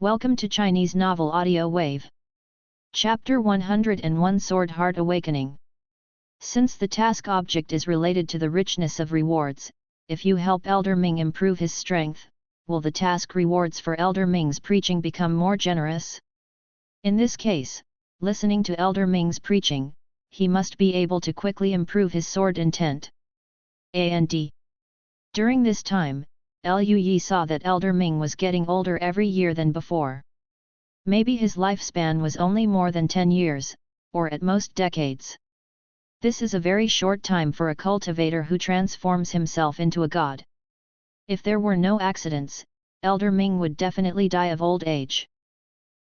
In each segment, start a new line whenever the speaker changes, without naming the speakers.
Welcome to Chinese Novel Audio Wave. Chapter 101 Sword Heart Awakening. Since the task object is related to the richness of rewards, if you help Elder Ming improve his strength, will the task rewards for Elder Ming's preaching become more generous? In this case, listening to Elder Ming's preaching, he must be able to quickly improve his sword intent. And during this time, Liu Yi saw that Elder Ming was getting older every year than before. Maybe his lifespan was only more than 10 years, or at most decades. This is a very short time for a cultivator who transforms himself into a god. If there were no accidents, Elder Ming would definitely die of old age.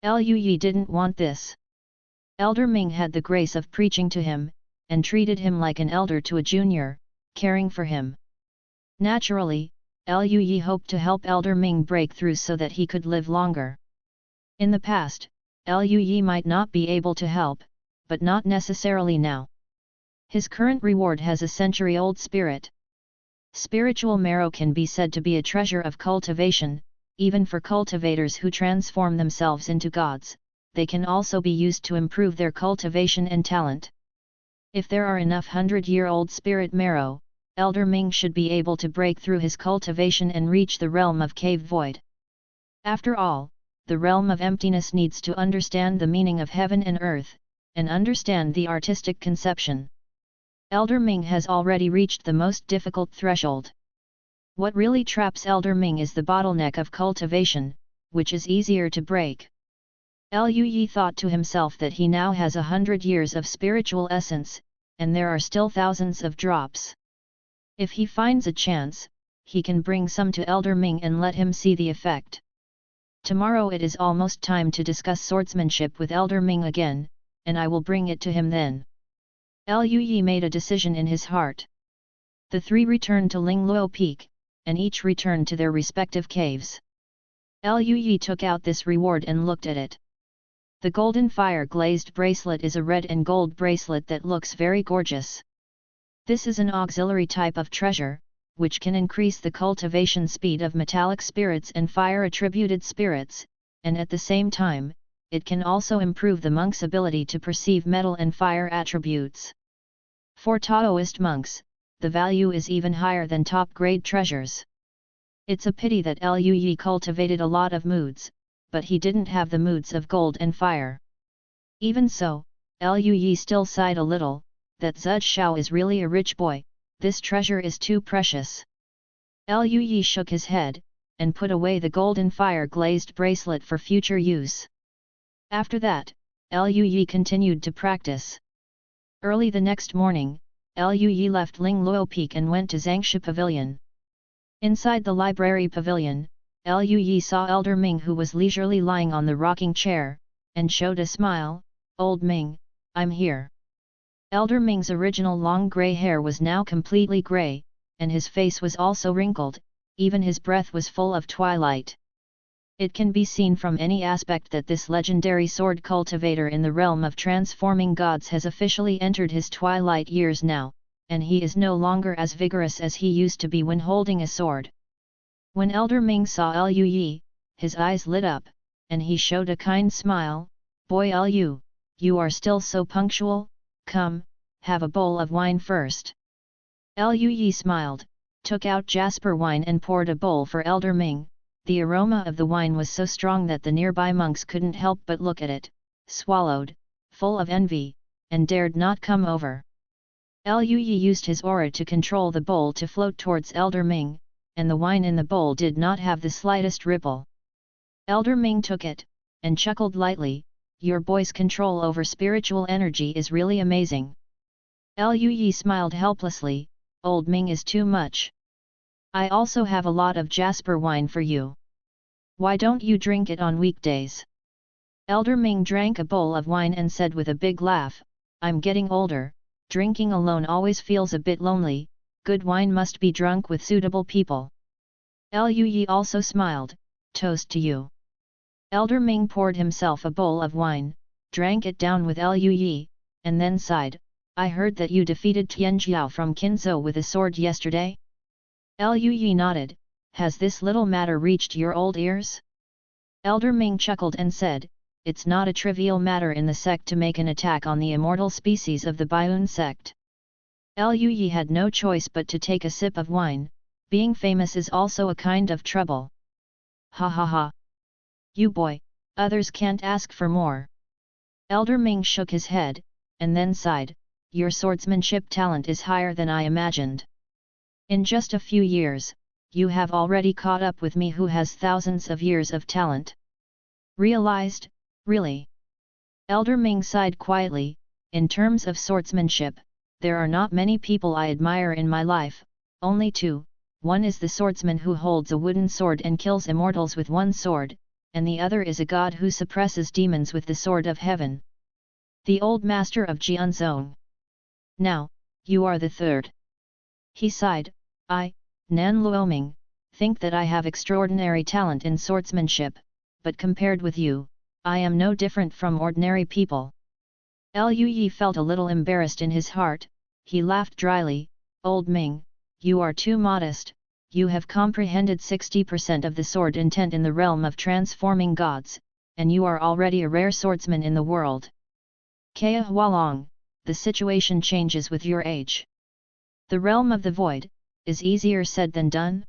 Liu Yi didn't want this. Elder Ming had the grace of preaching to him, and treated him like an elder to a junior, caring for him. Naturally, Liu Yi hoped to help Elder Ming break through so that he could live longer. In the past, Liu Yi might not be able to help, but not necessarily now. His current reward has a century-old spirit. Spiritual marrow can be said to be a treasure of cultivation, even for cultivators who transform themselves into gods. They can also be used to improve their cultivation and talent. If there are enough 100-year-old spirit marrow, Elder Ming should be able to break through his cultivation and reach the realm of cave void. After all, the realm of emptiness needs to understand the meaning of heaven and earth, and understand the artistic conception. Elder Ming has already reached the most difficult threshold. What really traps Elder Ming is the bottleneck of cultivation, which is easier to break. Liu Yi thought to himself that he now has 100 years of spiritual essence, and there are still thousands of drops. If he finds a chance, he can bring some to Elder Ming and let him see the effect. Tomorrow it is almost time to discuss swordsmanship with Elder Ming again, and I will bring it to him then. Liu Yi made a decision in his heart. The three returned to Lingluo Peak, and each returned to their respective caves. Liu Yi took out this reward and looked at it. The golden fire-glazed bracelet is a red and gold bracelet that looks very gorgeous. This is an auxiliary type of treasure, which can increase the cultivation speed of metallic spirits and fire-attributed spirits, and at the same time, it can also improve the monk's ability to perceive metal and fire attributes. For Taoist monks, the value is even higher than top-grade treasures. It's a pity that Liu Yi cultivated a lot of moods, but he didn't have the moods of gold and fire. Even so, Liu Yi still sighed a little. That Zhu Shao is really a rich boy, this treasure is too precious. Liu Yi shook his head, and put away the golden fire-glazed bracelet for future use. After that, Liu Yi continued to practice. Early the next morning, Liu Yi left Lingluo Peak and went to Zhangshu Pavilion. Inside the library pavilion, Liu Yi saw Elder Ming, who was leisurely lying on the rocking chair, and showed a smile. "Old Ming, I'm here." Elder Ming's original long grey hair was now completely grey, and his face was also wrinkled, even his breath was full of twilight. It can be seen from any aspect that this legendary sword cultivator in the realm of transforming gods has officially entered his twilight years now, and he is no longer as vigorous as he used to be when holding a sword. When Elder Ming saw Liu Yi, his eyes lit up, and he showed a kind smile. "Boy Liu, you are still so punctual. Come, have a bowl of wine first." Liu Yi smiled, took out jasper wine and poured a bowl for Elder Ming. The aroma of the wine was so strong that the nearby monks couldn't help but look at it, swallowed, full of envy, and dared not come over. Liu Yi used his aura to control the bowl to float towards Elder Ming, and the wine in the bowl did not have the slightest ripple. Elder Ming took it, and chuckled lightly. "Your boy's control over spiritual energy is really amazing." Liu Yi smiled helplessly. "Old Ming is too much. I also have a lot of jasper wine for you. Why don't you drink it on weekdays?" Elder Ming drank a bowl of wine and said with a big laugh, "I'm getting older, drinking alone always feels a bit lonely, good wine must be drunk with suitable people." Liu Yi also smiled. "Toast to you." Elder Ming poured himself a bowl of wine, drank it down with Liu Yi, and then sighed. "I heard that you defeated Tianjiao from Qinzhou with a sword yesterday?" Liu Yi nodded. "Has this little matter reached your old ears?" Elder Ming chuckled and said, "It's not a trivial matter in the sect to make an attack on the immortal species of the Baiyun sect." Liu Yi had no choice but to take a sip of wine. Being famous is also a kind of trouble. Ha ha ha. You boy, others can't ask for more. Elder Ming shook his head, and then sighed, "Your swordsmanship talent is higher than I imagined. In just a few years, you have already caught up with me who has thousands of years of talent." Realized, really? Elder Ming sighed quietly, "In terms of swordsmanship, there are not many people I admire in my life, only two. One is the swordsman who holds a wooden sword and kills immortals with one sword, and the other is a god who suppresses demons with the sword of heaven. The old master of Jianzhong. Now, you are the third." He sighed, "I, Nan Luoming, think that I have extraordinary talent in swordsmanship, but compared with you, I am no different from ordinary people." Liu Yi felt a little embarrassed in his heart. He laughed dryly, "Old Ming, you are too modest. You have comprehended 60% of the sword intent in the realm of transforming gods, and you are already a rare swordsman in the world. Kaya Hualong, the situation changes with your age. The realm of the void is easier said than done."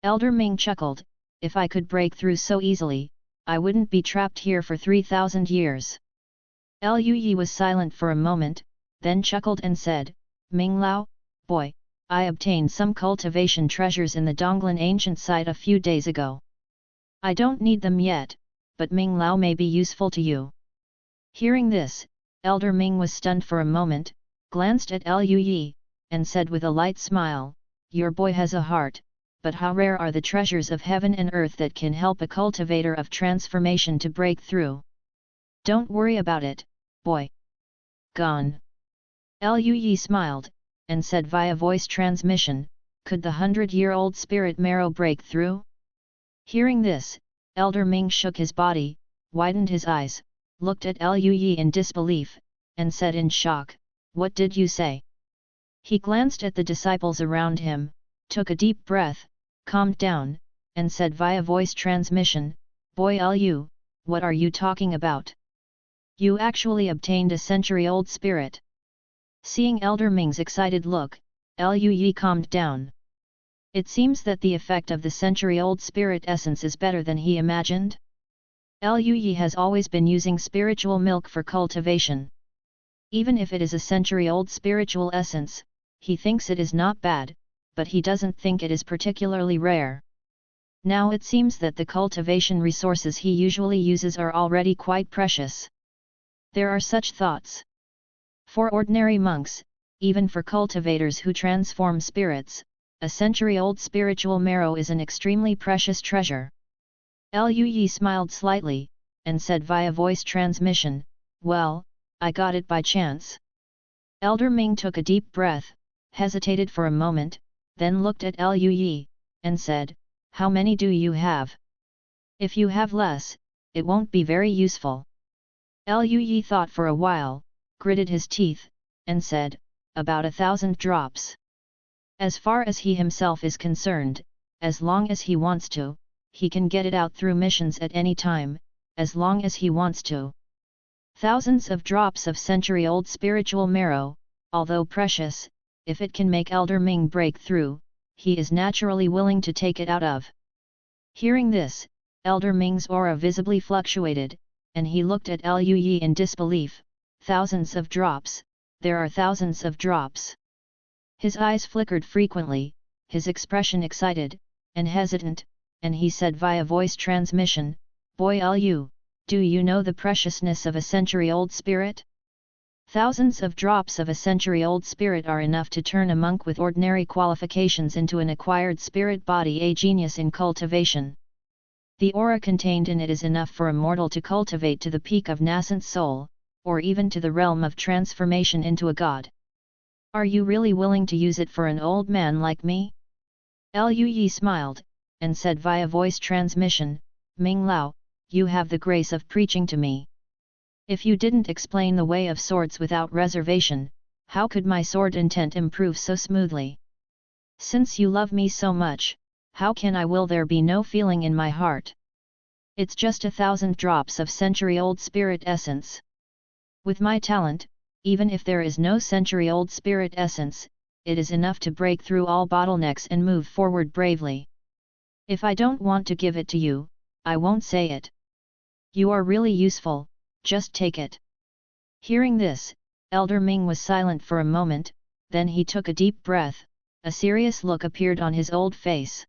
Elder Ming chuckled, "If I could break through so easily, I wouldn't be trapped here for 3,000 years. Liu Yi was silent for a moment, then chuckled and said, "Ming Lao, boy, I obtained some cultivation treasures in the Donglan ancient site a few days ago. I don't need them yet, but Ming Lao may be useful to you." Hearing this, Elder Ming was stunned for a moment, glanced at Liu Yi, and said with a light smile, "Your boy has a heart, but how rare are the treasures of heaven and earth that can help a cultivator of transformation to break through. Don't worry about it, boy. Gone." Liu Yi smiled, and said via voice transmission, "Could the 100-year-old spirit marrow break through?" Hearing this, Elder Ming shook his body, widened his eyes, looked at Liu Yi in disbelief, and said in shock, "What did you say?" He glanced at the disciples around him, took a deep breath, calmed down, and said via voice transmission, "Boy Liu, what are you talking about? You actually obtained a century-old spirit." Seeing Elder Ming's excited look, Liu Yi calmed down. It seems that the effect of the century-old spirit essence is better than he imagined. Liu Yi has always been using spiritual milk for cultivation. Even if it is a century-old spiritual essence, he thinks it is not bad, but he doesn't think it is particularly rare. Now it seems that the cultivation resources he usually uses are already quite precious. There are such thoughts. For ordinary monks, even for cultivators who transform spirits, a century-old spiritual marrow is an extremely precious treasure. Liu Yi smiled slightly, and said via voice transmission, "Well, I got it by chance." Elder Ming took a deep breath, hesitated for a moment, then looked at Liu Yi, and said, "How many do you have? If you have less, it won't be very useful." Liu Yi thought for a while, gritted his teeth, and said, "About 1,000 drops. As far as he himself is concerned, as long as he wants to, he can get it out through missions at any time, as long as he wants to." Thousands of drops of century-old spiritual marrow, although precious, if it can make Elder Ming break through, he is naturally willing to take it out of. Hearing this, Elder Ming's aura visibly fluctuated, and he looked at Liu Yi in disbelief. "Thousands of drops, there are thousands of drops." His eyes flickered frequently, his expression excited, and hesitant, and he said via voice transmission, "Boy Liu, do you know the preciousness of a century-old spirit? Thousands of drops of a century-old spirit are enough to turn a monk with ordinary qualifications into an acquired spirit body, a genius in cultivation. The aura contained in it is enough for a mortal to cultivate to the peak of nascent soul, or even to the realm of transformation into a god. Are you really willing to use it for an old man like me?" Liu Yi smiled, and said via voice transmission, "Ming Lao, you have the grace of preaching to me. If you didn't explain the way of swords without reservation, how could my sword intent improve so smoothly? Since you love me so much, how can I will there be no feeling in my heart?" It's just 1,000 drops of century-old spirit essence. With my talent, even if there is no century-old spirit essence, it is enough to break through all bottlenecks and move forward bravely. If I don't want to give it to you, I won't say it. You are really useful, just take it. Hearing this, Elder Ming was silent for a moment, then he took a deep breath, a serious look appeared on his old face.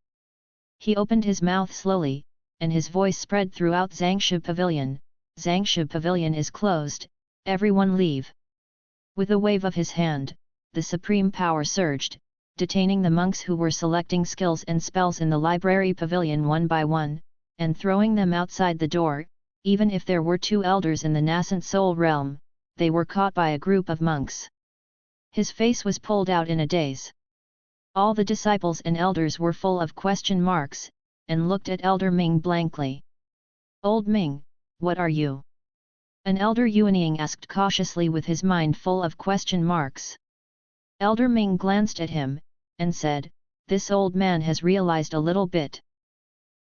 He opened his mouth slowly, and his voice spread throughout Zangshu Pavilion. Zangshu Pavilion is closed, everyone leave. With a wave of his hand, the supreme power surged, detaining the monks who were selecting skills and spells in the library pavilion one by one, and throwing them outside the door. Even if there were 2 elders in the nascent soul realm, they were caught by a group of monks. His face was pulled out in a daze. All the disciples and elders were full of question marks, and looked at Elder Ming blankly. Old Ming, what are you? An elder Yuanying asked cautiously with his mind full of question marks. Elder Ming glanced at him, and said, this old man has realized a little bit.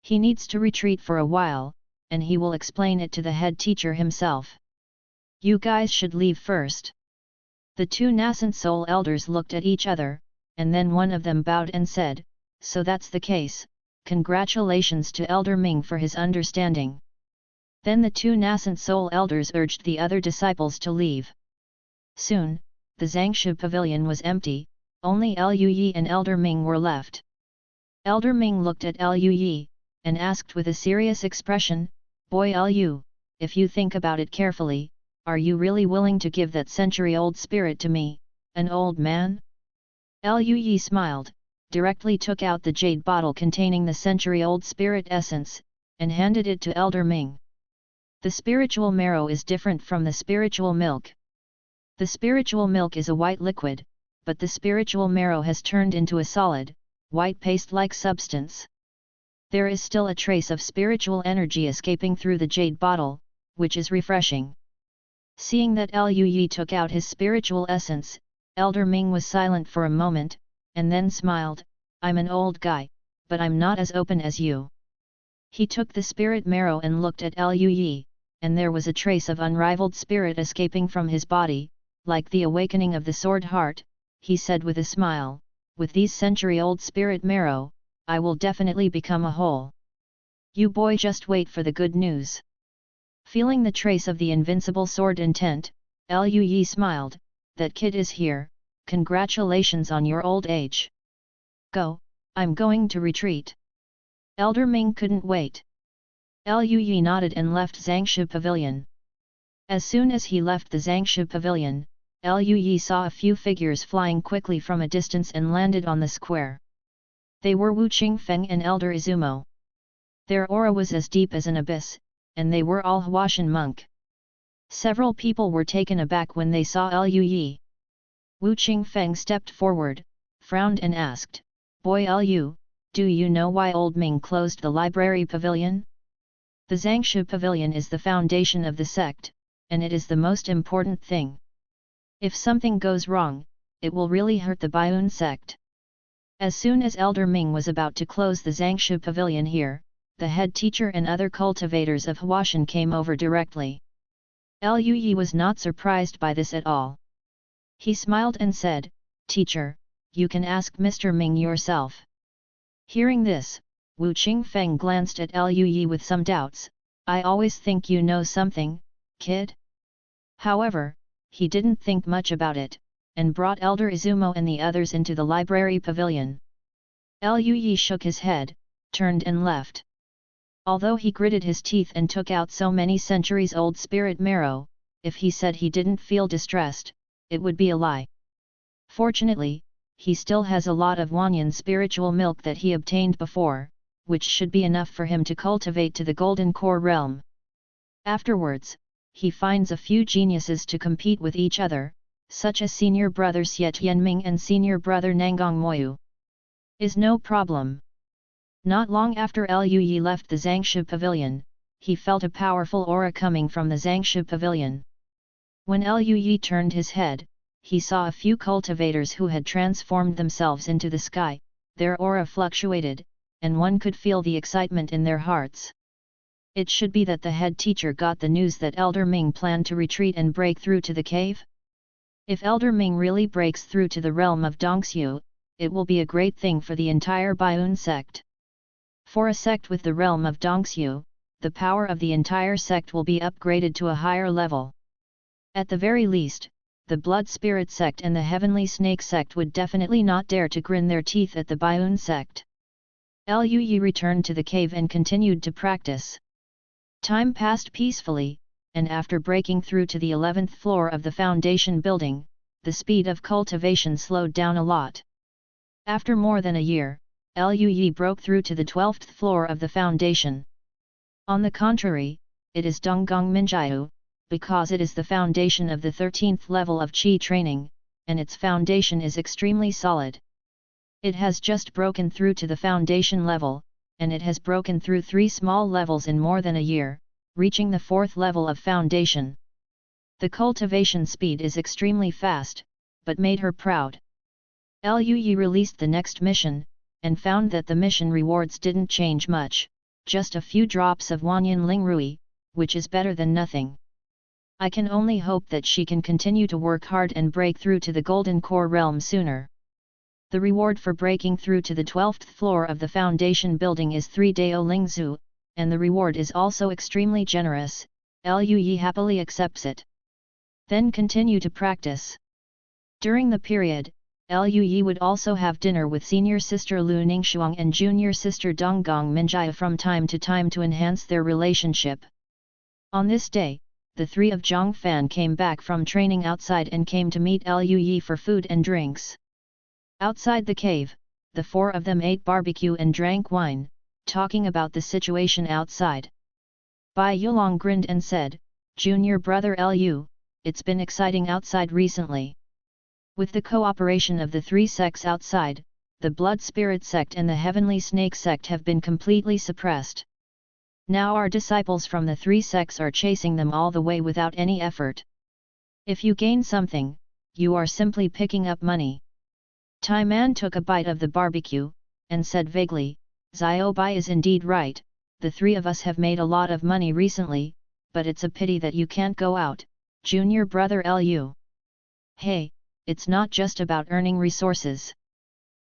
He needs to retreat for a while, and he will explain it to the head teacher himself. You guys should leave first. The 2 nascent soul elders looked at each other, and then one of them bowed and said, so that's the case, congratulations to Elder Ming for his understanding. Then the 2 nascent soul elders urged the other disciples to leave. Soon, the Zangshu pavilion was empty, only Lu Yi and Elder Ming were left. Elder Ming looked at Lu Yi, and asked with a serious expression, Boy Lu, if you think about it carefully, are you really willing to give that century-old spirit to me, an old man? Lu Yi smiled, directly took out the jade bottle containing the century-old spirit essence, and handed it to Elder Ming. The spiritual marrow is different from the spiritual milk. The spiritual milk is a white liquid, but the spiritual marrow has turned into a solid, white paste-like substance. There is still a trace of spiritual energy escaping through the jade bottle, which is refreshing. Seeing that Lu Yi took out his spiritual essence, Elder Ming was silent for a moment, and then smiled, I'm an old guy, but I'm not as open as you. He took the spirit marrow and looked at Lu Yi, and there was a trace of unrivaled spirit escaping from his body, like the awakening of the sword heart. He said with a smile, with these century-old spirit marrow, I will definitely become a whole. You boy just wait for the good news. Feeling the trace of the invincible sword intent, Lu Yi smiled, that kid is here, congratulations on your old age. Go, I'm going to retreat. Elder Ming couldn't wait. Lu Yi nodded and left Zangshu Pavilion. As soon as he left the Zangshu Pavilion, Lu Yi saw a few figures flying quickly from a distance and landed on the square. They were Wu Qingfeng and Elder Izumo. Their aura was as deep as an abyss, and they were all Huashan monk. Several people were taken aback when they saw Lu Yi. Wu Qingfeng stepped forward, frowned and asked, Boy Lu, do you know why old Ming closed the library pavilion? The Zangshu Pavilion is the foundation of the sect, and it is the most important thing. If something goes wrong, it will really hurt the Baiyun sect. As soon as Elder Ming was about to close the Zangshu Pavilion here, the head teacher and other cultivators of Huashan came over directly. Lu Yi was not surprised by this at all. He smiled and said, Teacher, you can ask Mr. Ming yourself. Hearing this, Wu Qingfeng glanced at Lu Yi with some doubts, I always think you know something, kid? However, he didn't think much about it, and brought Elder Izumo and the others into the library pavilion. Lu Yi shook his head, turned and left. Although he gritted his teeth and took out so many centuries-old spirit marrow, if he said he didn't feel distressed, it would be a lie. Fortunately, he still has a lot of Wanyan spiritual milk that he obtained before, which should be enough for him to cultivate to the Golden Core realm. Afterwards, he finds a few geniuses to compete with each other, such as senior brother Xiet Yanming and senior brother Nangang Moyu. Is no problem. Not long after Lu Yi left the Zangshu Pavilion, he felt a powerful aura coming from the Zangshu Pavilion. When Lu Yi turned his head, he saw a few cultivators who had transformed themselves into the sky, their aura fluctuated, and one could feel the excitement in their hearts. It should be that the head teacher got the news that Elder Ming planned to retreat and break through to the cave. If Elder Ming really breaks through to the realm of Dongxiu, it will be a great thing for the entire Baiyun sect. For a sect with the realm of Dongxiu, the power of the entire sect will be upgraded to a higher level. At the very least, the Blood Spirit sect and the Heavenly Snake sect would definitely not dare to grin their teeth at the Baiyun sect. Liu Yi returned to the cave and continued to practice. Time passed peacefully, and after breaking through to the 11th floor of the foundation building, the speed of cultivation slowed down a lot. After more than a year, Liu Yi broke through to the 12th floor of the foundation. On the contrary, it is Donggong Minjiu, because it is the foundation of the 13th level of Qi training, and its foundation is extremely solid. It has just broken through to the foundation level, and it has broken through 3 small levels in more than a year, reaching the 4th level of foundation. The cultivation speed is extremely fast, but made her proud. Liu Yi released the next mission, and found that the mission rewards didn't change much, just a few drops of Wanyan Lingrui, which is better than nothing. I can only hope that she can continue to work hard and break through to the Golden Core realm sooner. The reward for breaking through to the 12th floor of the foundation building is 3 Dao Lingzu, and the reward is also extremely generous. Liu Yi happily accepts it. Then continue to practice. During the period, Liu Yi would also have dinner with senior sister Lu Ningxuang and junior sister Donggong Minjia from time to time to enhance their relationship. On this day, the 3 of Zhang Fan came back from training outside and came to meet Liu Yi for food and drinks. Outside the cave, the 4 of them ate barbecue and drank wine, talking about the situation outside. Bai Yulong grinned and said, "Junior brother Liu, it's been exciting outside recently. With the cooperation of the 3 sects outside, the Blood Spirit sect and the Heavenly Snake sect have been completely suppressed. Now our disciples from the 3 sects are chasing them all the way without any effort. If you gain something, you are simply picking up money." Tai Man took a bite of the barbecue, and said vaguely, "Xiao Bai is indeed right, the 3 of us have made a lot of money recently, but it's a pity that you can't go out, junior brother Liu. Hey, it's not just about earning resources.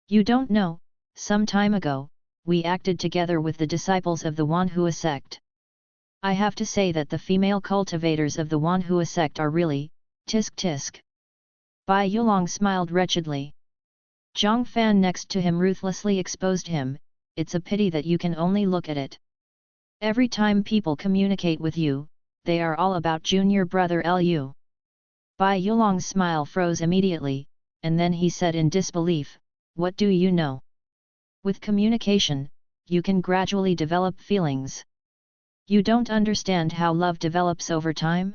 You don't know, some time ago, we acted together with the disciples of the Wanhua sect. I have to say that the female cultivators of the Wanhua sect are really, tisk. Bai Yulong smiled wretchedly. Zhang Fan next to him ruthlessly exposed him, "It's a pity that you can only look at it. Every time people communicate with you, they are all about junior brother Liu." Bai Yulong's smile froze immediately, and then he said in disbelief, "What do you know? With communication, you can gradually develop feelings. You don't understand how love develops over time?"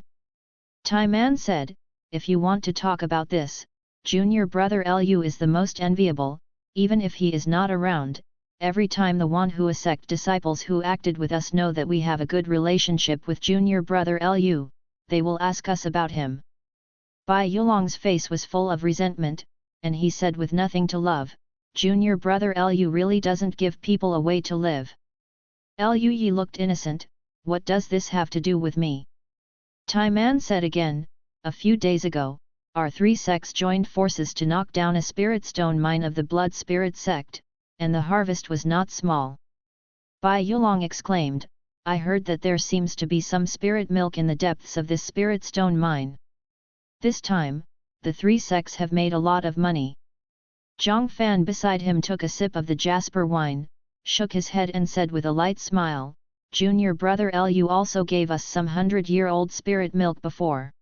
Tai Man said, "If you want to talk about this, junior brother Liu is the most enviable, even if he is not around. Every time the Wanhua sect disciples who acted with us know that we have a good relationship with junior brother Liu, they will ask us about him." Bai Yulong's face was full of resentment, and he said with nothing to love, "Junior brother Liu really doesn't give people a way to live." Liu Yi looked innocent, "What does this have to do with me?" Tai Man said again, "A few days ago, our 3 sects joined forces to knock down a spirit stone mine of the Blood Spirit sect, and the harvest was not small." Bai Yulong exclaimed, "I heard that there seems to be some spirit milk in the depths of this spirit stone mine. This time, the 3 sects have made a lot of money." Zhang Fan beside him took a sip of the jasper wine, shook his head and said with a light smile, "Junior brother Liu also gave us some 100-year-old spirit milk before.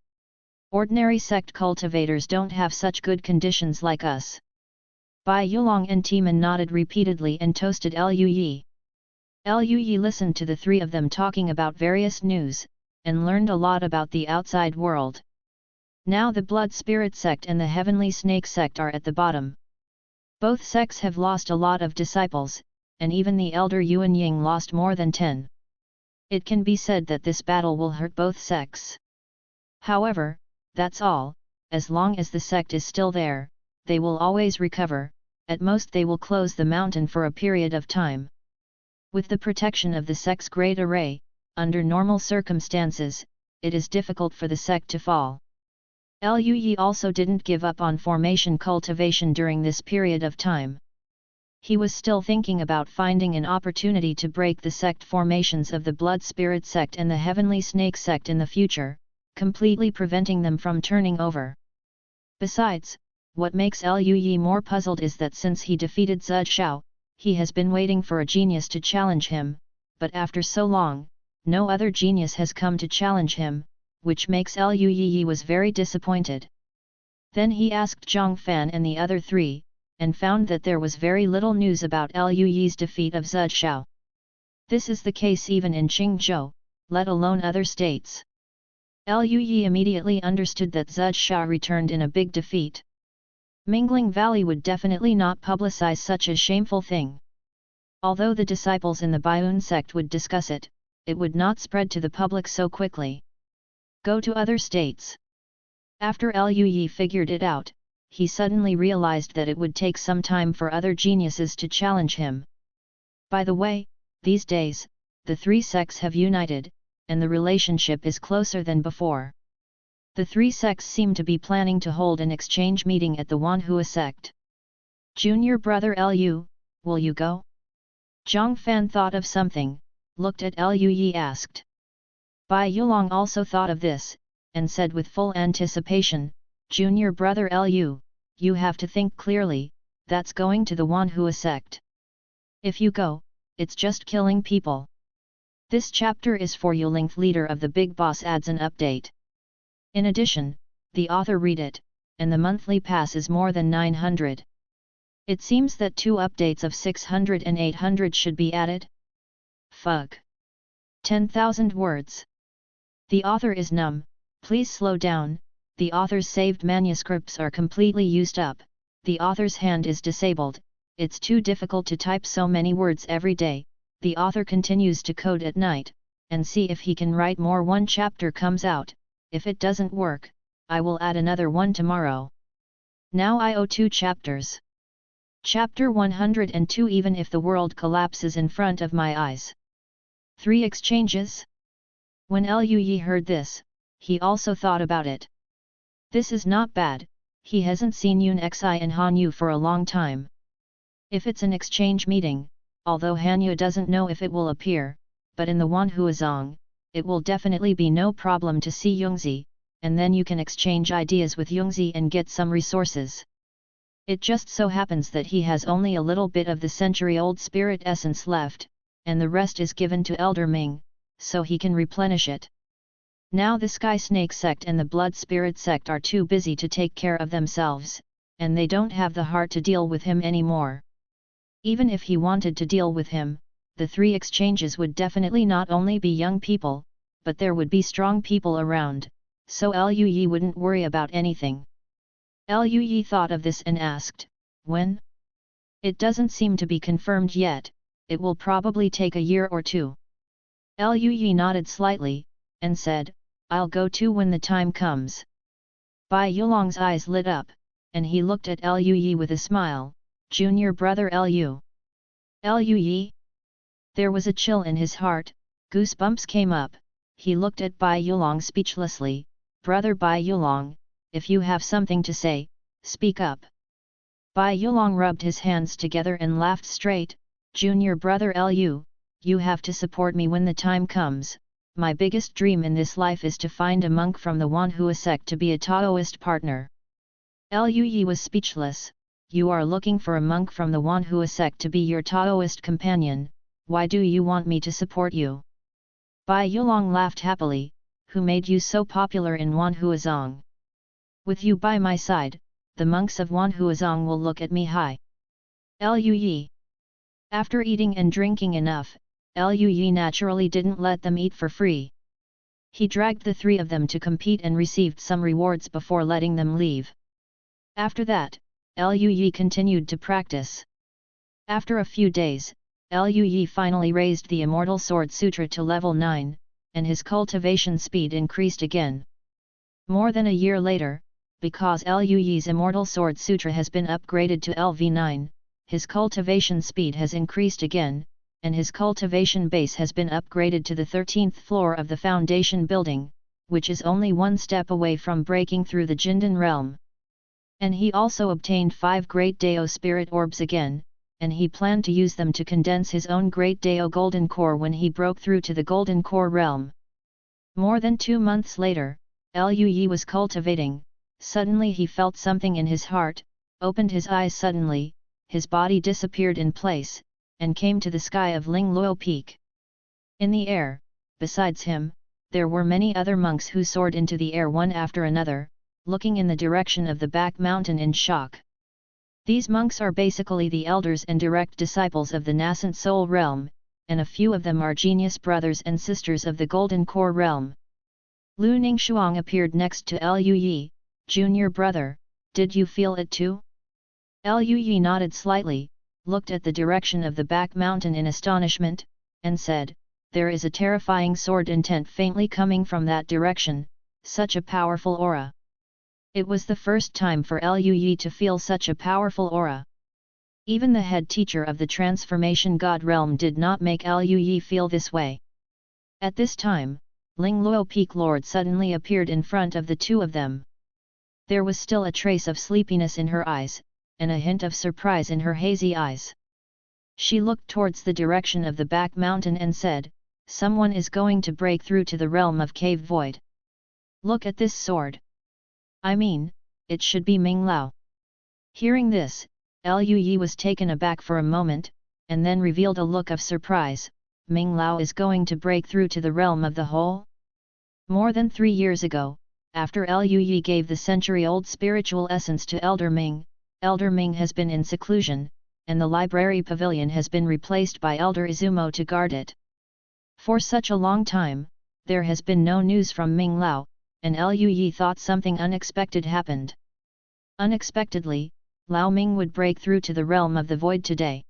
Ordinary sect cultivators don't have such good conditions like us." Bai Yulong and Timan nodded repeatedly and toasted Liu Yi. Liu Yi listened to the 3 of them talking about various news, and learned a lot about the outside world. Now the Blood Spirit sect and the Heavenly Snake sect are at the bottom. Both sects have lost a lot of disciples, and even the elder Yuan Ying lost more than 10. It can be said that this battle will hurt both sects. However, that's all, as long as the sect is still there, they will always recover, at most they will close the mountain for a period of time. With the protection of the sect's great array, under normal circumstances, it is difficult for the sect to fall. Liu Yi also didn't give up on formation cultivation during this period of time. He was still thinking about finding an opportunity to break the sect formations of the Blood Spirit sect and the Heavenly Snake sect in the future, completely preventing them from turning over. Besides, what makes Liu Yi more puzzled is that since he defeated Zhu Xiao, he has been waiting for a genius to challenge him, but after so long, no other genius has come to challenge him, which makes Liu Yi was very disappointed. Then he asked Zhang Fan and the other three, and found that there was very little news about Liu Yi's defeat of Zhu Xiao. This is the case even in Qingzhou, let alone other states. Liu Yi immediately understood that Zhu Xiao returned in a big defeat. Mingling Valley would definitely not publicize such a shameful thing. Although the disciples in the Baiyun sect would discuss it, it would not spread to the public so quickly. Go to other states. After Liu Yi figured it out, he suddenly realized that it would take some time for other geniuses to challenge him. By the way, these days, the three sects have united, and the relationship is closer than before. The three sects seem to be planning to hold an exchange meeting at the Wanhua sect. Junior brother Liu, will you go? Zhang Fan thought of something, looked at Liu Yi asked. Bai Yulong also thought of this, and said with full anticipation, Junior brother Liu, you have to think clearly, that's going to the Wanhua sect. If you go, it's just killing people. This chapter is for you. Leader of the Big Boss adds an update. In addition, the author read it, and the monthly pass is more than 900. It seems that 2 updates of 600 and 800 should be added. Fuck. 10,000 words. The author is numb, please slow down. The author's saved manuscripts are completely used up, the author's hand is disabled, it's too difficult to type so many words every day. The author continues to code at night, and see if he can write more. 1 chapter comes out, if it doesn't work, I will add another one tomorrow. Now I owe 2 chapters. Chapter 102. Even if the world collapses in front of my eyes. 3 exchanges? When Liu Yi heard this, he also thought about it. This is not bad, he hasn't seen Yun Xi and Han Yu for a long time. If it's an exchange meeting, although Han Yu doesn't know if it will appear, but in the Wanhua Zong, it will definitely be no problem to see Yungzi, and then you can exchange ideas with Yungzi and get some resources. It just so happens that he has only a little bit of the century-old spirit essence left, and the rest is given to Elder Ming, so he can replenish it. Now the Sky Snake sect and the Blood Spirit sect are too busy to take care of themselves, and they don't have the heart to deal with him anymore. Even if he wanted to deal with him, the 3 exchanges would definitely not only be young people, but there would be strong people around, so Liu Yi wouldn't worry about anything. Liu Yi thought of this and asked, when? It doesn't seem to be confirmed yet, it will probably take a year or 2. Liu Yi nodded slightly, and said, I'll go too when the time comes. Bai Yulong's eyes lit up, and he looked at Liu Yi with a smile, Junior brother Liu. Liu Yi? There was a chill in his heart, goosebumps came up, he looked at Bai Yulong speechlessly, Brother Bai Yulong, if you have something to say, speak up. Bai Yulong rubbed his hands together and laughed straight, Junior brother Liu, you have to support me when the time comes. My biggest dream in this life is to find a monk from the Wanhua sect to be a Taoist partner. Liu Yi was speechless. You are looking for a monk from the Wanhua sect to be your Taoist companion, why do you want me to support you? Bai Yulong laughed happily, who made you so popular in Wanhua Zong? With you by my side, the monks of Wanhua Zong will look at me high. Liu Yi. After eating and drinking enough, Liu Yi naturally didn't let them eat for free. He dragged the 3 of them to compete and received some rewards before letting them leave. After that, Liu Yi continued to practice. After a few days, Liu Yi finally raised the Immortal Sword Sutra to level 9, and his cultivation speed increased again. More than a year later, because Liu Yi's Immortal Sword Sutra has been upgraded to LV9, his cultivation speed has increased again, and his cultivation base has been upgraded to the 13th floor of the foundation building, which is only one step away from breaking through the Jindan realm. And he also obtained 5 Great Dao Spirit Orbs again, and he planned to use them to condense his own Great Dao Golden Core when he broke through to the Golden Core realm. More than 2 months later, Liu Yi was cultivating. Suddenly he felt something in his heart, opened his eyes suddenly, his body disappeared in place, and came to the sky of Lingluo Peak. In the air, besides him, there were many other monks who soared into the air one after another, looking in the direction of the back mountain in shock. These monks are basically the elders and direct disciples of the nascent soul realm, and a few of them are genius brothers and sisters of the Golden Core realm. Lu Ningshuang appeared next to Liu Yi. Junior brother, did you feel it too? Liu Yi nodded slightly, looked at the direction of the back mountain in astonishment, and said, there is a terrifying sword intent faintly coming from that direction, such a powerful aura. It was the first time for Liu Yi to feel such a powerful aura. Even the head teacher of the Transformation God realm did not make Liu Yi feel this way. At this time, Lingluo Peak Lord suddenly appeared in front of the two of them. There was still a trace of sleepiness in her eyes, and a hint of surprise in her hazy eyes. She looked towards the direction of the back mountain and said, someone is going to break through to the realm of Cave Void. Look at this sword. I mean, it should be Ming Lao. Hearing this, Liu Yi was taken aback for a moment, and then revealed a look of surprise. Ming Lao is going to break through to the realm of the whole? More than 3 years ago, after Liu Yi gave the century-old spiritual essence to Elder Ming has been in seclusion, and the library pavilion has been replaced by Elder Izumo to guard it. For such a long time, there has been no news from Ming Lao, and Liu Yi thought something unexpected happened. Unexpectedly, Lao Ming would break through to the realm of the void today.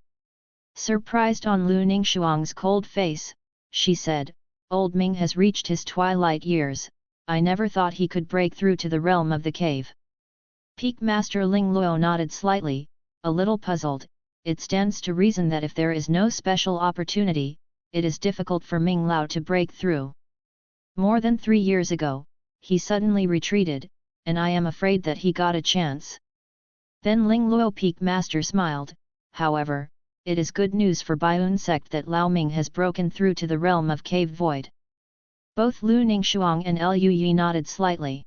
Surprised on Lu Ningshuang's cold face, she said, Old Ming has reached his twilight years, I never thought he could break through to the realm of the cave. Peak Master Ling Luo nodded slightly, a little puzzled. It stands to reason that if there is no special opportunity, it is difficult for Ming Lao to break through. More than 3 years ago, he suddenly retreated, and I am afraid that he got a chance. Then Ling Luo Peak Master smiled. However, it is good news for Baiun sect that Lao Ming has broken through to the realm of Cave Void. Both Lu Ningshuang and Liu Yi nodded slightly.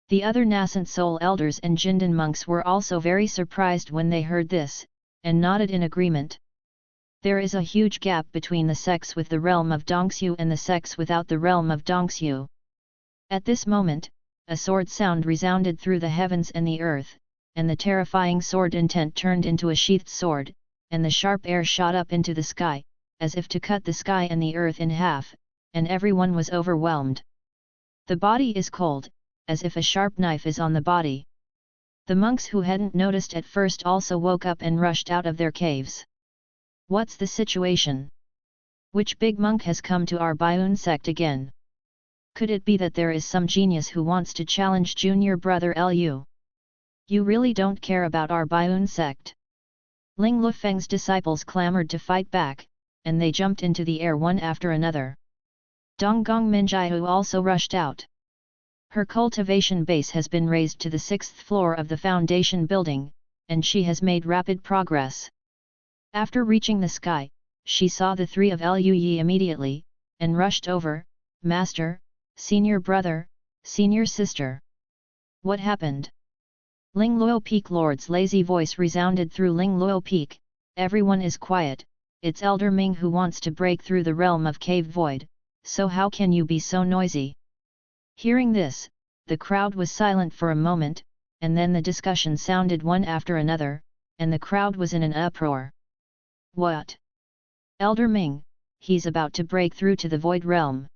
The other nascent soul elders and Jindan monks were also very surprised when they heard this, and nodded in agreement. There is a huge gap between the sects with the realm of Dongxiu and the sects without the realm of Dongxiu. At this moment, a sword sound resounded through the heavens and the earth, and the terrifying sword intent turned into a sheathed sword, and the sharp air shot up into the sky, as if to cut the sky and the earth in half, and everyone was overwhelmed. The body is cold, as if a sharp knife is on the body. The monks who hadn't noticed at first also woke up and rushed out of their caves. What's the situation? Which big monk has come to our Baiun sect again? Could it be that there is some genius who wants to challenge junior brother Liu? You really don't care about our Baiun sect? Ling Lufeng's disciples clamored to fight back, and they jumped into the air one after another. Donggong Minjiu also rushed out. Her cultivation base has been raised to the 6th floor of the foundation building, and she has made rapid progress. After reaching the sky, she saw the 3 of Liu Yi immediately, and rushed over. Master, senior brother, senior sister. What happened? Ling Luo Peak Lord's lazy voice resounded through Ling Luo Peak. Everyone is quiet, it's Elder Ming who wants to break through the realm of Cave Void, so how can you be so noisy? Hearing this, the crowd was silent for a moment, and then the discussion sounded one after another, and the crowd was in an uproar. What? Elder Ming, he's about to break through to the Void Realm.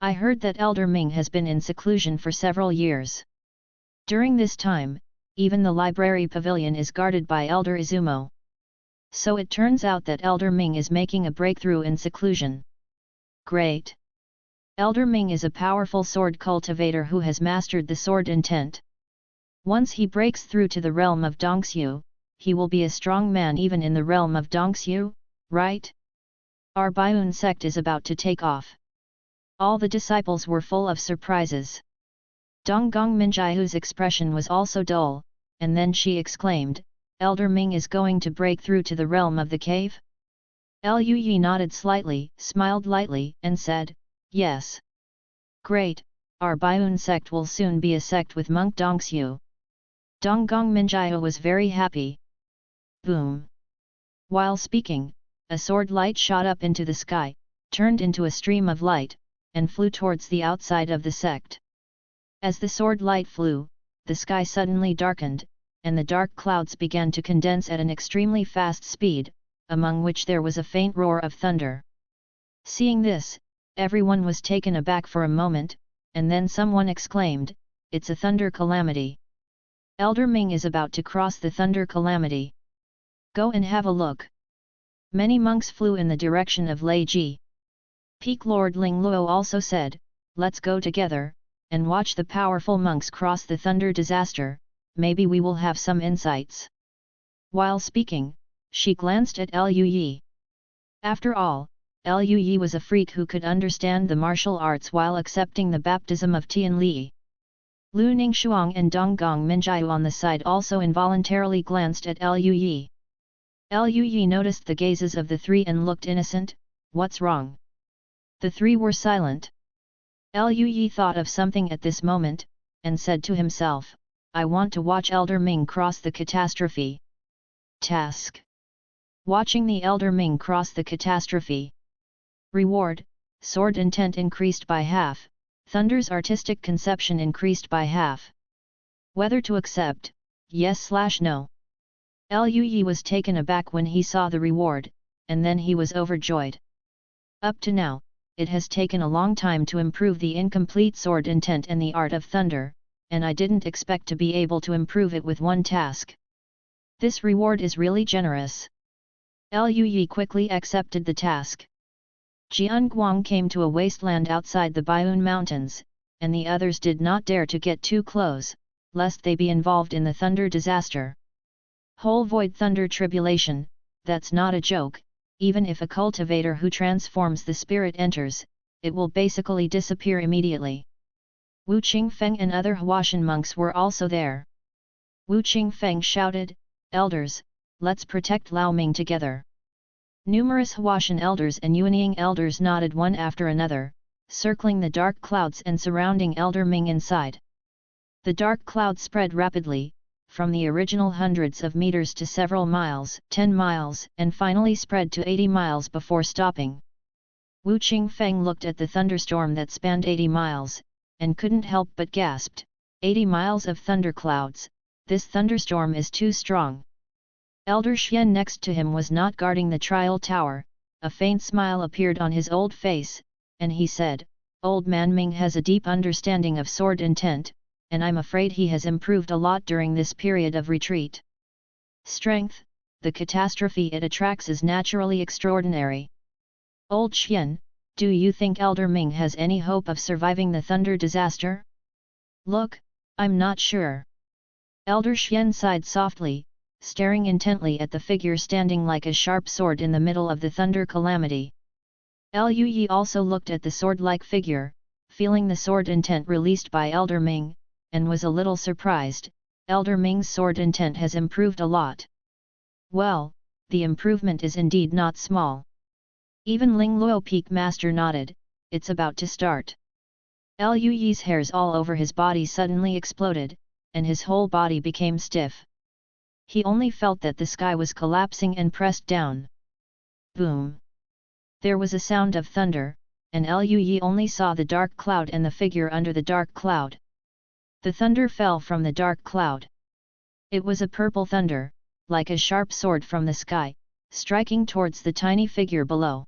I heard that Elder Ming has been in seclusion for several years. During this time, even the library pavilion is guarded by Elder Izumo. So it turns out that Elder Ming is making a breakthrough in seclusion. Great! Elder Ming is a powerful sword cultivator who has mastered the sword intent. Once he breaks through to the realm of Dongxiu, he will be a strong man even in the realm of Dongxiu, right? Our Baiun sect is about to take off. All the disciples were full of surprises. Donggong Minjiahu's expression was also dull, and then she exclaimed, Elder Ming is going to break through to the realm of the cave? Lu Yi nodded slightly, smiled lightly, and said, yes. Great, our Baiun sect will soon be a sect with monk Dongxiu. Donggong Minjiahu was very happy. Boom! While speaking, a sword light shot up into the sky, turned into a stream of light, and flew towards the outside of the sect. As the sword light flew, the sky suddenly darkened, and the dark clouds began to condense at an extremely fast speed, among which there was a faint roar of thunder. Seeing this, everyone was taken aback for a moment, and then someone exclaimed, it's a thunder calamity. Elder Ming is about to cross the thunder calamity. Go and have a look. Many monks flew in the direction of Lei Ji. Peak Lord Ling Luo also said, let's go together, and watch the powerful monks cross the thunder disaster, maybe we will have some insights. While speaking, she glanced at Lu Yi. After all, Lu Yi was a freak who could understand the martial arts while accepting the baptism of Tian Li. Lu Ningxuang and Donggong Minjiahu on the side also involuntarily glanced at Lu Yi. Lu Yi noticed the gazes of the three and looked innocent, what's wrong? The three were silent. Lu Yi thought of something at this moment, and said to himself, I want to watch Elder Ming cross the catastrophe. Task. Watching the Elder Ming cross the catastrophe. Reward, sword intent increased by half, Thunder's artistic conception increased by half. Whether to accept, yes/no. Lu Yi was taken aback when he saw the reward, and then he was overjoyed. Up to now, it has taken a long time to improve the incomplete sword intent and the art of thunder, and I didn't expect to be able to improve it with one task. This reward is really generous. Lu Yi quickly accepted the task. Jian Guang came to a wasteland outside the Baiun Mountains, and the others did not dare to get too close, lest they be involved in the thunder disaster. Whole void thunder tribulation, that's not a joke. Even if a cultivator who transforms the spirit enters, it will basically disappear immediately. Wu Qingfeng and other Huashan monks were also there. Wu Qingfeng shouted, Elders, let's protect Lao Ming together. Numerous Huashan elders and Yuanying elders nodded one after another, circling the dark clouds and surrounding Elder Ming inside. The dark cloud spread rapidly, from the original hundreds of meters to several miles, 10 miles, and finally spread to 80 miles before stopping. Wu Qingfeng looked at the thunderstorm that spanned 80 miles, and couldn't help but gasped, 80 miles of thunderclouds, this thunderstorm is too strong. Elder Xian next to him was not guarding the trial tower, a faint smile appeared on his old face, and he said, Old Man Ming has a deep understanding of sword intent, and I'm afraid he has improved a lot during this period of retreat. Strength, the catastrophe it attracts is naturally extraordinary. Old Xian, do you think Elder Ming has any hope of surviving the thunder disaster? Look, I'm not sure. Elder Xian sighed softly, staring intently at the figure standing like a sharp sword in the middle of the thunder calamity. Lu Yi also looked at the sword-like figure, feeling the sword intent released by Elder Ming, and was a little surprised. Elder Ming's sword intent has improved a lot. Well, the improvement is indeed not small. Even Ling Luo Peak Master nodded, it's about to start. Lu Yi's hairs all over his body suddenly exploded, and his whole body became stiff. He only felt that the sky was collapsing and pressed down. Boom! There was a sound of thunder, and Lu Yi only saw the dark cloud and the figure under the dark cloud. The thunder fell from the dark cloud. It was a purple thunder, like a sharp sword from the sky, striking towards the tiny figure below.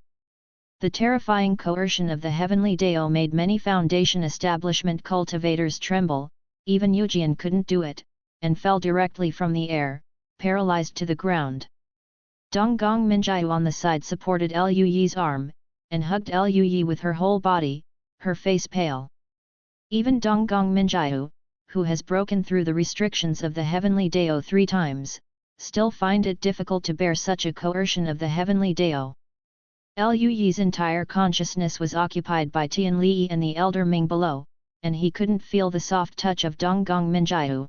The terrifying coercion of the heavenly Dao made many foundation establishment cultivators tremble, even Yujian couldn't do it, and fell directly from the air, paralyzed to the ground. Donggong Minjiahu on the side supported Lu Yi's arm, and hugged Lu Yi with her whole body, her face pale. Even Donggong Minjiahu, who has broken through the restrictions of the heavenly Dao 3 times, still find it difficult to bear such a coercion of the heavenly Dao. Liu Yi's entire consciousness was occupied by Tian Li and the Elder Ming below, and he couldn't feel the soft touch of Donggong Minjiu.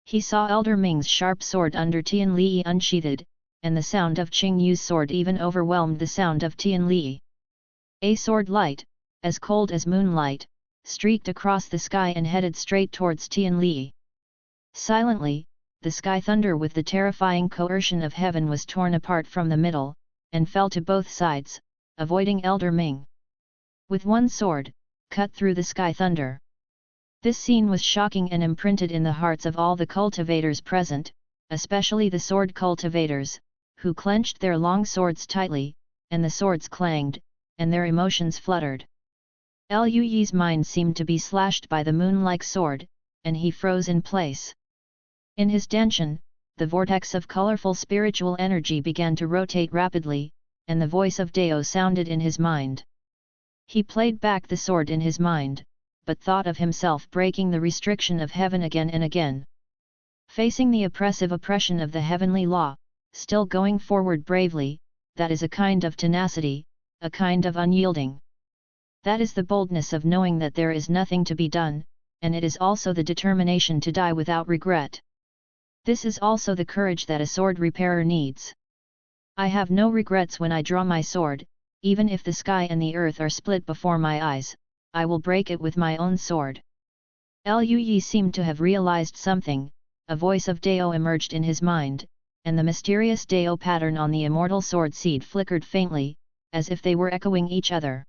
He saw Elder Ming's sharp sword under Tian Li unsheathed, and the sound of Qing Yu's sword even overwhelmed the sound of Tian Li. A sword light, as cold as moonlight, streaked across the sky and headed straight towards Tian Li. Silently, the sky thunder with the terrifying coercion of heaven was torn apart from the middle, and fell to both sides, avoiding Elder Ming. With one sword, cut through the sky thunder. This scene was shocking and imprinted in the hearts of all the cultivators present, especially the sword cultivators, who clenched their long swords tightly, and the swords clanged, and their emotions fluttered. Liu Yi's mind seemed to be slashed by the moon-like sword, and he froze in place. In his dantian, the vortex of colorful spiritual energy began to rotate rapidly, and the voice of Dao sounded in his mind. He played back the sword in his mind, but thought of himself breaking the restriction of heaven again and again. Facing the oppressive oppression of the heavenly law, still going forward bravely, that is a kind of tenacity, a kind of unyielding. That is the boldness of knowing that there is nothing to be done, and it is also the determination to die without regret. This is also the courage that a sword repairer needs. I have no regrets when I draw my sword, even if the sky and the earth are split before my eyes, I will break it with my own sword. Liu Yi seemed to have realized something, a voice of Dao emerged in his mind, and the mysterious Dao pattern on the immortal sword seed flickered faintly, as if they were echoing each other.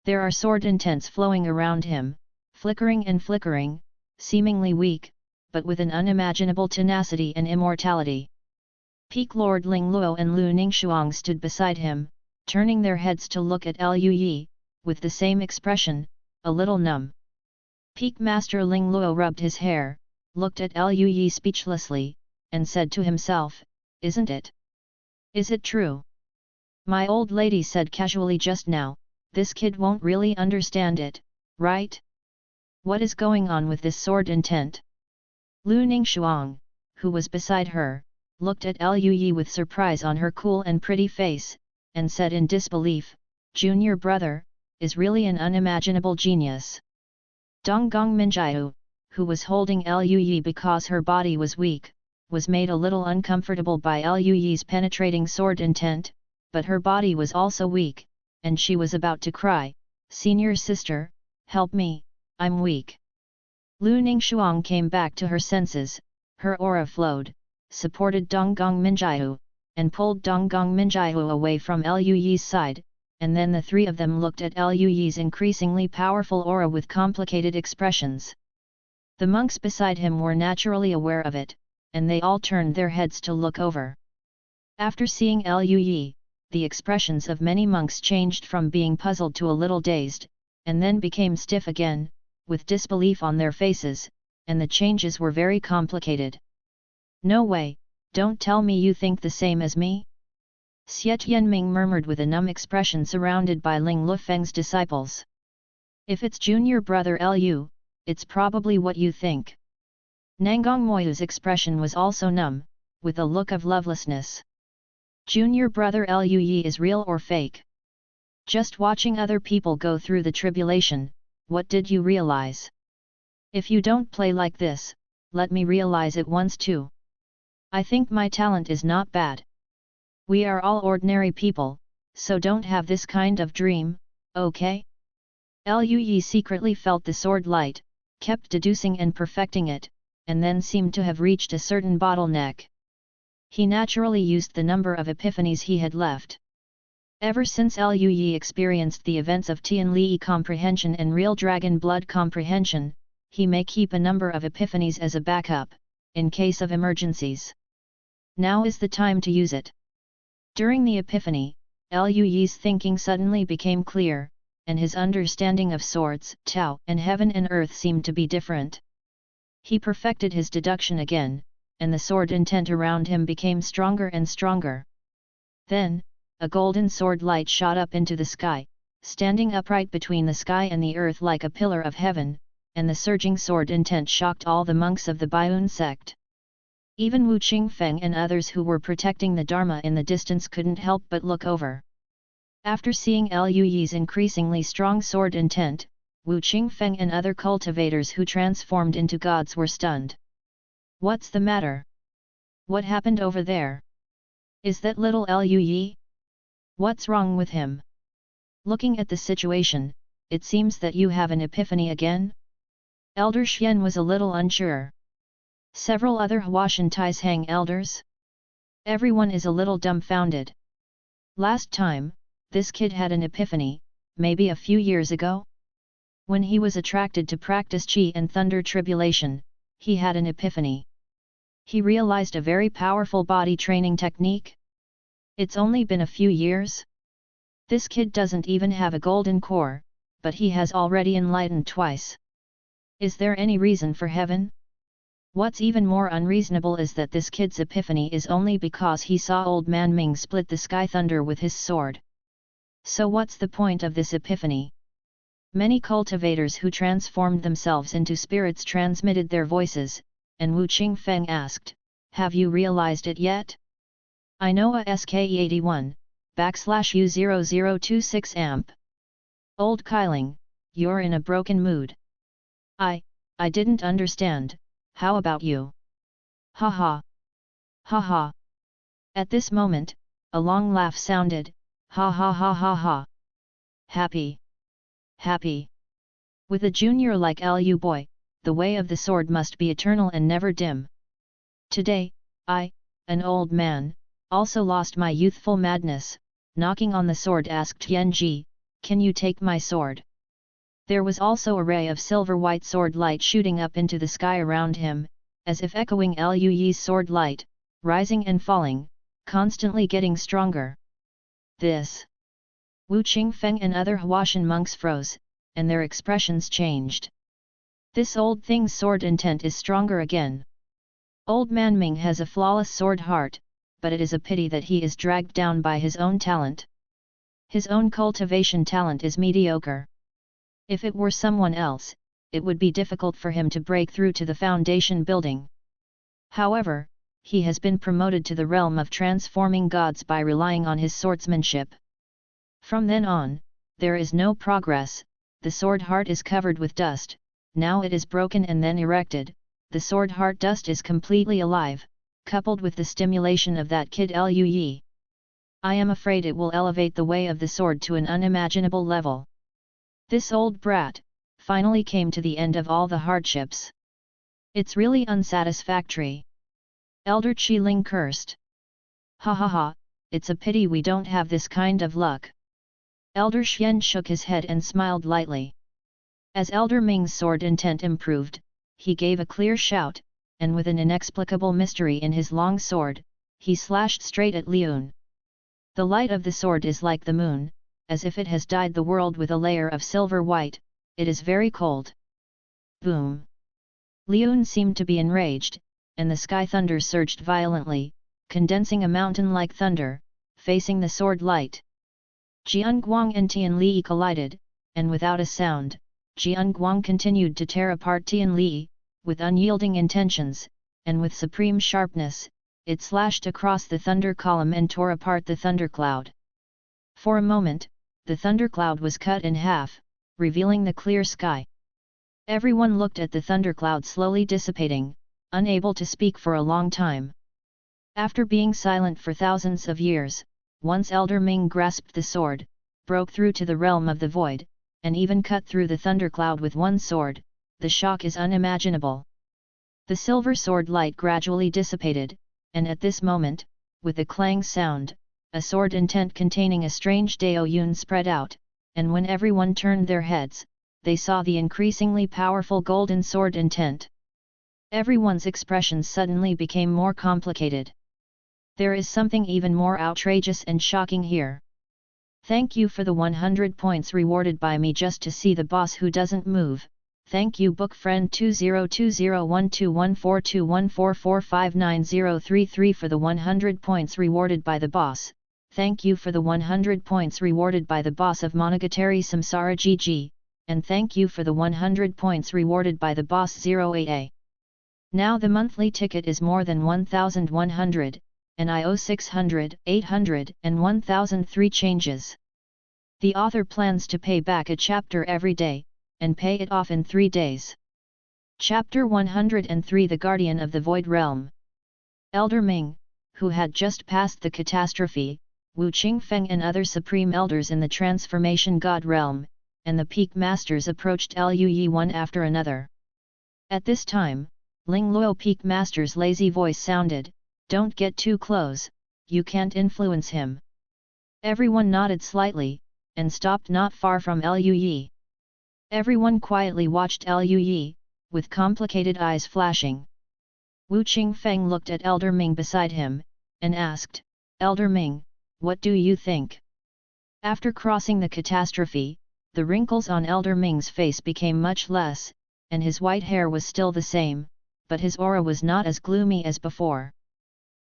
There are sword intents flowing around him, flickering and flickering, seemingly weak, but with an unimaginable tenacity and immortality. Peak Lord Ling Luo and Lu Ningxuang stood beside him, turning their heads to look at Liu Yi, with the same expression, a little numb. Peak Master Ling Luo rubbed his hair, looked at Liu Yi speechlessly, and said to himself, "Isn't it? Is it true? My old lady said casually just now, this kid won't really understand it, right? What is going on with this sword intent?" Lu Ningxuang, who was beside her, looked at Liu Yi with surprise on her cool and pretty face, and said in disbelief, "Junior brother, is really an unimaginable genius." Donggong Minjiu, who was holding Liu Yi because her body was weak, was made a little uncomfortable by Liu Yi's penetrating sword intent, but her body was also weak, and she was about to cry, "Senior sister, help me, I'm weak." Lu Ningxuang came back to her senses, her aura flowed, supported Donggong Minjiu, and pulled Donggong Minjiu away from Liu Yi's side, and then the three of them looked at Liu Yi's increasingly powerful aura with complicated expressions. The monks beside him were naturally aware of it, and they all turned their heads to look over. After seeing Liu Yi, the expressions of many monks changed from being puzzled to a little dazed, and then became stiff again, with disbelief on their faces, and the changes were very complicated. "No way, don't tell me you think the same as me?" Xie Tianming murmured with a numb expression surrounded by Ling Lufeng's disciples. "If it's junior brother Liu, it's probably what you think." Nanggong Moyu's expression was also numb, with a look of lovelessness. "Junior brother Liu Yi is real or fake? Just watching other people go through the tribulation, what did you realize? If you don't play like this, let me realize it once too. I think my talent is not bad. We are all ordinary people, so don't have this kind of dream, okay?" Liu Yi secretly felt the sword light, kept deducing and perfecting it, and then seemed to have reached a certain bottleneck. He naturally used the number of epiphanies he had left. Ever since Liu Yi experienced the events of Tian Li comprehension and real dragon blood comprehension, he may keep a number of epiphanies as a backup, in case of emergencies. Now is the time to use it. During the epiphany, Liu Yi's thinking suddenly became clear, and his understanding of swords, Tao, and heaven and earth seemed to be different. He perfected his deduction again, and the sword intent around him became stronger and stronger. Then, a golden sword light shot up into the sky, standing upright between the sky and the earth like a pillar of heaven, and the surging sword intent shocked all the monks of the Baiyun sect. Even Wu Qingfeng and others who were protecting the Dharma in the distance couldn't help but look over. After seeing Liu Yi's increasingly strong sword intent, Wu Qingfeng and other cultivators who transformed into gods were stunned. What's the matter? What happened over there? Is that little Liu Yi? What's wrong with him? Looking at the situation, it seems that you have an epiphany again? Elder Xian was a little unsure. Several other Huashan Taishang elders? Everyone is a little dumbfounded. Last time, this kid had an epiphany, maybe a few years ago? When he was attracted to practice Qi and Thunder Tribulation, he had an epiphany. He realized a very powerful body training technique. It's only been a few years? This kid doesn't even have a golden core, but he has already enlightened twice. Is there any reason for heaven? What's even more unreasonable is that this kid's epiphany is only because he saw Old Man Ming split the sky thunder with his sword. So what's the point of this epiphany? Many cultivators who transformed themselves into spirits transmitted their voices, and Wu Qingfeng asked, "Have you realized it yet?" I know a SKE81/U0026 amp. Old Kailing, you're in a broken mood. I didn't understand, how about you? Ha ha. Ha ha. At this moment, a long laugh sounded, ha ha ha ha ha. Happy. Happy. With a junior like Liu boy, the way of the sword must be eternal and never dim. Today, I, an old man, also lost my youthful madness, knocking on the sword asked Tianji, "Can you take my sword?" There was also a ray of silver-white sword light shooting up into the sky around him, as if echoing Liu Yi's sword light, rising and falling, constantly getting stronger. This. Wu Qingfeng and other Huashan monks froze, and their expressions changed. This old thing's sword intent is stronger again. Old Man Ming has a flawless sword heart, but it is a pity that he is dragged down by his own talent. His own cultivation talent is mediocre. If it were someone else, it would be difficult for him to break through to the foundation building. However, he has been promoted to the realm of transforming gods by relying on his swordsmanship. From then on, there is no progress, the sword heart is covered with dust, now it is broken and then erected, the sword heart dust is completely alive, coupled with the stimulation of that kid Liu Yi. I am afraid it will elevate the way of the sword to an unimaginable level. This old brat, finally came to the end of all the hardships. It's really unsatisfactory. Elder Qi Ling cursed. Ha ha ha, it's a pity we don't have this kind of luck. Elder Xian shook his head and smiled lightly. As Elder Ming's sword intent improved, he gave a clear shout, and with an inexplicable mystery in his long sword, he slashed straight at Liun. The light of the sword is like the moon, as if it has dyed the world with a layer of silver white, it is very cold. Boom! Liun seemed to be enraged, and the sky thunder surged violently, condensing a mountain like thunder, facing the sword light. Jianguang and Tianli collided, and without a sound, Jianguang continued to tear apart Tianli, with unyielding intentions, and with supreme sharpness, it slashed across the thunder column and tore apart the thundercloud. For a moment, the thundercloud was cut in half, revealing the clear sky. Everyone looked at the thundercloud slowly dissipating, unable to speak for a long time. After being silent for thousands of years, once Elder Ming grasped the sword, broke through to the realm of the void, and even cut through the thundercloud with one sword, the shock is unimaginable. The silver sword light gradually dissipated, and at this moment, with a clang sound, a sword intent containing a strange Dao Yun spread out, and when everyone turned their heads, they saw the increasingly powerful golden sword intent. Everyone's expressions suddenly became more complicated. There is something even more outrageous and shocking here. Thank you for the 100 points rewarded by me just to see the boss who doesn't move. Thank you book friend 202012142144590033 for the 100 points rewarded by the boss. Thank you for the 100 points rewarded by the boss of Monogatari Samsara GG, and thank you for the 100 points rewarded by the boss 08A. Now the monthly ticket is more than 1100, and I owe 600, 800 and 1003 changes. The author plans to pay back a chapter every day, and pay it off in 3 days. Chapter 103 The Guardian of the Void Realm. Elder Ming, who had just passed the catastrophe, Wu Qingfeng and other supreme elders in the Transformation God Realm, and the Peak Masters approached Luyi one after another. At this time, Ling Luo Peak Master's lazy voice sounded, "Don't get too close, you can't influence him." Everyone nodded slightly, and stopped not far from Luyi. Everyone quietly watched Luyi, with complicated eyes flashing. Wu Qingfeng looked at Elder Ming beside him, and asked, "Elder Ming, what do you think?" After crossing the catastrophe, the wrinkles on Elder Ming's face became much less, and his white hair was still the same, but his aura was not as gloomy as before.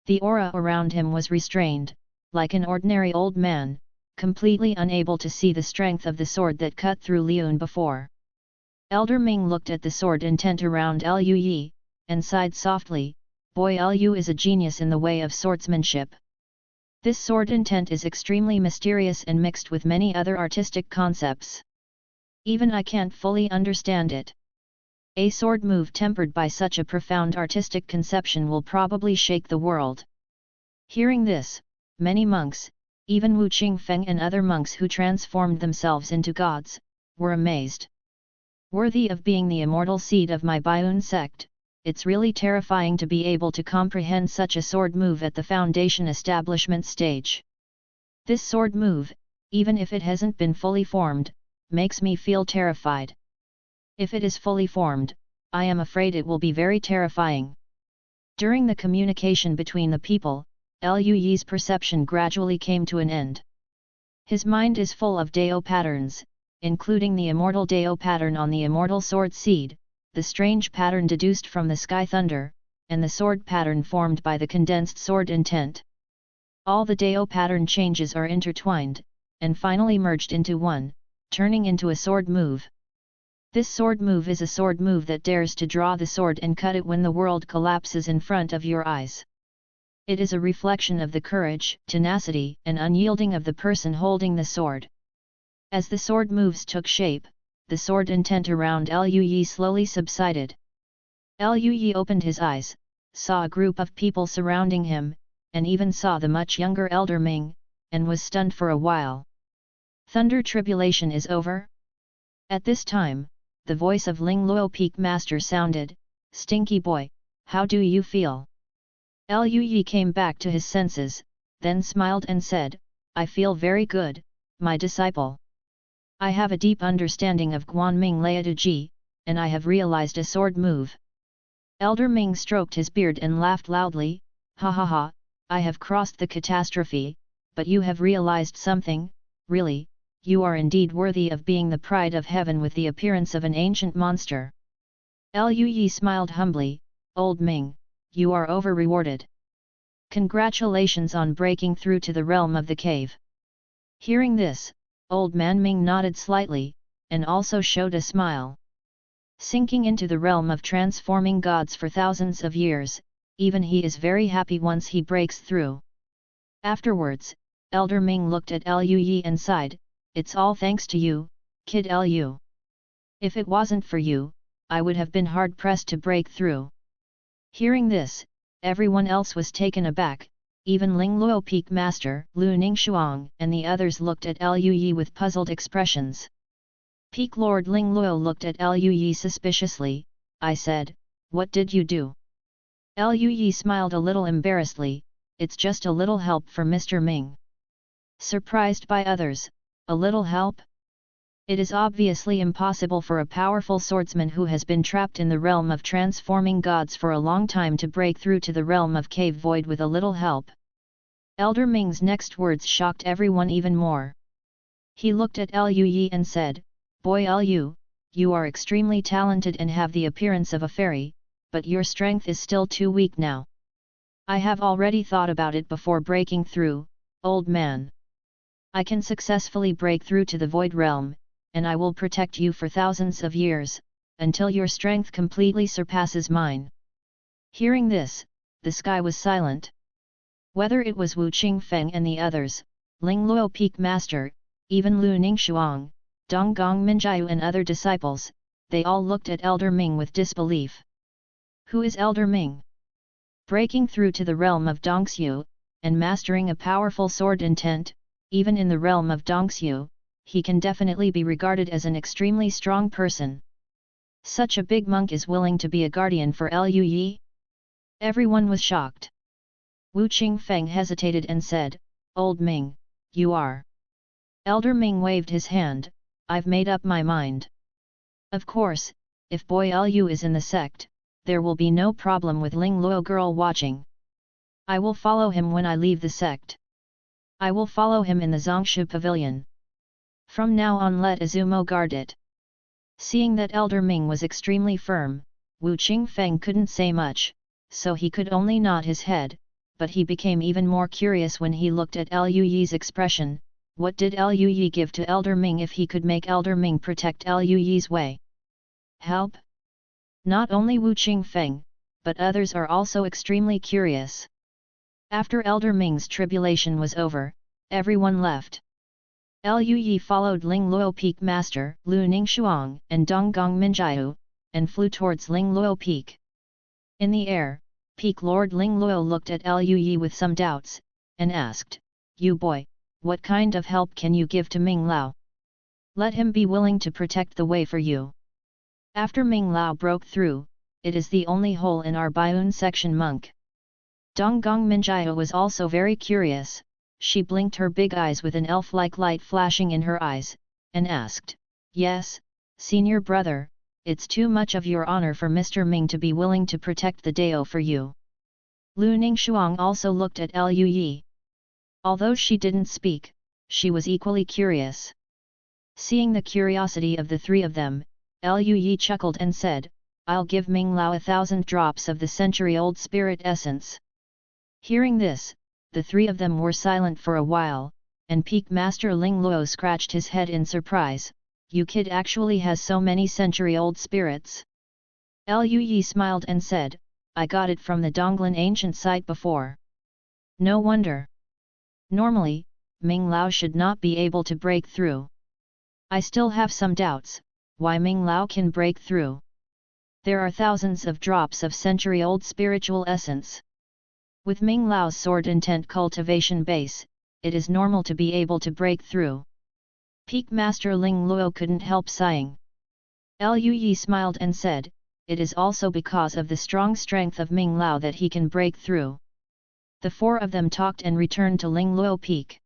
The aura around him was restrained, like an ordinary old man, completely unable to see the strength of the sword that cut through Liun before. Elder Ming looked at the sword intent around Luyi, and sighed softly, "Boy, Lu is a genius in the way of swordsmanship. This sword intent is extremely mysterious and mixed with many other artistic concepts. Even I can't fully understand it. A sword move tempered by such a profound artistic conception will probably shake the world." Hearing this, many monks, even Wu Qingfeng and other monks who transformed themselves into gods, were amazed. "Worthy of being the immortal seed of my Baiyun sect, it's really terrifying to be able to comprehend such a sword move at the foundation establishment stage. This sword move, even if it hasn't been fully formed, makes me feel terrified. If it is fully formed, I am afraid it will be very terrifying." During the communication between the people, Luyi's perception gradually came to an end. His mind is full of Dao patterns, including the immortal Dao pattern on the immortal sword seed, the strange pattern deduced from the sky thunder, and the sword pattern formed by the condensed sword intent. All the Dao pattern changes are intertwined, and finally merged into one, turning into a sword move. This sword move is a sword move that dares to draw the sword and cut it when the world collapses in front of your eyes. It is a reflection of the courage, tenacity, and unyielding of the person holding the sword. As the sword moves took shape, the sword intent around Luyi slowly subsided. Luyi opened his eyes, saw a group of people surrounding him, and even saw the much younger Elder Ming, and was stunned for a while. "Thunder tribulation is over?" At this time, the voice of Ling Luo Peak Master sounded, "Stinky boy, how do you feel?" Luyi came back to his senses, then smiled and said, "I feel very good, my disciple. I have a deep understanding of Guanming Laodaji, and I have realized a sword move." Elder Ming stroked his beard and laughed loudly, "Ha ha ha, I have crossed the catastrophe, but you have realized something, really, you are indeed worthy of being the pride of heaven with the appearance of an ancient monster." Luyi smiled humbly, "Old Ming, you are over-rewarded. Congratulations on breaking through to the realm of the cave." Hearing this, Old Man Ming nodded slightly, and also showed a smile. Sinking into the realm of transforming gods for thousands of years, even he is very happy once he breaks through. Afterwards, Elder Ming looked at Luyi and sighed, "It's all thanks to you, Kid Lu. If it wasn't for you, I would have been hard-pressed to break through." Hearing this, everyone else was taken aback, even Ling Luo Peak Master, Lu Ningxuang, and the others looked at Luyi with puzzled expressions. Peak Lord Ling Luo looked at Luyi suspiciously, "I said, what did you do?" Luyi smiled a little embarrassedly, "It's just a little help for Mr. Ming." Surprised by others, "A little help?" It is obviously impossible for a powerful swordsman who has been trapped in the realm of transforming gods for a long time to break through to the realm of cave void with a little help. Elder Ming's next words shocked everyone even more. He looked at Luyi and said, "Boy Lu, you are extremely talented and have the appearance of a fairy, but your strength is still too weak now. I have already thought about it before breaking through, old man. I can successfully break through to the void realm, and I will protect you for thousands of years, until your strength completely surpasses mine." Hearing this, the sky was silent. Whether it was Wu Qingfeng and the others, Ling Luo Peak Master, even Lu Ningxuang, Donggong Minjiu and other disciples, they all looked at Elder Ming with disbelief. Who is Elder Ming? Breaking through to the realm of Dongxiu, and mastering a powerful sword intent, even in the realm of Dongxiu, he can definitely be regarded as an extremely strong person. Such a big monk is willing to be a guardian for Lu Yi? Everyone was shocked. Wu Qingfeng hesitated and said, Old Ming, you are. Elder Ming waved his hand, I've made up my mind. Of course, if Boy Lu is in the sect, there will be no problem with Ling Luo girl watching. I will follow him when I leave the sect. I will follow him in the Zongshu Pavilion. From now on let Izumo guard it. Seeing that Elder Ming was extremely firm, Wu Qingfeng couldn't say much, so he could only nod his head, but he became even more curious when he looked at Lu Yi's expression. What did Lu Yi give to Elder Ming if he could make Elder Ming protect Lu Yi's way? Help? Not only Wu Qingfeng, but others are also extremely curious. After Elder Ming's tribulation was over, everyone left. Lu Yi followed Ling Luo Peak Master Lu Ningxuang and Donggong Minjiu, and flew towards Ling Luo Peak. In the air, Peak Lord Ling Luo looked at Lu Yi with some doubts, and asked, You boy, what kind of help can you give to Ming Lao? Let him be willing to protect the way for you. After Ming Lao broke through, it is the only hole in our Baiun section monk. Donggong Minjiu was also very curious. She blinked her big eyes with an elf-like light flashing in her eyes, and asked, Yes, senior brother, it's too much of your honor for Mr. Ming to be willing to protect the Dao for you. Lu Ningxuang also looked at Lu Yi. Although she didn't speak, she was equally curious. Seeing the curiosity of the three of them, Lu Yi chuckled and said, I'll give Ming Lao 1,000 drops of the century-old spirit essence. Hearing this, the three of them were silent for a while, and Peak Master Ling Luo scratched his head in surprise. You kid actually has so many century-old spirits? Lu Yi smiled and said, I got it from the Donglan ancient site before. No wonder. Normally, Ming Lao should not be able to break through. I still have some doubts, why Ming Lao can break through. There are thousands of drops of century-old spiritual essence. With Ming Lao's sword intent cultivation base, it is normal to be able to break through. Peak Master Ling Luo couldn't help sighing. Lu Yi smiled and said, It is also because of the strong strength of Ming Lao that he can break through. The four of them talked and returned to Ling Luo Peak.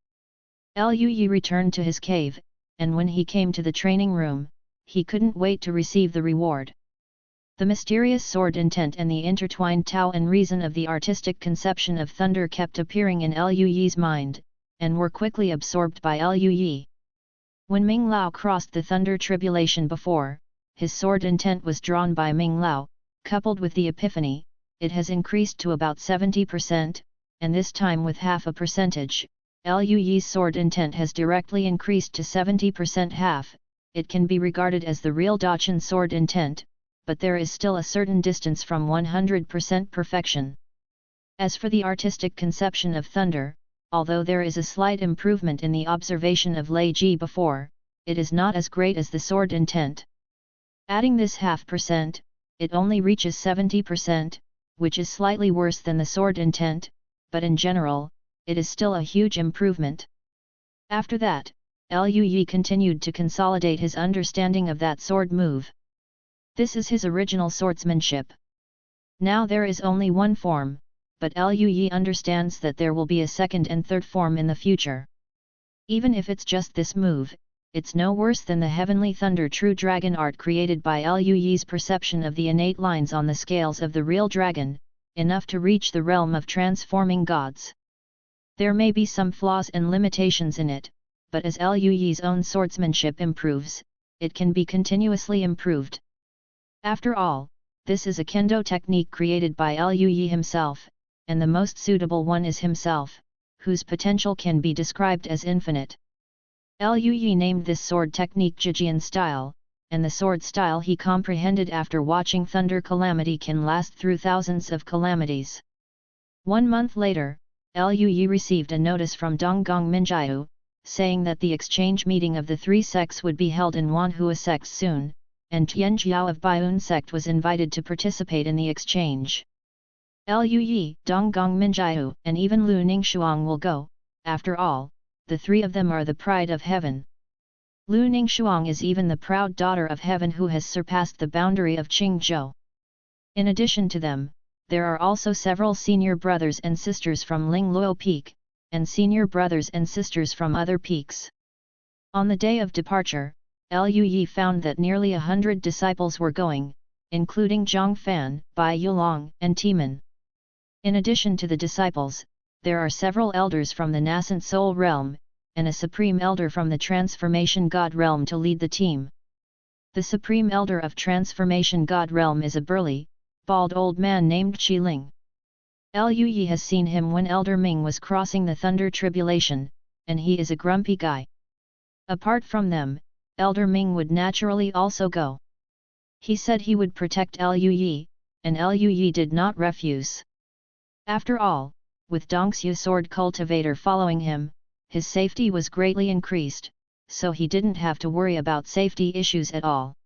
Lu Yi returned to his cave, and when he came to the training room, he couldn't wait to receive the reward. The mysterious sword intent and the intertwined Tao and reason of the artistic conception of thunder kept appearing in Lu Yi's mind, and were quickly absorbed by Lu Yi. When Ming Lao crossed the thunder tribulation before, his sword intent was drawn by Ming Lao, coupled with the epiphany, it has increased to about 70%, and this time with half a percentage, Lu Yi's sword intent has directly increased to 70% half. It can be regarded as the real Dachan sword intent, but there is still a certain distance from 100% perfection. As for the artistic conception of thunder, although there is a slight improvement in the observation of Lei Ji before, it is not as great as the sword intent. Adding this half percent, it only reaches 70%, which is slightly worse than the sword intent, but in general, it is still a huge improvement. After that, Lu Yi continued to consolidate his understanding of that sword move. This is his original swordsmanship. Now there is only one form, but Lu Yi understands that there will be a second and third form in the future. Even if it's just this move, it's no worse than the heavenly thunder true dragon art created by Lu Yi's perception of the innate lines on the scales of the real dragon, enough to reach the realm of transforming gods. There may be some flaws and limitations in it, but as Lu Yi's own swordsmanship improves, it can be continuously improved. After all, this is a kendo technique created by Lu Yi himself, and the most suitable one is himself, whose potential can be described as infinite. Lu Yi named this sword technique Jijian style, and the sword style he comprehended after watching Thunder Calamity can last through thousands of calamities. 1 month later, Lu Yi received a notice from Donggong Minjiu, saying that the exchange meeting of the three sects would be held in Wanhua sect soon, and Tian Jiao of Baiun sect was invited to participate in the exchange. Liu Yi, Donggong Minjiu, and even Lu Ningxuang will go. After all, the three of them are the pride of heaven. Lu Ningxuang is even the proud daughter of heaven who has surpassed the boundary of Qingzhou. In addition to them, there are also several senior brothers and sisters from Lingluo Peak, and senior brothers and sisters from other peaks. On the day of departure, Liu Yi found that nearly 100 disciples were going, including Zhang Fan, Bai Yulong, and Timan. In addition to the disciples, there are several elders from the nascent soul realm, and a supreme elder from the transformation god realm to lead the team. The supreme elder of transformation god realm is a burly, bald old man named Qi Ling. Liu Yi has seen him when Elder Ming was crossing the Thunder Tribulation, and he is a grumpy guy. Apart from them, Elder Ming would naturally also go. He said he would protect Liu Yi, and Liu Yi did not refuse. After all, with Dongxiu sword cultivator following him, his safety was greatly increased, so he didn't have to worry about safety issues at all.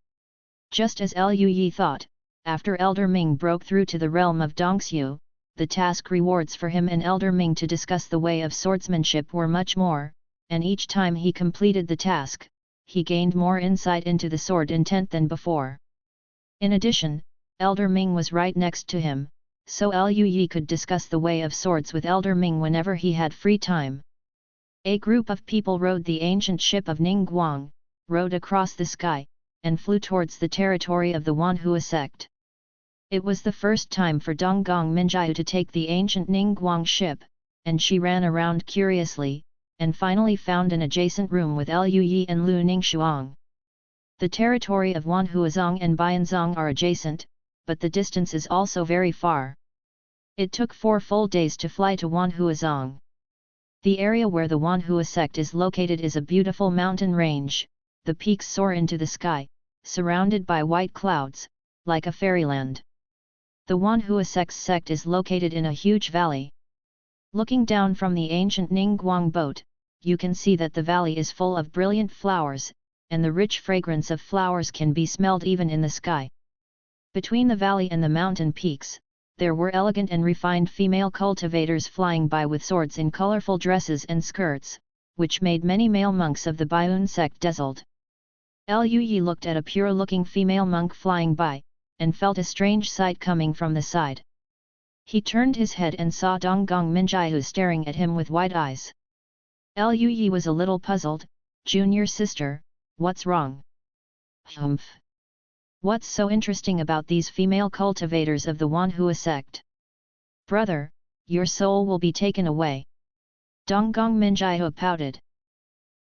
Just as Liu Yi thought, after Elder Ming broke through to the realm of Dongxiu, the task rewards for him and Elder Ming to discuss the way of swordsmanship were much more, and each time he completed the task, he gained more insight into the sword intent than before. In addition, Elder Ming was right next to him, so Liu Yi could discuss the way of swords with Elder Ming whenever he had free time. A group of people rode the ancient ship of Ningguang, rode across the sky, and flew towards the territory of the Wanhua sect. It was the first time for Donggong Minjiu to take the ancient Ningguang ship, and she ran around curiously, and finally found an adjacent room with Liu Yi and Lu Ningxuang. The territory of Wanhuazong and Bianzong are adjacent, but the distance is also very far. It took 4 full days to fly to Wanhuazong. The area where the Wanhua sect is located is a beautiful mountain range, the peaks soar into the sky, surrounded by white clouds, like a fairyland. The Wanhua sect is located in a huge valley. Looking down from the ancient Ningguang boat, you can see that the valley is full of brilliant flowers, and the rich fragrance of flowers can be smelled even in the sky. Between the valley and the mountain peaks, there were elegant and refined female cultivators flying by with swords in colorful dresses and skirts, which made many male monks of the Baiun sect dazzled. Liu Yi looked at a pure-looking female monk flying by, and felt a strange sight coming from the side. He turned his head and saw Donggong Minjiu staring at him with wide eyes. Liu Yi was a little puzzled. "Junior sister, what's wrong?" "Humph! What's so interesting about these female cultivators of the Wanhua sect?" "Brother, your soul will be taken away." Donggong Minjiu pouted.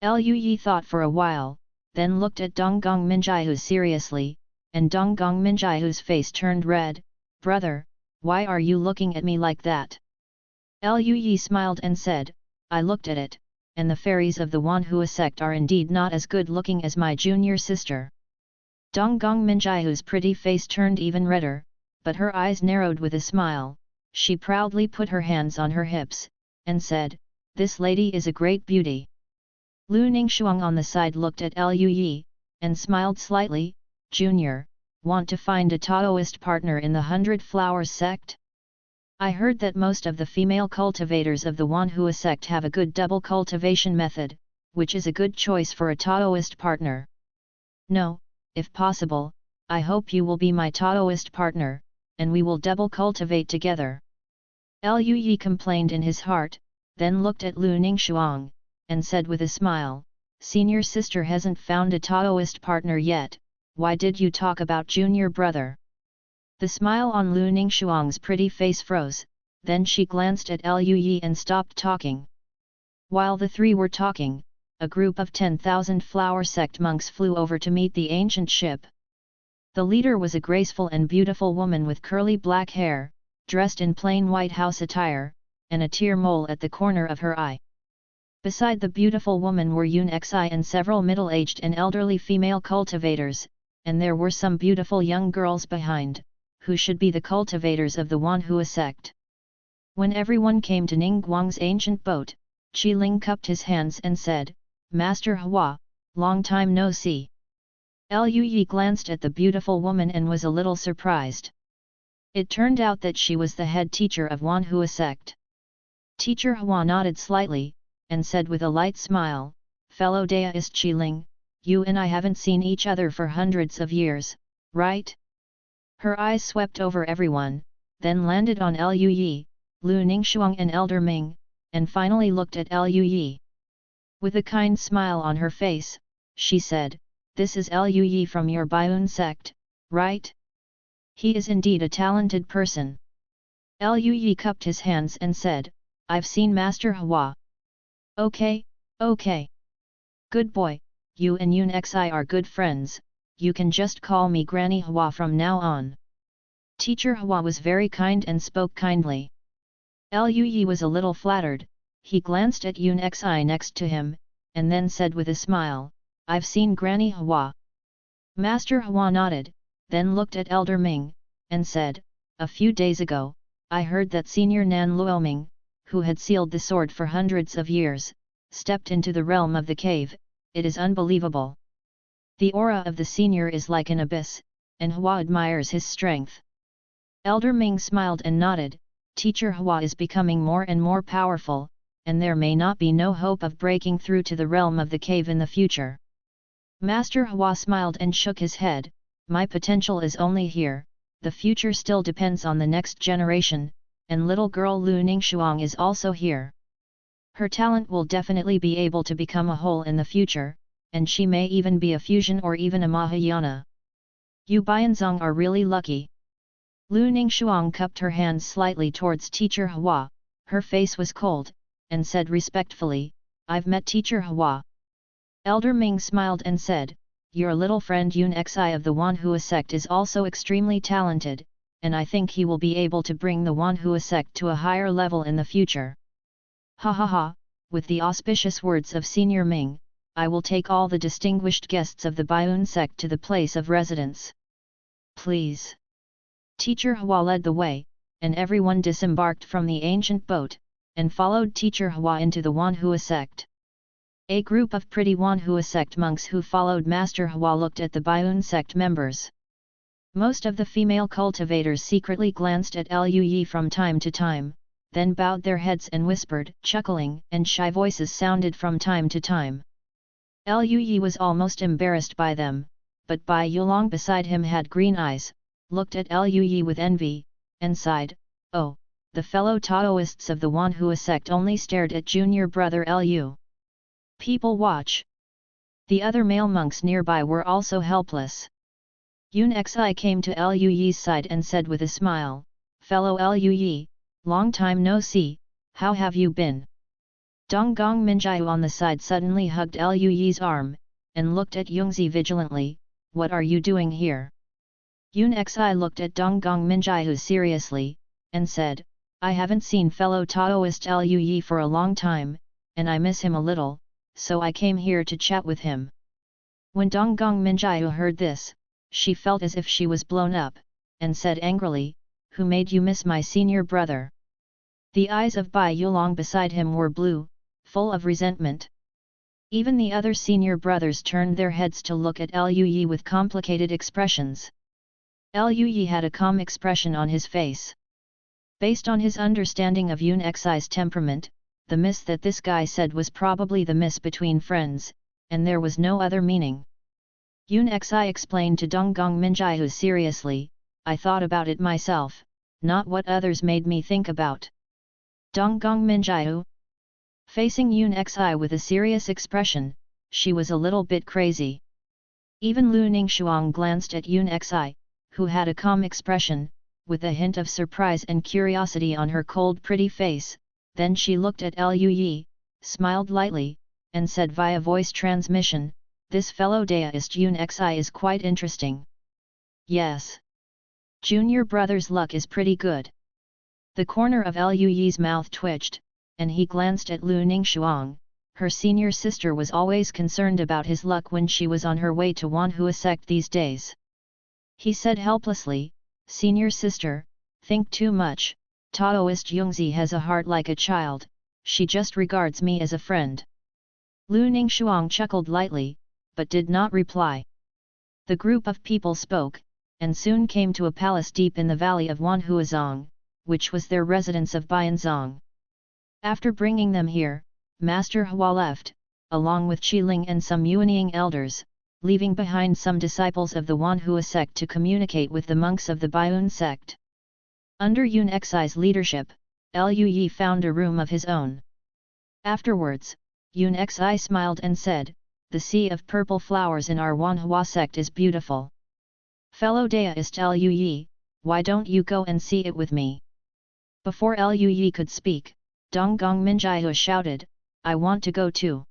Liu Yi thought for a while, then looked at Donggong Minjiu seriously, and Donggong Minjiu's face turned red. "Brother, why are you looking at me like that?" Liu Yi smiled and said, "I looked at it, and the fairies of the Wanhua sect are indeed not as good looking as my junior sister." Donggong Minjiu's pretty face turned even redder, but her eyes narrowed with a smile. She proudly put her hands on her hips, and said, "This lady is a great beauty." Lu Ningxuang on the side looked at Liu Yi, and smiled slightly. "Junior, want to find a Taoist partner in the 100 Flowers sect? I heard that most of the female cultivators of the Wanhua sect have a good double cultivation method, which is a good choice for a Taoist partner." "No, if possible, I hope you will be my Taoist partner, and we will double cultivate together." Liu Yi complained in his heart, then looked at Lu Ningxuang, and said with a smile, "Senior sister hasn't found a Taoist partner yet, why did you talk about junior brother?" The smile on Lu Ningxuang's pretty face froze, then she glanced at Liu Yi and stopped talking. While the three were talking, a group of 10,000 flower sect monks flew over to meet the ancient ship. The leader was a graceful and beautiful woman with curly black hair, dressed in plain white house attire, and a tear mole at the corner of her eye. Beside the beautiful woman were Yun Xi and several middle-aged and elderly female cultivators, and there were some beautiful young girls behind, who should be the cultivators of the Wanhua sect. When everyone came to Ningguang's ancient boat, Qi Ling cupped his hands and said, Master Hua, long time no see. Liu Yi glanced at the beautiful woman and was a little surprised. It turned out that she was the head teacher of Wanhua sect. Teacher Hua nodded slightly, and said with a light smile, "Fellow Daoist Qiling, you and I haven't seen each other for hundreds of years, right?" Her eyes swept over everyone, then landed on Liu Yi, Lu Ningxuang and Elder Ming, and finally looked at Liu Yi. With a kind smile on her face, she said, "This is Liu Yi from your Baiun sect, right? He is indeed a talented person." Liu Yi cupped his hands and said, "I've seen Master Hua." "Okay, okay. Good boy, you and Yun Xi are good friends, you can just call me Granny Hua from now on." Teacher Hua was very kind and spoke kindly. Liu Yi was a little flattered, he glanced at Yun Xi next to him, and then said with a smile, "I've seen Granny Hua." Master Hua nodded, then looked at Elder Ming, and said, "A few days ago, I heard that Senior Nan Luoming, who had sealed the sword for hundreds of years, stepped into the realm of the cave. It is unbelievable. The aura of the senior is like an abyss, and Hua admires his strength." Elder Ming smiled and nodded, "Teacher Hua is becoming more and more powerful, and there may not be no hope of breaking through to the realm of the cave in the future." Master Hua smiled and shook his head, "My potential is only here, the future still depends on the next generation, and little girl Lu Ningxuang is also here. Her talent will definitely be able to become a whole in the future, and she may even be a fusion or even a Mahayana. You Bianzong are really lucky." Lu Ningxuang cupped her hands slightly towards Teacher Hua, her face was cold, and said respectfully, "I've met Teacher Hua." Elder Ming smiled and said, "Your little friend Yun Xi of the Wanhua sect is also extremely talented, and I think he will be able to bring the Wanhua sect to a higher level in the future." "Ha ha ha, with the auspicious words of Senior Ming, I will take all the distinguished guests of the Baiun sect to the place of residence. Please." Teacher Hua led the way, and everyone disembarked from the ancient boat, and followed Teacher Hua into the Wanhua sect. A group of pretty Wanhua sect monks who followed Master Hua looked at the Baiun sect members. Most of the female cultivators secretly glanced at Liu Yi from time to time, then bowed their heads and whispered, chuckling, and shy voices sounded from time to time. Liu Yi was almost embarrassed by them, but Bai Yulong beside him had green eyes, looked at Liu Yi with envy, and sighed, "Oh, the fellow Taoists of the Wanhua sect only stared at junior brother Liu. People watch." The other male monks nearby were also helpless. Yun Xi came to Liu Yi's side and said with a smile, "Fellow Liu Yi, long time no see, how have you been?" Donggong Minjiu on the side suddenly hugged Liu Yi's arm, and looked at Yungzi vigilantly, "What are you doing here?" Yun Xi looked at Donggong Minjiu seriously, and said, "I haven't seen fellow Taoist Liu Yi for a long time, and I miss him a little, so I came here to chat with him." When Donggong Minjiu heard this, she felt as if she was blown up, and said angrily, "Who made you miss my senior brother?" The eyes of Bai Yulong beside him were blue, full of resentment. Even the other senior brothers turned their heads to look at Liu Yi with complicated expressions. Liu Yi had a calm expression on his face. Based on his understanding of Yun Xi's temperament, the miss that this guy said was probably the miss between friends, and there was no other meaning. Yun Xi explained to Donggong Minjiu seriously, "I thought about it myself, not what others made me think about." Donggong Minjiu, facing Yun Xi with a serious expression, she was a little bit crazy. Even Lu Ningxuang glanced at Yun Xi, who had a calm expression, with a hint of surprise and curiosity on her cold pretty face, then she looked at Liu Yi, smiled lightly, and said via voice transmission, "This fellow Daoist Yun Xi is quite interesting." "Yes. Junior brother's luck is pretty good." The corner of Liu Yi's mouth twitched, and he glanced at Lu Ningxuang. Her senior sister was always concerned about his luck when she was on her way to Wanhua sect these days. He said helplessly, "Senior sister, think too much, Taoist Yungzi has a heart like a child, she just regards me as a friend." Lu Ningshuang chuckled lightly, but did not reply. The group of people spoke, and soon came to a palace deep in the valley of Wanhuazong, which was their residence of Bianzong. After bringing them here, Master Hua left, along with Qiling and some Yuanying elders, leaving behind some disciples of the Wanhua sect to communicate with the monks of the Biun sect. Under Yun Xi's leadership, Lu Yi found a room of his own. Afterwards, Yun Xi smiled and said, "The sea of purple flowers in our Wanhua sect is beautiful. Fellow Daoist Lu Yi, why don't you go and see it with me?" Before Lu Yi could speak, Donggong Minjiahu shouted, "I want to go too."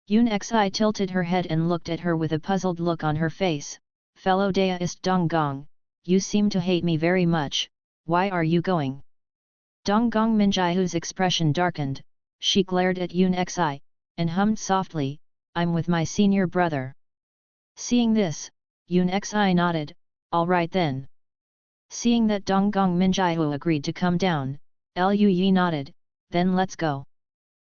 Yun Xi tilted her head and looked at her with a puzzled look on her face. "Fellow Daoist Donggong, you seem to hate me very much, why are you going?" Donggong Minjiahu's expression darkened, she glared at Yun Xi, and hummed softly, "I'm with my senior brother." Seeing this, Yun Xi nodded, "All right then." Seeing that Donggong Minjiahu agreed to come down, Lu Yi nodded, "Then let's go."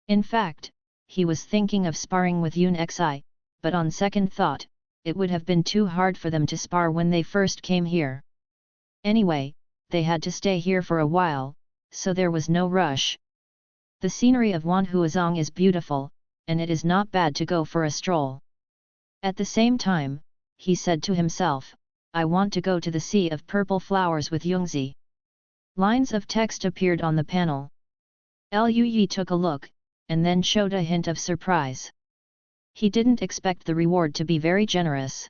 In fact, he was thinking of sparring with Yun Xi, but on second thought, it would have been too hard for them to spar when they first came here. Anyway, they had to stay here for a while, so there was no rush. The scenery of Wanhuazong is beautiful, and it is not bad to go for a stroll. At the same time, he said to himself, "I want to go to the Sea of Purple Flowers with Yungzi." Lines of text appeared on the panel. Lu Yi took a look, and then showed a hint of surprise. He didn't expect the reward to be very generous.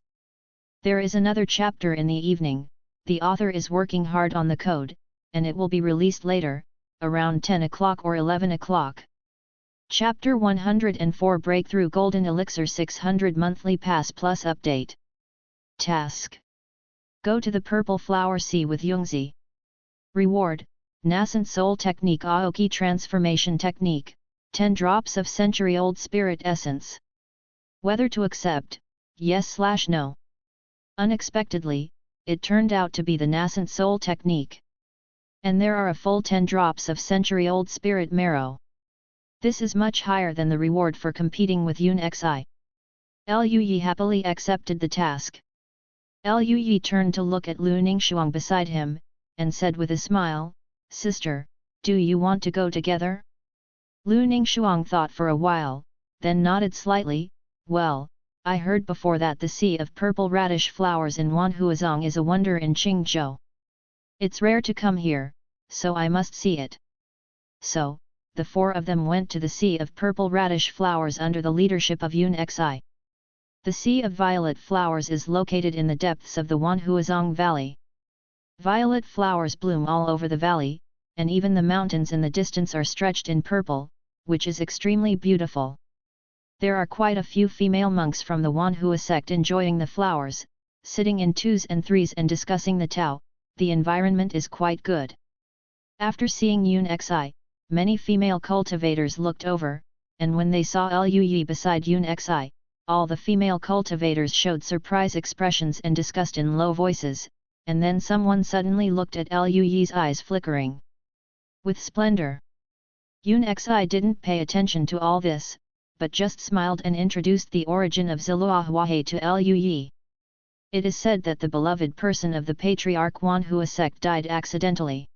There is another chapter in the evening, the author is working hard on the code, and it will be released later, around 10 o'clock or 11 o'clock. Chapter 104 Breakthrough Golden Elixir 600 Monthly Pass Plus Update. Task: Go to the Purple Flower Sea with Yungzi. Reward: Nascent Soul Technique Aoki Transformation Technique, 10 drops of century-old spirit essence. Whether to accept, yes/no. Unexpectedly, it turned out to be the Nascent Soul Technique. And there are a full 10 drops of century-old spirit marrow. This is much higher than the reward for competing with Yun Xi. Lu Yi happily accepted the task. Lu Yi turned to look at Lu Ningshuang beside him, and said with a smile, "Sister, do you want to go together?" Lu Ningshuang thought for a while, then nodded slightly, "Well, I heard before that the Sea of Purple Radish Flowers in Wanhuazong is a wonder in Qingzhou. It's rare to come here, so I must see it." So, the four of them went to the Sea of Purple Radish Flowers under the leadership of Yun Xi. The Sea of Violet Flowers is located in the depths of the Wanhuazong Valley. Violet flowers bloom all over the valley, and even the mountains in the distance are stretched in purple, which is extremely beautiful. There are quite a few female monks from the Wanhua sect enjoying the flowers, sitting in twos and threes and discussing the Tao. The environment is quite good. After seeing Yun Xi, many female cultivators looked over, and when they saw Lu Yi beside Yun Xi, all the female cultivators showed surprise expressions and discussed in low voices, and then someone suddenly looked at Lu Yi's eyes flickering with splendor. Yun Xi didn't pay attention to all this, but just smiled and introduced the origin of Ziluahuahe to Lu Yi. It is said that the beloved person of the patriarch Wanhua sect died accidentally.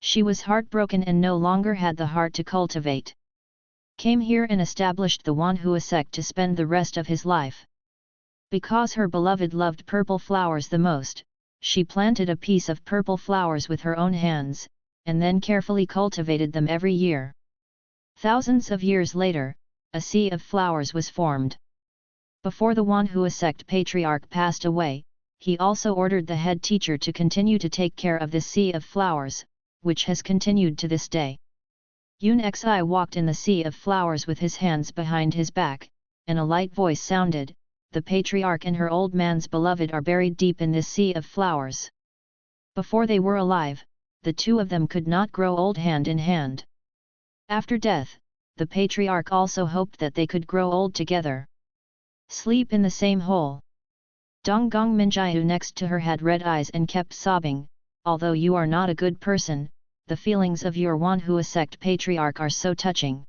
She was heartbroken and no longer had the heart to cultivate. Came here and established the Wanhua sect to spend the rest of his life. Because her beloved loved purple flowers the most, she planted a piece of purple flowers with her own hands, and then carefully cultivated them every year. Thousands of years later, a sea of flowers was formed. Before the Wanhua sect patriarch passed away, he also ordered the head teacher to continue to take care of this sea of flowers, which has continued to this day. Yun Xi walked in the sea of flowers with his hands behind his back, and a light voice sounded, "The patriarch and her old man's beloved are buried deep in this sea of flowers." Before they were alive, the two of them could not grow old hand in hand. After death, the patriarch also hoped that they could grow old together. Sleep in the same hole. Donggong Minjiahu next to her had red eyes and kept sobbing, "Although you are not a good person, the feelings of your Wanhua sect patriarch are so touching."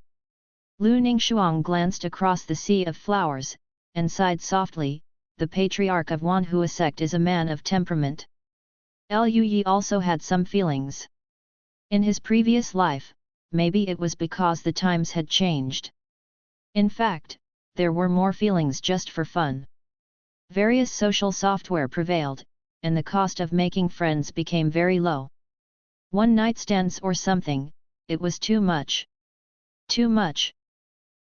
Lu Ningxuang glanced across the sea of flowers, and sighed softly. The patriarch of Wanhua sect is a man of temperament. Lu Yi also had some feelings. In his previous life, maybe it was because the times had changed. In fact, there were more feelings just for fun. Various social software prevailed, and the cost of making friends became very low. One night stands or something, it was too much. Too much.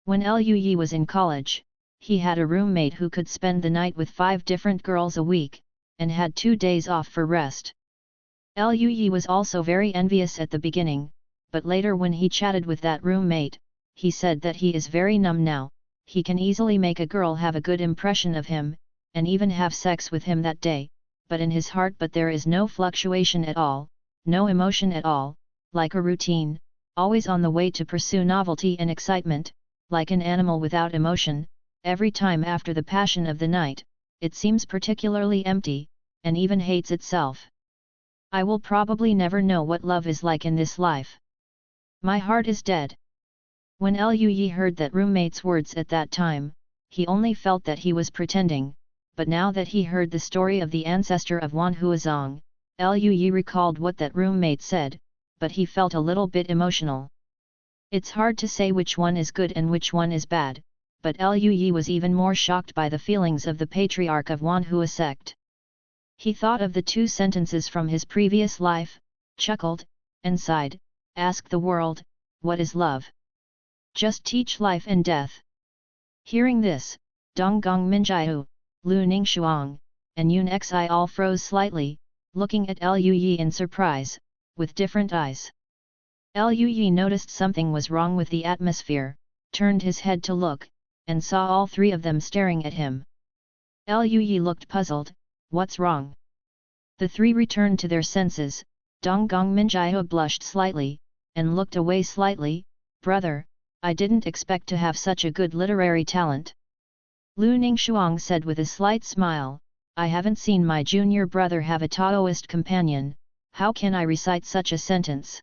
When Lu Yi was in college, he had a roommate who could spend the night with 5 different girls a week, and had 2 days off for rest. Lu Yi was also very envious at the beginning, but later when he chatted with that roommate, he said that he is very numb now. He can easily make a girl have a good impression of him, and even have sex with him that day, but in his heart there is no fluctuation at all, no emotion at all, like a routine, always on the way to pursue novelty and excitement, like an animal without emotion. Every time after the passion of the night, it seems particularly empty, and even hates itself. I will probably never know what love is like in this life. My heart is dead. When Lu Yi heard that roommate's words at that time, he only felt that he was pretending, but now that he heard the story of the ancestor of Wanhuazong, Lu Yi recalled what that roommate said, but he felt a little bit emotional. It's hard to say which one is good and which one is bad, but Lu Yi was even more shocked by the feelings of the patriarch of Wanhua sect. He thought of the 2 sentences from his previous life, chuckled, and sighed, "Ask the world, what is love? Just teach life and death." Hearing this, Donggong Minjiu, Lu Ningxuang, and Yun Xi all froze slightly, looking at Lu Yi in surprise, with different eyes. Lu Yi noticed something was wrong with the atmosphere, turned his head to look, and saw all 3 of them staring at him. Lu Yi looked puzzled. What's wrong? The 3 returned to their senses. Donggong Minjiu blushed slightly, and looked away slightly. "Brother, I didn't expect to have such a good literary talent." Lu Ningxuang said with a slight smile, "I haven't seen my junior brother have a Taoist companion, how can I recite such a sentence?"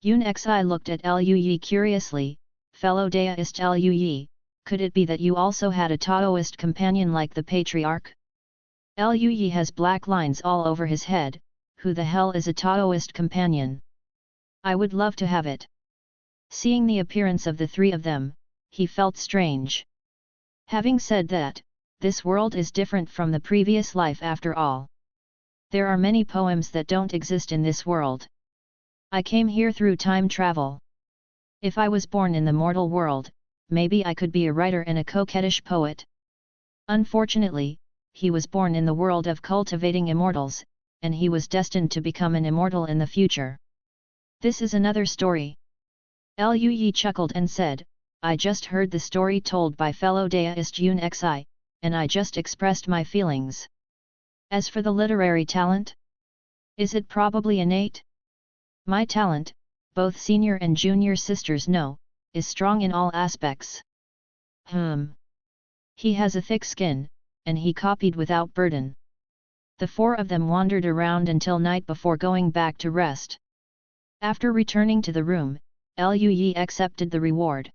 Yun Xi looked at Lu Yi curiously. "Fellow Daoist Lu Yi, could it be that you also had a Taoist companion like the patriarch?" Lu Yi has black lines all over his head. Who the hell is a Taoist companion? I would love to have it. Seeing the appearance of the 3 of them, he felt strange. Having said that, this world is different from the previous life after all. There are many poems that don't exist in this world. I came here through time travel. If I was born in the mortal world, maybe I could be a writer and a coquettish poet. Unfortunately, he was born in the world of cultivating immortals, and he was destined to become an immortal in the future. This is another story. Lu Yi chuckled and said, "I just heard the story told by fellow Daoist Yun Xi, and I just expressed my feelings. As for the literary talent, is it probably innate? My talent, both senior and junior sisters know, is strong in all aspects." He has a thick skin, and he copied without burden. The 4 of them wandered around until night before going back to rest. After returning to the room, Lu Yi accepted the reward.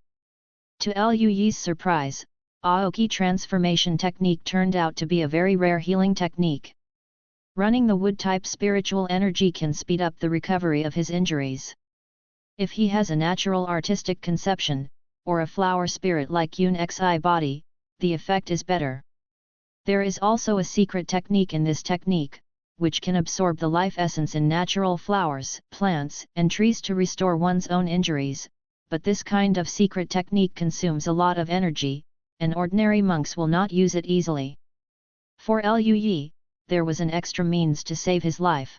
To Lu Yi's surprise, Aoki transformation technique turned out to be a very rare healing technique. Running the wood-type spiritual energy can speed up the recovery of his injuries. If he has a natural artistic conception, or a flower spirit like Yun Xi body, the effect is better. There is also a secret technique in this technique, which can absorb the life essence in natural flowers, plants, and trees to restore one's own injuries, but this kind of secret technique consumes a lot of energy, and ordinary monks will not use it easily. For Lu Yi, there was an extra means to save his life.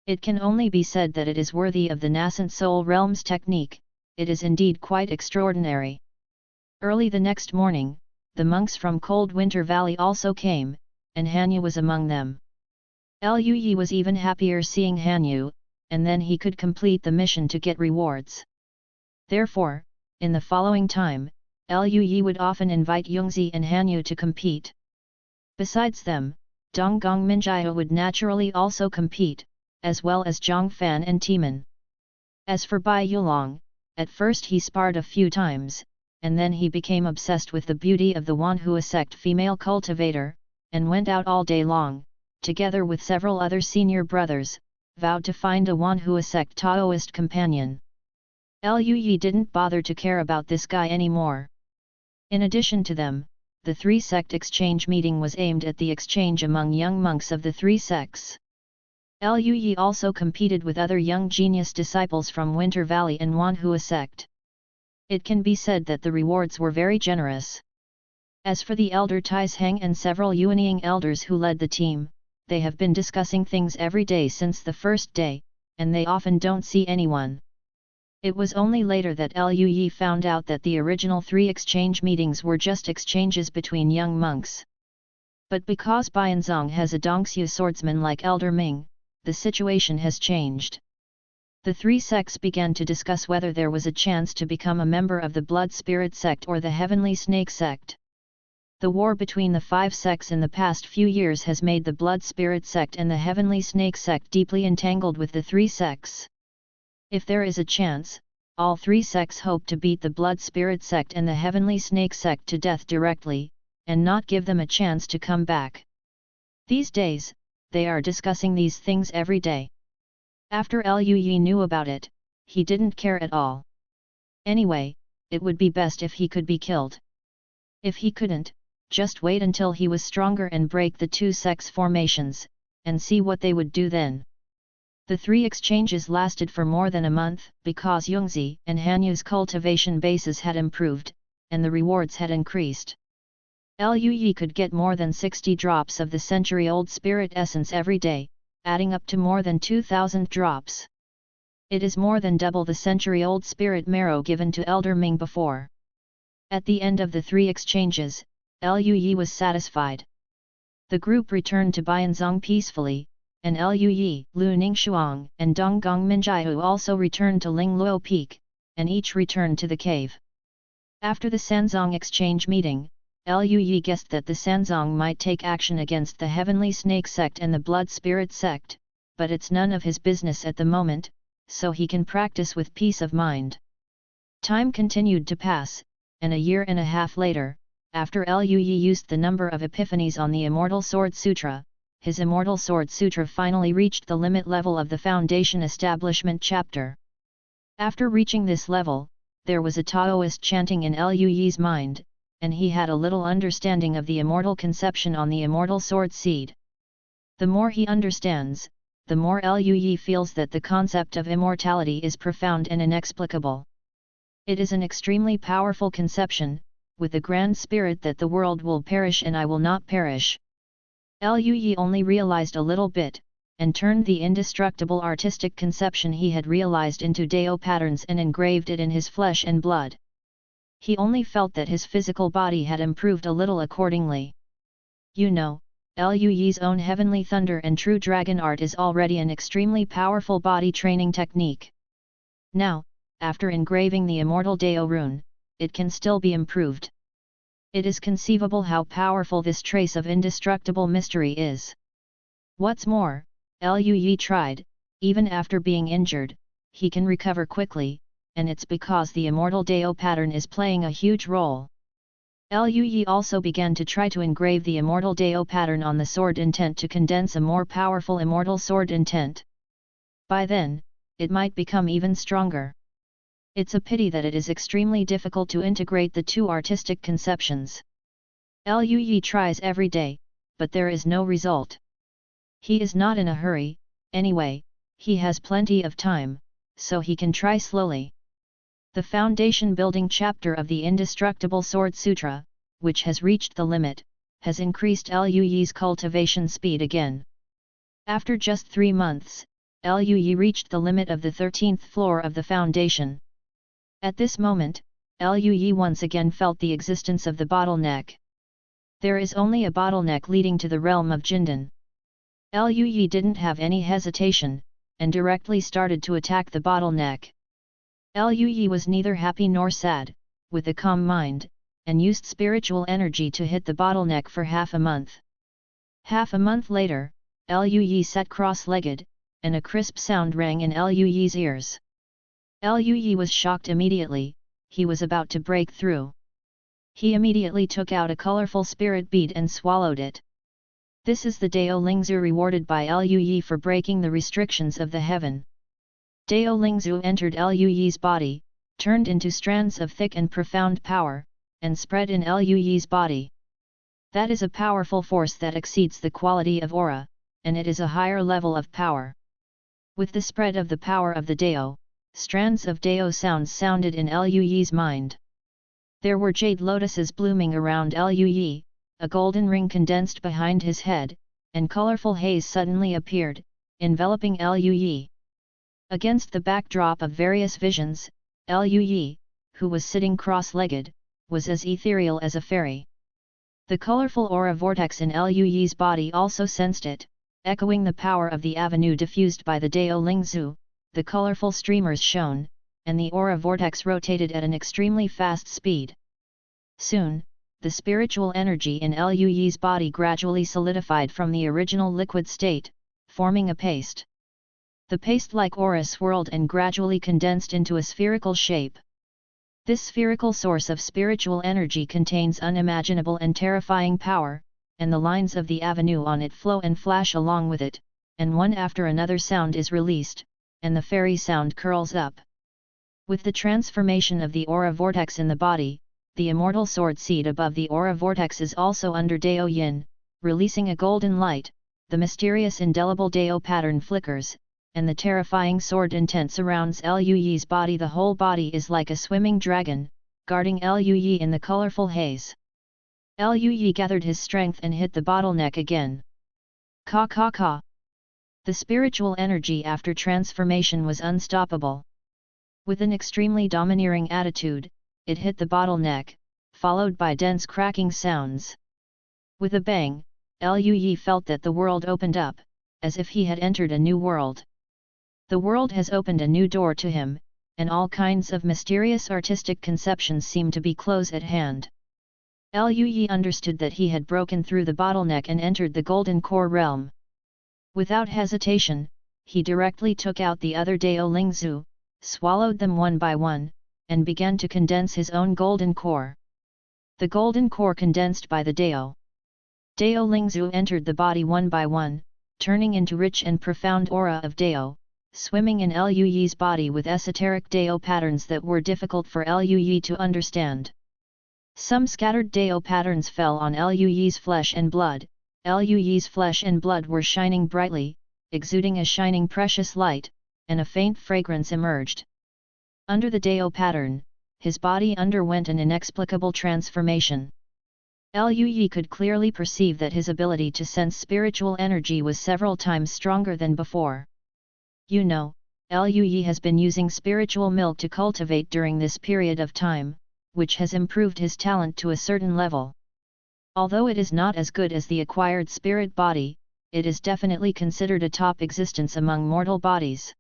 It can only be said that it is worthy of the nascent soul realm's technique. It is indeed quite extraordinary. Early the next morning, the monks from Cold Winter Valley also came, and Hanyu was among them. Lu Yi was even happier seeing Hanyu, and then he could complete the mission to get rewards. Therefore, in the following time, Lu Yi would often invite Yongzi and Hanyu to compete. Besides them, Donggong Minjiu would naturally also compete, as well as Zhang Fan and Timan. As for Bai Yulong, At first he sparred a few times, and then he became obsessed with the beauty of the Wanhua sect female cultivator, and went out all day long, together with several other senior brothers, vowed to find a Wanhua sect Taoist companion. Lui didn't bother to care about this guy anymore. In addition to them, the three-sect exchange meeting was aimed at the exchange among young monks of the three sects. Lui also competed with other young genius disciples from Winter Valley and Wanhua sect. It can be said that the rewards were very generous. As for the elder Taisheng and several Yuanying elders who led the team, they have been discussing things every day since the first day, and they often don't see anyone. It was only later that Lui found out that the original three exchange meetings were just exchanges between young monks. But because Bianzong has a Dongxue swordsman like Elder Ming, the situation has changed. The three sects began to discuss whether there was a chance to become a member of the Blood Spirit sect or the Heavenly Snake sect. The war between the five sects in the past few years has made the Blood Spirit sect and the Heavenly Snake sect deeply entangled with the three sects. If there is a chance, all three sects hope to beat the Blood Spirit sect and the Heavenly Snake sect to death directly, and not give them a chance to come back. These days, they are discussing these things every day. After Lui knew about it, he didn't care at all. Anyway, it would be best if he could be killed. If he couldn't, just wait until he was stronger and break the two sects' formations, and see what they would do then. The three exchanges lasted for more than a month, because Yungzi and Hanyu's cultivation bases had improved, and the rewards had increased. Lui could get more than 60 drops of the century-old spirit essence every day, adding up to more than 2,000 drops. It is more than double the century-old spirit marrow given to Elder Ming before. At the end of the three exchanges, Lui was satisfied. The group returned to Bianzong peacefully, and Lui, Lu Ningxuang, and Donggong Minjiu also returned to Lingluo Peak, and each returned to the cave. After the Sanzong exchange meeting, Lui guessed that the Sanzong might take action against the Heavenly Snake sect and the Blood Spirit sect, but it's none of his business at the moment, so he can practice with peace of mind. Time continued to pass, and a year and a half later, after Lui used the number of epiphanies on the Immortal Sword Sutra, his Immortal Sword Sutra finally reached the limit level of the Foundation Establishment chapter. After reaching this level, there was a Taoist chanting in Lui's mind, and he had a little understanding of the immortal conception on the Immortal Sword Seed. The more he understands, the more Lui feels that the concept of immortality is profound and inexplicable. It is an extremely powerful conception, with the grand spirit that the world will perish and I will not perish. Lui only realized a little bit, and turned the indestructible artistic conception he had realized into Dao patterns and engraved it in his flesh and blood. He only felt that his physical body had improved a little accordingly. You know, Lui's own Heavenly Thunder and True Dragon art is already an extremely powerful body training technique. Now, after engraving the Immortal Dao rune, it can still be improved. It is conceivable how powerful this trace of indestructible mystery is. What's more, Lui tried, even after being injured, he can recover quickly, and it's because the Immortal Dao pattern is playing a huge role. Lui also began to try to engrave the Immortal Dao pattern on the sword intent to condense a more powerful Immortal Sword intent. By then, it might become even stronger. It's a pity that it is extremely difficult to integrate the two artistic conceptions. Lui tries every day, but there is no result. He is not in a hurry, anyway, he has plenty of time, so he can try slowly. The foundation building chapter of the Indestructible Sword Sutra, which has reached the limit, has increased Lui's cultivation speed again. After just 3 months, Lui reached the limit of the 13th floor of the foundation. At this moment, Lui once again felt the existence of the bottleneck. There is only a bottleneck leading to the realm of Jindan. Lui didn't have any hesitation, and directly started to attack the bottleneck. Lui was neither happy nor sad, with a calm mind, and used spiritual energy to hit the bottleneck for half a month. Half a month later, Lui sat cross-legged, and a crisp sound rang in Lui's ears. Liu Yi was shocked immediately, he was about to break through. He immediately took out a colorful spirit bead and swallowed it. This is the Dao Lingzu rewarded by Liu Yi for breaking the restrictions of the heaven. Dao Lingzu entered Liu Yi's body, turned into strands of thick and profound power, and spread in Liu Yi's body. That is a powerful force that exceeds the quality of aura, and it is a higher level of power. With the spread of the power of the Dao, strands of Dao sounds sounded in Liu Yi's mind. There were jade lotuses blooming around Liu Yi, a golden ring condensed behind his head, and colorful haze suddenly appeared, enveloping Liu Yi. Against the backdrop of various visions, Liu Yi, who was sitting cross-legged, was as ethereal as a fairy. The colorful aura vortex in Liu Yi's body also sensed it, echoing the power of the avenue diffused by the Dao Lingzu. The colorful streamers shone, and the aura vortex rotated at an extremely fast speed. Soon, the spiritual energy in Liu Yi's body gradually solidified from the original liquid state, forming a paste. The paste-like aura swirled and gradually condensed into a spherical shape. This spherical source of spiritual energy contains unimaginable and terrifying power, and the lines of the avenue on it flow and flash along with it, and one after another sound is released, and the fairy sound curls up. With the transformation of the aura vortex in the body, the immortal sword seed above the aura vortex is also under Dao Yin, releasing a golden light. The mysterious indelible Dao pattern flickers, and the terrifying sword intent surrounds Liu Yi's body. The whole body is like a swimming dragon, guarding Liu Yi in the colorful haze. Liu Yi gathered his strength and hit the bottleneck again. Ka ka ka. The spiritual energy after transformation was unstoppable. With an extremely domineering attitude, it hit the bottleneck, followed by dense cracking sounds. With a bang, Liu Yi felt that the world opened up, as if he had entered a new world. The world has opened a new door to him, and all kinds of mysterious artistic conceptions seem to be close at hand. Liu Yi understood that he had broken through the bottleneck and entered the golden core realm. Without hesitation, he directly took out the other Dao Lingzu, swallowed them one by one, and began to condense his own golden core. The golden core condensed by the Dao Lingzu entered the body one by one, turning into rich and profound aura of Dao, swimming in Liu Yi's body with esoteric Dao patterns that were difficult for Liu Yi to understand. Some scattered Dao patterns fell on Liu Yi's flesh and blood. Liu Yi's flesh and blood were shining brightly, exuding a shining precious light, and a faint fragrance emerged. Under the Dao pattern, his body underwent an inexplicable transformation. Liu Yi could clearly perceive that his ability to sense spiritual energy was several times stronger than before. You know, Liu Yi has been using spiritual milk to cultivate during this period of time, which has improved his talent to a certain level. Although it is not as good as the acquired spirit body, it is definitely considered a top existence among mortal bodies.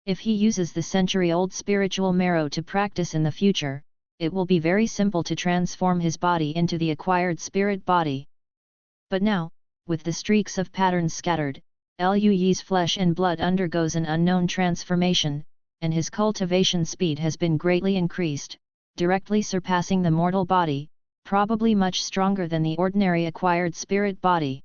If he uses the century-old spiritual marrow to practice in the future, it will be very simple to transform his body into the acquired spirit body. But now, with the streaks of patterns scattered, Liu Yi's flesh and blood undergoes an unknown transformation, and his cultivation speed has been greatly increased, directly surpassing the mortal body, probably much stronger than the ordinary acquired spirit body.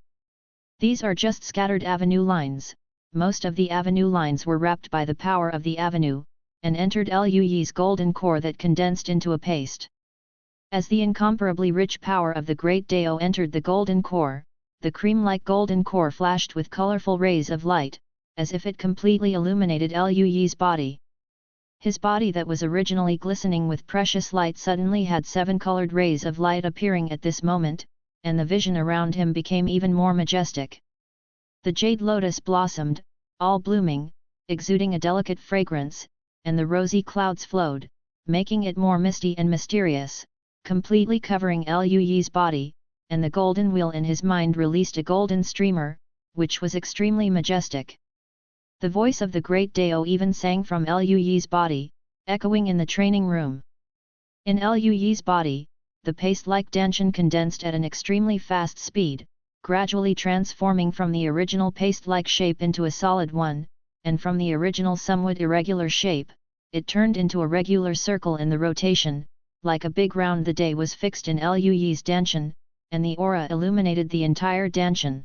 These are just scattered avenue lines. Most of the avenue lines were wrapped by the power of the avenue, and entered Liu Yi's golden core that condensed into a paste. As the incomparably rich power of the great Dao entered the golden core, the cream-like golden core flashed with colorful rays of light, as if it completely illuminated Liu Yi's body. His body that was originally glistening with precious light suddenly had 7 colored rays of light appearing at this moment, and the vision around him became even more majestic. The jade lotus blossomed, all blooming, exuding a delicate fragrance, and the rosy clouds flowed, making it more misty and mysterious, completely covering Liu Yi's body, and the golden wheel in his mind released a golden streamer, which was extremely majestic. The voice of the great Dao even sang from Liu Yi's body, echoing in the training room. In Liu Yi's body, the paste-like danshan condensed at an extremely fast speed, gradually transforming from the original paste-like shape into a solid one, and from the original somewhat irregular shape, it turned into a regular circle in the rotation, like a big round. The day was fixed in Liu Yi's Danshan, and the aura illuminated the entire Danshan.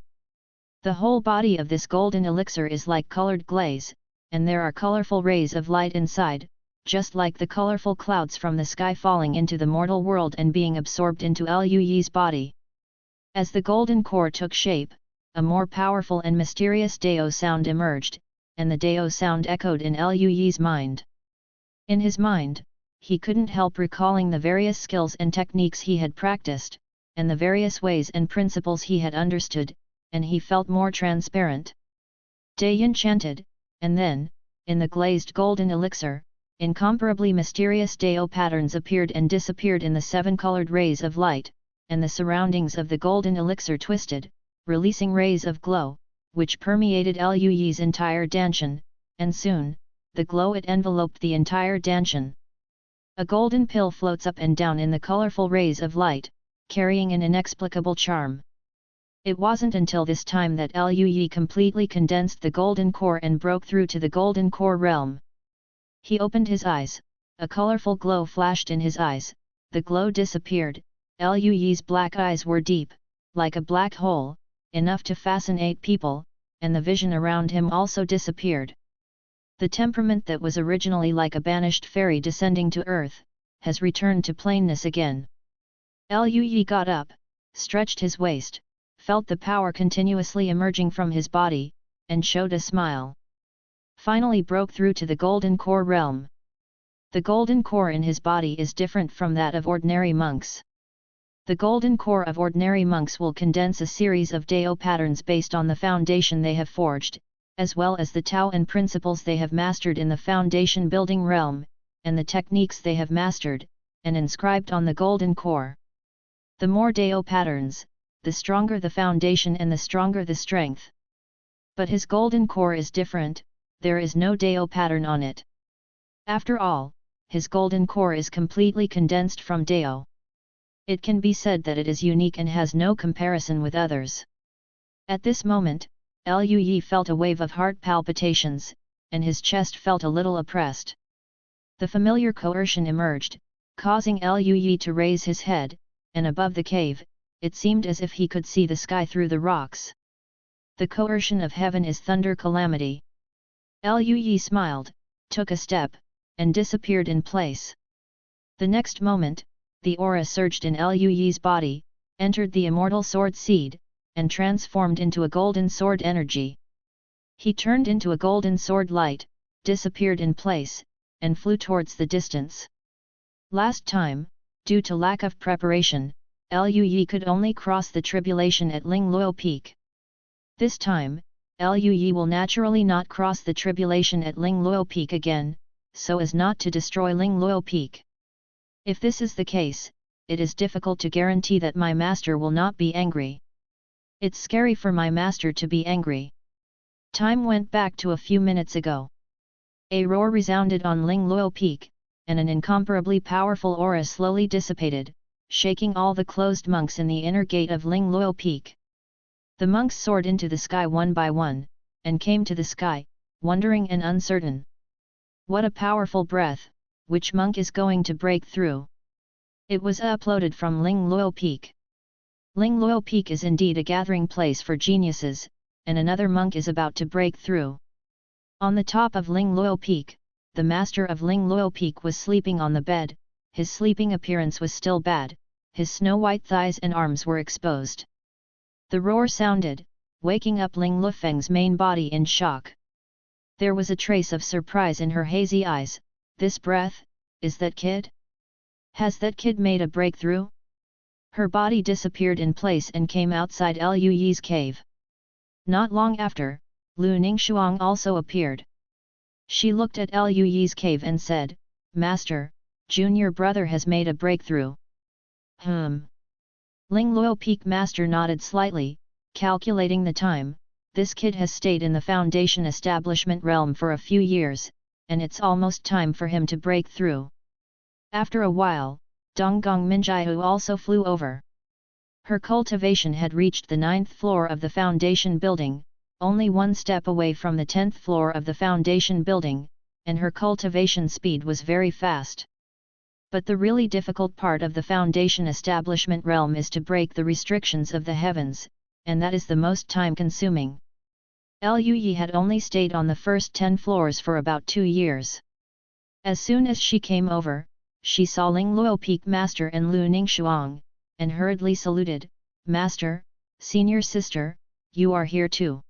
The whole body of this golden elixir is like colored glaze, and there are colorful rays of light inside, just like the colorful clouds from the sky falling into the mortal world and being absorbed into Liu Yi's body. As the golden core took shape, a more powerful and mysterious Dao sound emerged, and the Dao sound echoed in Liu Yi's mind. In his mind, he couldn't help recalling the various skills and techniques he had practiced, and the various ways and principles he had understood, and he felt more transparent. Dayan chanted, and then, in the glazed golden elixir, incomparably mysterious Dao patterns appeared and disappeared in the 7-colored rays of light, and the surroundings of the golden elixir twisted, releasing rays of glow, which permeated Liu Yi's entire Danshan, and soon, the glow it enveloped the entire Danshan. A golden pill floats up and down in the colorful rays of light, carrying an inexplicable charm. It wasn't until this time that Liu Yi completely condensed the golden core and broke through to the golden core realm. He opened his eyes, a colorful glow flashed in his eyes, the glow disappeared. Liu Yi's black eyes were deep, like a black hole, enough to fascinate people, and the vision around him also disappeared. The temperament that was originally like a banished fairy descending to earth, has returned to plainness again. Liu Yi got up, stretched his waist, felt the power continuously emerging from his body, and showed a smile. Finally broke through to the golden core realm. The golden core in his body is different from that of ordinary monks. The golden core of ordinary monks will condense a series of Dao patterns based on the foundation they have forged, as well as the Tao and principles they have mastered in the foundation building realm, and the techniques they have mastered, and inscribed on the golden core. The more Dao patterns, the stronger the foundation and the stronger the strength. But his golden core is different, there is no Dao pattern on it. After all, his golden core is completely condensed from Dao. It can be said that it is unique and has no comparison with others. At this moment, Liu Yi felt a wave of heart palpitations, and his chest felt a little oppressed. The familiar coercion emerged, causing Liu Yi to raise his head, and above the cave, it seemed as if he could see the sky through the rocks. The coercion of heaven is thunder calamity. Liu Yi smiled, took a step, and disappeared in place. The next moment, the aura surged in Liu Yi's body, entered the immortal sword seed, and transformed into a golden sword energy. He turned into a golden sword light, disappeared in place, and flew towards the distance. Last time, due to lack of preparation, Liu Yi could only cross the tribulation at Ling Luo Peak. This time, Liu Yi will naturally not cross the tribulation at Ling Luo Peak again, so as not to destroy Ling Luo Peak. If this is the case, it is difficult to guarantee that my master will not be angry. It's scary for my master to be angry. Time went back to a few minutes ago. A roar resounded on Ling Luo Peak, and an incomparably powerful aura slowly dissipated, shaking all the closed monks in the inner gate of Ling Luo Peak. The monks soared into the sky one by one, and came to the sky, wondering and uncertain. What a powerful breath! Which monk is going to break through? It was uploaded from Ling Luo Peak. Ling Luo Peak is indeed a gathering place for geniuses, and another monk is about to break through. On the top of Ling Luo Peak, the master of Ling Luo Peak was sleeping on the bed. His sleeping appearance was still bad, his snow-white thighs and arms were exposed. The roar sounded, waking up Ling Lufeng's main body in shock. There was a trace of surprise in her hazy eyes. This breath, is that kid? Has that kid made a breakthrough? Her body disappeared in place and came outside Liu Yi's cave. Not long after, Lu Ningxuang also appeared. She looked at Liu Yi's cave and said, "Master, junior brother has made a breakthrough." Ling Luo Peak Master nodded slightly, calculating the time. This kid has stayed in the foundation establishment realm for a few years, and it's almost time for him to break through. After a while, Donggong Minjiu also flew over. Her cultivation had reached the 9th floor of the foundation building, only one step away from the 10th floor of the foundation building, and her cultivation speed was very fast. But the really difficult part of the foundation establishment realm is to break the restrictions of the heavens, and that is the most time-consuming. Lui had only stayed on the first 10 floors for about 2 years. As soon as she came over, she saw Ling Luo Peak Master and Lu Ningxuang, and hurriedly saluted, "Master, senior sister, you are here too."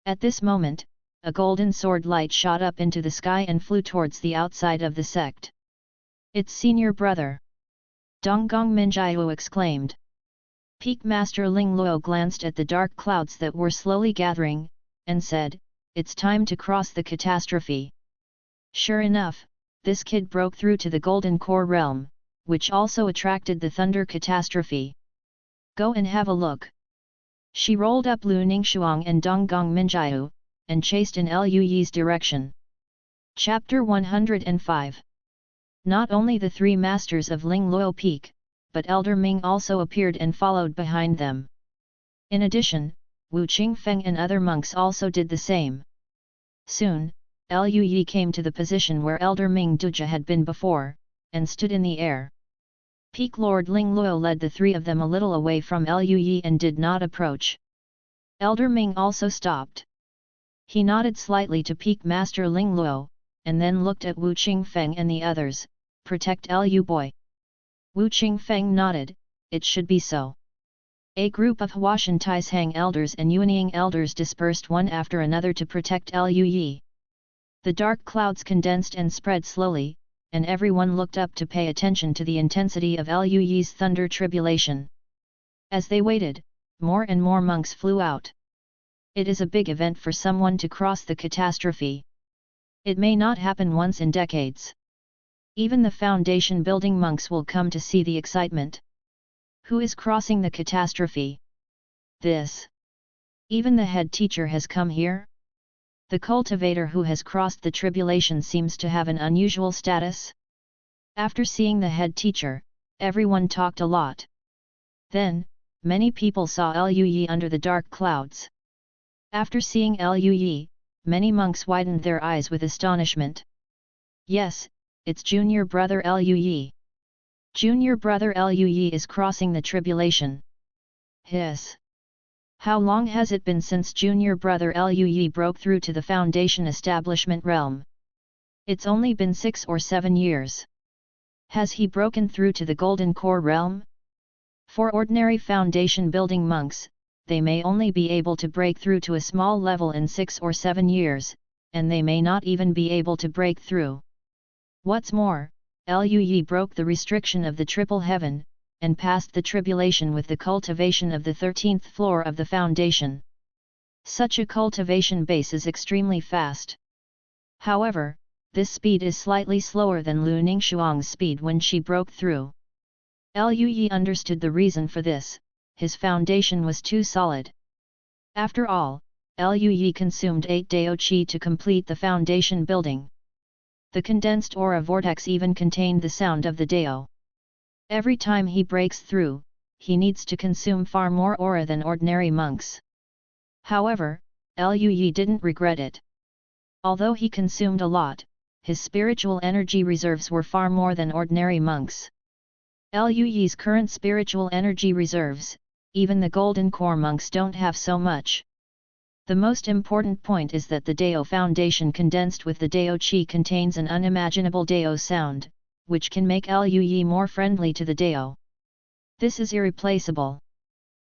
At this moment, a golden sword light shot up into the sky and flew towards the outside of the sect. "It's senior brother!" Donggong Minjiu exclaimed. Peak Master Ling Luo glanced at the dark clouds that were slowly gathering, and said, "It's time to cross the catastrophe." Sure enough, this kid broke through to the Golden Core realm, which also attracted the Thunder Catastrophe. "Go and have a look." She rolled up Lu Ningxuang and Donggong Minjiu, and chased in Lui's direction. Chapter 105. Not only the 3 masters of Ling Luo Peak, but Elder Ming also appeared and followed behind them. In addition, Wu Qingfeng and other monks also did the same. Soon, Lui came to the position where Elder Ming Duja had been before, and stood in the air. Peak Lord Ling Luo led the 3 of them a little away from Lui and did not approach. Elder Ming also stopped. He nodded slightly to Peak Master Ling Luo, and then looked at Wu Qingfeng and the others, "Protect Lu boy." Wu Qingfeng nodded, "It should be so." A group of Huashan Taishang elders and Yuanying elders dispersed one after another to protect Lui. The dark clouds condensed and spread slowly, and everyone looked up to pay attention to the intensity of Lui's thunder tribulation. As they waited, more and more monks flew out. It is a big event for someone to cross the catastrophe. It may not happen once in decades. Even the foundation building monks will come to see the excitement. Who is crossing the catastrophe? This. Even the head teacher has come here? The cultivator who has crossed the tribulation seems to have an unusual status. After seeing the head teacher, everyone talked a lot. Then, many people saw Lui under the dark clouds. After seeing Lui, many monks widened their eyes with astonishment. Yes, it's junior brother Lui. Junior brother Lui is crossing the tribulation. Hiss. How long has it been since junior brother Lui broke through to the foundation establishment realm? It's only been 6 or 7 years. Has he broken through to the Golden Core realm? For ordinary foundation building monks, they may only be able to break through to a small level in 6 or 7 years, and they may not even be able to break through. What's more, Lui broke the restriction of the triple heaven, and passed the tribulation with the cultivation of the 13th floor of the foundation. Such a cultivation base is extremely fast. However, this speed is slightly slower than Lu Ningxuang's speed when she broke through. Lui understood the reason for this: his foundation was too solid. After all, Lui consumed 8 Dao Qi to complete the foundation building. The condensed aura vortex even contained the sound of the Dao. Every time he breaks through, he needs to consume far more aura than ordinary monks. However, Lui didn't regret it. Although he consumed a lot, his spiritual energy reserves were far more than ordinary monks. Lui's current spiritual energy reserves, even the Golden Core monks don't have so much. The most important point is that the Dao foundation condensed with the Dao Qi contains an unimaginable Dao sound, which can make Lui more friendly to the Dao. This is irreplaceable.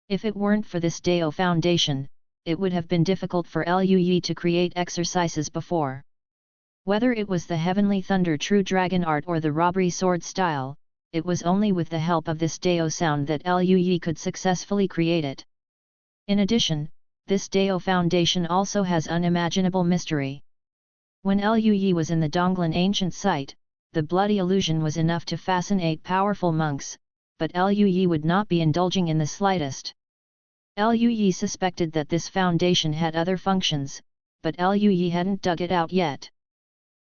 If it weren't for this Dao foundation, it would have been difficult for Lui to create exercises before. Whether it was the Heavenly Thunder True Dragon Art or the Robbery Sword style, it was only with the help of this Dao sound that Lui could successfully create it. In addition, this Dao foundation also has unimaginable mystery. When Lui was in the Donglan ancient site, the bloody illusion was enough to fascinate powerful monks, but Lui would not be indulging in the slightest. Lui suspected that this foundation had other functions, but Lui hadn't dug it out yet.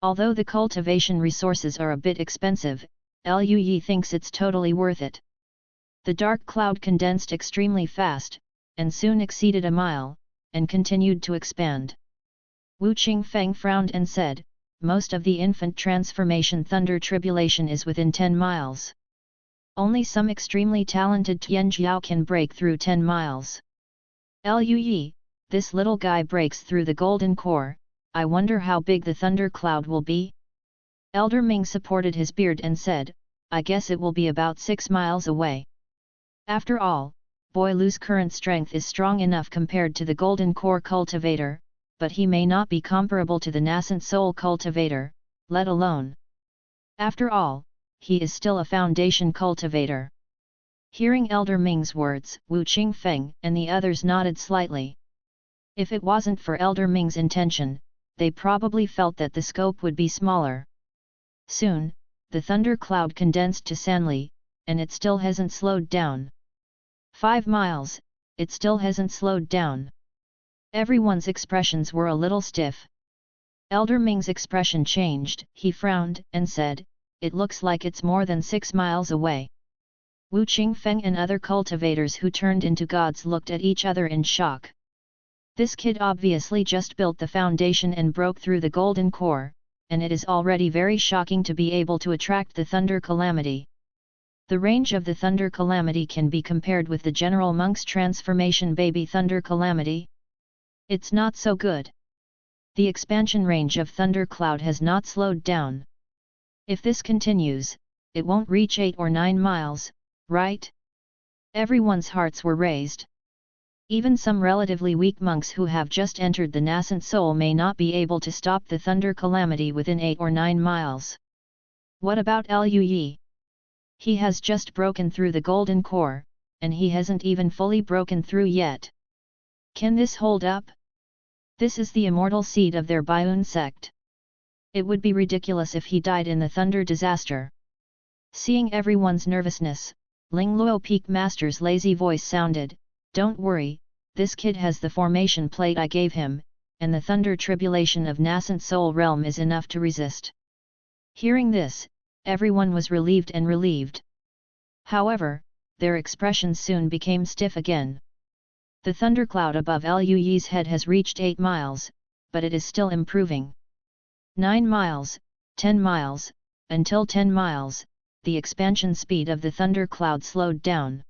Although the cultivation resources are a bit expensive, Lui thinks it's totally worth it. The dark cloud condensed extremely fast, and soon exceeded a mile, and continued to expand. Wu Qingfeng frowned and said, most of the infant transformation thunder tribulation is within 10 miles. Only some extremely talented Tianjiao can break through 10 miles. Luyi, this little guy breaks through the golden core, I wonder how big the thunder cloud will be? Elder Ming supported his beard and said, I guess it will be about 6 miles away. After all, Boy Lu's current strength is strong enough compared to the golden core cultivator, but he may not be comparable to the nascent soul cultivator, let alone. After all, he is still a foundation cultivator. Hearing Elder Ming's words, Wu Qingfeng and the others nodded slightly. If it wasn't for Elder Ming's intention, they probably felt that the scope would be smaller. Soon, the thunder cloud condensed to Sanli, and it still hasn't slowed down. 5 miles, it still hasn't slowed down. Everyone's expressions were a little stiff. Elder Ming's expression changed, he frowned and said, it looks like it's more than 6 miles away. Wu Qingfeng and other cultivators who turned into gods looked at each other in shock. This kid obviously just built the foundation and broke through the golden core, and it is already very shocking to be able to attract the thunder calamity. The range of the thunder calamity can be compared with the General Monk's transformation baby thunder calamity. It's not so good. The expansion range of thunder cloud has not slowed down. If this continues, it won't reach 8 or 9 miles, right? Everyone's hearts were raised. Even some relatively weak monks who have just entered the nascent soul may not be able to stop the thunder calamity within 8 or 9 miles. What about Luyi? He has just broken through the golden core, and he hasn't even fully broken through yet. Can this hold up? This is the immortal seed of their Baiyun sect. It would be ridiculous if he died in the thunder disaster. Seeing everyone's nervousness, Ling Luo Peak Master's lazy voice sounded, don't worry, this kid has the formation plate I gave him, and the thunder tribulation of nascent soul realm is enough to resist. Hearing this, everyone was relieved and relieved. However, their expressions soon became stiff again. The thundercloud above Luyi's head has reached 8 miles, but it is still improving. 9 miles, 10 miles, until 10 miles, the expansion speed of the thundercloud slowed down.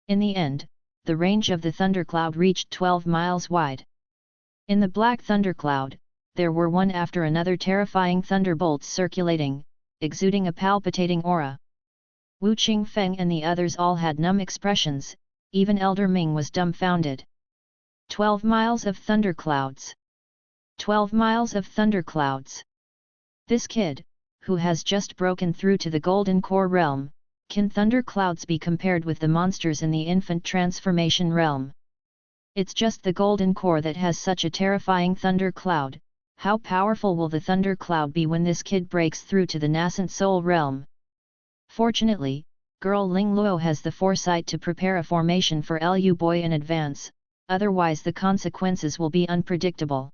In the end, the range of the thundercloud reached 12 miles wide. In the black thundercloud, there were one after another terrifying thunderbolts circulating, exuding a palpitating aura. Wu Qingfeng and the others all had numb expressions, even Elder Ming was dumbfounded. 12 miles of thunderclouds. 12 miles of thunderclouds. This kid, who has just broken through to the golden core realm, can thunderclouds be compared with the monsters in the infant transformation realm? It's just the golden core that has such a terrifying thundercloud. How powerful will the thundercloud be when this kid breaks through to the nascent soul realm? Fortunately, girl Ling Luo has the foresight to prepare a formation for Lu Boy in advance, otherwise the consequences will be unpredictable.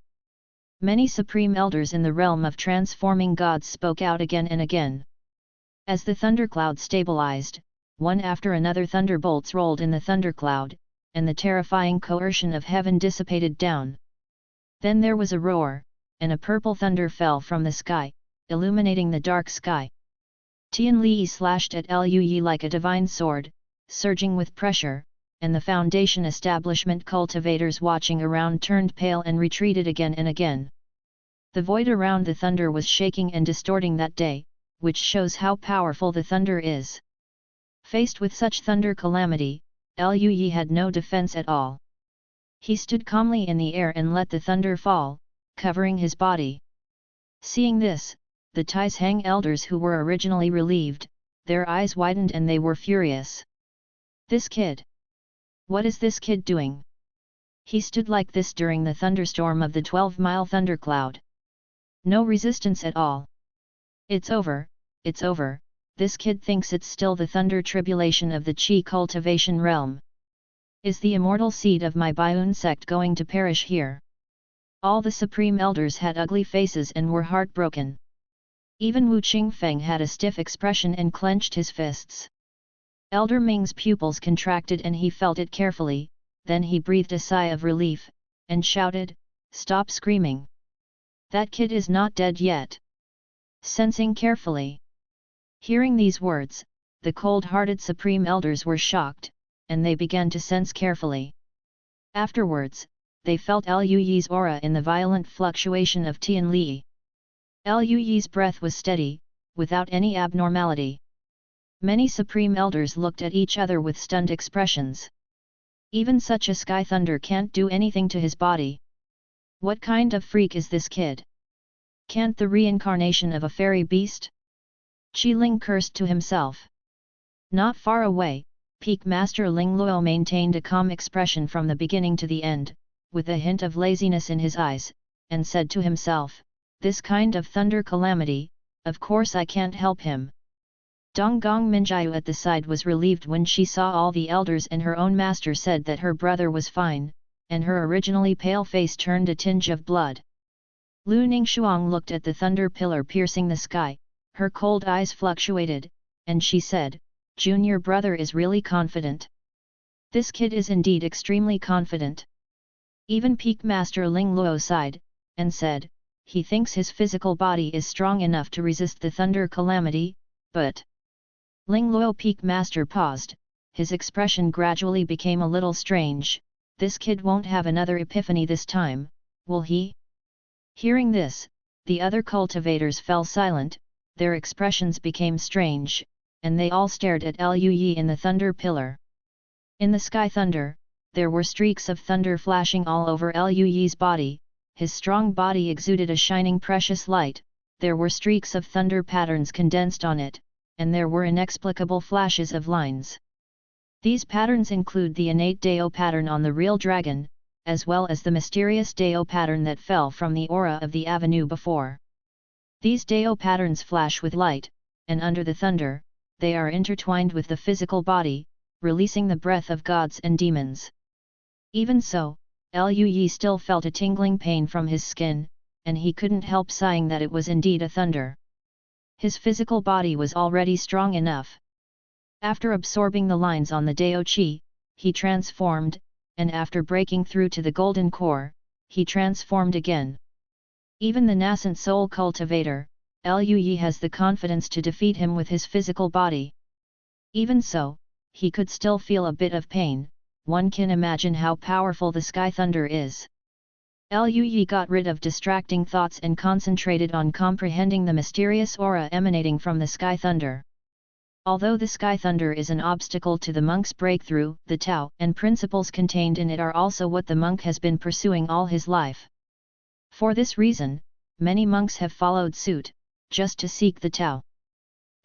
Many supreme elders in the realm of transforming gods spoke out again and again. As the thundercloud stabilized, one after another thunderbolts rolled in the thundercloud, and the terrifying coercion of heaven dissipated down. Then there was a roar, and a purple thunder fell from the sky, illuminating the dark sky. Tian Li slashed at Luyi like a divine sword, surging with pressure, and the foundation establishment cultivators watching around turned pale and retreated again and again. The void around the thunder was shaking and distorting that day, which shows how powerful the thunder is. Faced with such thunder calamity, Luyi had no defense at all. He stood calmly in the air and let the thunder fall, covering his body. Seeing this, the Taizhang elders who were originally relieved, their eyes widened and they were furious. This kid! What is this kid doing? He stood like this during the thunderstorm of the 12-mile thundercloud. No resistance at all. It's over, this kid thinks it's still the thunder tribulation of the Qi cultivation realm. Is the immortal seed of my Baiyun sect going to perish here? All the supreme elders had ugly faces and were heartbroken. Even Wu Qingfeng had a stiff expression and clenched his fists. Elder Ming's pupils contracted and he felt it carefully, then he breathed a sigh of relief, and shouted, "Stop screaming! That kid is not dead yet." Sensing carefully. Hearing these words, the cold-hearted Supreme Elders were shocked, and they began to sense carefully. Afterwards, they felt Liu Yi's aura in the violent fluctuation of Tian Li. Liu Yi's breath was steady, without any abnormality. Many Supreme Elders looked at each other with stunned expressions. Even such a sky thunder can't do anything to his body. What kind of freak is this kid? Can't the reincarnation of a fairy beast? Qi Ling cursed to himself. Not far away, Peak Master Ling Luo maintained a calm expression from the beginning to the end, with a hint of laziness in his eyes, and said to himself, "This kind of thunder calamity, of course I can't help him." Donggong Minjiu at the side was relieved when she saw all the elders, and her own master said that her brother was fine, and her originally pale face turned a tinge of blood. Lu Ningshuang looked at the thunder pillar piercing the sky, her cold eyes fluctuated, and she said, "Junior brother is really confident. This kid is indeed extremely confident." Even Peak Master Ling Luo sighed, and said, "He thinks his physical body is strong enough to resist the thunder calamity, but..." Ling Luo Peak Master paused, his expression gradually became a little strange. "This kid won't have another epiphany this time, will he?" Hearing this, the other cultivators fell silent, their expressions became strange, and they all stared at Liu Yi in the thunder pillar. In the sky thunder, there were streaks of thunder flashing all over Liu Yi's body, his strong body exuded a shining precious light, there were streaks of thunder patterns condensed on it, and there were inexplicable flashes of lines. These patterns include the innate Dao pattern on the real dragon, as well as the mysterious Dao pattern that fell from the aura of the avenue before. These Dao patterns flash with light, and under the thunder, they are intertwined with the physical body, releasing the breath of gods and demons. Even so, Liu Yi still felt a tingling pain from his skin, and he couldn't help sighing that it was indeed a thunder. His physical body was already strong enough. After absorbing the lines on the Dao Qi, he transformed, and after breaking through to the golden core, he transformed again. Even the nascent soul cultivator, Liu Yi has the confidence to defeat him with his physical body. Even so, he could still feel a bit of pain. One can imagine how powerful the sky thunder is. Liu Yi got rid of distracting thoughts and concentrated on comprehending the mysterious aura emanating from the sky thunder. Although the sky thunder is an obstacle to the monk's breakthrough, the Tao and principles contained in it are also what the monk has been pursuing all his life. For this reason, many monks have followed suit, just to seek the Tao.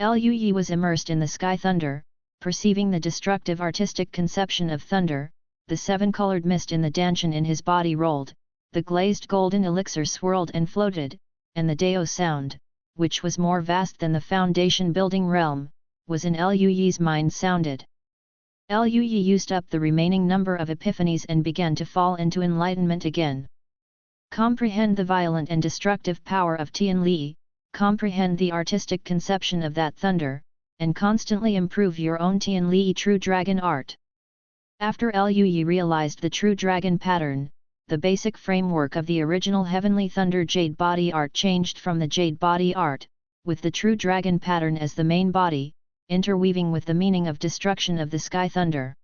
Liu Yi was immersed in the sky thunder, perceiving the destructive artistic conception of thunder, the seven-colored mist in the danshan in his body rolled, the glazed golden elixir swirled and floated, and the Dao sound, which was more vast than the foundation building realm, was in Liu Yi's mind sounded. Liu Yi used up the remaining number of epiphanies and began to fall into enlightenment again. Comprehend the violent and destructive power of Tian Li, comprehend the artistic conception of that thunder, and constantly improve your own Tian Li true dragon art. After Liu Yi realized the true dragon pattern, the basic framework of the original heavenly thunder jade body art changed from the jade body art, with the true dragon pattern as the main body, interweaving with the meaning of destruction of the sky thunder.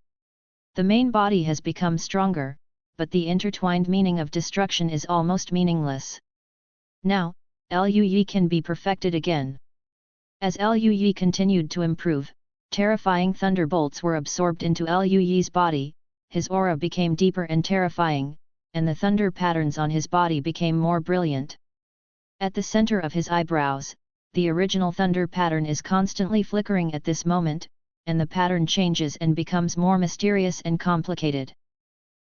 The main body has become stronger, but the intertwined meaning of destruction is almost meaningless. Now, Liu Yi can be perfected again. As Liu Yi continued to improve, terrifying thunderbolts were absorbed into Liu Yi's body, his aura became deeper and terrifying, and the thunder patterns on his body became more brilliant. At the center of his eyebrows, the original thunder pattern is constantly flickering at this moment, and the pattern changes and becomes more mysterious and complicated.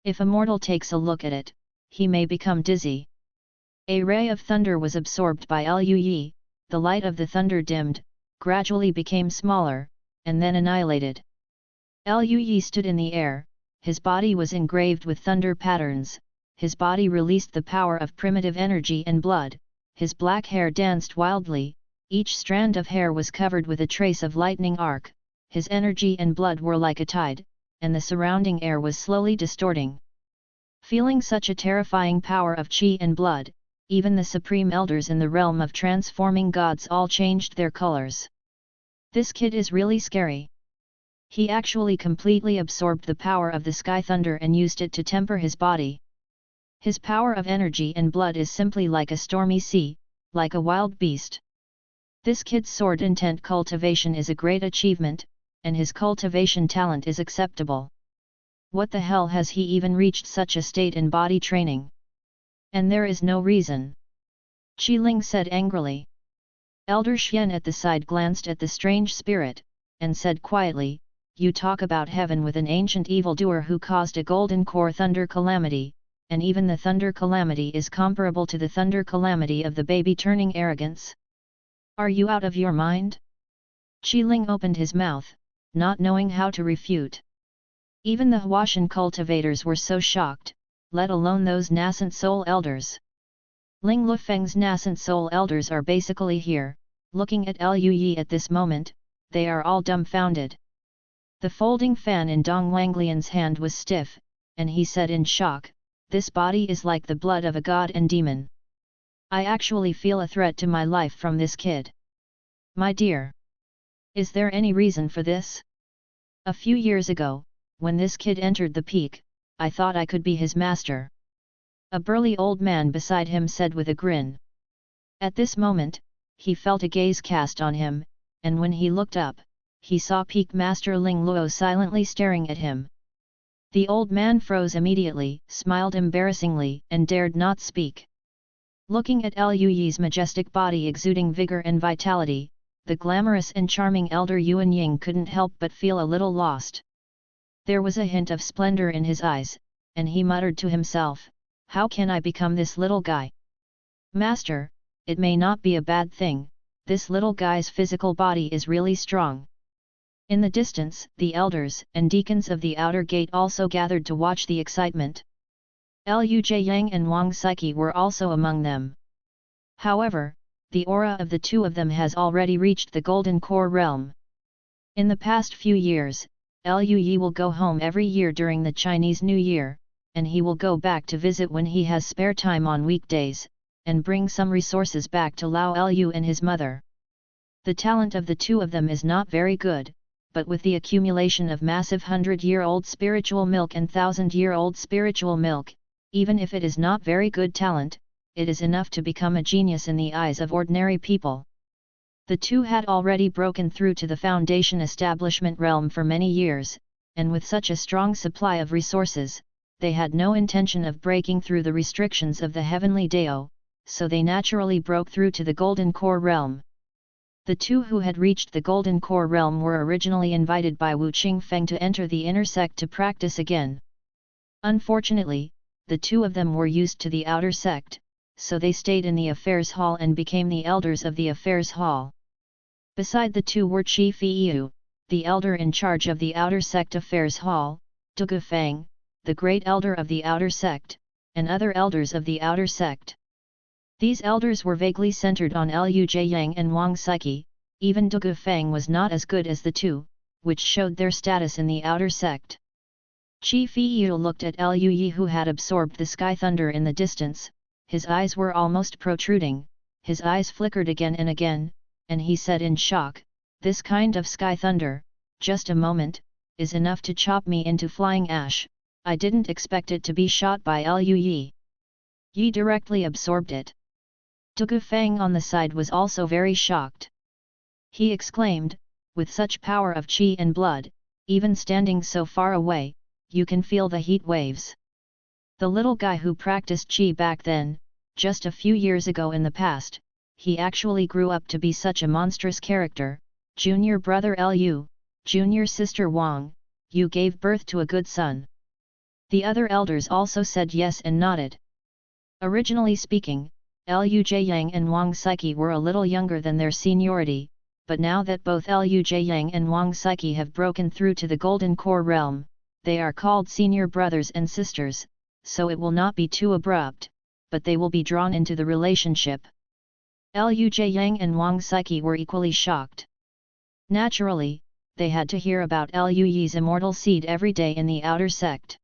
If a mortal takes a look at it, he may become dizzy. A ray of thunder was absorbed by Liu Yi, the light of the thunder dimmed, gradually became smaller, and then annihilated. Liu Yi stood in the air, his body was engraved with thunder patterns, his body released the power of primitive energy and blood, his black hair danced wildly, each strand of hair was covered with a trace of lightning arc, his energy and blood were like a tide, and the surrounding air was slowly distorting. Feeling such a terrifying power of qi and blood, even the supreme elders in the realm of transforming gods all changed their colors. This kid is really scary. He actually completely absorbed the power of the sky thunder and used it to temper his body. His power of energy and blood is simply like a stormy sea, like a wild beast. This kid's sword intent cultivation is a great achievement, and his cultivation talent is acceptable. What the hell has he even reached such a state in body training? And there is no reason. Qi Ling said angrily. Elder Xian at the side glanced at the strange spirit, and said quietly, "You talk about heaven with an ancient evildoer who caused a golden core thunder calamity, and even the thunder calamity is comparable to the thunder calamity of the baby turning arrogance. Are you out of your mind?" Qi Ling opened his mouth, not knowing how to refute. Even the Huashan cultivators were so shocked, let alone those nascent soul elders. Ling Lufeng's nascent soul elders are basically here, looking at Liu Yi at this moment, they are all dumbfounded. The folding fan in Dong Wanglian's hand was stiff, and he said in shock, "This body is like the blood of a god and demon. I actually feel a threat to my life from this kid. My dear. Is there any reason for this? A few years ago, when this kid entered the peak, I thought I could be his master." A burly old man beside him said with a grin. At this moment, he felt a gaze cast on him, and when he looked up, he saw Peak Master Ling Luo silently staring at him. The old man froze immediately, smiled embarrassingly, and dared not speak. Looking at Liu Yi's majestic body exuding vigor and vitality, the glamorous and charming elder Yuan Ying couldn't help but feel a little lost. There was a hint of splendor in his eyes, and he muttered to himself, "How can I become this little guy? Master, it may not be a bad thing, this little guy's physical body is really strong." In the distance, the elders and deacons of the outer gate also gathered to watch the excitement. Liu Jiayang and Wang Saiqi were also among them. However, the aura of the two of them has already reached the Golden Core realm. In the past few years, Liu Yi will go home every year during the Chinese New Year, and he will go back to visit when he has spare time on weekdays, and bring some resources back to Lao Liu and his mother. The talent of the two of them is not very good, but with the accumulation of massive 100-year-old spiritual milk and 1000-year-old spiritual milk, even if it is not very good talent, it is enough to become a genius in the eyes of ordinary people. The two had already broken through to the foundation establishment realm for many years, and with such a strong supply of resources, they had no intention of breaking through the restrictions of the heavenly Dao, so they naturally broke through to the Golden Core realm. The two who had reached the Golden Core realm were originally invited by Wu Qingfeng to enter the Inner Sect to practice again. Unfortunately, the two of them were used to the Outer Sect, so they stayed in the Affairs Hall and became the elders of the Affairs Hall. Beside the two were Qi Fiyu, the elder in charge of the Outer Sect Affairs Hall, Dugu Feng, the great elder of the Outer Sect, and other elders of the Outer Sect. These elders were vaguely centered on Liu Jiayang and Wang Saiqi, even Dugu Feng was not as good as the two, which showed their status in the Outer Sect. Qi Fiyu looked at Liu Yi who had absorbed the sky thunder in the distance, his eyes were almost protruding, his eyes flickered again and again, and he said in shock, "This kind of sky thunder, just a moment, is enough to chop me into flying ash, I didn't expect it to be shot by Liu Yi." Yi directly absorbed it. Dugu Feng on the side was also very shocked. He exclaimed, "With such power of qi and blood, even standing so far away, you can feel the heat waves." The little guy who practiced qi back then, just a few years ago in the past, he actually grew up to be such a monstrous character. "Junior brother Liu, junior sister Wang, you gave birth to a good son." The other elders also said yes and nodded. Originally speaking, Liu Jiayang and Wang Saiqi were a little younger than their seniority, but now that both Liu Jiayang and Wang Saiqi have broken through to the Golden Core realm, they are called senior brothers and sisters, so it will not be too abrupt, but they will be drawn into the relationship. Liu Jiayang and Wang Saiqi were equally shocked. Naturally, they had to hear about Liu Yi's immortal seed every day in the Outer Sect.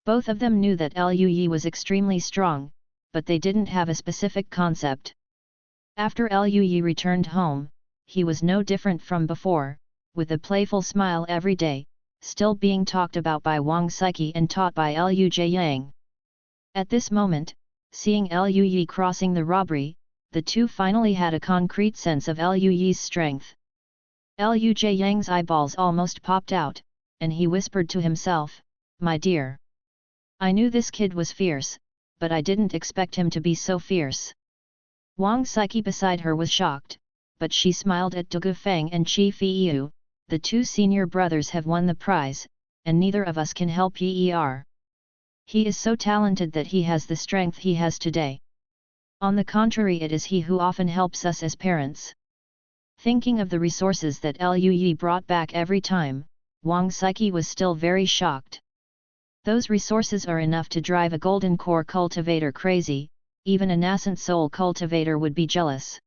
Both of them knew that Liu Yi was extremely strong, but they didn't have a specific concept. After Liu Yi returned home, he was no different from before, with a playful smile every day, still being talked about by Wang Saiqi and taught by Liu Jiayang. At this moment, seeing Liu Yi crossing the robbery, the two finally had a concrete sense of Liu Yi's strength. Liu Jiayang's eyeballs almost popped out, and he whispered to himself, "My dear. I knew this kid was fierce, but I didn't expect him to be so fierce." Wang Saiqi beside her was shocked, but she smiled at Dugu Feng and Qi Feiyu. "The two senior brothers have won the prize, and neither of us can help Yer. He is so talented that he has the strength he has today. On the contrary, it is he who often helps us as parents." Thinking of the resources that Liu Yi brought back every time, Wang Saiqi was still very shocked. Those resources are enough to drive a golden core cultivator crazy, even a nascent soul cultivator would be jealous.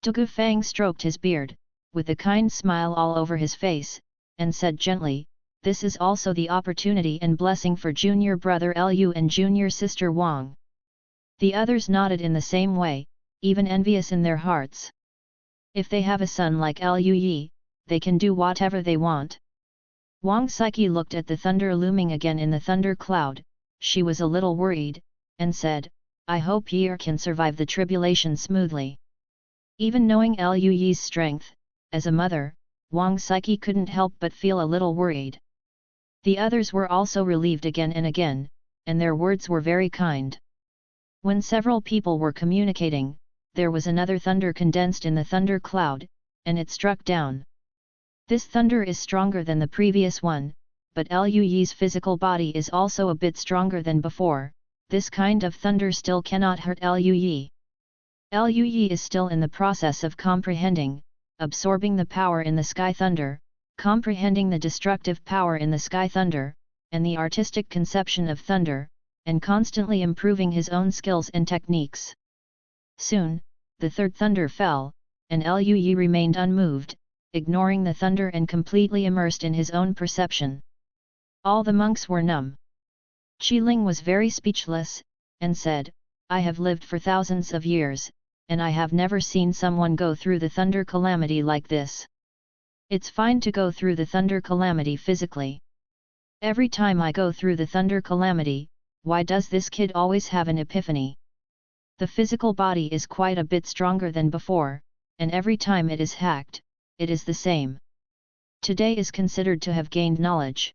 Dugu Feng stroked his beard, with a kind smile all over his face, and said gently, "This is also the opportunity and blessing for junior brother Liu and junior sister Wang." The others nodded in the same way, even envious in their hearts. If they have a son like Liu Yi, they can do whatever they want. Wang Saiqi looked at the thunder looming again in the thunder cloud. She was a little worried, and said, "I hope Yer can survive the tribulation smoothly." Even knowing Liu Yi's strength, as a mother, Wang Saiqi couldn't help but feel a little worried. The others were also relieved again and again, and their words were very kind. When several people were communicating, there was another thunder condensed in the thunder cloud, and it struck down. This thunder is stronger than the previous one, but Liu Yi's physical body is also a bit stronger than before. This kind of thunder still cannot hurt Liu Yi. Liu Yi is still in the process of comprehending, absorbing the power in the sky thunder, comprehending the destructive power in the sky thunder, and the artistic conception of thunder, and constantly improving his own skills and techniques. Soon, the third thunder fell, and Liu Yi remained unmoved, ignoring the thunder and completely immersed in his own perception. All the monks were numb. Qiling was very speechless, and said, "I have lived for thousands of years, and I have never seen someone go through the thunder calamity like this. It's fine to go through the thunder calamity physically. Every time I go through the thunder calamity, why does this kid always have an epiphany? The physical body is quite a bit stronger than before, and every time it is hacked, it is the same. Today is considered to have gained knowledge."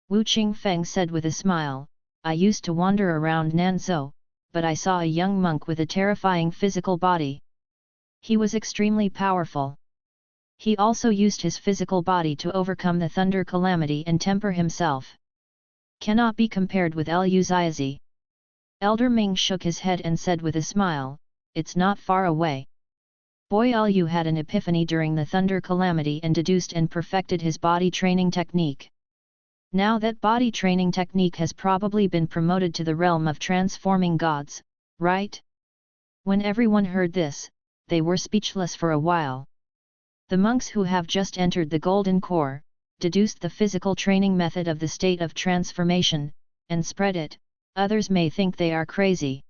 Wu Qingfeng said with a smile, "I used to wander around Nanzhou, but I saw a young monk with a terrifying physical body. He was extremely powerful. He also used his physical body to overcome the thunder calamity and temper himself. Cannot be compared with Liu Ziazi." Elder Ming shook his head and said with a smile, "It's not far away." Boy Liu had an epiphany during the thunder calamity and deduced and perfected his body training technique. Now that body training technique has probably been promoted to the realm of transforming gods, right? When everyone heard this, they were speechless for a while. The monks who have just entered the Golden Core, deduced the physical training method of the state of transformation, and spread it. Others may think they are crazy.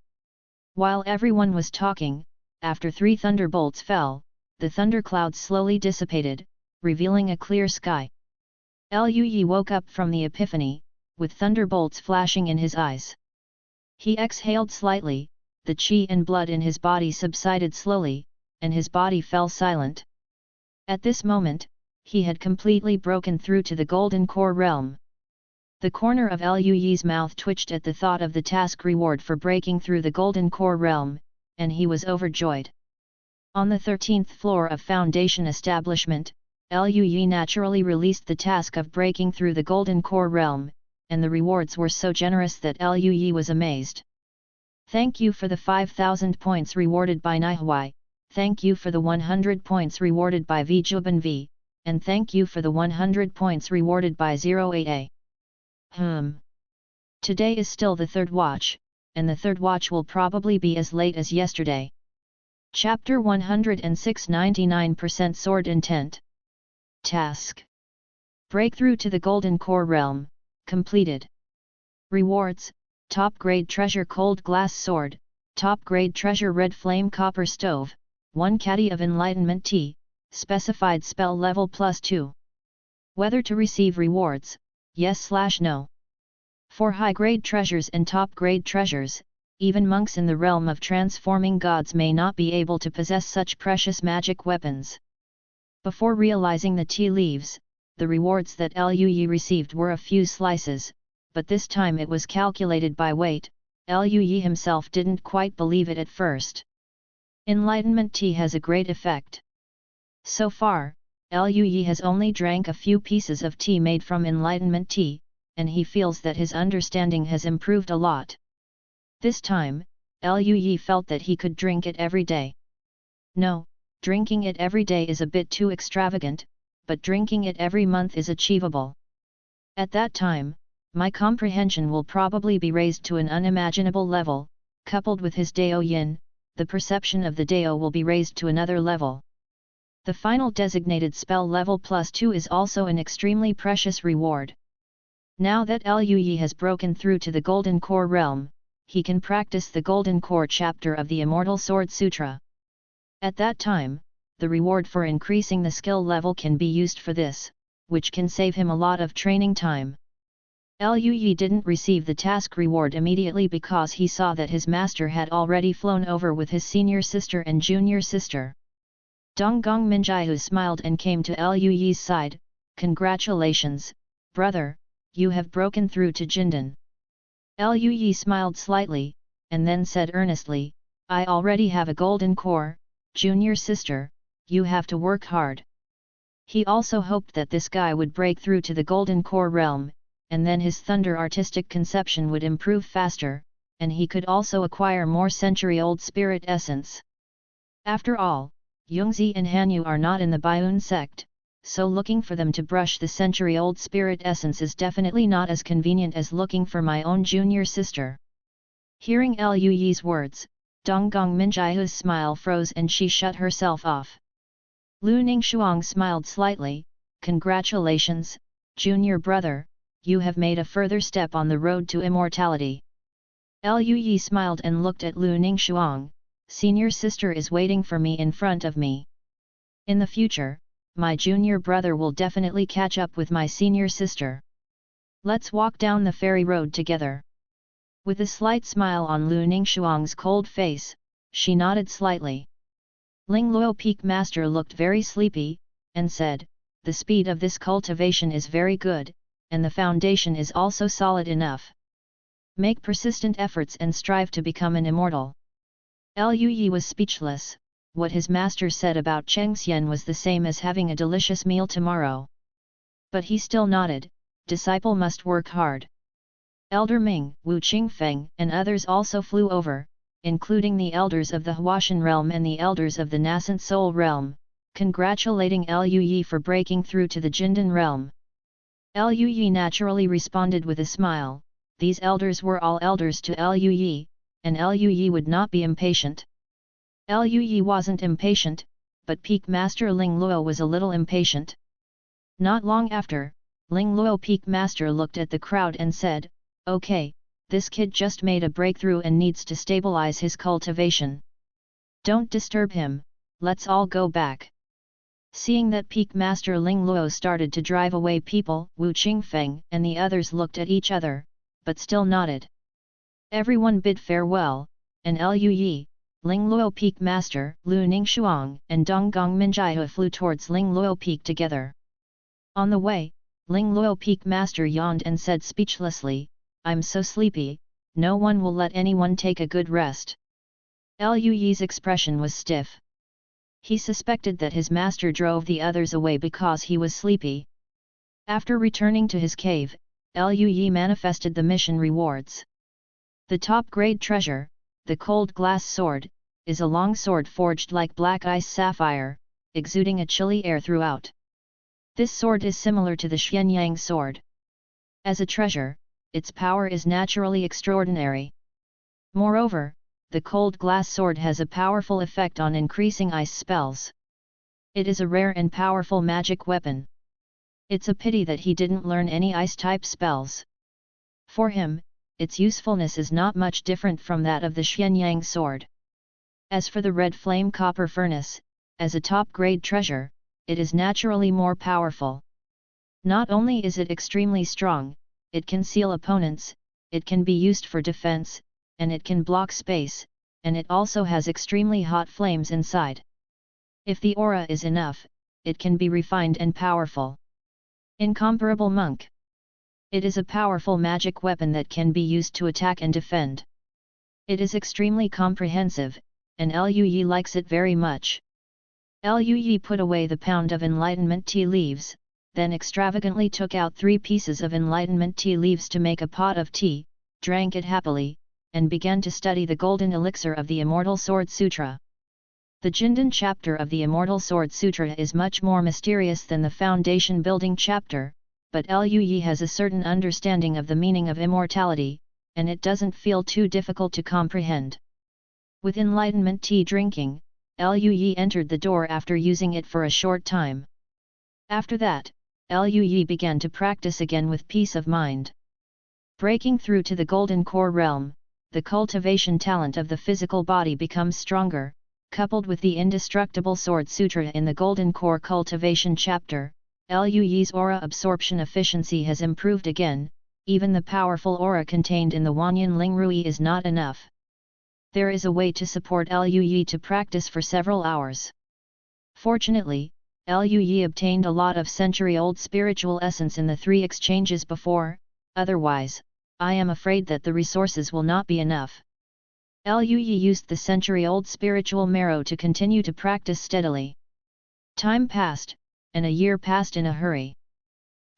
While everyone was talking, after 3 thunderbolts fell, the thundercloud slowly dissipated, revealing a clear sky. Liu Yi woke up from the epiphany, with thunderbolts flashing in his eyes. He exhaled slightly, the qi and blood in his body subsided slowly, and his body fell silent. At this moment, he had completely broken through to the Golden Core realm. The corner of Liu Yi's mouth twitched at the thought of the task reward for breaking through the Golden Core realm, and he was overjoyed. On the 13th floor of Foundation Establishment, Liu Yi naturally released the task of breaking through the Golden Core realm, and the rewards were so generous that Liu Yi was amazed. "Thank you for the 5,000 points rewarded by Naihui, thank you for the 100 points rewarded by Vijuban V, and thank you for the 100 points rewarded by 08A. Today is still the 3rd watch, and the 3rd watch will probably be as late as yesterday." Chapter 106 99% Sword Intent. Task. Breakthrough to the Golden Core realm, completed. Rewards, top grade treasure cold glass sword, Top grade treasure red flame copper stove, 1 caddy of enlightenment tea, specified spell level +2. Whether to receive rewards, yes/no. For high grade treasures and top grade treasures, even monks in the realm of transforming gods may not be able to possess such precious magic weapons. Before realizing the tea leaves, the rewards that Lui received were a few slices, but this time it was calculated by weight. Lui himself didn't quite believe it at first. Enlightenment tea has a great effect. So far, Lui has only drank a few pieces of tea made from enlightenment tea, and he feels that his understanding has improved a lot. This time, Lui felt that he could drink it every day. No, drinking it every day is a bit too extravagant, but drinking it every month is achievable. At that time, my comprehension will probably be raised to an unimaginable level, coupled with his Dao Yin, the perception of the Dao will be raised to another level. The final designated spell level +2 is also an extremely precious reward. Now that Lui has broken through to the Golden Core realm, he can practice the Golden Core chapter of the Immortal Sword Sutra. At that time, the reward for increasing the skill level can be used for this, which can save him a lot of training time. Lui didn't receive the task reward immediately because he saw that his master had already flown over with his senior sister and junior sister. Donggong Minjiahu smiled and came to Lui's side. "Congratulations, brother, you have broken through to Jindan." Lui smiled slightly, and then said earnestly, "I already have a golden core, junior sister, you have to work hard." He also hoped that this guy would break through to the golden core realm, and then his thunder artistic conception would improve faster, and he could also acquire more century-old spirit essence. After all, Yungzi and Hanyu are not in the Baiun sect, so looking for them to brush the century-old spirit essence is definitely not as convenient as looking for my own junior sister. Hearing Lui's words, Donggong Minjiahu's smile froze and she shut herself off. Lu Ningxuang smiled slightly. "Congratulations, junior brother, you have made a further step on the road to immortality." Lui smiled and looked at Lu Ningxuang. "Senior sister is waiting for me in front of me. In the future, my junior brother will definitely catch up with my senior sister. Let's walk down the fairy road together." With a slight smile on Lu Ningxuang's cold face, she nodded slightly. Ling Luo Peak Master looked very sleepy, and said, "The speed of this cultivation is very good, and the foundation is also solid enough. Make persistent efforts and strive to become an immortal." Lui was speechless. What his master said about Chengxian was the same as having a delicious meal tomorrow. But he still nodded. Disciple must work hard. Elder Ming, Wu Qingfeng and others also flew over, including the elders of the Huashan realm and the elders of the Nascent Soul realm, congratulating Lui for breaking through to the Jindan realm. Lui naturally responded with a smile. These elders were all elders to Lui, and Lui would not be impatient. Lui wasn't impatient, but Peak Master Ling Luo was a little impatient. Not long after, Ling Luo Peak Master looked at the crowd and said, "Okay, this kid just made a breakthrough and needs to stabilize his cultivation. Don't disturb him, let's all go back." Seeing that Peak Master Ling Luo started to drive away people, Wu Qingfeng and the others looked at each other, but still nodded. Everyone bid farewell, and Lui, Ling Luo Peak Master, Lu Ningxuang and Donggong Minjiahu flew towards Ling Luo Peak together. On the way, Ling Luo Peak Master yawned and said speechlessly, "I'm so sleepy, no one will let anyone take a good rest." Lui's expression was stiff. He suspected that his master drove the others away because he was sleepy. After returning to his cave, Lui manifested the mission rewards. The top-grade treasure, the cold glass sword, is a long sword forged like black ice sapphire, exuding a chilly air throughout. This sword is similar to the Xuanyang sword. As a treasure, its power is naturally extraordinary. Moreover, the cold glass sword has a powerful effect on increasing ice spells. It is a rare and powerful magic weapon. It's a pity that he didn't learn any ice-type spells. For him, its usefulness is not much different from that of the Xianyang sword. As for the red flame copper furnace, as a top-grade treasure, it is naturally more powerful. Not only is it extremely strong, it can seal opponents, it can be used for defense, and it can block space, and it also has extremely hot flames inside. If the aura is enough, it can be refined and powerful. Incomparable Monk. It is a powerful magic weapon that can be used to attack and defend. It is extremely comprehensive, and Liu Yi likes it very much. Liu Yi put away the pound of enlightenment tea leaves, then extravagantly took out 3 pieces of enlightenment tea leaves to make a pot of tea, drank it happily, and began to study the golden elixir of the Immortal Sword Sutra. The Jindan chapter of the Immortal Sword Sutra is much more mysterious than the foundation building chapter, but Liu Yi has a certain understanding of the meaning of immortality, and it doesn't feel too difficult to comprehend. With enlightenment tea drinking, Liu Yi entered the door after using it for a short time. After that, Liu Yi began to practice again with peace of mind. Breaking through to the Golden Core realm, the cultivation talent of the physical body becomes stronger, coupled with the indestructible Sword Sutra in the Golden Core cultivation chapter. Liu Yi's aura absorption efficiency has improved again. Even the powerful aura contained in the Wanyan Lingrui is not enough. There is a way to support Liu Yi to practice for several hours. Fortunately, Liu Yi obtained a lot of century-old spiritual essence in the 3 exchanges before, otherwise, I am afraid that the resources will not be enough. Liu Yi used the century-old spiritual marrow to continue to practice steadily. Time passed, and a year passed in a hurry.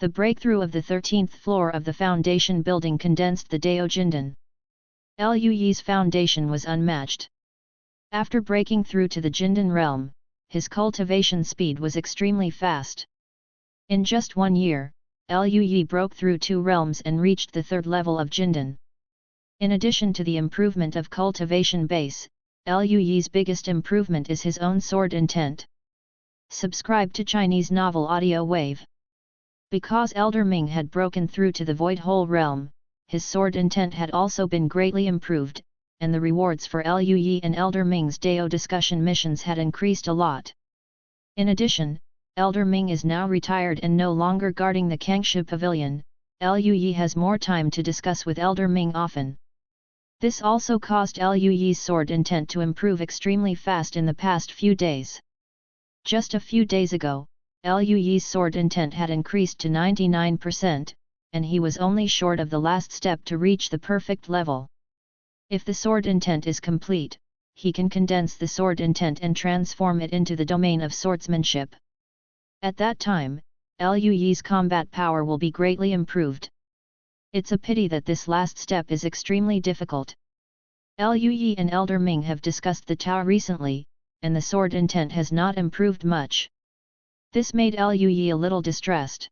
The breakthrough of the 13th floor of the foundation building condensed the Dao Jindan. Liu Yi's foundation was unmatched. After breaking through to the Jindan realm, his cultivation speed was extremely fast. In just 1 year, Liu Yi broke through 2 realms and reached the 3rd level of Jindan. In addition to the improvement of cultivation base, Liu Yi's biggest improvement is his own sword intent. Subscribe to Chinese Novel Audio Wave. Because Elder Ming had broken through to the Void Hole realm, his sword intent had also been greatly improved, and the rewards for Liu Yi and Elder Ming's Dao discussion missions had increased a lot. In addition, Elder Ming is now retired and no longer guarding the Kangshu Pavilion. Liu Yi has more time to discuss with Elder Ming often. This also caused Liu Yi's sword intent to improve extremely fast in the past few days. Just a few days ago, Liu Yi's sword intent had increased to 99%, and he was only short of the last step to reach the perfect level. If the sword intent is complete, he can condense the sword intent and transform it into the domain of swordsmanship. At that time, Liu Yi's combat power will be greatly improved. It's a pity that this last step is extremely difficult. Liu Yi and Elder Ming have discussed the Tao recently, and the sword intent has not improved much. This made Liu Yi a little distressed.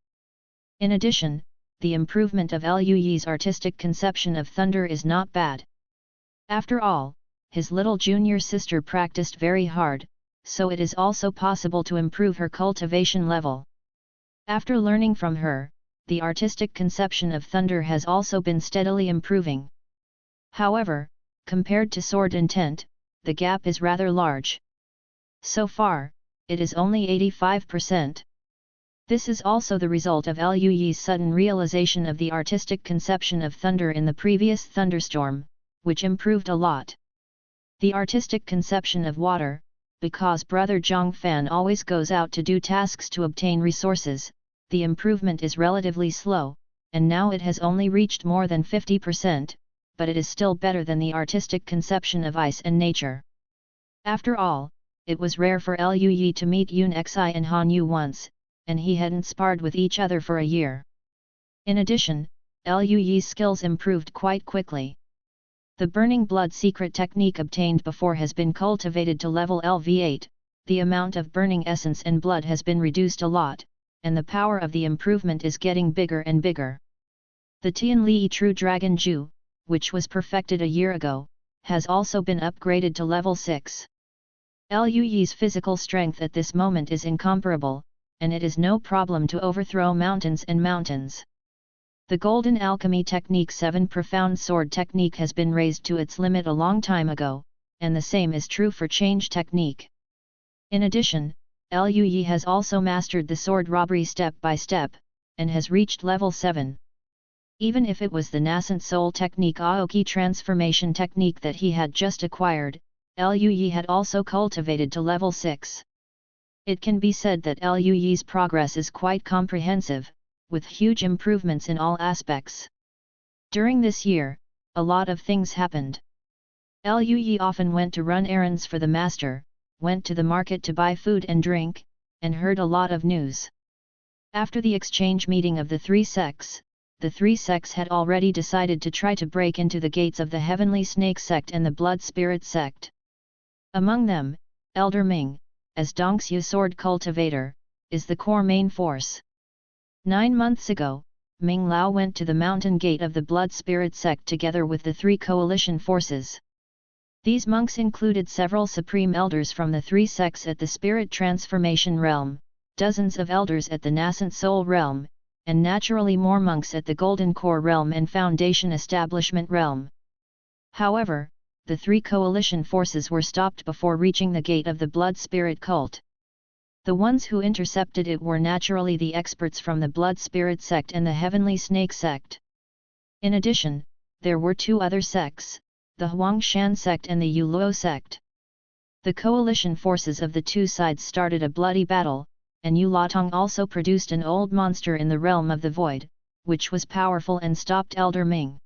In addition, the improvement of Liu Yi's artistic conception of thunder is not bad. After all, his little junior sister practiced very hard, so it is also possible to improve her cultivation level. After learning from her, the artistic conception of thunder has also been steadily improving. However, compared to sword intent, the gap is rather large. So far, it is only 85%. This is also the result of Liu Yi's sudden realization of the artistic conception of thunder in the previous thunderstorm, which improved a lot. The artistic conception of water, because Brother Zhang Fan always goes out to do tasks to obtain resources, the improvement is relatively slow, and now it has only reached more than 50%, but it is still better than the artistic conception of ice and nature. After all, it was rare for Liu Yi to meet Yun Xi and Han Yu once, and he hadn't sparred with each other for a year. In addition, Liu Yi's skills improved quite quickly. The Burning Blood secret technique obtained before has been cultivated to level LV8, the amount of burning essence and blood has been reduced a lot, and the power of the improvement is getting bigger and bigger. The Tianli True Dragon Ju, which was perfected a year ago, has also been upgraded to level 6. Liu Yi's physical strength at this moment is incomparable, and it is no problem to overthrow mountains and mountains. The Golden Alchemy Technique 7 Profound Sword Technique has been raised to its limit a long time ago, and the same is true for Change Technique. In addition, Liu Yi has also mastered the sword robbery step by step, and has reached level 7. Even if it was the Nascent Soul Technique Aoki Transformation Technique that he had just acquired, Liu Yi had also cultivated to level 6. It can be said that Liu Yi's progress is quite comprehensive, with huge improvements in all aspects. During this year, a lot of things happened. Liu Yi often went to run errands for the master, went to the market to buy food and drink, and heard a lot of news. After the exchange meeting of the three sects had already decided to try to break into the gates of the Heavenly Snake Sect and the Blood Spirit Sect. Among them, Elder Ming, as Dongxue Sword Cultivator, is the core main force. 9 months ago, Ming Lao went to the mountain gate of the Blood Spirit Sect together with the 3 coalition forces. These monks included several supreme elders from the 3 sects at the Spirit Transformation Realm, dozens of elders at the Nascent Soul Realm, and naturally more monks at the Golden Core Realm and Foundation Establishment Realm. However, the 3 coalition forces were stopped before reaching the gate of the Blood Spirit cult. The ones who intercepted it were naturally the experts from the Blood Spirit Sect and the Heavenly Snake Sect. In addition, there were 2 other sects, the Huangshan Sect and the Yuluo Sect. The coalition forces of the 2 sides started a bloody battle, and Yulatong also produced an old monster in the realm of the void, which was powerful and stopped Elder Ming.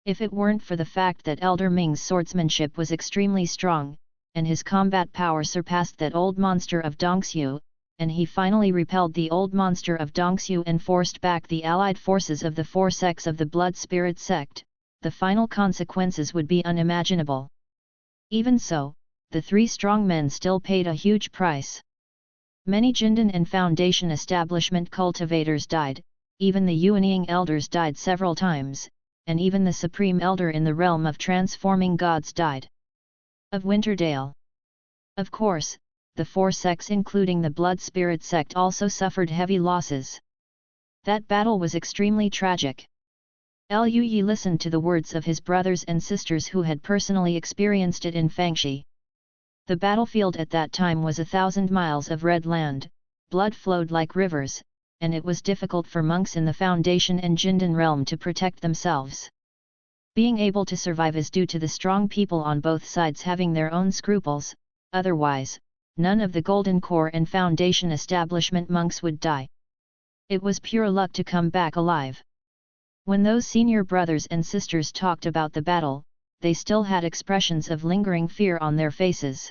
If it weren't for the fact that Elder Ming's swordsmanship was extremely strong, and his combat power surpassed that old monster of Dongxue, and he finally repelled the old monster of Dongxue and forced back the allied forces of the 4 sects of the Blood Spirit Sect, the final consequences would be unimaginable. Even so, the 3 strong men still paid a huge price. Many Jindan and Foundation Establishment cultivators died, even the Yuanying elders died several times, and even the Supreme Elder in the realm of transforming gods died. Of Winterdale. Of course, the 4 sects including the Blood Spirit Sect also suffered heavy losses. That battle was extremely tragic. Liu Yi listened to the words of his brothers and sisters who had personally experienced it in Fangxi. The battlefield at that time was 1,000 miles of red land, blood flowed like rivers, and it was difficult for monks in the Foundation and Jindan realm to protect themselves. Being able to survive is due to the strong people on both sides having their own scruples, otherwise, none of the Golden Core and Foundation Establishment monks would die. It was pure luck to come back alive. When those senior brothers and sisters talked about the battle, they still had expressions of lingering fear on their faces.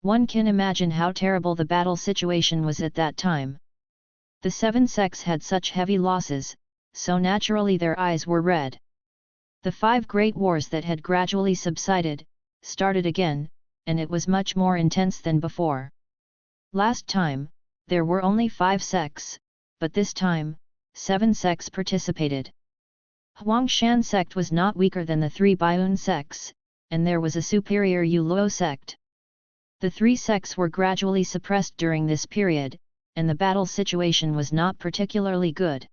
One can imagine how terrible the battle situation was at that time. The 7 sects had such heavy losses, so naturally their eyes were red. The 5 great wars that had gradually subsided, started again, and it was much more intense than before. Last time, there were only 5 sects, but this time, 7 sects participated. Huangshan sect was not weaker than the 3 Baiyun sects, and there was a superior Yuluo sect. The 3 sects were gradually suppressed during this period, and the battle situation was not particularly good.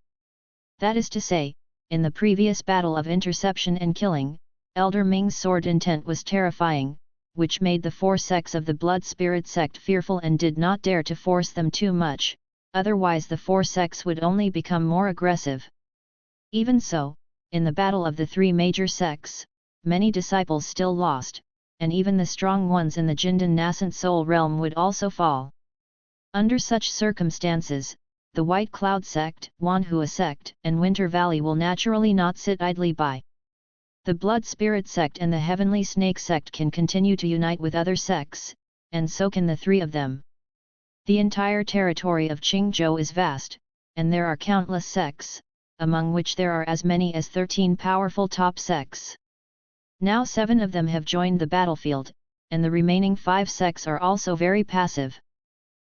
That is to say, in the previous battle of interception and killing, Elder Ming's sword intent was terrifying, which made the 4 sects of the Blood Spirit Sect fearful and did not dare to force them too much, otherwise the 4 sects would only become more aggressive. Even so, in the battle of the 3 major sects, many disciples still lost, and even the strong ones in the Jindan Nascent Soul realm would also fall. Under such circumstances, the White Cloud Sect, Wanhua Sect, and Winter Valley will naturally not sit idly by. The Blood Spirit Sect and the Heavenly Snake Sect can continue to unite with other sects, and so can the 3 of them. The entire territory of Qingzhou is vast, and there are countless sects, among which there are as many as 13 powerful top sects. Now 7 of them have joined the battlefield, and the remaining 5 sects are also very passive.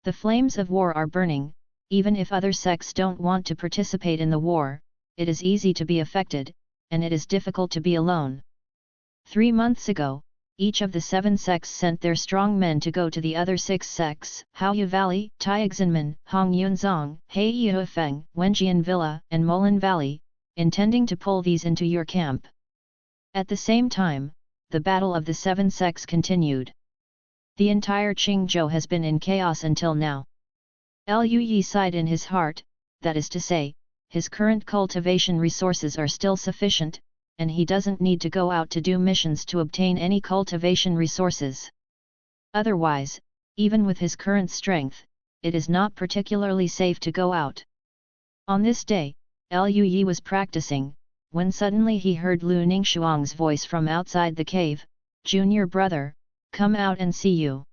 The flames of war are burning, even if other sects don't want to participate in the war, it is easy to be affected, and it is difficult to be alone. 3 months ago, each of the 7 sects sent their strong men to go to the other 6 sects, Haoyu Valley, Taixinmen, Hongyunzong, Heiyuefeng, Wenjian Villa, and Molan Valley, intending to pull these into your camp. At the same time, the Battle of the Seven Sects continued. The entire Qingzhou has been in chaos until now. Liu Yi sighed in his heart, that is to say, his current cultivation resources are still sufficient, and he doesn't need to go out to do missions to obtain any cultivation resources. Otherwise, even with his current strength, it is not particularly safe to go out. On this day, Liu Yi was practicing, when suddenly he heard Lu Ningxuang's voice from outside the cave, "Junior brother, come out and see you."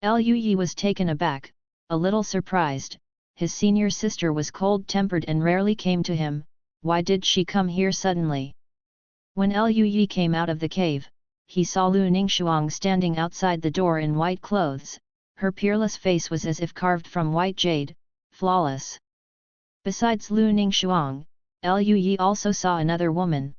Liu Yi was taken aback, a little surprised. His senior sister was cold-tempered and rarely came to him. Why did she come here suddenly? When Liu Yi came out of the cave, he saw Lu Ningxuang standing outside the door in white clothes. Her peerless face was as if carved from white jade, flawless. Besides Lu Ningxuang, Liu Yi also saw another woman.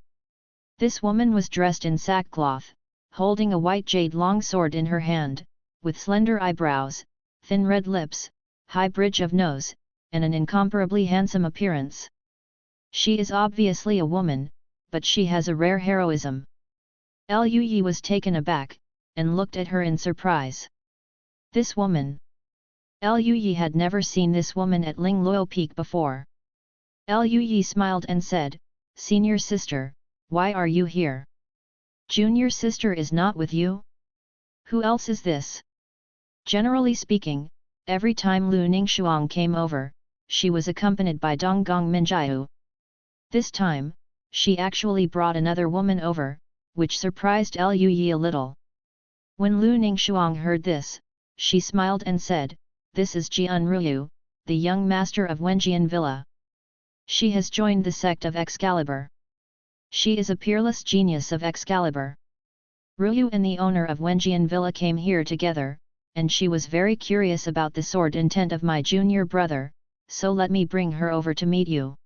This woman was dressed in sackcloth, holding a white jade longsword in her hand, with slender eyebrows, thin red lips, high bridge of nose, and an incomparably handsome appearance. She is obviously a woman, but she has a rare heroism. Liu Yi was taken aback, and looked at her in surprise. This woman. Liu Yi had never seen this woman at Ling Luo Peak before. Liu Yi smiled and said, "Senior sister, why are you here? Junior sister is not with you? Who else is this?" Generally speaking, every time Lu Ningxuang came over, she was accompanied by Donggong Minjiu. This time, she actually brought another woman over, which surprised Liu Yi a little. When Lu Ningxuang heard this, she smiled and said, "This is Jian Ruyu, the young master of Wenjian Villa. She has joined the sect of Excalibur. She is a peerless genius of Excalibur." Ruyu and the owner of Wenjian Villa came here together, and she was very curious about the sword intent of my junior brother, so let me bring her over to meet you.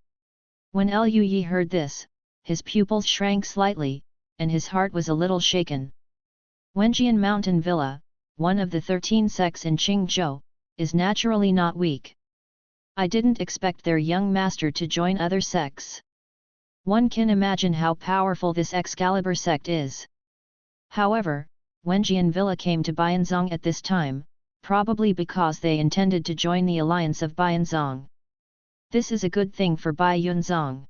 When Liu Yi heard this, his pupils shrank slightly, and his heart was a little shaken. Wenjian Mountain Villa, one of the 13 sects in Qingzhou, is naturally not weak. I didn't expect their young master to join other sects. One can imagine how powerful this Excalibur sect is. However, Wenjian Villa came to Bianzong at this time, probably because they intended to join the alliance of Bianzong. This is a good thing for Bai Yunzong.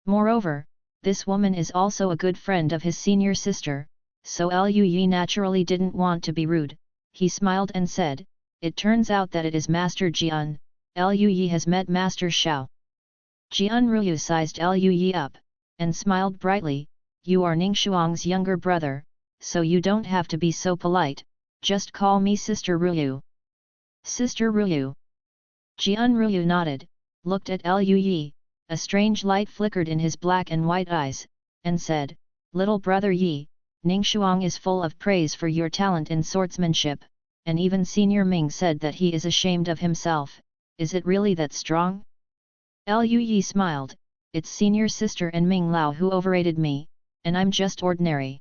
Moreover, this woman is also a good friend of his senior sister, so Liu Yi naturally didn't want to be rude. He smiled and said, "It turns out that it is Master Jian. Liu Yi has met Master Xiao." Jian Ruyu sized Liu Yi up, and smiled brightly, "You are Ningxuang's younger brother, so you don't have to be so polite, just call me Sister Ruyu." "Sister Ruyu." Jian Ruyu nodded, looked at Liu Yi, a strange light flickered in his black and white eyes, and said, "Little brother Yi, Ningxuang is full of praise for your talent in swordsmanship, and even Senior Ming said that he is ashamed of himself. Is it really that strong?" Liu Yi smiled, "It's Senior Sister and Ming Lao who overrated me, and I'm just ordinary."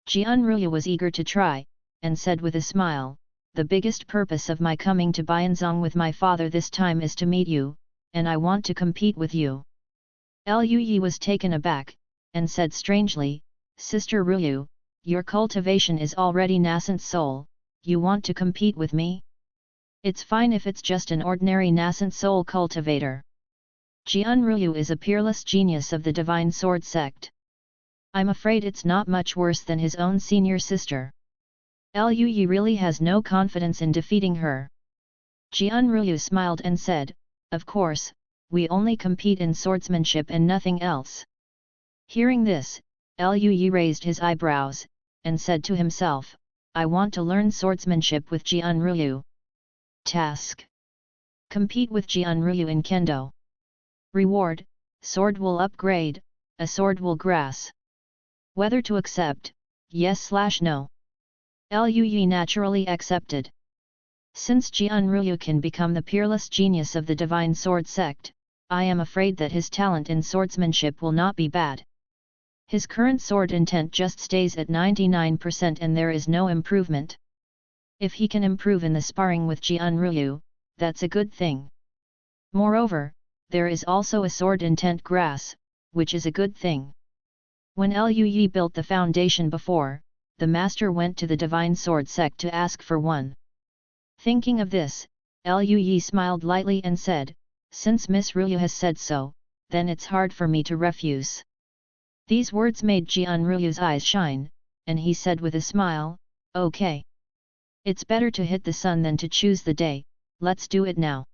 Jian Ruyu was eager to try, and said with a smile, "The biggest purpose of my coming to Bianzong with my father this time is to meet you, and I want to compete with you." Liu Yi was taken aback, and said strangely, "Sister Ruyu, your cultivation is already nascent soul, you want to compete with me? It's fine if it's just an ordinary nascent soul cultivator. Jian Ruyu is a peerless genius of the Divine Sword sect. I'm afraid it's not much worse than his own senior sister." Liu Yi really has no confidence in defeating her. Jian Ruyu smiled and said, "Of course, we only compete in swordsmanship and nothing else." Hearing this, Liu Yi raised his eyebrows, and said to himself, "I want to learn swordsmanship with Jian Ruyu." Task: compete with Jian Ruyu in Kendo. Reward: sword will upgrade, a sword will grass. Whether to accept, yes/no. Liu Yi naturally accepted. Since Jian Ruyu can become the peerless genius of the Divine Sword sect, I am afraid that his talent in swordsmanship will not be bad. His current sword intent just stays at 99% and there is no improvement. If he can improve in the sparring with Jian Ruyu, that's a good thing. Moreover, there is also a sword intent grass, which is a good thing. When Lui built the foundation before, the master went to the divine sword sect to ask for one. Thinking of this, Lui smiled lightly and said, "Since Miss Ruyu has said so, then it's hard for me to refuse." These words made Jian Ruyu's eyes shine, and he said with a smile, "Okay. It's better to hit the sun than to choose the day, let's do it now."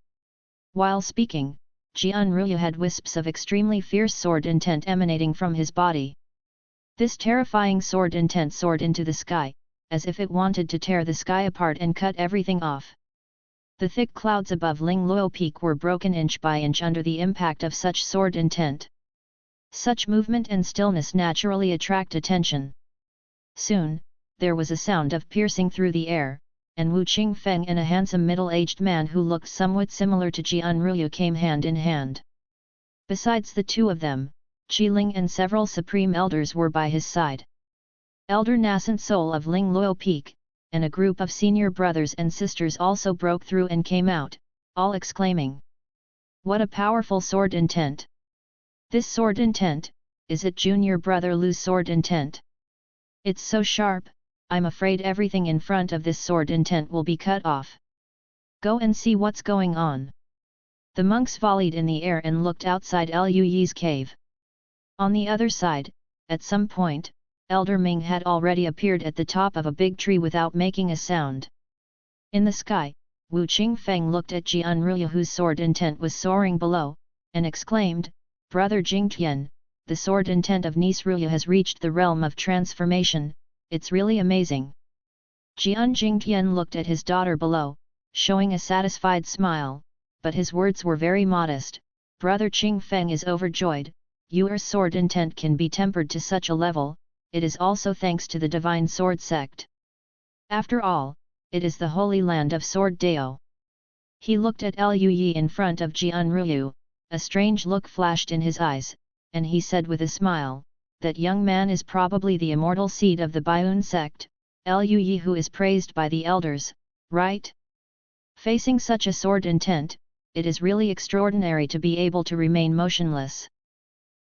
While speaking, Jian Ruyu had wisps of extremely fierce sword intent emanating from his body. This terrifying sword intent soared into the sky, as if it wanted to tear the sky apart and cut everything off. The thick clouds above Ling Luo Peak were broken inch by inch under the impact of such sword intent. Such movement and stillness naturally attract attention. Soon, there was a sound of piercing through the air, and Wu Qingfeng and a handsome middle-aged man who looked somewhat similar to Jian Ruyu came hand in hand. Besides the two of them, Qi Ling and several supreme elders were by his side. Elder nascent soul of Ling Luo Peak, and a group of senior brothers and sisters also broke through and came out, all exclaiming, "What a powerful sword intent! This sword intent, is it junior brother Lu's sword intent? It's so sharp, I'm afraid everything in front of this sword intent will be cut off. Go and see what's going on." The monks volleyed in the air and looked outside Lui's cave. On the other side, at some point, Elder Ming had already appeared at the top of a big tree without making a sound. In the sky, Wu Qingfeng looked at Jian Ruyu whose sword intent was soaring below, and exclaimed, "Brother Jingtian, the sword intent of niece Ruyu has reached the realm of transformation, it's really amazing." Jian Jingtian looked at his daughter below, showing a satisfied smile, but his words were very modest. "Brother Qingfeng is overjoyed, your sword intent can be tempered to such a level, it is also thanks to the divine sword sect. After all, it is the holy land of sword Dao." He looked at Lui in front of Jian Ruyu, a strange look flashed in his eyes, and he said with a smile, "That young man is probably the immortal seed of the Baiyun sect, Lui who is praised by the elders, right? Facing such a sword intent, it is really extraordinary to be able to remain motionless."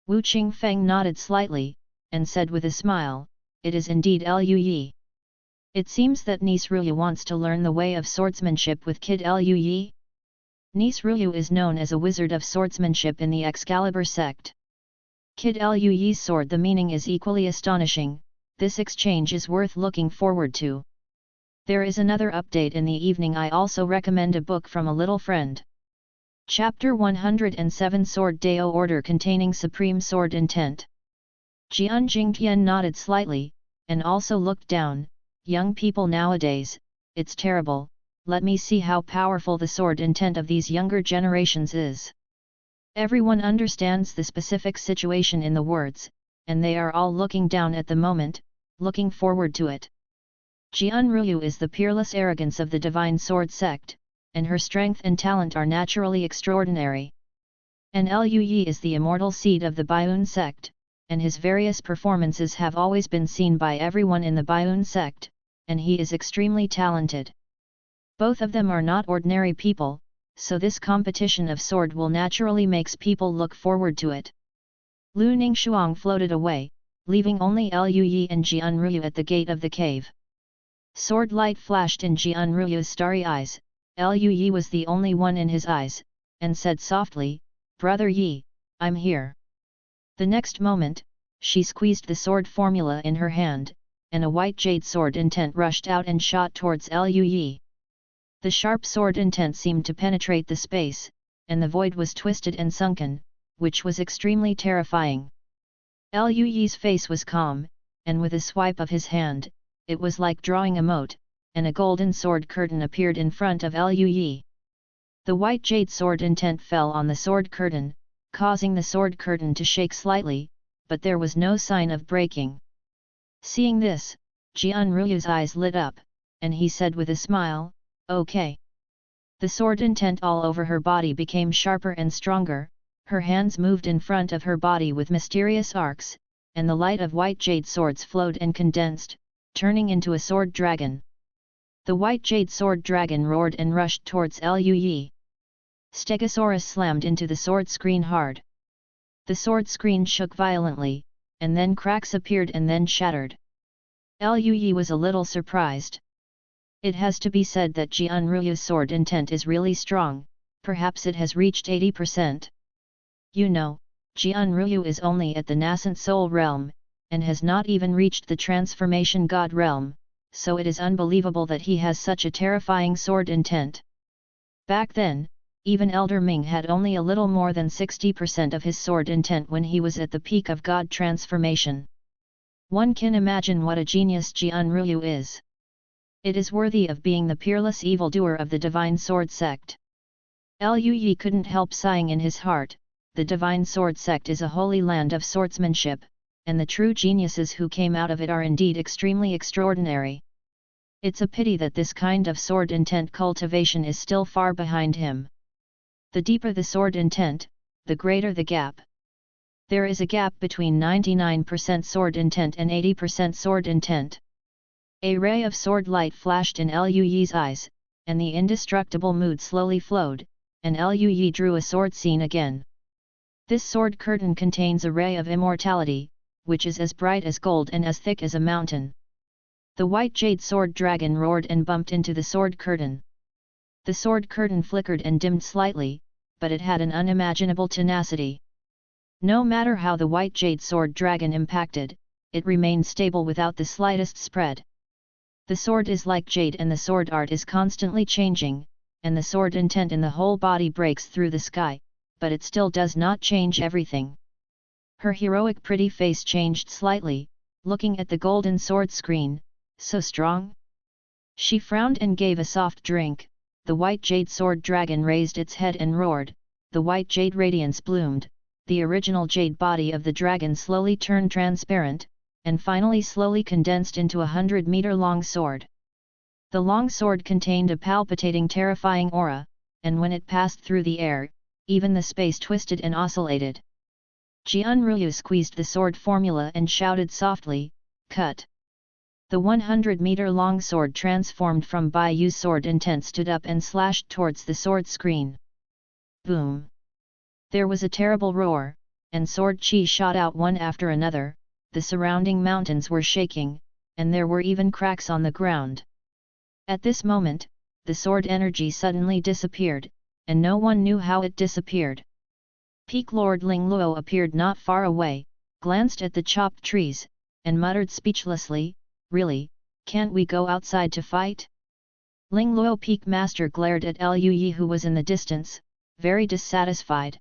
Wu Qingfeng nodded slightly, and said with a smile, "It is indeed Lui. It seems that niece Ruyu wants to learn the way of swordsmanship with kid Lui. Niece Ruyu is known as a wizard of swordsmanship in the Excalibur sect. Kid Lui's sword, the meaning is equally astonishing, this exchange is worth looking forward to. There is another update in the evening. I also recommend a book from a little friend. Chapter 107 Sword Dao Order containing Supreme Sword Intent. Jian Jingtian nodded slightly, and also looked down. Young people nowadays, it's terrible, let me see how powerful the sword intent of these younger generations is. Everyone understands the specific situation in the words, and they are all looking down at the moment, looking forward to it. Jian Ruyu is the peerless arrogance of the divine sword sect, and her strength and talent are naturally extraordinary. And Lui is the immortal seed of the Baiyun sect, and his various performances have always been seen by everyone in the Baiyun sect, and he is extremely talented. Both of them are not ordinary people, so this competition of sword will naturally makes people look forward to it. Lu Ningshuang floated away, leaving only Lui and Jian Ruyu at the gate of the cave. Sword light flashed in Jian Ruyu's starry eyes. Lui was the only one in his eyes, and said softly, "Brother Yi, I'm here." The next moment, she squeezed the sword formula in her hand, and a white jade sword intent rushed out and shot towards Lui. The sharp sword intent seemed to penetrate the space, and the void was twisted and sunken, which was extremely terrifying. Lui's face was calm, and with a swipe of his hand, it was like drawing a mote, and a golden sword curtain appeared in front of Lui. The white jade sword intent fell on the sword curtain, causing the sword curtain to shake slightly, but there was no sign of breaking. Seeing this, Jian Ruyu's eyes lit up, and he said with a smile, "Okay." The sword intent all over her body became sharper and stronger, her hands moved in front of her body with mysterious arcs, and the light of white jade swords flowed and condensed, turning into a sword dragon. The white jade sword dragon roared and rushed towards Lui. Stegosaurus slammed into the sword screen hard. The sword screen shook violently, and then cracks appeared and then shattered. Liu Yi was a little surprised. It has to be said that Jian Rui's sword intent is really strong, perhaps it has reached 80%. You know, Jian Rui is only at the nascent soul realm, and has not even reached the transformation god realm, so it is unbelievable that he has such a terrifying sword intent. Back then, even Elder Ming had only a little more than 60% of his sword intent when he was at the peak of god transformation. One can imagine what a genius Jian Rui is. It is worthy of being the peerless evildoer of the Divine Sword Sect. Liu Yi couldn't help sighing in his heart. The Divine Sword Sect is a holy land of swordsmanship, and the true geniuses who came out of it are indeed extremely extraordinary. It's a pity that this kind of sword intent cultivation is still far behind him. The deeper the sword intent, the greater the gap. There is a gap between 99% sword intent and 80% sword intent. A ray of sword light flashed in Liu Yi's eyes, and the indestructible mood slowly flowed, and Liu Yi drew a sword scene again. This sword curtain contains a ray of immortality, which is as bright as gold and as thick as a mountain. The white jade sword dragon roared and bumped into the sword curtain. The sword curtain flickered and dimmed slightly, but it had an unimaginable tenacity. No matter how the white jade sword dragon impacted, it remained stable without the slightest spread. The sword is like jade and the sword art is constantly changing, and the sword intent in the whole body breaks through the sky, but it still does not change everything. Her heroic pretty face changed slightly, looking at the golden sword screen, so strong. She frowned and gave a soft drink. The white jade sword dragon raised its head and roared, the white jade radiance bloomed, the original jade body of the dragon slowly turned transparent, and finally slowly condensed into a 100-meter-long sword. The long sword contained a palpitating terrifying aura, and when it passed through the air, even the space twisted and oscillated. Jian Rui squeezed the sword formula and shouted softly, "Cut!" The 100-meter-long sword transformed from Bai Yu's sword intent stood up and slashed towards the sword screen. Boom! There was a terrible roar, and sword chi shot out one after another. The surrounding mountains were shaking, and there were even cracks on the ground. At this moment, the sword energy suddenly disappeared, and no one knew how it disappeared. Peak Lord Ling Luo appeared not far away, glanced at the chopped trees, and muttered speechlessly, "Really, can't we go outside to fight?" Ling Luo Peak Master glared at Liu Yi who was in the distance, very dissatisfied.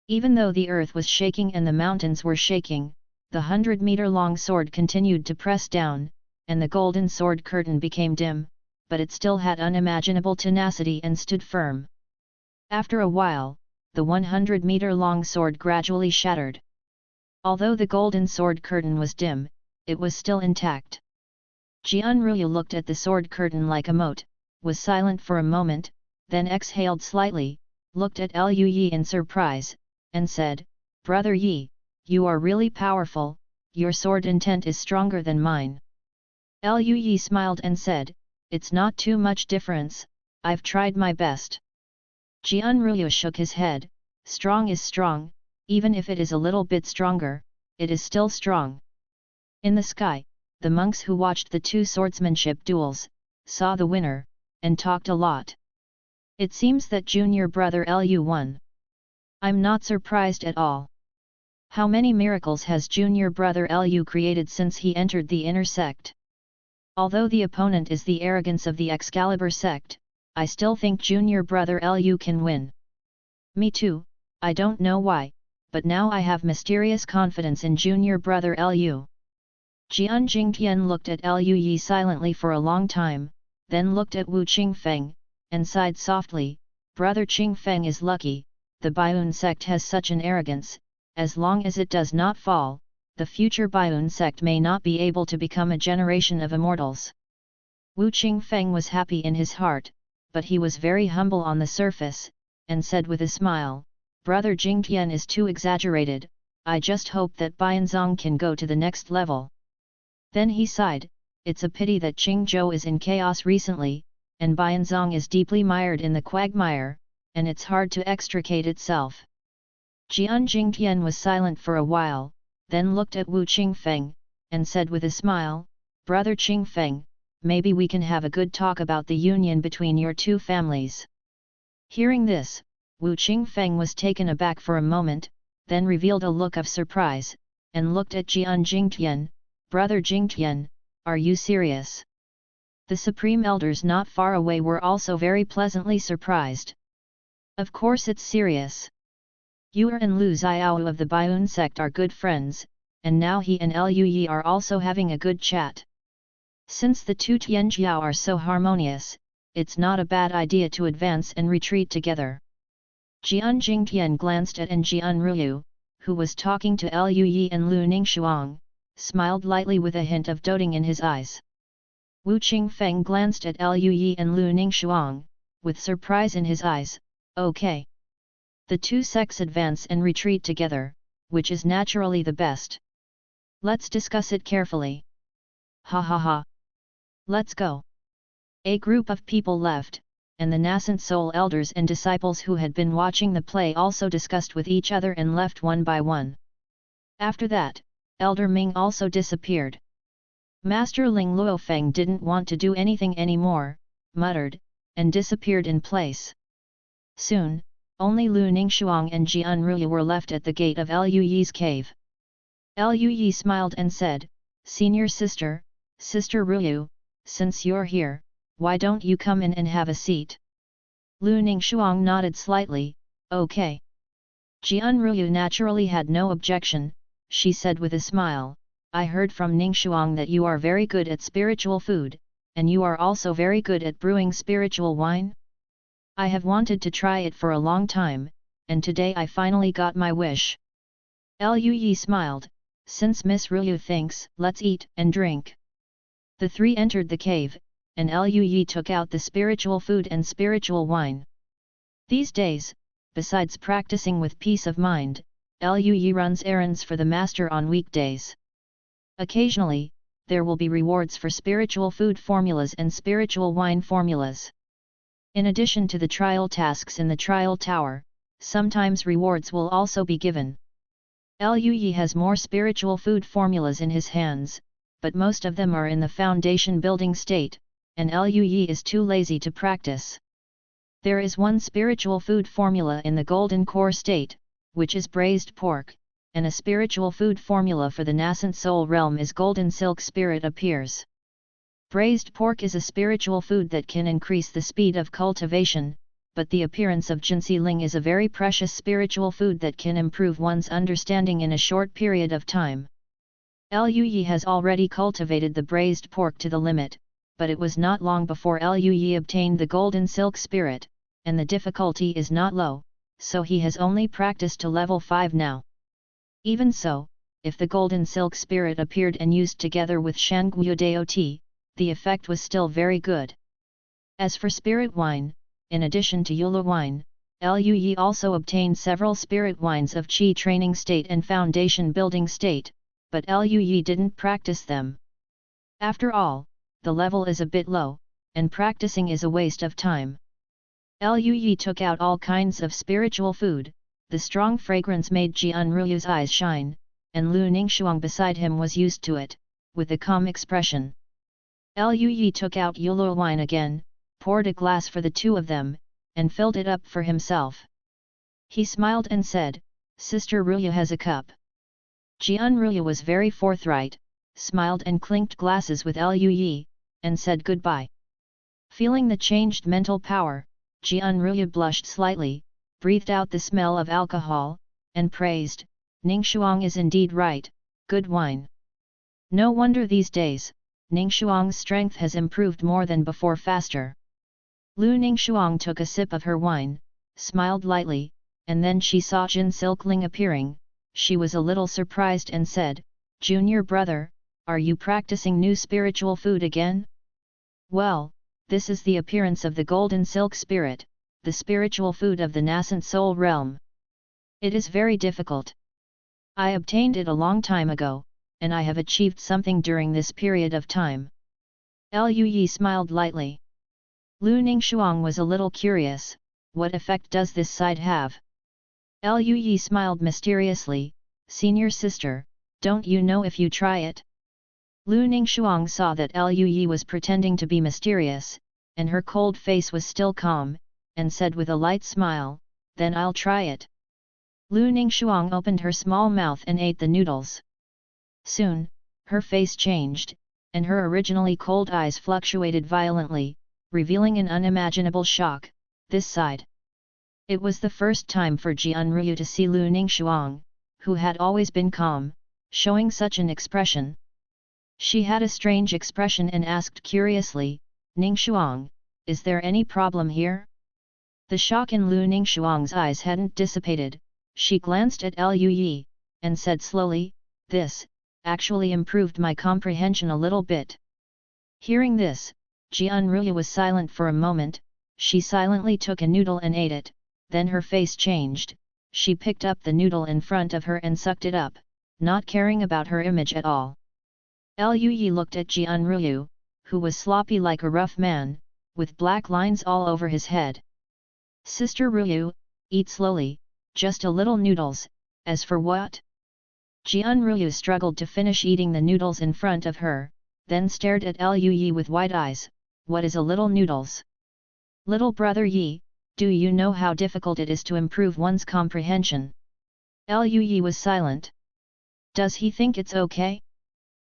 Even though the earth was shaking and the mountains were shaking, the 100-meter-long sword continued to press down, and the golden sword curtain became dim, but it still had unimaginable tenacity and stood firm. After a while, the 100-meter-long sword gradually shattered. Although the golden sword curtain was dim, it was still intact. Jian Rui looked at the sword curtain like a mote, was silent for a moment, then exhaled slightly, looked at Liu Yi in surprise, and said, "Brother Yi, you are really powerful, your sword intent is stronger than mine." Liu Yi smiled and said, "It's not too much difference, I've tried my best." Jian Rui shook his head, "Strong is strong, even if it is a little bit stronger, it is still strong." In the sky, the monks who watched the two swordsmanship duels, saw the winner, and talked a lot. It seems that junior brother Liu won. I'm not surprised at all. How many miracles has junior brother Liu created since he entered the inner sect? Although the opponent is the arrogance of the Excalibur sect, I still think junior brother Liu can win. Me too, I don't know why, but now I have mysterious confidence in junior brother Liu. Jian Jingtian looked at Liu Yi silently for a long time, then looked at Wu Qingfeng, and sighed softly, "Brother Qingfeng is lucky, the Baiyun sect has such an arrogance, as long as it does not fall, the future Baiyun sect may not be able to become a generation of immortals." Wu Qingfeng was happy in his heart, but he was very humble on the surface, and said with a smile, "Brother Jingtian is too exaggerated, I just hope that Bianzong can go to the next level." Then he sighed, "It's a pity that Qingzhou is in chaos recently, and Bianzong is deeply mired in the quagmire, and it's hard to extricate itself. Jian Jingtian was silent for a while, then looked at Wu Qingfeng, and said with a smile, "Brother Qingfeng, maybe we can have a good talk about the union between your two families." Hearing this, Wu Qingfeng was taken aback for a moment, then revealed a look of surprise, and looked at Jian Jingtian. "Brother Jingtian, are you serious?" The supreme elders not far away were also very pleasantly surprised. "Of course it's serious. Yuer and Lu Xiao of the Baiyun sect are good friends, and now he and Lu Yi are also having a good chat. Since the two Tianjiao are so harmonious, it's not a bad idea to advance and retreat together." Jian Jingtian glanced at Jian Ruyu, who was talking to Lu Yi and Lu Ningxuang, smiled lightly with a hint of doting in his eyes. Wu Qingfeng glanced at Lu Yi and Lu Ningxuang, with surprise in his eyes. "Okay. The two sects advance and retreat together, which is naturally the best. Let's discuss it carefully. Ha ha ha. Let's go." A group of people left, and the nascent soul elders and disciples who had been watching the play also discussed with each other and left one by one. After that, Elder Ming also disappeared. Master Ling Luofeng didn't want to do anything anymore, muttered, and disappeared in place. Soon, only Lu Ningxuang and Jian Ruyu were left at the gate of Lu Yi's cave. Lu Yi smiled and said, "Senior sister, Sister Ruyu, since you're here, why don't you come in and have a seat?" Lu Ningxuang nodded slightly, "Okay." Jian Ruyu naturally had no objection. She said with a smile, "I heard from Ningxuang that you are very good at spiritual food, and you are also very good at brewing spiritual wine? I have wanted to try it for a long time, and today I finally got my wish." Lu Yi smiled, "Since Miss Ruyu thinks, let's eat and drink." The three entered the cave, and Lu Yi took out the spiritual food and spiritual wine. These days, besides practicing with peace of mind, Lu Yi runs errands for the master on weekdays. Occasionally, there will be rewards for spiritual food formulas and spiritual wine formulas. In addition to the trial tasks in the trial tower, sometimes rewards will also be given. Lu Yi has more spiritual food formulas in his hands, but most of them are in the foundation building state, and Lu Yi is too lazy to practice. There is one spiritual food formula in the golden core state, which is braised pork, and a spiritual food formula for the nascent soul realm is golden silk spirit appears. Braised pork is a spiritual food that can increase the speed of cultivation, but the appearance of Jinsi Ling is a very precious spiritual food that can improve one's understanding in a short period of time. Lu Yi has already cultivated the braised pork to the limit, but it was not long before Lu Yi obtained the golden silk spirit, and the difficulty is not low, so he has only practiced to level 5 now. Even so, if the golden silk spirit appeared and used together with Shangguo Dao tea, the effect was still very good. As for spirit wine, in addition to Yula wine, Lu Yi also obtained several spirit wines of Qi training state and foundation building state, but Lu Yi didn't practice them. After all, the level is a bit low, and practicing is a waste of time. Lu Yi took out all kinds of spiritual food. The strong fragrance made Jian Ruyu's eyes shine, and Lu Ningxuang beside him was used to it, with a calm expression. Lu Yi took out Yulur wine again, poured a glass for the two of them, and filled it up for himself. He smiled and said, "Sister Ruyu has a cup." Jian Ruyu was very forthright, smiled and clinked glasses with Lu Yi, and said goodbye. Feeling the changed mental power, Jian Ruyu blushed slightly, breathed out the smell of alcohol, and praised, "Ningxuang is indeed right, good wine." No wonder these days, Ningxuang's strength has improved more than before faster. Lu Ningxuang took a sip of her wine, smiled lightly, and then she saw Jin Silkling appearing. She was a little surprised and said, "Junior brother, are you practicing new spiritual food again?" "Well, this is the appearance of the golden silk spirit, the spiritual food of the nascent soul realm. It is very difficult. I obtained it a long time ago, and I have achieved something during this period of time." Lu Yi smiled lightly. Lu Ningxuang was a little curious, what effect does this side have? Lu Yi smiled mysteriously, senior sister, don't you know if you try it? Lu Ningxuang saw that Lu Yi was pretending to be mysterious, and her cold face was still calm, and said with a light smile, then I'll try it. Lu Ningxuang opened her small mouth and ate the noodles. Soon, her face changed, and her originally cold eyes fluctuated violently, revealing an unimaginable shock, this side. It was the first time for Jianruyu to see Lu Ningxuang, who had always been calm, showing such an expression. She had a strange expression and asked curiously, Ningxuang, is there any problem here? The shock in Lu Ningxuang's eyes hadn't dissipated. She glanced at Lu Yi, and said slowly, this, actually improved my comprehension a little bit. Hearing this, Jianruyu was silent for a moment. She silently took a noodle and ate it, then her face changed, she picked up the noodle in front of her and sucked it up, not caring about her image at all. Lu Yi looked at Jianruyu, who was sloppy like a rough man, with black lines all over his head. Sister Ruyu, eat slowly, just a little noodles, as for what? Jianruyu struggled to finish eating the noodles in front of her, then stared at Lu Yi with wide eyes, what is a little noodles? Little brother Yi, do you know how difficult it is to improve one's comprehension? Lu Yi was silent. Does he think it's okay?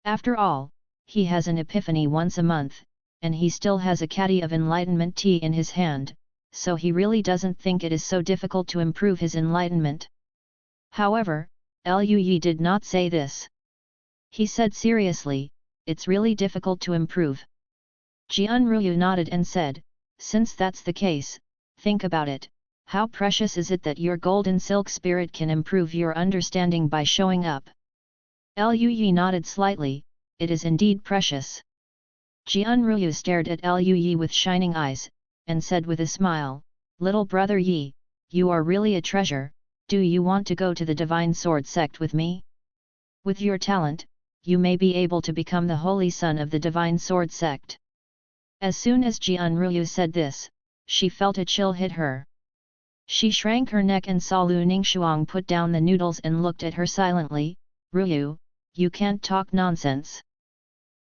After all, he has an epiphany once a month, and he still has a caddy of enlightenment tea in his hand, so he really doesn't think it is so difficult to improve his enlightenment. However, Lu Yi did not say this. He said seriously, it's really difficult to improve. Jianruyu nodded and said, since that's the case, think about it, how precious is it that your golden silk spirit can improve your understanding by showing up? Lu Yi nodded slightly, it is indeed precious. Jianruyu stared at Lu Yi with shining eyes, and said with a smile, little brother Yi, you are really a treasure, do you want to go to the Divine Sword Sect with me? With your talent, you may be able to become the holy son of the Divine Sword Sect. As soon as Jianruyu said this, she felt a chill hit her. She shrank her neck and saw Lu Ningxuang put down the noodles and looked at her silently, Ruyu, you can't talk nonsense.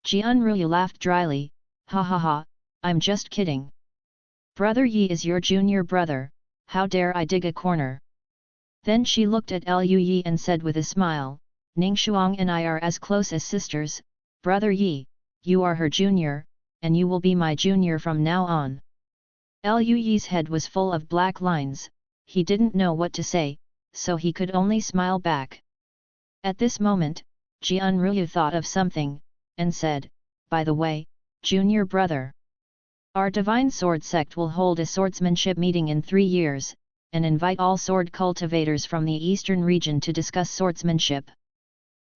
Jianruyu laughed dryly, ha ha ha, I'm just kidding. Brother Yi is your junior brother, how dare I dig a corner? Then she looked at Lu Yi and said with a smile, Ningxuang and I are as close as sisters, brother Yi, you are her junior, and you will be my junior from now on. Lu Yi's head was full of black lines, he didn't know what to say, so he could only smile back. At this moment, Jianruyu thought of something, and said, by the way, junior brother. Our Divine Sword Sect will hold a swordsmanship meeting in 3 years, and invite all sword cultivators from the eastern region to discuss swordsmanship.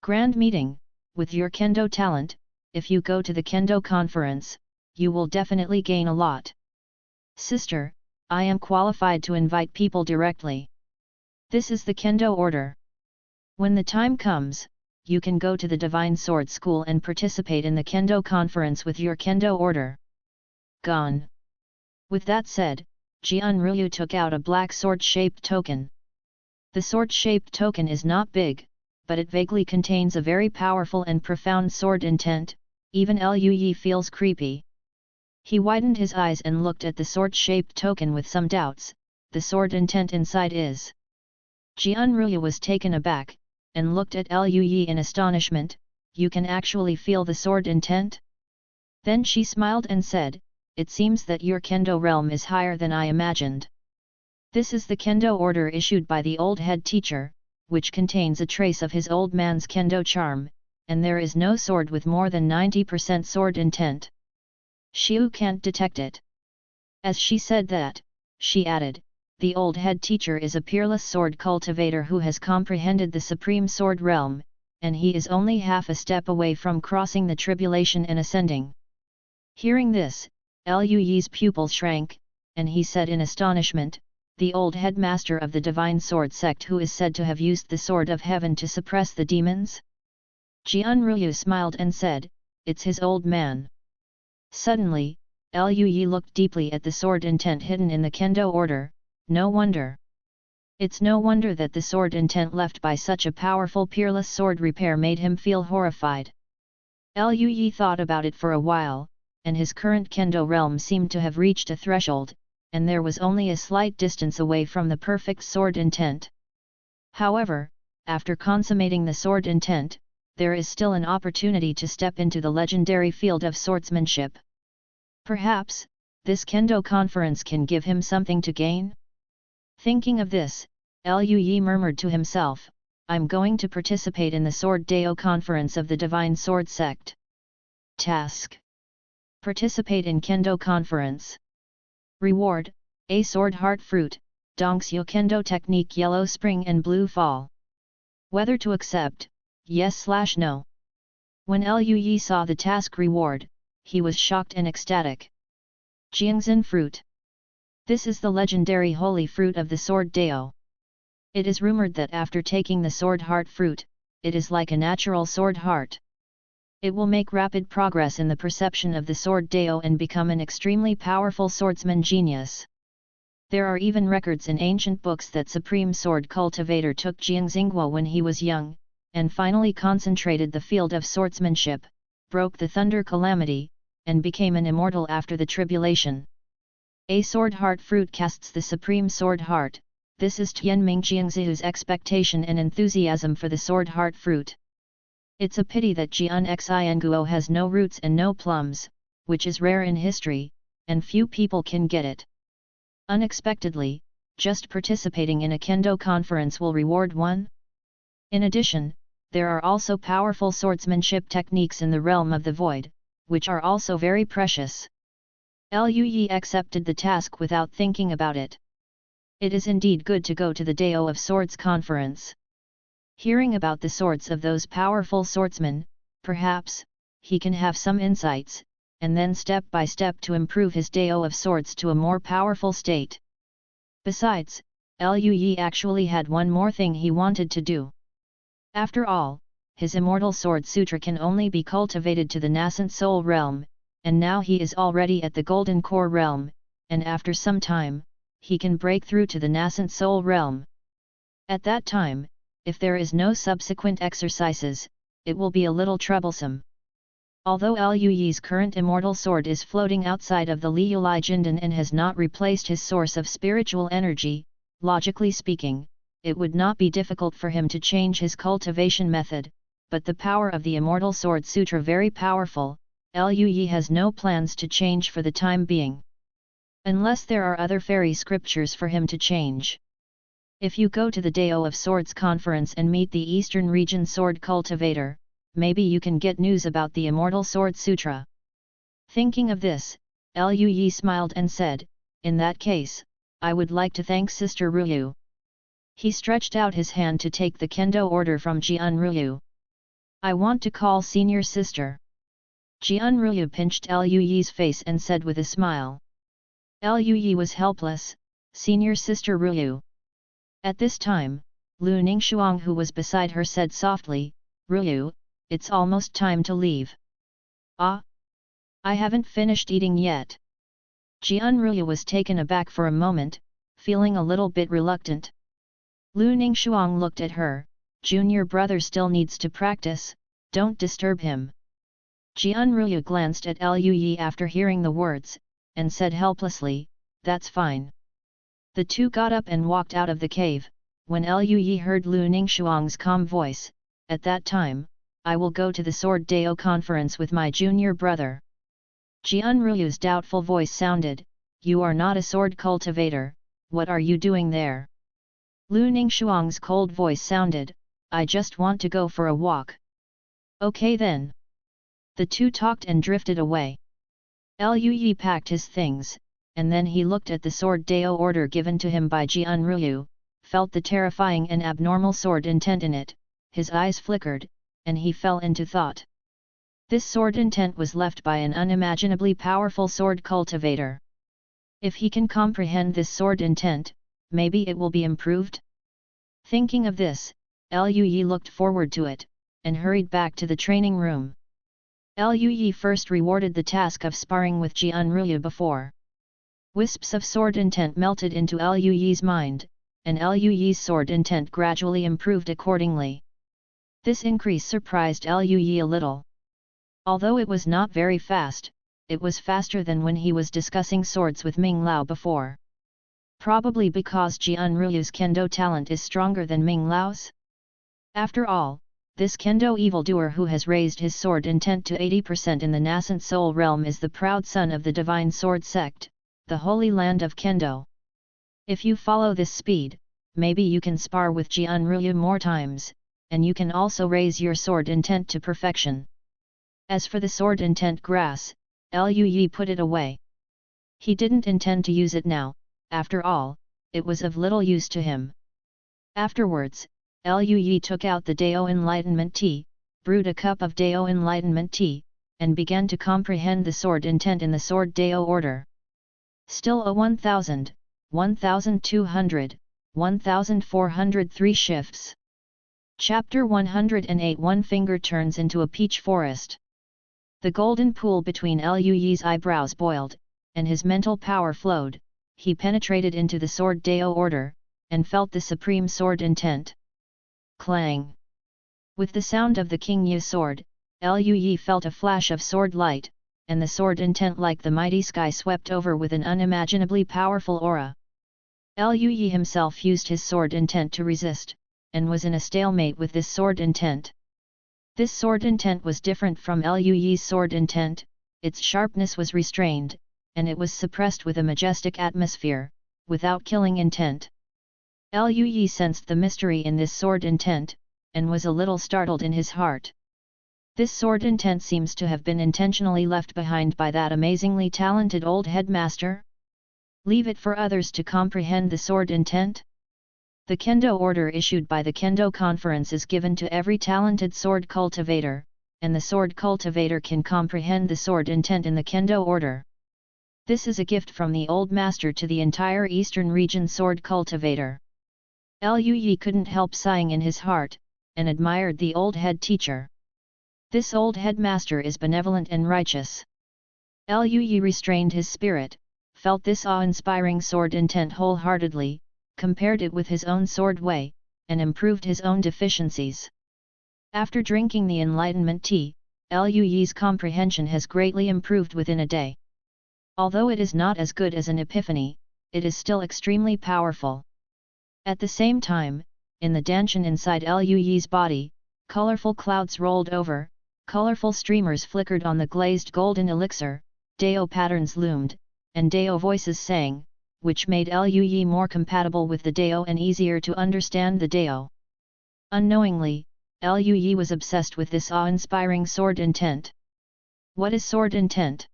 Grand meeting, with your kendo talent, if you go to the kendo conference, you will definitely gain a lot. Sister, I am qualified to invite people directly. This is the kendo order. When the time comes, you can go to the Divine Sword School and participate in the kendo conference with your kendo order. Gone. With that said, Jianruyu took out a black sword-shaped token. The sword-shaped token is not big, but it vaguely contains a very powerful and profound sword intent, even Lu Yi feels creepy. He widened his eyes and looked at the sword-shaped token with some doubts, the sword intent inside is. Jianruyu was taken aback, and looked at Lu Yi in astonishment, you can actually feel the sword intent? Then she smiled and said, it seems that your kendo realm is higher than I imagined. This is the kendo order issued by the old head teacher, which contains a trace of his old man's kendo charm, and there is no sword with more than 90% sword intent. Xiu can't detect it. As she said that, she added, the old head teacher is a peerless sword cultivator who has comprehended the supreme sword realm, and he is only half a step away from crossing the tribulation and ascending. Hearing this, Lu Yi's pupil shrank, and he said in astonishment, the old headmaster of the Divine Sword Sect who is said to have used the Sword of Heaven to suppress the demons? Jianruyu smiled and said, it's his old man. Suddenly, Lu Yi looked deeply at the sword intent hidden in the kendo order, no wonder. It's no wonder that the sword intent left by such a powerful peerless sword repair made him feel horrified. Liu Yi thought about it for a while, and his current kendo realm seemed to have reached a threshold, and there was only a slight distance away from the perfect sword intent. However, after consummating the sword intent, there is still an opportunity to step into the legendary field of swordsmanship. Perhaps, this kendo conference can give him something to gain? Thinking of this, Liu Yi murmured to himself, I'm going to participate in the Sword Dao conference of the Divine Sword Sect. Task: participate in Kendo conference. Reward: A Sword Heart Fruit, Dongsyo Kendo Technique Yellow Spring and Blue Fall. Whether to accept, yes/no. When Liu Yi saw the task reward, he was shocked and ecstatic. Jiangxin Fruit. This is the legendary holy fruit of the Sword Dao. It is rumored that after taking the Sword Heart Fruit, it is like a natural sword heart. It will make rapid progress in the perception of the Sword Dao and become an extremely powerful swordsman genius. There are even records in ancient books that Supreme Sword Cultivator took Jiangxingguo when he was young, and finally concentrated the field of swordsmanship, broke the Thunder Calamity, and became an immortal after the tribulation. A Sword Heart Fruit casts the Supreme Sword Heart. This is Tianming Jiangzihu's expectation and enthusiasm for the Sword Heart Fruit. It's a pity that Jian Xianguo has no roots and no plums, which is rare in history, and few people can get it. Unexpectedly, just participating in a kendo conference will reward one. In addition, there are also powerful swordsmanship techniques in the realm of the void, which are also very precious. Liu Yi accepted the task without thinking about it. It is indeed good to go to the Dao of Swords conference. Hearing about the swords of those powerful swordsmen, perhaps, he can have some insights, and then step by step to improve his Dao of Swords to a more powerful state. Besides, Liu Yi actually had one more thing he wanted to do. After all, his Immortal Sword Sutra can only be cultivated to the nascent soul realm, and now he is already at the Golden Core realm, and after some time, he can break through to the nascent soul realm. At that time, if there is no subsequent exercises, it will be a little troublesome. Although Liu Yi's current immortal sword is floating outside of the Liulai Jindan and has not replaced his source of spiritual energy, logically speaking, it would not be difficult for him to change his cultivation method, but the power of the Immortal Sword Sutra very powerful, Liu Yi has no plans to change for the time being. Unless there are other fairy scriptures for him to change. If you go to the Dao of Swords conference and meet the Eastern Region Sword Cultivator, maybe you can get news about the Immortal Sword Sutra. Thinking of this, Liu Yi smiled and said, in that case, I would like to thank Sister Ruyu. He stretched out his hand to take the kendo order from Jian Ruyu. I want to call Senior Sister. Jian Ruyu pinched Liu Yi's face and said with a smile. Liu Yi was helpless, Senior Sister Ruyu. At this time, Lu Ningxuang who was beside her said softly, Ruyu, it's almost time to leave. Ah? I haven't finished eating yet. Jian Ruyu was taken aback for a moment, feeling a little bit reluctant. Lu Ningxuang looked at her, junior brother still needs to practice, don't disturb him. Jian Ruyu glanced at Liu Yi after hearing the words, and said helplessly, that's fine. The two got up and walked out of the cave. When Liu Yi heard Lu Ningxuang's calm voice, at that time, I will go to the Sword Dao conference with my junior brother. Jian Ruyu's doubtful voice sounded, you are not a sword cultivator, what are you doing there? Lu Ningxuang's cold voice sounded, I just want to go for a walk. Okay then. The two talked and drifted away. Liu Yi packed his things, and then he looked at the Sword Dao order given to him by Jian Ruyu, felt the terrifying and abnormal sword intent in it, his eyes flickered, and he fell into thought. This sword intent was left by an unimaginably powerful sword cultivator. If he can comprehend this sword intent, maybe it will be improved? Thinking of this, Liu Yi looked forward to it, and hurried back to the training room. Liu Yi first rewarded the task of sparring with Jian Ruyu before. Wisps of sword intent melted into Liu Yi's mind, and Liu Yi's sword intent gradually improved accordingly. This increase surprised Liu Yi a little. Although it was not very fast, it was faster than when he was discussing swords with Ming Lao before. Probably because Jian Rui's kendo talent is stronger than Ming Lao's? After all, this kendo evildoer who has raised his sword intent to 80% in the nascent soul realm is the proud son of the divine sword sect, the holy land of kendo. If you follow this speed, maybe you can spar with Jian Rui more times, and you can also raise your sword intent to perfection. As for the sword intent grass, Liu Yi put it away. He didn't intend to use it now, after all, it was of little use to him. Afterwards, Liu Yi took out the Dao Enlightenment Tea, brewed a cup of Dao Enlightenment Tea, and began to comprehend the sword intent in the sword Dao order. Still a 1000, 1200, 1403 shifts. Chapter 108 One finger turns into a peach forest. The golden pool between Liu Yi's eyebrows boiled, and his mental power flowed. He penetrated into the sword Dao order, and felt the supreme sword intent. Clang! With the sound of the King Yi sword, Liu Yi felt a flash of sword light, and the sword intent like the mighty sky swept over with an unimaginably powerful aura. Liu Yi himself used his sword intent to resist, and was in a stalemate with this sword intent. This sword intent was different from Liu Yi's sword intent, its sharpness was restrained, and it was suppressed with a majestic atmosphere, without killing intent. Liu Yi sensed the mystery in this sword intent, and was a little startled in his heart. This sword intent seems to have been intentionally left behind by that amazingly talented old headmaster? Leave it for others to comprehend the sword intent? The Kendo order issued by the Kendo Conference is given to every talented sword cultivator, and the sword cultivator can comprehend the sword intent in the Kendo order. This is a gift from the old master to the entire Eastern region sword cultivator. Liu Yi couldn't help sighing in his heart, and admired the old head teacher. This old headmaster is benevolent and righteous. Liu Yi restrained his spirit, felt this awe-inspiring sword intent wholeheartedly, compared it with his own sword way, and improved his own deficiencies. After drinking the enlightenment tea, Liu Yi's comprehension has greatly improved within a day. Although it is not as good as an epiphany, it is still extremely powerful. At the same time, in the danshan inside Liu Yi's body, colorful clouds rolled over, colorful streamers flickered on the glazed golden elixir, Dao patterns loomed, and Dao voices sang, which made Liu Yi more compatible with the Dao and easier to understand the Dao. Unknowingly, Liu Yi was obsessed with this awe-inspiring sword intent. What is sword intent?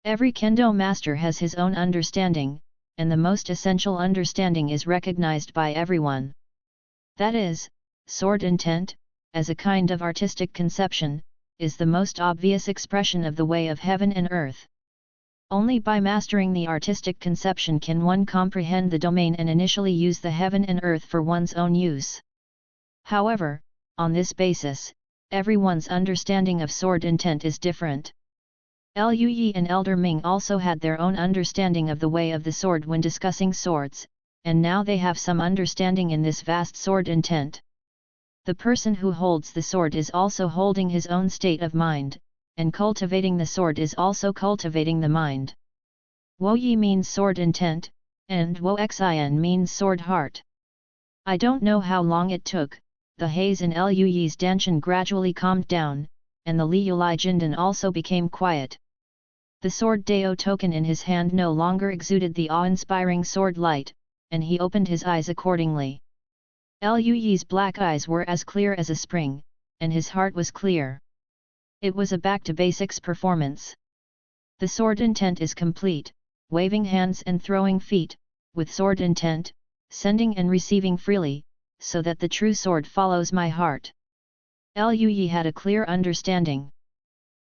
Every Kendo master has his own understanding, and the most essential understanding is recognized by everyone. That is, sword intent, as a kind of artistic conception, is the most obvious expression of the way of heaven and earth. Only by mastering the artistic conception can one comprehend the domain and initially use the heaven and earth for one's own use. However, on this basis, everyone's understanding of sword intent is different. Liu Yi and Elder Ming also had their own understanding of the way of the sword when discussing swords, and now they have some understanding in this vast sword intent. The person who holds the sword is also holding his own state of mind, and cultivating the sword is also cultivating the mind. Wo Yi means sword intent, and Wo Xin means sword heart. I don't know how long it took, the haze in Liu Yi's danshan gradually calmed down, and the Li Yulai Jindan also became quiet. The sword Dao token in his hand no longer exuded the awe-inspiring sword light, and he opened his eyes accordingly. Liu Yi's black eyes were as clear as a spring, and his heart was clear. It was a back-to-basics performance. The sword intent is complete, waving hands and throwing feet, with sword intent, sending and receiving freely, so that the true sword follows my heart. Liu Yi had a clear understanding.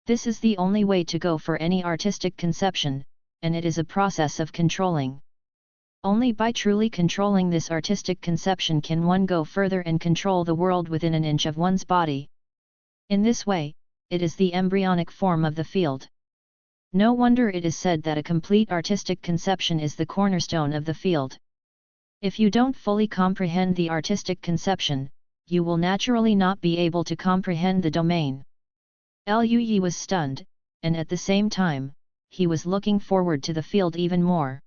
This is the only way to go for any artistic conception, and it is a process of controlling. Only by truly controlling this artistic conception can one go further and control the world within an inch of one's body. In this way, it is the embryonic form of the field. No wonder it is said that a complete artistic conception is the cornerstone of the field. If you don't fully comprehend the artistic conception, you will naturally not be able to comprehend the domain. Liu Yi was stunned, and at the same time, he was looking forward to the field even more.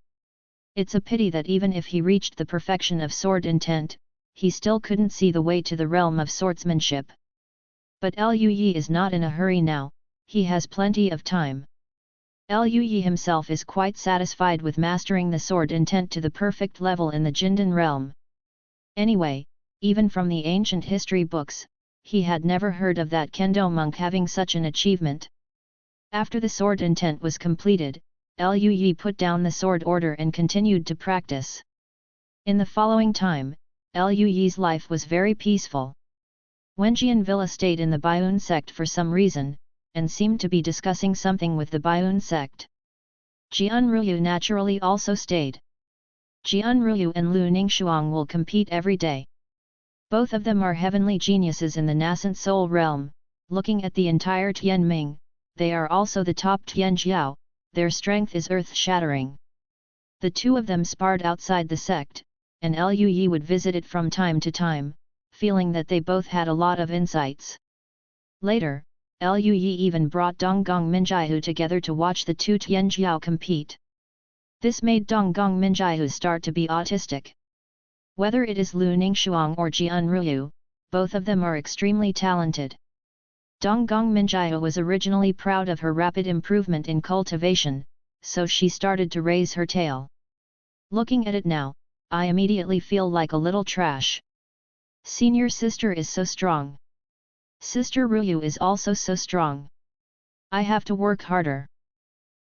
It's a pity that even if he reached the perfection of sword intent, he still couldn't see the way to the realm of swordsmanship. But Liu Yi is not in a hurry now, he has plenty of time. Liu Yi himself is quite satisfied with mastering the sword intent to the perfect level in the Jindan realm. Anyway, even from the ancient history books, he had never heard of that Kendo monk having such an achievement. After the sword intent was completed, Liu Yi put down the sword order and continued to practice. In the following time, Liu Yi's life was very peaceful. Wenjian Villa stayed in the Baiyun sect for some reason, and seemed to be discussing something with the Baiyun sect. Jian Ruyu naturally also stayed. Jian Ruyu and Lu Ningxuang will compete every day. Both of them are heavenly geniuses in the nascent soul realm. Looking at the entire Tianming, they are also the top Tianjiao, their strength is earth-shattering. The two of them sparred outside the sect, and Liu Yi would visit it from time to time, feeling that they both had a lot of insights. Later, Liu Yi even brought Donggong Minjiahu together to watch the two Tianjiao compete. This made Donggong Minjiahu start to be autistic. Whether it is Lu Ningxuang or Jian Ruyu, both of them are extremely talented. Donggong Minjiahu was originally proud of her rapid improvement in cultivation, so she started to raise her tail. Looking at it now, I immediately feel like a little trash. Senior sister is so strong. Sister Ruyu is also so strong. I have to work harder.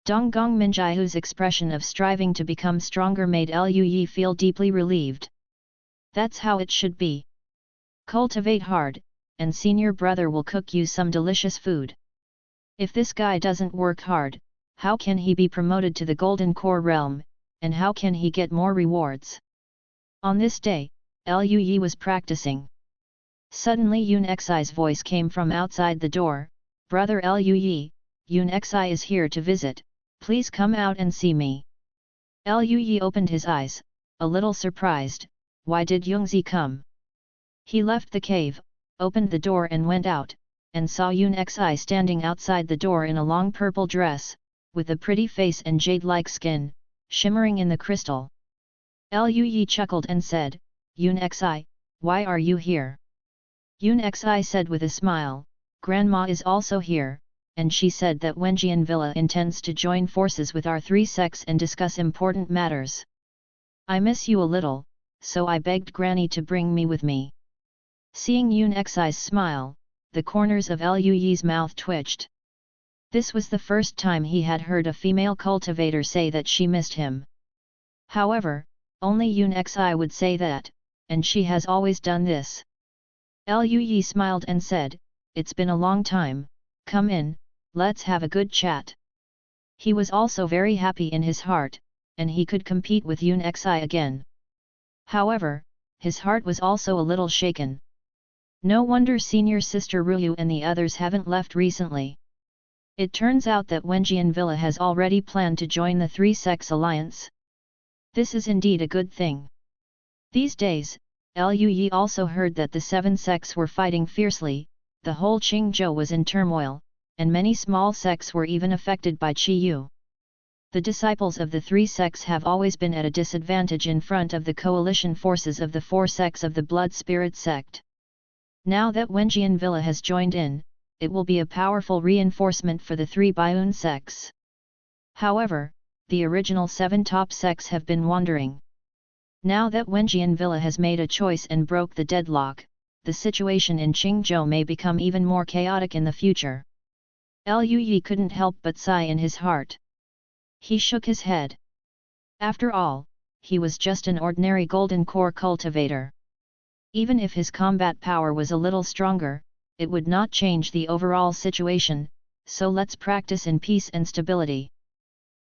Donggong Minjiahu's expression of striving to become stronger made Liu Yi feel deeply relieved. That's how it should be. Cultivate hard, and senior brother will cook you some delicious food. If this guy doesn't work hard, how can he be promoted to the Golden Core realm, and how can he get more rewards? On this day, Liu Yi was practicing. Suddenly Yun Xi's voice came from outside the door, "Brother Liu Yi, Yun Xi is here to visit, please come out and see me." Liu Yi opened his eyes, a little surprised. Why did Yungzi come? He left the cave, opened the door and went out, and saw Yun Xi standing outside the door in a long purple dress, with a pretty face and jade-like skin, shimmering in the crystal. Liu Yi chuckled and said, "Yun Xi, why are you here?" Yun Xi said with a smile, "Grandma is also here, and she said that Wenjian Villa intends to join forces with our three sects and discuss important matters. I miss you a little, so I begged Granny to bring me with me." Seeing Yun Xi's smile, the corners of Liu Yi's mouth twitched. This was the first time he had heard a female cultivator say that she missed him. However, only Yun Xi would say that, and she has always done this. Liu Yi smiled and said, "It's been a long time, come in, let's have a good chat." He was also very happy in his heart, and he could compete with Yun Xi again. However, his heart was also a little shaken. No wonder senior sister Ruyu and the others haven't left recently. It turns out that Wenjian Villa has already planned to join the Three Sects Alliance. This is indeed a good thing. These days, Liu Yi also heard that the seven sects were fighting fiercely, the whole Qingzhou was in turmoil, and many small sects were even affected by Qi Yu. The disciples of the three sects have always been at a disadvantage in front of the coalition forces of the four sects of the Blood Spirit sect. Now that Wenjian Villa has joined in, it will be a powerful reinforcement for the three Baiyun sects. However, the original seven top sects have been wandering. Now that Wenjian Villa has made a choice and broke the deadlock, the situation in Qingzhou may become even more chaotic in the future. Liu Yi couldn't help but sigh in his heart. He shook his head. After all, he was just an ordinary golden core cultivator. Even if his combat power was a little stronger, it would not change the overall situation, so let's practice in peace and stability.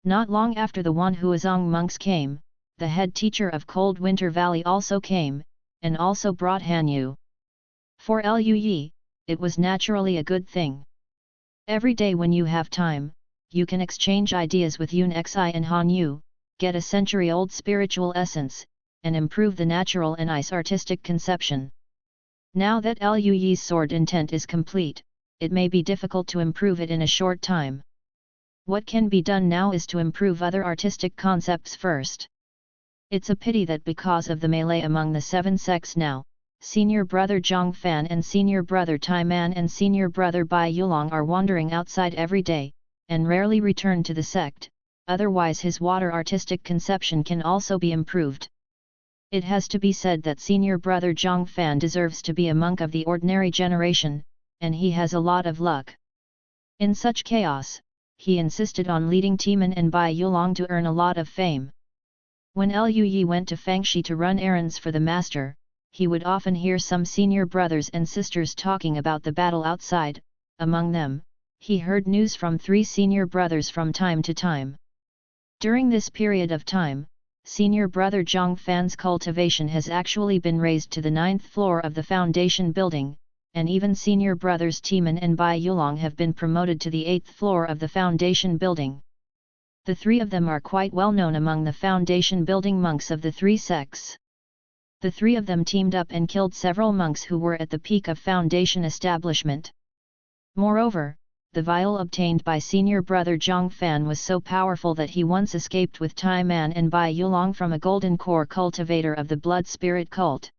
Not long after the Wanhuazong monks came, the head teacher of Cold Winter Valley also came, and also brought Hanyu. For Liu Yi, it was naturally a good thing. Every day when you have time, you can exchange ideas with Yun Xi and Han Yu, get a century-old spiritual essence, and improve the natural and ice artistic conception. Now that Liu Yi's sword intent is complete, it may be difficult to improve it in a short time. What can be done now is to improve other artistic concepts first. It's a pity that because of the melee among the 7 sects now, senior brother Zhang Fan and senior brother Tai Man and senior brother Bai Yulong are wandering outside every day, and rarely return to the sect, otherwise his water artistic conception can also be improved. It has to be said that senior brother Zhang Fan deserves to be a monk of the ordinary generation, and he has a lot of luck. In such chaos, he insisted on leading Timan and Bai Yulong to earn a lot of fame. When Liu Yi went to Fangshi to run errands for the master, he would often hear some senior brothers and sisters talking about the battle outside. Among them, he heard news from 3 senior brothers from time to time. During this period of time, senior brother Zhang Fan's cultivation has actually been raised to the 9th floor of the foundation building, and even senior brothers Timan and Bai Yulong have been promoted to the 8th floor of the foundation building. The 3 of them are quite well known among the foundation building monks of the 3 sects. The 3 of them teamed up and killed several monks who were at the peak of foundation establishment. Moreover, the vial obtained by senior brother Zhang Fan was so powerful that he once escaped with Tai Man and Bai Yulong from a golden core cultivator of the blood spirit cult.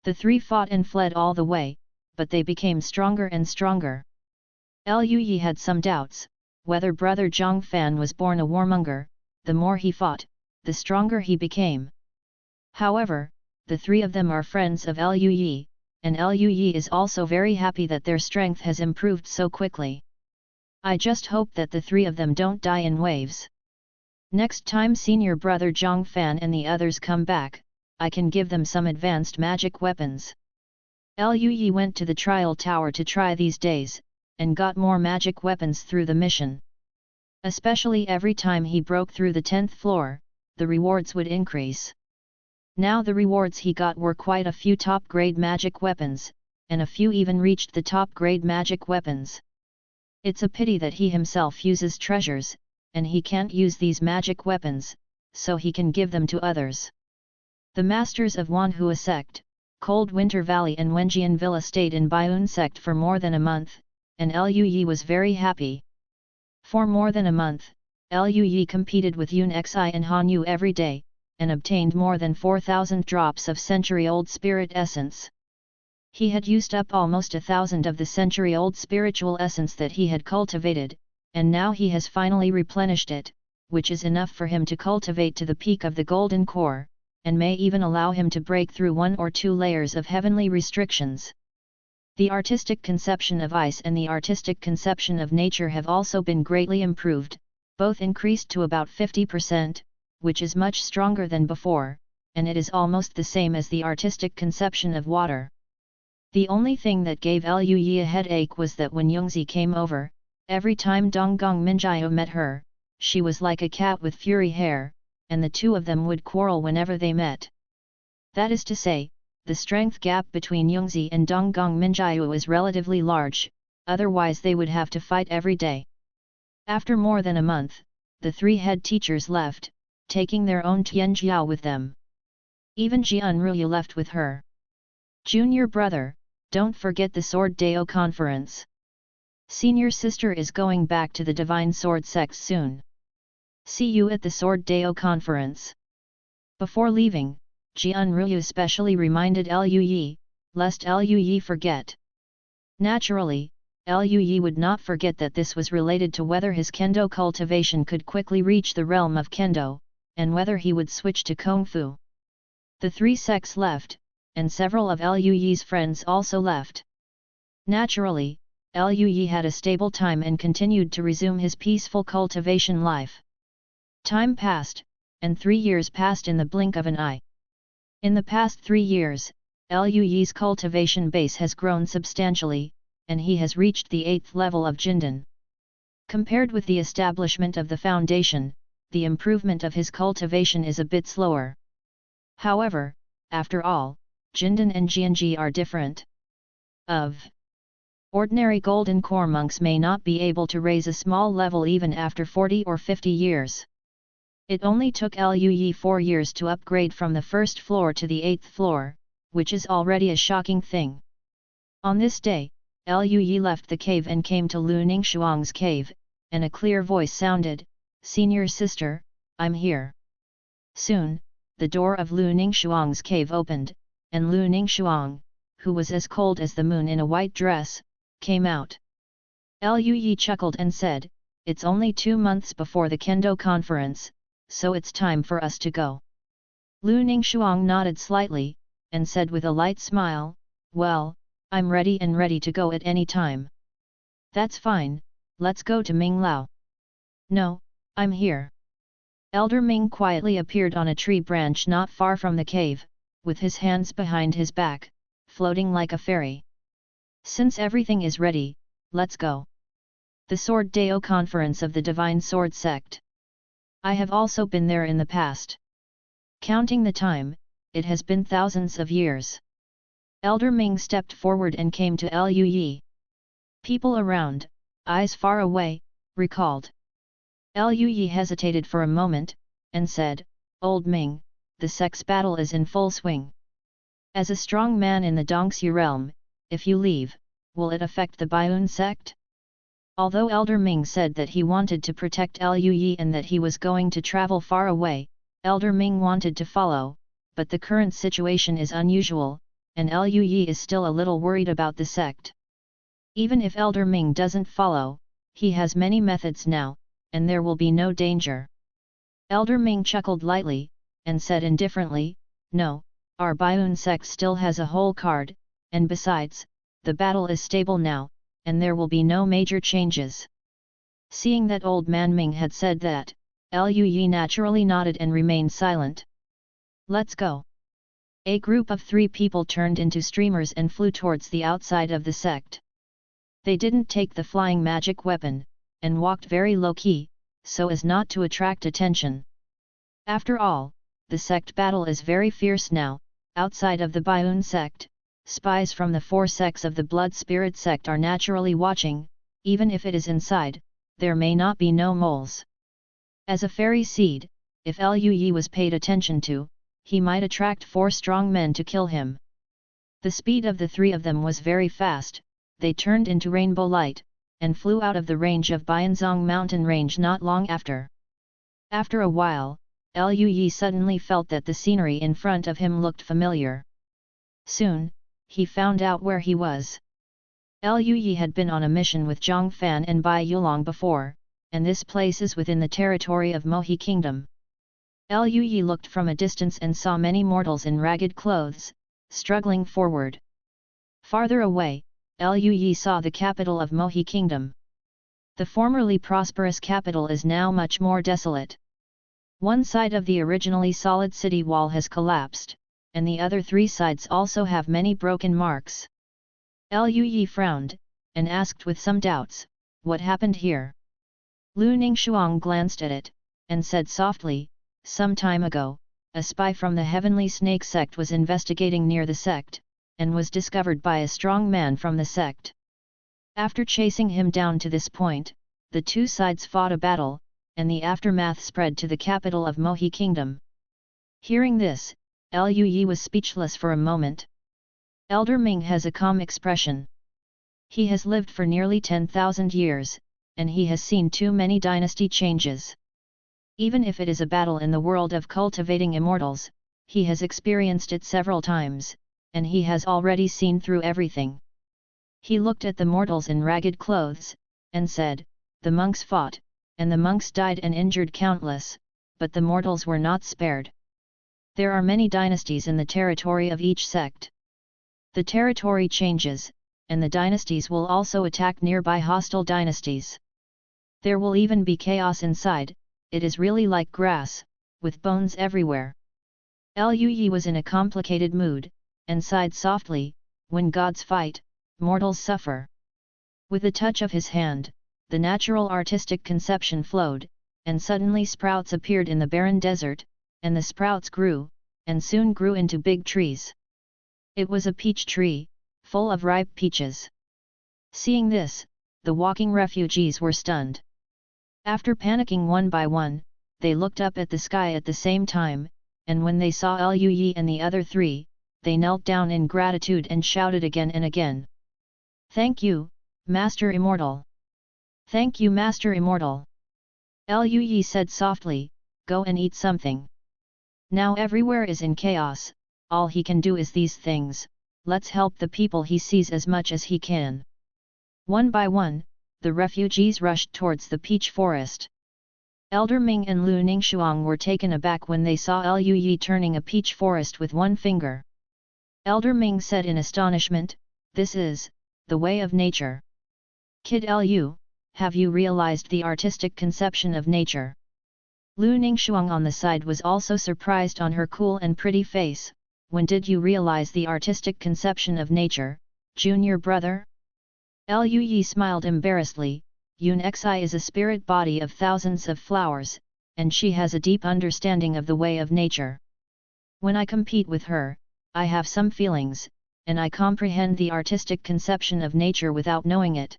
The 3 fought and fled all the way, but they became stronger and stronger. Liu Yi had some doubts whether brother Zhang Fan was born a warmonger. The more he fought, the stronger he became. However, the 3 of them are friends of Liu Yi, and Liu Yi is also very happy that their strength has improved so quickly. I just hope that the 3 of them don't die in waves. Next time senior brother Zhang Fan and the others come back, I can give them some advanced magic weapons. Liu Yi went to the trial tower to try these days, and got more magic weapons through the mission. Especially every time he broke through the 10th floor, the rewards would increase. Now the rewards he got were quite a few top-grade magic weapons, and a few even reached the top-grade magic weapons. It's a pity that he himself uses treasures, and he can't use these magic weapons, so he can give them to others. The masters of Wanhua sect, Cold Winter Valley and Wenjian Villa stayed in Baiun sect for more than a month, and Liu Yi was very happy. For more than a month, Liu Yi competed with Yun Xi and Han Yu every day, and obtained more than 4,000 drops of century-old spirit essence. He had used up almost 1,000 of the century-old spiritual essence that he had cultivated, and now he has finally replenished it, which is enough for him to cultivate to the peak of the golden core, and may even allow him to break through 1 or 2 layers of heavenly restrictions. The artistic conception of ice and the artistic conception of nature have also been greatly improved, both increased to about 50%, which is much stronger than before, and it is almost the same as the artistic conception of water. The only thing that gave Liu Yi a headache was that when Yongzi came over, every time Donggong Minjiao met her, she was like a cat with fury hair, and the 2 of them would quarrel whenever they met. That is to say, the strength gap between Yongzi and Donggong Minjiao is relatively large, otherwise they would have to fight every day. After more than a month, the 3 head teachers left, taking their own Tianjiao with them. Even Jian Ruyu left with her. Junior brother, don't forget the Sword Dao conference. Senior sister is going back to the Divine Sword Sect soon. See you at the Sword Dao conference. Before leaving, Jian Ruyu specially reminded Liu Yi, lest Liu Yi forget. Naturally, Liu Yi would not forget that this was related to whether his kendo cultivation could quickly reach the realm of kendo, and whether he would switch to Kung Fu. The 3 sects left, and several of Liu Yi's friends also left. Naturally, Liu Yi had a stable time and continued to resume his peaceful cultivation life. Time passed, and 3 years passed in the blink of an eye. In the past 3 years, Liu Yi's cultivation base has grown substantially, and he has reached the 8th level of Jindan. Compared with the establishment of the foundation, the improvement of his cultivation is a bit slower. However, after all, Jindan and Jianji are different. Ordinary golden core monks may not be able to raise a small level even after 40 or 50 years. It only took Lui 4 years to upgrade from the first floor to the 8th floor, which is already a shocking thing. On this day, Lui left the cave and came to Lu Ningshuang's cave, and a clear voice sounded, "Senior sister, I'm here." Soon, the door of Lu Ningshuang's cave opened, and Lu Ningshuang, who was as cold as the moon in a white dress, came out. Lui chuckled and said, "It's only 2 months before the Kendo conference, so it's time for us to go." Lu Ningshuang nodded slightly, and said with a light smile, "Well, I'm ready to go at any time." "That's fine, let's go to Ming Lao." "No, I'm here." Elder Ming quietly appeared on a tree branch not far from the cave, with his hands behind his back, floating like a fairy. "Since everything is ready, let's go." The Sword Dao Conference of the Divine Sword Sect. I have also been there in the past. Counting the time, it has been thousands of years. Elder Ming stepped forward and came to Lui. People around, eyes far away, recalled. Lui hesitated for a moment, and said, "Old Ming, the sect's battle is in full swing. As a strong man in the Dongxi realm, if you leave, will it affect the Baiyun sect?" Although Elder Ming said that he wanted to protect Lui and that he was going to travel far away, Elder Ming wanted to follow, but the current situation is unusual, and Lui is still a little worried about the sect. Even if Elder Ming doesn't follow, he has many methods now, and there will be no danger. Elder Ming chuckled lightly, and said indifferently, "No, our Baiyun sect still has a whole card, and besides, the battle is stable now, and there will be no major changes." Seeing that old man Ming had said that, Lui naturally nodded and remained silent. "Let's go." A group of 3 people turned into streamers and flew towards the outside of the sect. They didn't take the flying magic weapon, and walked very low-key, so as not to attract attention. After all, the sect battle is very fierce now. Outside of the Baiyun sect, spies from the 4 sects of the Blood Spirit sect are naturally watching. Even if it is inside, there may not be no moles. As a fairy seed, if Lui was paid attention to, he might attract 4 strong men to kill him. The speed of the 3 of them was very fast. They turned into rainbow light, and flew out of the range of Bianzong mountain range not long after. After a while, Lui suddenly felt that the scenery in front of him looked familiar. Soon, he found out where he was. Lui had been on a mission with Zhang Fan and Bai Yulong before, and this place is within the territory of Mohi Kingdom. Lui looked from a distance and saw many mortals in ragged clothes, struggling forward. Farther away, Lui saw the capital of Mohi Kingdom. The formerly prosperous capital is now much more desolate. One side of the originally solid city wall has collapsed, and the other 3 sides also have many broken marks. Lui frowned, and asked with some doubts, "What happened here?" Lu Ningshuang glanced at it, and said softly, "Some time ago, a spy from the Heavenly Snake sect was investigating near the sect, and was discovered by a strong man from the sect. After chasing him down to this point, the 2 sides fought a battle, and the aftermath spread to the capital of Mohi Kingdom." Hearing this, Lui was speechless for a moment. Elder Ming has a calm expression. He has lived for nearly 10,000 years, and he has seen too many dynasty changes. Even if it is a battle in the world of cultivating immortals, he has experienced it several times, and he has already seen through everything. He looked at the mortals in ragged clothes, and said, "The monks fought, and the monks died and injured countless, but the mortals were not spared. There are many dynasties in the territory of each sect. The territory changes, and the dynasties will also attack nearby hostile dynasties. There will even be chaos inside. It is really like grass, with bones everywhere." Lui was in a complicated mood, and sighed softly, "When gods fight, mortals suffer." With a touch of his hand, the natural artistic conception flowed, and suddenly sprouts appeared in the barren desert, and the sprouts grew, and soon grew into big trees. It was a peach tree, full of ripe peaches. Seeing this, the walking refugees were stunned. After panicking one by one, they looked up at the sky at the same time, and when they saw Liu Yi and the other three, they knelt down in gratitude and shouted again and again. "Thank you, Master Immortal! Thank you, Master Immortal!" Liu Yi said softly, "Go and eat something. Now everywhere is in chaos, all he can do is these things, let's help the people he sees as much as he can." One by one, the refugees rushed towards the peach forest. Elder Ming and Lu Ningxuang were taken aback when they saw Liu Yi turning a peach forest with one finger. Elder Ming said in astonishment, "This is the way of nature. Kid Liu, have you realized the artistic conception of nature?" Lu Ningxuang on the side was also surprised on her cool and pretty face. "When did you realize the artistic conception of nature, junior brother?" Liu Yi smiled embarrassedly. Yun Xi is a spirit body of thousands of flowers, and she has a deep understanding of the way of nature. When I compete with her, I have some feelings, and I comprehend the artistic conception of nature without knowing it."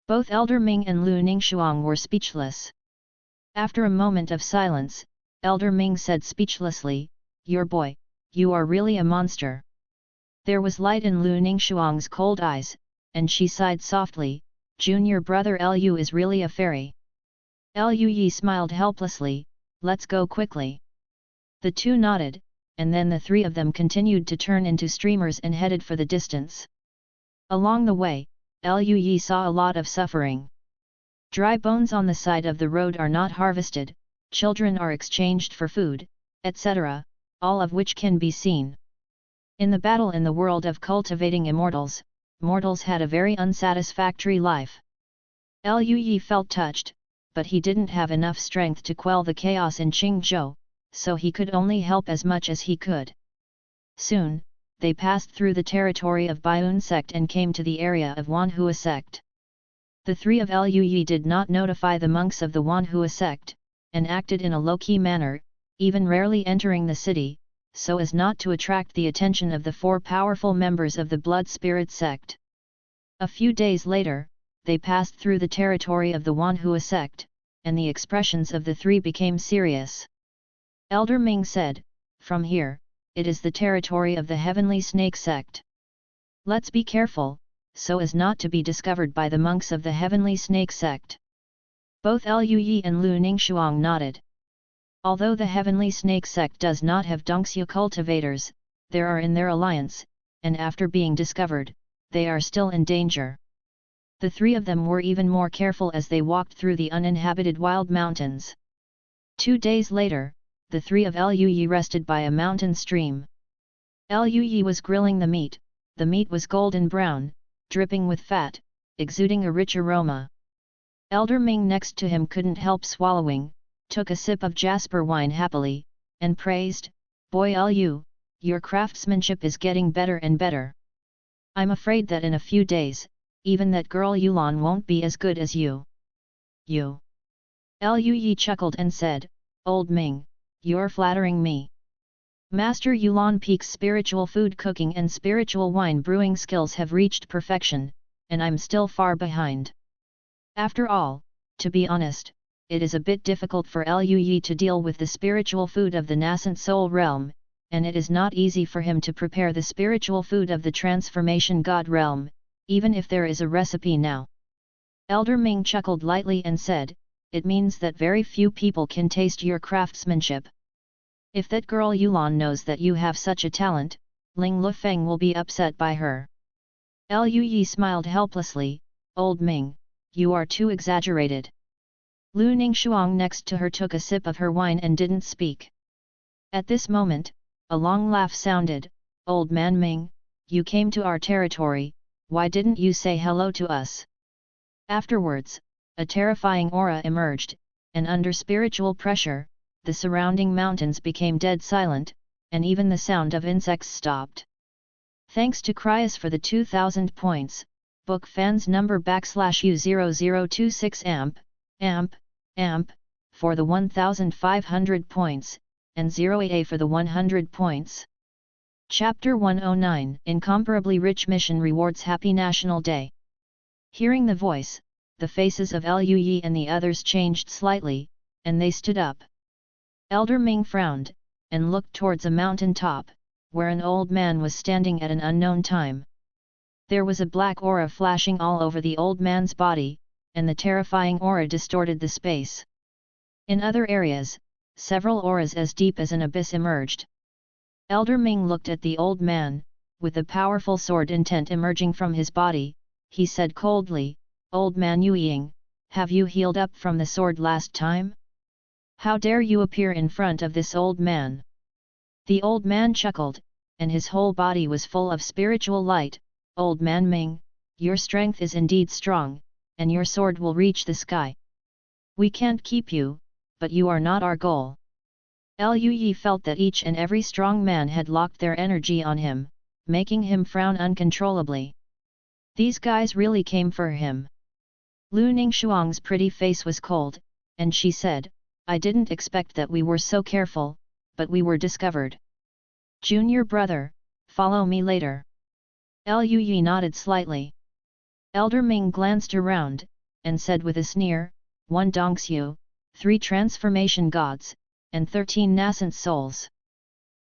Both Elder Ming and Lu Ningxuang were speechless. After a moment of silence, Elder Ming said speechlessly, "Your boy, you are really a monster." There was light in Lu Ningxuang's cold eyes, and she sighed softly, "Junior brother Liu is really a fairy." Liu Yi smiled helplessly, "Let's go quickly." The two nodded, and then the three of them continued to turn into streamers and headed for the distance. Along the way, Liu Yi saw a lot of suffering. Dry bones on the side of the road are not harvested, children are exchanged for food, etc., all of which can be seen. In the battle in the world of cultivating immortals, mortals had a very unsatisfactory life. Liu Yi felt touched, but he didn't have enough strength to quell the chaos in Qingzhou, so he could only help as much as he could. Soon, they passed through the territory of Baiyun sect and came to the area of Wanhua sect. The three of Liu Yi did not notify the monks of the Wanhua sect, and acted in a low-key manner, even rarely entering the city, so as not to attract the attention of the four powerful members of the Blood Spirit sect. A few days later, they passed through the territory of the Wanhua sect, and the expressions of the three became serious. Elder Ming said, "From here, it is the territory of the Heavenly Snake sect. Let's be careful, so as not to be discovered by the monks of the Heavenly Snake sect." Both Liu Yi and Lu Ningxuang nodded. Although the Heavenly Snake sect does not have Dongxia cultivators, there are in their alliance, and after being discovered, they are still in danger. The three of them were even more careful as they walked through the uninhabited wild mountains. 2 days later, the three of Liu Yi rested by a mountain stream. Liu Yi was grilling the meat was golden brown, dripping with fat, exuding a rich aroma. Elder Ming next to him couldn't help swallowing, took a sip of jasper wine happily, and praised, "Boy Liu, your craftsmanship is getting better and better. I'm afraid that in a few days, even that girl Yulan won't be as good as you." "You?" Liu Yi chuckled and said, "Old Ming, you're flattering me. Master Yulan Peak's spiritual food cooking and spiritual wine brewing skills have reached perfection, and I'm still far behind. After all, to be honest, it is a bit difficult for Liu Yi to deal with the spiritual food of the nascent soul realm, and it is not easy for him to prepare the spiritual food of the transformation god realm, even if there is a recipe now." Elder Ming chuckled lightly and said, "It means that very few people can taste your craftsmanship. If that girl Yulan knows that you have such a talent, Ling Lufeng will be upset by her." Liu Yi smiled helplessly, "Old Ming, you are too exaggerated." Lu Ningxuang next to her took a sip of her wine and didn't speak. At this moment, a long laugh sounded. "Old man Ming, you came to our territory, why didn't you say hello to us?" Afterwards, a terrifying aura emerged, and under spiritual pressure, the surrounding mountains became dead silent, and even the sound of insects stopped. Thanks to Cryas for the 2000 points, book fans number /U0026 amp, for the 1500 points, and 08A for the 100 points. Chapter 109 Incomparably Rich Mission Rewards. Happy National Day! Hearing the voice, the faces of Lui and the others changed slightly, and they stood up. Elder Ming frowned, and looked towards a mountain top, where an old man was standing at an unknown time. There was a black aura flashing all over the old man's body, and the terrifying aura distorted the space. In other areas, several auras as deep as an abyss emerged. Elder Ming looked at the old man, with a powerful sword intent emerging from his body. He said coldly, "Old man Yuying, have you healed up from the sword last time? How dare you appear in front of this old man?" The old man chuckled, and his whole body was full of spiritual light. "Old man Ming, your strength is indeed strong, and your sword will reach the sky. We can't keep you, but you are not our goal." Lui felt that each and every strong man had locked their energy on him, making him frown uncontrollably. These guys really came for him. Lu Ningxuang's pretty face was cold, and she said, "I didn't expect that we were so careful, but we were discovered. Junior brother, follow me later." Lui nodded slightly. Elder Ming glanced around, and said with a sneer, "1 Dongxiu, 3 transformation gods, and 13 nascent souls.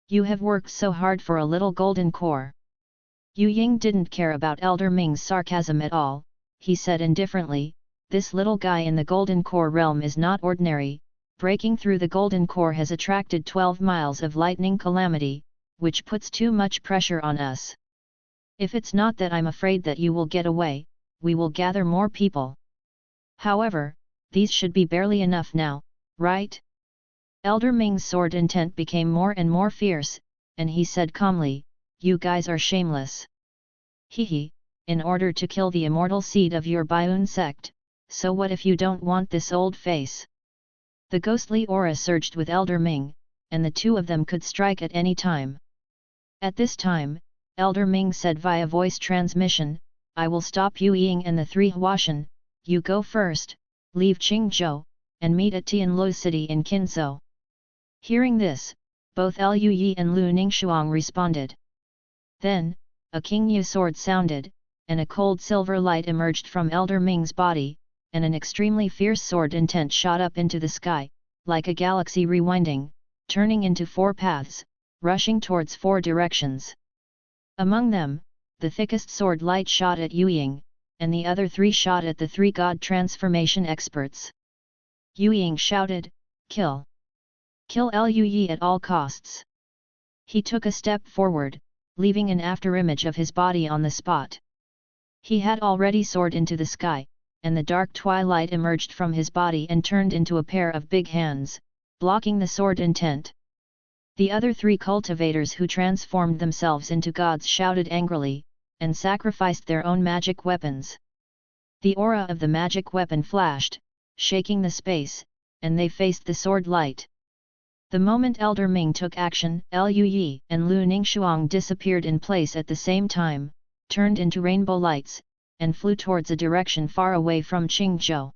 You have worked so hard for a little golden core." Yu Ying didn't care about Elder Ming's sarcasm at all. He said indifferently, "This little guy in the golden core realm is not ordinary. Breaking through the golden core has attracted 12 miles of lightning calamity, which puts too much pressure on us. If it's not that I'm afraid that you will get away, we will gather more people. However, these should be barely enough now, right?" Elder Ming's sword intent became more and more fierce, and he said calmly, "You guys are shameless. Hehe, in order to kill the immortal seed of your Baiun sect, so what if you don't want this old face?" The ghostly aura surged with Elder Ming, and the two of them could strike at any time. At this time, Elder Ming said via voice transmission, "I will stop Yu Ying and the 3 Huashan, you go first, leave Qingzhou, and meet at Tianlu City in Qinzhou." Hearing this, both Lui and Lu Ningxuang responded. Then, a Qingyu sword sounded, and a cold silver light emerged from Elder Ming's body, and an extremely fierce sword intent shot up into the sky, like a galaxy rewinding, turning into 4 paths, rushing towards 4 directions. Among them, the thickest sword light shot at Yuying, and the other 3 shot at the 3 god transformation experts. Yuying shouted, "Kill! Kill Lui at all costs!" He took a step forward, leaving an afterimage of his body on the spot. He had already soared into the sky, and the dark twilight emerged from his body and turned into a pair of big hands, blocking the sword intent. The other 3 cultivators who transformed themselves into gods shouted angrily, and sacrificed their own magic weapons. The aura of the magic weapon flashed, shaking the space, and they faced the sword light. The moment Elder Ming took action, Lui and Lu Ningxuang disappeared in place at the same time, turned into rainbow lights, and flew towards a direction far away from Qingzhou.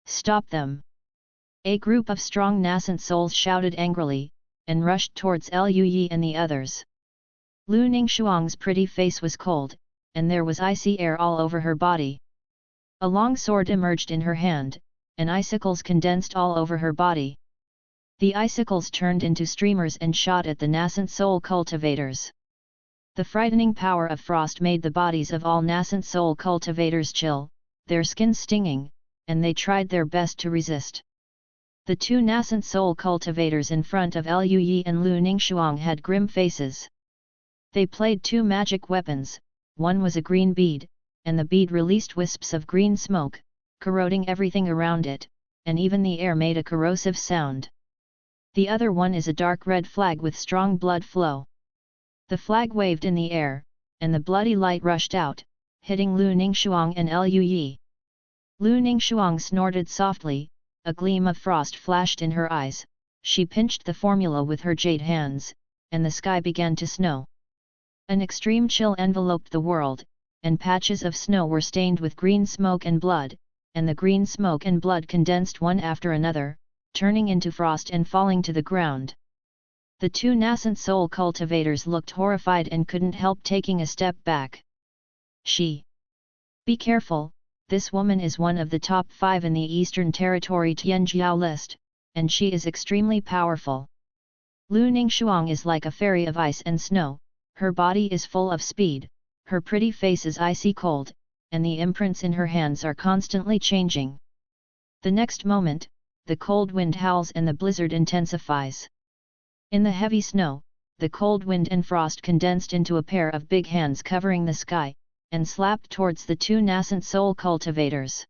"Stop them!" A group of strong nascent souls shouted angrily, and rushed towards Lui and the others. Lu Ningxuang's pretty face was cold, and there was icy air all over her body. A long sword emerged in her hand, and icicles condensed all over her body. The icicles turned into streamers and shot at the nascent soul cultivators. The frightening power of frost made the bodies of all nascent soul cultivators chill, their skin stinging, and they tried their best to resist. The 2 nascent soul cultivators in front of Lui and Lu Ningxuang had grim faces. They played 2 magic weapons, one was a green bead, and the bead released wisps of green smoke, corroding everything around it, and even the air made a corrosive sound. The other one is a dark red flag with strong blood flow. The flag waved in the air, and the bloody light rushed out, hitting Lu Ningxuang and Lui. Lu Ningxuang snorted softly, a gleam of frost flashed in her eyes, she pinched the formula with her jade hands, and the sky began to snow. An extreme chill enveloped the world, and patches of snow were stained with green smoke and blood, and the green smoke and blood condensed one after another, turning into frost and falling to the ground. The 2 nascent soul cultivators looked horrified and couldn't help taking a step back. "Be careful, this woman is one of the top 5 in the Eastern Territory Tianjiao list, and she is extremely powerful. Lu Ningxuang is like a fairy of ice and snow, her body is full of speed, her pretty face is icy cold, and the imprints in her hands are constantly changing. The next moment, the cold wind howls and the blizzard intensifies. In the heavy snow, the cold wind and frost condensed into a pair of big hands covering the sky, and slapped towards the 2 nascent soul cultivators.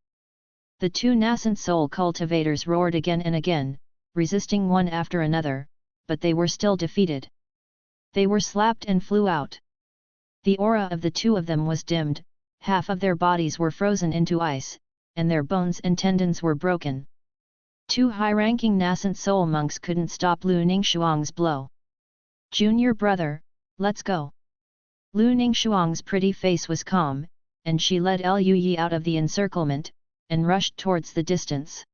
The 2 nascent soul cultivators roared again and again, resisting one after another, but they were still defeated. They were slapped and flew out. The aura of the 2 of them was dimmed, half of their bodies were frozen into ice, and their bones and tendons were broken. 2 high-ranking nascent soul monks couldn't stop Lu Ningxuang's blow. "Junior brother, let's go." Lu Ningxuang's pretty face was calm, and she led Luyi out of the encirclement, and rushed towards the distance.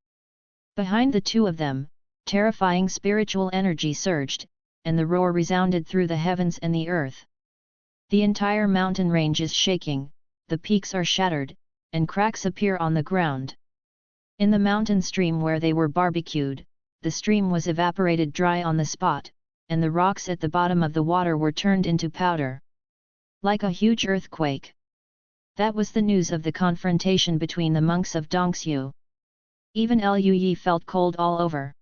Behind the 2 of them, terrifying spiritual energy surged, and the roar resounded through the heavens and the earth. The entire mountain range is shaking, the peaks are shattered, and cracks appear on the ground. In the mountain stream where they were barbecued, the stream was evaporated dry on the spot, and the rocks at the bottom of the water were turned into powder. Like a huge earthquake. That was the news of the confrontation between the monks of Dongxiu. Even Luyi felt cold all over.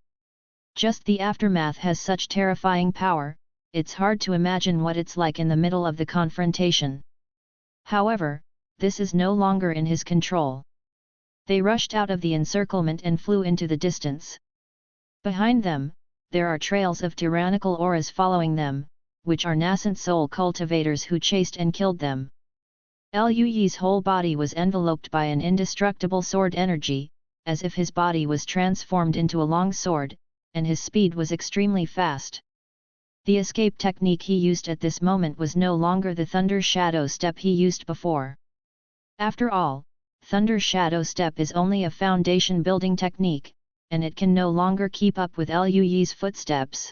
Just the aftermath has such terrifying power, it's hard to imagine what it's like in the middle of the confrontation. However, this is no longer in his control. They rushed out of the encirclement and flew into the distance. Behind them, there are trails of tyrannical auras following them, which are nascent soul cultivators who chased and killed them. Luyi's whole body was enveloped by an indestructible sword energy, as if his body was transformed into a long sword, and his speed was extremely fast. The escape technique he used at this moment was no longer the Thunder Shadow Step he used before. After all, Thunder Shadow Step is only a foundation building technique, and it can no longer keep up with Luyi's footsteps.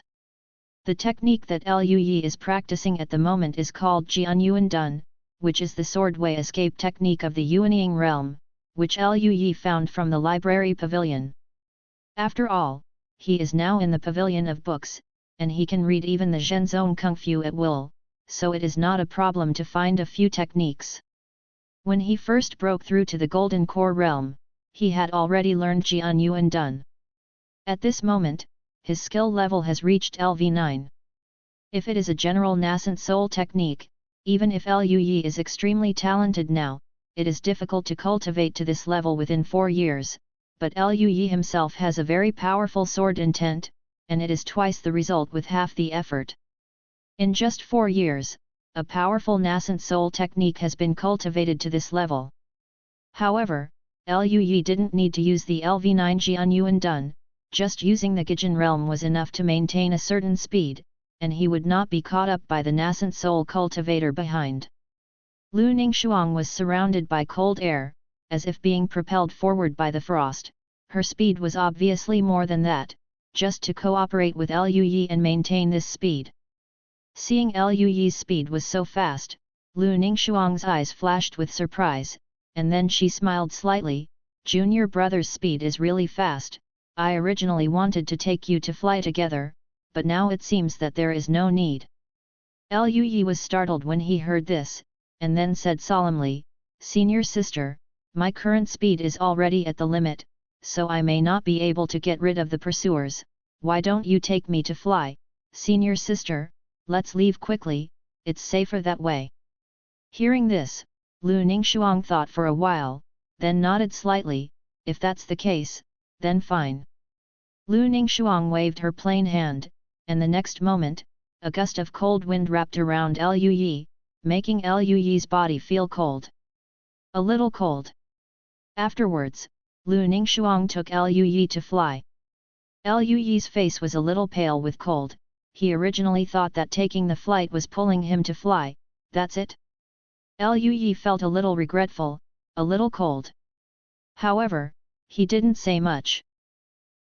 The technique that Luyi is practicing at the moment is called Jian Yuan Dun, which is the swordway escape technique of the Yuanying realm, which Luyi found from the library pavilion. After all, he is now in the pavilion of books, and he can read even the Zhenzong Kung Fu at will, so it is not a problem to find a few techniques. When he first broke through to the Golden Core realm, he had already learned Jian Yuan Dun. At this moment, his skill level has reached LV9. If it is a general nascent soul technique, even if Luyi is extremely talented now, it is difficult to cultivate to this level within 4 years, but Luyi himself has a very powerful sword intent, and it is twice the result with half the effort. In just 4 years, a powerful nascent soul technique has been cultivated to this level. However, Luyi didn't need to use the LV9 Jian Yuan Dun, just using the Gaijin realm was enough to maintain a certain speed, and he would not be caught up by the nascent soul cultivator behind. Lu Ningxuang was surrounded by cold air, as if being propelled forward by the frost. Her speed was obviously more than that, just to cooperate with Luyi and maintain this speed. Seeing Luyi's speed was so fast, Lu Ningxuang's eyes flashed with surprise, and then she smiled slightly. "Junior brother's speed is really fast. I originally wanted to take you to fly together, but now it seems that there is no need." Luyi was startled when he heard this, and then said solemnly, "Senior sister, my current speed is already at the limit, so I may not be able to get rid of the pursuers. Why don't you take me to fly, senior sister? Let's leave quickly, it's safer that way." Hearing this, Lu Ningxuang thought for a while, then nodded slightly. "If that's the case, then fine." Lu Ningxuang waved her plain hand, and the next moment, a gust of cold wind wrapped around Luyi, making Luyi's body feel cold. A little cold. Afterwards, Lu Ningxuang took Luyi to fly. Luyi's face was a little pale with cold. He originally thought that taking the flight was pulling him to fly. That's it? Luyi felt a little regretful, a little cold. However, he didn't say much.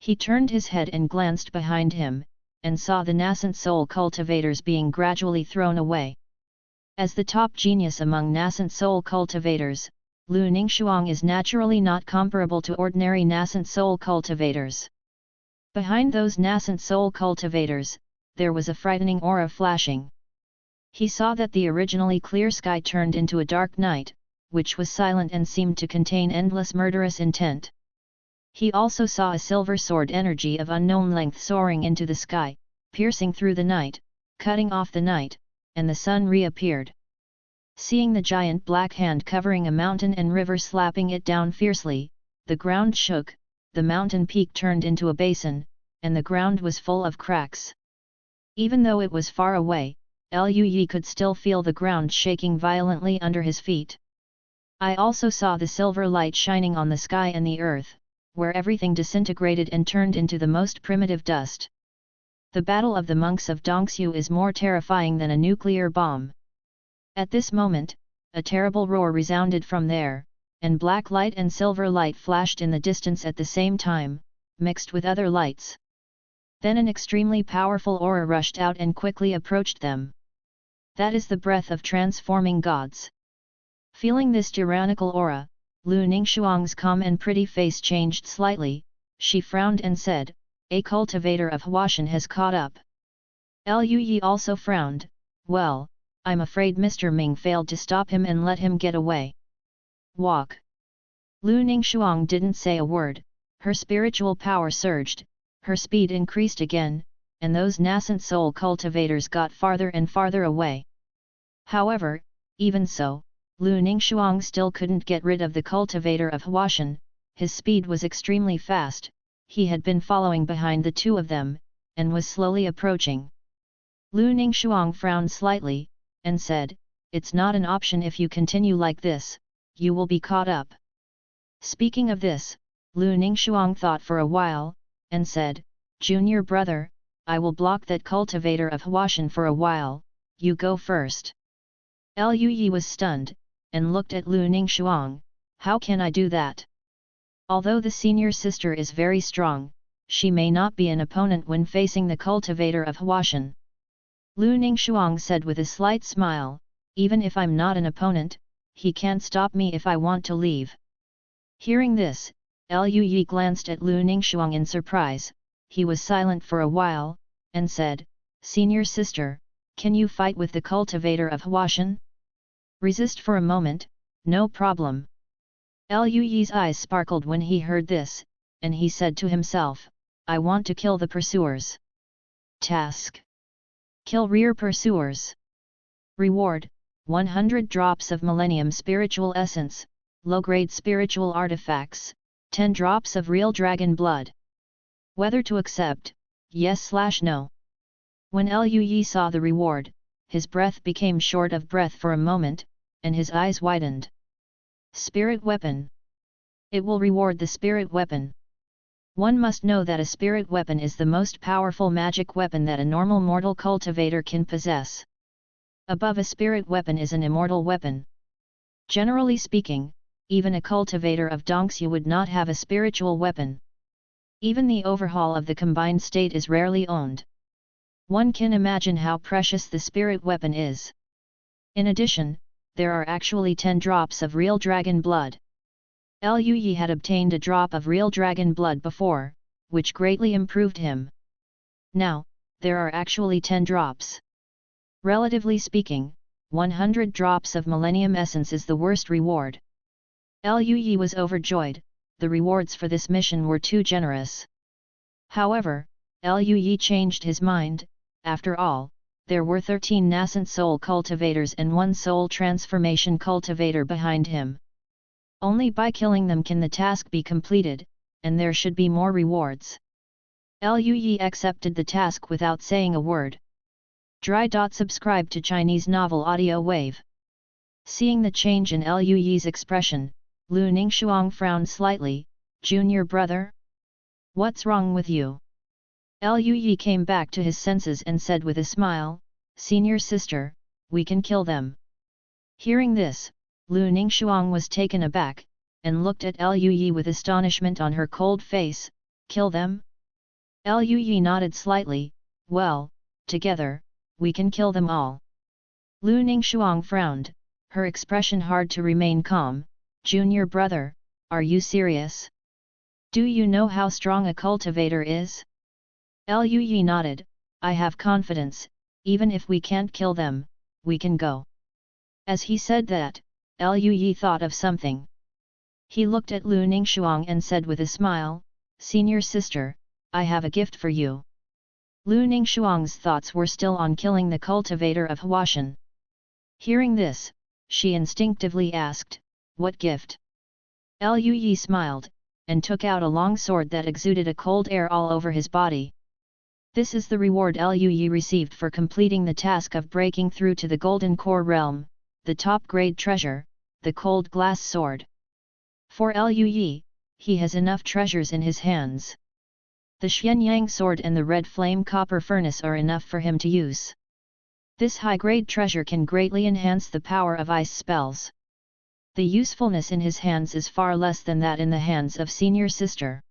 He turned his head and glanced behind him, and saw the nascent soul cultivators being gradually thrown away. As the top genius among nascent soul cultivators, Lu Ningxuang is naturally not comparable to ordinary nascent soul cultivators. Behind those nascent soul cultivators, there was a frightening aura flashing. He saw that the originally clear sky turned into a dark night, which was silent and seemed to contain endless murderous intent. He also saw a silver sword energy of unknown length soaring into the sky, piercing through the night, cutting off the night, and the sun reappeared. Seeing the giant black hand covering a mountain and river slapping it down fiercely, the ground shook, the mountain peak turned into a basin, and the ground was full of cracks. Even though it was far away, Liu Yi could still feel the ground shaking violently under his feet. I also saw the silver light shining on the sky and the earth, where everything disintegrated and turned into the most primitive dust. The battle of the monks of Dongxiu is more terrifying than a nuclear bomb. At this moment, a terrible roar resounded from there, and black light and silver light flashed in the distance at the same time, mixed with other lights. Then an extremely powerful aura rushed out and quickly approached them. That is the breath of transforming gods. Feeling this tyrannical aura, Lu Ningxuang's calm and pretty face changed slightly. She frowned and said, "A cultivator of Huashan has caught up." Liu Yi also frowned. "Well, I'm afraid Mr. Ming failed to stop him and let him get away." Walk. Lu Ningxuang didn't say a word. Her spiritual power surged, her speed increased again, and those nascent soul cultivators got farther and farther away. However, even so, Lu Ningxuang still couldn't get rid of the cultivator of Huashan. His speed was extremely fast. He had been following behind the two of them, and was slowly approaching. Lu Ningxuang frowned slightly, and said, "It's not an option if you continue like this, you will be caught up." Speaking of this, Lu Ningxuang thought for a while, and said, "Junior brother, I will block that cultivator of Huashan for a while, you go first." Liu Yi was stunned, and looked at Lu Ningxuang. "How can I do that? Although the senior sister is very strong, she may not be an opponent when facing the cultivator of Huashan." Lu Ningxuang said with a slight smile, "Even if I'm not an opponent, he can't stop me if I want to leave." Hearing this, Liu Yi glanced at Lu Ningxuang in surprise. He was silent for a while, and said, "Senior sister, can you fight with the cultivator of Huashan?" "Resist for a moment, no problem." Liu Yi's eyes sparkled when he heard this, and he said to himself, "I want to kill the pursuers." Task: kill rear pursuers. Reward: 100 drops of Millennium Spiritual Essence, low-grade spiritual artifacts, 10 drops of real dragon blood. Whether to accept, yes/no. When Liu Yi saw the reward, his breath became short of breath for a moment, and his eyes widened. Spirit weapon. It will reward the spirit weapon. One must know that a spirit weapon is the most powerful magic weapon that a normal mortal cultivator can possess. Above a spirit weapon is an immortal weapon. Generally speaking, even a cultivator of Dongxiu would not have a spiritual weapon. Even the overhaul of the combined state is rarely owned. One can imagine how precious the spirit weapon is. In addition, there are actually 10 drops of real dragon blood. Liu Yi had obtained a drop of real dragon blood before, which greatly improved him. Now, there are actually 10 drops. Relatively speaking, 100 drops of Millennium Essence is the worst reward. Liu Yi was overjoyed. The rewards for this mission were too generous. However, Liu Yi changed his mind. After all, there were 13 nascent soul cultivators and 1 soul transformation cultivator behind him. Only by killing them can the task be completed, and there should be more rewards. Liu Yi accepted the task without saying a word. Subscribe to Chinese Novel Audio Wave. Seeing the change in Liu Yi's expression, Lu Ningxuang frowned slightly. "Junior brother? What's wrong with you?" Liu Yi came back to his senses and said with a smile, "Senior sister, we can kill them." Hearing this, Lu Ningxuang was taken aback, and looked at Liu Yi with astonishment on her cold face. "Kill them?" Liu Yi nodded slightly. "Well, together, we can kill them all." Lu Ningxuang frowned, her expression hard to remain calm. Junior brother, are you serious? Do you know how strong a cultivator is? Liu Yi nodded, I have confidence, even if we can't kill them, we can go. As he said that, Liu Yi thought of something. He looked at Lu Ningxuang and said with a smile, Senior sister, I have a gift for you. Lu Ningxuang's thoughts were still on killing the cultivator of Huashan. Hearing this, she instinctively asked, what gift? Liu Yi smiled, and took out a long sword that exuded a cold air all over his body. This is the reward Liu Yi received for completing the task of breaking through to the Golden Core realm, the top-grade treasure, the cold glass sword. For Liu Yi, he has enough treasures in his hands. The Xianyang sword and the red flame copper furnace are enough for him to use. This high-grade treasure can greatly enhance the power of ice spells. The usefulness in his hands is far less than that in the hands of Senior Sister.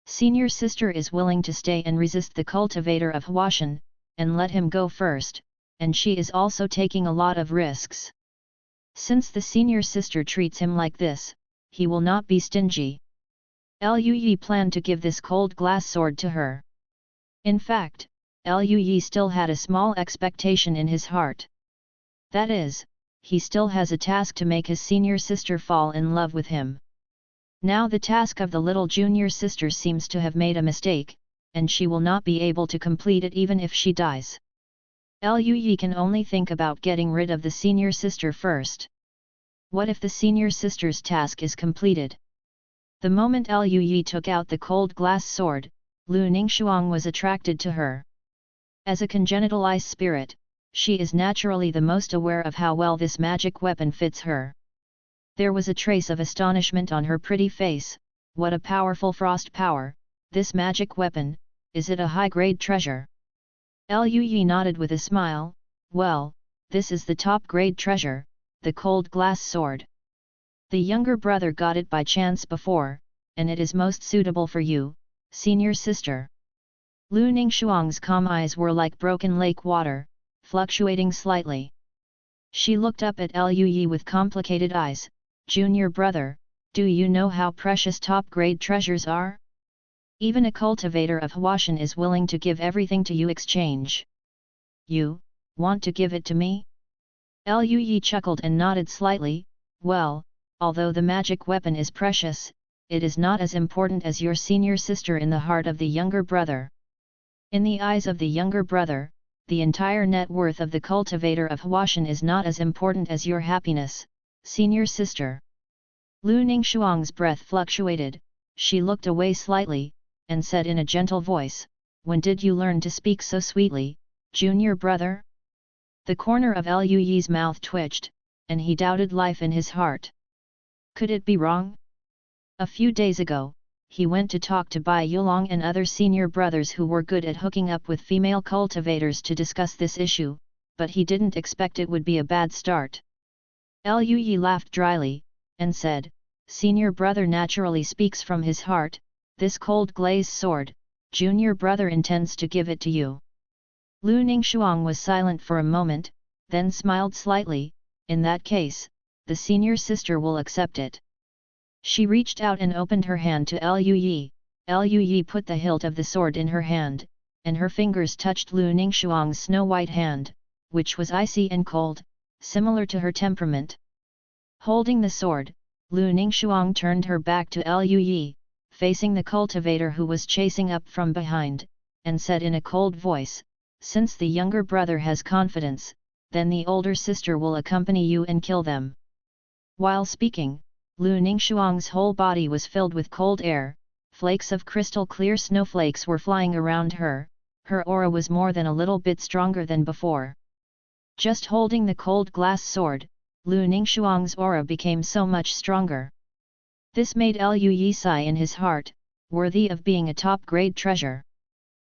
Senior Sister is willing to stay and resist the cultivator of Huashan, and let him go first, and she is also taking a lot of risks. Since the Senior Sister treats him like this, he will not be stingy. Liu Yi planned to give this cold glass sword to her. In fact, Liu Yi still had a small expectation in his heart. That is, he still has a task to make his senior sister fall in love with him. Now the task of the little junior sister seems to have made a mistake, and she will not be able to complete it even if she dies. Liu Yi can only think about getting rid of the senior sister first. What if the senior sister's task is completed? The moment Liu Yi took out the cold glass sword, Lu Ningxuang was attracted to her. As a congenital ice spirit, she is naturally the most aware of how well this magic weapon fits her. There was a trace of astonishment on her pretty face. What a powerful frost power, this magic weapon, is it a high-grade treasure? Liu Yi nodded with a smile, well, this is the top-grade treasure, the cold glass sword. The younger brother got it by chance before, and it is most suitable for you, senior sister. Lu Ningxuang's calm eyes were like broken lake water, fluctuating slightly. She looked up at Liu Yi with complicated eyes, Junior brother, do you know how precious top-grade treasures are? Even a cultivator of Huashan is willing to give everything to you exchange. You, want to give it to me? Liu Yi chuckled and nodded slightly, well, although the magic weapon is precious, it is not as important as your senior sister in the heart of the younger brother. In the eyes of the younger brother, the entire net worth of the cultivator of Huashan is not as important as your happiness, senior sister. Lu Ningxuang's breath fluctuated, she looked away slightly, and said in a gentle voice, when did you learn to speak so sweetly, junior brother? The corner of Liu Yi's mouth twitched, and he doubted life in his heart. Could it be wrong? A few days ago, he went to talk to Bai Yulong and other senior brothers who were good at hooking up with female cultivators to discuss this issue, but he didn't expect it would be a bad start. Liu Yi laughed dryly, and said, senior brother naturally speaks from his heart, this cold glaze sword, junior brother intends to give it to you. Lu Ningxuang was silent for a moment, then smiled slightly, in that case, the senior sister will accept it. She reached out and opened her hand to Liu Yi. Liu Yi put the hilt of the sword in her hand, and her fingers touched Lu Ningxuang's snow-white hand, which was icy and cold, similar to her temperament. Holding the sword, Lu Ningxuang turned her back to Liu Yi, facing the cultivator who was chasing up from behind, and said in a cold voice, since the younger brother has confidence, then the older sister will accompany you and kill them. While speaking, Lu Ningxuang's whole body was filled with cold air, flakes of crystal-clear snowflakes were flying around her, her aura was more than a little bit stronger than before. Just holding the cold glass sword, Lu Ningxuang's aura became so much stronger. This made Liu Yi sigh in his heart, worthy of being a top-grade treasure.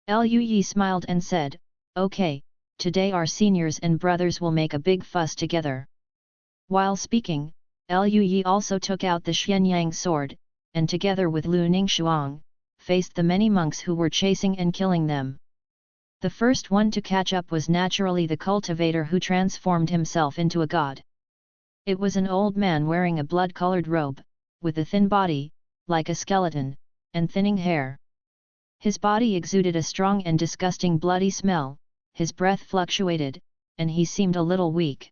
Liu Yi smiled and said, okay, today our seniors and brothers will make a big fuss together. While speaking, Liu Yi also took out the Xianyang sword, and together with Lu Ningxuang, faced the many monks who were chasing and killing them. The first one to catch up was naturally the cultivator who transformed himself into a god. It was an old man wearing a blood-colored robe, with a thin body, like a skeleton, and thinning hair. His body exuded a strong and disgusting bloody smell, his breath fluctuated, and he seemed a little weak.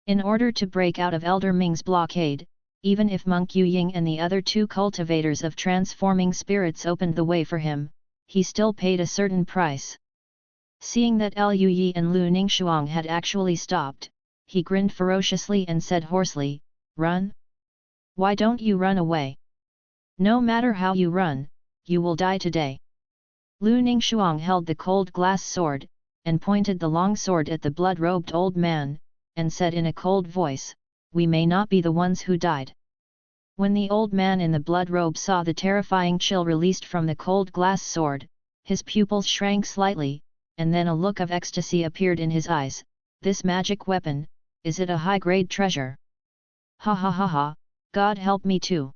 In order to break out of Elder Ming's blockade, even if Monk Yu Ying and the other two cultivators of transforming spirits opened the way for him, he still paid a certain price. Seeing that Liu Yi and Lu Ningxuang had actually stopped, he grinned ferociously and said hoarsely, "Run? Why don't you run away? No matter how you run, you will die today." Lu Ningxuang held the cold glass sword, and pointed the long sword at the blood-robed old man, and said in a cold voice, "We may not be the ones who died." When the old man in the blood robe saw the terrifying chill released from the cold glass sword, his pupils shrank slightly, and then a look of ecstasy appeared in his eyes. "This magic weapon, is it a high-grade treasure? Ha ha ha ha, God help me too.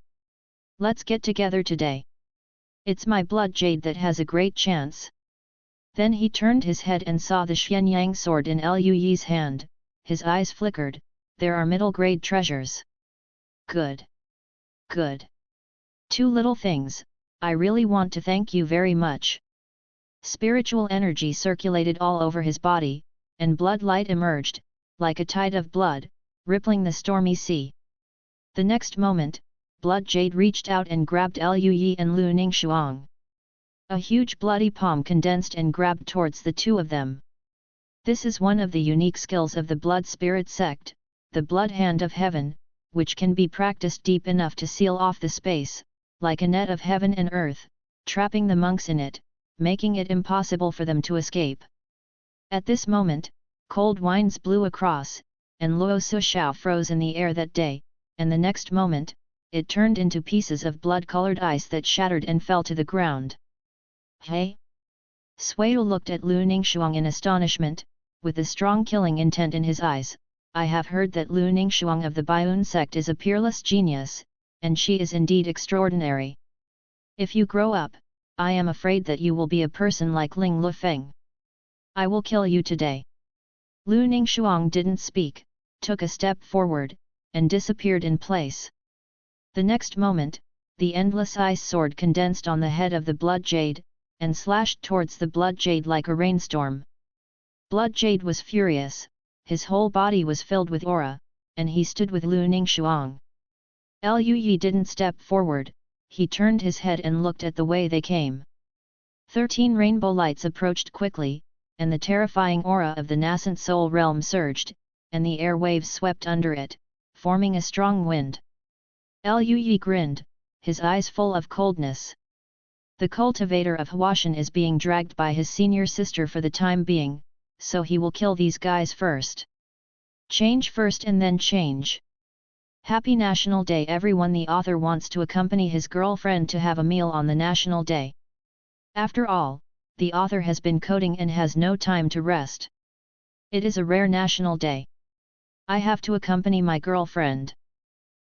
Let's get together today. It's my blood jade that has a great chance." Then he turned his head and saw the Xianyang sword in Liu Yi's hand. His eyes flickered. "There are middle-grade treasures. Good. Good. Two little things, I really want to thank you very much." Spiritual energy circulated all over his body, and blood light emerged, like a tide of blood, rippling the stormy sea. The next moment, Blood Jade reached out and grabbed Liu Yi and Lu Ningxuang. A huge bloody palm condensed and grabbed towards the two of them. This is one of the unique skills of the Blood Spirit sect, the Blood Hand of Heaven, which can be practiced deep enough to seal off the space, like a net of heaven and earth, trapping the monks in it, making it impossible for them to escape. At this moment, cold winds blew across, and Luo Sushao froze in the air that day, and the next moment, it turned into pieces of blood-colored ice that shattered and fell to the ground. "Hey?" Suiyu looked at Lu Ningxuang in astonishment, with a strong killing intent in his eyes. "I have heard that Lu Ningxuang of the Baiyun sect is a peerless genius, and she is indeed extraordinary. If you grow up, I am afraid that you will be a person like Ling Lufeng. I will kill you today." Lu Ningxuang didn't speak, took a step forward, and disappeared in place. The next moment, the endless ice sword condensed on the head of the Blood Jade, and slashed towards the Blood Jade like a rainstorm. Blood Jade was furious, his whole body was filled with aura, and he stood with Lu Ningxuang. Liu Yi didn't step forward, he turned his head and looked at the way they came. 13 rainbow lights approached quickly, and the terrifying aura of the nascent soul realm surged, and the air waves swept under it, forming a strong wind. Liu Yi grinned, his eyes full of coldness. The cultivator of Huashan is being dragged by his senior sister for the time being, so he will kill these guys first. Change first and then change. Happy National Day everyone! The author wants to accompany his girlfriend to have a meal on the National Day. After all, the author has been coding and has no time to rest. It is a rare National Day. I have to accompany my girlfriend.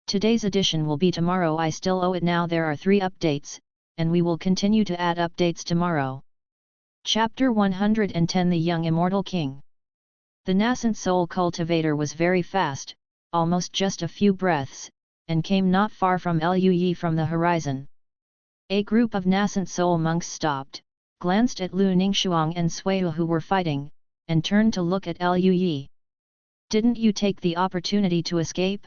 Today's edition will be tomorrow. I still owe it now. There are 3 updates, and we will continue to add updates tomorrow. Chapter 110 The Young Immortal King. The nascent soul cultivator was very fast, almost just a few breaths, and came not far from Liu Yi from the horizon. A group of nascent soul monks stopped, glanced at Lu Ningxuang and Suiyu who were fighting, and turned to look at Liu Yi. "Didn't you take the opportunity to escape?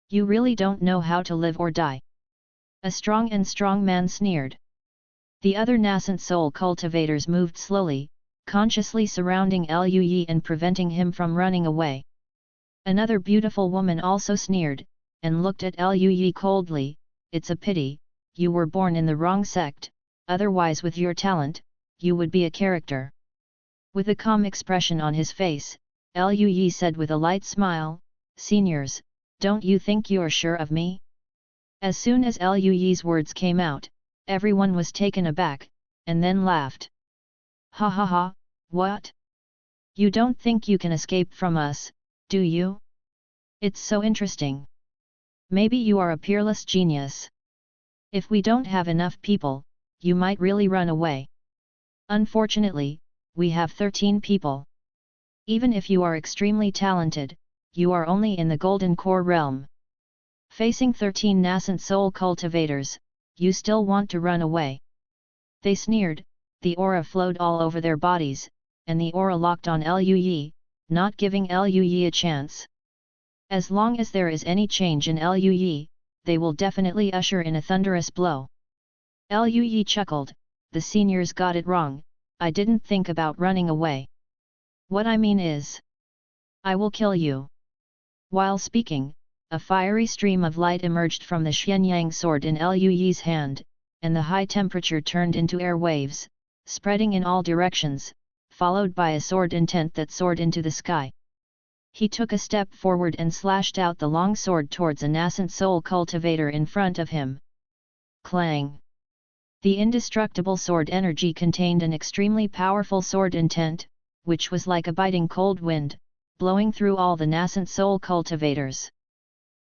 You really don't know how to live or die." A strong man sneered. The other nascent soul cultivators moved slowly, consciously surrounding Liu Yi and preventing him from running away. Another beautiful woman also sneered, and looked at Liu Yi coldly. "It's a pity, you were born in the wrong sect, otherwise with your talent, you would be a character." With a calm expression on his face, Liu Yi said with a light smile, "Seniors, don't you think you're sure of me?" As soon as Liu Yi's words came out, everyone was taken aback, and then laughed. "Ha ha ha, what? You don't think you can escape from us, do you? It's so interesting. Maybe you are a peerless genius. If we don't have enough people, you might really run away. Unfortunately, we have 13 people. Even if you are extremely talented, you are only in the Golden Core realm. Facing 13 nascent soul cultivators, you still want to run away. They sneered, the aura flowed all over their bodies, and the aura locked on Liu Yi, not giving Liu Yi a chance. As long as there is any change in Liu Yi, they will definitely usher in a thunderous blow. Liu Yi chuckled, the seniors got it wrong, I didn't think about running away. What I mean is, I will kill you. While speaking, a fiery stream of light emerged from the Xianyang sword in Liu Yi's hand, and the high temperature turned into air waves, spreading in all directions, followed by a sword intent that soared into the sky. He took a step forward and slashed out the long sword towards a nascent soul cultivator in front of him. Clang! The indestructible sword energy contained an extremely powerful sword intent, which was like a biting cold wind, blowing through all the nascent soul cultivators.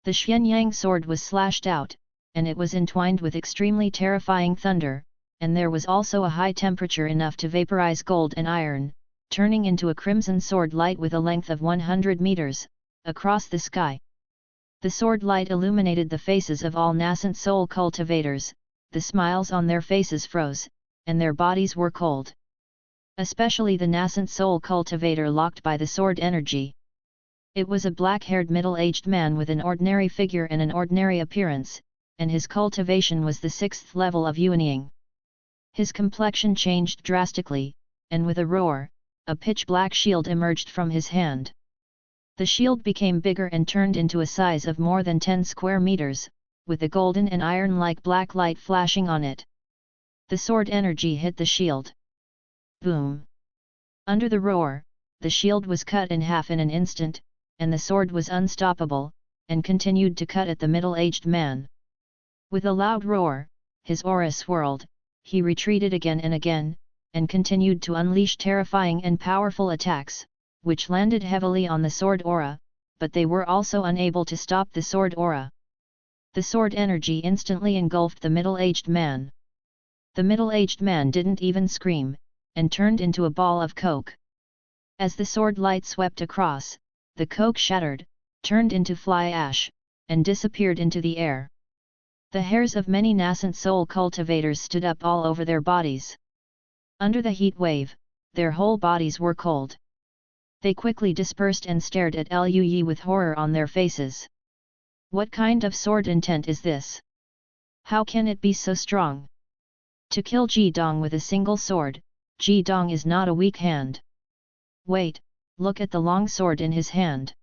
The Xianyang sword was slashed out, and it was entwined with extremely terrifying thunder, and there was also a high temperature enough to vaporize gold and iron, turning into a crimson sword light with a length of 100 meters, across the sky. The sword light illuminated the faces of all nascent soul cultivators, the smiles on their faces froze, and their bodies were cold. Especially the nascent soul cultivator locked by the sword energy. It was a black-haired middle-aged man with an ordinary figure and an ordinary appearance, and his cultivation was the 6th level of Yuanying. His complexion changed drastically, and with a roar, a pitch-black shield emerged from his hand. The shield became bigger and turned into a size of more than 10 square meters, with a golden and iron-like black light flashing on it. The sword energy hit the shield. Boom! Under the roar, the shield was cut in half in an instant, and the sword was unstoppable, and continued to cut at the middle-aged man. With a loud roar, his aura swirled, he retreated again and again, and continued to unleash terrifying and powerful attacks, which landed heavily on the sword aura, but they were also unable to stop the sword aura. The sword energy instantly engulfed the middle-aged man. The middle-aged man didn't even scream, and turned into a ball of coke. As the sword light swept across, the coke shattered, turned into fly ash, and disappeared into the air. The hairs of many nascent soul cultivators stood up all over their bodies. Under the heat wave, their whole bodies were cold. They quickly dispersed and stared at Liu Yi with horror on their faces. What kind of sword intent is this? How can it be so strong? To kill Ji Dong with a single sword, Ji Dong is not a weak hand. Wait, look at the long sword in his hand.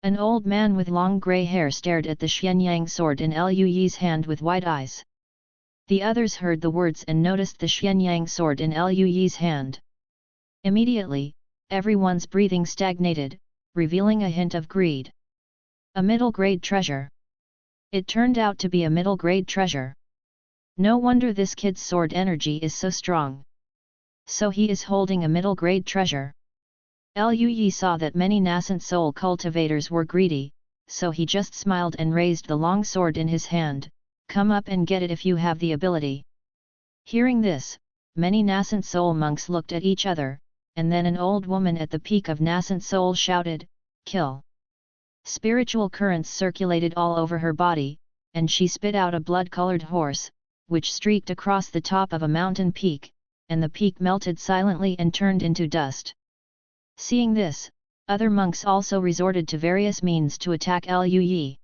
An old man with long grey hair stared at the Xianyang sword in Liu Yi's hand with wide eyes. The others heard the words and noticed the Xianyang sword in Liu Yi's hand. Immediately, everyone's breathing stagnated, revealing a hint of greed. A middle-grade treasure. It turned out to be a middle-grade treasure. No wonder this kid's sword energy is so strong. So he is holding a middle-grade treasure. Liu Yi saw that many nascent soul cultivators were greedy, so he just smiled and raised the long sword in his hand. Come up and get it if you have the ability. Hearing this, many nascent soul monks looked at each other, and then an old woman at the peak of nascent soul shouted, "Kill!" Spiritual currents circulated all over her body, and she spit out a blood-colored horse, which streaked across the top of a mountain peak, and the peak melted silently and turned into dust. Seeing this, other monks also resorted to various means to attack Liu Yi.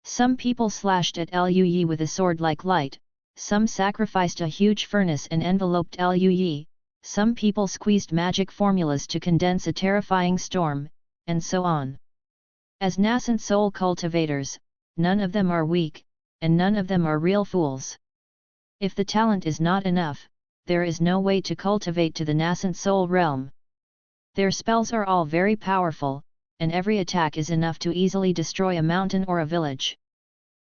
Some people slashed at Liu Yi with a sword like light, some sacrificed a huge furnace and enveloped Liu Yi, some people squeezed magic formulas to condense a terrifying storm, and so on. As nascent soul cultivators, none of them are weak, and none of them are real fools. If the talent is not enough, there is no way to cultivate to the nascent soul realm. Their spells are all very powerful, and every attack is enough to easily destroy a mountain or a village.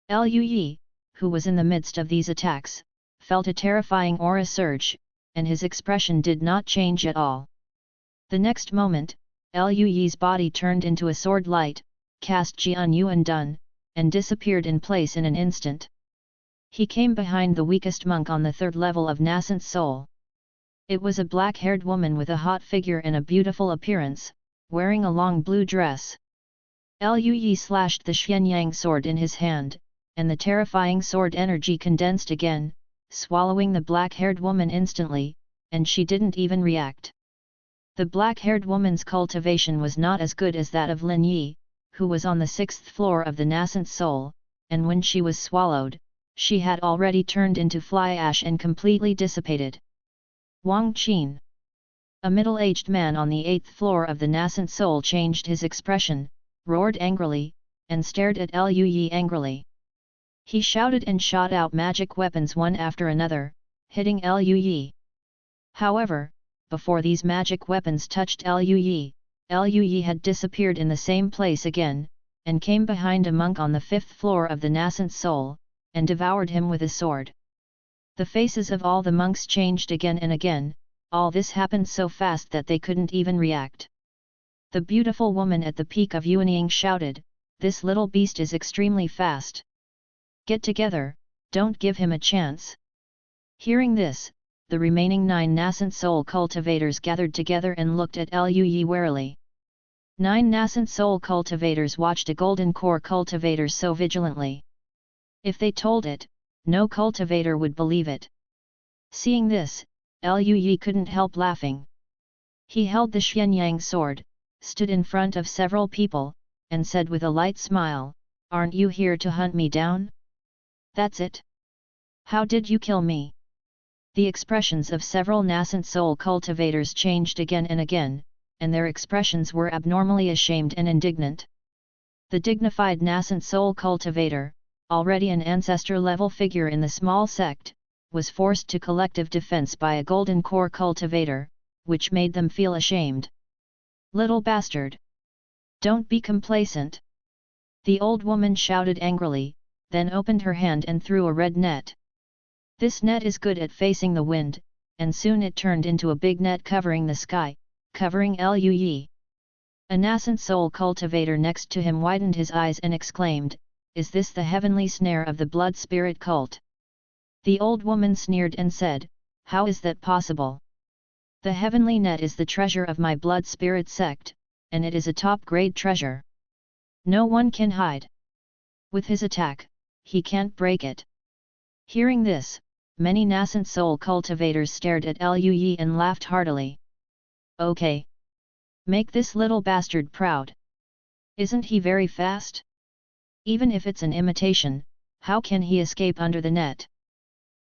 Liu Yi, who was in the midst of these attacks, felt a terrifying aura surge, and his expression did not change at all. The next moment, Liu Yi's body turned into a sword light, cast Jian Yuan Dun, and disappeared in place in an instant. He came behind the weakest monk on the 3rd level of nascent soul. It was a black-haired woman with a hot figure and a beautiful appearance, wearing a long blue dress. Liu Yi slashed the Xianyang sword in his hand, and the terrifying sword energy condensed again, swallowing the black-haired woman instantly, and she didn't even react. The black-haired woman's cultivation was not as good as that of Lin Yi, who was on the 6th floor of the nascent soul, and when she was swallowed, she had already turned into fly ash and completely dissipated. Wang Qin. A middle-aged man on the 8th floor of the nascent soul changed his expression, roared angrily, and stared at Liu Yi angrily. He shouted and shot out magic weapons one after another, hitting Liu Yi. However, before these magic weapons touched Liu Yi had disappeared in the same place again, and came behind a monk on the 5th floor of the nascent soul, and devoured him with a sword. The faces of all the monks changed again and again. All this happened so fast that they couldn't even react. The beautiful woman at the peak of Yuanying shouted, "This little beast is extremely fast. Get together, don't give him a chance." Hearing this, the remaining 9 nascent soul cultivators gathered together and looked at Liu Yi warily. 9 nascent soul cultivators watched a golden core cultivator so vigilantly. If they told it, no cultivator would believe it. Seeing this, Liu Yi couldn't help laughing. He held the Xianyang sword, stood in front of several people, and said with a light smile, "Aren't you here to hunt me down? That's it. How did you kill me?" The expressions of several nascent soul cultivators changed again and again, and their expressions were abnormally ashamed and indignant. The dignified nascent soul cultivator, already an ancestor-level figure in the small sect, was forced to collective defense by a golden core cultivator, which made them feel ashamed. "Little bastard! Don't be complacent!" The old woman shouted angrily, then opened her hand and threw a red net. This net is good at facing the wind, and soon it turned into a big net covering the sky, covering Liu Yi. A nascent soul cultivator next to him widened his eyes and exclaimed, "Is this the heavenly snare of the blood spirit cult?" The old woman sneered and said, "How is that possible? The heavenly net is the treasure of my blood spirit sect, and it is a top-grade treasure. No one can hide. With his attack, he can't break it." Hearing this, many nascent soul cultivators stared at Liu Yi and laughed heartily. "Okay. Make this little bastard proud. Isn't he very fast? Even if it's an imitation, how can he escape under the net?"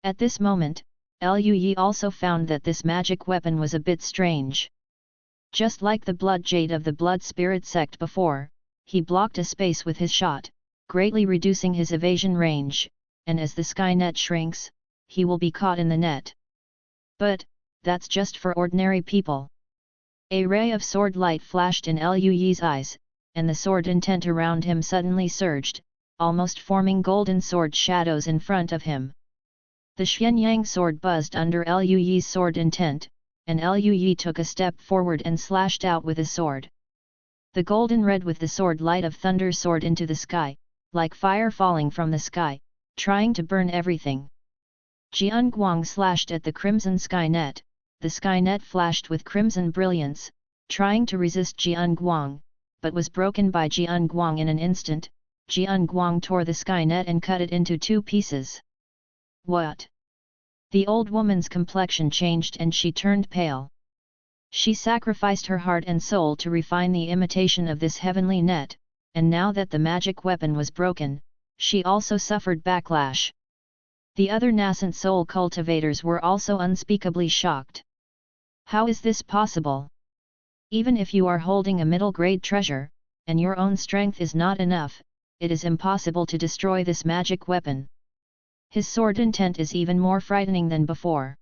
At this moment, Liu Yi also found that this magic weapon was a bit strange. Just like the blood jade of the blood spirit sect before, he blocked a space with his shot, greatly reducing his evasion range, and as the sky net shrinks, he will be caught in the net. But, that's just for ordinary people. A ray of sword light flashed in Liu Yi's eyes, and the sword intent around him suddenly surged, almost forming golden sword shadows in front of him. The Xianyang sword buzzed under Liu Yi's sword intent, and Liu Yi took a step forward and slashed out with his sword. The golden red with the sword light of thunder soared into the sky, like fire falling from the sky, trying to burn everything. Jianguang slashed at the crimson sky net. The sky net flashed with crimson brilliance, trying to resist Jianguang, but was broken by Jianguang in an instant. Jianguang tore the sky net and cut it into 2 pieces. "What?" The old woman's complexion changed and she turned pale. She sacrificed her heart and soul to refine the imitation of this heavenly net, and now that the magic weapon was broken, she also suffered backlash. The other nascent soul cultivators were also unspeakably shocked. How is this possible? Even if you are holding a middle-grade treasure, and your own strength is not enough, it is impossible to destroy this magic weapon. His sword intent is even more frightening than before.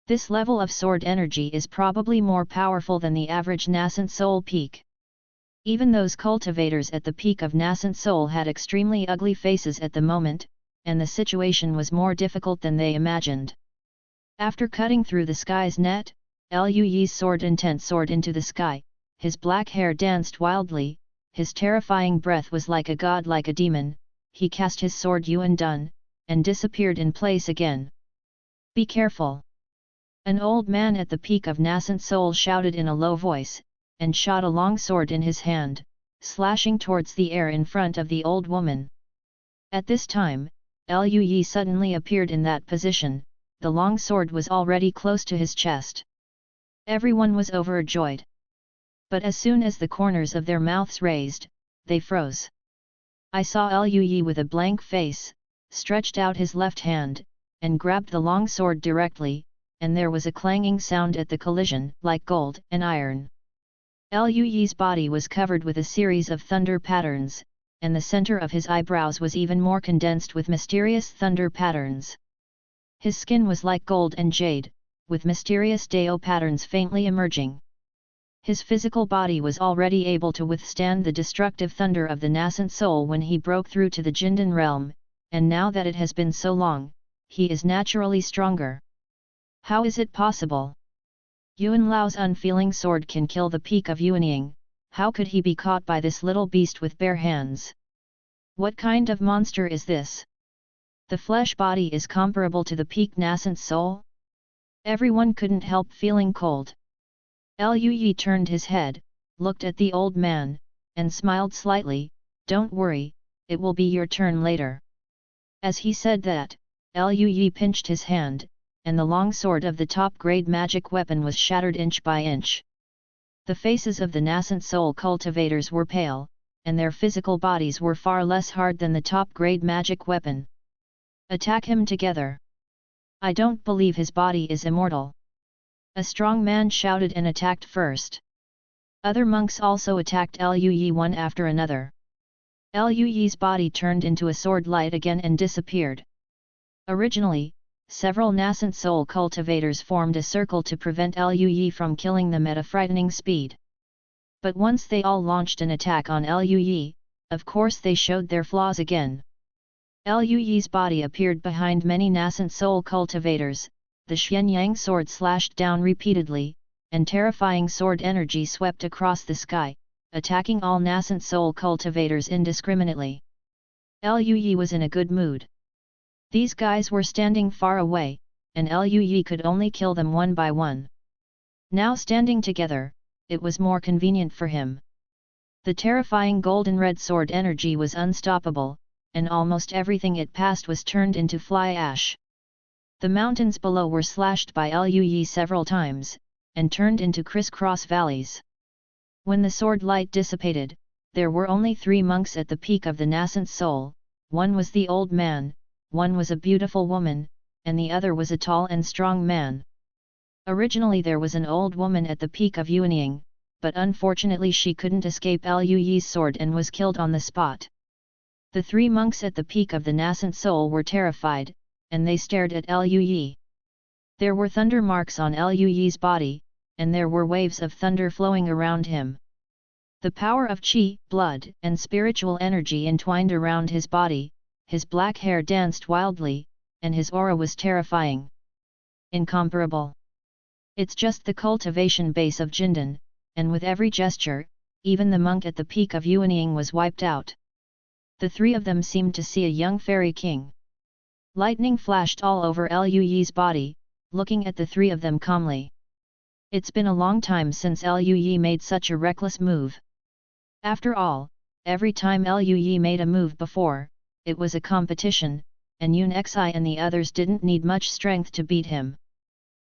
This level of sword energy is probably more powerful than the average nascent soul peak. Even those cultivators at the peak of nascent soul had extremely ugly faces at the moment, and the situation was more difficult than they imagined. After cutting through the sky's net, Liu Yi's sword intent soared into the sky, his black hair danced wildly, his terrifying breath was like a god like a demon, he cast his sword Yuan Dun, and disappeared in place again. "Be careful!" An old man at the peak of nascent soul shouted in a low voice, and shot a long sword in his hand, slashing towards the air in front of the old woman. At this time, Liu Yi suddenly appeared in that position. The long sword was already close to his chest. Everyone was overjoyed. But as soon as the corners of their mouths raised, they froze. I saw Liu Yi with a blank face, stretched out his left hand, and grabbed the long sword directly, and there was a clanging sound at the collision, like gold and iron. Liu Yi's body was covered with a series of thunder patterns, and the center of his eyebrows was even more condensed with mysterious thunder patterns. His skin was like gold and jade, with mysterious Dao patterns faintly emerging. His physical body was already able to withstand the destructive thunder of the nascent soul when he broke through to the Jindan realm, and now that it has been so long, he is naturally stronger. How is it possible? Yuan Lao's unfeeling sword can kill the peak of Yuanying. How could he be caught by this little beast with bare hands? What kind of monster is this? The flesh body is comparable to the peak nascent soul? Everyone couldn't help feeling cold. Liu Yi turned his head, looked at the old man, and smiled slightly. Don't worry, it will be your turn later. As he said that, Liu Yi pinched his hand, and the long sword of the top-grade magic weapon was shattered inch by inch. The faces of the nascent soul cultivators were pale, and their physical bodies were far less hard than the top-grade magic weapon. Attack him together. I don't believe his body is immortal. A strong man shouted and attacked first. Other monks also attacked Liu Yi one after another. Liu Yi's body turned into a sword light again and disappeared. Originally, several nascent soul cultivators formed a circle to prevent Liu Yi from killing them at a frightening speed. But once they all launched an attack on Liu Yi, of course they showed their flaws again. Liu Yi's body appeared behind many nascent soul cultivators, the Xianyang sword slashed down repeatedly, and terrifying sword energy swept across the sky, attacking all nascent soul cultivators indiscriminately. Liu Yi was in a good mood. These guys were standing far away, and Liu Yi could only kill them one by one. Now standing together, it was more convenient for him. The terrifying golden red sword energy was unstoppable, and almost everything it passed was turned into fly ash. The mountains below were slashed by Liu Yi several times, and turned into criss-cross valleys. When the sword light dissipated, there were only 3 monks at the peak of the nascent soul. One was the old man, one was a beautiful woman, and the other was a tall and strong man. Originally there was an old woman at the peak of Yuanying, but unfortunately she couldn't escape Liu Yi's sword and was killed on the spot. The 3 monks at the peak of the nascent soul were terrified, and they stared at Liu Yi. There were thunder marks on Liu Yi's body, and there were waves of thunder flowing around him. The power of qi, blood, and spiritual energy entwined around his body, his black hair danced wildly, and his aura was terrifying. Incomparable. It's just the cultivation base of Jindan, and with every gesture, even the monk at the peak of Yuanying was wiped out. The 3 of them seemed to see a young fairy king. Lightning flashed all over Liu Yi's body, looking at the 3 of them calmly. It's been a long time since Liu Yi made such a reckless move. After all, every time Liu Yi made a move before, it was a competition, and Yun Xi and the others didn't need much strength to beat him.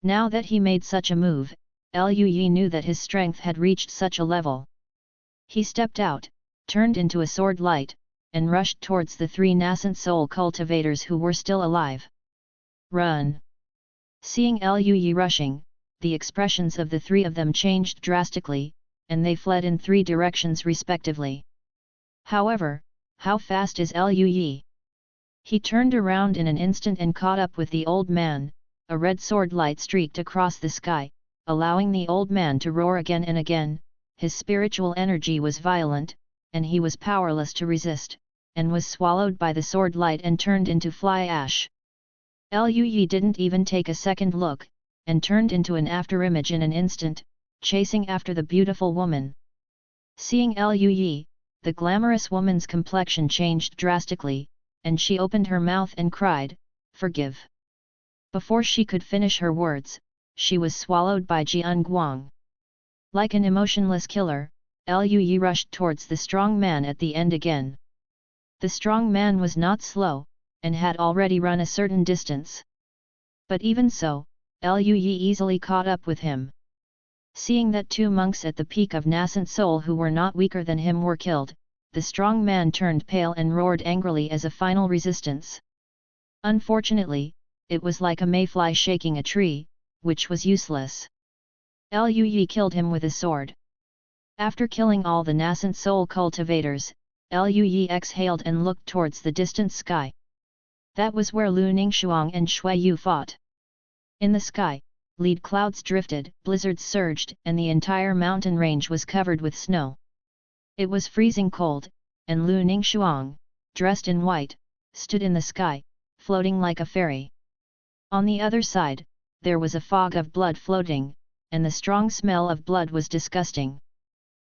Now that he made such a move, Liu Yi knew that his strength had reached such a level. He stepped out, turned into a sword light, and rushed towards the 3 nascent soul cultivators who were still alive. Run! Seeing Liu Yi rushing, the expressions of the 3 of them changed drastically, and they fled in 3 directions respectively. However, how fast is Liu Yi? He turned around in an instant and caught up with the old man. A red sword light streaked across the sky, allowing the old man to roar again and again. His spiritual energy was violent, and he was powerless to resist, and was swallowed by the sword light and turned into fly ash. Liu Yi didn't even take a second look, and turned into an afterimage in an instant, chasing after the beautiful woman. Seeing Liu Yi, the glamorous woman's complexion changed drastically, and she opened her mouth and cried, "Forgive." Before she could finish her words, she was swallowed by Jian Guang. Like an emotionless killer, Liu Yi rushed towards the strong man at the end again. The strong man was not slow, and had already run a certain distance. But even so, Liu Yi easily caught up with him. Seeing that two monks at the peak of nascent soul who were not weaker than him were killed, the strong man turned pale and roared angrily as a final resistance. Unfortunately, it was like a mayfly shaking a tree, which was useless. Liu Yi killed him with a sword. After killing all the nascent soul cultivators, Liu Yi exhaled and looked towards the distant sky. That was where Lu Ningxuang and Shui Yu fought. In the sky, lead clouds drifted, blizzards surged, and the entire mountain range was covered with snow. It was freezing cold, and Lu Ningxuang, dressed in white, stood in the sky, floating like a fairy. On the other side, there was a fog of blood floating, and the strong smell of blood was disgusting.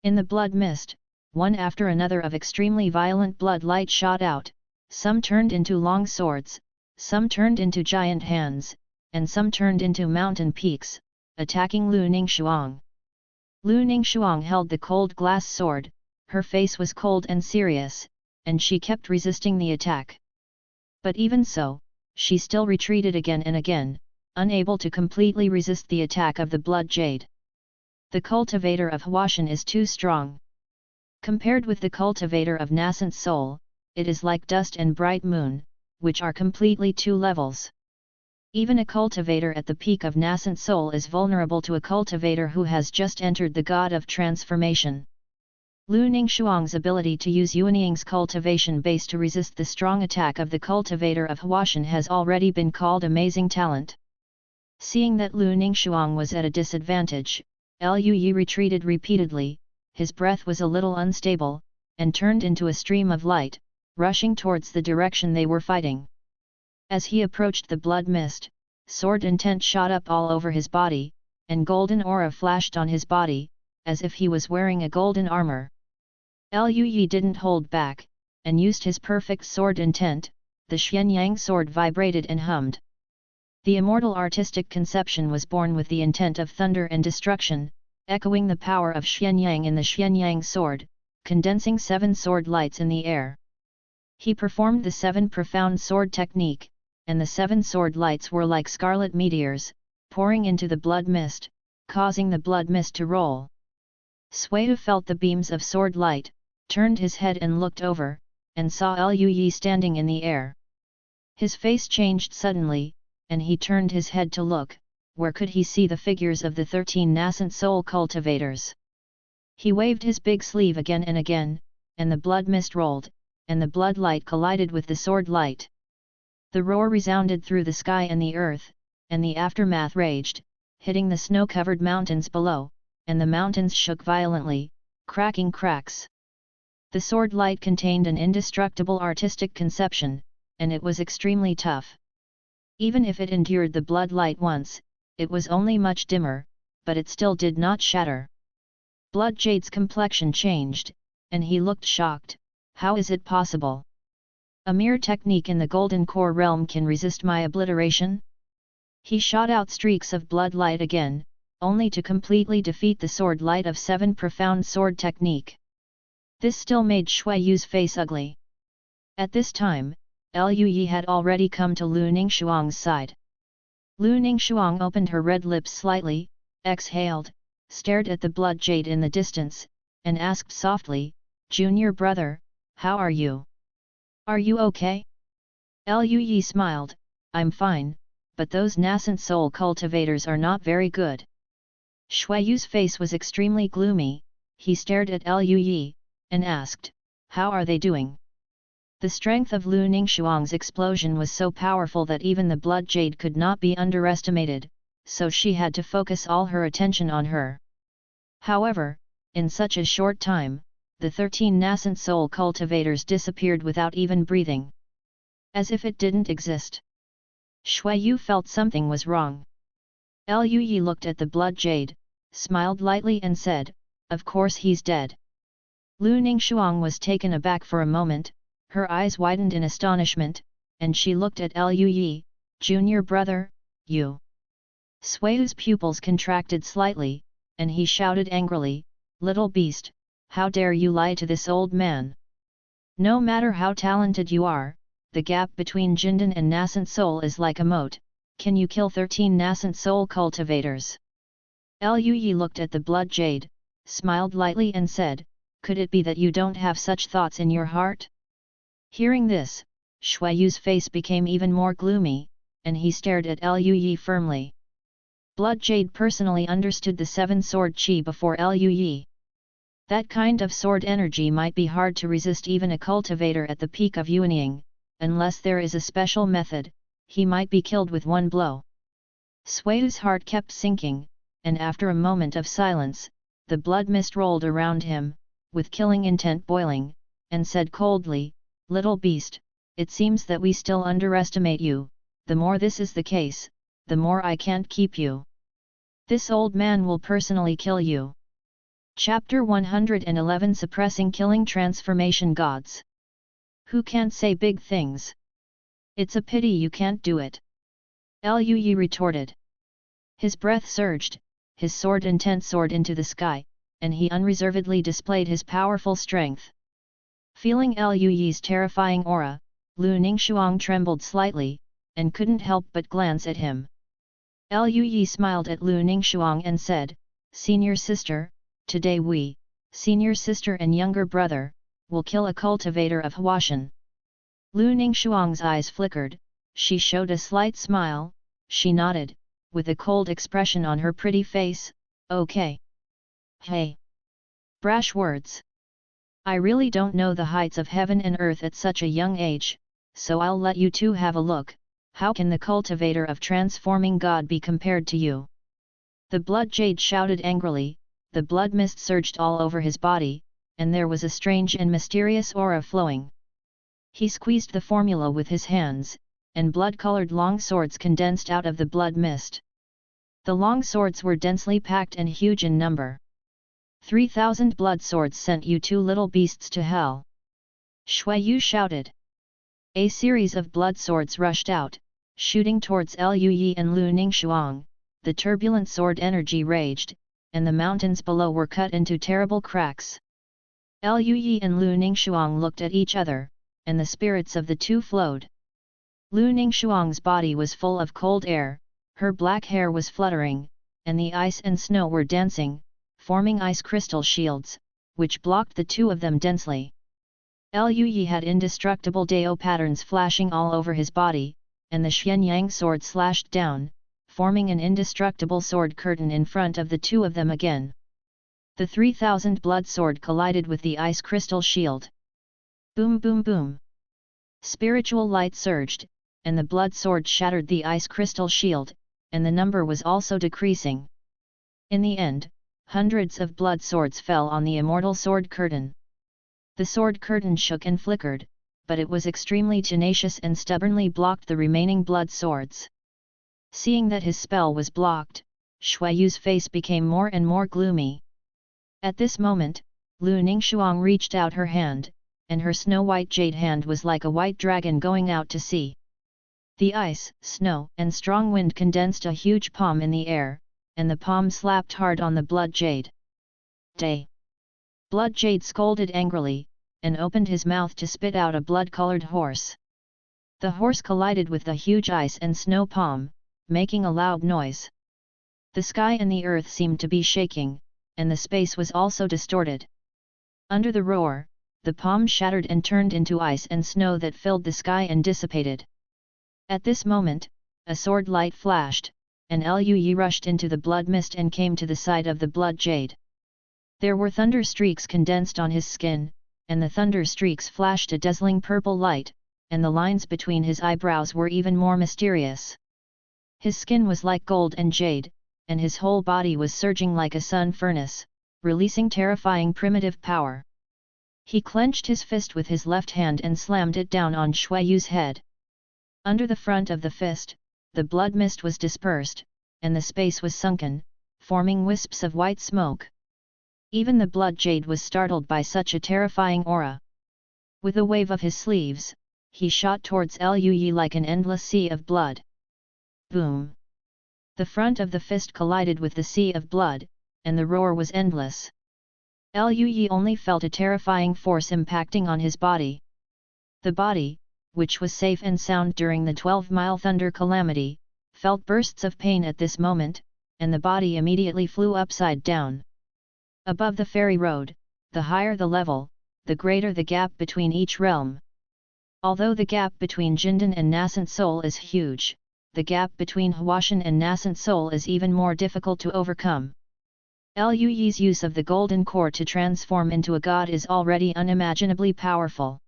In the blood mist, one after another of extremely violent blood light shot out, some turned into long swords, some turned into giant hands, and some turned into mountain peaks, attacking Lu Ningxuang. Lu Ningxuang held the cold glass sword, her face was cold and serious, and she kept resisting the attack. But even so, she still retreated again and again, unable to completely resist the attack of the blood jade. The cultivator of Huashan is too strong. Compared with the cultivator of nascent soul, it is like dust and bright moon, which are completely two levels. Even a cultivator at the peak of nascent soul is vulnerable to a cultivator who has just entered the god of transformation. Lu Ningxuang's ability to use Yuanying's cultivation base to resist the strong attack of the cultivator of Huashan has already been called amazing talent. Seeing that Lu Ningxuang was at a disadvantage, Liu Yi retreated repeatedly, his breath was a little unstable, and turned into a stream of light, rushing towards the direction they were fighting. As he approached the blood mist, sword intent shot up all over his body, and golden aura flashed on his body, as if he was wearing a golden armor. Liu Yi didn't hold back, and used his perfect sword intent. The Xuanyang sword vibrated and hummed. The immortal artistic conception was born with the intent of thunder and destruction, echoing the power of Xuanyang in the Xuanyang sword, condensing 7 sword lights in the air. He performed the 7 profound sword technique, and the 7 sword lights were like scarlet meteors, pouring into the blood mist, causing the blood mist to roll. Suiyu felt the beams of sword light, turned his head and looked over, and saw Liu Yi standing in the air. His face changed suddenly, and he turned his head to look, where could he see the figures of the 13 nascent soul cultivators. He waved his big sleeve again and again, and the blood mist rolled, and the blood light collided with the sword light. The roar resounded through the sky and the earth, and the aftermath raged, hitting the snow-covered mountains below, and the mountains shook violently, cracking cracks. The sword light contained an indestructible artistic conception, and it was extremely tough. Even if it endured the blood light once, it was only much dimmer, but it still did not shatter. Blood Jade's complexion changed, and he looked shocked. How is it possible? A mere technique in the Golden Core realm can resist my obliteration? He shot out streaks of blood light again, only to completely defeat the sword light of 7 profound sword technique. This still made Shui Yu's face ugly. At this time, Liu Yi had already come to Lu Ningxuang's side. Lu Ningxuang opened her red lips slightly, exhaled, stared at the blood jade in the distance, and asked softly, "Junior brother, how are you? Are you okay?" Liu Yi smiled, "I'm fine, but those nascent soul cultivators are not very good." Shui Yu's face was extremely gloomy. He stared at Liu Yi, and asked, "How are they doing?" The strength of Lu Ningxuang's explosion was so powerful that even the blood jade could not be underestimated, so she had to focus all her attention on her. However, in such a short time, the 13 nascent soul cultivators disappeared without even breathing. As if it didn't exist. Shui Yu felt something was wrong. Liu Yi looked at the blood jade, smiled lightly and said, "Of course he's dead." Lu Ningxuang was taken aback for a moment, her eyes widened in astonishment, and she looked at Liu Yi, "Junior brother, you." Suiyu's pupils contracted slightly, and he shouted angrily, "Little beast, how dare you lie to this old man? No matter how talented you are, the gap between Jindan and nascent soul is like a moat. Can you kill 13 nascent soul cultivators? Lui looked at the blood jade, smiled lightly and said, could it be that you don't have such thoughts in your heart? Hearing this, Shuayu's face became even more gloomy, and he stared at Lui firmly. Blood Jade personally understood the 7-sword qi before Lui. That kind of sword energy might be hard to resist even a cultivator at the peak of Yuanying, unless there is a special method, he might be killed with one blow. Shuayu's heart kept sinking, and after a moment of silence, the blood mist rolled around him, with killing intent boiling, and said coldly, little beast, it seems that we still underestimate you, the more this is the case, the more I can't keep you. This old man will personally kill you. Chapter 111 Suppressing Killing Transformation Gods. Who can't say big things? It's a pity you can't do it. Lui retorted. His breath surged, his sword intent soared into the sky, and he unreservedly displayed his powerful strength. Feeling Lui's terrifying aura, Lu Ningxuang trembled slightly, and couldn't help but glance at him. Lui smiled at Lu Ningxuang and said, Senior sister, today we, senior sister and younger brother, will kill a cultivator of Huashan. Lu Ningxuang's eyes flickered, she showed a slight smile, she nodded, with a cold expression on her pretty face, okay. Hey! Brash words! I really don't know the heights of heaven and earth at such a young age, so I'll let you two have a look. How can the cultivator of transforming God be compared to you? The blood jade shouted angrily, the blood mist surged all over his body, and there was a strange and mysterious aura flowing. He squeezed the formula with his hands, and blood-colored long swords condensed out of the blood mist. The long swords were densely packed and huge in number. 3,000 blood swords sent you two little beasts to hell. Shuayu shouted. A series of blood swords rushed out, shooting towards Lui and Lu Ningxuang. The turbulent sword energy raged, and the mountains below were cut into terrible cracks. Lui and Lu Ningxuang looked at each other, and the spirits of the two flowed. Lu Ningxuang's body was full of cold air, her black hair was fluttering, and the ice and snow were dancing, forming ice crystal shields, which blocked the two of them densely. Lui had indestructible Dao patterns flashing all over his body, and the Xianyang sword slashed down, forming an indestructible sword curtain in front of the two of them again. The 3,000 blood sword collided with the ice crystal shield. Boom boom boom! Spiritual light surged, and the blood sword shattered the ice crystal shield, and the number was also decreasing. In the end, hundreds of blood swords fell on the immortal sword curtain. The sword curtain shook and flickered, but it was extremely tenacious and stubbornly blocked the remaining blood swords. Seeing that his spell was blocked, Shuayu's face became more and more gloomy. At this moment, Lu Ningxuang reached out her hand, and her snow-white jade hand was like a white dragon going out to sea. The ice, snow, and strong wind condensed a huge palm in the air, and the palm slapped hard on the blood jade. Day! Blood Jade scolded angrily, and opened his mouth to spit out a blood-colored horse. The horse collided with the huge ice and snow palm, making a loud noise. The sky and the earth seemed to be shaking, and the space was also distorted. Under the roar, the palm shattered and turned into ice and snow that filled the sky and dissipated. At this moment, a sword light flashed, and Lui rushed into the blood mist and came to the side of the blood jade. There were thunder streaks condensed on his skin, and the thunder streaks flashed a dazzling purple light, and the lines between his eyebrows were even more mysterious. His skin was like gold and jade, and his whole body was surging like a sun furnace, releasing terrifying primitive power. He clenched his fist with his left hand and slammed it down on Shuayu's head. Under the front of the fist, the blood mist was dispersed, and the space was sunken, forming wisps of white smoke. Even the blood jade was startled by such a terrifying aura. With a wave of his sleeves, he shot towards Lui like an endless sea of blood. Boom! The front of the fist collided with the sea of blood, and the roar was endless. Liu Yi only felt a terrifying force impacting on his body. The body, which was safe and sound during the 12-mile thunder calamity, felt bursts of pain at this moment, and the body immediately flew upside down. Above the ferry road, the higher the level, the greater the gap between each realm. Although the gap between Jindan and nascent soul is huge, the gap between Huashan and nascent soul is even more difficult to overcome. Liu Yi's use of the golden core to transform into a god is already unimaginably powerful.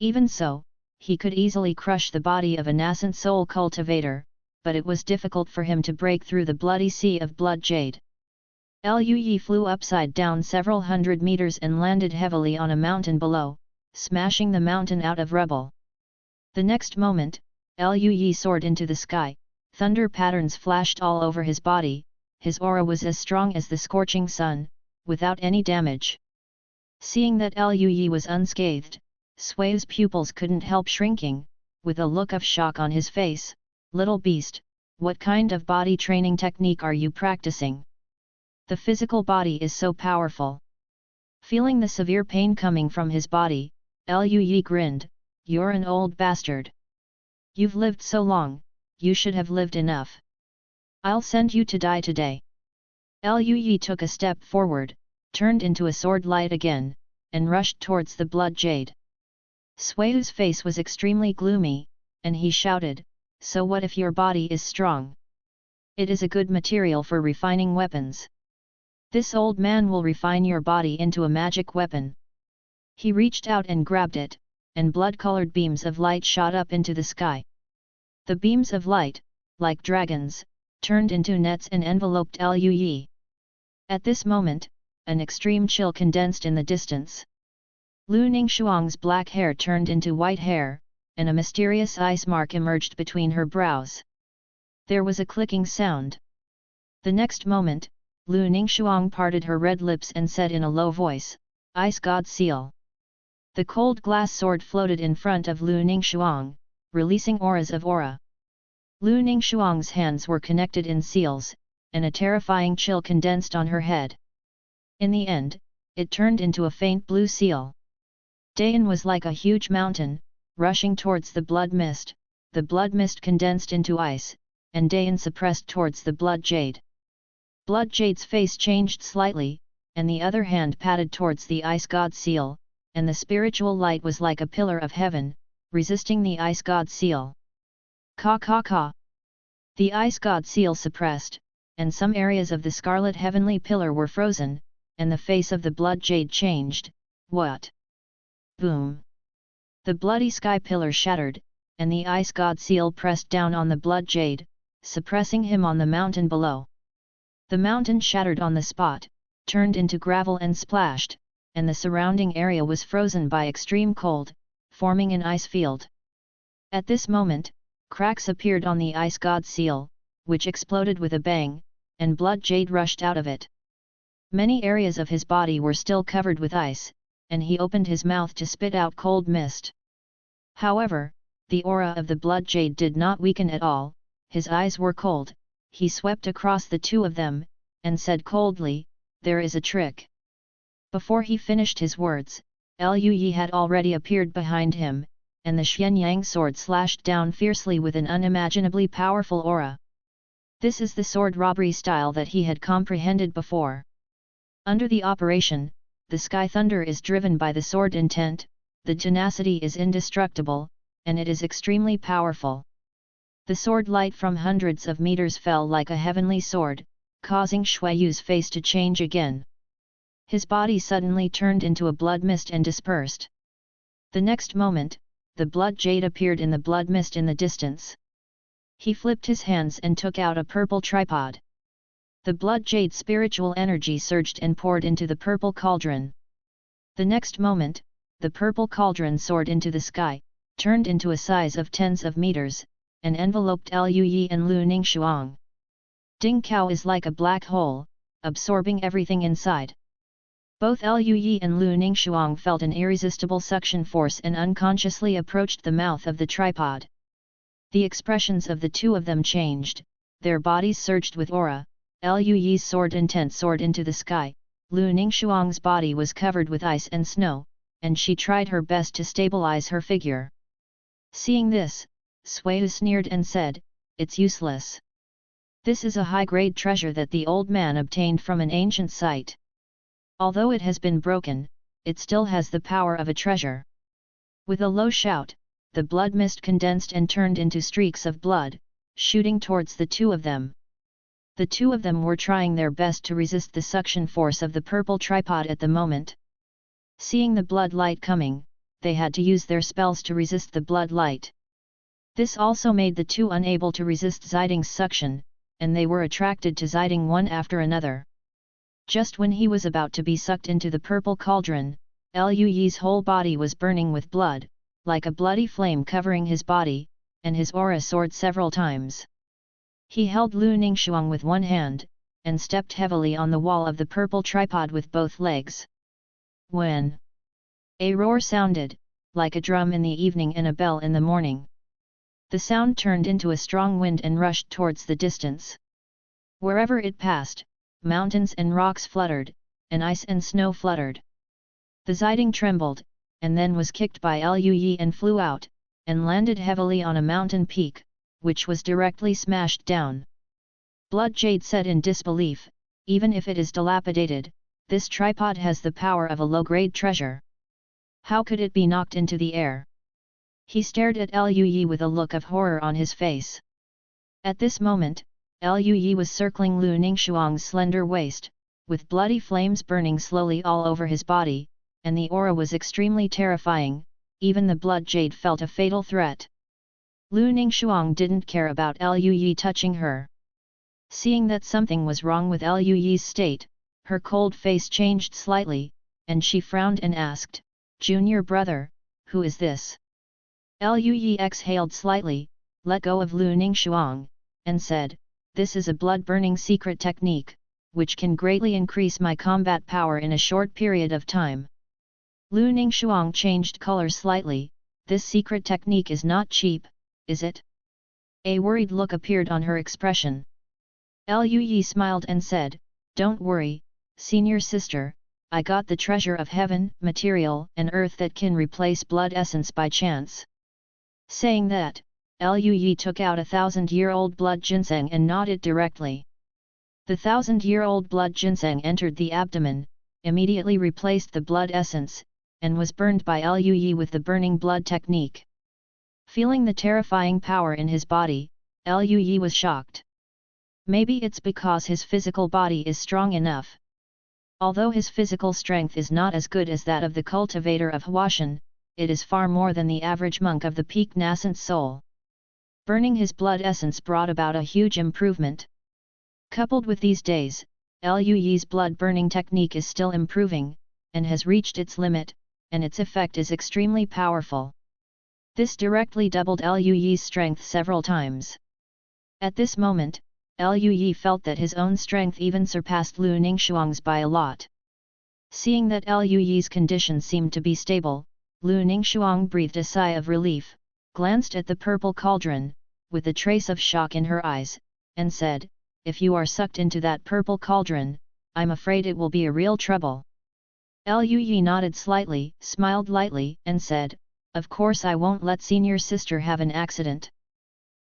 Even so, he could easily crush the body of a nascent soul cultivator, but it was difficult for him to break through the bloody sea of blood jade. Liu Yi flew upside down several hundred meters and landed heavily on a mountain below, smashing the mountain out of rubble. The next moment, Liu Yi soared into the sky, thunder patterns flashed all over his body, his aura was as strong as the scorching sun, without any damage. Seeing that Liu Yi was unscathed, Sui's pupils couldn't help shrinking, with a look of shock on his face. "Little beast, what kind of body training technique are you practicing? The physical body is so powerful." Feeling the severe pain coming from his body, Liu Yi grinned, "You're an old bastard. You've lived so long, you should have lived enough. I'll send you to die today." Liu Yi took a step forward, turned into a sword light again, and rushed towards the blood jade. Sui's face was extremely gloomy, and he shouted, "So what if your body is strong? It is a good material for refining weapons. This old man will refine your body into a magic weapon." He reached out and grabbed it, and blood-colored beams of light shot up into the sky. The beams of light, like dragons, turned into nets and enveloped Liu Yi. At this moment, an extreme chill condensed in the distance. Lu Ningxuang's black hair turned into white hair, and a mysterious ice mark emerged between her brows. There was a clicking sound. The next moment, Lu Ningxuang parted her red lips and said in a low voice, "Ice God Seal." The cold glass sword floated in front of Lu Ningxuang, releasing auras of aura. Lu Ningxuang's hands were connected in seals, and a terrifying chill condensed on her head. In the end, it turned into a faint blue seal. Dayan was like a huge mountain, rushing towards the blood mist condensed into ice, and Dayan suppressed towards the blood jade. Blood jade's face changed slightly, and the other hand patted towards the ice god seal, and the spiritual light was like a pillar of heaven, resisting the ice god seal. Ka ka ka. The ice god seal suppressed, and some areas of the scarlet heavenly pillar were frozen, and the face of the blood jade changed. What? Boom! The bloody sky pillar shattered, and the ice god seal pressed down on the blood jade, suppressing him on the mountain below. The mountain shattered on the spot, turned into gravel and splashed, and the surrounding area was frozen by extreme cold, forming an ice field. At this moment, cracks appeared on the ice god seal, which exploded with a bang, and blood jade rushed out of it. Many areas of his body were still covered with ice, and he opened his mouth to spit out cold mist. However, the aura of the blood jade did not weaken at all, his eyes were cold. He swept across the two of them, and said coldly, "There is a trick." Before he finished his words, Liu Yi had already appeared behind him, and the Xianyang sword slashed down fiercely with an unimaginably powerful aura. This is the sword robbery style that he had comprehended before. Under the operation, the sky thunder is driven by the sword intent, the tenacity is indestructible, and it is extremely powerful. The sword light from hundreds of meters fell like a heavenly sword, causing Shuiyu's face to change again. His body suddenly turned into a blood mist and dispersed. The next moment, the blood jade appeared in the blood mist in the distance. He flipped his hands and took out a purple tripod. The blood jade spiritual energy surged and poured into the purple cauldron. The next moment, the purple cauldron soared into the sky, turned into a size of tens of meters, and enveloped Liu Yi and Lu Ningxuang. Ding Cao is like a black hole, absorbing everything inside. Both Liu Yi and Lu Ningxuang felt an irresistible suction force and unconsciously approached the mouth of the tripod. The expressions of the two of them changed, their bodies surged with aura. Liu Yi's sword intent soared into the sky, Lu Ningxuang's body was covered with ice and snow, and she tried her best to stabilize her figure. Seeing this, Suiyu sneered and said, "It's useless. This is a high-grade treasure that the old man obtained from an ancient site. Although it has been broken, it still has the power of a treasure." With a low shout, the blood mist condensed and turned into streaks of blood, shooting towards the two of them. The two of them were trying their best to resist the suction force of the purple tripod at the moment. Seeing the blood light coming, they had to use their spells to resist the blood light. This also made the two unable to resist Ziding's suction, and they were attracted to Ziding one after another. Just when he was about to be sucked into the purple cauldron, Lu Yi's whole body was burning with blood, like a bloody flame covering his body, and his aura soared several times. He held Lu Ningxuang with one hand, and stepped heavily on the wall of the purple tripod with both legs. When a roar sounded, like a drum in the evening and a bell in the morning. The sound turned into a strong wind and rushed towards the distance. Wherever it passed, mountains and rocks fluttered, and ice and snow fluttered. The Ziding trembled, and then was kicked by Lu Yi and flew out, and landed heavily on a mountain peak, which was directly smashed down. Blood Jade said in disbelief, "Even if it is dilapidated, this tripod has the power of a low-grade treasure. How could it be knocked into the air?" He stared at Lu Yi with a look of horror on his face. At this moment, Lu Yi was circling Lu Ningxuang's slender waist, with bloody flames burning slowly all over his body, and the aura was extremely terrifying. Even the Blood Jade felt a fatal threat. Lu Ningxuang didn't care about Lu Yi touching her. Seeing that something was wrong with Lu Yi's state, her cold face changed slightly, and she frowned and asked, "Junior brother, who is this?" Lu Yi exhaled slightly, let go of Lu Ningxuang, and said, "This is a blood-burning secret technique, which can greatly increase my combat power in a short period of time." Lu Ningxuang changed color slightly. "This secret technique is not cheap, is it?" A worried look appeared on her expression. Lu Yi smiled and said, "Don't worry, senior sister, I got the treasure of heaven, material and earth that can replace blood essence by chance." Saying that, Lu Yi took out 1,000-year-old blood ginseng and gnawed it directly. The 1,000-year-old blood ginseng entered the abdomen, immediately replaced the blood essence, and was burned by Lu Yi with the burning blood technique. Feeling the terrifying power in his body, Lu Yi was shocked. Maybe it's because his physical body is strong enough. Although his physical strength is not as good as that of the cultivator of Huashan, it is far more than the average monk of the peak nascent soul. Burning his blood essence brought about a huge improvement. Coupled with these days, Lu Yi's blood burning technique is still improving, and has reached its limit, and its effect is extremely powerful. This directly doubled Lu Yi's strength several times. At this moment, Lu Yi felt that his own strength even surpassed Lu Ningxuang's by a lot. Seeing that Lu Yi's condition seemed to be stable, Lu Ningxuang breathed a sigh of relief, glanced at the purple cauldron, with a trace of shock in her eyes, and said, "If you are sucked into that purple cauldron, I'm afraid it will be a real trouble." Lu Yi nodded slightly, smiled lightly, and said, "Of course I won't let senior sister have an accident."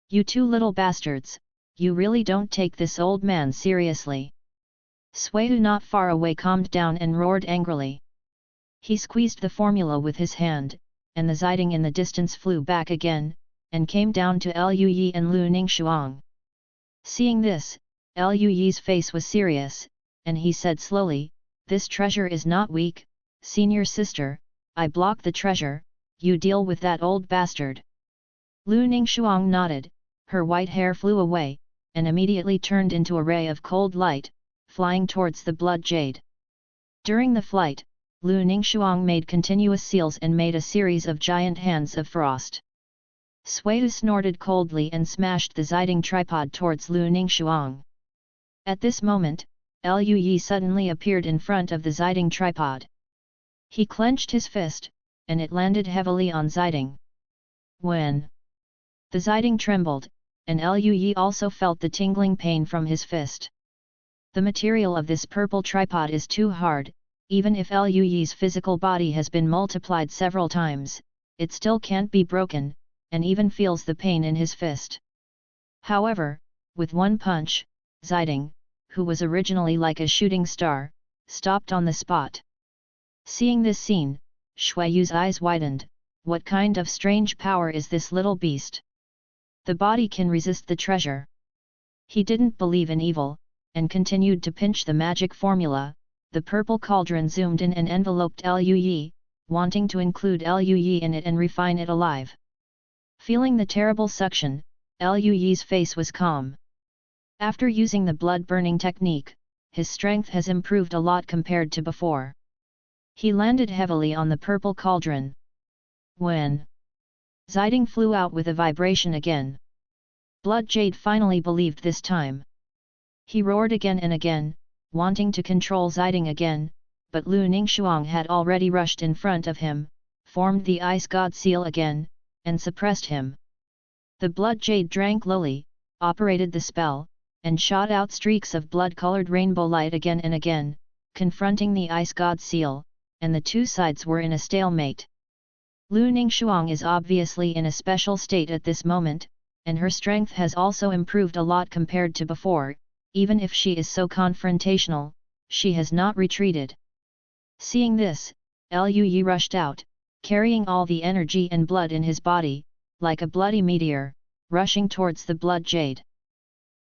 "You two little bastards, you really don't take this old man seriously." Suiyu not far away calmed down and roared angrily. He squeezed the formula with his hand, and the Ziding in the distance flew back again, and came down to Lu Yi and Lu Ningxuang. Seeing this, Lu Yi's face was serious, and he said slowly, "This treasure is not weak, senior sister, I block the treasure, you deal with that old bastard." Lu Ningxuang nodded, her white hair flew away, and immediately turned into a ray of cold light, flying towards the blood jade. During the flight, Lu Ningxuang made continuous seals and made a series of giant hands of frost. Suiyu snorted coldly and smashed the Ziding tripod towards Lu Ningxuang. At this moment, Lu Yi suddenly appeared in front of the Ziding tripod. He clenched his fist, and it landed heavily on Ziding. When the Ziding trembled, and Lu Yi also felt the tingling pain from his fist. The material of this purple tripod is too hard, even if Liu Yi's physical body has been multiplied several times, it still can't be broken, and even feels the pain in his fist. However, with one punch, Ziding, who was originally like a shooting star, stopped on the spot. Seeing this scene, Xueyu's eyes widened. What kind of strange power is this little beast? The body can resist the treasure. He didn't believe in evil, and continued to pinch the magic formula. The purple cauldron zoomed in and enveloped Liu Yi, wanting to include Liu Yi in it and refine it alive. Feeling the terrible suction, Liu Yi's face was calm. After using the blood-burning technique, his strength has improved a lot compared to before. He landed heavily on the purple cauldron. When Ziding flew out with a vibration again. Blood Jade finally believed this time. He roared again and again, wanting to control Ziding again, but Lu Ningxuang had already rushed in front of him, formed the Ice God Seal again, and suppressed him. The Blood Jade drank lowly, operated the spell, and shot out streaks of blood-colored rainbow light again and again, confronting the Ice God Seal, and the two sides were in a stalemate. Lu Ningxuang is obviously in a special state at this moment, and her strength has also improved a lot compared to before. Even if she is so confrontational, she has not retreated. Seeing this, Liu Yi rushed out, carrying all the energy and blood in his body, like a bloody meteor, rushing towards the Blood Jade.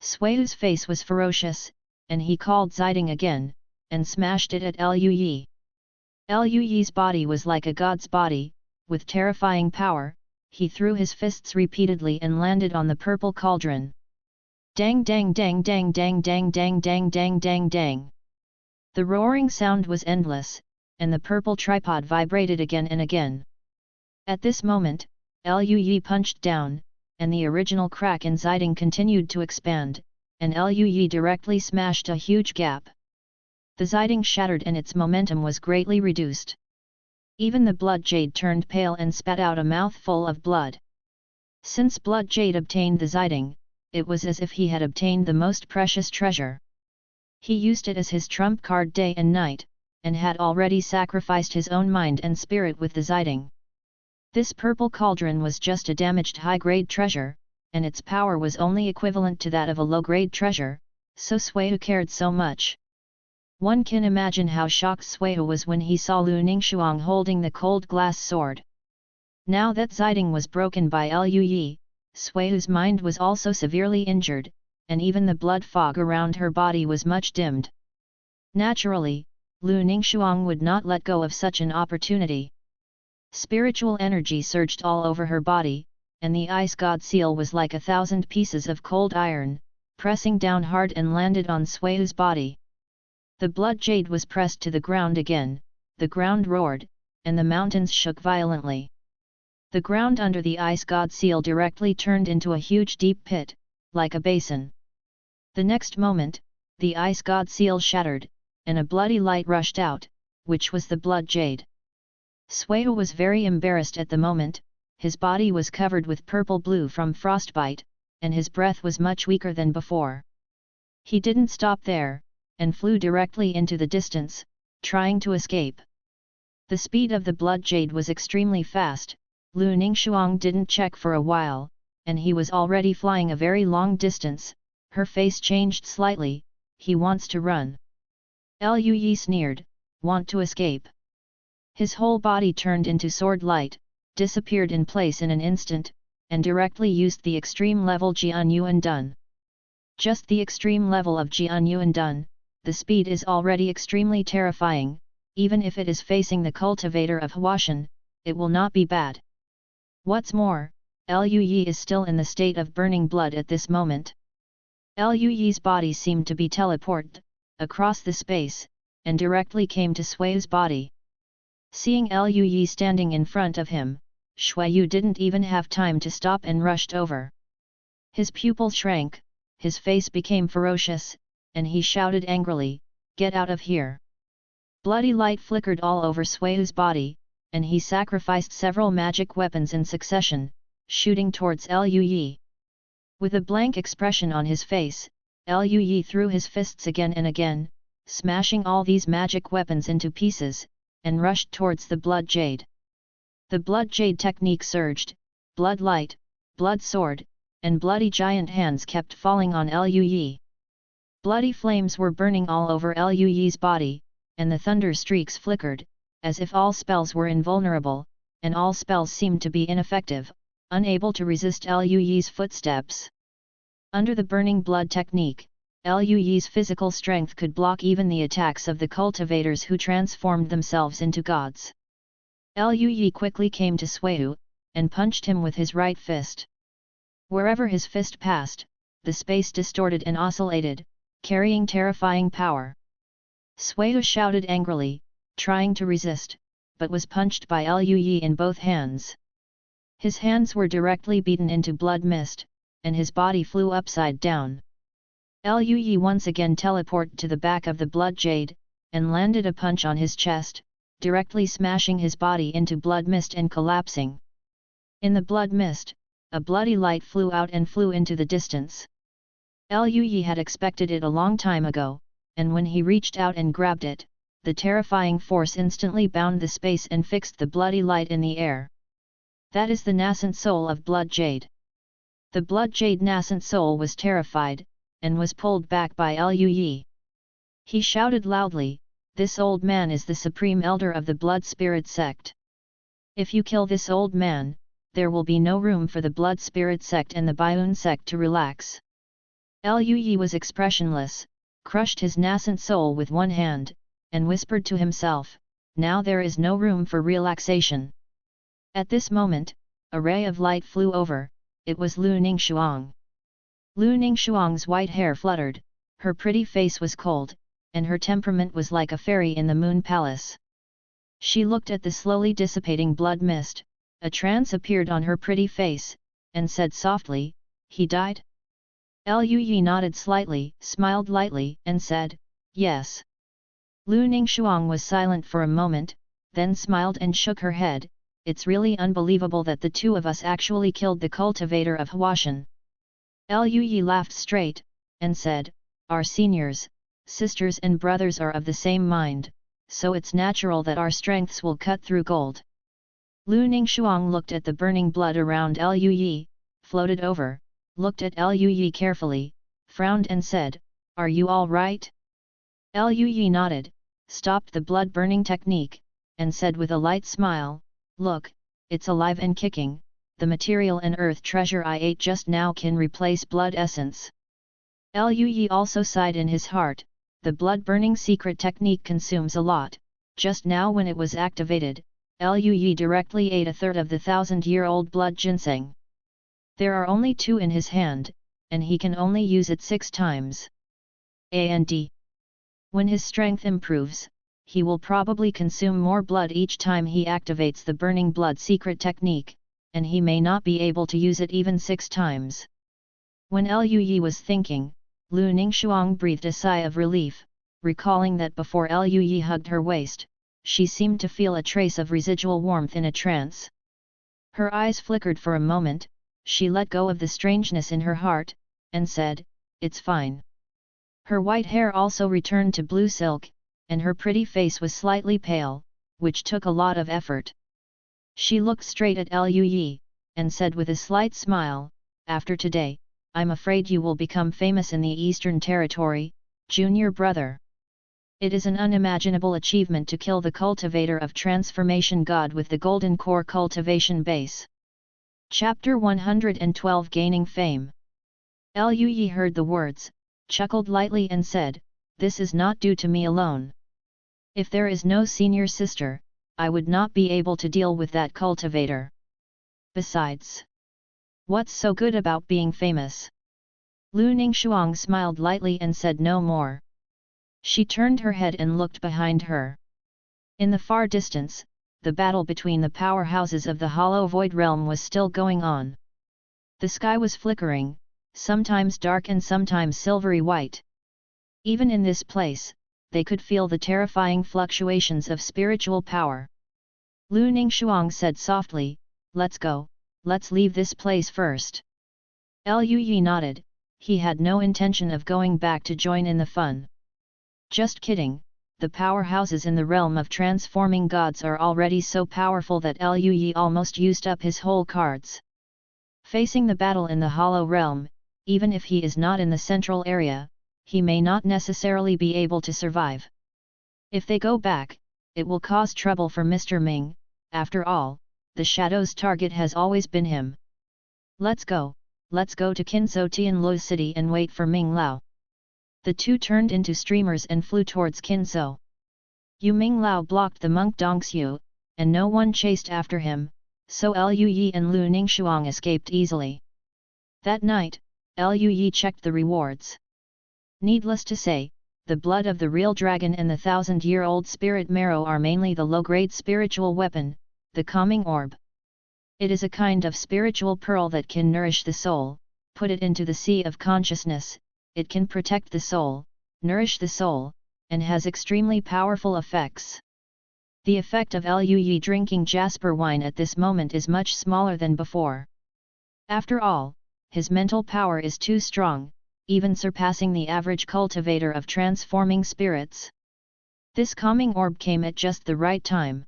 Xueyu's face was ferocious, and he called Ziding again, and smashed it at Liu Yi. Liu Yi's body was like a god's body, with terrifying power. He threw his fists repeatedly and landed on the purple cauldron. Dang dang dang dang dang dang dang dang dang dang dang. The roaring sound was endless, and the purple tripod vibrated again and again. At this moment, Liu Yi punched down, and the original crack in Ziding continued to expand, and Liu Yi directly smashed a huge gap. The Ziding shattered and its momentum was greatly reduced. Even the Blood Jade turned pale and spat out a mouthful of blood. Since Blood Jade obtained the Ziding, it was as if he had obtained the most precious treasure. He used it as his trump card day and night, and had already sacrificed his own mind and spirit with the Ziding. This purple cauldron was just a damaged high-grade treasure, and its power was only equivalent to that of a low-grade treasure, so Xueyu cared so much. One can imagine how shocked Xueyu was when he saw Lu Ningxuang holding the cold glass sword. Now that Ziding was broken by Liu Yi, Xueyu's mind was also severely injured, and even the blood fog around her body was much dimmed. Naturally, Lu Ningxuang would not let go of such an opportunity. Spiritual energy surged all over her body, and the Ice God Seal was like 1,000 pieces of cold iron, pressing down hard and landed on Xueyu's body. The Blood Jade was pressed to the ground again, the ground roared, and the mountains shook violently. The ground under the Ice God Seal directly turned into a huge deep pit, like a basin. The next moment, the Ice God Seal shattered, and a bloody light rushed out, which was the Blood Jade. Xueyu was very embarrassed at the moment. His body was covered with purple-blue from frostbite, and his breath was much weaker than before. He didn't stop there, and flew directly into the distance, trying to escape. The speed of the Blood Jade was extremely fast. Lu Ningxuang didn't check for a while, and he was already flying a very long distance. Her face changed slightly. He wants to run. Liu Yi sneered, want to escape. His whole body turned into sword light, disappeared in place in an instant, and directly used the extreme level Jian Yuan Dun. Just the extreme level of Jian Yuan Dun, the speed is already extremely terrifying. Even if it is facing the cultivator of Huashan, it will not be bad. What's more, Liu Yi is still in the state of burning blood at this moment. Liu Yi's body seemed to be teleported across the space, and directly came to Xueyu's body. Seeing Liu Yi standing in front of him, Xueyu didn't even have time to stop and rushed over. His pupil shrank, his face became ferocious, and he shouted angrily, "Get out of here!" Bloody light flickered all over Xueyu's body, and he sacrificed several magic weapons in succession, shooting towards Liu Yi. With a blank expression on his face, Lu Yi threw his fists again and again, smashing all these magic weapons into pieces, and rushed towards the blood jade. The blood jade technique surged, blood light, blood sword, and bloody giant hands kept falling on Lu Yi. Bloody flames were burning all over Lu Yi's body, and the thunder streaks flickered, as if all spells were invulnerable, and all spells seemed to be ineffective, unable to resist Lu Yi's footsteps. Under the burning blood technique, Lu Yi's physical strength could block even the attacks of the cultivators who transformed themselves into gods. Lu Yi quickly came to Suiyu, and punched him with his right fist. Wherever his fist passed, the space distorted and oscillated, carrying terrifying power. Suiyu shouted angrily, trying to resist, but was punched by Lu Yi in both hands. His hands were directly beaten into blood mist, and his body flew upside down. Lu Yi once again teleported to the back of the blood jade, and landed a punch on his chest, directly smashing his body into blood mist and collapsing. In the blood mist, a bloody light flew out and flew into the distance. Lu Yi had expected it a long time ago, and when he reached out and grabbed it, the terrifying force instantly bound the space and fixed the bloody light in the air. That is the nascent soul of blood jade. The blood jade nascent soul was terrified, and was pulled back by Lu Yi. He shouted loudly, "This old man is the supreme elder of the blood spirit sect. If you kill this old man, there will be no room for the blood spirit sect and the Baiun sect to relax." Lu Yi was expressionless, crushed his nascent soul with one hand, and whispered to himself, "Now there is no room for relaxation." At this moment, a ray of light flew over. It was Lu Ningxuang. Lu Ningxuang's white hair fluttered, her pretty face was cold, and her temperament was like a fairy in the moon palace. She looked at the slowly dissipating blood mist, a trance appeared on her pretty face, and said softly, "He died?" Lu Yi nodded slightly, smiled lightly, and said, "Yes." Lu Ningxuang was silent for a moment, then smiled and shook her head. "It's really unbelievable that the two of us actually killed the cultivator of Huashan." Lu Yi laughed straight, and said, "Our seniors, sisters and brothers are of the same mind, so it's natural that our strengths will cut through gold." Lu Ningxuang looked at the burning blood around Lu Yi, floated over, looked at Lu Yi carefully, frowned and said, "Are you all right?" Lu Yi nodded, stopped the blood-burning technique, and said with a light smile, "Look, it's alive and kicking, the material and earth treasure I ate just now can replace blood essence." Lu Yi also sighed in his heart, the blood-burning secret technique consumes a lot. Just now when it was activated, Lu Yi directly ate a third of the 1,000-year-old blood ginseng. There are only 2 in his hand, and he can only use it 6 times. And when his strength improves, he will probably consume more blood each time he activates the burning blood secret technique, and he may not be able to use it even 6 times. When Lu Yi was thinking, Lu Ningxuang breathed a sigh of relief, recalling that before Lu Yi hugged her waist, she seemed to feel a trace of residual warmth in a trance. Her eyes flickered for a moment, she let go of the strangeness in her heart, and said, "It's fine." Her white hair also returned to blue silk, and her pretty face was slightly pale, which took a lot of effort. She looked straight at Lu Yi, and said with a slight smile, "After today, I'm afraid you will become famous in the Eastern Territory, junior brother. It is an unimaginable achievement to kill the cultivator of transformation god with the golden core cultivation base." Chapter 112 Gaining Fame. Lu Yi heard the words, chuckled lightly and said, "This is not due to me alone. If there is no senior sister, I would not be able to deal with that cultivator. Besides, what's so good about being famous?" Lu Ningxuang smiled lightly and said no more. She turned her head and looked behind her. In the far distance, the battle between the powerhouses of the Hollow Void Realm was still going on. The sky was flickering, sometimes dark and sometimes silvery white. Even in this place, they could feel the terrifying fluctuations of spiritual power. Lu Ningxuang said softly, "Let's go, let's leave this place first." Lu Yi nodded, he had no intention of going back to join in the fun. Just kidding, the powerhouses in the realm of transforming gods are already so powerful that Lui almost used up his whole cards. Facing the battle in the Hollow Realm, even if he is not in the central area, he may not necessarily be able to survive. If they go back, it will cause trouble for Mr. Ming. After all, the Shadow's target has always been him. Let's go to Kinzhou Tianlu City and wait for Ming Lao. The two turned into streamers and flew towards Kinzhou. Yu Ming Lao blocked the monk Dongxiu, and no one chased after him, so Liu Yi and Lu Ningxuang escaped easily. That night, Liu Yi checked the rewards. Needless to say, the blood of the real dragon and the 1,000-year-old spirit marrow are mainly the low-grade spiritual weapon, the calming orb. It is a kind of spiritual pearl that can nourish the soul. Put it into the sea of consciousness, it can protect the soul, nourish the soul, and has extremely powerful effects. The effect of Liu Yi drinking jasper wine at this moment is much smaller than before. After all, his mental power is too strong, even surpassing the average cultivator of transforming spirits. This calming orb came at just the right time.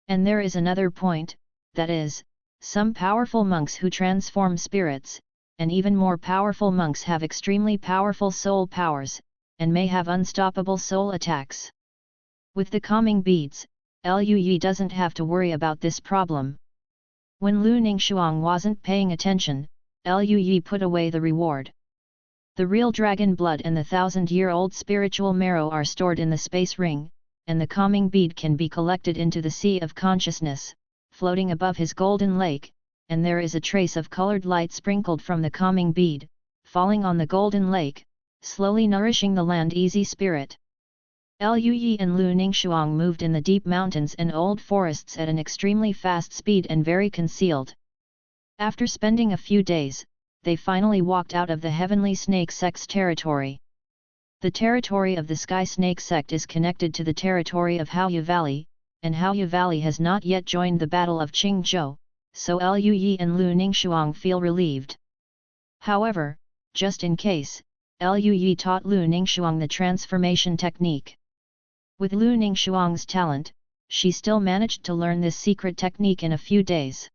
And there is another point, that is, some powerful monks who transform spirits, and even more powerful monks have extremely powerful soul powers, and may have unstoppable soul attacks. With the calming beads, Liu Yi doesn't have to worry about this problem. When Lu Ningxuang wasn't paying attention, Liu Yi put away the reward. The real dragon blood and the 1,000-year-old spiritual marrow are stored in the space ring, and the calming bead can be collected into the sea of consciousness, floating above his golden lake, and there is a trace of colored light sprinkled from the calming bead, falling on the golden lake, slowly nourishing the land-easy spirit. Liu Yi and Lu Ningxuang moved in the deep mountains and old forests at an extremely fast speed and very concealed. After spending a few days, they finally walked out of the Heavenly Snake Sect's territory. The territory of the Sky Snake Sect is connected to the territory of Haoyu Valley, and Haoyu Valley has not yet joined the Battle of Qingzhou, so Liu Yi and Lu Ningxuang feel relieved. However, just in case, Liu Yi taught Lu Ningxuang the transformation technique. With Lu Ningxuang's talent, she still managed to learn this secret technique in a few days.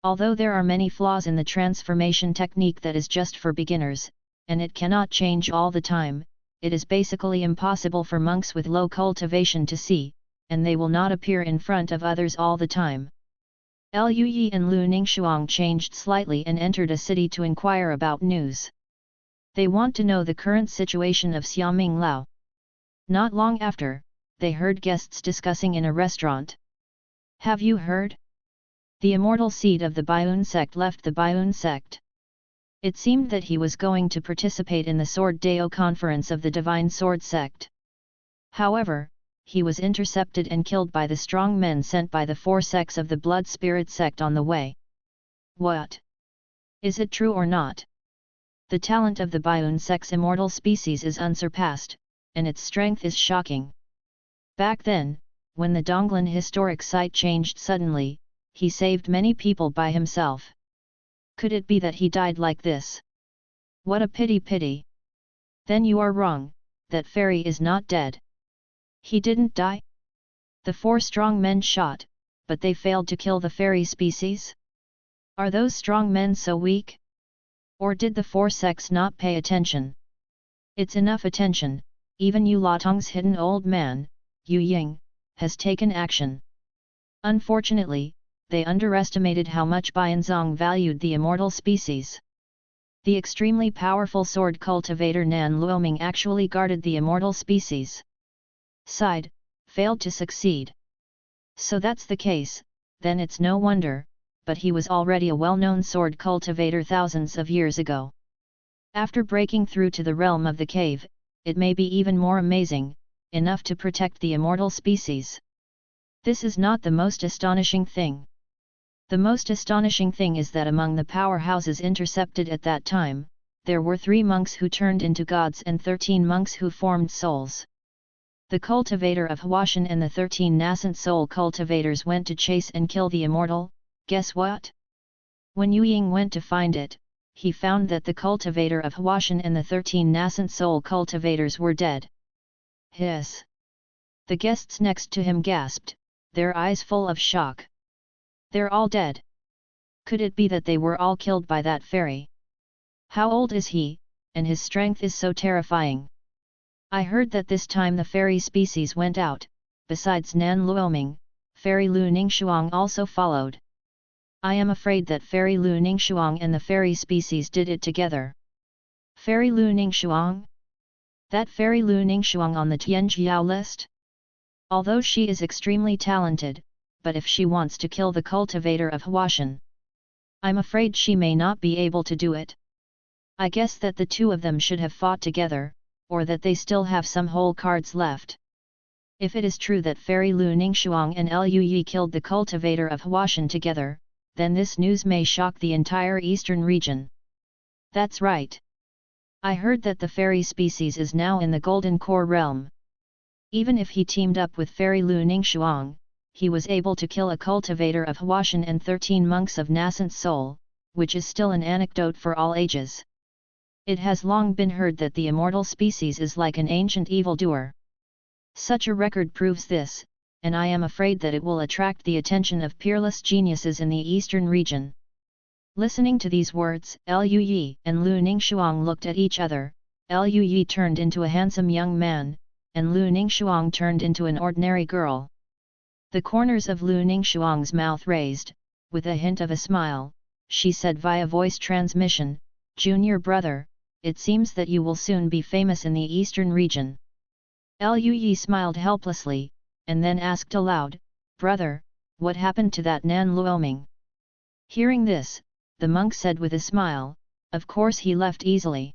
Although there are many flaws in the transformation technique that is just for beginners, and it cannot change all the time, it is basically impossible for monks with low cultivation to see, and they will not appear in front of others all the time. Liu Yi and Lu Ningxuang changed slightly and entered a city to inquire about news. They want to know the current situation of Xiaoming Lao. Not long after, they heard guests discussing in a restaurant. Have you heard? The immortal seed of the Baiyun sect left the Baiyun sect. It seemed that he was going to participate in the Sword Dao conference of the Divine Sword sect. However, he was intercepted and killed by the strong men sent by the 4 sects of the Blood Spirit sect on the way. What? Is it true or not? The talent of the Baiyun sect's immortal species is unsurpassed, and its strength is shocking. Back then, when the Donglan historic site changed suddenly, he saved many people by himself. Could it be that he died like this? What a pity! Then you are wrong, that fairy is not dead. He didn't die? The 4 strong men shot, but they failed to kill the fairy species? Are those strong men so weak? Or did the 4 sects not pay attention? It's enough attention, even Yu Latong's hidden old man, Yu Ying, has taken action. Unfortunately, they underestimated how much Bianzong valued the immortal species. The extremely powerful sword cultivator Nan Luoming actually guarded the immortal species. Sighed, failed to succeed. So that's the case, then it's no wonder, but he was already a well-known sword cultivator thousands of years ago. After breaking through to the realm of the cave, it may be even more amazing, enough to protect the immortal species. This is not the most astonishing thing. The most astonishing thing is that among the powerhouses intercepted at that time, there were 3 monks who turned into gods and 13 monks who formed souls. The cultivator of Huashan and the 13 nascent soul cultivators went to chase and kill the immortal. Guess what? When Yu Ying went to find it, he found that the cultivator of Huashan and the 13 nascent soul cultivators were dead. Hiss! The guests next to him gasped, their eyes full of shock. They're all dead. Could it be that they were all killed by that fairy? How old is he, and his strength is so terrifying? I heard that this time the fairy species went out. Besides Nan Luoming, Fairy Lu Ningxuang also followed. I am afraid that Fairy Lu Ningxuang and the fairy species did it together. Fairy Lu Ningxuang? That Fairy Lu Ningxuang on the Tianjiao list? Although she is extremely talented, but if she wants to kill the cultivator of Huashan, I'm afraid she may not be able to do it. I guess that the two of them should have fought together, or that they still have some whole cards left. If it is true that Fairy Lu Ningxuang and Liu Yi killed the cultivator of Huashan together, then this news may shock the entire eastern region. That's right. I heard that the fairy species is now in the Golden Core realm. Even if he teamed up with Fairy Lu Ningxuang, he was able to kill a cultivator of Huashan and 13 monks of nascent soul, which is still an anecdote for all ages. It has long been heard that the immortal species is like an ancient evildoer. Such a record proves this, and I am afraid that it will attract the attention of peerless geniuses in the eastern region. Listening to these words, Liu Yi and Lu Ningxuang looked at each other. Liu Yi turned into a handsome young man, and Lu Ningxuang turned into an ordinary girl. The corners of Lu Ningxuang's mouth raised, with a hint of a smile, she said via voice transmission, "Junior brother, it seems that you will soon be famous in the eastern region." Liu Yi smiled helplessly, and then asked aloud, "Brother, what happened to that Nan Luoming?" Hearing this, the monk said with a smile, "Of course he left easily.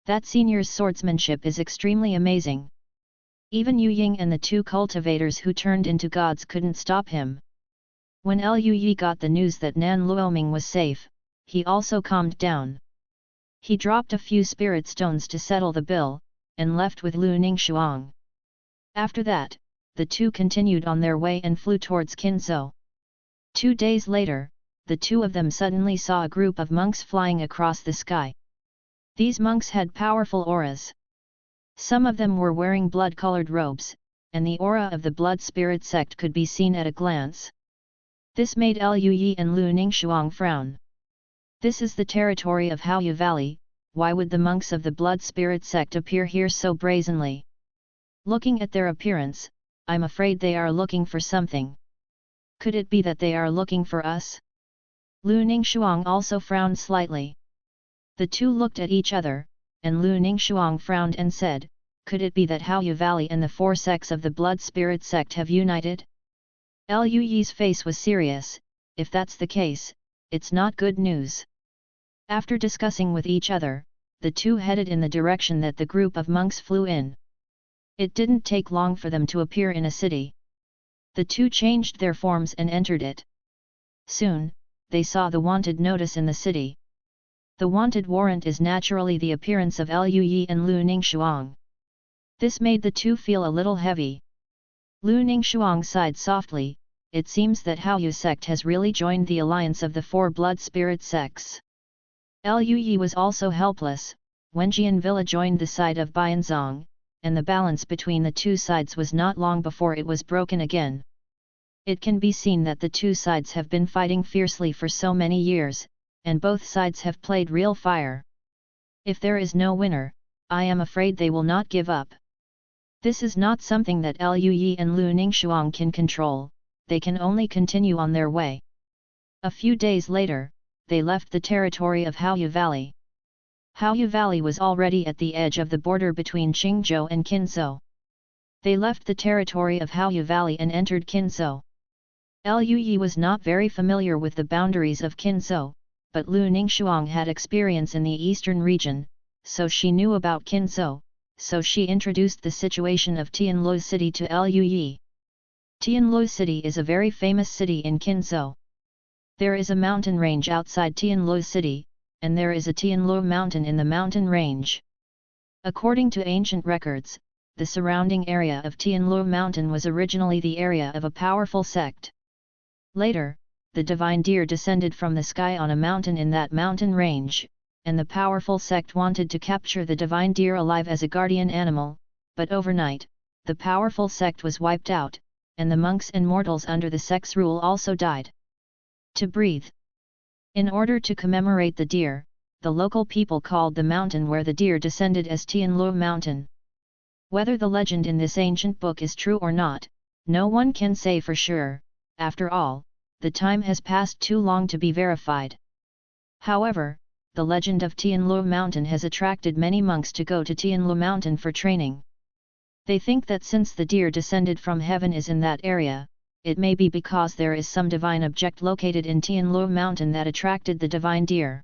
That senior's swordsmanship is extremely amazing. Even Yu Ying and the two cultivators who turned into gods couldn't stop him." When Liu Yi got the news that Nan Luoming was safe, he also calmed down. He dropped a few spirit stones to settle the bill, and left with Lu Ningxuang. After that, the two continued on their way and flew towards Qinzhou. 2 days later, the two of them suddenly saw a group of monks flying across the sky. These monks had powerful auras. Some of them were wearing blood-colored robes, and the aura of the blood spirit sect could be seen at a glance. This made Liu Yi and Lu Ningxuang frown. This is the territory of Haoyu Valley. Why would the monks of the blood spirit sect appear here so brazenly? Looking at their appearance, I'm afraid they are looking for something. Could it be that they are looking for us? Lu Ningxuang also frowned slightly. The two looked at each other, and Lu Ningxuang frowned and said, "Could it be that Haoyu Valley and the 4 sects of the blood spirit sect have united?" Liu Yi's face was serious. If that's the case, it's not good news. After discussing with each other, the two headed in the direction that the group of monks flew in. It didn't take long for them to appear in a city. The two changed their forms and entered it. Soon, they saw the wanted notice in the city. The wanted warrant is naturally the appearance of Liu Yi and Lu Ningxuang. This made the two feel a little heavy. Lu Ningxuang sighed softly. It seems that Haoyu sect has really joined the alliance of the 4 blood spirit sects. Liu Yi was also helpless. Wenjian Villa joined the side of Bianzong, and the balance between the two sides was not long before it was broken again. It can be seen that the two sides have been fighting fiercely for so many years, and both sides have played real fire. If there is no winner, I am afraid they will not give up. This is not something that Liu Yi and Lu Ningxuang can control, they can only continue on their way. A few days later, they left the territory of Haoyu Valley. Haoyu Valley was already at the edge of the border between Qingzhou and Qinzhou. They left the territory of Haoyu Valley and entered Qinzhou. Liu Yi was not very familiar with the boundaries of Qinzhou, but Lu Ningxuang had experience in the eastern region, so she knew about Qinzhou, so she introduced the situation of Tianluo City to Liu Yi. Tianluo City is a very famous city in Qinzhou. There is a mountain range outside Tianluo City, and there is a Tianluo mountain in the mountain range. According to ancient records, the surrounding area of Tianluo mountain was originally the area of a powerful sect. Later, the divine deer descended from the sky on a mountain in that mountain range, and the powerful sect wanted to capture the divine deer alive as a guardian animal, but overnight, the powerful sect was wiped out, and the monks and mortals under the sect's rule also died. To breathe. In order to commemorate the deer, the local people called the mountain where the deer descended as Tianlu Mountain. Whether the legend in this ancient book is true or not, no one can say for sure. After all, the time has passed too long to be verified. However, the legend of Tianlu Mountain has attracted many monks to go to Tianlu Mountain for training. They think that since the deer descended from heaven is in that area, it may be because there is some divine object located in Tianlu Mountain that attracted the divine deer.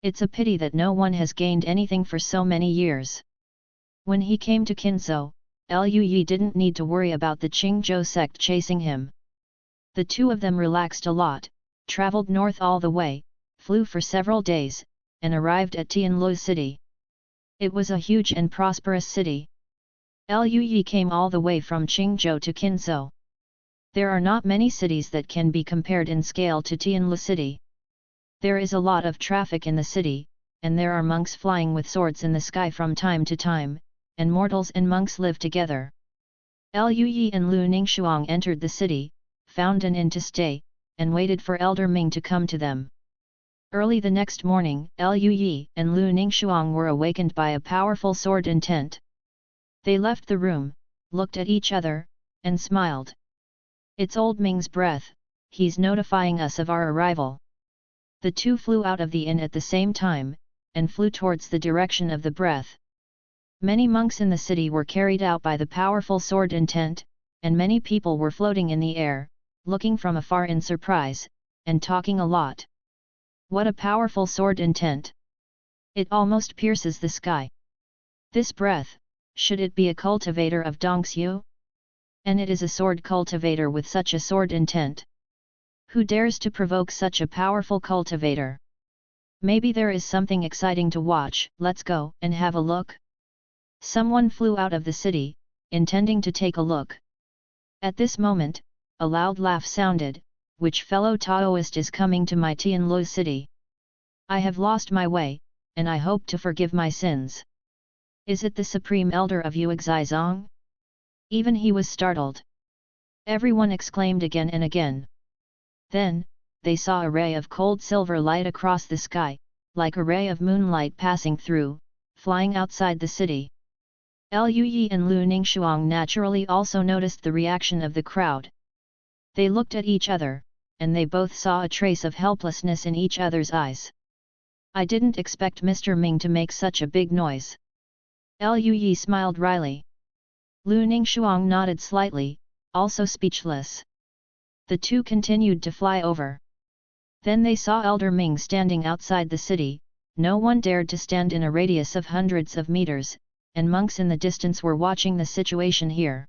It's a pity that no one has gained anything for so many years. When he came to Qinzhou, Liu Yi didn't need to worry about the Qingzhou sect chasing him. The two of them relaxed a lot, traveled north all the way, flew for several days, and arrived at Tianlu City. It was a huge and prosperous city. Liu Yi came all the way from Qingzhou to Qinzhou. There are not many cities that can be compared in scale to Tianlu City. There is a lot of traffic in the city, and there are monks flying with swords in the sky from time to time, and mortals and monks live together. Liu Yi and Lu Ningxuang entered the city, found an inn to stay, and waited for Elder Ming to come to them. Early the next morning, Liu Yi and Lu Ningxuang were awakened by a powerful sword intent. They left the room, looked at each other, and smiled. It's old Ming's breath, he's notifying us of our arrival. The two flew out of the inn at the same time, and flew towards the direction of the breath. Many monks in the city were carried out by the powerful sword intent, and many people were floating in the air, looking from afar in surprise, and talking a lot. What a powerful sword intent! It almost pierces the sky. This breath, should it be a cultivator of Dongxiu? And it is a sword cultivator with such a sword intent. Who dares to provoke such a powerful cultivator? Maybe there is something exciting to watch, let's go and have a look. Someone flew out of the city, intending to take a look. At this moment, a loud laugh sounded. Which fellow Taoist is coming to my Tianlu city? I have lost my way, and I hope to forgive my sins. Is it the Supreme Elder of Yuexizong? Even he was startled. Everyone exclaimed again and again. Then, they saw a ray of cold silver light across the sky, like a ray of moonlight passing through, flying outside the city. Liu Yi and Lu Ningxuang naturally also noticed the reaction of the crowd. They looked at each other, and they both saw a trace of helplessness in each other's eyes. I didn't expect Mr. Ming to make such a big noise. Liu Yi smiled wryly. Lu Ningxuang nodded slightly, also speechless. The two continued to fly over. Then they saw Elder Ming standing outside the city. No one dared to stand in a radius of hundreds of meters, and monks in the distance were watching the situation here.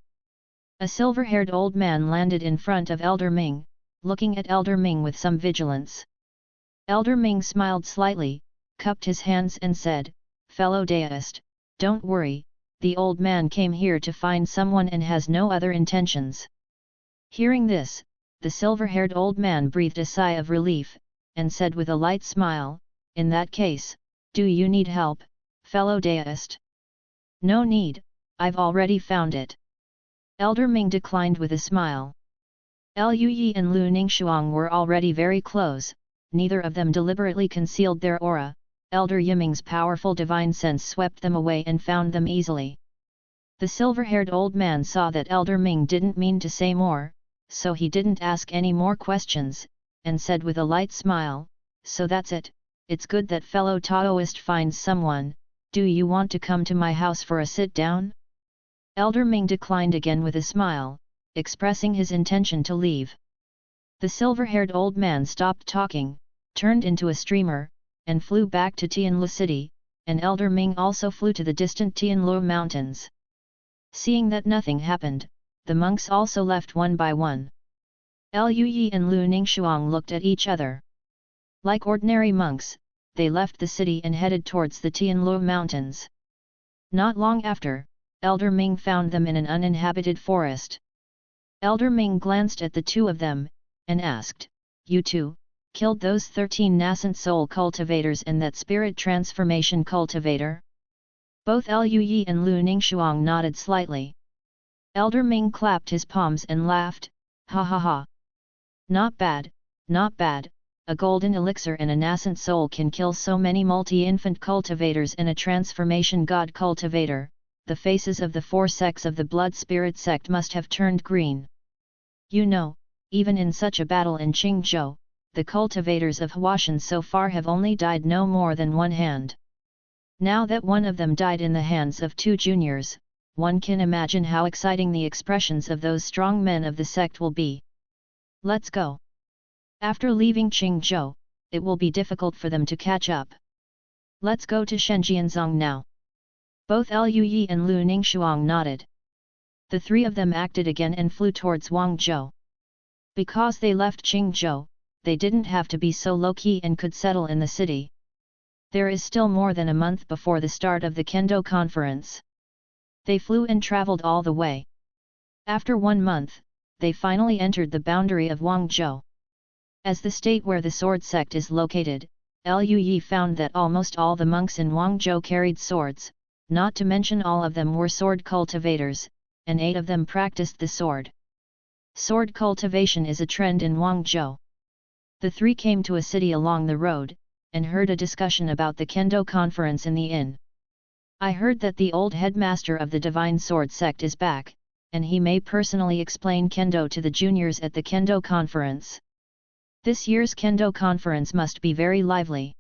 A silver-haired old man landed in front of Elder Ming, looking at Elder Ming with some vigilance. Elder Ming smiled slightly, cupped his hands and said, "Fellow Daoist, don't worry, the old man came here to find someone and has no other intentions." Hearing this, the silver-haired old man breathed a sigh of relief, and said with a light smile, "In that case, do you need help, fellow Daoist?" "No need, I've already found it." Elder Ming declined with a smile. Liu Yi and Lu Ningxuang were already very close, neither of them deliberately concealed their aura. Elder Yiming's powerful divine sense swept them away and found them easily. The silver-haired old man saw that Elder Ming didn't mean to say more, so he didn't ask any more questions, and said with a light smile, "So that's it, it's good that fellow Taoist finds someone. Do you want to come to my house for a sit-down?" Elder Ming declined again with a smile, expressing his intention to leave. The silver-haired old man stopped talking, turned into a streamer, and flew back to Tianlu City, and Elder Ming also flew to the distant Tianlu Mountains. Seeing that nothing happened, the monks also left one by one. Liu Yi and Lu Ningxuang looked at each other. Like ordinary monks, they left the city and headed towards the Tianlu Mountains. Not long after, Elder Ming found them in an uninhabited forest. Elder Ming glanced at the two of them, and asked, "You two, Killed those 13 nascent soul cultivators and that spirit transformation cultivator? Both Liu Yi and Lu Ningxuang nodded slightly. Elder Ming clapped his palms and laughed, ha ha ha. Not bad, not bad, a golden elixir and a nascent soul can kill so many multi-infant cultivators and a transformation god cultivator. The faces of the 4 sects of the blood spirit sect must have turned green. You know, even in such a battle in Qingzhou, the cultivators of Huashan so far have only died no more than one hand. Now that one of them died in the hands of 2 juniors, one can imagine how exciting the expressions of those strong men of the sect will be. Let's go. After leaving Qingzhou, it will be difficult for them to catch up. Let's go to Shenjianzong now. Both Liu Yi and Lu Ningxuang nodded. The 3 of them acted again and flew towards Wangzhou. Because they left Qingzhou, they didn't have to be so low-key and could settle in the city. There is still more than a month before the start of the Kendo conference. They flew and traveled all the way. After 1 month, they finally entered the boundary of Wangzhou. As the state where the sword sect is located, Liu Yi found that almost all the monks in Wangzhou carried swords, not to mention all of them were sword cultivators, and 8 of them practiced the sword. Sword cultivation is a trend in Wangzhou. The 3 came to a city along the road, and heard a discussion about the Kendo conference in the inn. I heard that the old headmaster of the Divine Sword sect is back, and he may personally explain Kendo to the juniors at the Kendo conference. This year's Kendo conference must be very lively.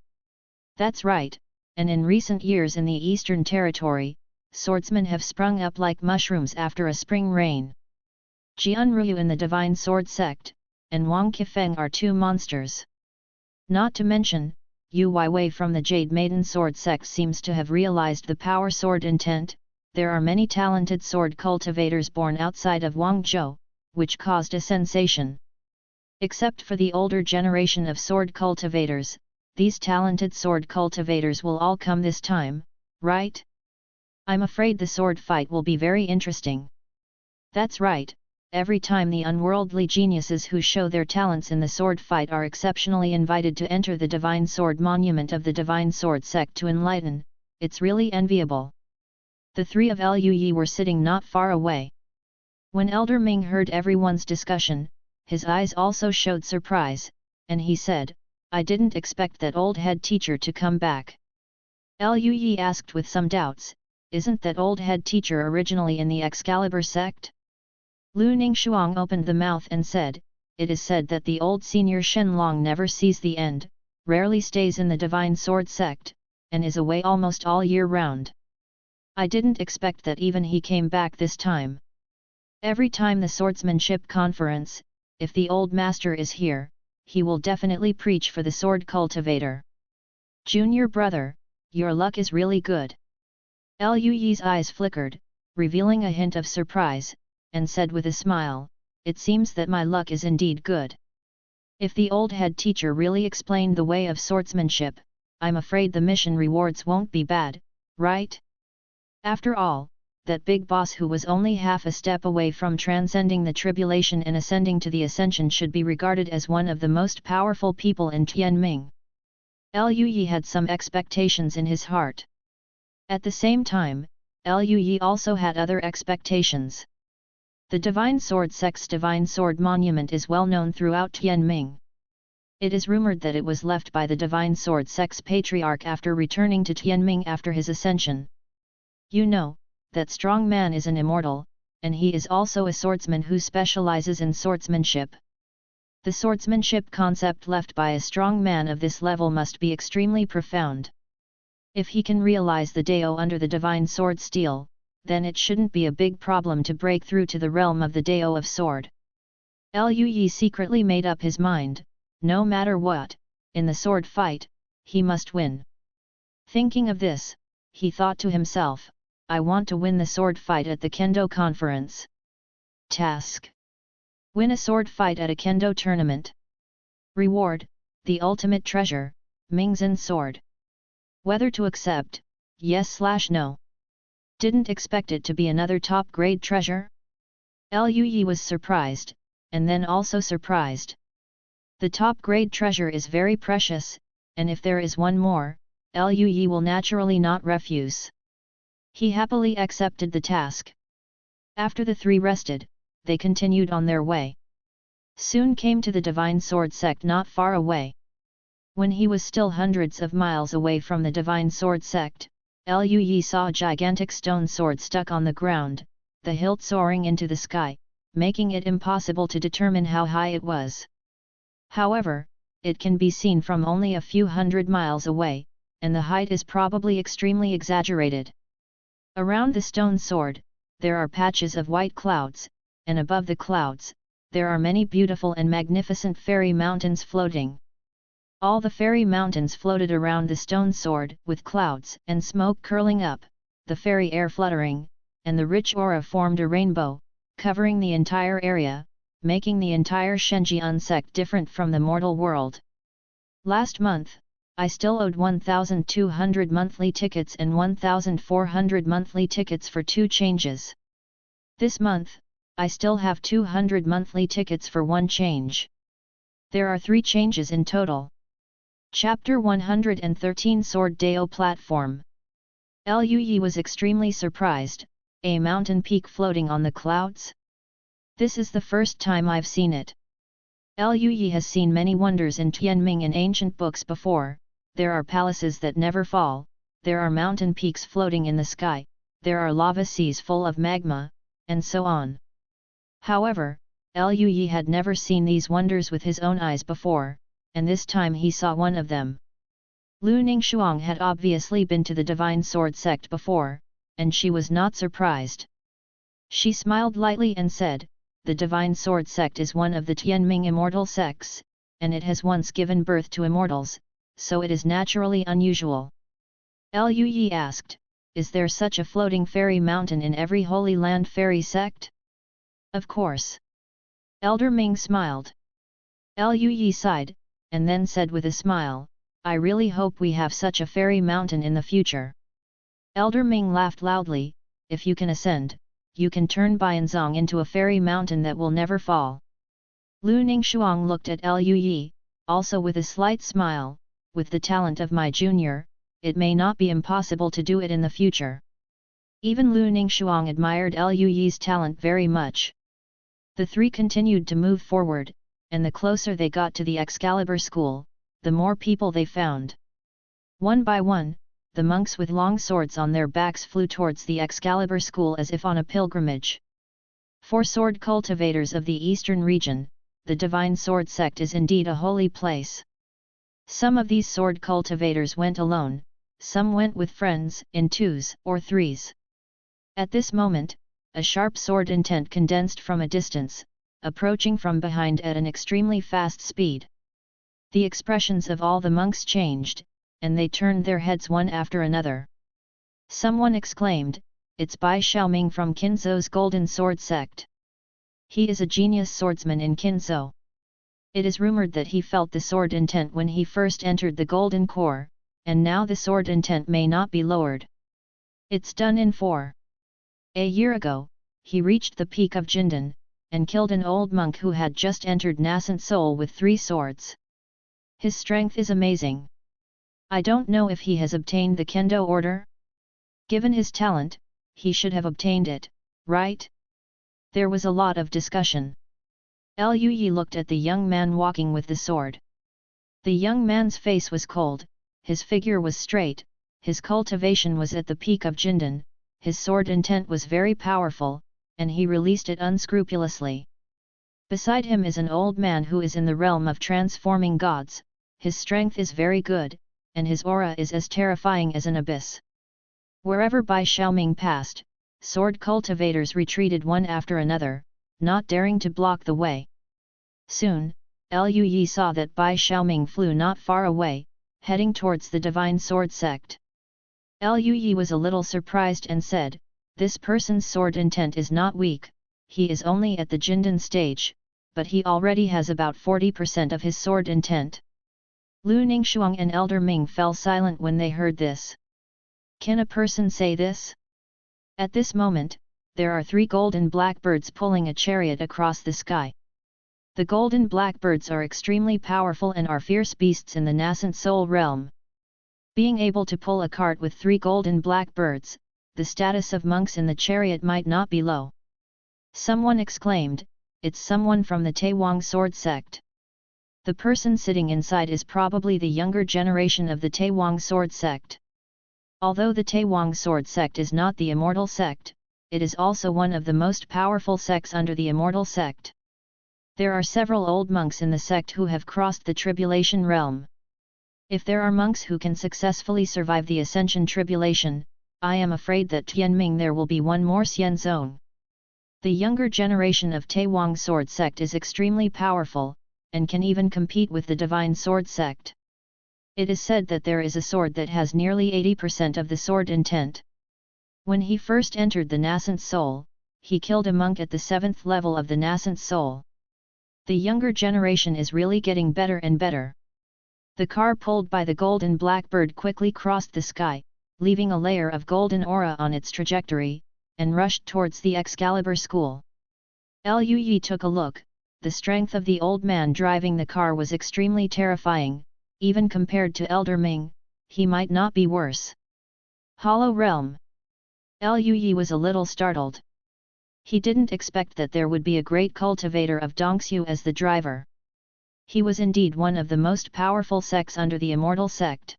That's right, and in recent years in the Eastern Territory, swordsmen have sprung up like mushrooms after a spring rain. Jianruyu in the Divine Sword sect, and Wang Qifeng are 2 monsters. Not to mention, Yu Weiwei from the Jade Maiden Sword sect seems to have realized the power sword intent. There are many talented sword cultivators born outside of Wangzhou, which caused a sensation. Except for the older generation of sword cultivators, these talented sword cultivators will all come this time, right? I'm afraid the sword fight will be very interesting. That's right, every time the unworldly geniuses who show their talents in the sword fight are exceptionally invited to enter the Divine Sword Monument of the Divine Sword sect to enlighten, it's really enviable. The 3 of Liu Yi were sitting not far away. When Elder Ming heard everyone's discussion, his eyes also showed surprise, and he said, I didn't expect that old head teacher to come back. Liu Yi asked with some doubts, isn't that old head teacher originally in the Excalibur sect? Lu Ningxuang opened the mouth and said, it is said that the old senior Shenlong never sees the end, rarely stays in the Divine Sword sect, and is away almost all year round. I didn't expect that even he came back this time. Every time the swordsmanship conference, if the old master is here, he will definitely preach for the sword cultivator. Junior brother, your luck is really good. Liu Yi's eyes flickered, revealing a hint of surprise, and said with a smile, it seems that my luck is indeed good. If the old head teacher really explained the way of swordsmanship, I'm afraid the mission rewards won't be bad, right? After all, that big boss who was only half a step away from transcending the tribulation and ascending to the ascension should be regarded as one of the most powerful people in Tianming. Liu Yi had some expectations in his heart. At the same time, Liu Yi also had other expectations. The Divine Sword sect's Divine Sword Monument is well known throughout Tianming. It is rumored that it was left by the Divine Sword sect's patriarch after returning to Tianming after his ascension. You know, that strong man is an immortal, and he is also a swordsman who specializes in swordsmanship. The swordsmanship concept left by a strong man of this level must be extremely profound. If he can realize the Dao under the Divine Sword Steel, then it shouldn't be a big problem to break through to the realm of the Dao of Sword. Liu Yi secretly made up his mind, no matter what, in the sword fight, he must win. Thinking of this, he thought to himself, I want to win the sword fight at the Kendo conference. Task: win a sword fight at a Kendo tournament. Reward: the ultimate treasure, Mingzhen sword. Whether to accept, yes/no. Didn't expect it to be another top-grade treasure? Liu Yi was surprised, and then also surprised. The top-grade treasure is very precious, and if there is one more, Liu Yi will naturally not refuse. He happily accepted the task. After the three rested, they continued on their way. Soon came to the Divine Sword Sect not far away. When he was still hundreds of miles away from the Divine Sword Sect, Liu Yi saw a gigantic stone sword stuck on the ground, the hilt soaring into the sky, making it impossible to determine how high it was. However, it can be seen from only a few hundred miles away, and the height is probably extremely exaggerated. Around the stone sword, there are patches of white clouds, and above the clouds, there are many beautiful and magnificent fairy mountains floating. All the fairy mountains floated around the stone sword with clouds and smoke curling up, the fairy air fluttering, and the rich aura formed a rainbow, covering the entire area, making the entire Shenjian sect different from the mortal world. Last month, I still owed 1,200 monthly tickets and 1,400 monthly tickets for 2 changes. This month, I still have 200 monthly tickets for 1 change. There are 3 changes in total. Chapter 113 Sword Dao Platform. Liu Yi was extremely surprised, a mountain peak floating on the clouds? This is the first time I've seen it. Liu Yi has seen many wonders in Tianming and ancient books before. There are palaces that never fall, there are mountain peaks floating in the sky, there are lava seas full of magma, and so on. However, Liu Yi had never seen these wonders with his own eyes before, and this time he saw one of them. Lu Ningxuang had obviously been to the Divine Sword Sect before, and she was not surprised. She smiled lightly and said, "The Divine Sword Sect is one of the Tianming immortal sects, and it has once given birth to immortals, so it is naturally unusual." Liu Yi asked, "Is there such a floating fairy mountain in every Holy Land fairy sect?" "Of course." Elder Ming smiled. Liu Yi sighed, and then said with a smile, "I really hope we have such a fairy mountain in the future." Elder Ming laughed loudly, "If you can ascend, you can turn Bianzong into a fairy mountain that will never fall." Lu Ningxuang looked at Liu Yi, also with a slight smile, "With the talent of my junior, it may not be impossible to do it in the future." Even Lu Ningxuang admired Liu Yi's talent very much. The 3 continued to move forward, and the closer they got to the Excalibur school, the more people they found. One by one, the monks with long swords on their backs flew towards the Excalibur school as if on a pilgrimage. For sword cultivators of the eastern region, the Divine Sword Sect is indeed a holy place. Some of these sword cultivators went alone, some went with friends, in 2s or 3s. At this moment, a sharp sword intent condensed from a distance, approaching from behind at an extremely fast speed. The expressions of all the monks changed, and they turned their heads one after another. Someone exclaimed, "It's Bai Xiaoming from Qinzhou's Golden Sword Sect. He is a genius swordsman in Qinzhou. It is rumored that he felt the sword intent when he first entered the Golden Core, and now the sword intent may not be lowered. It's done in 4. A year ago, he reached the peak of Jindan, and killed an old monk who had just entered nascent soul with 3 swords. His strength is amazing. I don't know if he has obtained the Kendo order? Given his talent, he should have obtained it, right?" There was a lot of discussion. Liu Yi looked at the young man walking with the sword. The young man's face was cold, his figure was straight, his cultivation was at the peak of Jindan, his sword intent was very powerful, and he released it unscrupulously. Beside him is an old man who is in the realm of transforming gods, his strength is very good, and his aura is as terrifying as an abyss. Wherever Bai Xiaoming passed, sword cultivators retreated one after another, not daring to block the way. Soon, Liu Yi saw that Bai Xiaoming flew not far away, heading towards the Divine Sword Sect. Liu Yi was a little surprised and said, "This person's sword intent is not weak, he is only at the Jindan stage, but he already has about 40% of his sword intent." Lu Ningxuang and Elder Ming fell silent when they heard this. Can a person say this? At this moment, there are 3 golden blackbirds pulling a chariot across the sky. The golden blackbirds are extremely powerful and are fierce beasts in the nascent soul realm. Being able to pull a cart with 3 golden blackbirds, the status of monks in the chariot might not be low. Someone exclaimed, "It's someone from the Taewang sword sect." The person sitting inside is probably the younger generation of the Taewang sword sect. Although the Taewang sword sect is not the Immortal Sect, it is also one of the most powerful sects under the Immortal Sect. There are several old monks in the sect who have crossed the tribulation realm. If there are monks who can successfully survive the Ascension tribulation, I am afraid that Tianming there will be one more Xianzong. The younger generation of Taewang sword sect is extremely powerful, and can even compete with the Divine Sword sect. It is said that there is a sword that has nearly 80% of the sword intent. When he first entered the nascent soul, he killed a monk at the 7th level of the nascent soul. The younger generation is really getting better and better. The car pulled by the golden blackbird quickly crossed the sky, leaving a layer of golden aura on its trajectory, and rushed towards the Excalibur school. Liu Yi took a look. The strength of the old man driving the car was extremely terrifying, even compared to Elder Ming, he might not be worse. Hollow Realm. Liu Yi was a little startled. He didn't expect that there would be a great cultivator of Dongxiu as the driver. He was indeed one of the most powerful sects under the Immortal Sect.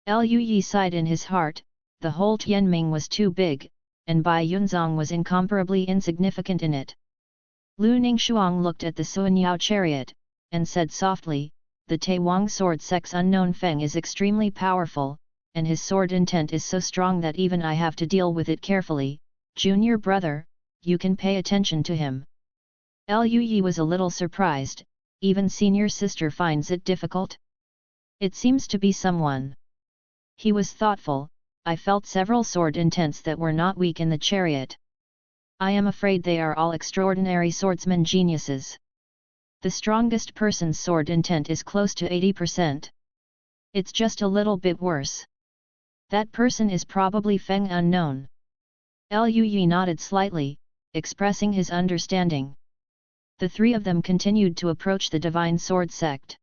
Liu Yi sighed in his heart, the whole Tianming was too big, and Bai Yunzong was incomparably insignificant in it. Lu Ningshuang looked at the Suanyao chariot, and said softly, "The Taewang sword sect's unknown Feng is extremely powerful, and his sword intent is so strong that even I have to deal with it carefully. Junior brother, you can pay attention to him." Liu Yi was a little surprised, even senior sister finds it difficult? It seems to be someone. He was thoughtful. I felt several sword intents that were not weak in the chariot. I am afraid they are all extraordinary swordsman geniuses. The strongest person's sword intent is close to 80%. It's just a little bit worse. That person is probably Feng unknown. Liu Yi nodded slightly, expressing his understanding. The 3 of them continued to approach the Divine Sword sect.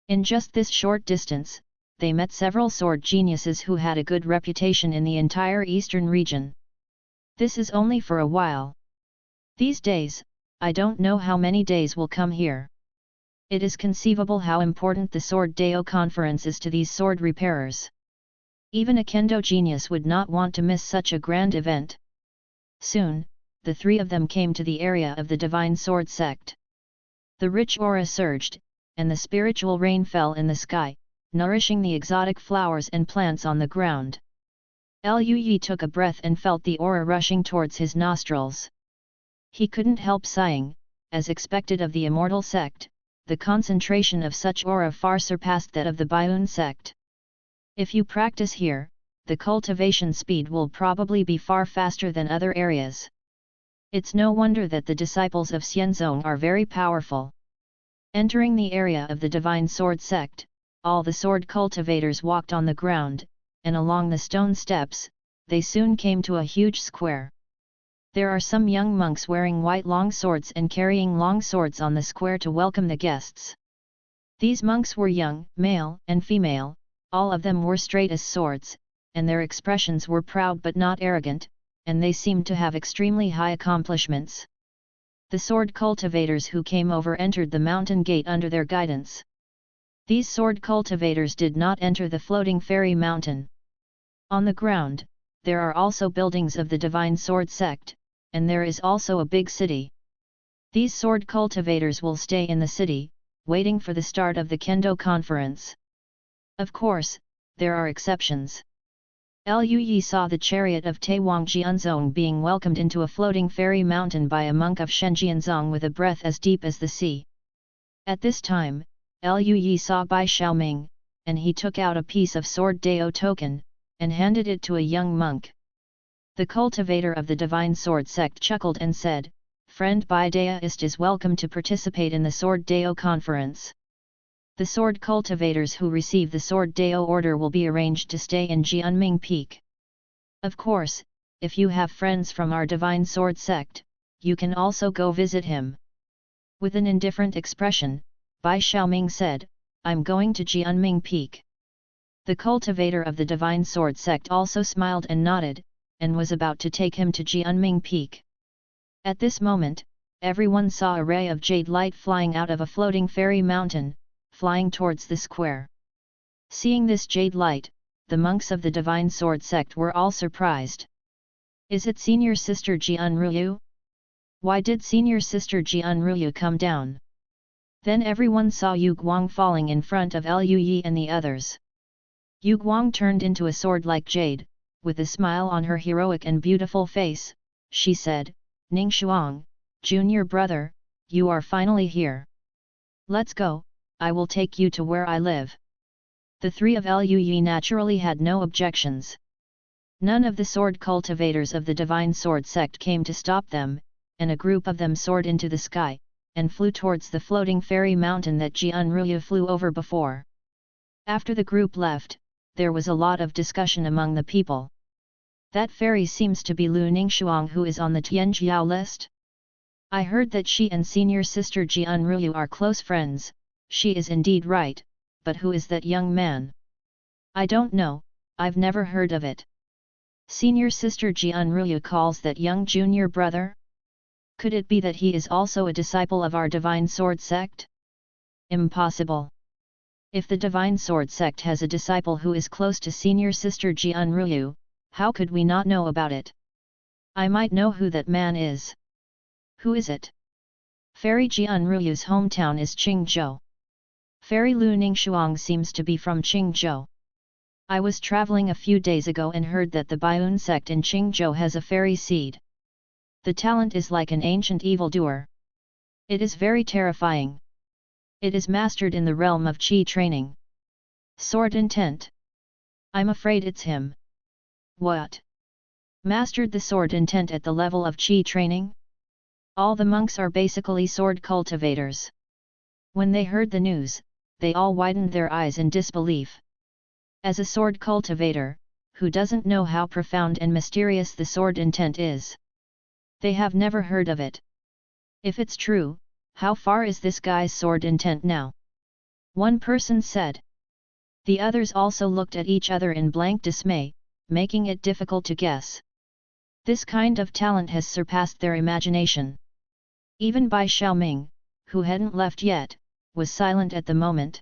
In just this short distance, they met several sword geniuses who had a good reputation in the entire eastern region. This is only for a while. These days, I don't know how many days will come here. It is conceivable how important the Sword Dao conference is to these sword repairers. Even a kendo genius would not want to miss such a grand event. Soon, the 3 of them came to the area of the Divine Sword sect. The rich aura surged, and the spiritual rain fell in the sky, nourishing the exotic flowers and plants on the ground. Liu Yi took a breath and felt the aura rushing towards his nostrils. He couldn't help sighing, as expected of the Immortal Sect, the concentration of such aura far surpassed that of the Baiyun sect. If you practice here, the cultivation speed will probably be far faster than other areas. It's no wonder that the disciples of Xianzong are very powerful. Entering the area of the Divine Sword sect, all the sword cultivators walked on the ground, and along the stone steps, they soon came to a huge square. There are some young monks wearing white long swords and carrying long swords on the square to welcome the guests. These monks were young, male and female, all of them were straight as swords, and their expressions were proud but not arrogant, and they seemed to have extremely high accomplishments. The sword cultivators who came over entered the mountain gate under their guidance. These sword cultivators did not enter the floating fairy mountain. On the ground, there are also buildings of the Divine Sword sect, and there is also a big city. These sword cultivators will stay in the city, waiting for the start of the Kendo conference. Of course, there are exceptions. Liu Yi saw the chariot of Taewang Jianzong being welcomed into a floating fairy mountain by a monk of Shenjianzong with a breath as deep as the sea. At this time, Liu Yi saw Bai Xiaoming, and he took out a piece of Sword Dao token, and handed it to a young monk. The cultivator of the Divine Sword sect chuckled and said, "Friend Bai Daoist is welcome to participate in the Sword Dao conference. The sword cultivators who receive the Sword Dao order will be arranged to stay in Jianming Peak. Of course, if you have friends from our Divine Sword sect, you can also go visit him." With an indifferent expression, Bai Xiaoming said, I'm going to Jianming Peak. The cultivator of the Divine Sword sect also smiled and nodded, and was about to take him to Jianming Peak. At this moment, everyone saw a ray of jade light flying out of a floating fairy mountain, flying towards the square. Seeing this jade light, the monks of the Divine Sword sect were all surprised. Is it Senior Sister Jian Ruyu? Why did Senior Sister Jian Ruyu come down? Then everyone saw Yu Guang falling in front of Lu Yi and the others. Yu Guang turned into a sword like jade, with a smile on her heroic and beautiful face. She said, Ning Shuang, junior brother, you are finally here. Let's go, I will take you to where I live. The three of Lu Yi naturally had no objections. None of the sword cultivators of the Divine Sword sect came to stop them, and a group of them soared into the sky, and flew towards the floating fairy mountain that Jian Ruyu flew over before. After the group left, there was a lot of discussion among the people. That fairy seems to be Lu Ningxuang, who is on the Tianjiao list. I heard that she and senior sister Jian Ruyu are close friends. She is indeed right, but who is that young man? I don't know, I've never heard of it. Senior sister Jian Ruyu calls that young junior brother? Could it be that he is also a disciple of our Divine Sword sect? Impossible. If the Divine Sword sect has a disciple who is close to senior sister Jian Ruyu, how could we not know about it? I might know who that man is. Who is it? Fairy Jian Ruyu's hometown is Qingzhou. Fairy Lu Ningxuang seems to be from Qingzhou. I was traveling a few days ago and heard that the Baiyun sect in Qingzhou has a fairy seed. The talent is like an ancient evildoer. It is very terrifying. It is mastered in the realm of Qi training. Sword intent. I'm afraid it's him. What? Mastered the sword intent at the level of Qi training? All the monks are basically sword cultivators. When they heard the news, they all widened their eyes in disbelief. As a sword cultivator, who doesn't know how profound and mysterious the sword intent is? They have never heard of it. If it's true, how far is this guy's sword intent now? One person said. The others also looked at each other in blank dismay, making it difficult to guess. This kind of talent has surpassed their imagination. Even Bai Xiaoming, who hadn't left yet, was silent at the moment.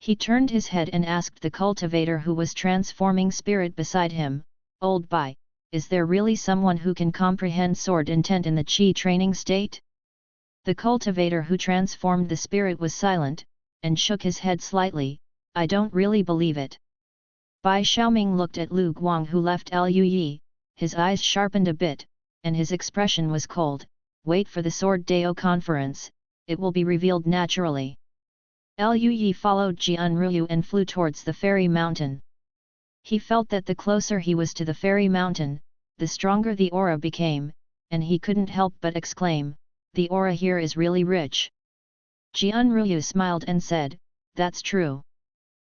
He turned his head and asked the cultivator who was transforming spirit beside him, Old Bai, is there really someone who can comprehend sword intent in the Qi training state? The cultivator who transformed the spirit was silent, and shook his head slightly. I don't really believe it. Bai Xiaoming looked at Lu Guang, who left Lu Yi, his eyes sharpened a bit, and his expression was cold. Wait for the Sword Dao conference, it will be revealed naturally. Lu Yi followed Jian Ruyu and flew towards the fairy mountain. He felt that the closer he was to the fairy mountain, the stronger the aura became, and he couldn't help but exclaim, the aura here is really rich. Jian Ruyu smiled and said, that's true.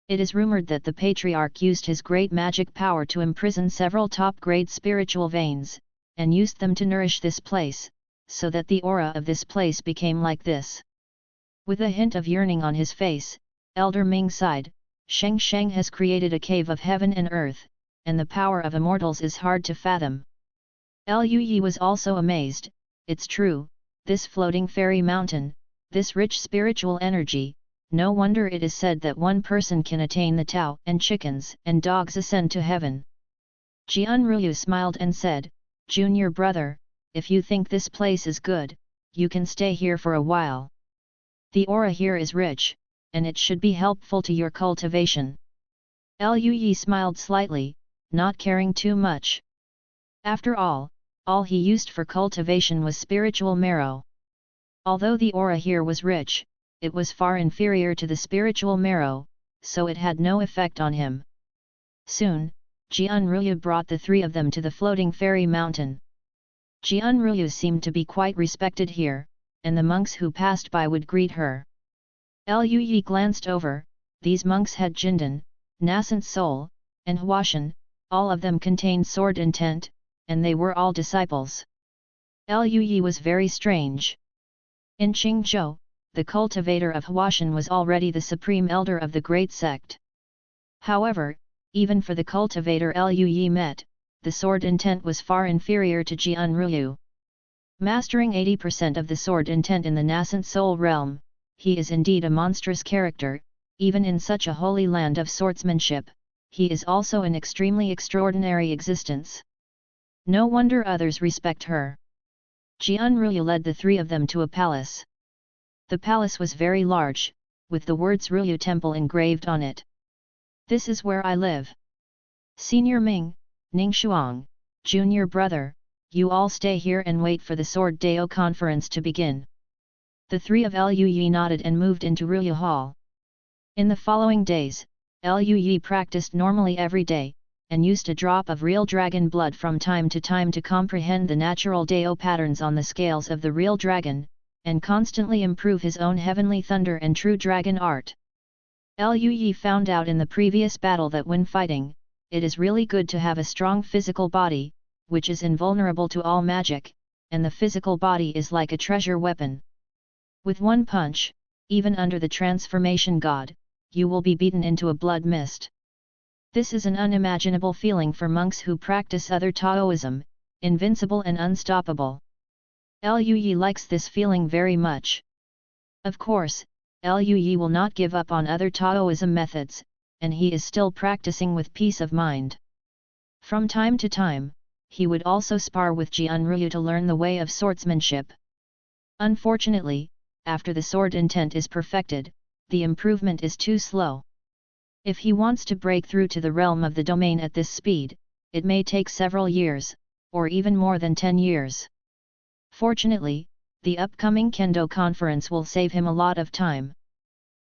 It is rumored that the patriarch used his great magic power to imprison several top-grade spiritual veins, and used them to nourish this place, so that the aura of this place became like this. With a hint of yearning on his face, Elder Ming sighed, Sheng Sheng has created a cave of heaven and earth, and the power of immortals is hard to fathom. Lu Yi was also amazed. It's true, this floating fairy mountain, this rich spiritual energy, no wonder it is said that one person can attain the Tao, and chickens and dogs ascend to heaven. Jian Ruyu smiled and said, Junior brother, if you think this place is good, you can stay here for a while. The aura here is rich, and it should be helpful to your cultivation. Lu Yi smiled slightly, not caring too much. After all he used for cultivation was spiritual marrow. Although the aura here was rich, it was far inferior to the spiritual marrow, so it had no effect on him. Soon, Jian Ruyu brought the three of them to the floating fairy mountain. Jian Ruyu seemed to be quite respected here, and the monks who passed by would greet her. Lu Yi glanced over, these monks had Jindan, nascent soul, and Huashan, all of them contained sword intent, and they were all disciples. Lu Yi was very strange. In Qingzhou, the cultivator of Huashan was already the supreme elder of the great sect. However, even for the cultivator Liu Yi met, the sword intent was far inferior to Jian Ruyu. Mastering 80% of the sword intent in the nascent soul realm, he is indeed a monstrous character. Even in such a holy land of swordsmanship, he is also an extremely extraordinary existence. No wonder others respect her. Jian Ruyu led the three of them to a palace. The palace was very large, with the words Ruyu Temple engraved on it. This is where I live. Senior Ming, Ning Shuang, junior brother, you all stay here and wait for the Sword Dao conference to begin. The three of Liu Yi nodded and moved into Ruyu Hall. In the following days, Liu Yi practiced normally every day, and used a drop of real dragon blood from time to time to comprehend the natural Dao patterns on the scales of the real dragon, and constantly improve his own heavenly thunder and true dragon art. Liu Yi found out in the previous battle that when fighting, it is really good to have a strong physical body, which is invulnerable to all magic, and the physical body is like a treasure weapon. With one punch, even under the transformation god, you will be beaten into a blood mist. This is an unimaginable feeling for monks who practice other Taoism, invincible and unstoppable. Liu Yi likes this feeling very much. Of course, Liu Yi will not give up on other Taoism methods, and he is still practicing with peace of mind. From time to time, he would also spar with Jian Ruyu to learn the way of swordsmanship. Unfortunately, after the sword intent is perfected, the improvement is too slow. If he wants to break through to the realm of the domain at this speed, it may take several years, or even more than 10 years. Fortunately, the upcoming Kendo conference will save him a lot of time.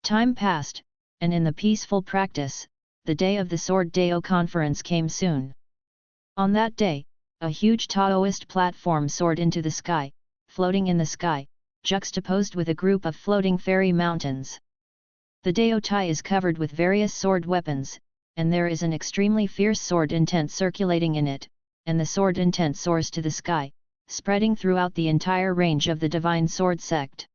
Time passed, and in the peaceful practice, the day of the Sword Dao conference came soon. On that day, a huge Taoist platform soared into the sky, floating in the sky, juxtaposed with a group of floating fairy mountains. The Dao Tai is covered with various sword weapons, and there is an extremely fierce sword intent circulating in it, and the sword intent soars to the sky, spreading throughout the entire range of the divine sword sect.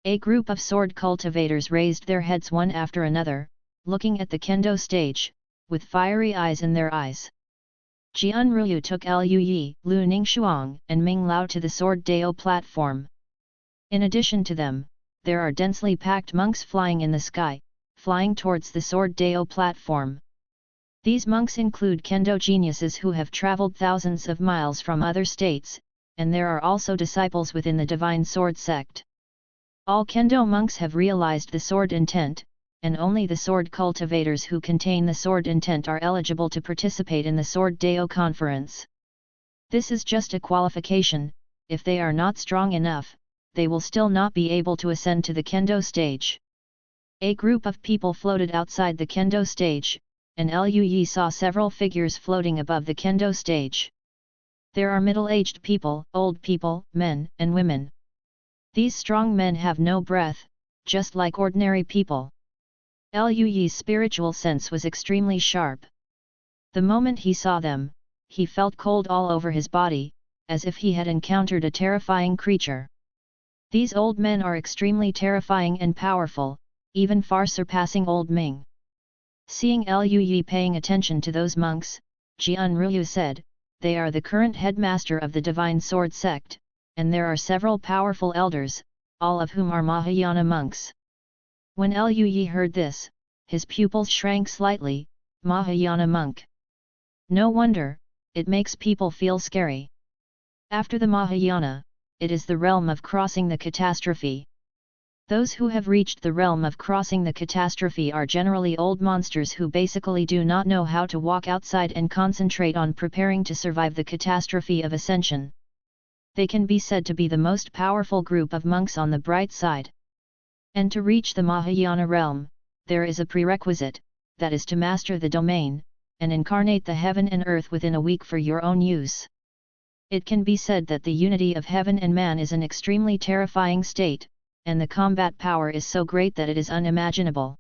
A group of sword cultivators raised their heads one after another, looking at the Kendo stage, with fiery eyes in their eyes. Jian Ruyu took Liu Yi, Lu Ningshuang, and Ming Lao to the Sword Dao platform. In addition to them, there are densely packed monks flying in the sky, flying towards the Sword Dao platform. These monks include Kendo geniuses who have traveled thousands of miles from other states, and there are also disciples within the Divine Sword sect. All Kendo monks have realized the sword intent, and only the sword cultivators who contain the sword intent are eligible to participate in the Sword Dao conference. This is just a qualification. If they are not strong enough, they will still not be able to ascend to the Kendo stage. A group of people floated outside the Kendo stage, and Liu Yi saw several figures floating above the Kendo stage. There are middle-aged people, old people, men, and women. These strong men have no breath, just like ordinary people. Liu Yi's spiritual sense was extremely sharp. The moment he saw them, he felt cold all over his body, as if he had encountered a terrifying creature. These old men are extremely terrifying and powerful, even far surpassing old Ming. Seeing Liu Yi paying attention to those monks, Jian Ruyu said, "They are the current headmaster of the Divine Sword sect, and there are several powerful elders, all of whom are Mahayana monks." When Liu Yi heard this, his pupils shrank slightly. Mahayana monk. No wonder, it makes people feel scary. After the Mahayana, it is the realm of crossing the catastrophe. Those who have reached the realm of crossing the catastrophe are generally old monsters who basically do not know how to walk outside and concentrate on preparing to survive the catastrophe of ascension. They can be said to be the most powerful group of monks on the bright side. And to reach the Mahayana realm, there is a prerequisite, that is to master the domain, and incarnate the heaven and earth within a week for your own use. It can be said that the unity of heaven and man is an extremely terrifying state, and the combat power is so great that it is unimaginable.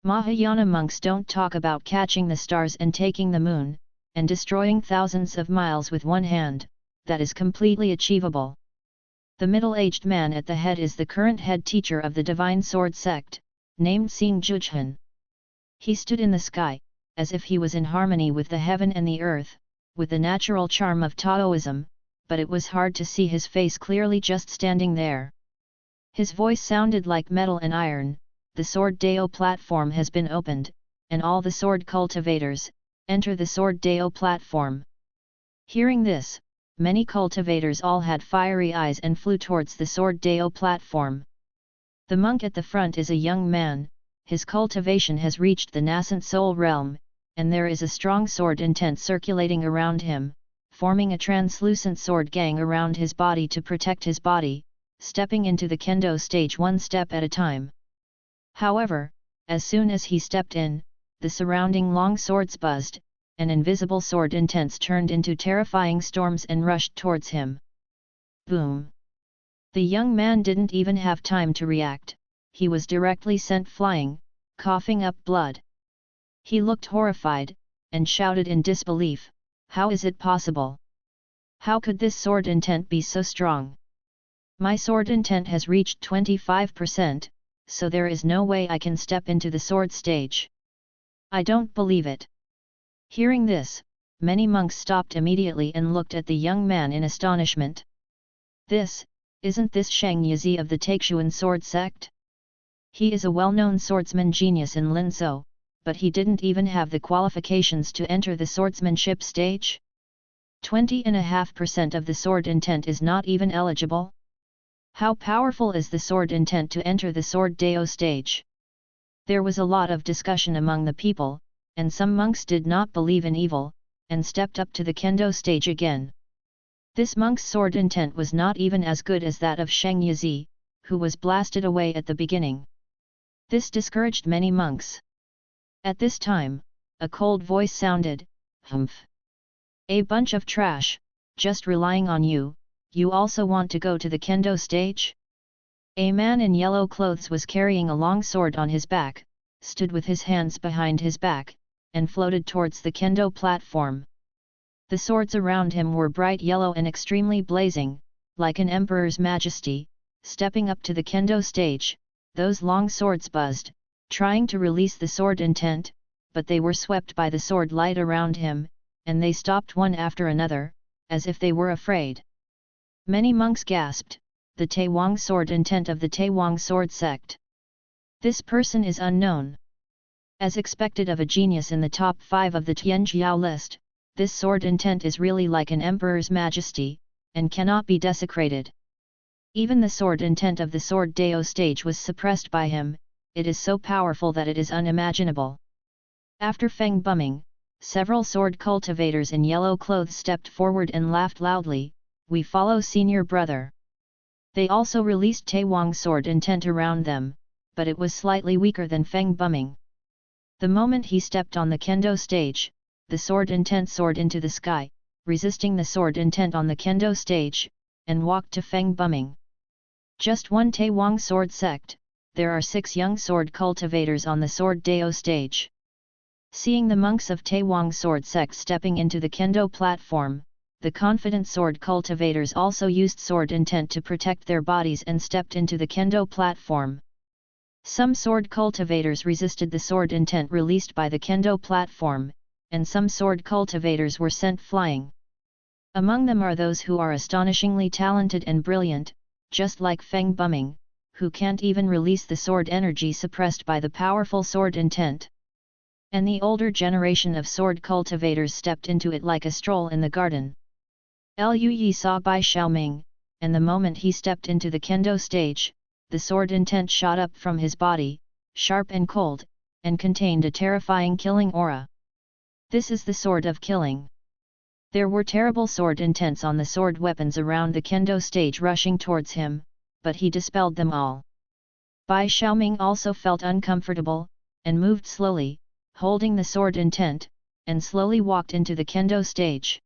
Mahayana monks don't talk about catching the stars and taking the moon, and destroying thousands of miles with one hand. That is completely achievable. The middle-aged man at the head is the current head teacher of the Divine Sword Sect, named Xing Jujhan. He stood in the sky, as if he was in harmony with the heaven and the earth, with the natural charm of Taoism, but it was hard to see his face clearly just standing there. His voice sounded like metal and iron. The Sword Dao platform has been opened, and all the sword cultivators, enter the Sword Dao platform. Hearing this, many cultivators all had fiery eyes and flew towards the Sword Dao platform. The monk at the front is a young man, his cultivation has reached the nascent soul realm, and there is a strong sword intent circulating around him, forming a translucent sword gang around his body to protect his body, stepping into the kendo stage one step at a time. However, as soon as he stepped in, the surrounding long swords buzzed, and invisible sword intents turned into terrifying storms and rushed towards him. Boom! The young man didn't even have time to react, he was directly sent flying, coughing up blood. He looked horrified, and shouted in disbelief, "How is it possible? How could this sword intent be so strong? My sword intent has reached 25%, so there is no way I can step into the sword stage. I don't believe it." Hearing this, many monks stopped immediately and looked at the young man in astonishment. Isn't this Shang Yizi of the Taixuan sword sect? He is a well-known swordsman genius in Linzhou, but he didn't even have the qualifications to enter the swordsmanship stage? 20.5% of the sword intent is not even eligible? How powerful is the sword intent to enter the Sword Dao stage? There was a lot of discussion among the people, and some monks did not believe in evil, and stepped up to the kendo stage again. This monk's sword intent was not even as good as that of Shang Yizi, who was blasted away at the beginning. This discouraged many monks. At this time, a cold voice sounded, "Humph! A bunch of trash, just relying on you, you also want to go to the kendo stage?" A man in yellow clothes was carrying a long sword on his back, stood with his hands behind his back, and floated towards the kendo platform. The swords around him were bright yellow and extremely blazing, like an emperor's majesty. Stepping up to the kendo stage, those long swords buzzed, trying to release the sword intent, but they were swept by the sword light around him, and they stopped one after another, as if they were afraid. Many monks gasped, "The Taiwang sword intent of the Taiwang sword sect. This person is unknown." As expected of a genius in the top 5 of the Tianjiao list, this sword intent is really like an emperor's majesty, and cannot be desecrated. Even the sword intent of the Sword Dao stage was suppressed by him, it is so powerful that it is unimaginable. After feng bumming, several sword cultivators in yellow clothes stepped forward and laughed loudly, "We follow senior brother." They also released Taiwang's sword intent around them, but it was slightly weaker than feng bumming. The moment he stepped on the kendo stage, the sword intent soared into the sky, resisting the sword intent on the kendo stage, and walked to feng bumming. Just one Taiwang sword sect, there are 6 young sword cultivators on the Sword Dao stage. Seeing the monks of Taiwang sword sect stepping into the kendo platform, the confident sword cultivators also used sword intent to protect their bodies and stepped into the kendo platform. Some sword cultivators resisted the sword intent released by the kendo platform, and some sword cultivators were sent flying. Among them are those who are astonishingly talented and brilliant, just like feng bumming, who can't even release the sword energy suppressed by the powerful sword intent. And the older generation of sword cultivators stepped into it like a stroll in the garden. Liu Yi saw Bai Xiaoming, and the moment he stepped into the kendo stage, the sword intent shot up from his body, sharp and cold, and contained a terrifying killing aura. This is the sword of killing. There were terrible sword intents on the sword weapons around the kendo stage rushing towards him, but he dispelled them all. Bai Xiaoming also felt uncomfortable, and moved slowly, holding the sword intent, and slowly walked into the kendo stage.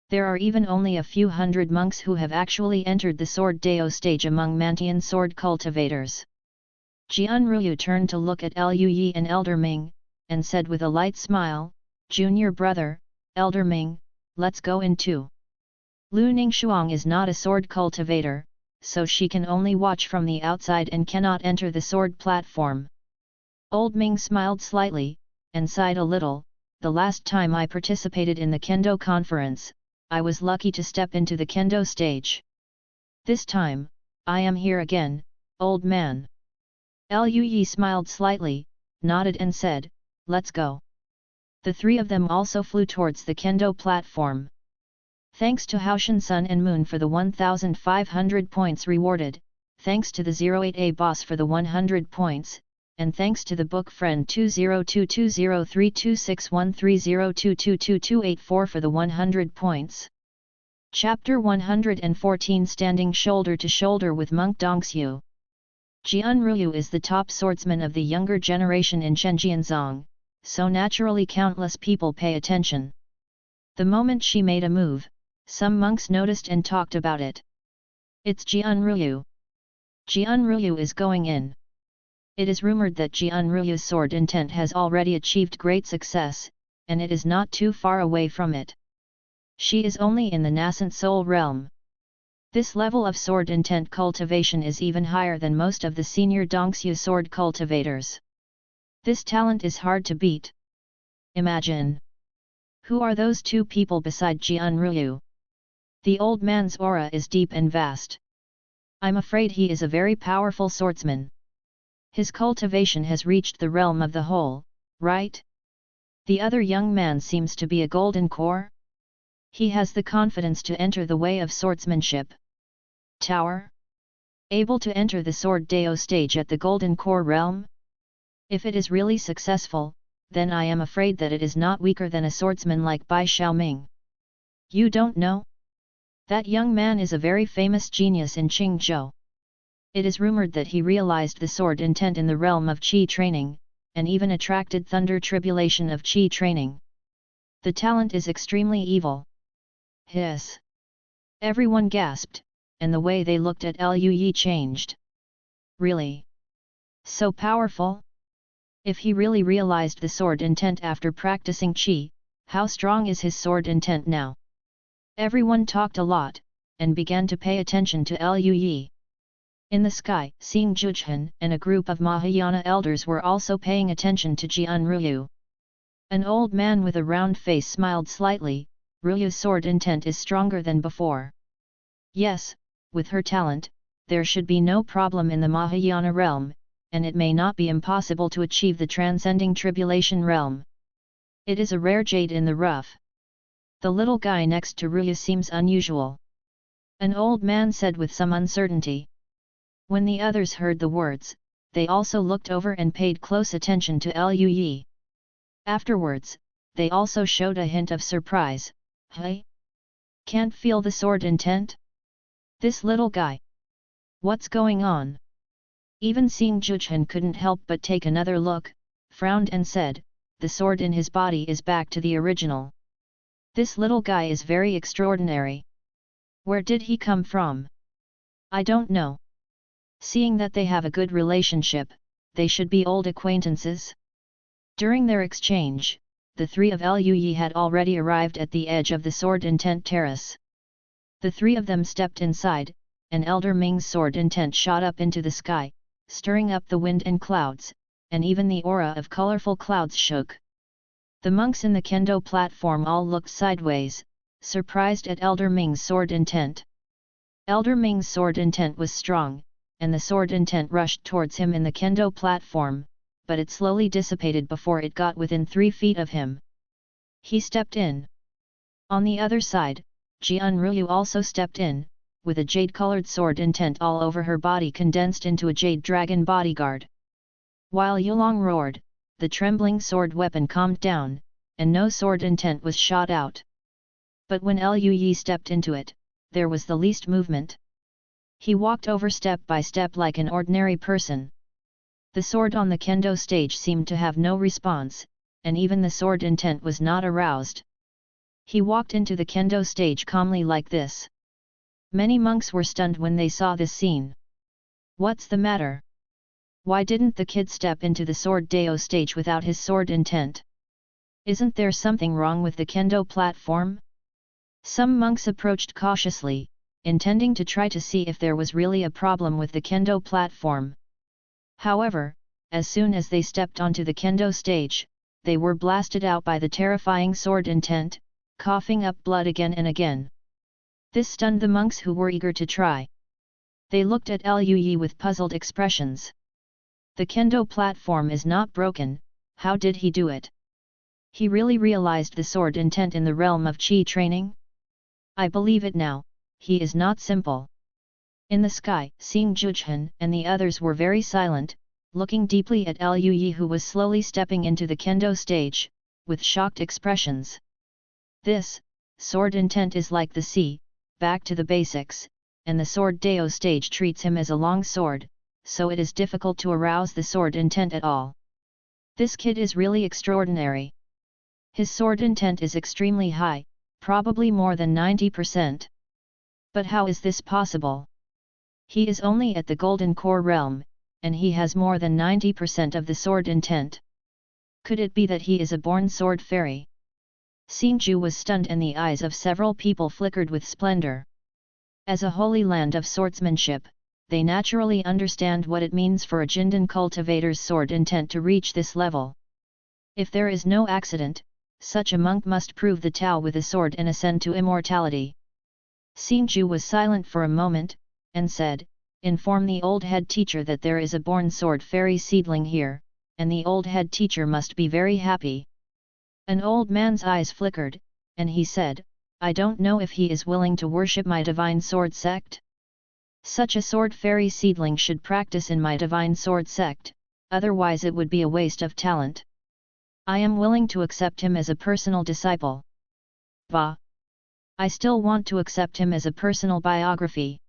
There are even only a few hundred monks who have actually entered the Sword Dao stage among Mantian sword cultivators. Jian Ruyu turned to look at Liu Yi and Elder Ming, and said with a light smile, "Junior brother, Elder Ming, let's go in too." Lu Ningshuang is not a sword cultivator, so she can only watch from the outside and cannot enter the sword platform. Old Ming smiled slightly, and sighed a little. The last time I participated in the Kendo conference, I was lucky to step into the Kendo stage. This time, I am here again, old man. Liu Yi smiled slightly, nodded and said, let's go. The three of them also flew towards the Kendo platform. Thanks to Haoshan Sun and Moon for the 1,500 points rewarded, thanks to the 08A boss for the 100 points, and thanks to the book friend 202203261302222284 for the 100 points. Chapter 114 Standing shoulder to shoulder with Monk Dongxiu. Jian Ruyu is the top swordsman of the younger generation in Zhengjianzong, so naturally countless people pay attention. The moment she made a move, some monks noticed and talked about it. It's Jian Ruyu. Jian Ruyu is going in. It is rumored that Jian Ruyu's sword intent has already achieved great success, and it is not too far away from it. She is only in the nascent soul realm. This level of sword intent cultivation is even higher than most of the senior Dongxiu sword cultivators. This talent is hard to beat. Imagine. Who are those two people beside Jian Ruyu? The old man's aura is deep and vast. I'm afraid he is a very powerful swordsman. His cultivation has reached the realm of the whole, right? The other young man seems to be a golden core. He has the confidence to enter the way of swordsmanship. Tower? Able to enter the Sword Dao stage at the Golden Core realm? If it is really successful, then I am afraid that it is not weaker than a swordsman like Bai Xiaoming. You don't know? That young man is a very famous genius in Qingzhou. It is rumored that he realized the sword intent in the realm of Qi training, and even attracted thunder tribulation of Qi training. The talent is extremely evil. Hiss! Everyone gasped, and the way they looked at Liu Yi changed. Really? So powerful? If he really realized the sword intent after practicing Qi, how strong is his sword intent now? Everyone talked a lot, and began to pay attention to Liu Yi. In the sky, Xing Zhuchen and a group of Mahayana elders were also paying attention to Jian Ruyu. An old man with a round face smiled slightly. Ruyu's sword intent is stronger than before. Yes, with her talent, there should be no problem in the Mahayana realm, and it may not be impossible to achieve the transcending tribulation realm. It is a rare jade in the rough. The little guy next to Ruyu seems unusual. An old man said with some uncertainty. When the others heard the words, they also looked over and paid close attention to Liu Yi. Afterwards, they also showed a hint of surprise. Hey? Can't feel the sword intent? This little guy. What's going on? Even Xing Zhuchen couldn't help but take another look, frowned and said, the sword in his body is back to the original. This little guy is very extraordinary. Where did he come from? I don't know. Seeing that they have a good relationship, they should be old acquaintances. During their exchange, the three of Liu Yi had already arrived at the edge of the sword intent terrace. The three of them stepped inside, and Elder Ming's sword intent shot up into the sky, stirring up the wind and clouds, and even the aura of colorful clouds shook. The monks in the Kendo platform all looked sideways, surprised at Elder Ming's sword intent. Elder Ming's sword intent was strong, and the sword intent rushed towards him in the Kendo platform, but it slowly dissipated before it got within 3 feet of him. He stepped in. On the other side, Jian Ruyu also stepped in, with a jade-colored sword intent all over her body condensed into a jade dragon bodyguard. While Yulong roared, the trembling sword weapon calmed down, and no sword intent was shot out. But when Liu Yi stepped into it, there was the least movement. He walked over step by step like an ordinary person. The sword on the Kendo stage seemed to have no response, and even the sword intent was not aroused. He walked into the Kendo stage calmly like this. Many monks were stunned when they saw this scene. What's the matter? Why didn't the kid step into the Sword Dao stage without his sword intent? Isn't there something wrong with the Kendo platform? Some monks approached cautiously, intending to try to see if there was really a problem with the kendo platform. However, as soon as they stepped onto the kendo stage, they were blasted out by the terrifying sword intent, coughing up blood again and again. This stunned the monks who were eager to try. They looked at Lui with puzzled expressions. The kendo platform is not broken, how did he do it? He really realized the sword intent in the realm of Qi training? I believe it now, he is not simple. In the sky, Xing Zhuchen and the others were very silent, looking deeply at Lui who was slowly stepping into the kendo stage, with shocked expressions. This sword intent is like the sea, back to the basics, and the sword Dao stage treats him as a long sword, so it is difficult to arouse the sword intent at all. This kid is really extraordinary. His sword intent is extremely high, probably more than 90%. But how is this possible? He is only at the Golden Core realm, and he has more than 90% of the sword intent. Could it be that he is a born sword fairy? Xingju was stunned and the eyes of several people flickered with splendor. As a holy land of swordsmanship, they naturally understand what it means for a Jindan cultivator's sword intent to reach this level. If there is no accident, such a monk must prove the Tao with a sword and ascend to immortality. Xingju was silent for a moment, and said, "Inform the old head teacher that there is a born sword fairy seedling here, and the old head teacher must be very happy." An old man's eyes flickered, and he said, "I don't know if he is willing to worship my divine sword sect. Such a sword fairy seedling should practice in my divine sword sect, otherwise it would be a waste of talent. I am willing to accept him as a personal disciple. Bah! I still want to accept him as a personal biography."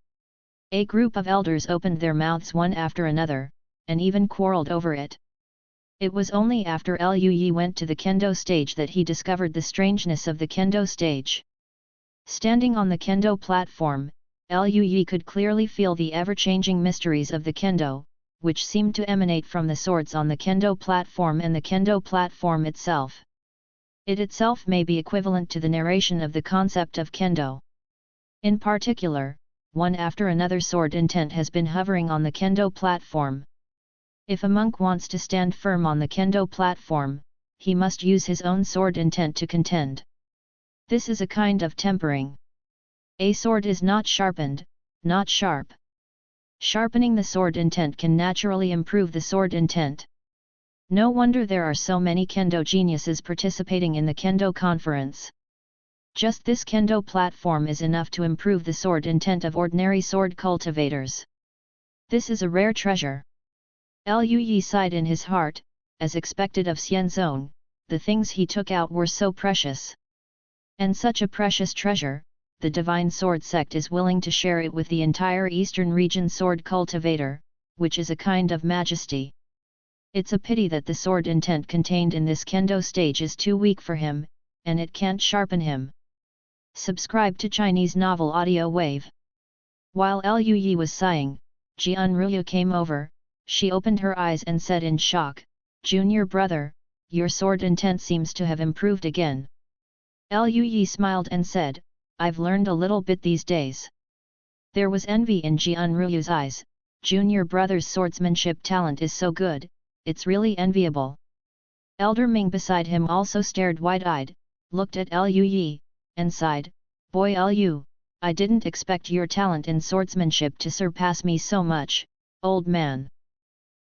A group of elders opened their mouths one after another, and even quarreled over it. It was only after Lui went to the kendo stage that he discovered the strangeness of the kendo stage. Standing on the kendo platform, Lui could clearly feel the ever-changing mysteries of the kendo, which seemed to emanate from the swords on the kendo platform and the kendo platform itself. It itself may be equivalent to the narration of the concept of kendo. In particular, one after another sword intent has been hovering on the kendo platform. If a monk wants to stand firm on the kendo platform, he must use his own sword intent to contend. This is a kind of tempering. A sword is not sharpened, not sharp. Sharpening the sword intent can naturally improve the sword intent. No wonder there are so many kendo geniuses participating in the kendo conference. Just this kendo platform is enough to improve the sword intent of ordinary sword cultivators. This is a rare treasure. Lui sighed in his heart, as expected of Xianzong, the things he took out were so precious. And such a precious treasure, the divine sword sect is willing to share it with the entire eastern region sword cultivator, which is a kind of majesty. It's a pity that the sword intent contained in this kendo stage is too weak for him, and it can't sharpen him. Subscribe to Chinese Novel Audio Wave. While Lui was sighing, Jian Ruya came over. She opened her eyes and said in shock, "Junior brother, your sword intent seems to have improved again." Lui smiled and said, "I've learned a little bit these days." There was envy in Jian Ruya's eyes. Junior brother's swordsmanship talent is so good, it's really enviable. Elder Ming beside him also stared wide-eyed, looked at Lui, and sighed, "Boy Lu, I didn't expect your talent in swordsmanship to surpass me so much, old man."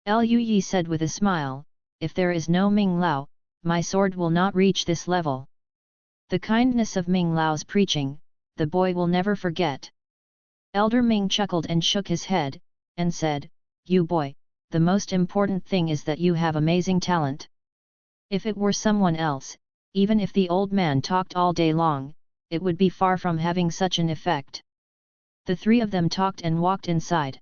Lui said with a smile, "If there is no Ming Lao, my sword will not reach this level." The kindness of Ming Lao's preaching, the boy will never forget. Elder Ming chuckled and shook his head, and said, "You boy, the most important thing is that you have amazing talent. If it were someone else, even if the old man talked all day long, it would be far from having such an effect." The three of them talked and walked inside.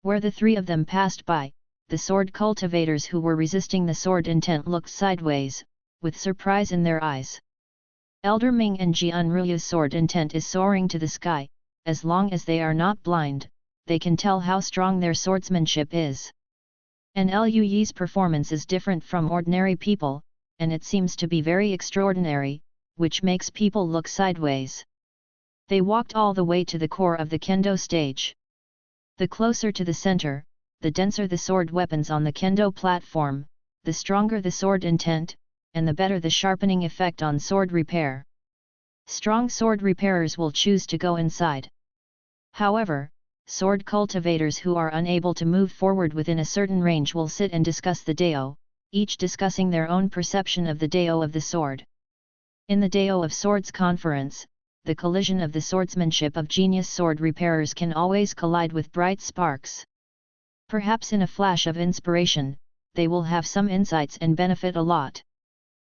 Where the three of them passed by, the sword cultivators who were resisting the sword intent looked sideways, with surprise in their eyes. Elder Ming and Jian Ruya's sword intent is soaring to the sky. As long as they are not blind, they can tell how strong their swordsmanship is. And Lui's performance is different from ordinary people, and it seems to be very extraordinary, which makes people look sideways. They walked all the way to the core of the kendo stage. The closer to the center, the denser the sword weapons on the kendo platform, the stronger the sword intent, and the better the sharpening effect on sword repair. Strong sword repairers will choose to go inside. However, sword cultivators who are unable to move forward within a certain range will sit and discuss the Dao, each discussing their own perception of the Dao of the sword. In the Dao of Swords conference, the collision of the swordsmanship of genius sword repairers can always collide with bright sparks. Perhaps in a flash of inspiration, they will have some insights and benefit a lot.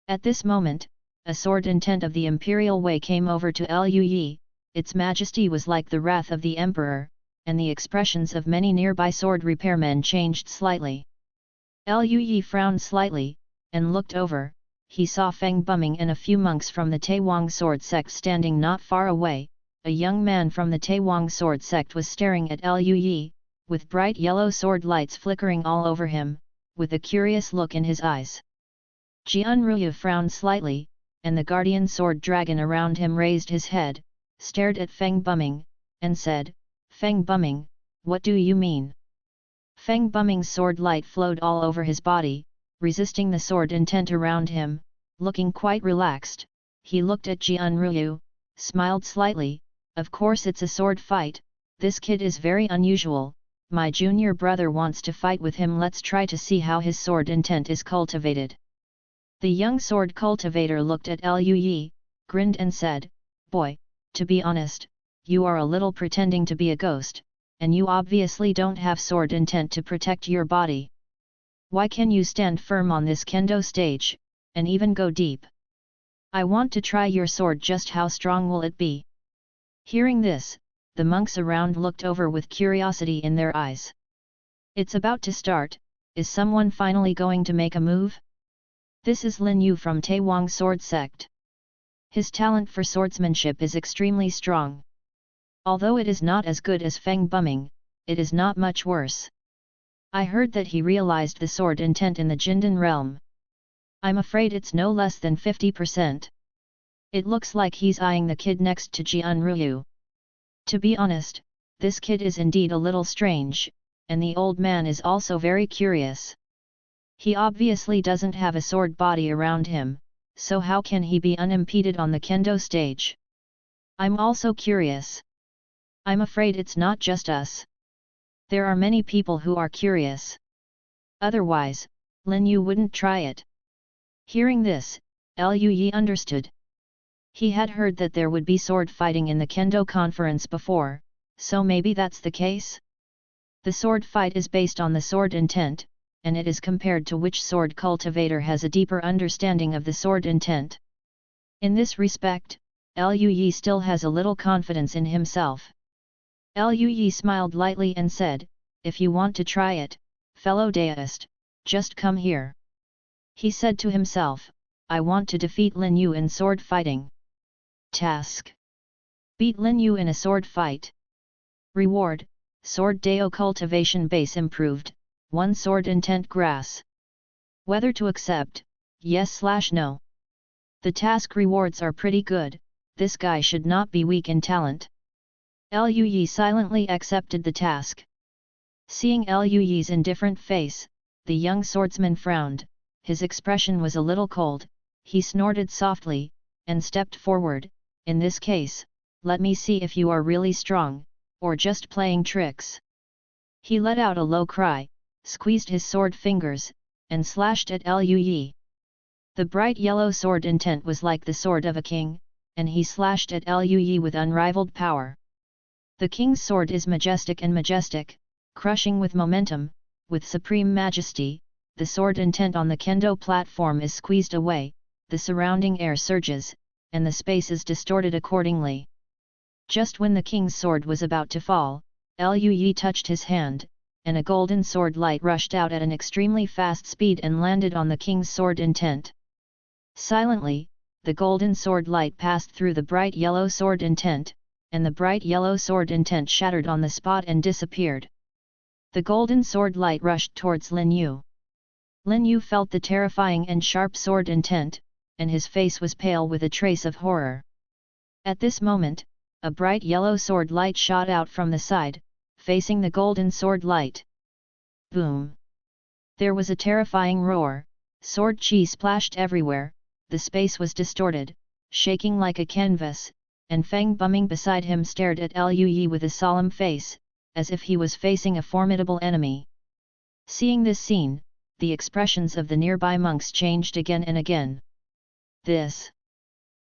At this moment, a sword intent of the Imperial Way came over to Lui. Its majesty was like the wrath of the Emperor, and the expressions of many nearby sword repairmen changed slightly. Lui frowned slightly, and looked over. He saw Feng Buming and a few monks from the Taewang sword sect standing not far away. A young man from the Taewang sword sect was staring at Lui, with bright yellow sword lights flickering all over him, with a curious look in his eyes. Jianruyu frowned slightly, and the guardian sword dragon around him raised his head, stared at Feng Buming, and said, "Feng Buming, what do you mean?" Feng Buming's sword light flowed all over his body, resisting the sword intent around him. Looking quite relaxed, he looked at Jianruyu, smiled slightly. "Of course it's a sword fight, this kid is very unusual, my junior brother wants to fight with him, let's try to see how his sword intent is cultivated." The young sword cultivator looked at Lui, grinned and said, "Boy, to be honest, you are a little pretending to be a ghost, and you obviously don't have sword intent to protect your body. Why can you stand firm on this kendo stage, and even go deep? I want to try your sword, just how strong will it be?" Hearing this, the monks around looked over with curiosity in their eyes. "It's about to start, is someone finally going to make a move?" This is Lin Yu from Taewang sword sect. His talent for swordsmanship is extremely strong. Although it is not as good as Feng Buming, it is not much worse. I heard that he realized the sword intent in the Jindan realm. I'm afraid it's no less than 50%. It looks like he's eyeing the kid next to Jianruyu. To be honest, this kid is indeed a little strange, and the old man is also very curious. He obviously doesn't have a sword body around him, so how can he be unimpeded on the kendo stage? I'm also curious. I'm afraid it's not just us. There are many people who are curious. Otherwise, Lin Yu wouldn't try it. Hearing this, Lui understood. He had heard that there would be sword fighting in the kendo conference before, so maybe that's the case? The sword fight is based on the sword intent, and it is compared to which sword cultivator has a deeper understanding of the sword intent. In this respect, Lui still has a little confidence in himself. Lui smiled lightly and said, "If you want to try it, fellow Daoist, just come here." He said to himself, "I want to defeat Lin Yu in sword fighting." Task: beat Lin Yu in a sword fight. Reward: Sword Dao Cultivation Base improved, 1 Sword Intent Grass. Whether to accept, yes/no. The task rewards are pretty good, this guy should not be weak in talent. Lui silently accepted the task. Seeing Lui's indifferent face, the young swordsman frowned, his expression was a little cold, he snorted softly, and stepped forward. "In this case, let me see if you are really strong, or just playing tricks." He let out a low cry, squeezed his sword fingers, and slashed at Lui. The bright yellow sword intent was like the sword of a king, and he slashed at Lui with unrivaled power. The king's sword is majestic and majestic, crushing with momentum, with supreme majesty. The sword intent on the kendo platform is squeezed away, the surrounding air surges, and the space is distorted accordingly. Just when the king's sword was about to fall, Lui touched his hand, and a golden sword light rushed out at an extremely fast speed and landed on the king's sword intent. Silently, the golden sword light passed through the bright yellow sword intent, and the bright yellow sword intent shattered on the spot and disappeared. The golden sword light rushed towards Lin Yu. Lin Yu felt the terrifying and sharp sword intent, and his face was pale with a trace of horror. At this moment, a bright yellow sword light shot out from the side, facing the golden sword light. Boom! There was a terrifying roar, sword chi splashed everywhere, the space was distorted, shaking like a canvas, and Feng Buming beside him stared at Liu Yi with a solemn face, as if he was facing a formidable enemy. Seeing this scene, the expressions of the nearby monks changed again and again. This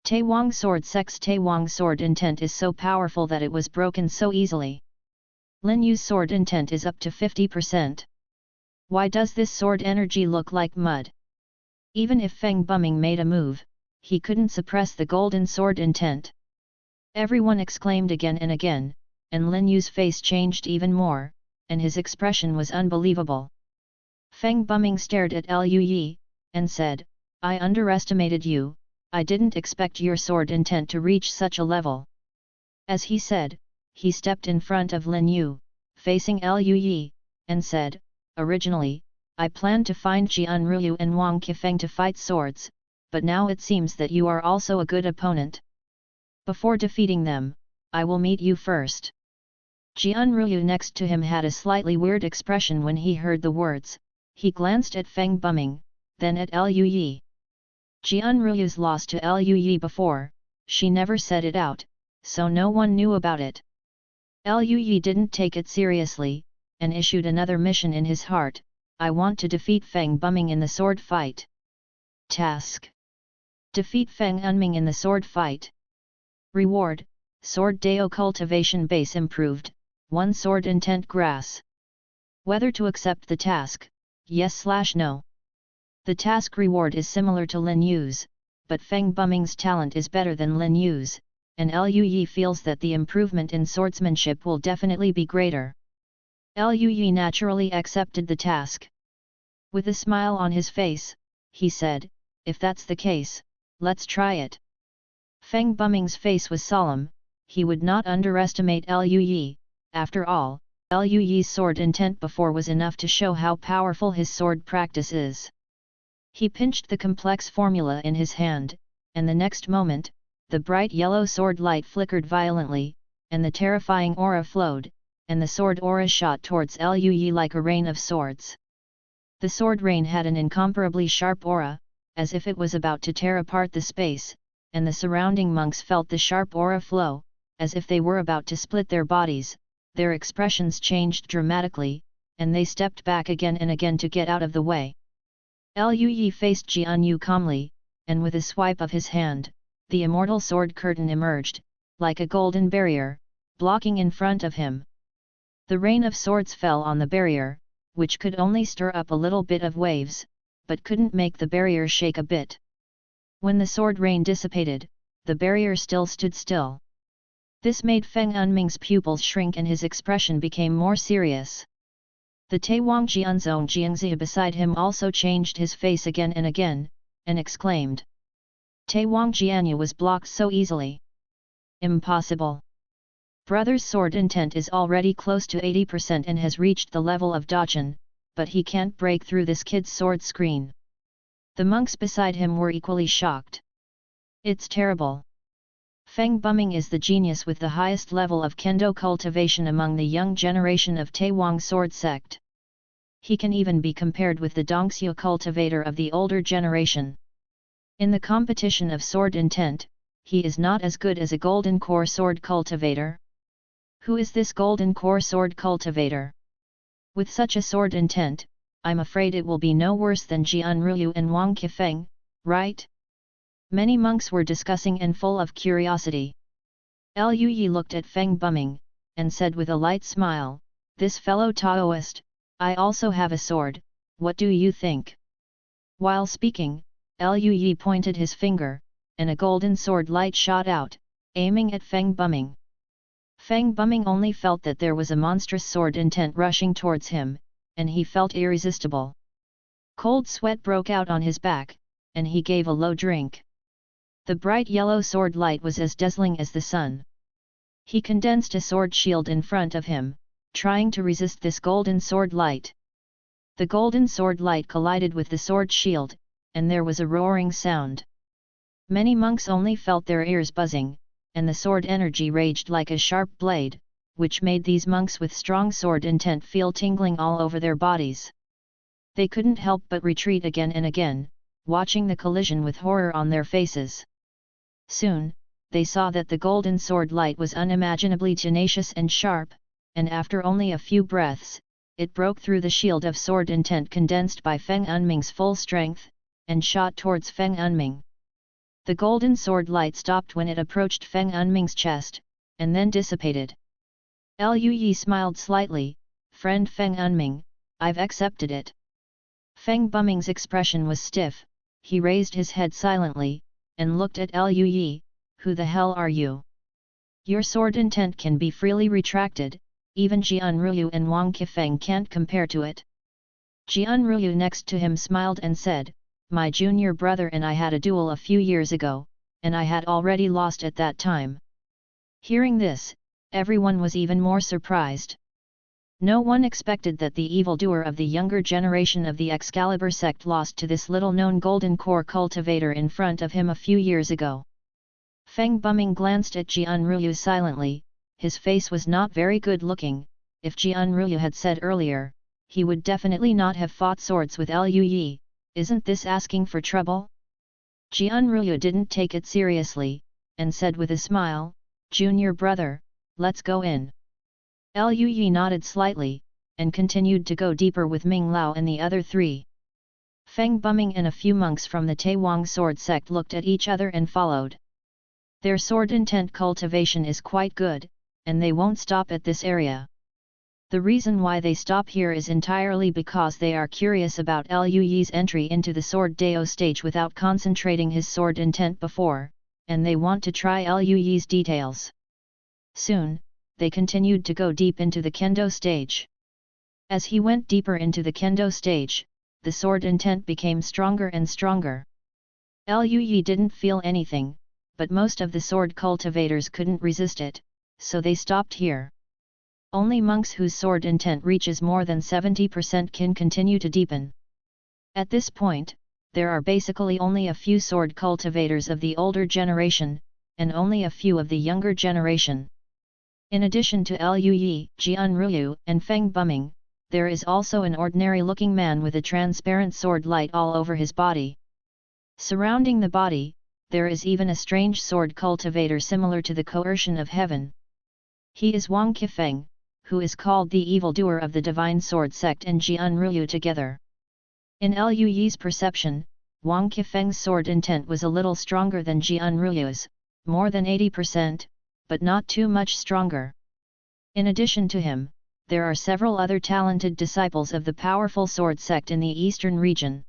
Taewang sword sect's Taewang sword intent is so powerful that it was broken so easily. Lin Yu's sword intent is up to 50%. Why does this sword energy look like mud? Even if Feng Buming made a move, he couldn't suppress the golden sword intent. Everyone exclaimed again and again, and Lin Yu's face changed even more, and his expression was unbelievable. Feng Buming stared at Liu Yi, and said, "I underestimated you, I didn't expect your sword intent to reach such a level." As he said, he stepped in front of Lin Yu, facing Liu Yi, and said, "Originally, I planned to find Jian Ruyu and Wang Qifeng to fight swords, but now it seems that you are also a good opponent. Before defeating them, I will meet you first." Jian Ruyu next to him had a slightly weird expression when he heard the words. He glanced at Feng Buming, then at Liu Yi. Jian Ruyu's lost to Liu Yi before, she never said it out, so no one knew about it. Liu Yi didn't take it seriously, and issued another mission in his heart: "I want to defeat Feng Buming in the sword fight." Task: defeat Feng Unming in the sword fight. Reward: Sword Dao Cultivation Base improved, 1 sword intent grass. Whether to accept the task, yes/no. The task reward is similar to Lin Yu's, but Feng Buming's talent is better than Lin Yu's, and Liu Yi feels that the improvement in swordsmanship will definitely be greater. Liu Yi naturally accepted the task. With a smile on his face, he said, "If that's the case, let's try it." Feng Buming's face was solemn, he would not underestimate Liu Yi. After all, Liu Yi's sword intent before was enough to show how powerful his sword practice is. He pinched the complex formula in his hand, and the next moment, the bright yellow sword light flickered violently, and the terrifying aura flowed, and the sword aura shot towards Liu Yi like a rain of swords. The sword rain had an incomparably sharp aura, as if it was about to tear apart the space, and the surrounding monks felt the sharp aura flow, as if they were about to split their bodies. Their expressions changed dramatically, and they stepped back again and again to get out of the way. Liu Yi faced Jian Yu calmly, and with a swipe of his hand, the immortal sword curtain emerged, like a golden barrier, blocking in front of him. The rain of swords fell on the barrier, which could only stir up a little bit of waves, but couldn't make the barrier shake a bit. When the sword rain dissipated, the barrier still stood still. This made Feng Unming's pupils shrink and his expression became more serious. The Taewang Jianzong Jiangzi beside him also changed his face again and again, and exclaimed. Taewang Jianyu was blocked so easily. Impossible. Brother's sword intent is already close to 80% and has reached the level of Dachan, but he can't break through this kid's sword screen. The monks beside him were equally shocked. It's terrible. Feng Buming is the genius with the highest level of kendo cultivation among the young generation of Taewang sword sect. He can even be compared with the Dongxiu cultivator of the older generation. In the competition of sword intent, he is not as good as a golden core sword cultivator. Who is this golden core sword cultivator? With such a sword intent, I'm afraid it will be no worse than Jian Ruyu and Wang Qifeng, right? Many monks were discussing and full of curiosity. Liu Yi looked at Feng Buming, and said with a light smile, "This fellow Taoist, I also have a sword, what do you think?" While speaking, Liu Yi pointed his finger, and a golden sword light shot out, aiming at Feng Buming. Feng Buming only felt that there was a monstrous sword intent rushing towards him, and he felt irresistible. Cold sweat broke out on his back, and he gave a low drink. The bright yellow sword light was as dazzling as the sun. He condensed a sword shield in front of him, trying to resist this golden sword light. The golden sword light collided with the sword shield, and there was a roaring sound. Many monks only felt their ears buzzing, and the sword energy raged like a sharp blade, which made these monks with strong sword intent feel tingling all over their bodies. They couldn't help but retreat again and again, watching the collision with horror on their faces. Soon, they saw that the golden sword light was unimaginably tenacious and sharp, and after only a few breaths, it broke through the shield of sword intent condensed by Feng Unming's full strength, and shot towards Feng Unming. The golden sword light stopped when it approached Feng Unming's chest, and then dissipated. Liu Yi smiled slightly, "Friend Feng Unming, I've accepted it." Feng Buming's expression was stiff. He raised his head silently, and looked at Liu Yi, "Who the hell are you? Your sword intent can be freely retracted, even Jian Ruyu and Wang Qifeng can't compare to it." Jian Ruyu next to him smiled and said, "My junior brother and I had a duel a few years ago, and I had already lost at that time." Hearing this, everyone was even more surprised. No one expected that the evildoer of the younger generation of the Excalibur sect lost to this little-known golden core cultivator in front of him a few years ago. Feng Buming glanced at Jian Ruyu silently. His face was not very good-looking. If Jian Ruyu had said earlier, he would definitely not have fought swords with Liu Yi. Isn't this asking for trouble? Jian Ruyu didn't take it seriously, and said with a smile, "Junior brother, let's go in." Liu Yi nodded slightly, and continued to go deeper with Ming Lao and the other three. Feng Buming and a few monks from the Taiwang sword sect looked at each other and followed. Their sword intent cultivation is quite good, and they won't stop at this area. The reason why they stop here is entirely because they are curious about Liu Yi's entry into the Sword Dao stage without concentrating his sword intent before, and they want to try Liu Yi's details. Soon, they continued to go deep into the Kendo stage. As he went deeper into the Kendo stage, the sword intent became stronger and stronger. Liu Yi didn't feel anything, but most of the sword cultivators couldn't resist it, so they stopped here. Only monks whose sword intent reaches more than 70% can continue to deepen. At this point, there are basically only a few sword cultivators of the older generation, and only a few of the younger generation. In addition to Liu Yi, Jian Ruyu, and Feng Buming, there is also an ordinary-looking man with a transparent sword light all over his body. Surrounding the body, there is even a strange sword cultivator similar to the coercion of heaven. He is Wang Qifeng, who is called the evildoer of the Divine Sword Sect and Jian Ruyu together. In Liu Yi's perception, Wang Qifeng's sword intent was a little stronger than Jian Ruyu's, more than 80%, but not too much stronger. In addition to him, there are several other talented disciples of the powerful sword sect in the eastern region.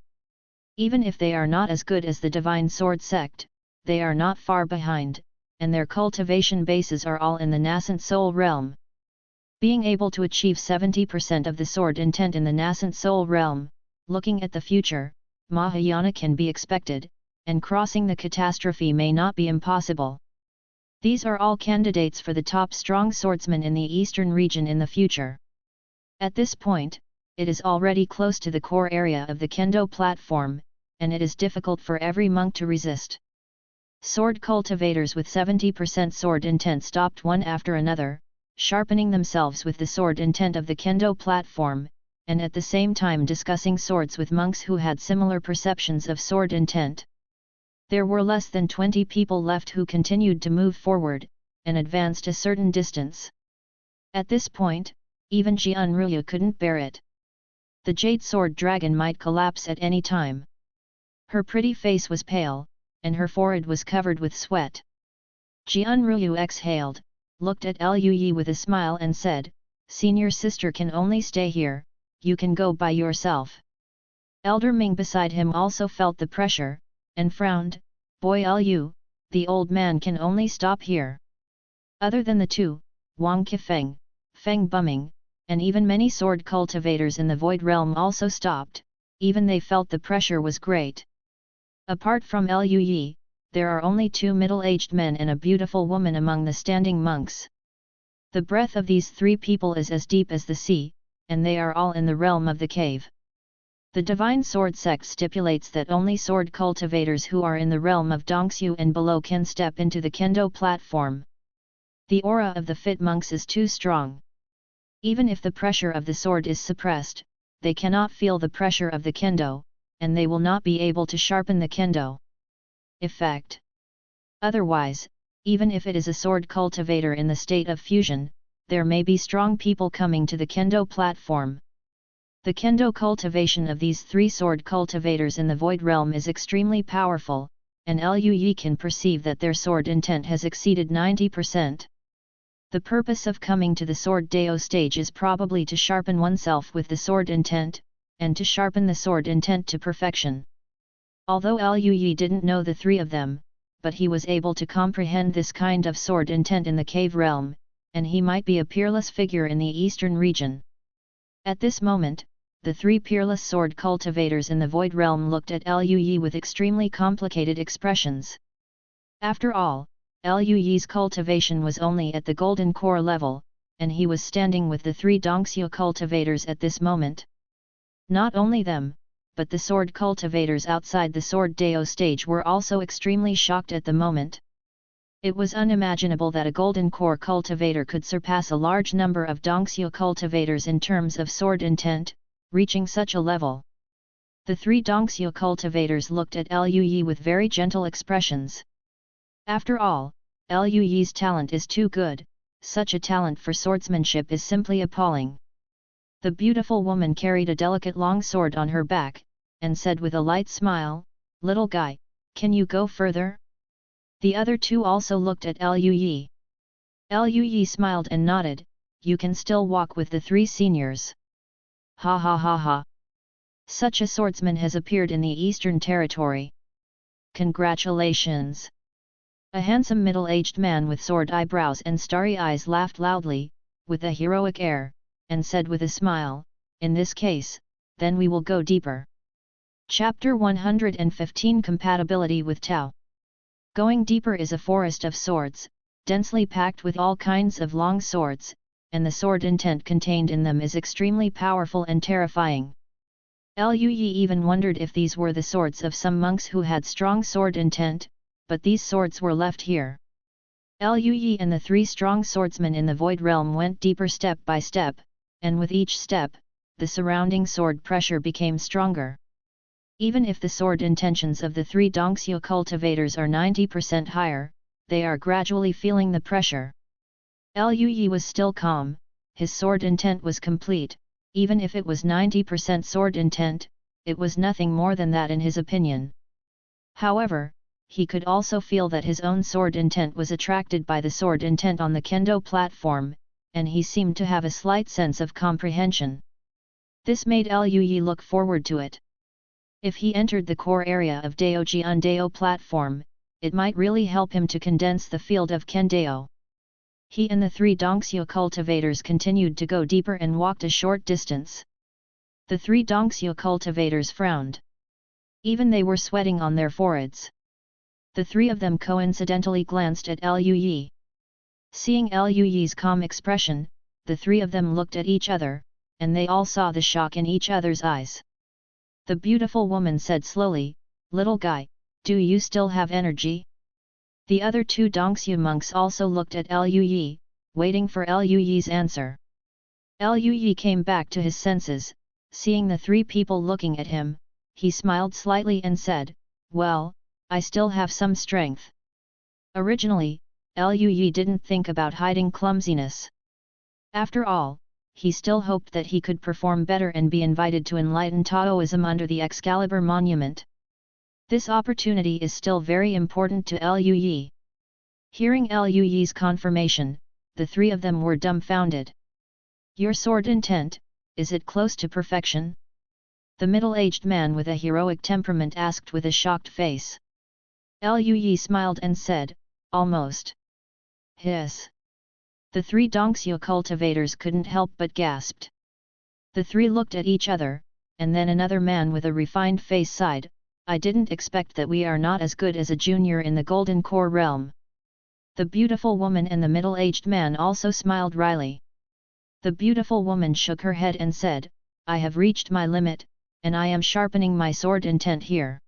Even if they are not as good as the Divine Sword Sect, they are not far behind, and their cultivation bases are all in the nascent soul realm. Being able to achieve 70% of the sword intent in the nascent soul realm, looking at the future, Mahayana can be expected, and crossing the catastrophe may not be impossible. These are all candidates for the top strong swordsmen in the eastern region in the future. At this point, it is already close to the core area of the Kendo platform, and it is difficult for every monk to resist. Sword cultivators with 70% sword intent stopped one after another, sharpening themselves with the sword intent of the Kendo platform, and at the same time discussing swords with monks who had similar perceptions of sword intent. There were less than 20 people left who continued to move forward, and advanced a certain distance. At this point, even Jian Ruyu couldn't bear it. The Jade Sword Dragon might collapse at any time. Her pretty face was pale, and her forehead was covered with sweat. Jian Ruyu exhaled, looked at Liu Yi with a smile and said, "Senior sister can only stay here, you can go by yourself." Elder Ming beside him also felt the pressure, and frowned, "Boy Liu, the old man can only stop here." Other than the two, Wang Qifeng, Feng Buming, and even many sword cultivators in the Void Realm also stopped, even they felt the pressure was great. Apart from Liu Yi, there are only two middle-aged men and a beautiful woman among the standing monks. The breath of these three people is as deep as the sea, and they are all in the realm of the cave. The Divine Sword Sect stipulates that only sword cultivators who are in the realm of Dongsu and below can step into the Kendo platform. The aura of the fit monks is too strong. Even if the pressure of the sword is suppressed, they cannot feel the pressure of the Kendo, and they will not be able to sharpen the Kendo effect. Otherwise, even if it is a sword cultivator in the state of fusion, there may be strong people coming to the Kendo platform. The Kendo cultivation of these three sword cultivators in the Void Realm is extremely powerful, and Lui can perceive that their sword intent has exceeded 90%. The purpose of coming to the Sword Dao stage is probably to sharpen oneself with the sword intent, and to sharpen the sword intent to perfection. Although Lui didn't know the three of them, but he was able to comprehend this kind of sword intent in the cave realm, and he might be a peerless figure in the eastern region. At this moment, the three peerless sword cultivators in the Void Realm looked at Lui with extremely complicated expressions. After all, Lui's cultivation was only at the Golden Core level, and he was standing with the three Dongxue cultivators at this moment. Not only them, but the sword cultivators outside the Sword Dao stage were also extremely shocked at the moment. It was unimaginable that a Golden Core cultivator could surpass a large number of Dongxue cultivators in terms of sword intent, reaching such a level. The three Dongxue cultivators looked at Lui with very gentle expressions. After all, Lui's talent is too good, such a talent for swordsmanship is simply appalling. The beautiful woman carried a delicate long sword on her back, and said with a light smile, "Little guy, can you go further?" The other two also looked at Lui. Lui smiled and nodded, "You can still walk with the three seniors." Ha ha ha ha! Such a swordsman has appeared in the Eastern Territory. Congratulations! A handsome middle-aged man with sword eyebrows and starry eyes laughed loudly, with a heroic air, and said with a smile, "In this case, then we will go deeper." Chapter 115 Compatibility with Tao. Going deeper is a forest of swords, densely packed with all kinds of long swords, and the sword intent contained in them is extremely powerful and terrifying. Lui even wondered if these were the swords of some monks who had strong sword intent, but these swords were left here. Lui and the three strong swordsmen in the Void Realm went deeper step by step, and with each step, the surrounding sword pressure became stronger. Even if the sword intentions of the three Dongxue cultivators are 90% higher, they are gradually feeling the pressure. Lui was still calm, his sword intent was complete, even if it was 90% sword intent, it was nothing more than that in his opinion. However, he could also feel that his own sword intent was attracted by the sword intent on the Kendo platform, and he seemed to have a slight sense of comprehension. This made Lui look forward to it. If he entered the core area of Daoji on Dao platform, it might really help him to condense the field of Kendao. He and the three Dongxue cultivators continued to go deeper and walked a short distance. The three Dongxue cultivators frowned. Even they were sweating on their foreheads. The three of them coincidentally glanced at Lui. Seeing Lui's calm expression, the three of them looked at each other, and they all saw the shock in each other's eyes. The beautiful woman said slowly, "Little guy, do you still have energy?" The other two Dongxue monks also looked at Lui, waiting for Lui's answer. Lui came back to his senses, seeing the three people looking at him, he smiled slightly and said, "Well, I still have some strength." Originally, Lui didn't think about hiding clumsiness. After all, he still hoped that he could perform better and be invited to enlighten Taoism under the Excalibur monument. This opportunity is still very important to Lui. Hearing Lui's confirmation, the three of them were dumbfounded. "Your sword intent, is it close to perfection?" The middle-aged man with a heroic temperament asked with a shocked face. Lui smiled and said, "Almost." Hiss! The three Dongxue cultivators couldn't help but gasped. The three looked at each other, and then another man with a refined face sighed, "I didn't expect that we are not as good as a junior in the Golden Core realm." The beautiful woman and the middle-aged man also smiled wryly. The beautiful woman shook her head and said, "I have reached my limit, and I am sharpening my sword intent here.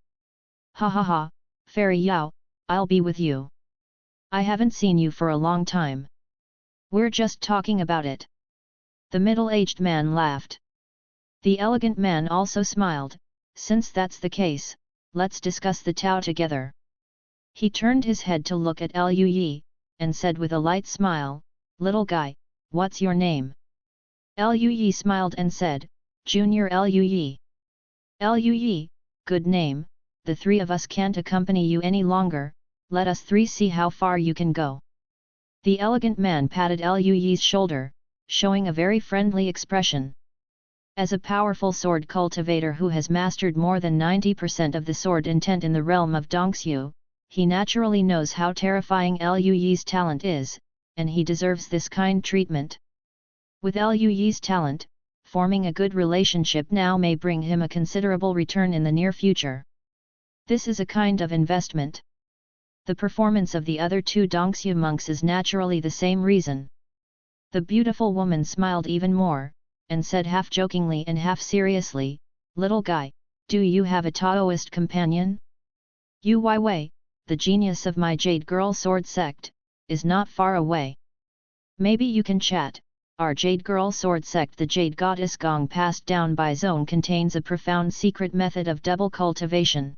Ha ha ha, Fairy Yao, I'll be with you. I haven't seen you for a long time. We're just talking about it. The middle-aged man laughed. The elegant man also smiled. Since that's the case, let's discuss the Tao together. He turned his head to look at Liu Yi, and said with a light smile, "Little guy, what's your name?" Liu Yi smiled and said, "Junior Liu Yi." "Liu Yi, good name, the three of us can't accompany you any longer, let us three see how far you can go." The elegant man patted Liu Yi's shoulder, showing a very friendly expression. As a powerful sword cultivator who has mastered more than 90% of the sword intent in the realm of Dongxiu, he naturally knows how terrifying Liu Yi's talent is, and he deserves this kind treatment. With Liu Yi's talent, forming a good relationship now may bring him a considerable return in the near future. This is a kind of investment. The performance of the other two Dongxiu monks is naturally the same reason. The beautiful woman smiled even more, and said half jokingly and half seriously, "Little guy, do you have a Taoist companion? Yu Wei, the genius of my Jade Girl Sword sect, is not far away. Maybe you can chat." Our Jade Girl Sword sect, the Jade Goddess Gong passed down by Zone, contains a profound secret method of double cultivation.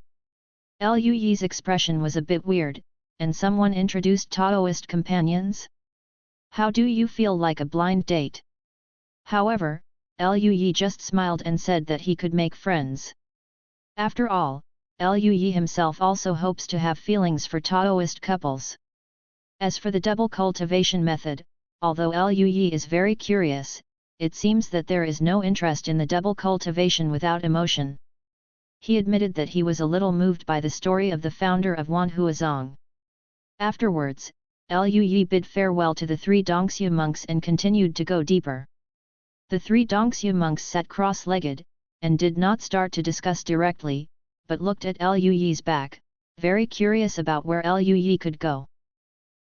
Liu Yi's expression was a bit weird, and someone introduced Taoist companions? How do you feel like a blind date? However, Liu Yi just smiled and said that he could make friends. After all, Liu Yi himself also hopes to have feelings for Taoist couples. As for the double cultivation method, although Liu Yi is very curious, it seems that there is no interest in the double cultivation without emotion. He admitted that he was a little moved by the story of the founder of Wanhuazong. Afterwards, Liu Yi bid farewell to the three Dongxiu monks and continued to go deeper. The three Dongxiu monks sat cross-legged, and did not start to discuss directly, but looked at Liu Yi's back, very curious about where Liu Yi could go.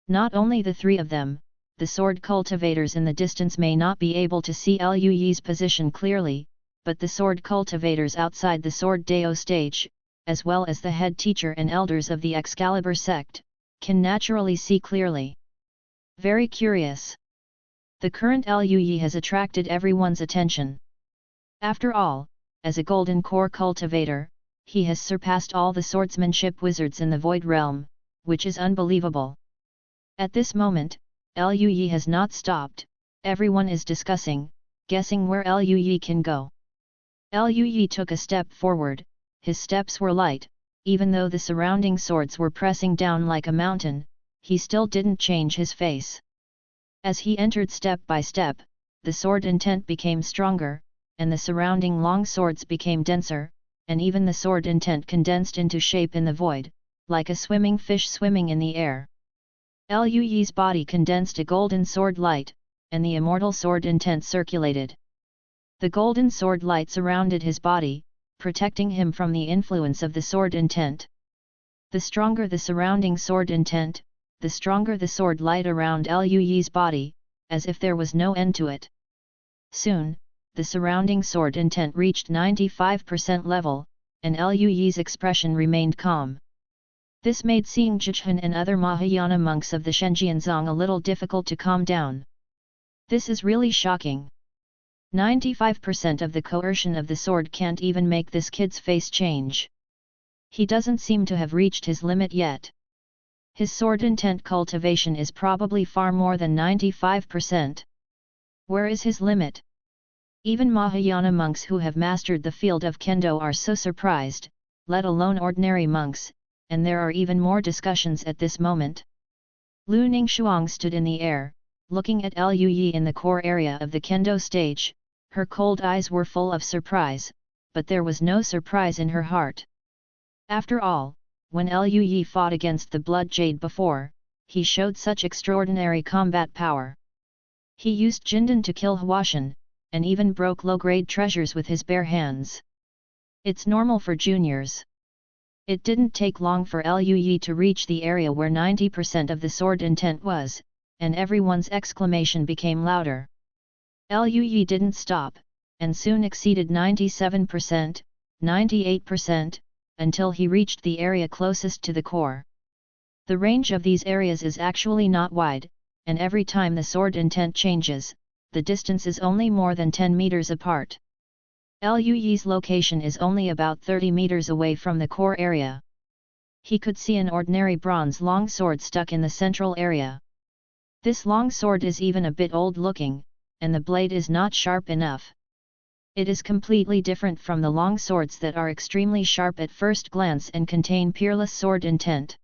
Not only the three of them, the sword cultivators in the distance may not be able to see Liu Yi's position clearly, but the sword cultivators outside the Sword Dao stage, as well as the head teacher and elders of the Excalibur sect, can naturally see clearly. Very curious. The current Liu Yi has attracted everyone's attention. After all, as a golden core cultivator, he has surpassed all the swordsmanship wizards in the Void Realm, which is unbelievable. At this moment, Liu Yi has not stopped, everyone is discussing, guessing where Liu Yi can go. Liu Yi took a step forward, his steps were light, even though the surrounding swords were pressing down like a mountain, he still didn't change his face. As he entered step by step, the sword intent became stronger, and the surrounding long swords became denser, and even the sword intent condensed into shape in the void, like a swimming fish swimming in the air. Liu Yi's body condensed a golden sword light, and the immortal sword intent circulated. The golden sword light surrounded his body, protecting him from the influence of the sword intent. The stronger the surrounding sword intent, the stronger the sword light around Liu Yi's body, as if there was no end to it. Soon, the surrounding sword intent reached 95% level, and Liu Yi's expression remained calm. This made seeing Jichen and other Mahayana monks of the Shenjianzong a little difficult to calm down. This is really shocking. 95% of the coercion of the sword can't even make this kid's face change. He doesn't seem to have reached his limit yet. His sword intent cultivation is probably far more than 95%. Where is his limit? Even Mahayana monks who have mastered the field of Kendo are so surprised, let alone ordinary monks, and there are even more discussions at this moment. Lu Ningxuang stood in the air, looking at Liu Yi in the core area of the Kendo stage. Her cold eyes were full of surprise, but there was no surprise in her heart. After all, when Liu Yi fought against the Blood Jade before, he showed such extraordinary combat power. He used Jindan to kill Huashan, and even broke low-grade treasures with his bare hands. It's normal for juniors. It didn't take long for Liu Yi to reach the area where 90% of the sword intent was, and everyone's exclamation became louder. Liu Yi didn't stop, and soon exceeded 97%, 98%, until he reached the area closest to the core. The range of these areas is actually not wide, and every time the sword intent changes, the distance is only more than 10 meters apart. Liu Yi's location is only about 30 meters away from the core area. He could see an ordinary bronze longsword stuck in the central area. This longsword is even a bit old-looking, and the blade is not sharp enough. It is completely different from the longswords that are extremely sharp at first glance and contain peerless sword intent.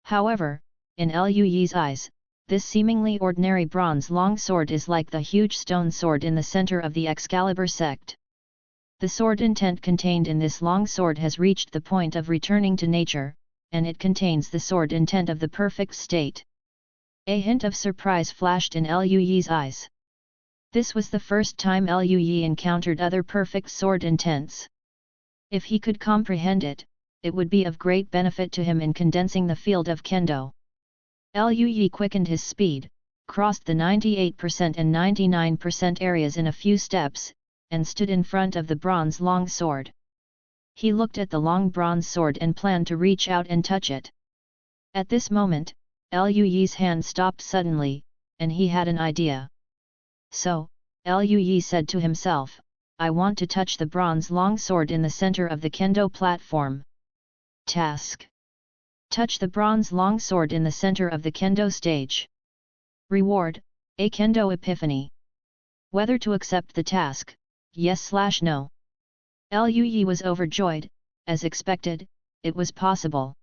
However, in Liu Yi's eyes, this seemingly ordinary bronze longsword is like the huge stone sword in the center of the Excalibur sect. The sword intent contained in this longsword has reached the point of returning to nature, and it contains the sword intent of the perfect state. A hint of surprise flashed in Liu Yi's eyes. This was the first time Liu Yi encountered other perfect sword intents. If he could comprehend it, it would be of great benefit to him in condensing the field of Kendo. Liu Yi quickened his speed, crossed the 98% and 99% areas in a few steps, and stood in front of the bronze long sword. He looked at the long bronze sword and planned to reach out and touch it. At this moment, Liu Yi's hand stopped suddenly, and he had an idea. So, Liu Yi said to himself, I want to touch the bronze long sword in the center of the Kendo platform. Task: touch the bronze long sword in the center of the Kendo stage. Reward: a Kendo epiphany. Whether to accept the task, yes/no. Liu Yi was overjoyed. As expected, it was possible.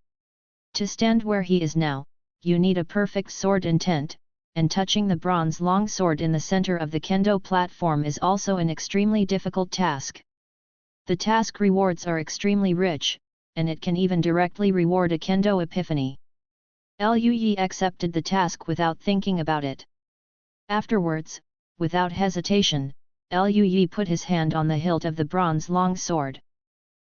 To stand where he is now, you need a perfect sword intent, and touching the bronze long sword in the center of the Kendo platform is also an extremely difficult task. The task rewards are extremely rich, and it can even directly reward a Kendo epiphany. Liu Yi accepted the task without thinking about it. Afterwards, without hesitation, Liu Yi put his hand on the hilt of the bronze long sword.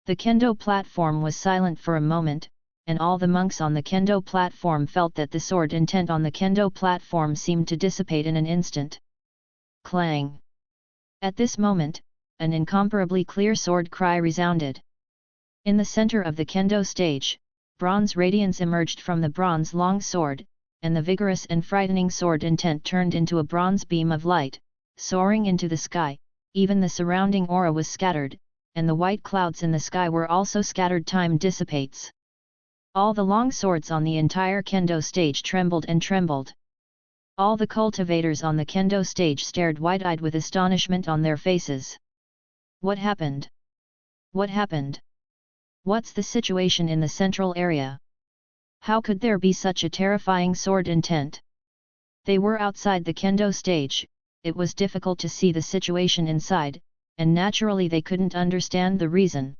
The Kendo platform was silent for a moment, and all the monks on the Kendo platform felt that the sword intent on the Kendo platform seemed to dissipate in an instant. Clang! At this moment, an incomparably clear sword cry resounded. In the center of the Kendo stage, bronze radiance emerged from the bronze long sword, and the vigorous and frightening sword intent turned into a bronze beam of light, soaring into the sky. Even the surrounding aura was scattered, and the white clouds in the sky were also scattered. Time dissipates. All the long swords on the entire Kendo stage trembled and trembled. All the cultivators on the Kendo stage stared wide-eyed with astonishment on their faces. What happened? What happened? What's the situation in the central area? How could there be such a terrifying sword intent? They were outside the Kendo stage. It was difficult to see the situation inside, and naturally they couldn't understand the reason.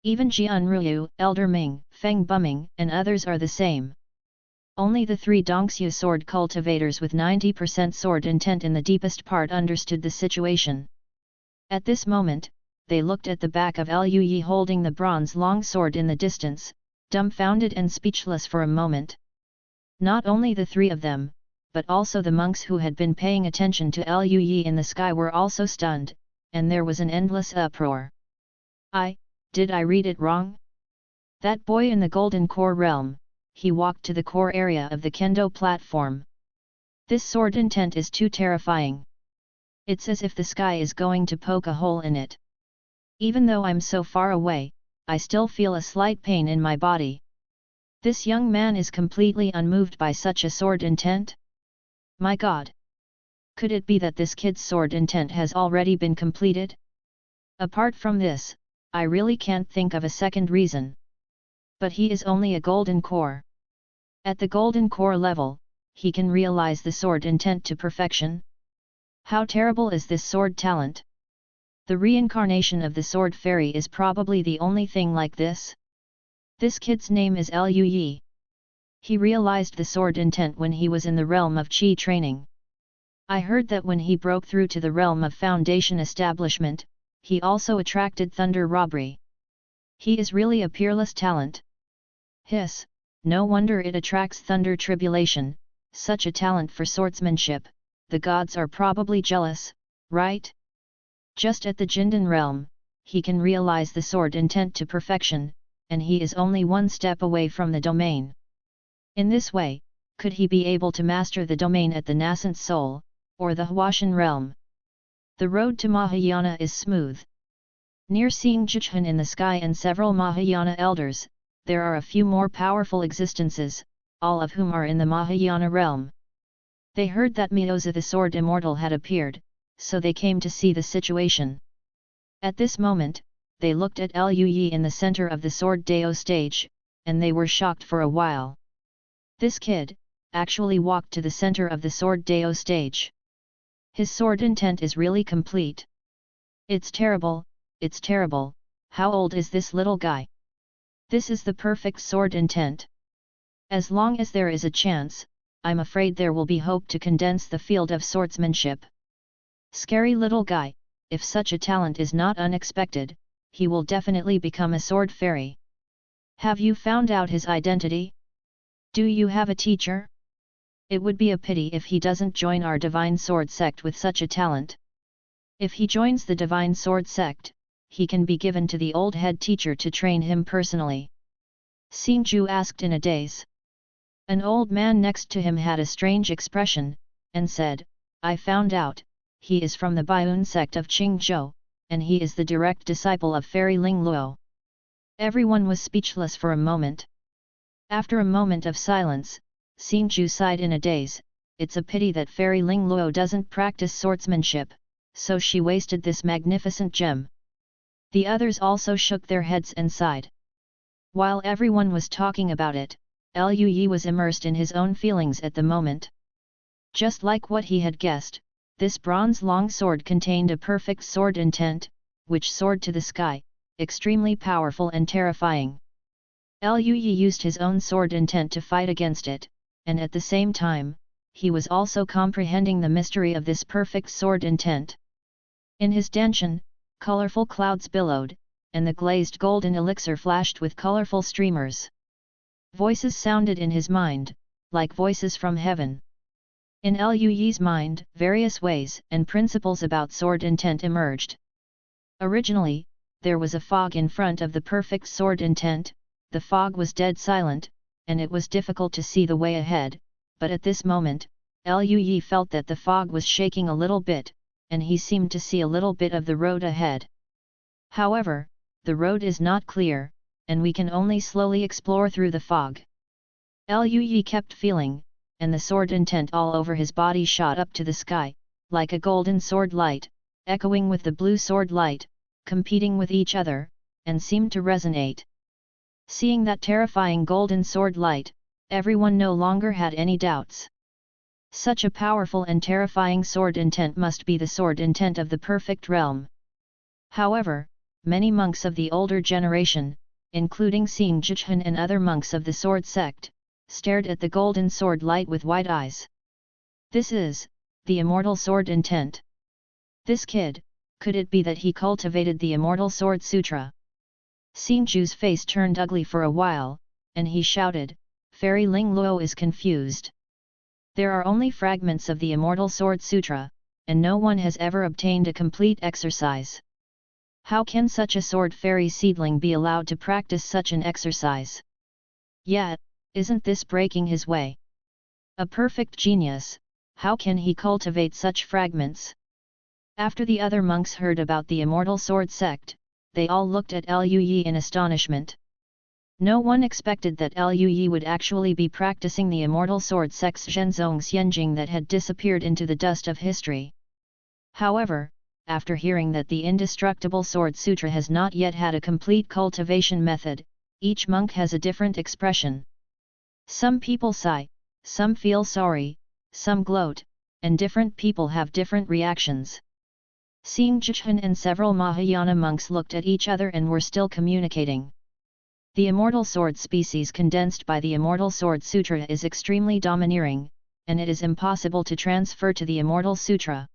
Even Jian Ruyu, Elder Ming, Feng Buming, and others are the same. Only the three Dongxue sword cultivators with 90% sword intent in the deepest part understood the situation. At this moment, they looked at the back of Liu Yi holding the bronze long sword in the distance, dumbfounded and speechless for a moment. Not only the three of them, but also the monks who had been paying attention to Liu Yi in the sky were also stunned, and there was an endless uproar. Did I read it wrong? That boy in the golden core realm, he walked to the core area of the Kendo platform. This sword intent is too terrifying. It's as if the sky is going to poke a hole in it. Even though I'm so far away, I still feel a slight pain in my body. This young man is completely unmoved by such a sword intent? My God! Could it be that this kid's sword intent has already been completed? Apart from this, I really can't think of a second reason. But he is only a golden core. At the golden core level, he can realize the sword intent to perfection. How terrible is this sword talent? The reincarnation of the sword fairy is probably the only thing like this. This kid's name is Liu Yi. He realized the sword intent when he was in the realm of Qi training. I heard that when he broke through to the realm of Foundation establishment, he also attracted thunder robbery. He is really a peerless talent. Hiss, no wonder it attracts thunder tribulation, such a talent for swordsmanship. The gods are probably jealous, right? Just at the Jindan realm, he can realize the sword intent to perfection, and he is only one step away from the domain. In this way, could he be able to master the domain at the nascent soul, or the Huashan realm? The road to Mahayana is smooth. Near seeing Jichen in the sky and several Mahayana elders, there are a few more powerful existences, all of whom are in the Mahayana realm. They heard that Mioza the Sword Immortal had appeared, so they came to see the situation. At this moment, they looked at Lu Yi in the center of the Sword Dao stage, and they were shocked for a while. This kid actually walked to the center of the Sword Dao stage. His sword intent is really complete. It's terrible, how old is this little guy? This is the perfect sword intent. As long as there is a chance, I'm afraid there will be hope to condense the field of swordsmanship. Scary little guy, if such a talent is not unexpected, he will definitely become a sword fairy. Have you found out his identity? Do you have a teacher? It would be a pity if he doesn't join our divine sword sect with such a talent. If he joins the divine sword sect, he can be given to the old head teacher to train him personally. Xingju asked in a daze. An old man next to him had a strange expression, and said, I found out, he is from the Baiyun sect of Qingzhou, and he is the direct disciple of Fairy Ling Luo. Everyone was speechless for a moment. After a moment of silence, Xingju sighed in a daze, it's a pity that Fairy Ling Luo doesn't practice swordsmanship, so she wasted this magnificent gem. The others also shook their heads and sighed. While everyone was talking about it, Lu Yi was immersed in his own feelings at the moment. Just like what he had guessed, this bronze long sword contained a perfect sword intent, which soared to the sky, extremely powerful and terrifying. Lu Yi used his own sword intent to fight against it, and at the same time, he was also comprehending the mystery of this perfect sword intent. In his danshan, colorful clouds billowed, and the glazed golden elixir flashed with colorful streamers. Voices sounded in his mind, like voices from heaven. In Lu Yi's mind, various ways and principles about sword intent emerged. Originally, there was a fog in front of the perfect sword intent, the fog was dead silent, and it was difficult to see the way ahead, but at this moment, Lu Yi felt that the fog was shaking a little bit, and he seemed to see a little bit of the road ahead. However, the road is not clear, and we can only slowly explore through the fog. Lu Yi kept feeling, and the sword intent all over his body shot up to the sky, like a golden sword light, echoing with the blue sword light, competing with each other, and seemed to resonate. Seeing that terrifying golden sword light, everyone no longer had any doubts. Such a powerful and terrifying sword intent must be the sword intent of the perfect realm. However, many monks of the older generation, including Xing Jichen and other monks of the sword sect, stared at the golden sword light with wide eyes. This is the immortal sword intent. This kid, could it be that he cultivated the immortal sword sutra? Xingju's face turned ugly for a while, and he shouted, Fairy Ling Luo is confused. There are only fragments of the immortal sword sutra, and no one has ever obtained a complete exercise. How can such a sword fairy seedling be allowed to practice such an exercise? Yet, isn't this breaking his way? A perfect genius, how can he cultivate such fragments? After the other monks heard about the immortal sword sect, they all looked at Lu Yi in astonishment. No one expected that Lu Yi would actually be practicing the immortal sword sect's Zhenzong Xianjing that had disappeared into the dust of history. However, after hearing that the indestructible sword sutra has not yet had a complete cultivation method, each monk has a different expression. Some people sigh, some feel sorry, some gloat, and different people have different reactions. Xing Jichen and several Mahayana monks looked at each other and were still communicating. The immortal sword species condensed by the immortal sword sutra is extremely domineering, and it is impossible to transfer to the immortal sutra.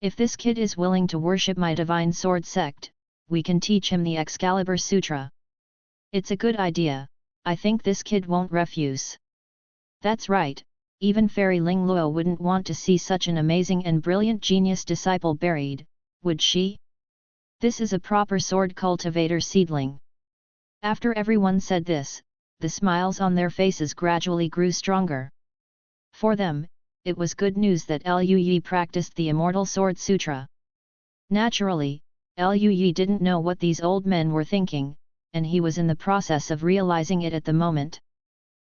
If this kid is willing to worship my divine sword sect, we can teach him the Excalibur Sutra. It's a good idea, I think this kid won't refuse. That's right, even Fairy Ling Luo wouldn't want to see such an amazing and brilliant genius disciple buried, would she? This is a proper sword cultivator seedling. After everyone said this, the smiles on their faces gradually grew stronger. For them, it was good news that Liu Yi practiced the Immortal Sword Sutra. Naturally, Liu Yi didn't know what these old men were thinking, and he was in the process of realizing it at the moment.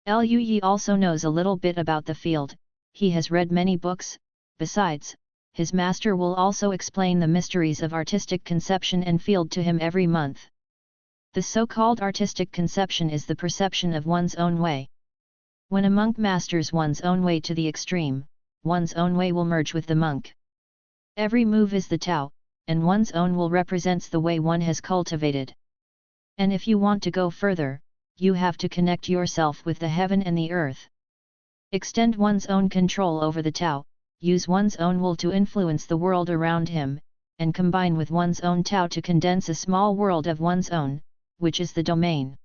Liu Yi also knows a little bit about the field, he has read many books. Besides, his master will also explain the mysteries of artistic conception and field to him every month. The so-called artistic conception is the perception of one's own way. When a monk masters one's own way to the extreme, one's own way will merge with the monk. Every move is the Tao, and one's own will represents the way one has cultivated. And if you want to go further, you have to connect yourself with the heaven and the earth. Extend one's own control over the Tao, use one's own will to influence the world around him, and combine with one's own Tao to condense a small world of one's own, which is the domain.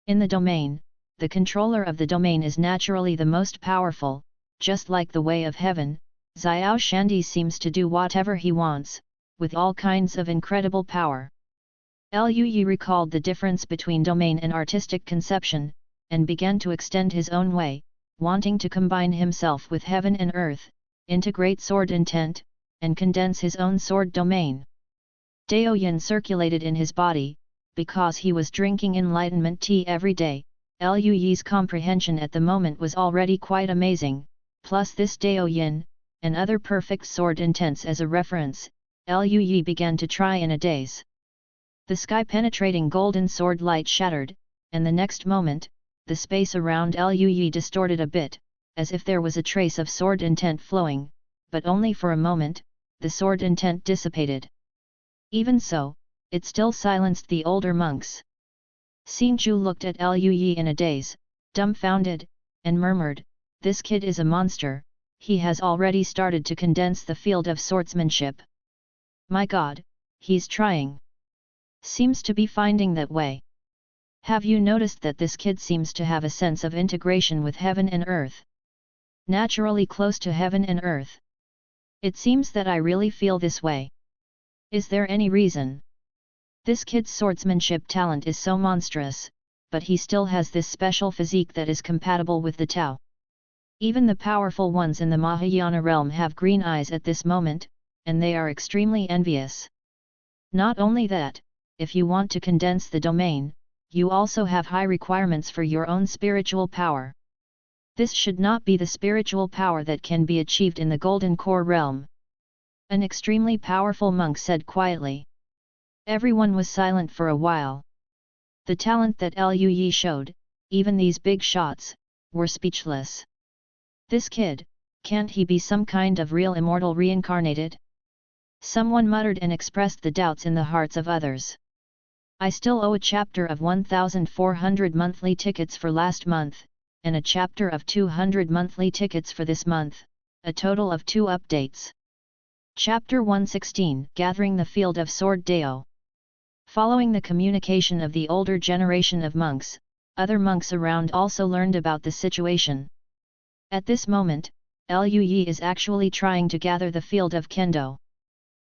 In the domain, the controller of the domain is naturally the most powerful, just like the way of heaven. Xiao Shandi seems to do whatever he wants, with all kinds of incredible power. Liu Yi recalled the difference between domain and artistic conception, and began to extend his own way, wanting to combine himself with heaven and earth, integrate sword intent, and condense his own sword domain. Dao Yin circulated in his body, because he was drinking enlightenment tea every day. Liu Yi's comprehension at the moment was already quite amazing, plus this Dao Yin, and other perfect sword intents as a reference, Liu Yi began to try in a daze. The sky-penetrating golden sword light shattered, and the next moment, the space around Liu Yi distorted a bit, as if there was a trace of sword intent flowing, but only for a moment, the sword intent dissipated. Even so, it still silenced the older monks. Xinju looked at Liu Yi in a daze, dumbfounded, and murmured, "This kid is a monster, he has already started to condense the field of swordsmanship. My God, he's trying. Seems to be finding that way. Have you noticed that this kid seems to have a sense of integration with heaven and earth? Naturally close to heaven and earth. It seems that I really feel this way. Is there any reason? This kid's swordsmanship talent is so monstrous, but he still has this special physique that is compatible with the Tao. Even the powerful ones in the Mahayana realm have green eyes at this moment, and they are extremely envious. Not only that, if you want to condense the domain, you also have high requirements for your own spiritual power. This should not be the spiritual power that can be achieved in the Golden Core realm." An extremely powerful monk said quietly. Everyone was silent for a while. The talent that Liu Yi showed, even these big shots, were speechless. This kid, can't he be some kind of real immortal reincarnated? Someone muttered and expressed the doubts in the hearts of others. I still owe a chapter of 1,400 monthly tickets for last month, and a chapter of 200 monthly tickets for this month, a total of 2 updates. Chapter 116, Gathering the Field of Sword Dao. Following the communication of the older generation of monks, other monks around also learned about the situation. At this moment, Liu Yi is actually trying to gather the field of Kendo.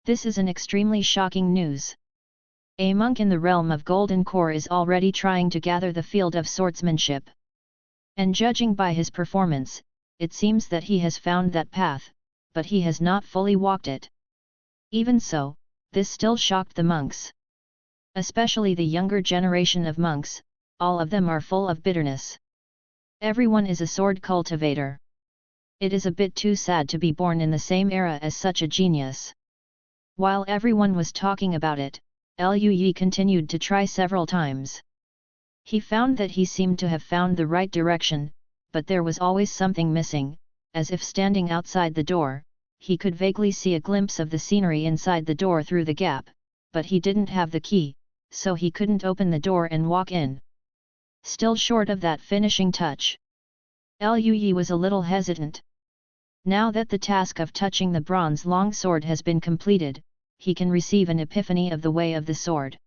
This is an extremely shocking news. A monk in the realm of Golden Core is already trying to gather the field of swordsmanship. And judging by his performance, it seems that he has found that path, but he has not fully walked it. Even so, this still shocked the monks. Especially the younger generation of monks, all of them are full of bitterness. Everyone is a sword cultivator. It is a bit too sad to be born in the same era as such a genius. While everyone was talking about it, Liu Yi continued to try several times. He found that he seemed to have found the right direction, but there was always something missing, as if standing outside the door, he could vaguely see a glimpse of the scenery inside the door through the gap, but he didn't have the key, so he couldn't open the door and walk in. Still short of that finishing touch. Liu Yi was a little hesitant. Now that the task of touching the bronze longsword has been completed, he can receive an epiphany of the way of the sword.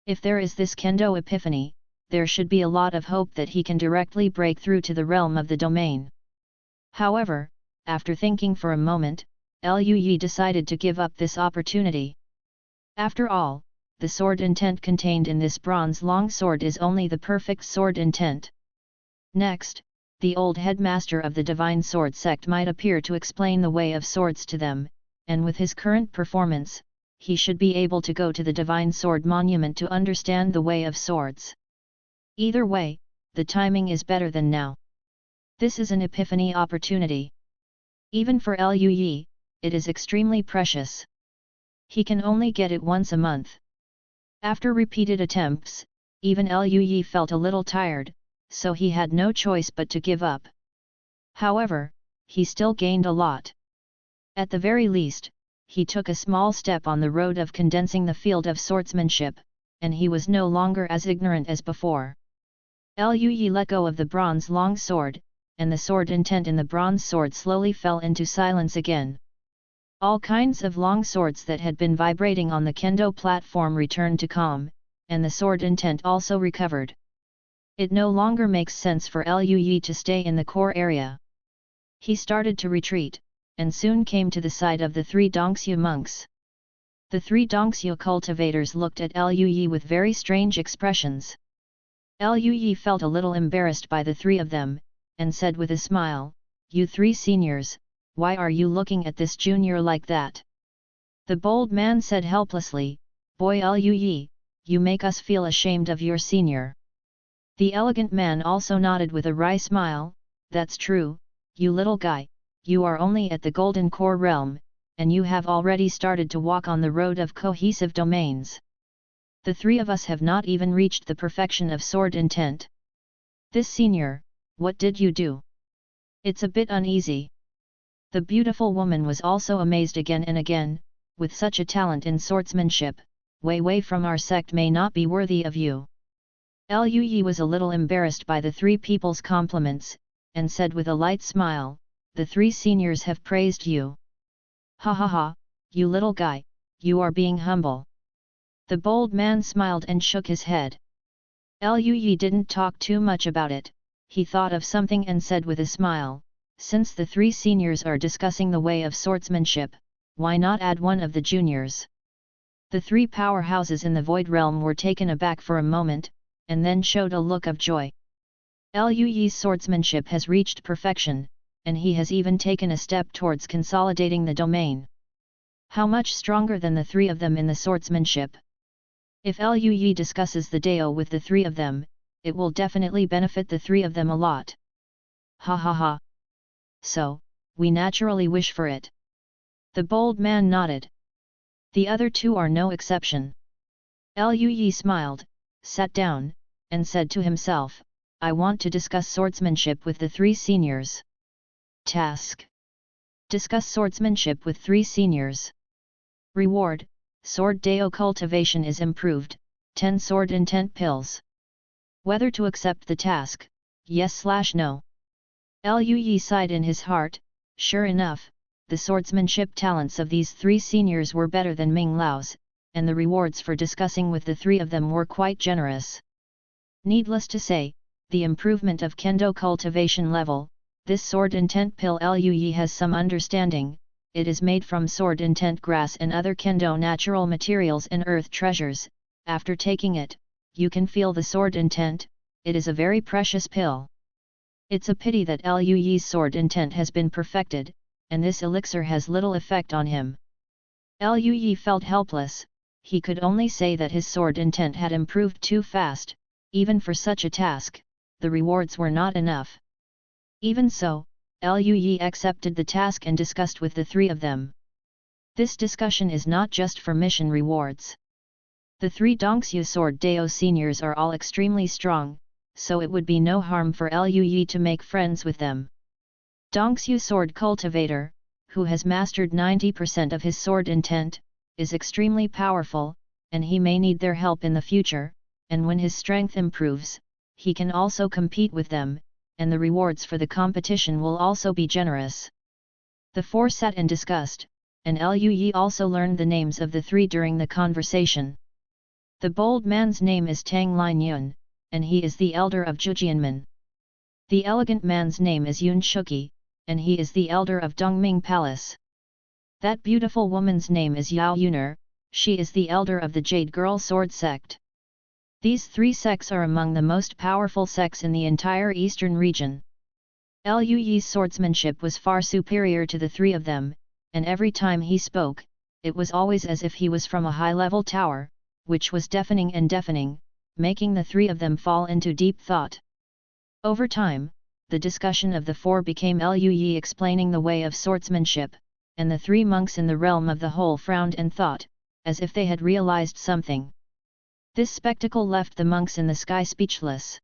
If there is this Kendo epiphany, there should be a lot of hope that he can directly break through to the realm of the domain. However, after thinking for a moment, Liu Yi decided to give up this opportunity. After all, the sword intent contained in this bronze long sword is only the perfect sword intent. Next, the old headmaster of the divine sword sect might appear to explain the way of swords to them, and with his current performance, he should be able to go to the divine sword monument to understand the way of swords. Either way, the timing is better than now. This is an epiphany opportunity. Even for Liu Yi, it is extremely precious. He can only get it once a month. After repeated attempts, even Liu Yi felt a little tired, so he had no choice but to give up. However, he still gained a lot. At the very least, he took a small step on the road of condensing the field of swordsmanship, and he was no longer as ignorant as before. Liu Yi let go of the bronze long sword, and the sword intent in the bronze sword slowly fell into silence again. All kinds of long swords that had been vibrating on the kendo platform returned to calm, and the sword intent also recovered. It no longer makes sense for Liu Yi to stay in the core area. He started to retreat, and soon came to the side of the three Dongxue monks. The three Dongxue cultivators looked at Liu Yi with very strange expressions. Liu Yi felt a little embarrassed by the three of them, and said with a smile, "You three seniors, why are you looking at this junior like that?" The bold man said helplessly, "Boy Liu Yi, you make us feel ashamed of your senior." The elegant man also nodded with a wry smile, "That's true, you little guy, you are only at the Golden Core realm, and you have already started to walk on the road of cohesive domains. The three of us have not even reached the perfection of sword intent. This senior, what did you do? It's a bit uneasy." The beautiful woman was also amazed again and again, "With such a talent in swordsmanship, Wei from our sect may not be worthy of you." Liu Yi was a little embarrassed by the three people's compliments, and said with a light smile, "The three seniors have praised you. Ha ha ha, you little guy, you are being humble." The bold man smiled and shook his head. Liu Yi didn't talk too much about it, he thought of something and said with a smile, "Since the three seniors are discussing the way of swordsmanship, why not add one of the juniors?" The three powerhouses in the Void Realm were taken aback for a moment, and then showed a look of joy. Liu Yi's swordsmanship has reached perfection, and he has even taken a step towards consolidating the domain. How much stronger than the three of them in the swordsmanship? If Liu Yi discusses the Dao with the three of them, it will definitely benefit the three of them a lot. Ha ha ha. So, we naturally wish for it. The bold man nodded. The other two are no exception. Liu Yi smiled, sat down, and said to himself, "I want to discuss swordsmanship with the three seniors." Task: discuss swordsmanship with three seniors. Reward: Sword Dao cultivation is improved, 10 sword intent pills. Whether to accept the task, yes/no. Liu Yi sighed in his heart. Sure enough, the swordsmanship talents of these three seniors were better than Ming Lao's, and the rewards for discussing with the three of them were quite generous. Needless to say, the improvement of kendo cultivation level, this sword intent pill Liu Yi has some understanding. It is made from sword intent grass and other kendo natural materials and earth treasures. After taking it, you can feel the sword intent. It is a very precious pill. It's a pity that Liu Yi's sword intent has been perfected, and this elixir has little effect on him. Liu Yi felt helpless. He could only say that his sword intent had improved too fast. Even for such a task, the rewards were not enough. Even so, Liu Yi accepted the task and discussed with the three of them. This discussion is not just for mission rewards. The three Dongxue Sword Dao seniors are all extremely strong, so it would be no harm for Liu Yi to make friends with them. Dongxue Sword Cultivator, who has mastered 90% of his sword intent, is extremely powerful, and he may need their help in the future, and when his strength improves, he can also compete with them, and the rewards for the competition will also be generous. The four sat and discussed, and Liu Yi also learned the names of the three during the conversation. The bold man's name is Tang Linyun, and he is the elder of Zhujianmen. The elegant man's name is Yun Shuqi, and he is the elder of Dongming Palace. That beautiful woman's name is Yao Yuner, She is the elder of the Jade Girl Sword sect. These 3 sects are among the most powerful sects in the entire eastern region. Liu Yi's swordsmanship was far superior to the 3 of them, and every time he spoke, it was always as if he was from a high-level tower, which was deafening, making the 3 of them fall into deep thought. Over time, the discussion of the 4 became Liu Yi explaining the way of swordsmanship, and the 3 monks in the realm of the whole frowned and thought, as if they had realized something. This spectacle left the monks in the sky speechless.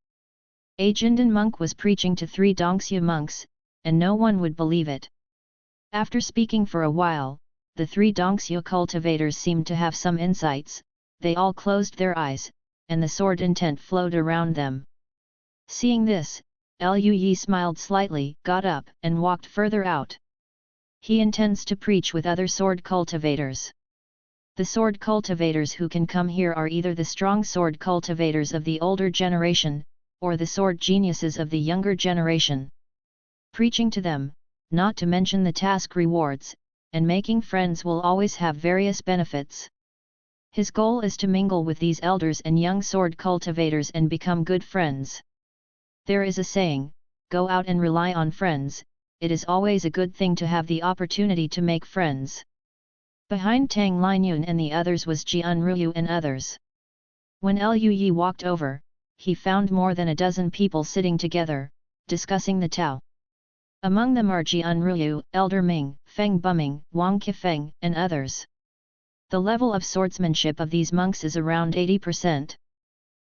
A Jindan monk was preaching to 3 Dongxue monks, and no one would believe it. After speaking for a while, the 3 Dongxue cultivators seemed to have some insights. They all closed their eyes, and the sword intent flowed around them. Seeing this, Liu Yi smiled slightly, got up, and walked further out. He intends to preach with other sword cultivators. The sword cultivators who can come here are either the strong sword cultivators of the older generation, or the sword geniuses of the younger generation. Preaching to them, not to mention the task rewards, and making friends will always have various benefits. His goal is to mingle with these elders and young sword cultivators and become good friends. There is a saying, go out and rely on friends. It is always a good thing to have the opportunity to make friends. Behind Tang Linyun and the others was Jian Ruyu and others. When Liu Yi walked over, he found more than a dozen people sitting together, discussing the Tao. Among them are Jian Ruyu, Elder Ming, Feng Buming, Wang Qifeng, and others. The level of swordsmanship of these monks is around 80%.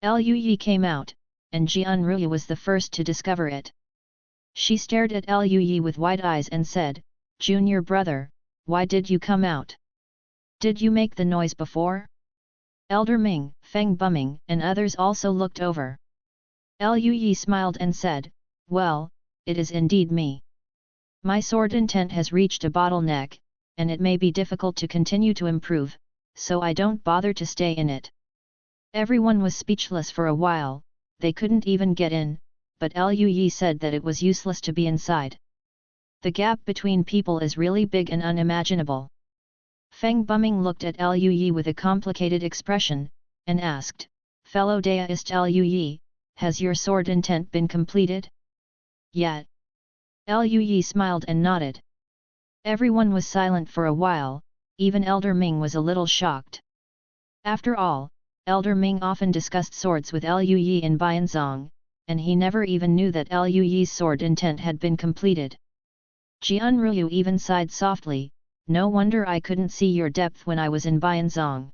Liu Yi came out, and Jian Ruyu was the first to discover it. She stared at Liu Yi with wide eyes and said, "Junior brother, why did you come out? Did you make the noise before?" Elder Ming, Feng Buming, and others also looked over. Liu Yi smiled and said, "Well, it is indeed me. My sword intent has reached a bottleneck, and it may be difficult to continue to improve, so I don't bother to stay in it." Everyone was speechless for a while. They couldn't even get in, but Liu Yi said that it was useless to be inside. The gap between people is really big and unimaginable. Feng Buming looked at Liu Yi with a complicated expression, and asked, "Fellow Daoist Liu Yi, has your sword intent been completed?" "Yet." Liu Yi smiled and nodded. Everyone was silent for a while, even Elder Ming was a little shocked. After all, Elder Ming often discussed swords with Liu Yi in Bianzong, and he never even knew that Liu Yi's sword intent had been completed. Jian Ruyu even sighed softly, "No wonder I couldn't see your depth when I was in Bianzong.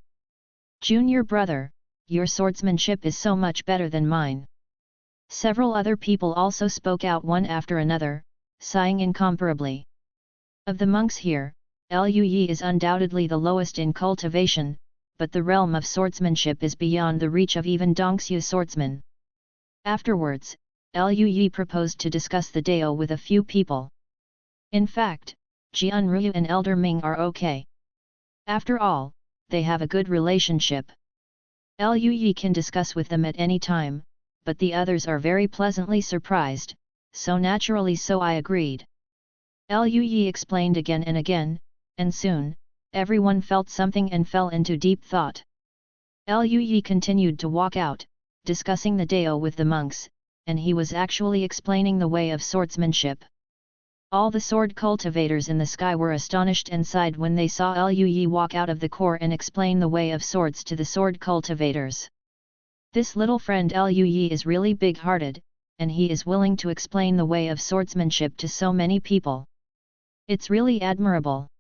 Junior brother, your swordsmanship is so much better than mine." Several other people also spoke out one after another, sighing incomparably. Of the monks here, Liu Yi is undoubtedly the lowest in cultivation, but the realm of swordsmanship is beyond the reach of even Dongxue swordsmen. Afterwards, Liu Yi proposed to discuss the Dao with a few people. In fact, Jian Ruyu and Elder Ming are okay. After all, they have a good relationship. Liu Yi can discuss with them at any time, but the others are very pleasantly surprised, so naturally so I agreed. Liu Yi explained again and again, and soon, everyone felt something and fell into deep thought. Liu Yi continued to walk out, discussing the Dao with the monks, and he was actually explaining the way of swordsmanship. All the sword cultivators in the sky were astonished and sighed when they saw Liu Yi walk out of the core and explain the way of swords to the sword cultivators. This little friend Liu Yi is really big-hearted, and he is willing to explain the way of swordsmanship to so many people. It's really admirable.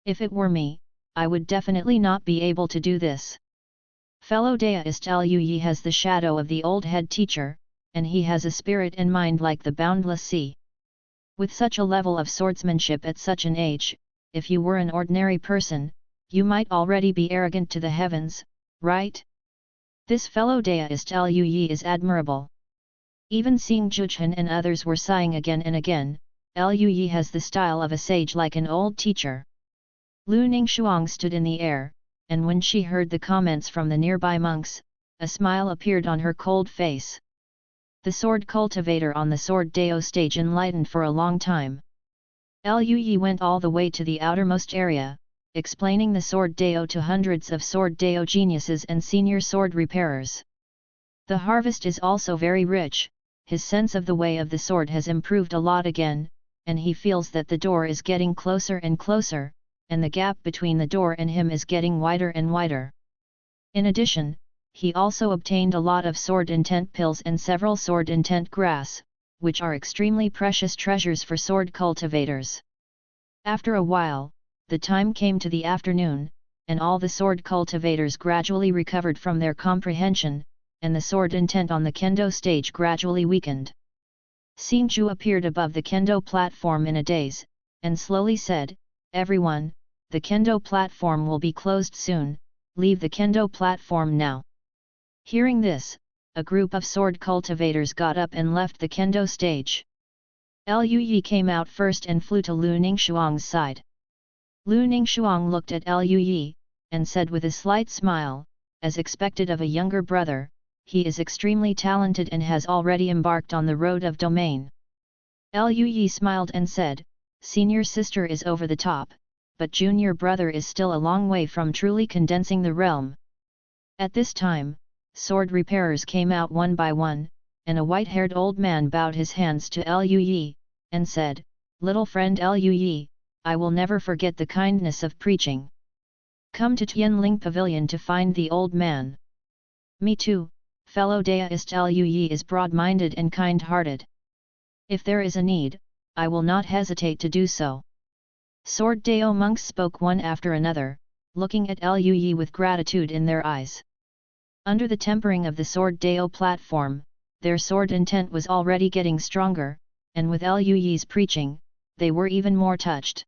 If it were me, I would definitely not be able to do this. Fellow Daoist Liu Yi has the shadow of the old head teacher, and he has a spirit and mind like the boundless sea. With such a level of swordsmanship at such an age, if you were an ordinary person, you might already be arrogant to the heavens, right? This fellow Daoist Liu Yi is admirable. Even seeing Zhuchen and others were sighing again and again. Liu Yi has the style of a sage like an old teacher. Lu Ningxuang stood in the air, and when she heard the comments from the nearby monks, a smile appeared on her cold face. The sword cultivator on the sword Dao stage enlightened for a long time. Liu Yi went all the way to the outermost area, explaining the sword Dao to hundreds of sword Dao geniuses and senior sword repairers. The harvest is also very rich, his sense of the way of the sword has improved a lot again, and he feels that the door is getting closer and closer, and the gap between the door and him is getting wider and wider. In addition, he also obtained a lot of sword intent pills and several sword intent grass, which are extremely precious treasures for sword cultivators. After a while, the time came to the afternoon, and all the sword cultivators gradually recovered from their comprehension, and the sword intent on the kendo stage gradually weakened. Xingju appeared above the kendo platform in a daze, and slowly said, "Everyone, the kendo platform will be closed soon, leave the kendo platform now." Hearing this, a group of sword cultivators got up and left the kendo stage. Lu Yi came out first and flew to Lu Ningxuang's side. Lu Ningxuang looked at Lu Yi, and said with a slight smile, as expected of a younger brother, "He is extremely talented and has already embarked on the road of domain." Lu Yi smiled and said, "Senior sister is over the top, but junior brother is still a long way from truly condensing the realm." At this time, sword repairers came out one by one, and a white-haired old man bowed his hands to Lu Yi, and said, "Little friend Lu Yi, I will never forget the kindness of preaching. Come to Tianling Pavilion to find the old man." "Me too, fellow Daoist." Lu Yi is broad-minded and kind-hearted. "If there is a need, I will not hesitate to do so." Sword Dao monks spoke one after another, looking at Lu Yi with gratitude in their eyes. Under the tempering of the sword Dao platform, their sword intent was already getting stronger, and with Lu Yi's preaching, they were even more touched.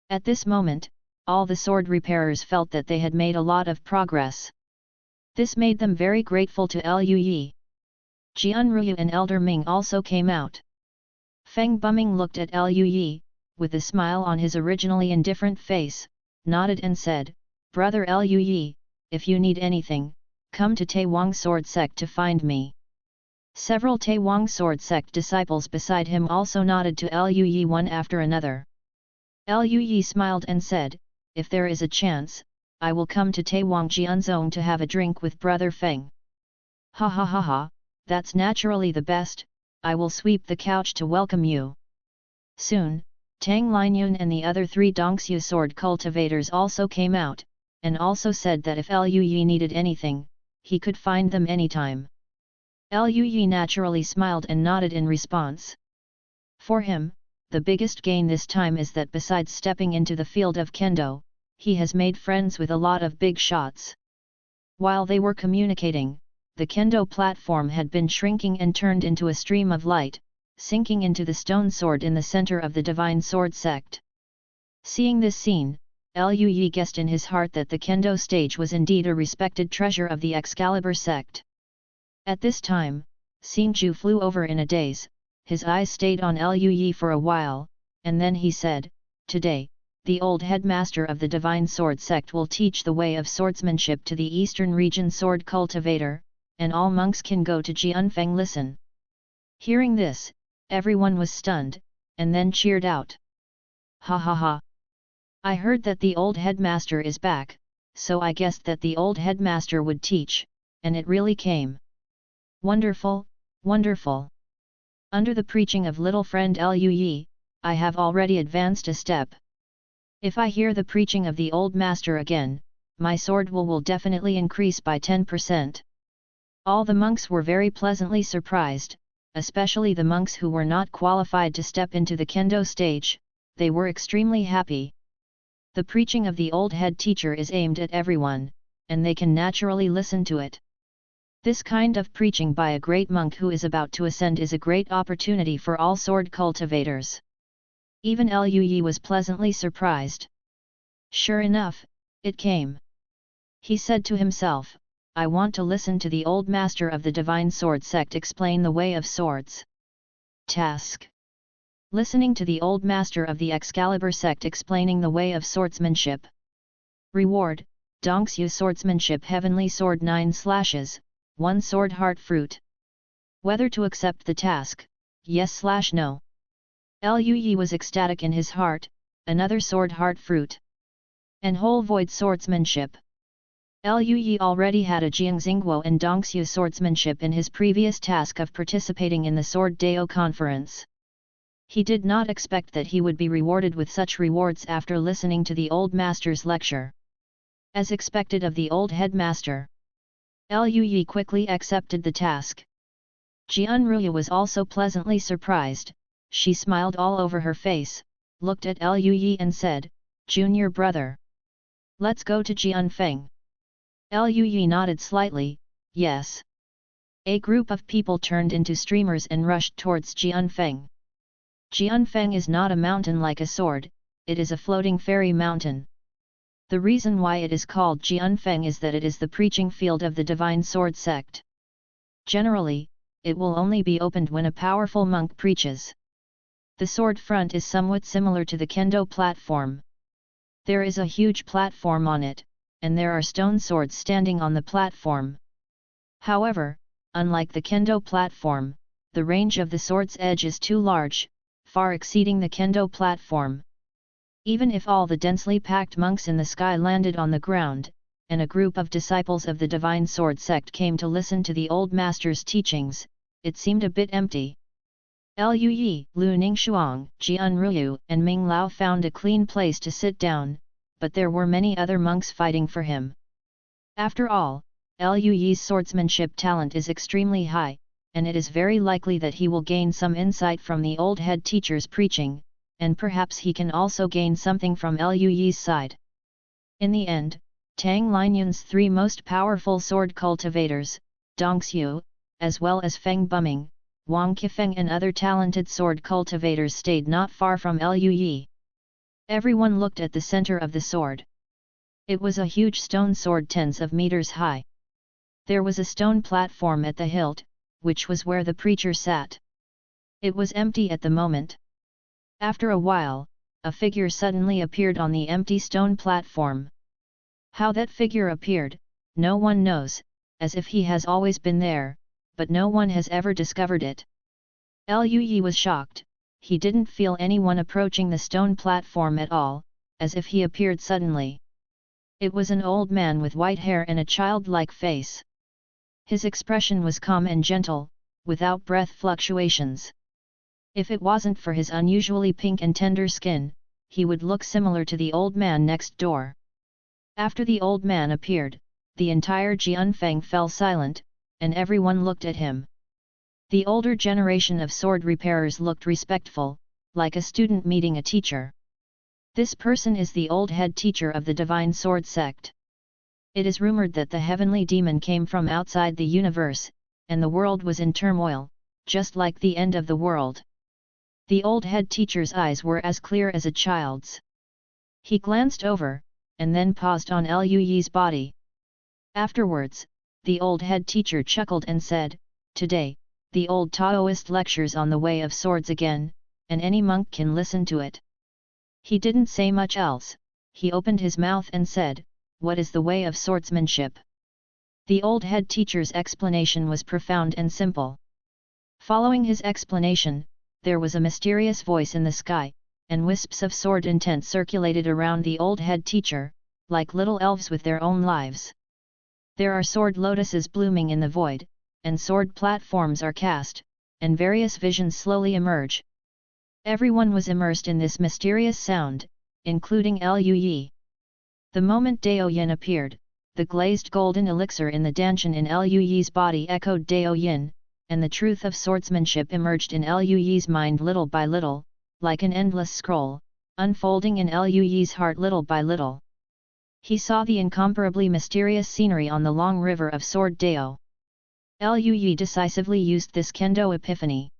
At this moment, all the sword repairers felt that they had made a lot of progress. This made them very grateful to Lu Yi. Jian Ruyu and Elder Ming also came out. Feng Buming looked at Lu Yi, with a smile on his originally indifferent face, nodded and said, "Brother Lu Yi, if you need anything, come to Taiwang Sword Sect to find me." Several Taiwang Sword Sect disciples beside him also nodded to Lu Yi one after another. Lu Yi smiled and said, "If there is a chance, I will come to Taiwang Jianzong to have a drink with Brother Feng." "Ha ha ha ha, that's naturally the best, I will sweep the couch to welcome you." Soon, Tang Linyun and the other 3 Dongxu sword cultivators also came out, and also said that if Lu Yi needed anything, he could find them anytime. Lu Yi naturally smiled and nodded in response. For him, the biggest gain this time is that besides stepping into the field of kendo, he has made friends with a lot of big shots. While they were communicating, the kendo platform had been shrinking and turned into a stream of light, sinking into the stone sword in the center of the divine sword sect. Seeing this scene, Lu Yi guessed in his heart that the kendo stage was indeed a respected treasure of the Excalibur sect. At this time, Xingju flew over in a daze, his eyes stayed on Lu Yi for a while, and then he said, "Today, the old headmaster of the divine sword sect will teach the way of swordsmanship to the eastern region sword cultivator, and all monks can go to Jianfeng listen." Hearing this, everyone was stunned, and then cheered out. "Ha ha ha! I heard that the old headmaster is back, so I guessed that the old headmaster would teach, and it really came. Wonderful, wonderful! Under the preaching of little friend Lu Yi, I have already advanced a step. If I hear the preaching of the old master again, my sword will definitely increase by 10%. All the monks were very pleasantly surprised, especially the monks who were not qualified to step into the kendo stage, they were extremely happy. The preaching of the old head teacher is aimed at everyone, and they can naturally listen to it. This kind of preaching by a great monk who is about to ascend is a great opportunity for all sword cultivators. Even Lu Yi was pleasantly surprised. Sure enough, it came. He said to himself, "I want to listen to the old master of the divine sword sect explain the way of swords." Task: listening to the old master of the Excalibur sect explaining the way of swordsmanship. Reward: Dongxu Swordsmanship Heavenly Sword 9 slashes, 1 sword heart fruit. Whether to accept the task, yes/no. Lu Yi was ecstatic in his heart, another sword heart fruit. and whole void swordsmanship. Liu Yi already had a Jiangxingguo and Dongxiu swordsmanship in his previous task of participating in the Sword Dao conference. He did not expect that he would be rewarded with such rewards after listening to the old master's lecture. As expected of the old headmaster, Liu Yi quickly accepted the task. Jian Ruya was also pleasantly surprised. She smiled all over her face, looked at Liu Yi and said, "Junior brother, let's go to Jianfeng." Liu Yi nodded slightly, yes. A group of people turned into streamers and rushed towards Jianfeng. Jianfeng is not a mountain like a sword, it is a floating fairy mountain. The reason why it is called Jianfeng is that it is the preaching field of the divine sword sect. Generally, it will only be opened when a powerful monk preaches. The sword front is somewhat similar to the kendo platform. There is a huge platform on it, and there are stone swords standing on the platform. However, unlike the kendo platform, the range of the sword's edge is too large, far exceeding the kendo platform. Even if all the densely packed monks in the sky landed on the ground, and a group of disciples of the divine sword sect came to listen to the old master's teachings, it seemed a bit empty. Liu Yi, Lu Ningxuang, Jian Ruyu and Ming Lao found a clean place to sit down, but there were many other monks fighting for him. After all, Liu Yi's swordsmanship talent is extremely high, and it is very likely that he will gain some insight from the old head teacher's preaching, and perhaps he can also gain something from Liu Yi's side. In the end, Tang Linyun's three most powerful sword cultivators, Dongxiu, as well as Feng Buming, Wang Qifeng and other talented sword cultivators stayed not far from Liu Yi. Everyone looked at the center of the sword. It was a huge stone sword tens of meters high. There was a stone platform at the hilt, which was where the preacher sat. It was empty at the moment. After a while, a figure suddenly appeared on the empty stone platform. How that figure appeared, no one knows, as if he has always been there, but no one has ever discovered it. Liu Yi was shocked. He didn't feel anyone approaching the stone platform at all, as if he appeared suddenly. It was an old man with white hair and a childlike face. His expression was calm and gentle, without breath fluctuations. If it wasn't for his unusually pink and tender skin, he would look similar to the old man next door. After the old man appeared, the entire Jianfeng fell silent, and everyone looked at him. The older generation of sword repairers looked respectful, like a student meeting a teacher. This person is the old head teacher of the divine sword sect. It is rumored that the heavenly demon came from outside the universe, and the world was in turmoil, just like the end of the world. The old head teacher's eyes were as clear as a child's. He glanced over, and then paused on Liu Yi's body. Afterwards, the old head teacher chuckled and said, "Today, the old Taoist lectures on the way of swords again, and any monk can listen to it." He didn't say much else. He opened his mouth and said, "What is the way of swordsmanship?" The old head teacher's explanation was profound and simple. Following his explanation, there was a mysterious voice in the sky, and wisps of sword intent circulated around the old head teacher, like little elves with their own lives. There are sword lotuses blooming in the void, and sword platforms are cast, and various visions slowly emerge. Everyone was immersed in this mysterious sound, including Liu Yi. The moment Dao Yin appeared, the glazed golden elixir in the danshan in Liu Yi's body echoed Dao Yin, and the truth of swordsmanship emerged in Liu Yi's mind little by little, like an endless scroll, unfolding in Liu Yi's heart little by little. He saw the incomparably mysterious scenery on the long river of Sword Dao. Liu Yi decisively used this kendo epiphany.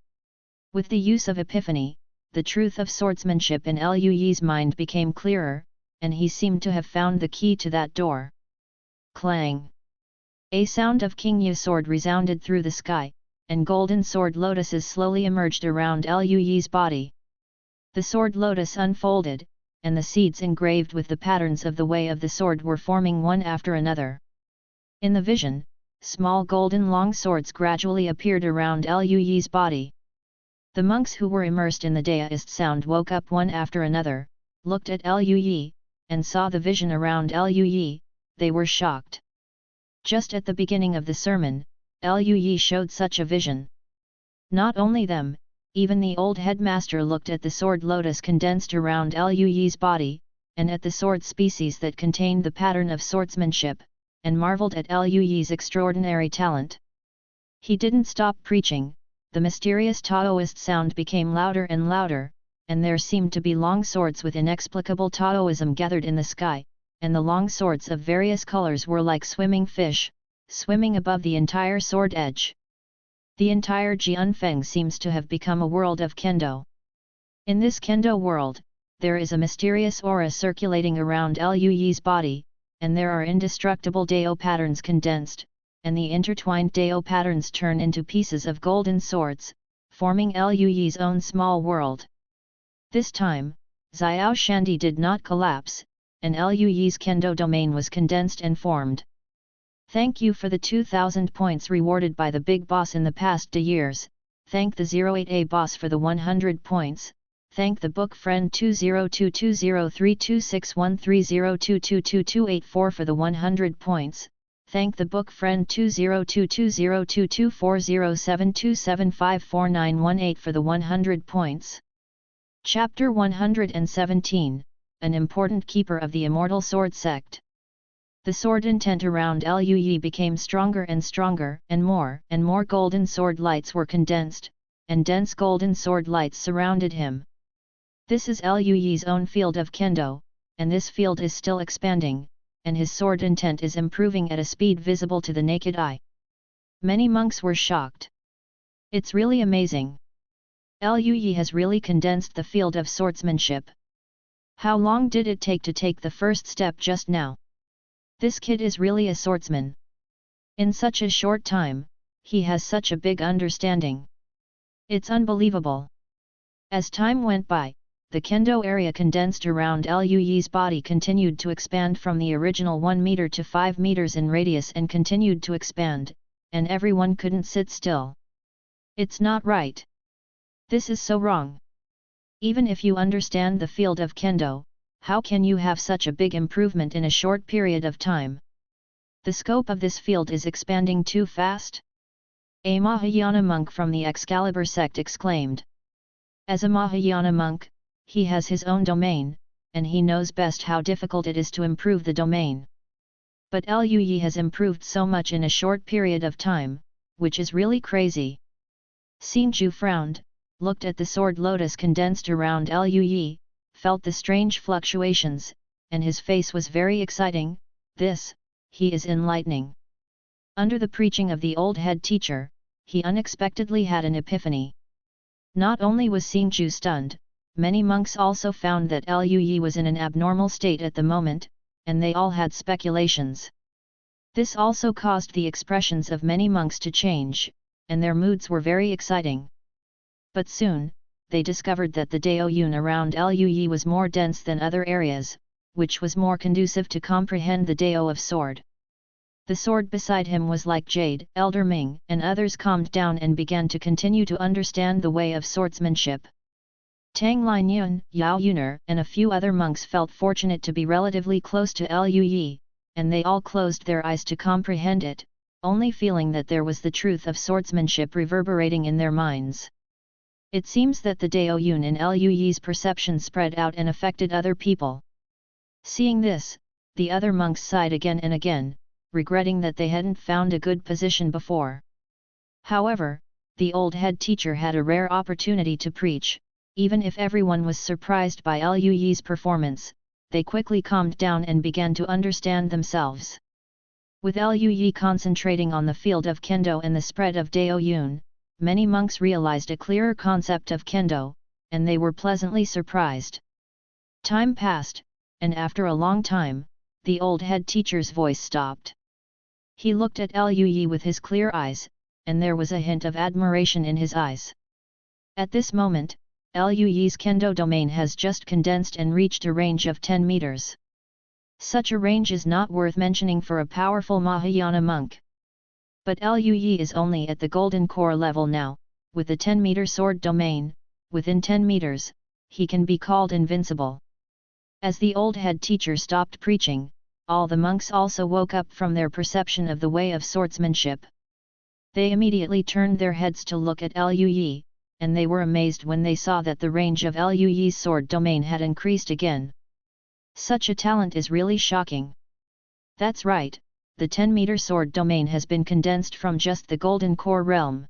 With the use of epiphany, the truth of swordsmanship in Liu Yi's mind became clearer, and he seemed to have found the key to that door. Clang! A sound of Qingyu sword resounded through the sky, and golden sword lotuses slowly emerged around Liu Yi's body. The sword lotus unfolded, and the seeds engraved with the patterns of the way of the sword were forming one after another. In the vision, small golden long swords gradually appeared around Liu Yi's body. The monks who were immersed in the Daoist sound woke up one after another, looked at Liu Yi, and saw the vision around Lui, they were shocked. Just at the beginning of the sermon, Lui showed such a vision. Not only them, even the old headmaster looked at the sword lotus condensed around Lui's body, and at the sword species that contained the pattern of swordsmanship, and marveled at Lui's extraordinary talent. He didn't stop preaching. The mysterious Taoist sound became louder and louder, and there seemed to be long swords with inexplicable Taoism gathered in the sky, and the long swords of various colors were like swimming fish, swimming above the entire sword edge. The entire Jianfeng seems to have become a world of kendo. In this kendo world, there is a mysterious aura circulating around Lui's body, and there are indestructible Dao patterns condensed, and the intertwined Dao patterns turn into pieces of golden swords, forming Lui's own small world. This time, Xiao Shandi did not collapse, and Lui's kendo domain was condensed and formed. Thank you for the 2000 points rewarded by the big boss in the past years. Thank the 08A boss for the 100 points. Thank the book friend 20220326130222284 for the 100 points. Thank the book friend 20220224072754918 for the 100 points. Chapter 117, An Important Keeper of the Immortal Sword Sect. The sword intent around Lui became stronger and stronger, and more golden sword lights were condensed, and dense golden sword lights surrounded him. This is Lui's own field of kendo, and this field is still expanding, and his sword intent is improving at a speed visible to the naked eye. Many monks were shocked. It's really amazing. Lui has really condensed the field of swordsmanship. How long did it take to take the first step just now? This kid is really a swordsman. In such a short time, he has such a big understanding. It's unbelievable. As time went by, the kendo area condensed around Lui's body continued to expand from the original 1 meter to 5 meters in radius and continued to expand, and everyone couldn't sit still. It's not right. This is so wrong. Even if you understand the field of kendo, how can you have such a big improvement in a short period of time? The scope of this field is expanding too fast. A Mahayana monk from the Excalibur sect exclaimed. As a Mahayana monk, he has his own domain, and he knows best how difficult it is to improve the domain. But Lui has improved so much in a short period of time, which is really crazy. Xingju frowned, looked at the sword lotus condensed around Lui, felt the strange fluctuations, and his face was very exciting. He is enlightening. Under the preaching of the old head teacher, he unexpectedly had an epiphany. Not only was Xingju stunned, many monks also found that Lui was in an abnormal state at the moment, and they all had speculations. This also caused the expressions of many monks to change, and their moods were very exciting. But soon, they discovered that the Dao Yun around Lui was more dense than other areas, which was more conducive to comprehend the Dao of sword. The sword beside him was like jade. Elder Ming and others calmed down and began to continue to understand the way of swordsmanship. Tang Linyun, Yao Yuner and a few other monks felt fortunate to be relatively close to Lui, and they all closed their eyes to comprehend it, only feeling that there was the truth of swordsmanship reverberating in their minds. It seems that the Dao Yun in Lui's perception spread out and affected other people. Seeing this, the other monks sighed again and again, regretting that they hadn't found a good position before. However, the old head teacher had a rare opportunity to preach. Even if everyone was surprised by Lui's performance, they quickly calmed down and began to understand themselves. With Lui concentrating on the field of kendo and the spread of Dao Yun, many monks realized a clearer concept of kendo, and they were pleasantly surprised. Time passed, and after a long time, the old head teacher's voice stopped. He looked at Lui with his clear eyes, and there was a hint of admiration in his eyes. At this moment, Lui's kendo domain has just condensed and reached a range of 10 meters. Such a range is not worth mentioning for a powerful Mahayana monk. But Lui is only at the golden core level now, with the 10-meter sword domain. Within 10 meters, he can be called invincible. As the old head teacher stopped preaching, all the monks also woke up from their perception of the way of swordsmanship. They immediately turned their heads to look at Liu Yi, and they were amazed when they saw that the range of Liu Yi's sword domain had increased again. Such a talent is really shocking. That's right, the 10-meter sword domain has been condensed from just the golden core realm.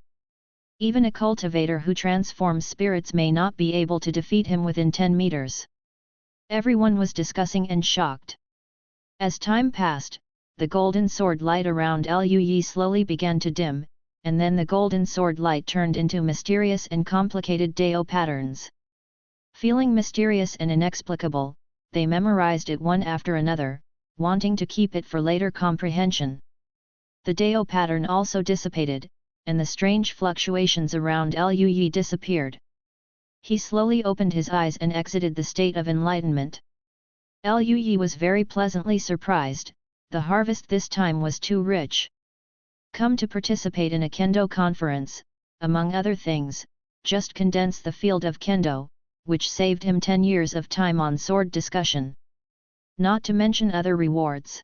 Even a cultivator who transforms spirits may not be able to defeat him within 10 meters. Everyone was discussing and shocked. As time passed, the golden sword light around Liu Yi slowly began to dim, and then the golden sword light turned into mysterious and complicated Dao patterns. Feeling mysterious and inexplicable, they memorized it one after another, wanting to keep it for later comprehension. The Dao pattern also dissipated, and the strange fluctuations around Liu Yi disappeared. He slowly opened his eyes and exited the state of enlightenment. Liu Yi was very pleasantly surprised. The harvest this time was too rich. Come to participate in a Kendo conference, among other things, just condense the field of Kendo, which saved him 10 years of time on sword discussion. Not to mention other rewards.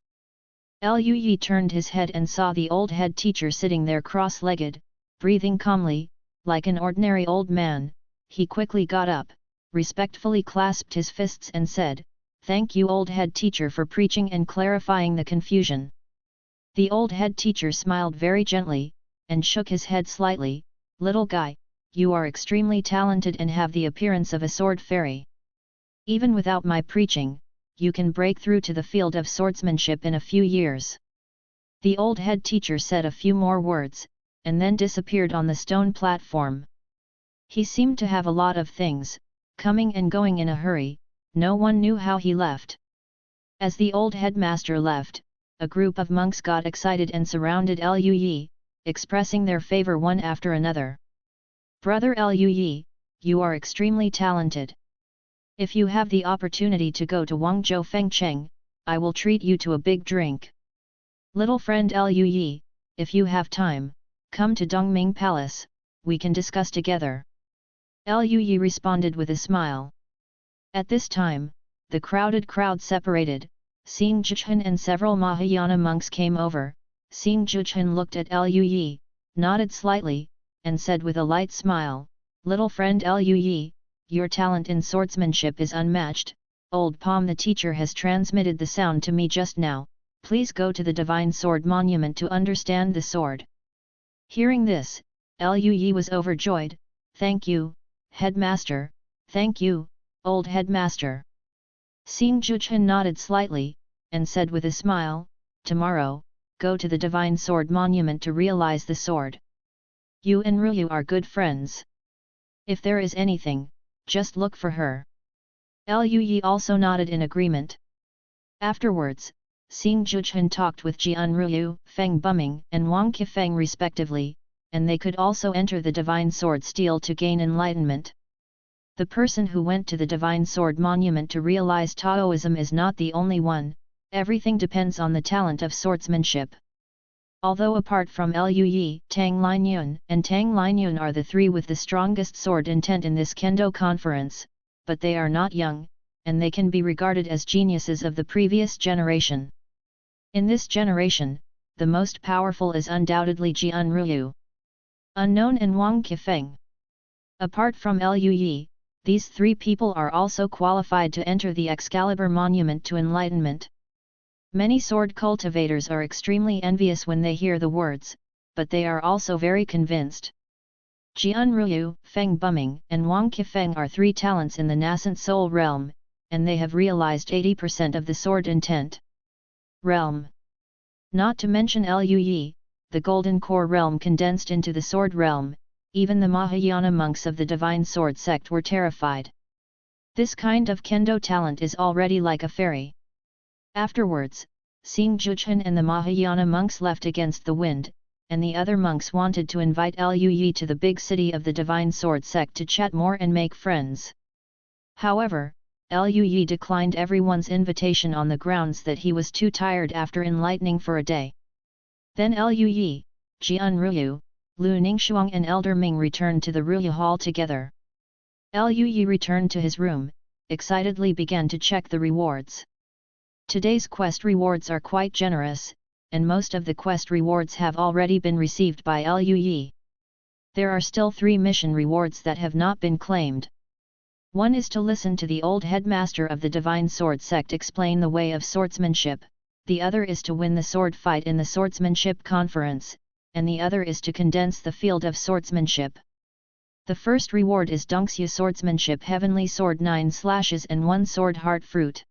Liu Yi turned his head and saw the old head teacher sitting there cross-legged, breathing calmly, like an ordinary old man. He quickly got up, respectfully clasped his fists and said, "Thank you, old head teacher, for preaching and clarifying the confusion." The old head teacher smiled very gently, and shook his head slightly. "Little guy, you are extremely talented and have the appearance of a sword fairy. Even without my preaching, you can break through to the field of swordsmanship in a few years." The old head teacher said a few more words, and then disappeared on the stone platform. He seemed to have a lot of things, coming and going in a hurry. No one knew how he left. As the old headmaster left, a group of monks got excited and surrounded Liu Yi, expressing their favor one after another. "Brother Liu Yi, you are extremely talented. If you have the opportunity to go to Wangzhou Fengcheng, I will treat you to a big drink. Little friend Liu Yi, if you have time, come to Dongming Palace, we can discuss together." Liu Yi responded with a smile. At this time, the crowded crowd separated. Xing Zhichen and several Mahayana monks came over. Xing Zhichen looked at Liu Yi, nodded slightly, and said with a light smile, "Little friend Liu Yi, your talent in swordsmanship is unmatched. Old Palm the teacher has transmitted the sound to me just now. Please go to the Divine Sword Monument to understand the sword." Hearing this, Liu Yi was overjoyed. "Thank you, headmaster, thank you, old headmaster." Xing Zhichen nodded slightly, and said with a smile, "Tomorrow, go to the Divine Sword Monument to realize the sword. You and Ryu are good friends. If there is anything, just look for her." Liu Yi also nodded in agreement. Afterwards, Xing Zhichen talked with Jian Ryu, Feng Buming and Wang Qifeng respectively, and they could also enter the Divine Sword Steel to gain enlightenment. The person who went to the Divine Sword Monument to realize Taoism is not the only one. Everything depends on the talent of swordsmanship. Although apart from Liu Yi, Tang Linyun and Tang Linyun are the three with the strongest sword intent in this Kendo conference, but they are not young, and they can be regarded as geniuses of the previous generation. In this generation, the most powerful is undoubtedly Jian Ryu, Unknown and Wang Qifeng. Apart from Liu Yi, these three people are also qualified to enter the Excalibur Monument to enlightenment. Many sword cultivators are extremely envious when they hear the words, but they are also very convinced. Jian Ryu, Feng Buming and Wang Qifeng are three talents in the nascent soul realm, and they have realized 80% of the sword intent realm. Not to mention Liu Yi, the golden core realm condensed into the sword realm. Even the Mahayana monks of the Divine Sword sect were terrified. This kind of Kendo talent is already like a fairy. Afterwards, Xing Zhichen and the Mahayana monks left against the wind, and the other monks wanted to invite Liu Yi to the big city of the Divine Sword sect to chat more and make friends. However, Liu Yi declined everyone's invitation on the grounds that he was too tired after enlightening for a day. Then Liu Yi, Jian Ryu, Lu Ningxuang and Elder Ming returned to the Ryu Hall together. Liu Yi returned to his room, excitedly began to check the rewards. Today's quest rewards are quite generous, and most of the quest rewards have already been received by Liu Yi. There are still 3 mission rewards that have not been claimed. One is to listen to the old headmaster of the Divine Sword Sect explain the way of swordsmanship, the other is to win the sword fight in the swordsmanship conference, and the other is to condense the field of swordsmanship. The first reward is Dongxue Swordsmanship Heavenly Sword 9 slashes and 1 Sword Heart Fruit.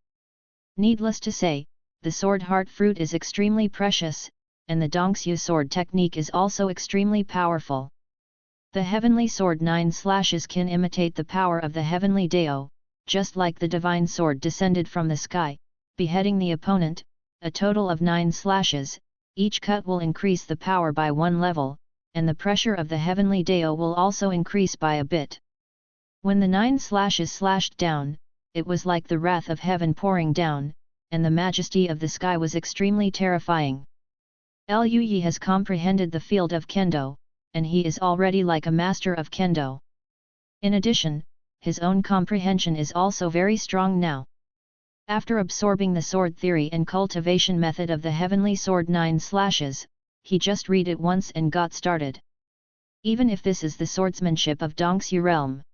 Needless to say, the Sword Heart Fruit is extremely precious, and the Dongxue sword technique is also extremely powerful. The Heavenly Sword 9 slashes can imitate the power of the Heavenly Dao, just like the Divine Sword descended from the sky, beheading the opponent. A total of 9 slashes, each cut will increase the power by 1 level, and the pressure of the Heavenly Dao will also increase by a bit. When the 9 slashes slashed down, it was like the wrath of heaven pouring down, and the majesty of the sky was extremely terrifying. Liu Yi has comprehended the field of Kendo, and he is already like a master of Kendo. In addition, his own comprehension is also very strong now. After absorbing the sword theory and cultivation method of the Heavenly Sword 9 slashes, he just read it once and got started. Even if this is the swordsmanship of Dongxue realm.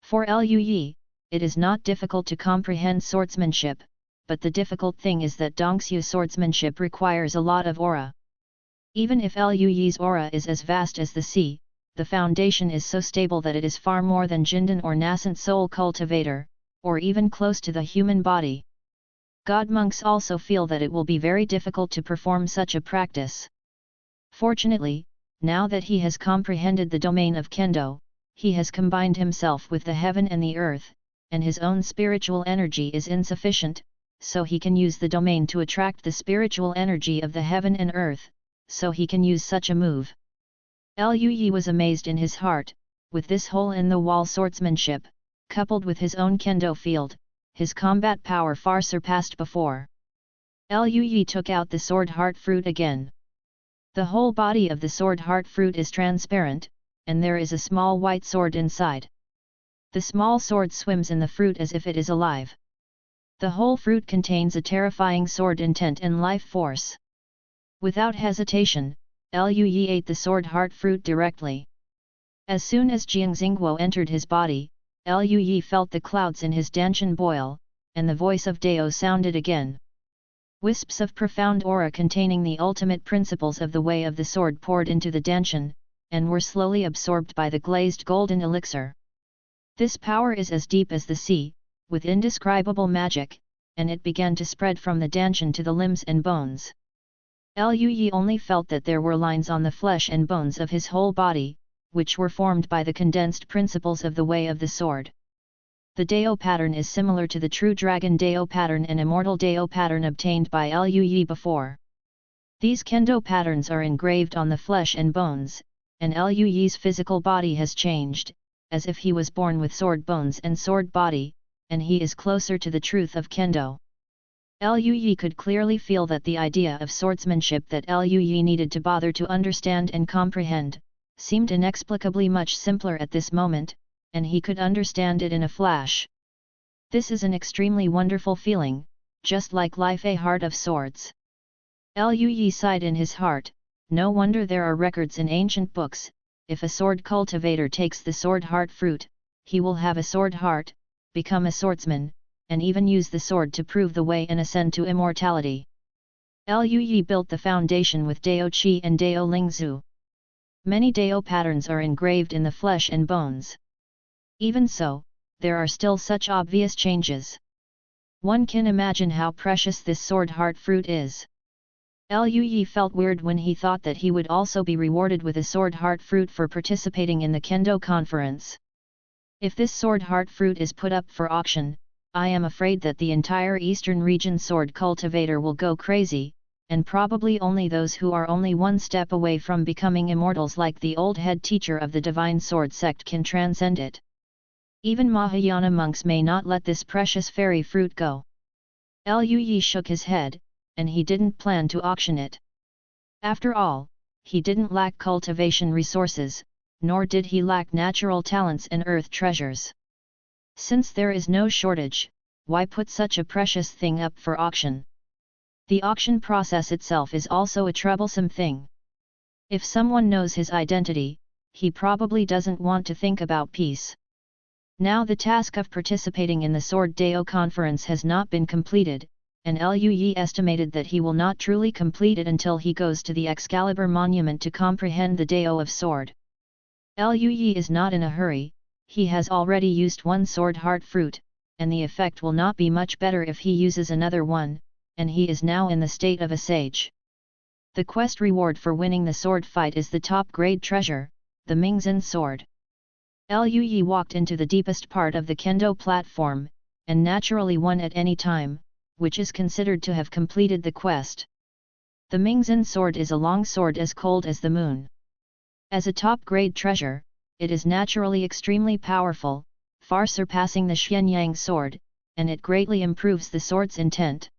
For Liu Yi, it is not difficult to comprehend swordsmanship, but the difficult thing is that Dongxue swordsmanship requires a lot of aura. Even if Liu Yi's aura is as vast as the sea, the foundation is so stable that it is far more than Jindan or nascent soul cultivator, or even close to the human body. God monks also feel that it will be very difficult to perform such a practice. Fortunately, now that he has comprehended the domain of Kendo, he has combined himself with the heaven and the earth, and his own spiritual energy is insufficient, so he can use the domain to attract the spiritual energy of the heaven and earth, so he can use such a move. Liu Yi was amazed in his heart, with this hole-in-the-wall swordsmanship, coupled with his own Kendo field, his combat power far surpassed before. Liu Yi took out the Sword Heart Fruit again. The whole body of the Sword Heart Fruit is transparent, and there is a small white sword inside. The small sword swims in the fruit as if it is alive. The whole fruit contains a terrifying sword intent and life force. Without hesitation, Liu Yi ate the Sword Heart Fruit directly. As soon as Jiangxingguo entered his body, Liu Yi felt the clouds in his danshan boil, and the voice of Dao sounded again. Wisps of profound aura containing the ultimate principles of the way of the sword poured into the danshan, and were slowly absorbed by the glazed golden elixir. This power is as deep as the sea, with indescribable magic, and it began to spread from the danshan to the limbs and bones. Liu Yi only felt that there were lines on the flesh and bones of his whole body, which were formed by the condensed principles of the way of the sword. The Dao pattern is similar to the true Dragon Dao pattern and Immortal Dao pattern obtained by Liu Yi before. These Kendo patterns are engraved on the flesh and bones, and Liu Yi's physical body has changed, as if he was born with sword bones and sword body, and he is closer to the truth of Kendo. Liu Yi could clearly feel that the idea of swordsmanship that Liu Yi needed to bother to understand and comprehend, seemed inexplicably much simpler at this moment, and he could understand it in a flash. This is an extremely wonderful feeling, just like life a heart of swords. Liu Yi sighed in his heart, no wonder there are records in ancient books, if a sword cultivator takes the sword heart fruit, he will have a sword heart, become a swordsman, and even use the sword to prove the way and ascend to immortality. Liu Yi built the foundation with Dao Qi and Dao Lingzhu. Many Dao patterns are engraved in the flesh and bones. Even so, there are still such obvious changes. One can imagine how precious this sword heart fruit is. Liu Yi felt weird when he thought that he would also be rewarded with a sword heart fruit for participating in the Kendo conference. If this sword heart fruit is put up for auction, I am afraid that the entire eastern region sword cultivator will go crazy, and probably only those who are only one step away from becoming immortals like the old head teacher of the Divine Sword Sect can transcend it. Even Mahayana monks may not let this precious fairy fruit go. Liu Yi shook his head, and he didn't plan to auction it. After all, he didn't lack cultivation resources, nor did he lack natural talents and earth treasures. Since there is no shortage, why put such a precious thing up for auction? The auction process itself is also a troublesome thing. If someone knows his identity, he probably doesn't want to think about peace. Now the task of participating in the Sword Dao conference has not been completed, and Liu Yi estimated that he will not truly complete it until he goes to the Excalibur Monument to comprehend the Dao of Sword. Liu Yi is not in a hurry, he has already used one Sword Heart Fruit, and the effect will not be much better if he uses another one, and he is now in the state of a sage. The quest reward for winning the sword fight is the top-grade treasure, the Mingzhen sword. Liu Yi walked into the deepest part of the kendo platform, and naturally won at any time, which is considered to have completed the quest. The Mingzhen sword is a long sword as cold as the moon. As a top-grade treasure, it is naturally extremely powerful, far surpassing the Xianyang sword, and it greatly improves the sword's intent.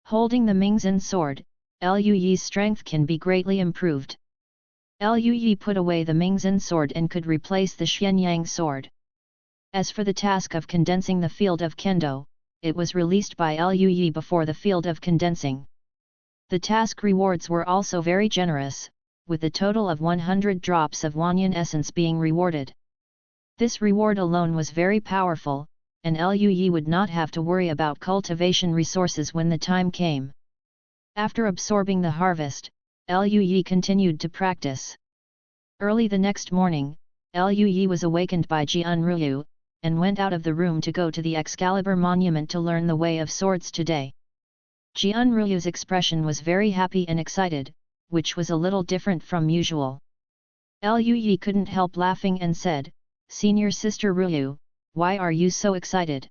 Holding the Mingzhen sword, Liu Yi's strength can be greatly improved. Liu Yi put away the Mingzhen sword and could replace the Xianyang sword. As for the task of condensing the field of kendo, it was released by Liu Yi before the field of condensing. The task rewards were also very generous, with a total of 100 drops of Wanyan essence being rewarded. This reward alone was very powerful, and Liu Yi would not have to worry about cultivation resources when the time came. After absorbing the harvest, Liu Yi continued to practice. Early the next morning, Liu Yi was awakened by Jian Ruyu, and went out of the room to go to the Excalibur Monument to learn the way of swords today. Jian Ruyu's expression was very happy and excited, which was a little different from usual. Liu Yi couldn't help laughing and said, "Senior Sister Ruyu, why are you so excited?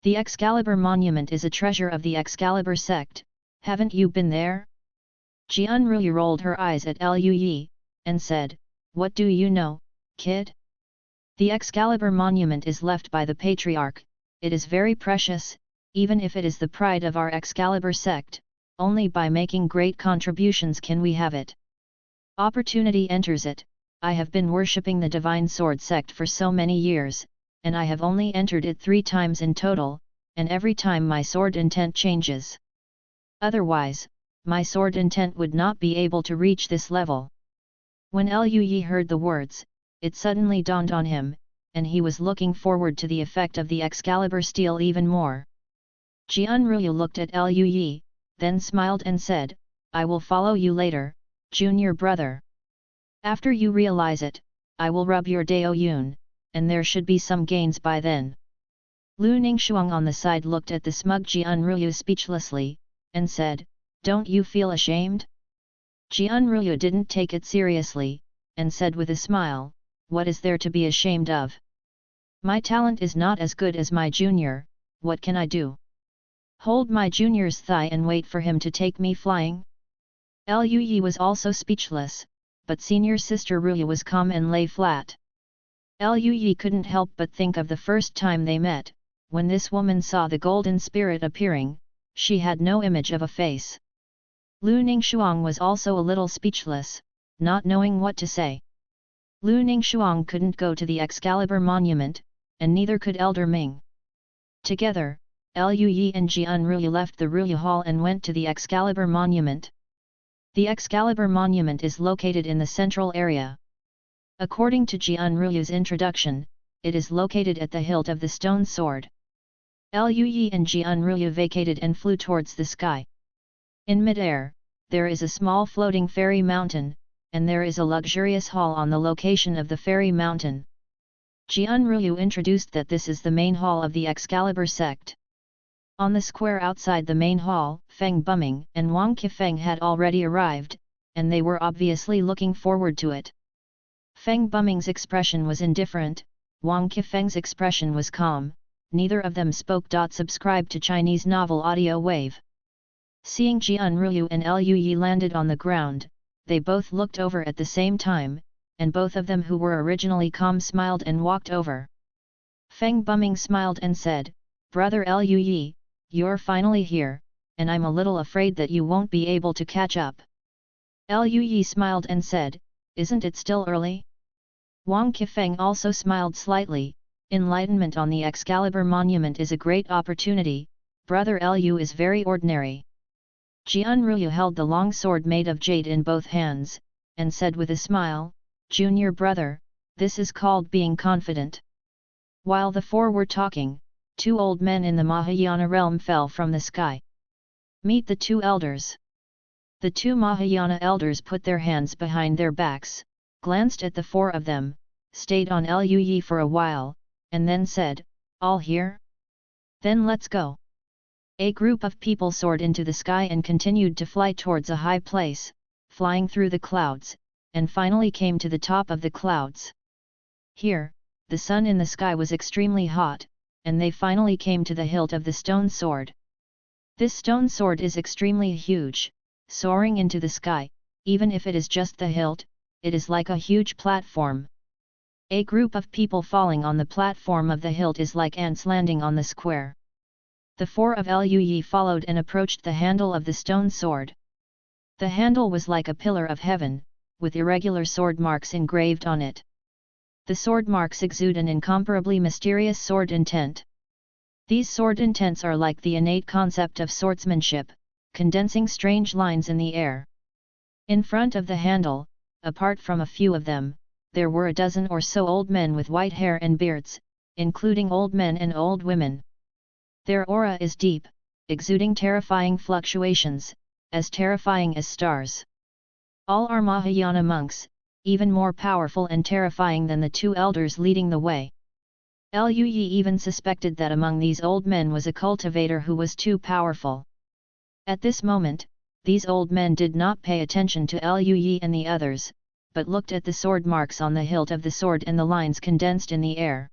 The Excalibur Monument is a treasure of the Excalibur sect, haven't you been there?" Jian Ruyu rolled her eyes at Liu Yi, and said, "What do you know, kid? The Excalibur Monument is left by the Patriarch, it is very precious, even if it is the pride of our Excalibur sect, only by making great contributions can we have it. Opportunity enters it. I have been worshipping the Divine Sword sect for so many years, and I have only entered it 3 times in total, and every time my sword intent changes. Otherwise, my sword intent would not be able to reach this level." When Liu Yi heard the words, it suddenly dawned on him, and he was looking forward to the effect of the Excalibur steel even more. Jian Ruyu looked at Liu Yi, then smiled and said, "I will follow you later, junior brother. After you realize it, I will rub your Dao Yun, and there should be some gains by then." Lu Ningxuang on the side looked at the smug Jian Ruyu speechlessly, and said, "Don't you feel ashamed?" Jian Ruyu didn't take it seriously, and said with a smile, "What is there to be ashamed of? My talent is not as good as my junior, what can I do? Hold my junior's thigh and wait for him to take me flying?" Liu Yi was also speechless, but senior sister Ruyu was calm and lay flat. Liu Yi couldn't help but think of the first time they met, when this woman saw the golden spirit appearing, she had no image of a face. Lu Ningxuang was also a little speechless, not knowing what to say. Lu Ningxuang couldn't go to the Excalibur Monument, and neither could Elder Ming. Together, Liu Yi and Jian Ruyu left the Ruyu Hall and went to the Excalibur Monument. The Excalibur Monument is located in the central area. According to Jian Ruyu's introduction, it is located at the hilt of the stone sword. Liu Yi and Jian Ruyu vacated and flew towards the sky. In mid-air, there is a small floating fairy mountain, and there is a luxurious hall on the location of the fairy mountain. Jian Ruyu introduced that this is the main hall of the Excalibur sect. On the square outside the main hall, Feng Buming and Wang Qifeng had already arrived, and they were obviously looking forward to it. Feng Buming's expression was indifferent, Wang Qifeng's expression was calm, neither of them spoke. Subscribe to Chinese Novel Audio Wave. Seeing Jian Ruyu and Liu Yi landed on the ground, they both looked over at the same time, and both of them who were originally calm smiled and walked over. Feng Buming smiled and said, "Brother Liu Yi, you're finally here, and I'm a little afraid that you won't be able to catch up." Liu Yi smiled and said, "Isn't it still early?" Wang Qifeng also smiled slightly, Enlightenment on the Excalibur Monument is a great opportunity, Brother Lu is very ordinary. Jianruyu held the long sword made of jade in both hands, and said with a smile, Junior brother, this is called being confident. While the four were talking, two old men in the Mahayana realm fell from the sky. Meet the two elders. The two Mahayana elders put their hands behind their backs, glanced at the four of them, stayed on Luyi for a while, and then said, all here? Then let's go. A group of people soared into the sky and continued to fly towards a high place, flying through the clouds, and finally came to the top of the clouds. Here, the sun in the sky was extremely hot, and they finally came to the hilt of the stone sword. This stone sword is extremely huge, soaring into the sky. Even if it is just the hilt, it is like a huge platform. A group of people falling on the platform of the hilt is like ants landing on the square. The four of Luyi followed and approached the handle of the stone sword. The handle was like a pillar of heaven, with irregular sword marks engraved on it. The sword marks exude an incomparably mysterious sword intent. These sword intents are like the innate concept of swordsmanship, condensing strange lines in the air. In front of the handle, apart from a few of them, there were a dozen or so old men with white hair and beards, including old men and old women. Their aura is deep, exuding terrifying fluctuations, as terrifying as stars. All are Mahayana monks, even more powerful and terrifying than the two elders leading the way. Luyi even suspected that among these old men was a cultivator who was too powerful. At this moment, these old men did not pay attention to Luyi and the others, but looked at the sword marks on the hilt of the sword and the lines condensed in the air.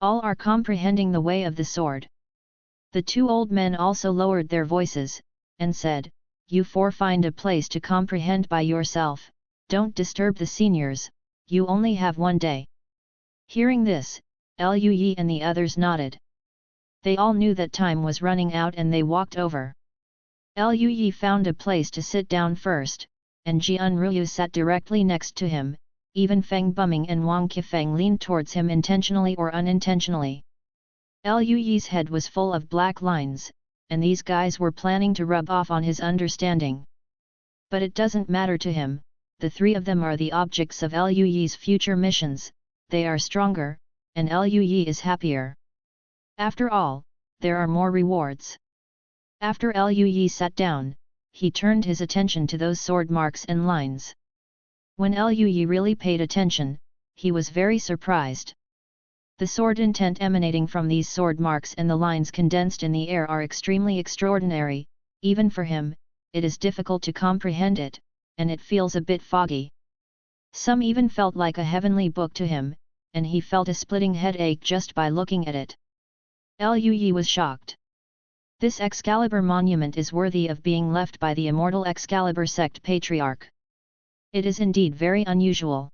All are comprehending the way of the sword. The two old men also lowered their voices, and said, you four find a place to comprehend by yourself, don't disturb the seniors, you only have 1 day. Hearing this, Luyi and the others nodded. They all knew that time was running out and they walked over. Luyi found a place to sit down first, and Jianruyu sat directly next to him. Even Feng Buming and Wang Qifeng leaned towards him intentionally or unintentionally. Luyi's head was full of black lines, and these guys were planning to rub off on his understanding. But it doesn't matter to him, the three of them are the objects of Luyi's future missions, they are stronger, and Luyi is happier. After all, there are more rewards. After Luyi sat down, he turned his attention to those sword marks and lines. When Luyi really paid attention, he was very surprised. The sword intent emanating from these sword marks and the lines condensed in the air are extremely extraordinary. Even for him, it is difficult to comprehend it, and it feels a bit foggy. Some even felt like a heavenly book to him, and he felt a splitting headache just by looking at it. Luyi was shocked. This Excalibur monument is worthy of being left by the immortal Excalibur sect patriarch. It is indeed very unusual.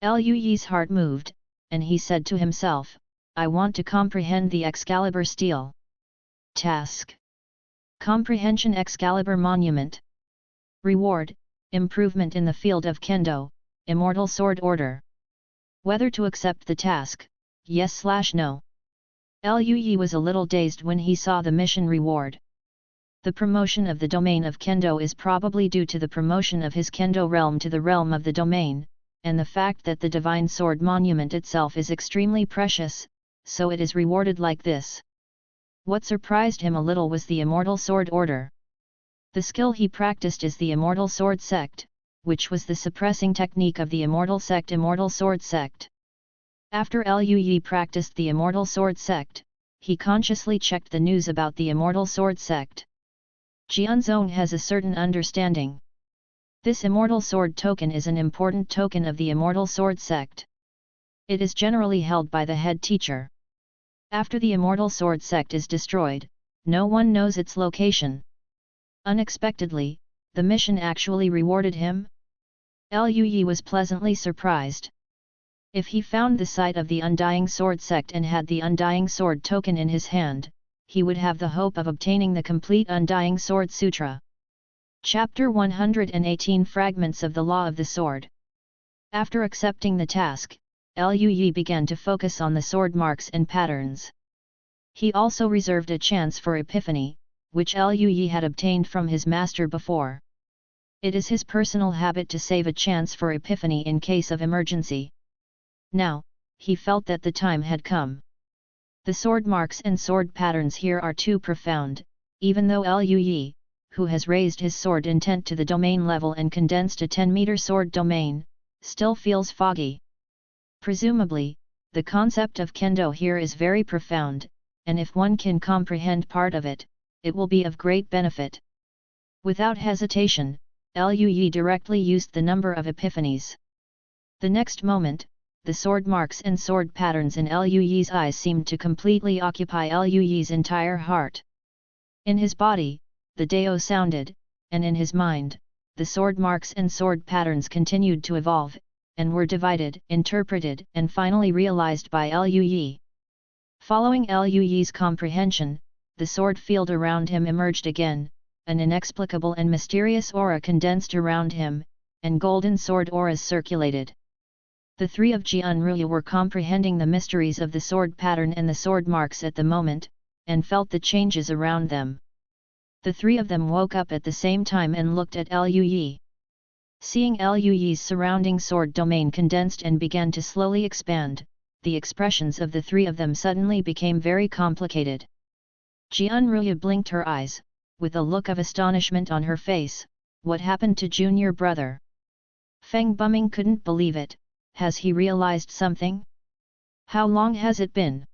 Luyi's heart moved, and he said to himself, I want to comprehend the Excalibur steel. Task: Comprehension Excalibur Monument. Reward: Improvement in the field of Kendo, Immortal Sword Order. Whether to accept the task, yes/no. Luyi was a little dazed when he saw the mission reward. The promotion of the domain of Kendo is probably due to the promotion of his Kendo realm to the realm of the domain, and the fact that the Divine Sword Monument itself is extremely precious, so it is rewarded like this. What surprised him a little was the Immortal Sword Order. The skill he practiced is the Immortal Sword Sect, which was the suppressing technique of the Immortal Sect Immortal Sword Sect. After Luyi practiced the Immortal Sword Sect, he consciously checked the news about the Immortal Sword Sect. Jianzong has a certain understanding. This Immortal Sword token is an important token of the Immortal Sword Sect. It is generally held by the head teacher. After the Immortal Sword Sect is destroyed, no one knows its location. Unexpectedly, the mission actually rewarded him. Luyi was pleasantly surprised. If he found the site of the Undying Sword Sect and had the Undying Sword token in his hand, he would have the hope of obtaining the complete Undying Sword Sutra. Chapter 118 Fragments of the Law of the Sword. After accepting the task, Liu Yi began to focus on the sword marks and patterns. He also reserved a chance for epiphany, which Liu Yi had obtained from his master before. It is his personal habit to save a chance for epiphany in case of emergency. Now, he felt that the time had come. The sword marks and sword patterns here are too profound, even though Liu Yi, who has raised his sword intent to the domain level and condensed a 10-meter sword domain, still feels foggy. Presumably, the concept of kendo here is very profound, and if one can comprehend part of it, it will be of great benefit. Without hesitation, Liu Yi directly used the number of epiphanies. The next moment, the sword marks and sword patterns in Liu Yi's eyes seemed to completely occupy Liu Yi's entire heart. In his body, the Dao sounded, and in his mind, the sword marks and sword patterns continued to evolve, and were divided, interpreted, and finally realized by Liu Yi. Following Liu Yi's comprehension, the sword field around him emerged again, an inexplicable and mysterious aura condensed around him, and golden sword auras circulated. The three of Jianruya were comprehending the mysteries of the sword pattern and the sword marks at the moment, and felt the changes around them. The three of them woke up at the same time and looked at Liu Yi. Seeing Liu Yi's surrounding sword domain condensed and began to slowly expand, the expressions of the three of them suddenly became very complicated. Jianruya blinked her eyes, with a look of astonishment on her face. What happened to junior brother? Feng Buming couldn't believe it. Has he realized something? How long has it been?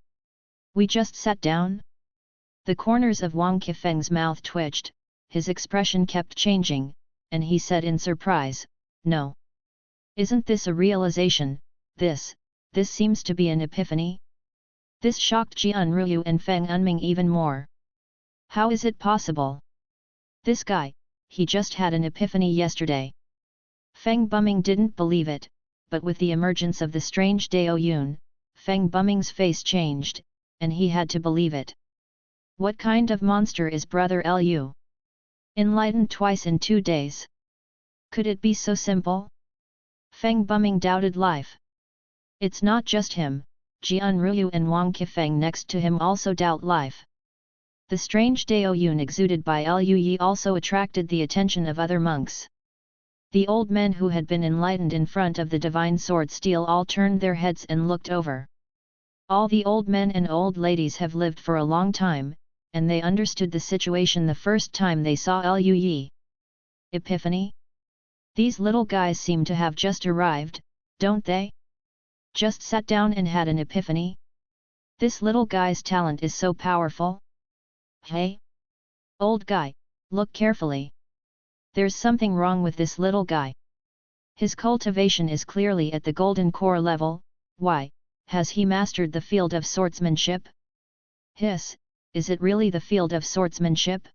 We just sat down? The corners of Wang Qifeng's mouth twitched, his expression kept changing, and he said in surprise, "No. Isn't this a realization? This seems to be an epiphany?" This shocked Jianruyu and Feng Unming even more. How is it possible? This guy, he just had an epiphany yesterday. Feng Buming didn't believe it, but with the emergence of the strange Dao Yun, Feng Buming's face changed, and he had to believe it. What kind of monster is Brother Liu? Enlightened twice in 2 days? Could it be so simple? Feng Buming doubted life. It's not just him, Jianruyu and Wang Qifeng next to him also doubt life. The strange Dao Yun exuded by Liu Yi also attracted the attention of other monks. The old men who had been enlightened in front of the divine sword steel all turned their heads and looked over. All the old men and old ladies have lived for a long time, and they understood the situation the first time they saw Liu Yi. Epiphany? These little guys seem to have just arrived, don't they? Just sat down and had an epiphany? This little guy's talent is so powerful? Hey? Old guy, look carefully. There's something wrong with this little guy. His cultivation is clearly at the golden core level. Why, has he mastered the field of swordsmanship? Hiss, is it really the field of swordsmanship?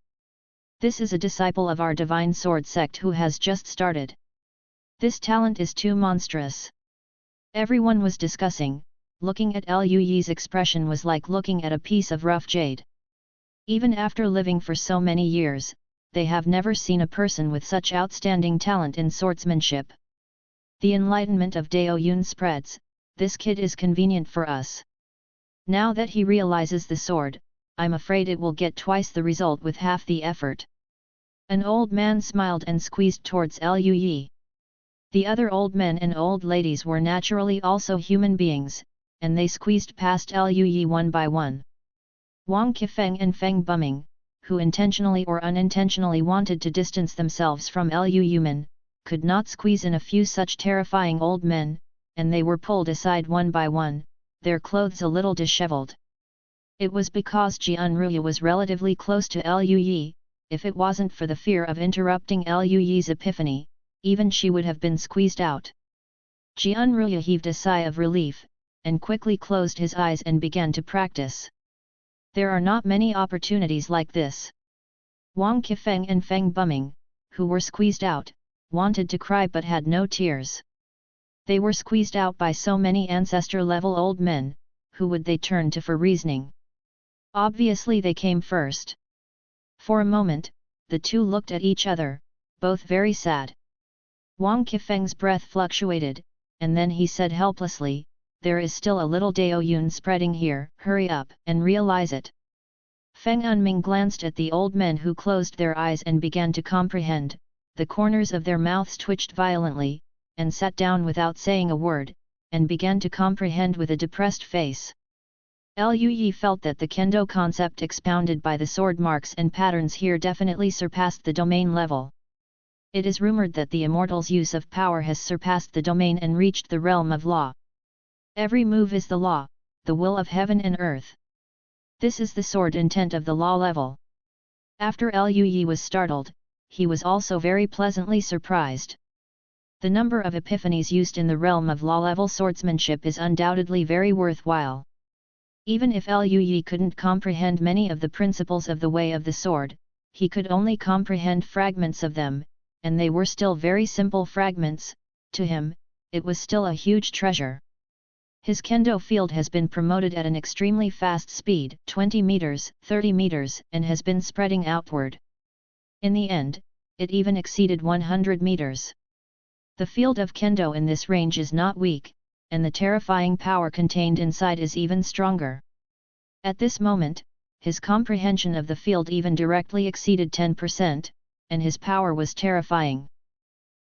This is a disciple of our divine sword sect who has just started. This talent is too monstrous. Everyone was discussing, looking at Liu Yi's expression was like looking at a piece of rough jade. Even after living for so many years, they have never seen a person with such outstanding talent in swordsmanship. The enlightenment of Dao Yun spreads, this kid is convenient for us. Now that he realizes the sword, I'm afraid it will get twice the result with half the effort. An old man smiled and squeezed towards Liu Yi. The other old men and old ladies were naturally also human beings, and they squeezed past Liu Yi one by one. Wang Qifeng and Feng Buming, who intentionally or unintentionally wanted to distance themselves from Liu Yuman, could not squeeze in a few such terrifying old men, and they were pulled aside one by one, their clothes a little disheveled. It was because Jianruya was relatively close to Liu Yi. If it wasn't for the fear of interrupting Liu Yi's epiphany, even she would have been squeezed out. Jianruya heaved a sigh of relief, and quickly closed his eyes and began to practice. There are not many opportunities like this. Wang Qifeng and Feng Buming, who were squeezed out, wanted to cry but had no tears. They were squeezed out by so many ancestor-level old men, who would they turn to for reasoning? Obviously they came first. For a moment, the two looked at each other, both very sad. Wang Qifeng's breath fluctuated, and then he said helplessly, there is still a little Daoyun spreading here, hurry up and realize it. Feng Unming glanced at the old men who closed their eyes and began to comprehend, the corners of their mouths twitched violently, and sat down without saying a word, and began to comprehend with a depressed face. Liu Yi felt that the kendo concept expounded by the sword marks and patterns here definitely surpassed the domain level. It is rumored that the immortal's use of power has surpassed the domain and reached the realm of law. Every move is the law, the will of heaven and earth. This is the sword intent of the law level. After Liu Yi was startled, he was also very pleasantly surprised. The number of epiphanies used in the realm of law-level swordsmanship is undoubtedly very worthwhile. Even if Liu Yi couldn't comprehend many of the principles of the way of the sword, he could only comprehend fragments of them, and they were still very simple fragments. To him, it was still a huge treasure. His kendo field has been promoted at an extremely fast speed, 20 meters, 30 meters, and has been spreading outward. In the end, it even exceeded 100 meters. The field of kendo in this range is not weak, and the terrifying power contained inside is even stronger. At this moment, his comprehension of the field even directly exceeded 10%, and his power was terrifying.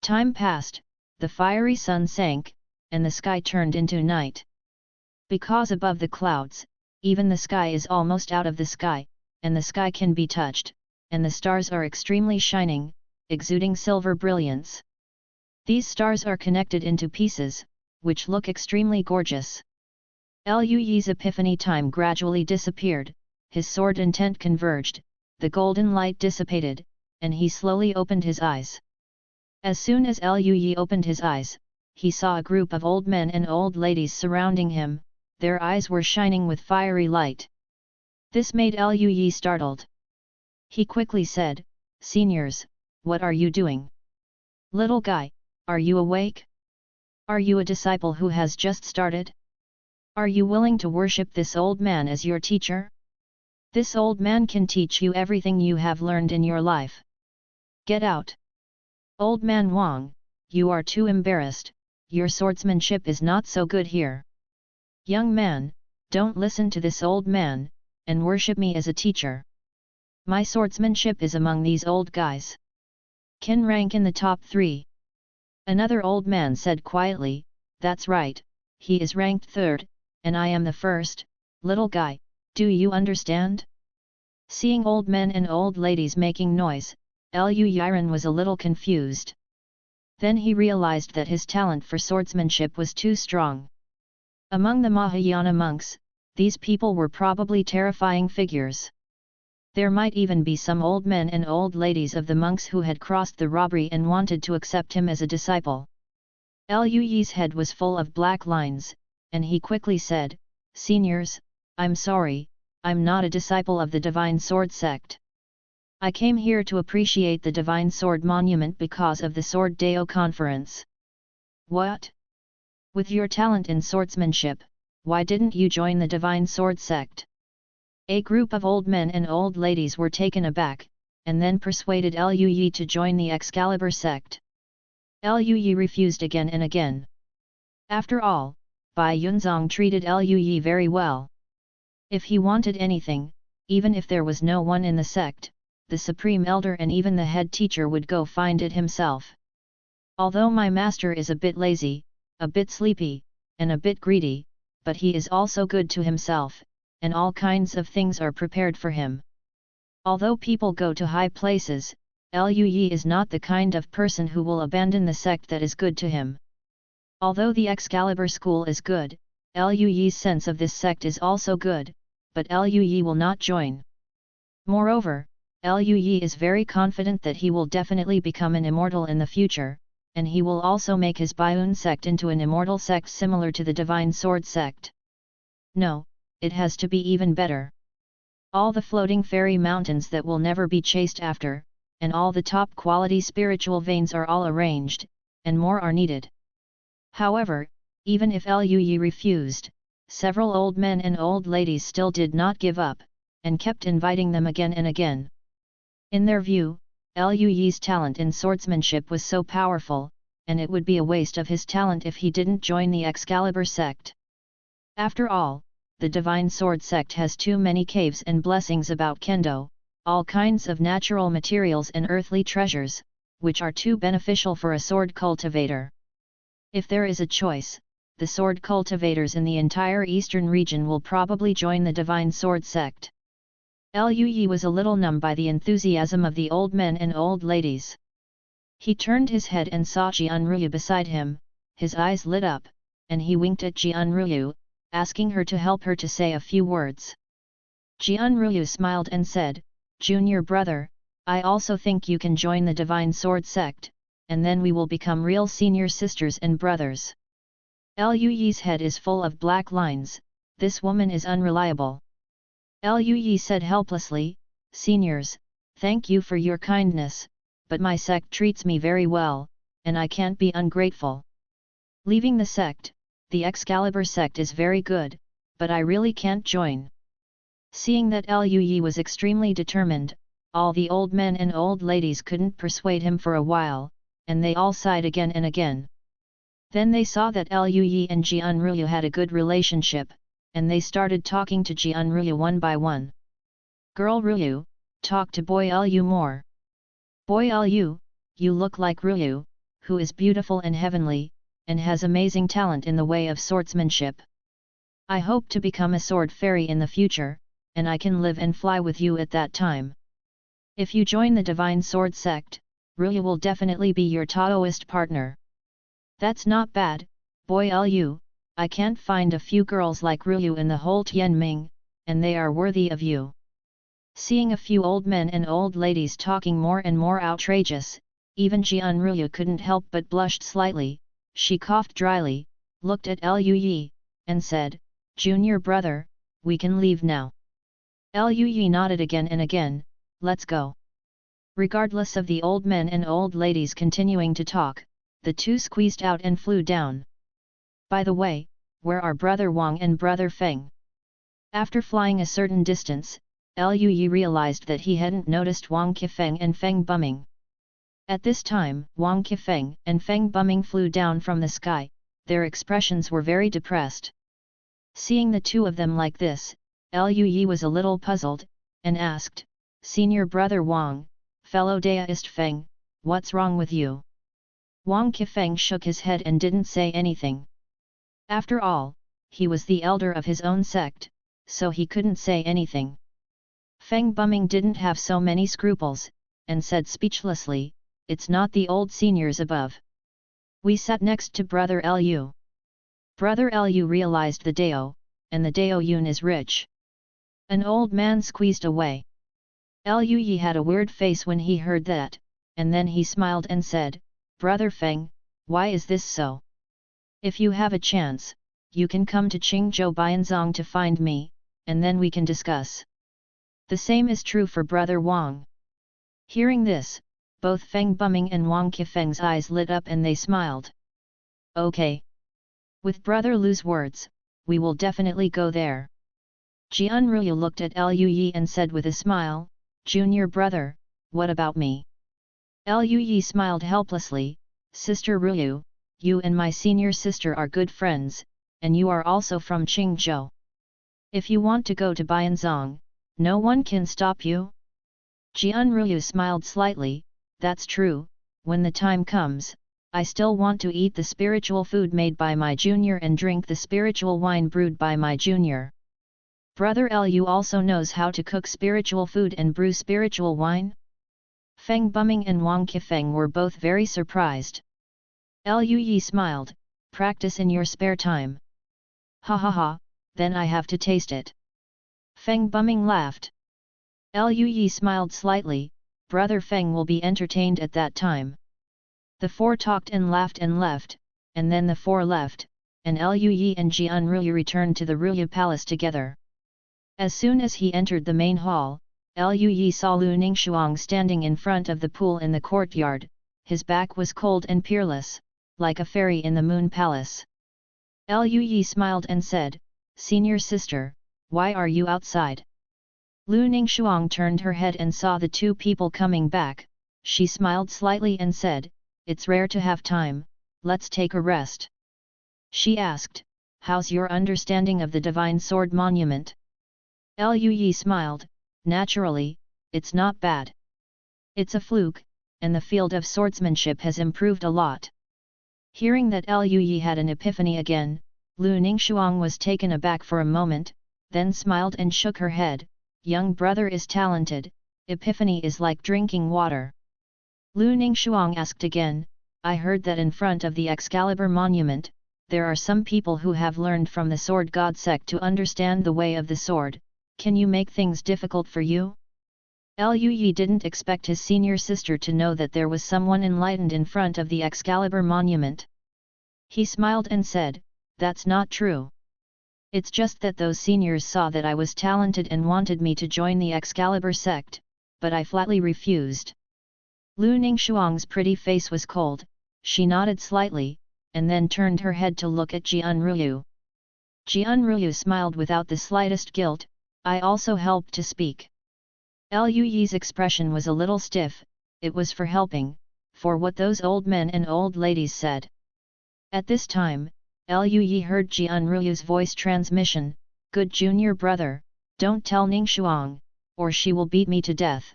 Time passed, the fiery sun sank, and the sky turned into night. Because above the clouds, even the sky is almost out of the sky, and the sky can be touched, and the stars are extremely shining, exuding silver brilliance. These stars are connected into pieces, which look extremely gorgeous. Liu Yi's epiphany time gradually disappeared, his sword intent converged, the golden light dissipated, and he slowly opened his eyes. As soon as Liu Yi opened his eyes, he saw a group of old men and old ladies surrounding him, their eyes were shining with fiery light. This made Liu Yi startled. He quickly said, "Seniors, what are you doing? Little guy, are you awake? Are you a disciple who has just started? Are you willing to worship this old man as your teacher? This old man can teach you everything you have learned in your life. Get out! Old man Wang, you are too embarrassed, your swordsmanship is not so good here. Young man, don't listen to this old man, and worship me as a teacher. My swordsmanship is among these old guys. Can rank in the top 3. Another old man said quietly, "That's right, he is ranked 3rd, and I am the 1st, little guy, do you understand?" Seeing old men and old ladies making noise, Liu Yiren was a little confused. Then he realized that his talent for swordsmanship was too strong. Among the Mahayana monks, these people were probably terrifying figures. There might even be some old men and old ladies of the monks who had crossed the robbery and wanted to accept him as a disciple. Liu Yi's head was full of black lines, and he quickly said, "Seniors, I'm sorry, I'm not a disciple of the Divine Sword sect. I came here to appreciate the Divine Sword Monument because of the Sword Dao Conference." "What? With your talent in swordsmanship, why didn't you join the Divine Sword sect?" A group of old men and old ladies were taken aback, and then persuaded Liu Yi to join the Excalibur sect. Liu Yi refused again and again. After all, Bai Yunzong treated Liu Yi very well. If he wanted anything, even if there was no one in the sect, the Supreme Elder and even the head teacher would go find it himself. "Although my master is a bit lazy, a bit sleepy, and a bit greedy, but he is also good to himself, and all kinds of things are prepared for him." Although people go to high places, Liu Yi is not the kind of person who will abandon the sect that is good to him. Although the Excalibur school is good, Liu Yi's sense of this sect is also good, but Liu Yi will not join. Moreover, Liu Yi is very confident that he will definitely become an immortal in the future, and he will also make his Baiun sect into an immortal sect similar to the Divine Sword sect. No, it has to be even better. All the floating fairy mountains that will never be chased after, and all the top quality spiritual veins are all arranged, and more are needed. However, even if Liu Yi refused, several old men and old ladies still did not give up, and kept inviting them again and again. In their view, Liu Yi's talent in swordsmanship was so powerful, and it would be a waste of his talent if he didn't join the Excalibur sect. After all, the Divine Sword sect has too many caves and blessings about Kendo, all kinds of natural materials and earthly treasures, which are too beneficial for a sword cultivator. If there is a choice, the sword cultivators in the entire eastern region will probably join the Divine Sword sect. Liu Yi was a little numb by the enthusiasm of the old men and old ladies. He turned his head and saw Jianruyu beside him, his eyes lit up, and he winked at Jianruyu, asking her to help her to say a few words. Jianruyu smiled and said, "Junior brother, I also think you can join the Divine Sword sect, and then we will become real senior sisters and brothers." Liu Yi's head is full of black lines, this woman is unreliable. Liu Yi said helplessly, "Seniors, thank you for your kindness, but my sect treats me very well, and I can't be ungrateful. Leaving the sect, the Excalibur sect is very good, but I really can't join." Seeing that Liu Yi was extremely determined, all the old men and old ladies couldn't persuade him for a while, and they all sighed again and again. Then they saw that Liu Yi and Jianruyu had a good relationship, and they started talking to Jianruyu one by one. "Girl Ruyu, talk to boy Liu more. Boy Liu, you look like Ruyu, who is beautiful and heavenly, and has amazing talent in the way of swordsmanship. I hope to become a sword fairy in the future, and I can live and fly with you at that time. If you join the Divine Sword sect, Ruyu will definitely be your Taoist partner." "That's not bad, boy Liu, I can't find a few girls like Ruyu in the whole Tianming, and they are worthy of you." Seeing a few old men and old ladies talking more and more outrageous, even Jianruyu couldn't help but blushed slightly. She coughed dryly, looked at Liu Yi, and said, "Junior brother, we can leave now." Liu Yi nodded again and again, "Let's go." Regardless of the old men and old ladies continuing to talk, the two squeezed out and flew down. "By the way, where are Brother Wang and Brother Feng?" After flying a certain distance, Liu Yi realized that he hadn't noticed Wang Qifeng and Feng Bumming. At this time, Wang Qifeng and Feng Bumming flew down from the sky, their expressions were very depressed. Seeing the two of them like this, Liu Yi was a little puzzled, and asked, "Senior brother Wang, fellow Daoist Feng, what's wrong with you?" Wang Qifeng shook his head and didn't say anything. After all, he was the elder of his own sect, so he couldn't say anything. Feng Bumming didn't have so many scruples, and said speechlessly, "It's not the old seniors above. We sat next to Brother Liu. Brother Liu realized the Dao, and the Dao Yun is rich." An old man squeezed away. Liu Yi had a weird face when he heard that, and then he smiled and said, "Brother Feng, why is this so? If you have a chance, you can come to Qingzhou Bianzong to find me, and then we can discuss." The same is true for Brother Wang. Hearing this, both Feng Bumming and Wang Qifeng's eyes lit up and they smiled. "Okay. With Brother Lu's words, we will definitely go there." Jianruyu looked at Liu Yi and said with a smile, "Junior brother, what about me?" Liu Yi smiled helplessly, "Sister Ruyu, you and my senior sister are good friends, and you are also from Qingzhou. If you want to go to Bianzong, no one can stop you." Jianruyu smiled slightly, "That's true, when the time comes, I still want to eat the spiritual food made by my junior and drink the spiritual wine brewed by my junior." Brother Liu also knows how to cook spiritual food and brew spiritual wine? Feng Bumming and Wang Qifeng were both very surprised. Liu Yi smiled, "Practice in your spare time." "Ha ha ha, then I have to taste it." Feng Bumming laughed. Liu Yi smiled slightly, "Brother Feng will be entertained at that time." The four talked and laughed and left, and then the four left, and Liu Yi and Jianruyu returned to the Ruyu Palace together. As soon as he entered the main hall, Liu Yi saw Lu Ningxuang standing in front of the pool in the courtyard. His back was cold and peerless, like a fairy in the moon palace. Liu Yi smiled and said, "Senior sister, why are you outside?" Lu Ningxuang turned her head and saw the two people coming back. She smiled slightly and said, "It's rare to have time, let's take a rest." She asked, how's your understanding of the Divine Sword Monument? Liu Yi smiled, naturally, it's not bad. It's a fluke, and the field of swordsmanship has improved a lot. Hearing that Liu Yi had an epiphany again, Lu Ningxuang was taken aback for a moment, then smiled and shook her head. Young brother is talented, epiphany is like drinking water. Lu Ningxuang asked again, I heard that in front of the Excalibur monument, there are some people who have learned from the sword god sect to understand the way of the sword. Can you make things difficult for you? Liu Yi didn't expect his senior sister to know that there was someone enlightened in front of the Excalibur monument. He smiled and said, that's not true. It's just that those seniors saw that I was talented and wanted me to join the Excalibur sect, but I flatly refused. Lu Ningxuang's pretty face was cold, she nodded slightly, and then turned her head to look at Jianruyu. Jianruyu smiled without the slightest guilt, I also helped to speak. Liu Yi's expression was a little stiff, it was for helping, for what those old men and old ladies said. At this time, Liu Yi heard Jianruyu's voice transmission, good junior brother, don't tell Ningxuang, or she will beat me to death.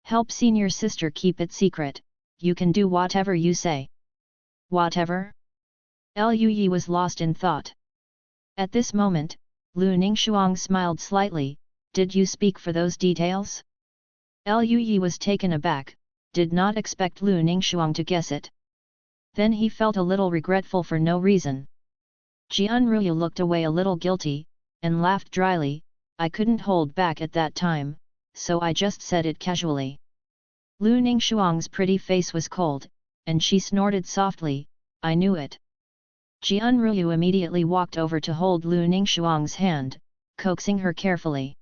Help senior sister keep it secret, you can do whatever you say. Whatever? Liu Yi was lost in thought. At this moment, Lu Ningxuang smiled slightly, did you speak for those details? Liu Yi was taken aback, did not expect Lu Ningxuang to guess it. Then he felt a little regretful for no reason. Jianruyu looked away a little guilty, and laughed dryly, I couldn't hold back at that time, so I just said it casually. Lu Ningxuang's pretty face was cold, and she snorted softly, I knew it. Jianruyu immediately walked over to hold Lu Ningxuang's hand, coaxing her carefully.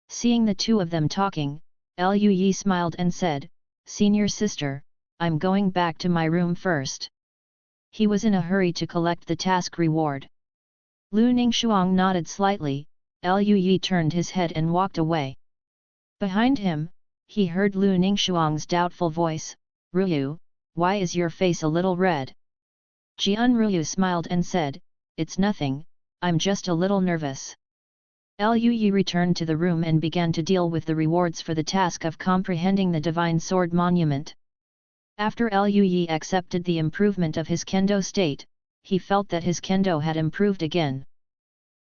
Seeing the two of them talking, Liu Yi smiled and said, Senior sister, I'm going back to my room first. He was in a hurry to collect the task reward. Lu Ningxuang nodded slightly, Liu Yi turned his head and walked away. Behind him, he heard Lu Ningxuang's doubtful voice, Ruyu, why is your face a little red? Jianruyu smiled and said, it's nothing, I'm just a little nervous. Liu Yi returned to the room and began to deal with the rewards for the task of comprehending the Divine Sword Monument. After Liu Yi accepted the improvement of his kendo state, he felt that his kendo had improved again.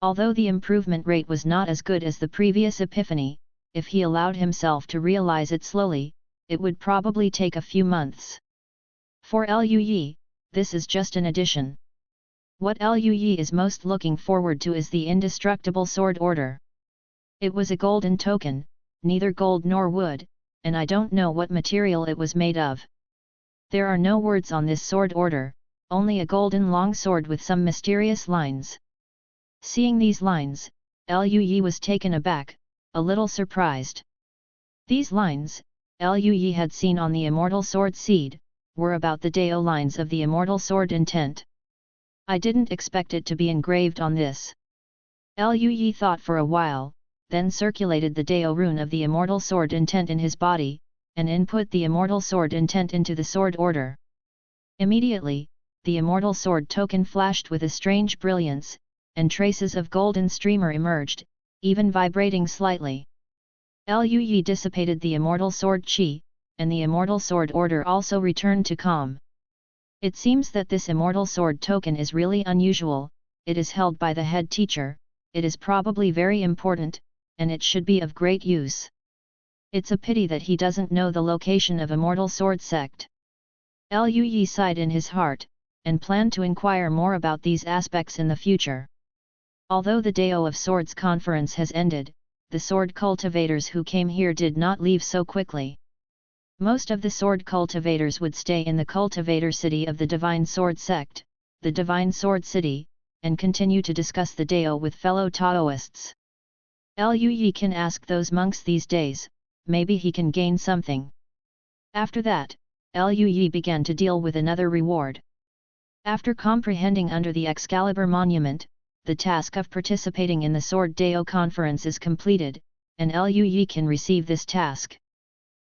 Although the improvement rate was not as good as the previous epiphany, if he allowed himself to realize it slowly, it would probably take a few months. For Liu Yi, this is just an addition. What Liu Yi is most looking forward to is the indestructible sword order. It was a golden token, neither gold nor wood, and I don't know what material it was made of. There are no words on this sword order, only a golden long sword with some mysterious lines. Seeing these lines, Liu Yi was taken aback, a little surprised. These lines, Liu Yi had seen on the Immortal Sword Seed, were about the Dao lines of the Immortal Sword Intent. I didn't expect it to be engraved on this. Liu Yi thought for a while, then circulated the Dao rune of the Immortal Sword Intent in his body, and input the Immortal Sword Intent into the sword order. Immediately, the Immortal Sword token flashed with a strange brilliance, and traces of golden streamer emerged, even vibrating slightly. Liu Yi dissipated the Immortal Sword Qi, and the Immortal Sword order also returned to calm. It seems that this Immortal Sword token is really unusual, it is held by the head teacher, it is probably very important, and it should be of great use. It's a pity that he doesn't know the location of Immortal Sword Sect. Liu Yi sighed in his heart, and planned to inquire more about these aspects in the future. Although the Dao of Swords conference has ended, the sword cultivators who came here did not leave so quickly. Most of the sword cultivators would stay in the cultivator city of the Divine Sword Sect, the Divine Sword City, and continue to discuss the Dao with fellow Taoists. Liu Yi can ask those monks these days, maybe he can gain something. After that, Liu Yi began to deal with another reward. After comprehending under the Excalibur Monument, the task of participating in the Sword Dao Conference is completed, and Liu Yi can receive this task.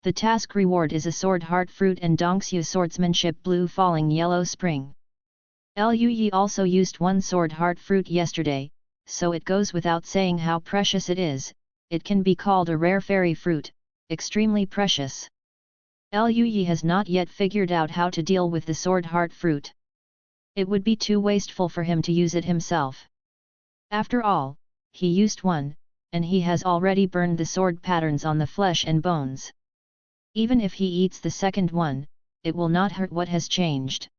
The task reward is a sword heart fruit and Dongxu swordsmanship blue falling yellow spring. Lu Yi also used one sword heart fruit yesterday, so it goes without saying how precious it is. It can be called a rare fairy fruit, extremely precious. Lu Yi has not yet figured out how to deal with the sword heart fruit. It would be too wasteful for him to use it himself. After all, he used one, and he has already burned the sword patterns on the flesh and bones. Even if he eats the second one, it will not hurt what has changed.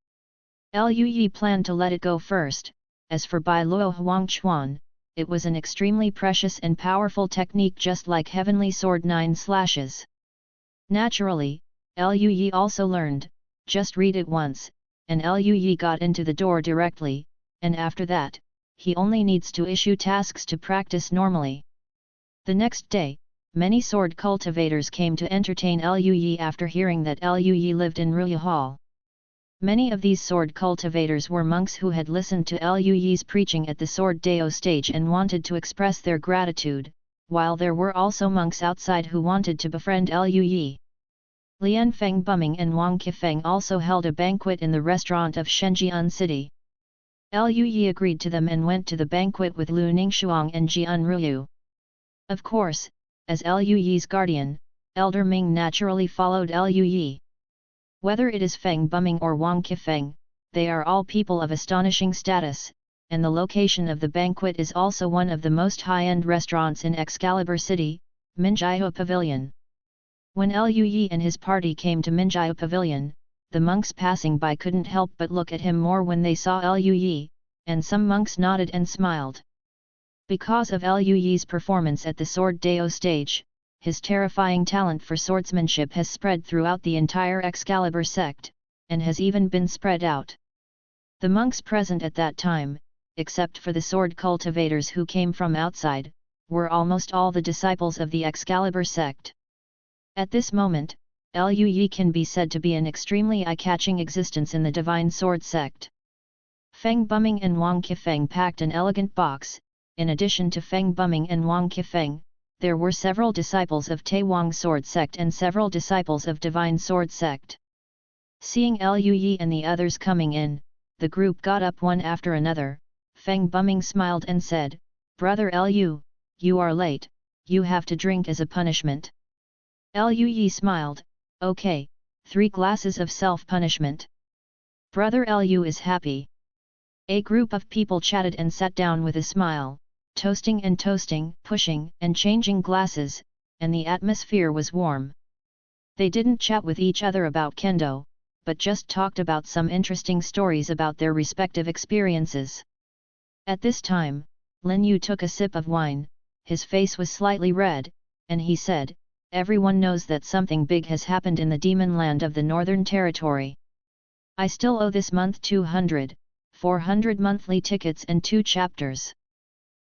Lu Yi planned to let it go first. As for Bai Luo Huang Chuan, it was an extremely precious and powerful technique, just like Heavenly Sword 9 slashes. Naturally, Lu Yi also learned, just read it once, and Lu Yi got into the door directly, and after that, he only needs to issue tasks to practice normally. The next day, many sword cultivators came to entertain Lu Yi after hearing that Lu Yi lived in Ruya Hall. Many of these sword cultivators were monks who had listened to Lu Yi's preaching at the Sword Dao stage and wanted to express their gratitude, while there were also monks outside who wanted to befriend Lu Yi. Lian Feng Buming and Wang Qifeng also held a banquet in the restaurant of Shenjian City. Lu Yi agreed to them and went to the banquet with Lu Ningxuang and Jian Ruyu. Of course, as Lu Yi's guardian, Elder Ming naturally followed Lu Yi. Whether it is Feng Buming or Wang Qifeng, they are all people of astonishing status, and the location of the banquet is also one of the most high-end restaurants in Excalibur City, Minjiao Pavilion. When Lu Yi and his party came to Minjiao Pavilion, the monks passing by couldn't help but look at him more when they saw Lu Yi, and some monks nodded and smiled. Because of Lu Yi's performance at the Sword Dao stage, his terrifying talent for swordsmanship has spread throughout the entire Excalibur sect, and has even been spread out. The monks present at that time, except for the sword cultivators who came from outside, were almost all the disciples of the Excalibur sect. At this moment, Lu Yi can be said to be an extremely eye-catching existence in the Divine Sword sect. Feng Buming and Wang Qifeng packed an elegant box. In addition to Feng Buming and Wang Qifeng, there were several disciples of Taiwang Sword Sect and several disciples of Divine Sword Sect. Seeing Lu Yi and the others coming in, the group got up one after another. Feng Buming smiled and said, "Brother Lu, you are late, you have to drink as a punishment." Lu Yi smiled, "Okay, 3 glasses of self-punishment." Brother Lu is happy. A group of people chatted and sat down with a smile, toasting and toasting, pushing and changing glasses, and the atmosphere was warm. They didn't chat with each other about kendo, but just talked about some interesting stories about their respective experiences. At this time, Lin Yu took a sip of wine, his face was slightly red, and he said, "Everyone knows that something big has happened in the demon land of the Northern Territory. I still owe this month 400 monthly tickets and 2 chapters.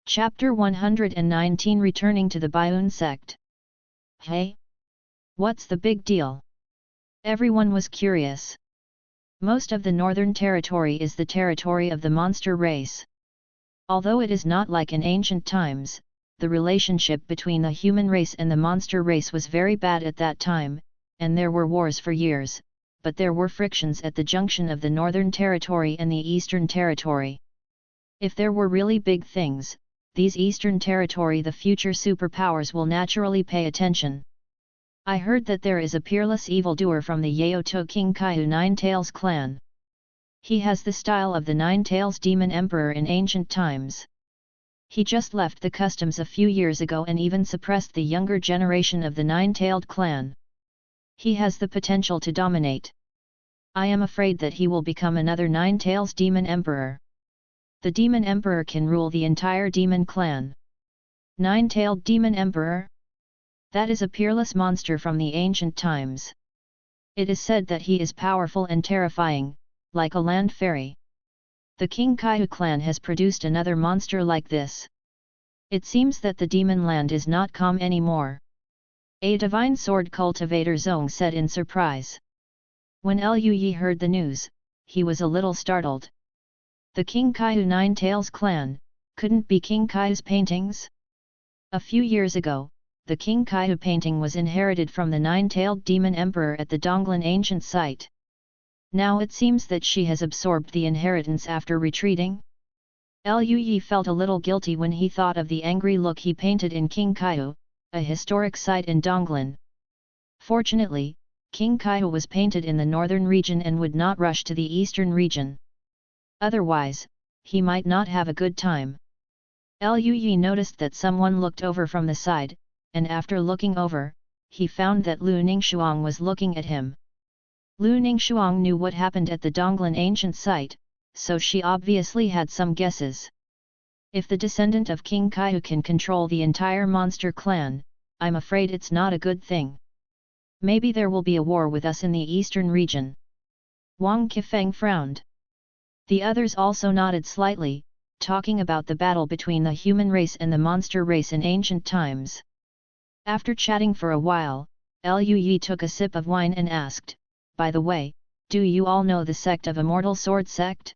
Chapter 119, Returning to the Baiun Sect. Hey? What's the big deal?" Everyone was curious. Most of the Northern Territory is the territory of the monster race. Although it is not like in ancient times, the relationship between the human race and the monster race was very bad at that time, and there were wars for years, but there were frictions at the junction of the Northern Territory and the Eastern Territory. If there were really big things, these Eastern Territory, the future superpowers, will naturally pay attention. I heard that there is a peerless evildoer from the Yaoto King Kaihu Nine Tails clan. He has the style of the Nine Tails Demon Emperor in ancient times. He just left the customs a few years ago and even suppressed the younger generation of the Nine-Tailed clan. He has the potential to dominate. I am afraid that he will become another Nine Tails Demon Emperor. The Demon Emperor can rule the entire demon clan. Nine-Tailed Demon Emperor? That is a peerless monster from the ancient times. It is said that he is powerful and terrifying, like a land fairy. The King Kaihu clan has produced another monster like this. It seems that the demon land is not calm anymore. A divine sword cultivator Zong said in surprise. When Lu Yi heard the news, he was a little startled. The King Kaihu Nine Tails clan, couldn't be King Kaihu's paintings? A few years ago, the King Kaihu painting was inherited from the Nine-Tailed Demon Emperor at the Donglan ancient site. Now it seems that she has absorbed the inheritance after retreating? Lui felt a little guilty when he thought of the angry look he painted in King Kaihu, a historic site in Donglan. Fortunately, King Kaihu was painted in the northern region and would not rush to the eastern region. Otherwise, he might not have a good time. Lui noticed that someone looked over from the side, and after looking over, he found that Lu Ningxuang was looking at him. Lu Ningxuang knew what happened at the Donglan ancient site, so she obviously had some guesses. If the descendant of King Kaihu can control the entire monster clan, I'm afraid it's not a good thing. Maybe there will be a war with us in the eastern region. Wang Qifeng frowned. The others also nodded slightly, talking about the battle between the human race and the monster race in ancient times. After chatting for a while, Lui took a sip of wine and asked, "By the way, do you all know the sect of Immortal Sword Sect?"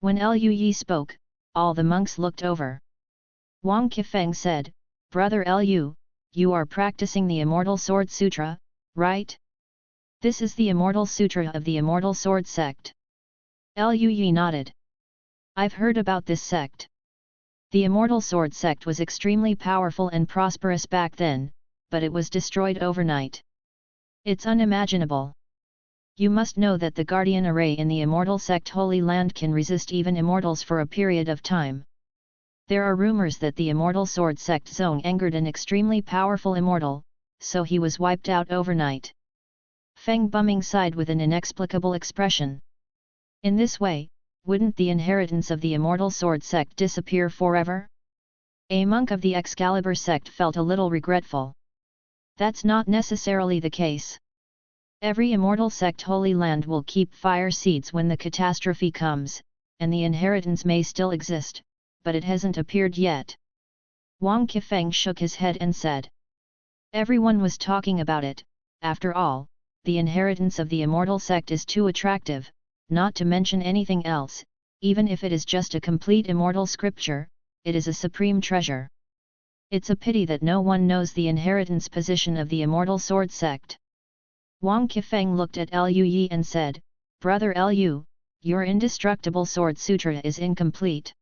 When Lui spoke, all the monks looked over. Wang Qifeng said, "Brother Lu, you are practicing the Immortal Sword Sutra, right? This is the Immortal Sutra of the Immortal Sword Sect." Lui nodded. "I've heard about this sect. The Immortal Sword Sect was extremely powerful and prosperous back then, but it was destroyed overnight. It's unimaginable. You must know that the Guardian Array in the Immortal Sect Holy Land can resist even immortals for a period of time. There are rumors that the Immortal Sword Sect Zong angered an extremely powerful immortal, so he was wiped out overnight." Feng Buming sighed with an inexplicable expression. In this way, wouldn't the inheritance of the Immortal Sword Sect disappear forever? A monk of the Excalibur sect felt a little regretful. That's not necessarily the case. Every Immortal Sect Holy Land will keep fire seeds when the catastrophe comes, and the inheritance may still exist, but it hasn't appeared yet. Wang Qifeng shook his head and said. Everyone was talking about it. After all, the inheritance of the Immortal Sect is too attractive, not to mention anything else. Even if it is just a complete immortal scripture, it is a supreme treasure. It's a pity that no one knows the inheritance position of the Immortal Sword Sect. Wang Qifeng looked at Lui and said, "Brother Lu, your indestructible sword sutra is incomplete.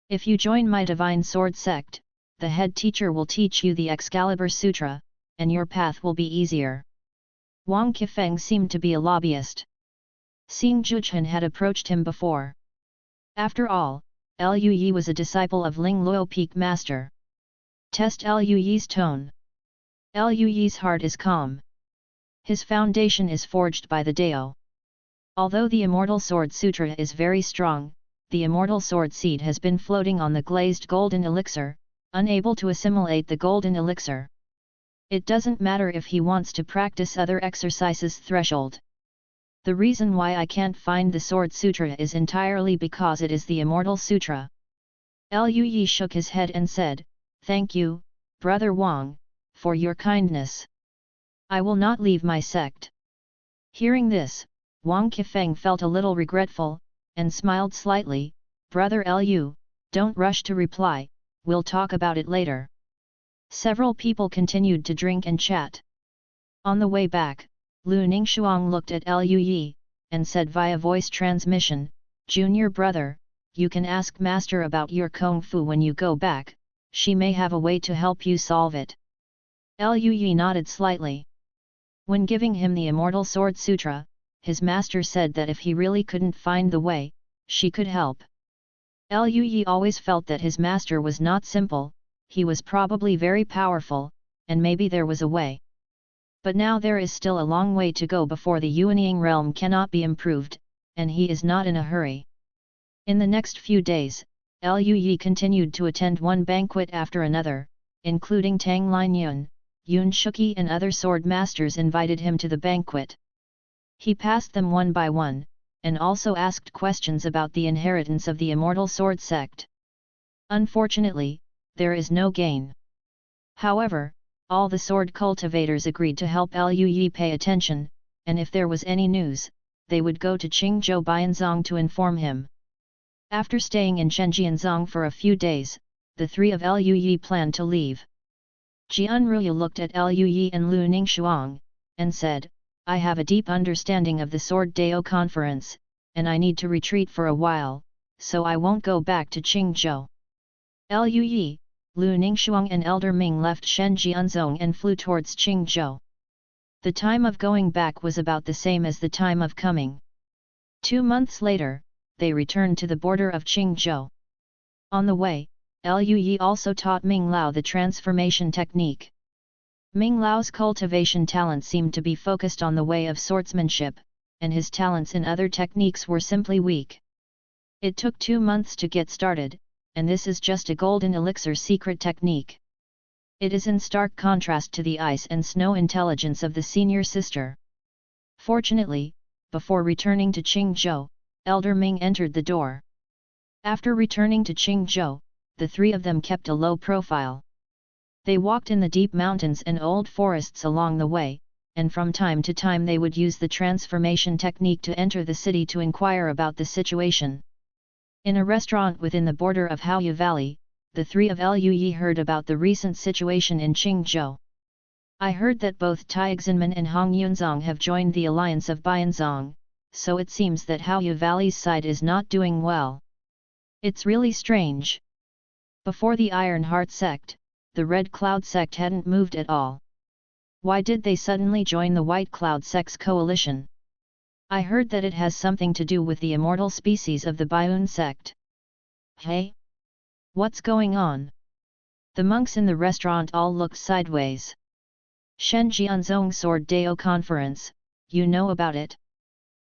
If you join my divine sword sect, the head teacher will teach you the Excalibur Sutra, and your path will be easier." Wang Qifeng seemed to be a lobbyist. Xing Zhuchen had approached him before. After all, Lui was a disciple of Ling Luo Peak Master. Test Lui's tone. Lui's heart is calm. His foundation is forged by the Dao. Although the Immortal Sword Sutra is very strong, the Immortal Sword Seed has been floating on the glazed golden elixir, unable to assimilate the golden elixir. It doesn't matter if he wants to practice other exercises threshold. The reason why I can't find the Sword Sutra is entirely because it is the Immortal Sutra. Lui shook his head and said, "Thank you, Brother Wang, for your kindness. I will not leave my sect." Hearing this, Wang Qifeng felt a little regretful, and smiled slightly. "Brother Lu, don't rush to reply, we'll talk about it later." Several people continued to drink and chat. On the way back, Lu Ningxuang looked at Lui, and said via voice transmission, "Junior brother, you can ask Master about your Kung Fu when you go back, she may have a way to help you solve it." Lui nodded slightly. When giving him the Immortal Sword Sutra, his master said that if he really couldn't find the way, she could help. Lui always felt that his master was not simple, he was probably very powerful, and maybe there was a way. But now there is still a long way to go before the Yuanying realm cannot be improved, and he is not in a hurry. In the next few days, Lui continued to attend one banquet after another, including Tang Linyun, Yun Shuki and other sword masters invited him to the banquet. He passed them one by one, and also asked questions about the inheritance of the Immortal Sword Sect. Unfortunately, there is no gain. However, all the sword cultivators agreed to help Lui pay attention, and if there was any news, they would go to Qingzhou Bianzong to inform him. After staying in Zhenjianzong for a few days, the three of Lui planned to leave. Jianruyu looked at Lui and Lu Ningxuang, and said, I have a deep understanding of the Sword Dao conference, and I need to retreat for a while, so I won't go back to Qingzhou. Lu Yi, Lu Ningxuang and Elder Ming left Shenjianzong and flew towards Qingzhou. The time of going back was about the same as the time of coming. 2 months later, they returned to the border of Qingzhou. On the way, Lu Yi also taught Ming Lao the transformation technique. Ming Lao's cultivation talent seemed to be focused on the way of swordsmanship, and his talents in other techniques were simply weak. It took 2 months to get started, and this is just a golden elixir secret technique. It is in stark contrast to the ice and snow intelligence of the senior sister. Fortunately, before returning to Qingzhou, Elder Ming entered the door. After returning to Qingzhou, the three of them kept a low profile. They walked in the deep mountains and old forests along the way, and from time to time they would use the transformation technique to enter the city to inquire about the situation. In a restaurant within the border of Haoyu Valley, the three of Lu Yi heard about the recent situation in Qingzhou. I heard that both Taixinmen and Hong Yunzong have joined the alliance of Bianzong, so it seems that Haoyu Valley's side is not doing well. It's really strange. Before the Iron Heart sect, the Red Cloud sect hadn't moved at all. Why did they suddenly join the White Cloud sect's coalition? I heard that it has something to do with the immortal species of the Biun sect. Hey? What's going on? The monks in the restaurant all looked sideways. Shenjianzong Sword Dao Conference, you know about it?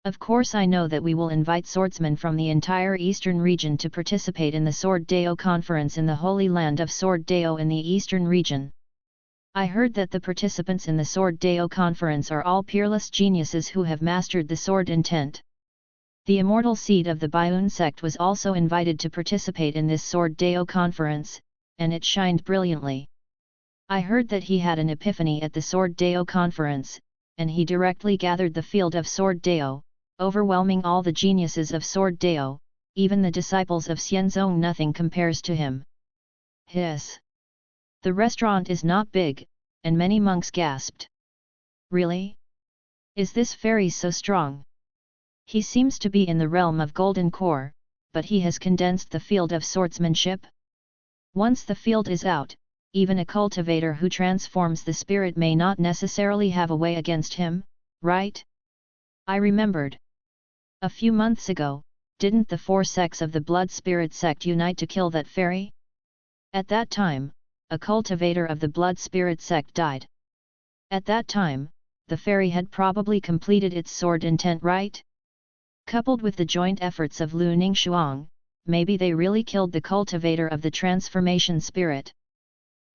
Of course I know that we will invite swordsmen from the entire eastern region to participate in the Sword Dao Conference in the Holy Land of Sword Dao in the eastern region. I heard that the participants in the Sword Dao Conference are all peerless geniuses who have mastered the sword intent. The immortal seed of the Biun sect was also invited to participate in this Sword Dao Conference, and it shined brilliantly. I heard that he had an epiphany at the Sword Dao Conference, and he directly gathered the field of Sword Dao, overwhelming all the geniuses of Sword Dao, even the disciples of Xianzong. Nothing compares to him. Hiss! The restaurant is not big, and many monks gasped. Really? Is this fairy so strong? He seems to be in the realm of Golden Core, but he has condensed the field of swordsmanship. Once the field is out, even a cultivator who transforms the spirit may not necessarily have a way against him, right? I remembered. A few months ago, didn't the 4 sects of the Blood Spirit sect unite to kill that fairy? At that time, a cultivator of the Blood Spirit sect died. At that time, the fairy had probably completed its sword intent, right? Coupled with the joint efforts of Lu Ningxuang, maybe they really killed the cultivator of the transformation spirit.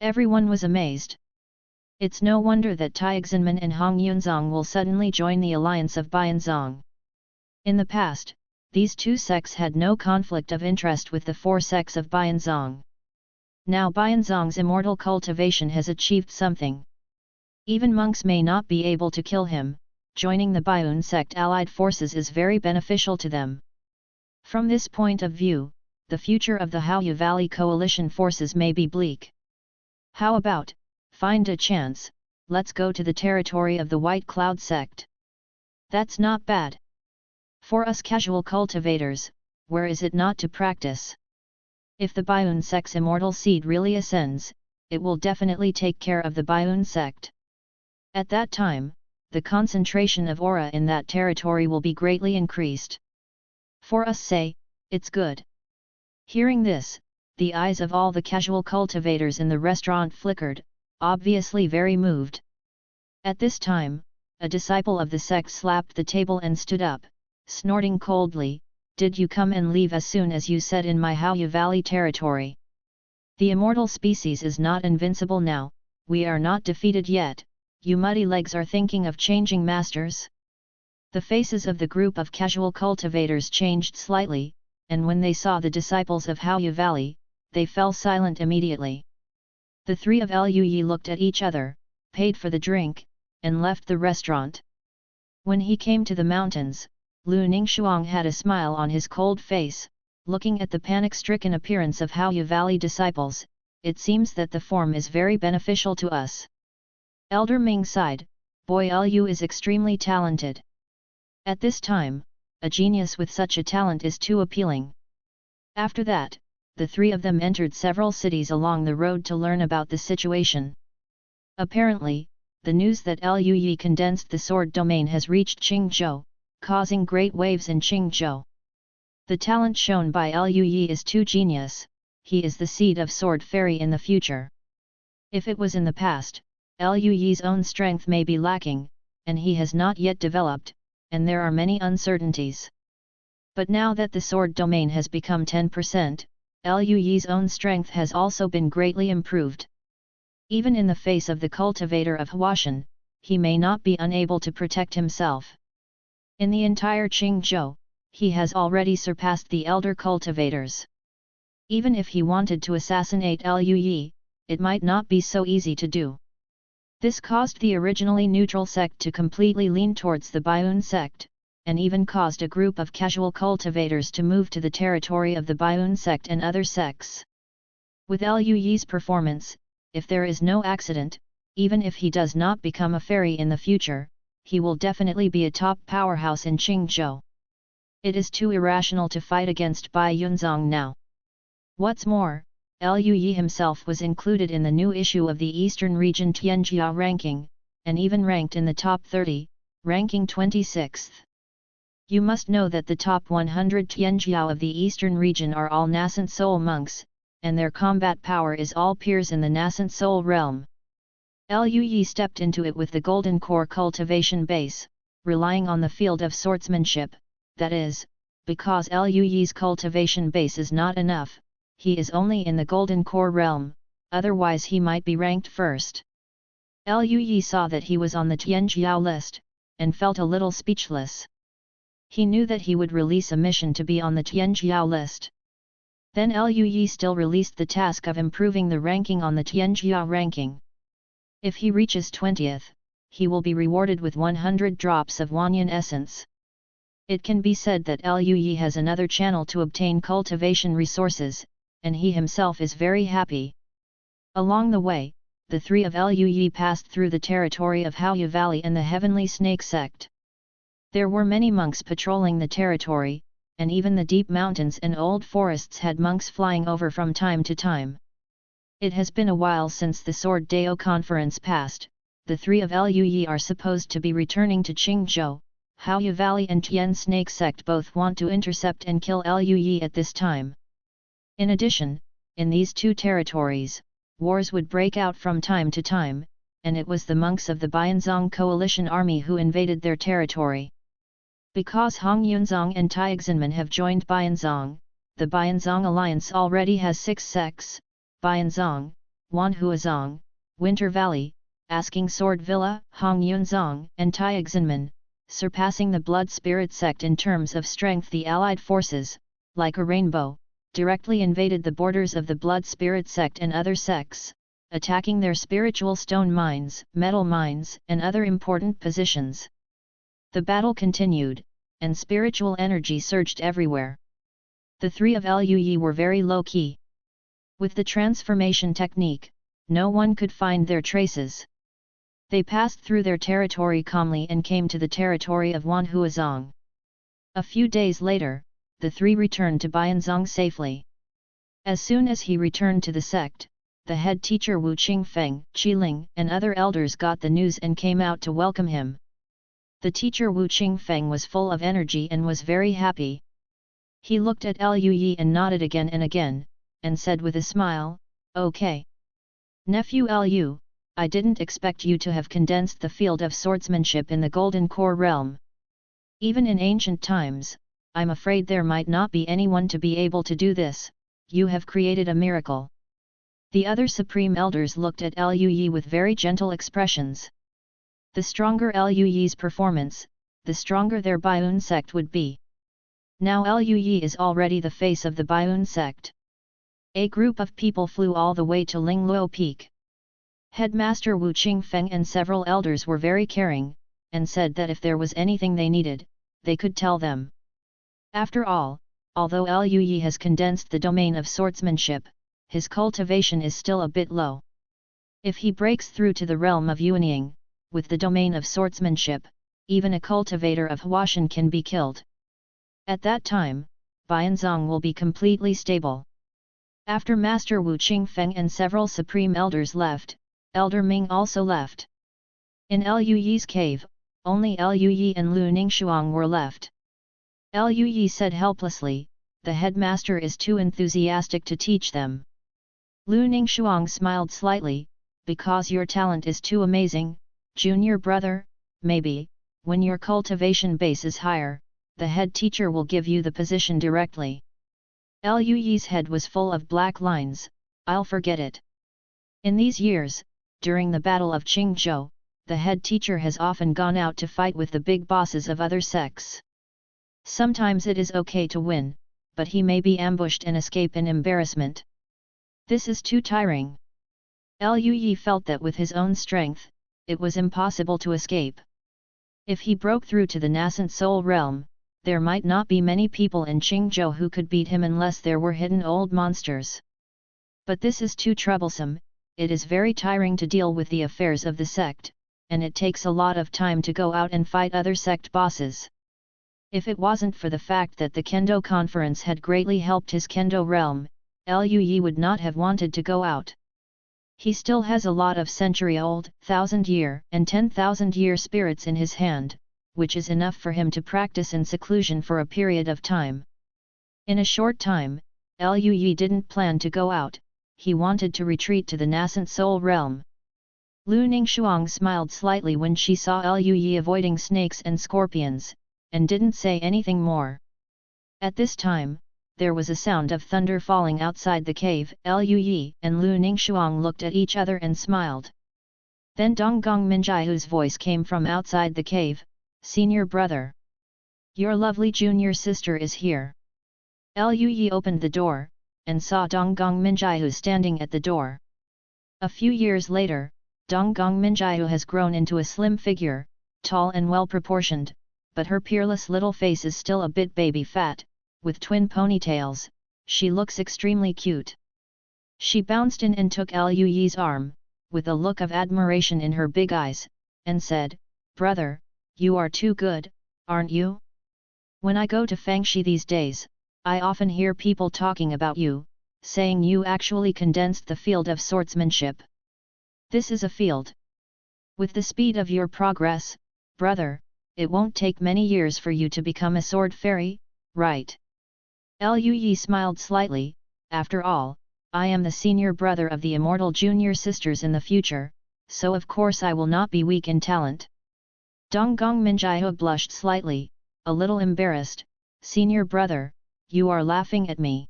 Everyone was amazed. It's no wonder that Taixinmen and Hong Yunzong will suddenly join the alliance of Bianzong. In the past, these 2 sects had no conflict of interest with the 4 sects of Bianzong. Now Bianzong's immortal cultivation has achieved something. Even monks may not be able to kill him. Joining the Biun sect allied forces is very beneficial to them. From this point of view, the future of the Haoyu Valley coalition forces may be bleak. How about, find a chance, let's go to the territory of the White Cloud sect. That's not bad. For us casual cultivators, where is it not to practice? If the Biun sect's immortal seed really ascends, it will definitely take care of the Biun sect. At that time, the concentration of aura in that territory will be greatly increased. For us say, it's good. Hearing this, the eyes of all the casual cultivators in the restaurant flickered, obviously very moved. At this time, a disciple of the sect slapped the table and stood up, snorting coldly, "Did you come and leave as soon as you said in my Haoyu Valley territory? The immortal species is not invincible now, we are not defeated yet. You muddy legs are thinking of changing masters?" The faces of the group of casual cultivators changed slightly, and when they saw the disciples of Haoyu Valley, they fell silent immediately. The 3 of Lu Yi looked at each other, paid for the drink, and left the restaurant. When he came to the mountains, Lu Ningxuang had a smile on his cold face, looking at the panic-stricken appearance of Haoyu Valley disciples. It seems that the form is very beneficial to us. Elder Ming sighed, Boy Lu is extremely talented. At this time, a genius with such a talent is too appealing. After that, the three of them entered several cities along the road to learn about the situation. Apparently, the news that Lu Yi condensed the sword domain has reached Qingzhou, causing great waves in Qingzhou. The talent shown by Lu Yi is too genius, he is the seed of Sword Fairy in the future. If it was in the past, Lu Yi's own strength may be lacking, and he has not yet developed, and there are many uncertainties. But now that the sword domain has become 10%, Lu Yi's own strength has also been greatly improved. Even in the face of the cultivator of Huashan, he may not be unable to protect himself. In the entire Qingzhou, he has already surpassed the elder cultivators. Even if he wanted to assassinate Lu Yi, it might not be so easy to do. This caused the originally neutral sect to completely lean towards the Baiyun sect, and even caused a group of casual cultivators to move to the territory of the Baiyun sect and other sects. With Lu Yi's performance, if there is no accident, even if he does not become a fairy in the future, he will definitely be a top powerhouse in Qingzhou. It is too irrational to fight against Bai Yunzong now. What's more, Lu Yi himself was included in the new issue of the Eastern Region Tianjia ranking, and even ranked in the top 30, ranking 26th. You must know that the top 100 Tianjiao of the Eastern Region are all nascent soul monks, and their combat power is all peers in the nascent soul realm. Lu Yi stepped into it with the Golden Core cultivation base, relying on the field of swordsmanship, that is, because Lu Yi's cultivation base is not enough. He is only in the Golden Core realm, otherwise he might be ranked first. Lu Yi saw that he was on the Tianjiao list, and felt a little speechless. He knew that he would release a mission to be on the Tianjiao list. Then Lu Yi still released the task of improving the ranking on the Tianjiao ranking. If he reaches 20th, he will be rewarded with 100 drops of Wanyan essence. It can be said that Lu Yi has another channel to obtain cultivation resources, and he himself is very happy. Along the way, the three of Lu Yi passed through the territory of Haoyu Valley and the Heavenly Snake Sect. There were many monks patrolling the territory, and even the deep mountains and old forests had monks flying over from time to time. It has been a while since the Sword Dao conference passed. The three of Lu Yi are supposed to be returning to Qingzhou. Haoyu Valley and Tian Snake Sect both want to intercept and kill Lu Yi at this time. In addition, in these two territories, wars would break out from time to time, and it was the monks of the Baiyunzong coalition army who invaded their territory. Because Hong Yunzong and Taixinmen have joined Baiyunzong, the Baiyunzong alliance already has 6 sects: Baiyunzong, Wanhuazong, Winter Valley, Asking Sword Villa, Hong Yunzong, and Taixinmen, surpassing the Blood Spirit sect in terms of strength. The allied forces, like a rainbow, directly invaded the borders of the Blood Spirit sect and other sects, attacking their spiritual stone mines, metal mines, and other important positions. The battle continued, and spiritual energy surged everywhere. The three of Lu Yi were very low-key. With the transformation technique, no one could find their traces. They passed through their territory calmly and came to the territory of Wanhuazong. A few days later, the three returned to Baiyunzong safely. As soon as he returned to the sect, the head teacher Wu Qingfeng, Qiling, and other elders got the news and came out to welcome him. The teacher Wu Qingfeng was full of energy and was very happy. He looked at Lu Yi and nodded again and again, and said with a smile, "Okay. Nephew Lu, I didn't expect you to have condensed the field of swordsmanship in the Golden Core realm. Even in ancient times, I'm afraid there might not be anyone to be able to do this. You have created a miracle." The other supreme elders looked at Lu Yi with very gentle expressions. The stronger Lu Yi's performance, the stronger their Baiyun sect would be. Now Lu Yi is already the face of the Baiyun sect. A group of people flew all the way to Lingluo Peak. Headmaster Wu Qingfeng and several elders were very caring, and said that if there was anything they needed, they could tell them. After all, although Lu Yi has condensed the domain of swordsmanship, his cultivation is still a bit low. If he breaks through to the realm of Yuanying, with the domain of swordsmanship, even a cultivator of Huashan can be killed. At that time, Bianzong will be completely stable. After Master Wu Qingfeng and several supreme elders left, Elder Ming also left. In Lu Yi's cave, only Lu Yi and Lu Ningxuang were left. Lu Yi said helplessly, "The headmaster is too enthusiastic to teach them." Lu Ningxuang smiled slightly, "Because your talent is too amazing, junior brother, maybe, when your cultivation base is higher, the head teacher will give you the position directly." Lu Yi's head was full of black lines. "I'll forget it." In these years, during the Battle of Qingzhou, the head teacher has often gone out to fight with the big bosses of other sects. Sometimes it is okay to win, but he may be ambushed and escape in embarrassment. This is too tiring. Lu Yi felt that with his own strength, it was impossible to escape. If he broke through to the nascent soul realm, there might not be many people in Qingzhou who could beat him unless there were hidden old monsters. But this is too troublesome, it is very tiring to deal with the affairs of the sect, and it takes a lot of time to go out and fight other sect bosses. If it wasn't for the fact that the Kendo conference had greatly helped his Kendo realm, Lu Yi would not have wanted to go out. He still has a lot of century-old, 1,000-year and 10,000-year spirits in his hand, which is enough for him to practice in seclusion for a period of time. In a short time, Lu Yi didn't plan to go out, he wanted to retreat to the nascent soul realm. Lu Ningxuang smiled slightly when she saw Lu Yi avoiding snakes and scorpions, and didn't say anything more. At this time, there was a sound of thunder falling outside the cave. Lu Yi and Lu Ningxuang looked at each other and smiled. Then Donggong Minjaihu's voice came from outside the cave, "Senior brother. Your lovely junior sister is here." Lu Yi opened the door, and saw Donggong Minjaihu standing at the door. A few years later, Donggong Minjaihu has grown into a slim figure, tall and well-proportioned, but her peerless little face is still a bit baby-fat, with twin ponytails. She looks extremely cute. She bounced in and took Lu Yi's arm, with a look of admiration in her big eyes, and said, "Brother, you are too good, aren't you? When I go to Fangxi these days, I often hear people talking about you, saying you actually condensed the field of swordsmanship. This is a field. With the speed of your progress, brother, it won't take many years for you to become a sword fairy, right?" Lu Yi smiled slightly, "After all, I am the senior brother of the immortal junior sisters in the future, so of course I will not be weak in talent." Donggong Minjaihu blushed slightly, a little embarrassed. "Senior brother, you are laughing at me."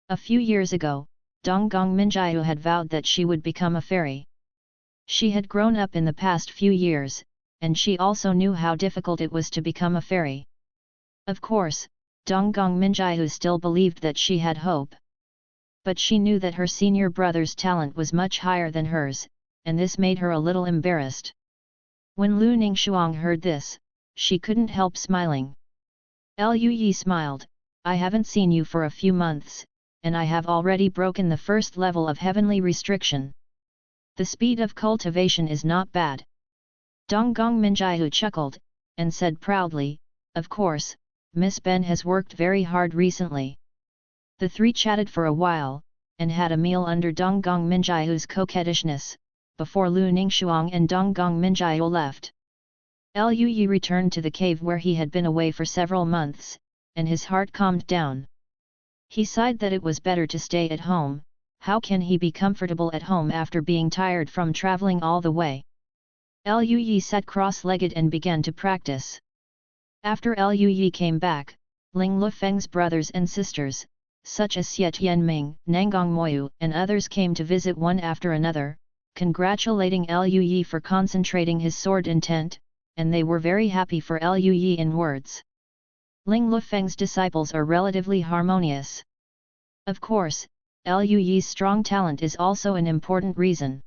A few years ago, Donggong Minjaihu had vowed that she would become a fairy. She had grown up in the past few years, and she also knew how difficult it was to become a fairy. Of course, Donggong Minjaihu still believed that she had hope. But she knew that her senior brother's talent was much higher than hers, and this made her a little embarrassed. When Lu Ningxuang heard this, she couldn't help smiling. Lu Yi smiled, "I haven't seen you for a few months, and I have already broken the first level of heavenly restriction. The speed of cultivation is not bad." Donggong Minjaihu chuckled, and said proudly, "Of course, Miss Ben has worked very hard recently." The three chatted for a while, and had a meal under Donggong Minjaihu's coquettishness, before Lu Ningxuang and Donggong Minjaihu left. Lu Yi returned to the cave where he had been away for several months, and his heart calmed down. He sighed that it was better to stay at home. How can he be comfortable at home after being tired from traveling all the way? Lu Yi sat cross-legged and began to practice. After Lu Yi came back, Ling Lufeng's brothers and sisters, such as Xie Tianming, Nanggong Moyu and others came to visit one after another, congratulating Lu Yi for concentrating his sword intent, and they were very happy for Lu Yi in words. Ling Lufeng's disciples are relatively harmonious. Of course, Lu Yi's strong talent is also an important reason.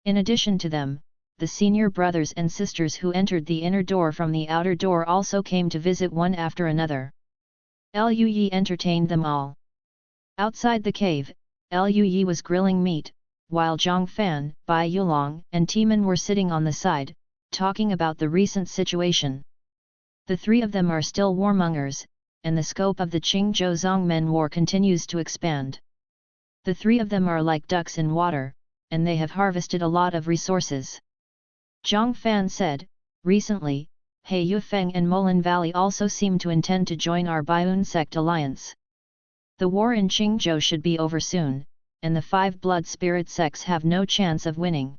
In addition to them, the senior brothers and sisters who entered the inner door from the outer door also came to visit one after another. Lu Yi entertained them all. Outside the cave, Lu Yi was grilling meat, while Zhang Fan, Bai Yulong and Timan were sitting on the side, talking about the recent situation. The three of them are still warmongers, and the scope of the Qingzhou Zongmen War continues to expand. The three of them are like ducks in water, and they have harvested a lot of resources. Zhang Fan said, recently, He Yufeng and Molan Valley also seem to intend to join our Baiyun sect alliance. The war in Qingzhou should be over soon, and the five blood spirit sects have no chance of winning.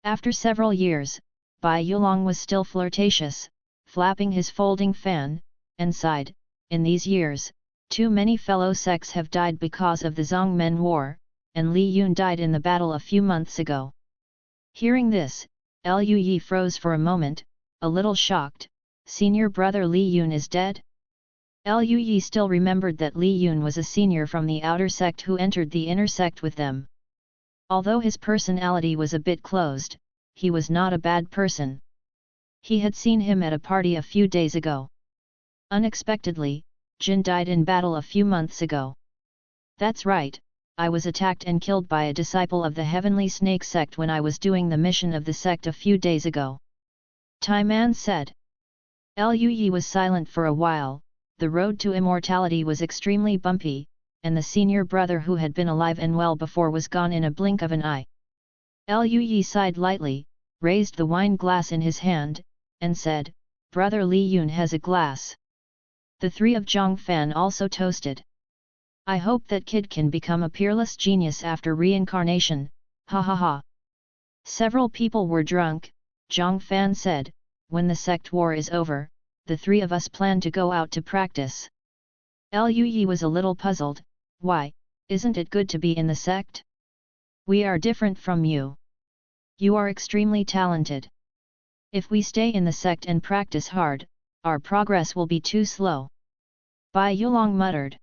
After several years, Bai Yulong was still flirtatious, flapping his folding fan, and sighed, in these years, too many fellow sects have died because of the Zongmen War, and Li Yun died in the battle a few months ago. Hearing this, Lu Yi froze for a moment, a little shocked. Senior brother Li Yun is dead? Lu Yi still remembered that Li Yun was a senior from the outer sect who entered the inner sect with them. Although his personality was a bit closed, he was not a bad person. He had seen him at a party a few days ago. Unexpectedly, Jin died in battle a few months ago. That's right, I was attacked and killed by a disciple of the Heavenly Snake sect when I was doing the mission of the sect a few days ago. Tai Man said. Lu Yi was silent for a while. The road to immortality was extremely bumpy, and the senior brother who had been alive and well before was gone in a blink of an eye. Lu Yi sighed lightly, raised the wine glass in his hand, and said, Brother Li Yun has a glass. The three of Zhang Fan also toasted. I hope that kid can become a peerless genius after reincarnation, ha ha ha. Several people were drunk. Zhang Fan said, when the sect war is over, the three of us plan to go out to practice. Lu Yi was a little puzzled. Why, isn't it good to be in the sect? We are different from you. You are extremely talented. If we stay in the sect and practice hard, our progress will be too slow. Bai Yulong muttered.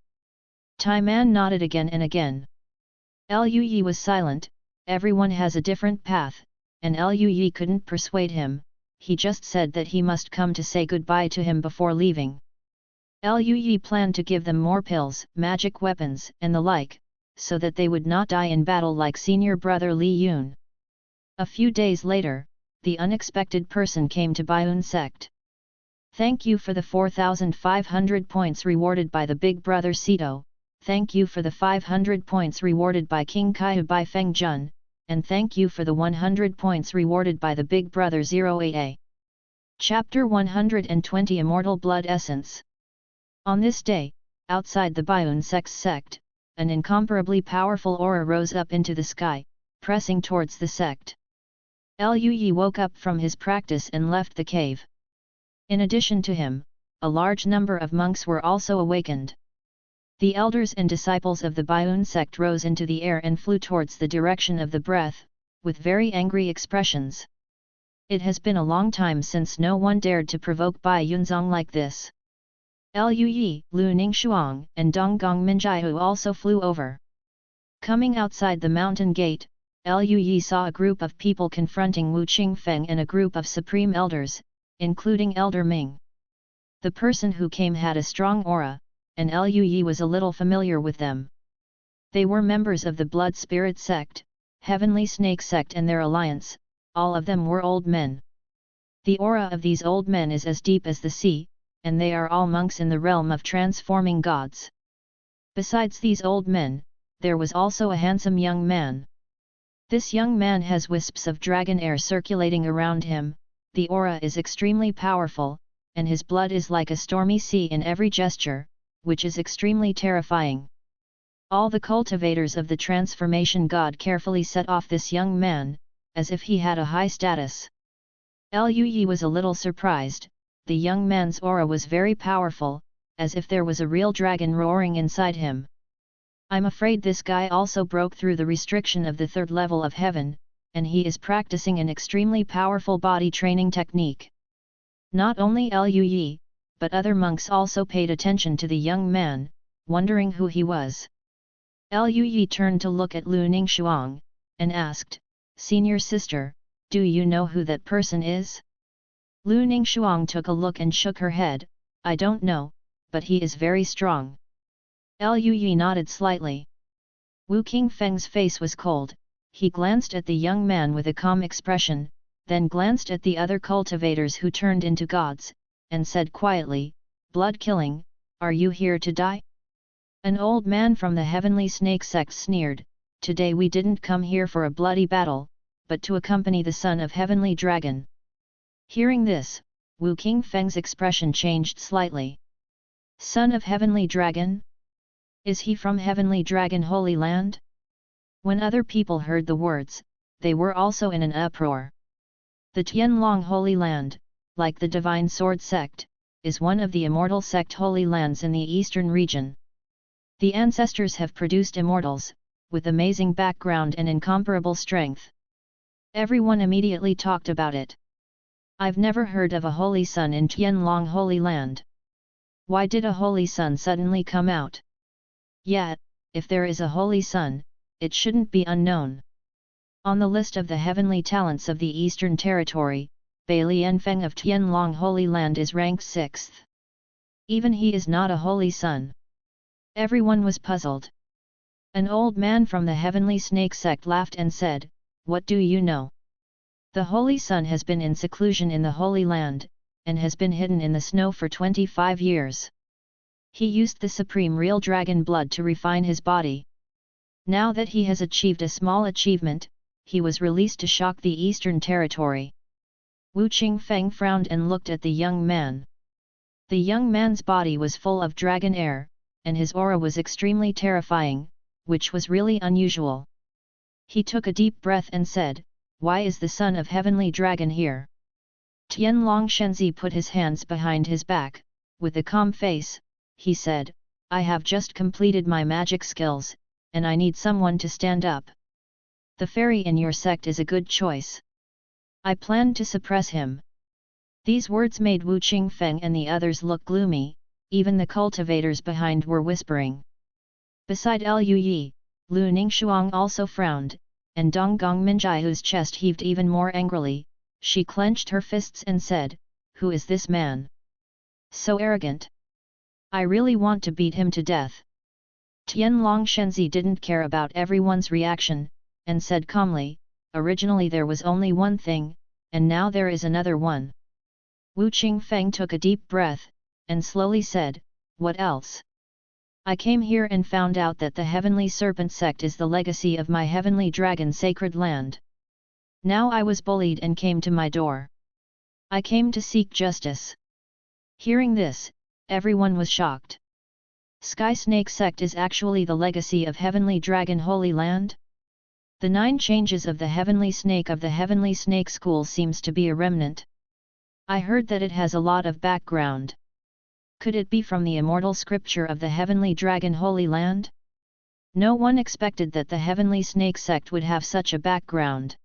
Tai Man nodded again and again. Lu Yi was silent. Everyone has a different path, and Lu Yi couldn't persuade him. He just said that he must come to say goodbye to him before leaving. Lu Yi planned to give them more pills, magic weapons, and the like, so that they would not die in battle like senior brother Li Yun. A few days later, the unexpected person came to Baiyun sect. Thank you for the 4,500 points rewarded by the big brother Sito, thank you for the 500 points rewarded by King Kaihu Bai Feng Jun, and thank you for the 100 points rewarded by the big brother 08A. Chapter 120 Immortal Blood Essence. On this day, outside the Baiyun sect, an incomparably powerful aura rose up into the sky, pressing towards the sect. Lu Yi woke up from his practice and left the cave. In addition to him, a large number of monks were also awakened. The elders and disciples of the Baiyun sect rose into the air and flew towards the direction of the breath, with very angry expressions. It has been a long time since no one dared to provoke Bai Yunzong like this. Lu Yi, Lu Ningxuang, and Donggong Minjiahu also flew over. Coming outside the mountain gate, Lu Yi saw a group of people confronting Wu Qingfeng and a group of supreme elders, including Elder Ming. The person who came had a strong aura, and Lu Yi was a little familiar with them. They were members of the Blood Spirit sect, Heavenly Snake sect and their alliance. All of them were old men. The aura of these old men is as deep as the sea, and they are all monks in the realm of transforming gods. Besides these old men, there was also a handsome young man. This young man has wisps of dragon air circulating around him. The aura is extremely powerful, and his blood is like a stormy sea in every gesture, which is extremely terrifying. All the cultivators of the transformation god carefully set off this young man, as if he had a high status. Lu Yi was a little surprised. The young man's aura was very powerful, as if there was a real dragon roaring inside him. I'm afraid this guy also broke through the restriction of the third level of heaven, and he is practicing an extremely powerful body training technique. Not only Lu Yi, but other monks also paid attention to the young man, wondering who he was. Lu Yi turned to look at Lu Ningxuang, and asked, Senior sister, do you know who that person is? Lu Ningxuang took a look and shook her head. I don't know, but he is very strong. Lu Yi nodded slightly. Wu Qingfeng's face was cold. He glanced at the young man with a calm expression. then glanced at the other cultivators who turned into gods, and said quietly, "Blood-killing, are you here to die?" An old man from the heavenly snake sect sneered, "Today we didn't come here for a bloody battle, but to accompany the son of heavenly dragon." Hearing this, Wu Qingfeng's expression changed slightly. Son of heavenly dragon? Is he from heavenly dragon holy land? When other people heard the words, they were also in an uproar. The Tianlong Holy Land, like the Divine Sword Sect, is one of the Immortal Sect Holy Lands in the eastern region. The ancestors have produced immortals, with amazing background and incomparable strength. Everyone immediately talked about it. I've never heard of a holy sun in Tianlong Holy Land. Why did a holy sun suddenly come out? Yet, if there is a holy sun, it shouldn't be unknown. On the list of the heavenly talents of the Eastern Territory, Bai Lianfeng of Tianlong Holy Land is ranked 6th. Even he is not a holy sun. Everyone was puzzled. An old man from the heavenly snake sect laughed and said, "What do you know? The holy sun has been in seclusion in the Holy Land, and has been hidden in the snow for 25 years. He used the supreme real dragon blood to refine his body. Now that he has achieved a small achievement, he was released to shock the Eastern Territory." Wu Qingfeng frowned and looked at the young man. The young man's body was full of dragon air, and his aura was extremely terrifying, which was really unusual. He took a deep breath and said, "Why is the son of heavenly dragon here?" Tianlong Shenzi put his hands behind his back. With a calm face, he said, "I have just completed my magic skills, and I need someone to stand up. The fairy in your sect is a good choice. I plan to suppress him." These words made Wu Qingfeng and the others look gloomy, even the cultivators behind were whispering. Beside Lu Yi, Lu Ningshuang also frowned, and Donggong Minjai, whose chest heaved even more angrily, she clenched her fists and said, "Who is this man? So arrogant! I really want to beat him to death." Tianlong Shenzi didn't care about everyone's reaction, and said calmly, "Originally there was only one thing, and now there is another one." Wu Qingfeng took a deep breath, and slowly said, "What else? I came here and found out that the Heavenly Serpent Sect is the legacy of my Heavenly Dragon Sacred Land. Now I was bullied and came to my door. I came to seek justice." Hearing this, everyone was shocked. Sky Snake Sect is actually the legacy of Heavenly Dragon Holy Land? The 9 changes of the Heavenly Snake of the Heavenly Snake School seems to be a remnant. I heard that it has a lot of background. Could it be from the immortal scripture of the Heavenly Dragon Holy Land? No one expected that the Heavenly Snake Sect would have such a background.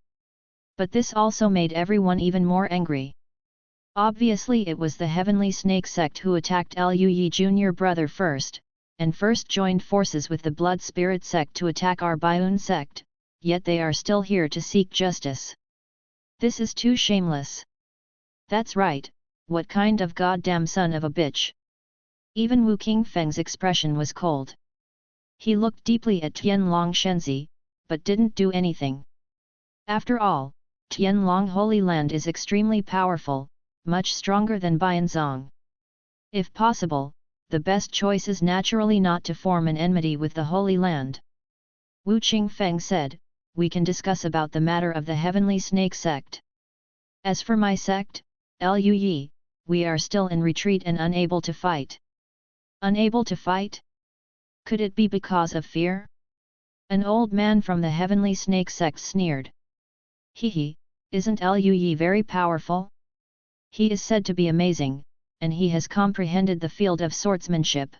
But this also made everyone even more angry. Obviously it was the Heavenly Snake Sect who attacked Lu Yi junior brother first, and first joined forces with the Blood Spirit Sect to attack our Baiun Sect, yet they are still here to seek justice. This is too shameless. That's right, what kind of goddamn son of a bitch. Even Wu Qingfeng's expression was cold. He looked deeply at Tianlong Shenzi, but didn't do anything. After all, Tianlong Holy Land is extremely powerful, much stronger than Bianzong. If possible, the best choice is naturally not to form an enmity with the Holy Land. Wu Qingfeng said, "We can discuss about the matter of the Heavenly Snake Sect. As for my sect, Lu Yi, we are still in retreat and unable to fight." Unable to fight? Could it be because of fear? An old man from the Heavenly Snake Sect sneered. Hehe, isn't Lu Yi very powerful? He is said to be amazing, and he has comprehended the field of swordsmanship.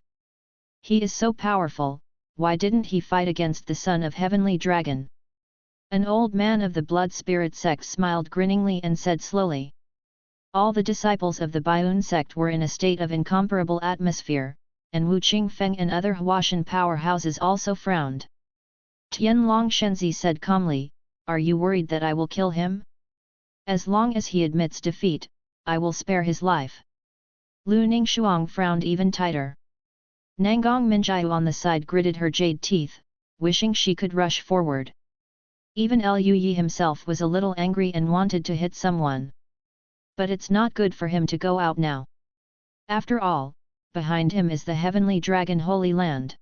He is so powerful, why didn't he fight against the son of Heavenly Dragon? An old man of the Blood Spirit Sect smiled grinningly and said slowly. All the disciples of the Baiun Sect were in a state of incomparable atmosphere, and Wu Qingfeng and other Huashan powerhouses also frowned. Tianlong Shenzi said calmly, "Are you worried that I will kill him? As long as he admits defeat, I will spare his life." Lu Ningshuang frowned even tighter. Nanggong Minjiu on the side gritted her jade teeth, wishing she could rush forward. Even Liu Yi himself was a little angry and wanted to hit someone. But it's not good for him to go out now. After all, behind him is the Heavenly Dragon Holy Land.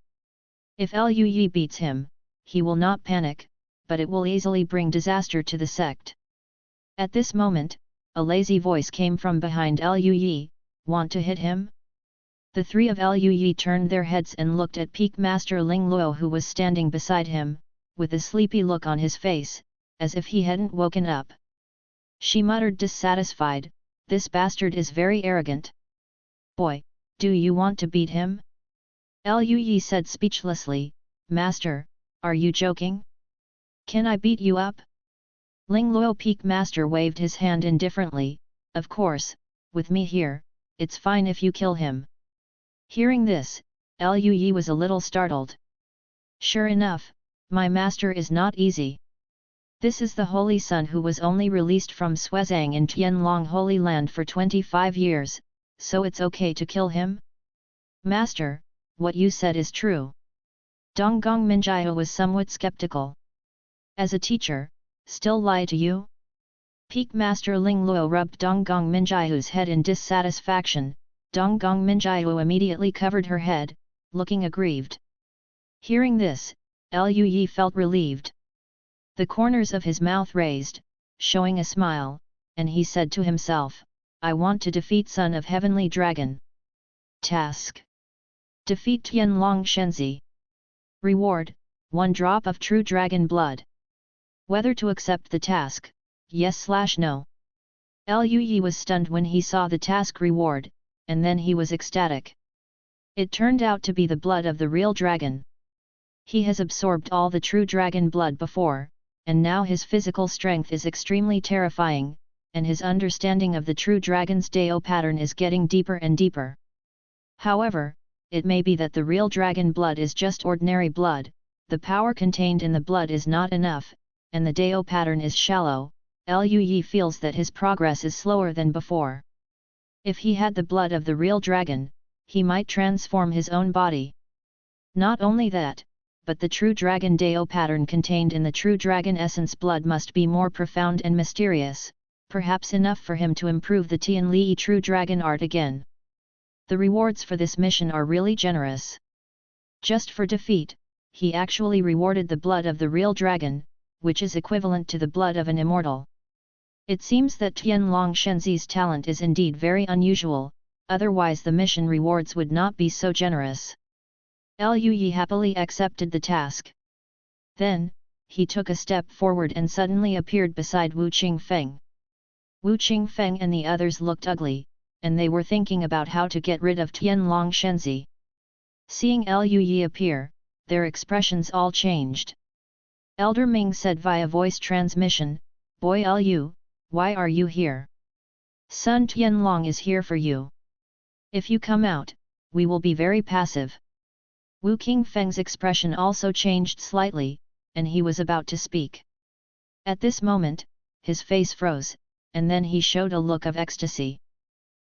If Liu Yi beats him, he will not panic, but it will easily bring disaster to the sect. At this moment, a lazy voice came from behind Liu Yi, "Want to hit him?" The three of Liu Yi turned their heads and looked at Peak Master Ling Luo, who was standing beside him, with a sleepy look on his face, as if he hadn't woken up. She muttered dissatisfied, "This bastard is very arrogant. Boy, do you want to beat him?" Liu Yi said speechlessly, "Master, are you joking? Can I beat you up?" Ling Luo Peak Master waved his hand indifferently, "Of course, with me here, it's fine if you kill him." Hearing this, Liu Yi was a little startled. "Sure enough, my master is not easy. This is the Holy Son who was only released from Shuezhang in Tianlong Holy Land for 25 years, so it's okay to kill him?" "Master, what you said is true." Donggong Minjiao was somewhat skeptical. "As a teacher, still lie to you?" Peak Master Ling Luo rubbed Donggong Minjiao's head in dissatisfaction. Donggong Minjiao immediately covered her head, looking aggrieved. Hearing this, Liu Yi felt relieved. The corners of his mouth raised, showing a smile, and he said to himself, "I want to defeat Son of Heavenly Dragon. Task: defeat Tianlong Shenzi. Reward: 1 drop of true dragon blood." Whether to accept the task, yes/no. Liu Yi was stunned when he saw the task reward, and then he was ecstatic. It turned out to be the blood of the real dragon. He has absorbed all the true dragon blood before, and now his physical strength is extremely terrifying, and his understanding of the true dragon's Dao pattern is getting deeper and deeper. However, it may be that the real dragon blood is just ordinary blood, the power contained in the blood is not enough, and the Dao pattern is shallow. Liu Yi feels that his progress is slower than before. If he had the blood of the real dragon, he might transform his own body. Not only that, but the true dragon Dao pattern contained in the true dragon essence blood must be more profound and mysterious, perhaps enough for him to improve the Tianli true dragon art again. The rewards for this mission are really generous. Just for defeat, he actually rewarded the blood of the real dragon, which is equivalent to the blood of an immortal. It seems that Tianlong Shenzi's talent is indeed very unusual, otherwise the mission rewards would not be so generous. Liu Yi happily accepted the task. Then, he took a step forward and suddenly appeared beside Wu Qingfeng. Wu Qingfeng and the others looked ugly, and they were thinking about how to get rid of Tianlong Shenzi. Seeing Liu Yi appear, their expressions all changed. Elder Ming said via voice transmission, "Boy Liu, why are you here? Sun Tianlong is here for you. If you come out, we will be very passive." Wu Qingfeng's expression also changed slightly, and he was about to speak. At this moment, his face froze, and then he showed a look of ecstasy.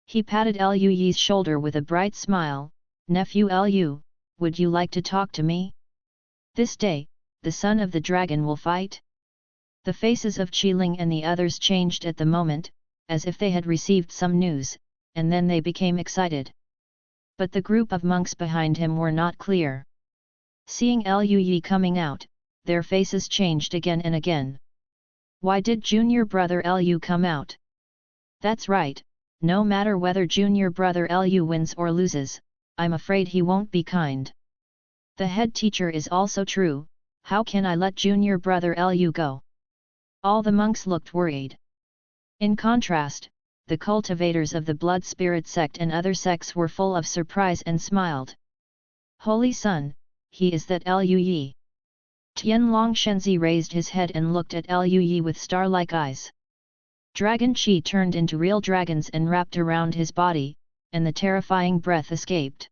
He patted Liu Yi's shoulder with a bright smile, "Nephew Liu, would you like to talk to me? This day, the son of the dragon will fight?" The faces of Qiling and the others changed at the moment, as if they had received some news, and then they became excited. But the group of monks behind him were not clear. Seeing Liu Yi coming out, their faces changed again and again. Why did junior brother Liu come out? That's right, no matter whether junior brother Liu wins or loses, I'm afraid he won't be kind. The head teacher is also true, how can I let junior brother Liu go? All the monks looked worried. In contrast, the cultivators of the Blood Spirit sect and other sects were full of surprise and smiled. "Holy Son, he is that Liu Yi." Tianlong Shenzi raised his head and looked at Liu Yi with star-like eyes. Dragon Qi turned into real dragons and wrapped around his body, and the terrifying breath escaped.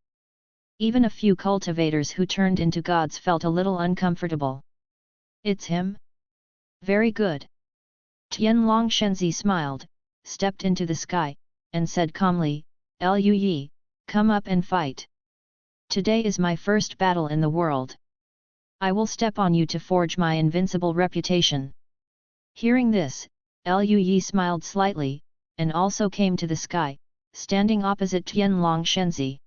Even a few cultivators who turned into gods felt a little uncomfortable. "It's him? Very good." Tianlong Shenzi smiled, stepped into the sky, and said calmly, "Liu Yi, come up and fight. Today is my first battle in the world." I will step on you to forge my invincible reputation." Hearing this, Lui smiled slightly, and also came to the sky, standing opposite Tianlong Shenzi.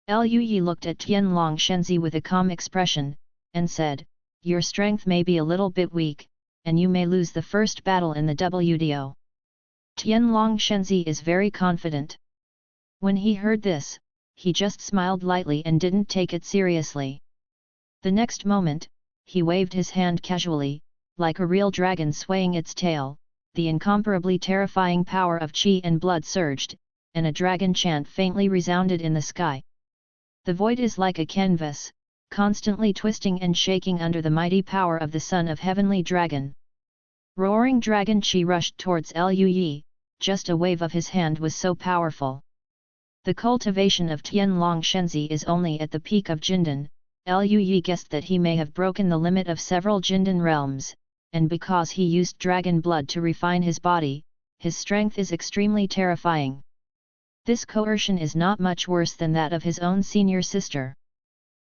Lui looked at Tianlong Shenzi with a calm expression, and said, "Your strength may be a little bit weak, and you may lose the first battle in the WDO." Tianlong Shenzi is very confident. When he heard this, he just smiled lightly and didn't take it seriously. The next moment, he waved his hand casually, like a real dragon swaying its tail. The incomparably terrifying power of qi and blood surged, and a dragon chant faintly resounded in the sky. The void is like a canvas, constantly twisting and shaking under the mighty power of the son of heavenly dragon. Roaring dragon qi rushed towards Lui, just a wave of his hand was so powerful. The cultivation of Tianlong Shenzi is only at the peak of Jindan. Lui guessed that he may have broken the limit of several Jindan realms, and because he used dragon blood to refine his body, his strength is extremely terrifying. This coercion is not much worse than that of his own senior sister.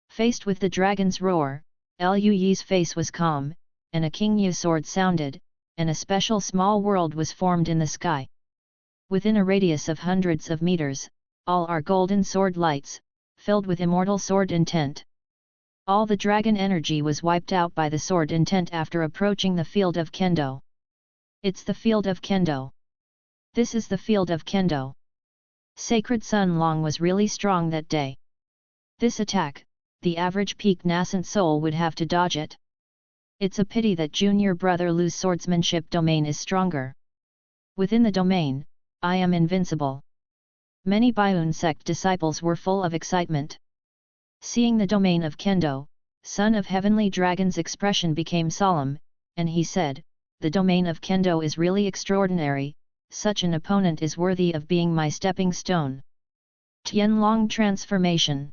Faced with the dragon's roar, Lui's face was calm, and a Qingyu sword sounded, and a special small world was formed in the sky. Within a radius of hundreds of meters, all are golden sword lights, filled with immortal sword intent. All the dragon energy was wiped out by the sword intent after approaching the field of Kendo. It's the field of Kendo. This is the field of Kendo. Sacred Sun Long was really strong that day. This attack, the average peak nascent soul would have to dodge it. It's a pity that junior brother Lu's swordsmanship domain is stronger. Within the domain, I am invincible. Many Outer Sect disciples were full of excitement. Seeing the domain of Kendo, son of heavenly dragon's expression became solemn, and he said, "The domain of Kendo is really extraordinary, such an opponent is worthy of being my stepping stone." Tianlong transformation.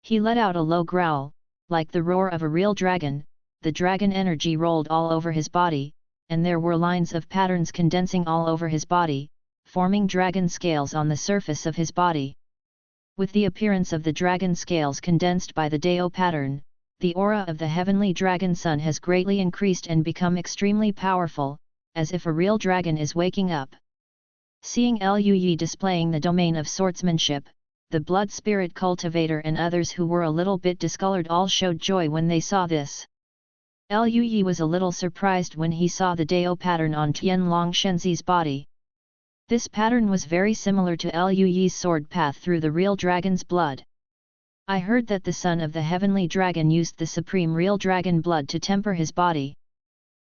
He let out a low growl, like the roar of a real dragon. The dragon energy rolled all over his body, and there were lines of patterns condensing all over his body, forming dragon scales on the surface of his body. With the appearance of the dragon scales condensed by the Dao pattern, the aura of the heavenly dragon sun has greatly increased and become extremely powerful, as if a real dragon is waking up. Seeing Lui displaying the domain of swordsmanship, the blood spirit cultivator and others who were a little bit discolored all showed joy when they saw this. Lui was a little surprised when he saw the Dao pattern on Tianlong Shenzi's body. This pattern was very similar to Lui's sword path through the real dragon's blood. I heard that the son of the heavenly dragon used the supreme real dragon blood to temper his body.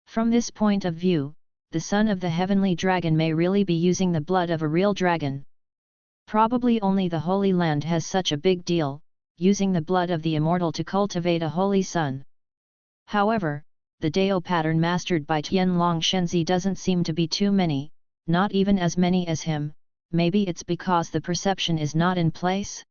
From this point of view, the son of the heavenly dragon may really be using the blood of a real dragon. Probably only the Holy Land has such a big deal, using the blood of the immortal to cultivate a holy son. However, the Dao pattern mastered by Tianlong Shenzi doesn't seem to be too many, not even as many as him. Maybe it's because the perception is not in place?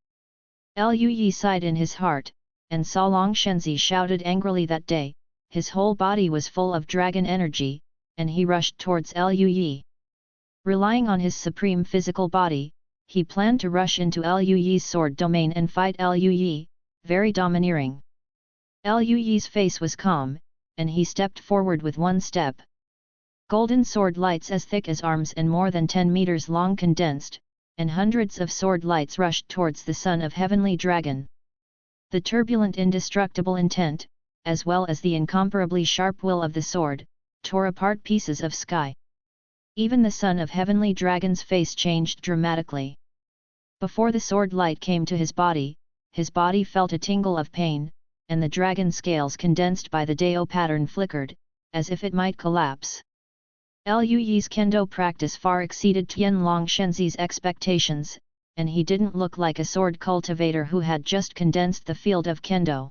Lui sighed in his heart, and saw Long Shenzi shouted angrily that day. His whole body was full of dragon energy, and he rushed towards Lui. Relying on his supreme physical body, he planned to rush into Lui's sword domain and fight Lui, very domineering. Lui's face was calm, and he stepped forward with one step. Golden sword lights as thick as arms and more than 10 meters long condensed, and hundreds of sword lights rushed towards the son of heavenly dragon. The turbulent indestructible intent, as well as the incomparably sharp will of the sword, tore apart pieces of sky. Even the son of heavenly dragon's face changed dramatically. Before the sword light came to his body felt a tingle of pain, and the dragon scales condensed by the Dao pattern flickered, as if it might collapse. Lui's kendo practice far exceeded Tianlong Shenzi's expectations, and he didn't look like a sword cultivator who had just condensed the field of kendo.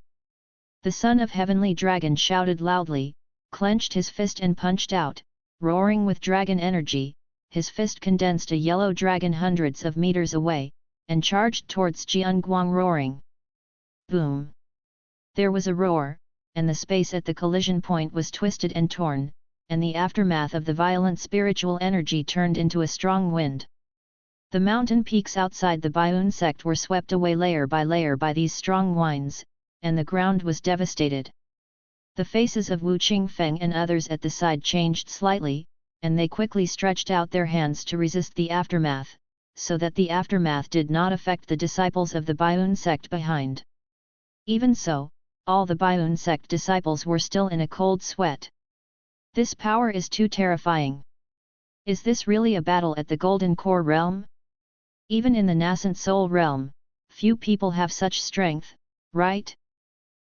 The son of heavenly dragon shouted loudly, clenched his fist and punched out, roaring with dragon energy. His fist condensed a yellow dragon hundreds of meters away, and charged towards Jianguang roaring. Boom! There was a roar, and the space at the collision point was twisted and torn, and the aftermath of the violent spiritual energy turned into a strong wind. The mountain peaks outside the Outer Sect were swept away layer by these strong winds, and the ground was devastated. The faces of Wu Qingfeng and others at the side changed slightly, and they quickly stretched out their hands to resist the aftermath, so that the aftermath did not affect the disciples of the Baiyun sect behind. Even so, all the Baiyun sect disciples were still in a cold sweat. This power is too terrifying. Is this really a battle at the Golden Core realm? Even in the nascent soul realm, few people have such strength, right?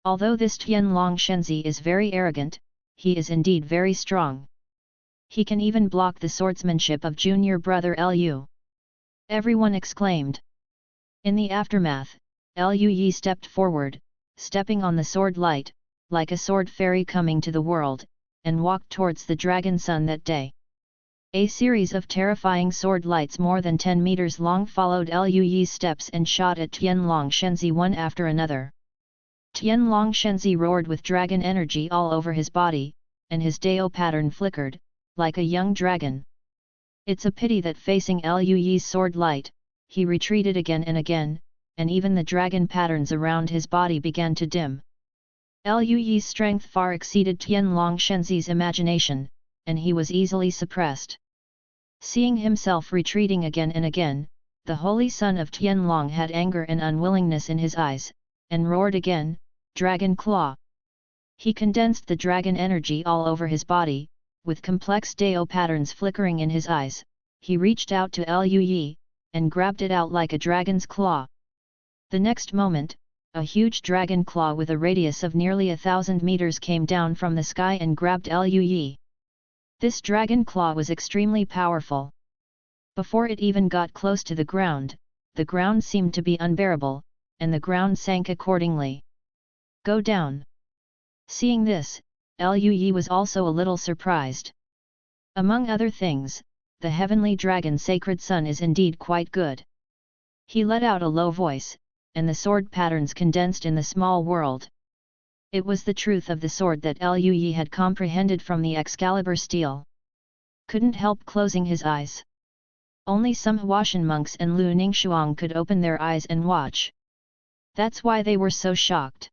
Although this Tianlong Shenzi is very arrogant, he is indeed very strong. He can even block the swordsmanship of junior brother Lu. Everyone exclaimed. In the aftermath, Lu Yi stepped forward, stepping on the sword light, like a sword fairy coming to the world, and walked towards the dragon sun that day. A series of terrifying sword lights more than 10 meters long followed Lu Yi's steps and shot at Tianlong Shenzi one after another. Tianlong Shenzi roared with dragon energy all over his body, and his Dao pattern flickered, like a young dragon. It's a pity that facing Lu Yi's sword light, he retreated again and again, and even the dragon patterns around his body began to dim. Lu Yi's strength far exceeded Tianlong Shenzi's imagination, and he was easily suppressed. Seeing himself retreating again and again, the holy son of Tianlong had anger and unwillingness in his eyes, and roared again, "Dragon Claw!" He condensed the dragon energy all over his body, with complex Dao patterns flickering in his eyes. He reached out to Lu Yi, and grabbed it out like a dragon's claw. The next moment, a huge dragon claw with a radius of nearly 1,000 meters came down from the sky and grabbed Lu Yi. This dragon claw was extremely powerful. Before it even got close to the ground seemed to be unbearable, and the ground sank accordingly. "Go down!" Seeing this, Lu Yi was also a little surprised. Among other things, the heavenly dragon Sacred Sun is indeed quite good. He let out a low voice, and the sword patterns condensed in the small world. It was the truth of the sword that Lu Yi had comprehended from the Excalibur steel. Couldn't help closing his eyes. Only some Huashan monks and Lu Ningxuang could open their eyes and watch. That's why they were so shocked.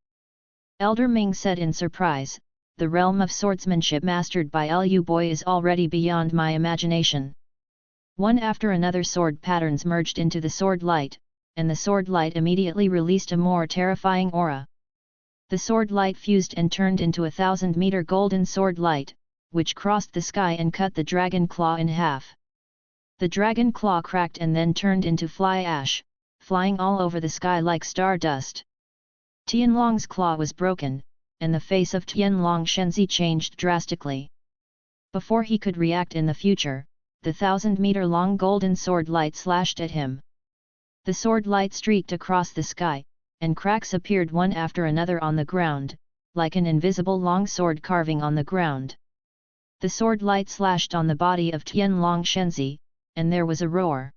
Elder Ming said in surprise, "The realm of swordsmanship mastered by Lu Boy is already beyond my imagination." One after another sword patterns merged into the sword light, and the sword light immediately released a more terrifying aura. The sword light fused and turned into 1,000-meter golden sword light, which crossed the sky and cut the dragon claw in half. The dragon claw cracked and then turned into fly ash, flying all over the sky like stardust. Tianlong's claw was broken, and the face of Tianlong Shenzi changed drastically. Before he could react in the future, the 1,000-meter-long golden sword light slashed at him. The sword light streaked across the sky, and cracks appeared one after another on the ground, like an invisible long sword carving on the ground. The sword light slashed on the body of Tianlong Shenzi, and there was a roar.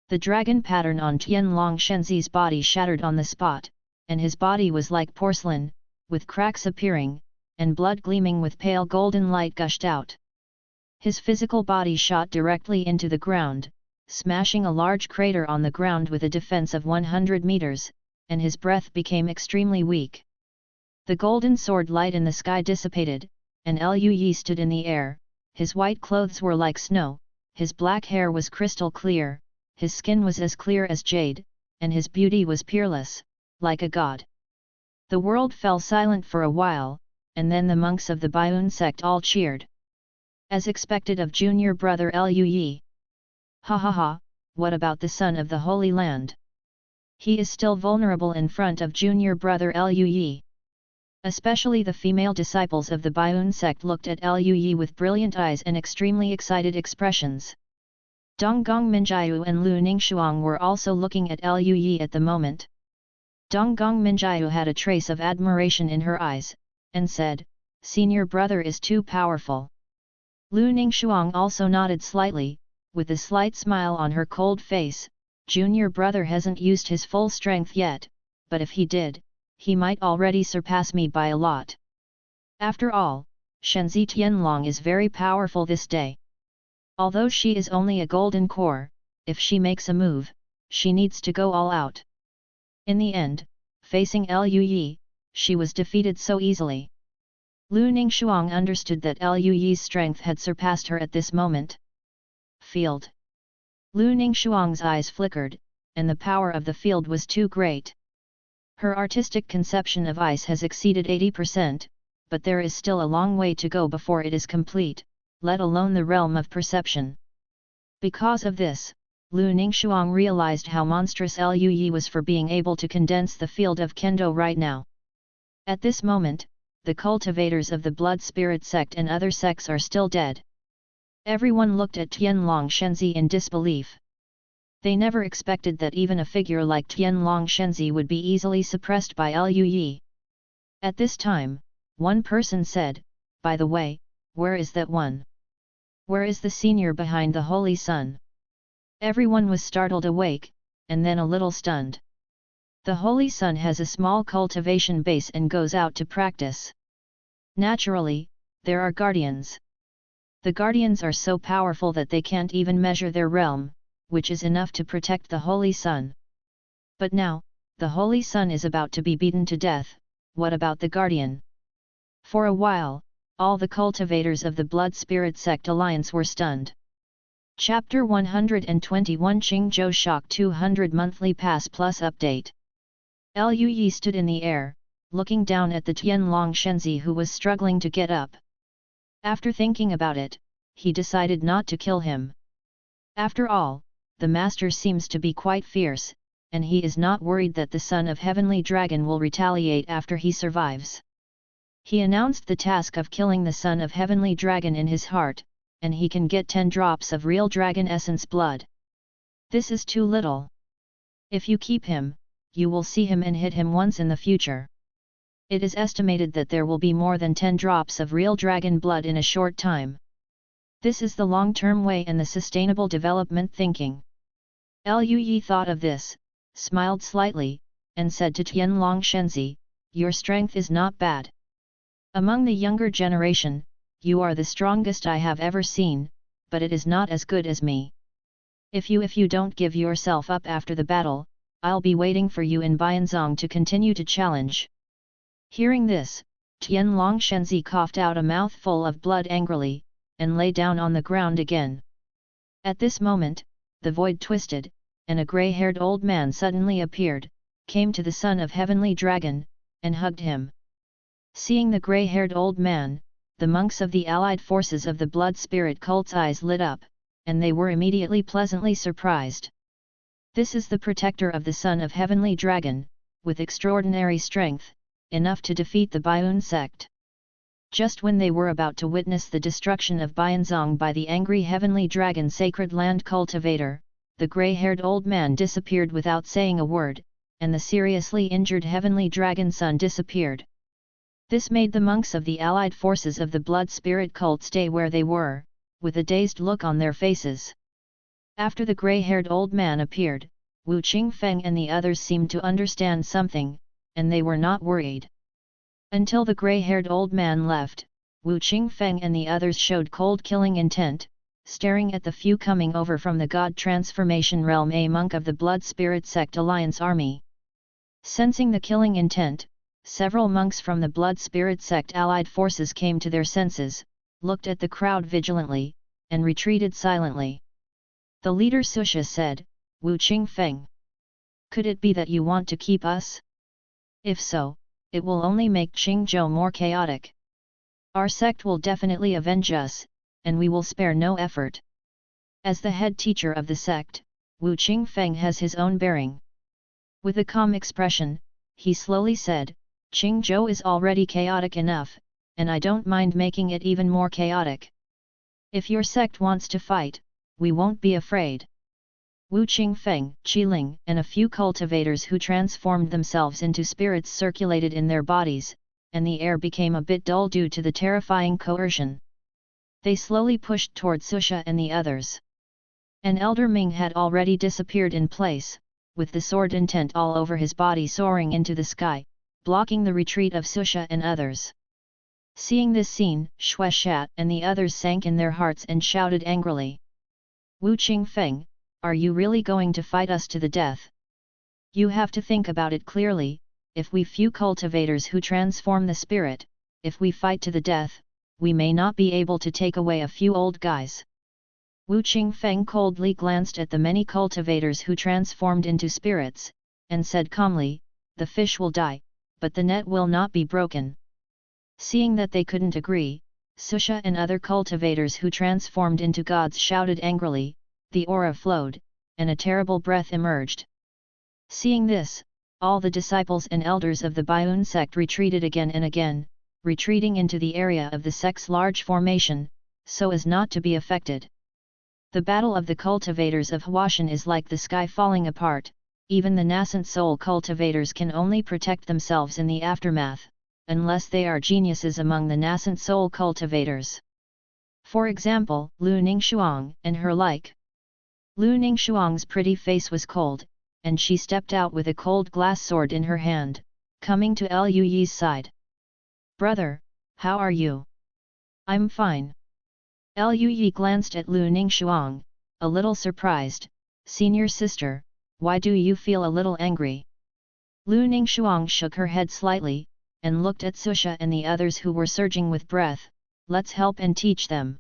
The dragon pattern on Tianlong Shenzi's body shattered on the spot, and his body was like porcelain, with cracks appearing, and blood gleaming with pale golden light gushed out. His physical body shot directly into the ground, smashing a large crater on the ground with a defense of 100 meters, and his breath became extremely weak. The golden sword light in the sky dissipated, and Lu Yi stood in the air. His white clothes were like snow, his black hair was crystal clear, his skin was as clear as jade, and his beauty was peerless, like a god. The world fell silent for a while, and then the monks of the Baiyun sect all cheered. As expected of junior brother Lu Yi. "Ha ha ha, what about the son of the Holy Land? He is still vulnerable in front of junior brother Lu Yi." Especially the female disciples of the Baiyun sect looked at Lu Yi with brilliant eyes and extremely excited expressions. Donggong Minjiu and Lu Ningxuang were also looking at Lu Yi at the moment. Donggong Minjiu had a trace of admiration in her eyes, and said, "Senior brother is too powerful." Lu Ningxuang also nodded slightly, with a slight smile on her cold face. "Junior brother hasn't used his full strength yet, but if he did, he might already surpass me by a lot. After all, Shenzi Tianlong is very powerful this day. Although she is only a golden core, if she makes a move, she needs to go all out." In the end, facing Lu Yi, she was defeated so easily. Lu Ningshuang understood that Liu Yi's strength had surpassed her at this moment. Field. Lu Ningshuang's eyes flickered, and the power of the field was too great. Her artistic conception of ice has exceeded 80%, but there is still a long way to go before it is complete, let alone the realm of perception. Because of this, Lu Ningshuang realized how monstrous Liu Yi was for being able to condense the field of Kendo right now. At this moment, the cultivators of the Blood Spirit sect and other sects are still dead. Everyone looked at Tianlong Shenzi in disbelief. They never expected that even a figure like Tianlong Shenzi would be easily suppressed by Liu Yi. At this time, one person said, "By the way, where is that one? Where is the senior behind the Holy Sun?" Everyone was startled awake, and then a little stunned. The Holy Sun has a small cultivation base and goes out to practice. Naturally, there are guardians. The guardians are so powerful that they can't even measure their realm, which is enough to protect the Holy Sun. But now, the Holy Sun is about to be beaten to death, what about the guardian? For a while, all the cultivators of the Blood Spirit Sect Alliance were stunned. Chapter 121 Qingzhou Shock 200 Monthly Pass Plus Update. Liu Yi stood in the air, looking down at the Tianlong Shenzi who was struggling to get up. After thinking about it, he decided not to kill him. After all, the master seems to be quite fierce, and he is not worried that the son of Heavenly Dragon will retaliate after he survives. He announced the task of killing the son of Heavenly Dragon in his heart, and he can get 10 drops of real dragon essence blood. This is too little. If you keep him, you will see him and hit him once in the future. It is estimated that there will be more than 10 drops of real dragon blood in a short time. This is the long-term way and the sustainable development thinking. Liu Yi thought of this, smiled slightly, and said to Tianlong Shenzi, "Your strength is not bad. Among the younger generation, you are the strongest I have ever seen, but it is not as good as me. If you don't give yourself up after the battle, I'll be waiting for you in Bianzong to continue to challenge." Hearing this, Tianlong Shenzi coughed out a mouthful of blood angrily, and lay down on the ground again. At this moment, the void twisted, and a grey-haired old man suddenly appeared, came to the son of Heavenly Dragon, and hugged him. Seeing the grey-haired old man, the monks of the allied forces of the Blood Spirit cult's eyes lit up, and they were immediately pleasantly surprised. This is the protector of the son of Heavenly Dragon, with extraordinary strength, enough to defeat the Baiyun sect. Just when they were about to witness the destruction of Bianzong by the angry Heavenly Dragon Sacred Land Cultivator, the grey-haired old man disappeared without saying a word, and the seriously injured Heavenly Dragon son disappeared. This made the monks of the allied forces of the Blood Spirit cult stay where they were, with a dazed look on their faces. After the grey-haired old man appeared, Wu Qingfeng and the others seemed to understand something, and they were not worried. Until the grey-haired old man left, Wu Qingfeng and the others showed cold killing intent, staring at the few coming over from the God Transformation Realm, a monk of the Blood Spirit Sect Alliance army. Sensing the killing intent, several monks from the Blood Spirit Sect allied forces came to their senses, looked at the crowd vigilantly, and retreated silently. The leader Susha said, "Wu Qingfeng, could it be that you want to keep us? If so, it will only make Qingzhou more chaotic. Our sect will definitely avenge us, and we will spare no effort." As the head teacher of the sect, Wu Qingfeng has his own bearing. With a calm expression, he slowly said, "Qingzhou is already chaotic enough, and I don't mind making it even more chaotic. If your sect wants to fight, we won't be afraid." Wu Qingfeng, Qiling, and a few cultivators who transformed themselves into spirits circulated in their bodies, and the air became a bit dull due to the terrifying coercion. They slowly pushed toward Susha and the others. An elder Ming had already disappeared in place, with the sword intent all over his body soaring into the sky, blocking the retreat of Susha and others. Seeing this scene, Shueshat and the others sank in their hearts and shouted angrily, "Wu Qingfeng, are you really going to fight us to the death? You have to think about it clearly. If we few cultivators who transform the spirit, if we fight to the death, we may not be able to take away a few old guys. Wu Qingfeng coldly glanced at the many cultivators who transformed into spirits, and said calmly, the fish will die, but the net will not be broken. Seeing that they couldn't agree, Susha and other cultivators who transformed into gods shouted angrily, the aura flowed, and a terrible breath emerged. Seeing this, all the disciples and elders of the Baiun sect retreated again and again, retreating into the area of the sect's large formation, so as not to be affected. The battle of the cultivators of Huashan is like the sky falling apart. Even the nascent soul cultivators can only protect themselves in the aftermath, unless they are geniuses among the nascent soul cultivators. For example, Lu Ningxuang and her like. Lu Ningxuang's pretty face was cold, and she stepped out with a cold glass sword in her hand, coming to Lu Yi's side. Brother, how are you? I'm fine. Lu Yi glanced at Lu Ningxuang, a little surprised. Senior sister, why do you feel a little angry? Lu Ningxuang shook her head slightly, and looked at Susha and the others who were surging with breath. Let's help and teach them.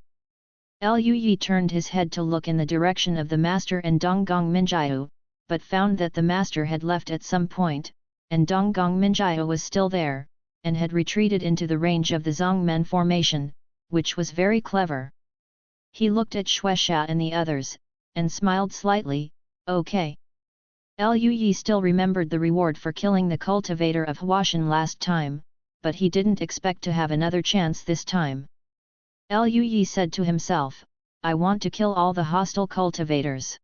Lu Yi turned his head to look in the direction of the master and Donggong Minjiu, but found that the master had left at some point, and Donggong Minjiu was still there, and had retreated into the range of the Zongmen formation, which was very clever. He looked at Shueisha and the others, and smiled slightly, okay. Lu Yi still remembered the reward for killing the cultivator of Huashan last time, but he didn't expect to have another chance this time. Lu Yi said to himself, I want to kill all the hostile cultivators.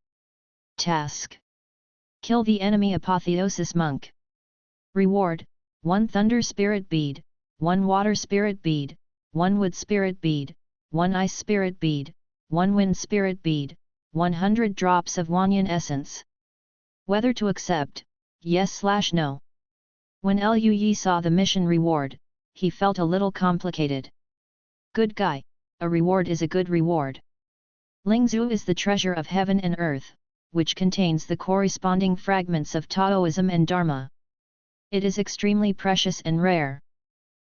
Task: kill the enemy apotheosis monk. Reward: 1 thunder spirit bead, 1 water spirit bead, 1 wood spirit bead, 1 ice spirit bead, 1 wind spirit bead, 100 drops of Wanyan essence. Whether to accept, yes/no. When Lu Yi saw the mission reward, he felt a little complicated. Good guy, a reward is a good reward. Lingzhu is the treasure of heaven and earth, which contains the corresponding fragments of Taoism and Dharma. It is extremely precious and rare.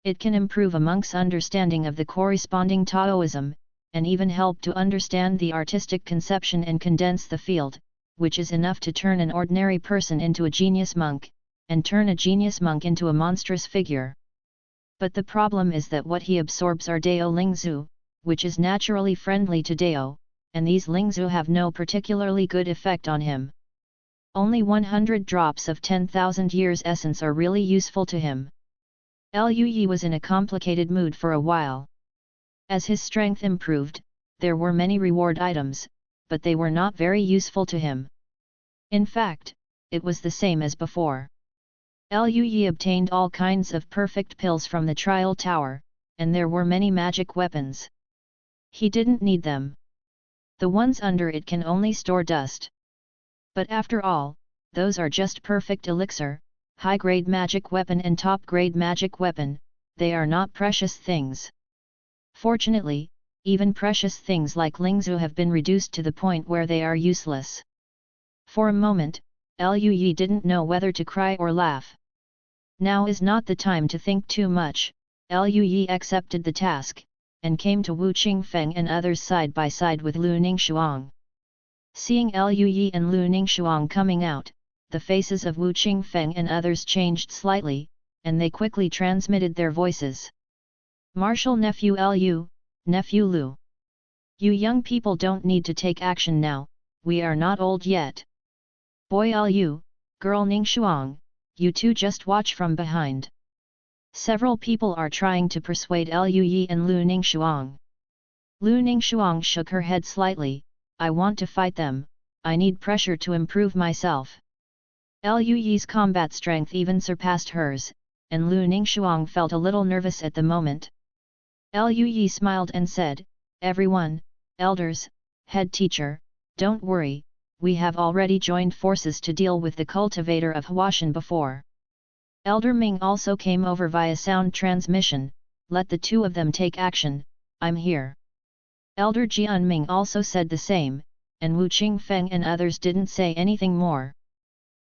It can improve a monk's understanding of the corresponding Taoism, and even help to understand the artistic conception and condense the field, which is enough to turn an ordinary person into a genius monk, and turn a genius monk into a monstrous figure. But the problem is that what he absorbs are Dao Lingzhu, which is naturally friendly to Dao, and these Lingzhu have no particularly good effect on him. Only 100 drops of 10,000 years essence are really useful to him. Lu Yi was in a complicated mood for a while. As his strength improved, there were many reward items, but they were not very useful to him. In fact, it was the same as before. Lu Yi obtained all kinds of perfect pills from the trial tower, and there were many magic weapons. He didn't need them. The ones under it can only store dust. But after all, those are just perfect elixir, high-grade magic weapon and top-grade magic weapon, they are not precious things. Fortunately, even precious things like Lingzhu have been reduced to the point where they are useless. For a moment, Lu Yi didn't know whether to cry or laugh. Now is not the time to think too much. Lu Yi accepted the task, and came to Wu Qingfeng and others side by side with Lu Ningxuang. Seeing Lu Yi and Lu Ningxuang coming out, the faces of Wu Qingfeng and others changed slightly, and they quickly transmitted their voices. Martial nephew Lu, nephew Lu. You young people don't need to take action now, we are not old yet. Boy Lu, girl Ningxuang, you two just watch from behind. Several people are trying to persuade Lu Yi and Lu Ningxuang. Lu Ningxuang shook her head slightly, I want to fight them, I need pressure to improve myself. Lu Yi's combat strength even surpassed hers, and Lu Ningxuang felt a little nervous at the moment. Lu Yi smiled and said, everyone, elders, head teacher, don't worry, we have already joined forces to deal with the cultivator of Huashan before. Elder Ming also came over via sound transmission, let the two of them take action, I'm here. Elder Jian Ming also said the same, and Wu Qingfeng and others didn't say anything more.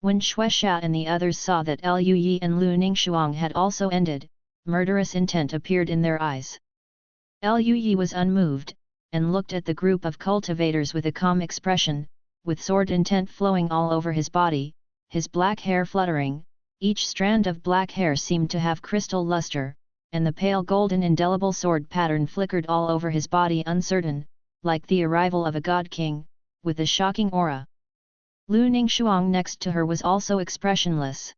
When Shueisha and the others saw that Lu Yi and Lu Ningxuang had also ended, murderous intent appeared in their eyes. Lui was unmoved, and looked at the group of cultivators with a calm expression, with sword intent flowing all over his body, his black hair fluttering. Each strand of black hair seemed to have crystal luster, and the pale golden indelible sword pattern flickered all over his body uncertain, like the arrival of a god-king, with a shocking aura. Lu Ningxuang next to her was also expressionless.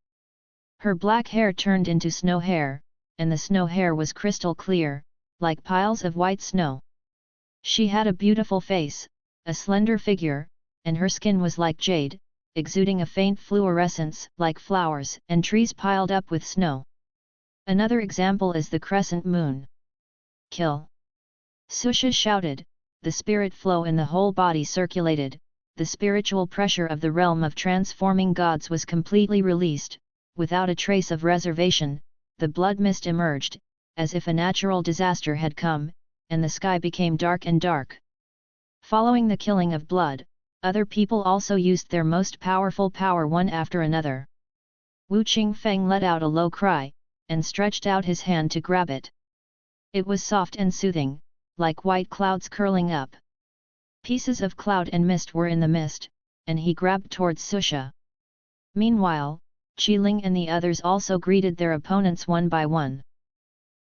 Her black hair turned into snow hair, and the snow hair was crystal clear, like piles of white snow. She had a beautiful face, a slender figure, and her skin was like jade, exuding a faint fluorescence like flowers and trees piled up with snow. Another example is the crescent moon. Kill! Susha shouted, the spirit flow in the whole body circulated, the spiritual pressure of the realm of transforming gods was completely released, without a trace of reservation, the blood mist emerged, as if a natural disaster had come, and the sky became dark and dark. Following the killing of blood, other people also used their most powerful power one after another. Wu Qingfeng let out a low cry, and stretched out his hand to grab it. It was soft and soothing, like white clouds curling up. Pieces of cloud and mist were in the mist, and he grabbed towards Susha. Meanwhile, Qiling and the others also greeted their opponents one by one.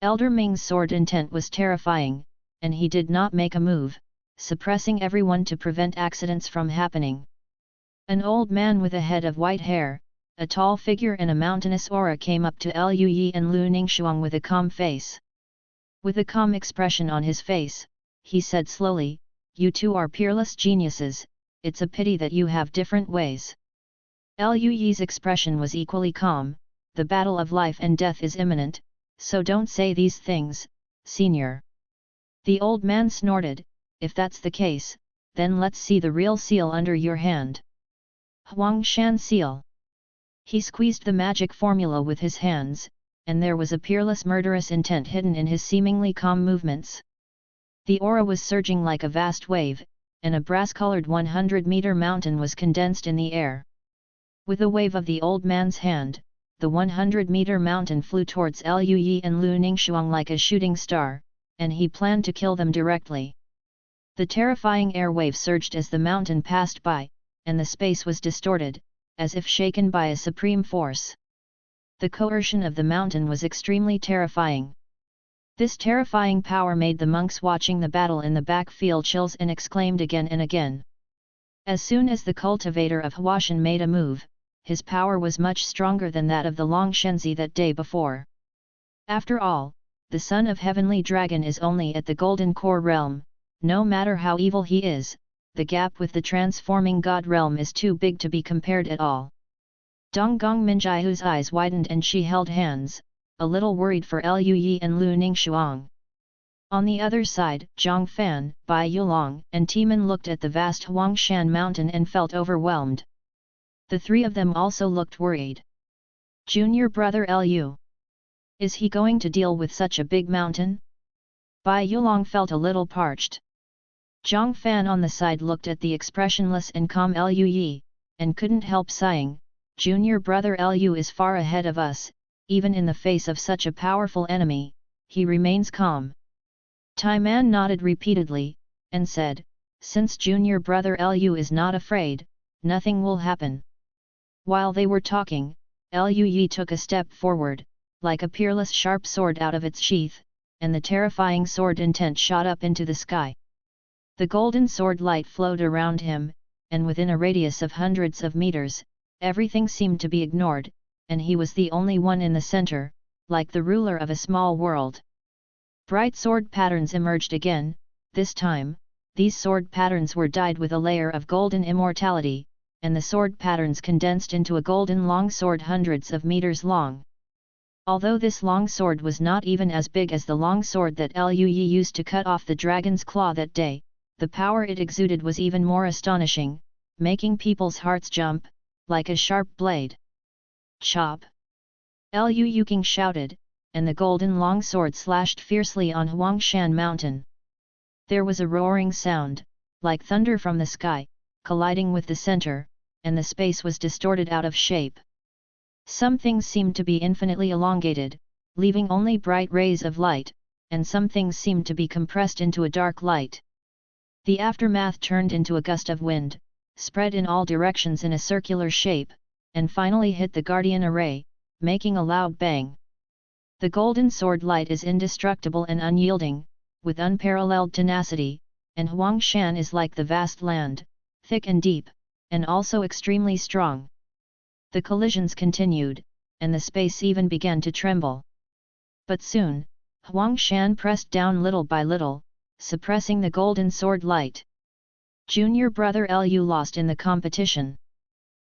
Elder Ming's sword intent was terrifying, and he did not make a move, suppressing everyone to prevent accidents from happening. An old man with a head of white hair, a tall figure and a mountainous aura came up to Lui and Lu Ningxuang with a calm face. With a calm expression on his face, he said slowly, "You two are peerless geniuses, it's a pity that you have different ways." Lui's expression was equally calm, "The battle of life and death is imminent, so don't say these things, senior." The old man snorted, "If that's the case, then let's see the real seal under your hand." Huangshan seal. He squeezed the magic formula with his hands, and there was a peerless murderous intent hidden in his seemingly calm movements. The aura was surging like a vast wave, and a brass-colored 100-meter mountain was condensed in the air. With a wave of the old man's hand, the 100-meter mountain flew towards Lui and Lu Ningxuang like a shooting star, and he planned to kill them directly. The terrifying air wave surged as the mountain passed by, and the space was distorted, as if shaken by a supreme force. The coercion of the mountain was extremely terrifying. This terrifying power made the monks watching the battle in the back feel chills and exclaimed again and again. As soon as the cultivator of Huashan made a move, his power was much stronger than that of the Longshenzi that day before. After all, the son of Heavenly Dragon is only at the Golden Core realm, no matter how evil he is, the gap with the transforming God realm is too big to be compared at all. Donggong Minjiahu's eyes widened and she held hands, a little worried for Lui and Lu Ningxuang. On the other side, Zhang Fan, Bai Yulong and Timan looked at the vast Huangshan mountain and felt overwhelmed. The three of them also looked worried. Junior brother Lu. Is he going to deal with such a big mountain? Bai Yulong felt a little parched. Zhang Fan on the side looked at the expressionless and calm Lui, and couldn't help sighing, "Junior brother Lu is far ahead of us, even in the face of such a powerful enemy, he remains calm." Taiman nodded repeatedly, and said, "Since junior brother Lu is not afraid, nothing will happen." While they were talking, Lui took a step forward, like a peerless sharp sword out of its sheath, and the terrifying sword intent shot up into the sky. The golden sword light flowed around him, and within a radius of hundreds of meters, everything seemed to be ignored, and he was the only one in the center, like the ruler of a small world. Bright sword patterns emerged again, this time, these sword patterns were dyed with a layer of golden immortality, and the sword patterns condensed into a golden long sword hundreds of meters long. Although this long sword was not even as big as the long sword that Lui used to cut off the dragon's claw that day, the power it exuded was even more astonishing, making people's hearts jump, like a sharp blade. Chop! Lu King shouted, and the golden longsword slashed fiercely on Huangshan mountain. There was a roaring sound, like thunder from the sky, colliding with the center, and the space was distorted out of shape. Some things seemed to be infinitely elongated, leaving only bright rays of light, and some things seemed to be compressed into a dark light. The aftermath turned into a gust of wind, spread in all directions in a circular shape, and finally hit the guardian array, making a loud bang. The golden sword light is indestructible and unyielding, with unparalleled tenacity, and Huangshan is like the vast land, thick and deep, and also extremely strong. The collisions continued, and the space even began to tremble. But soon, Huangshan pressed down little by little, suppressing the golden sword light. Junior brother Lu lost in the competition.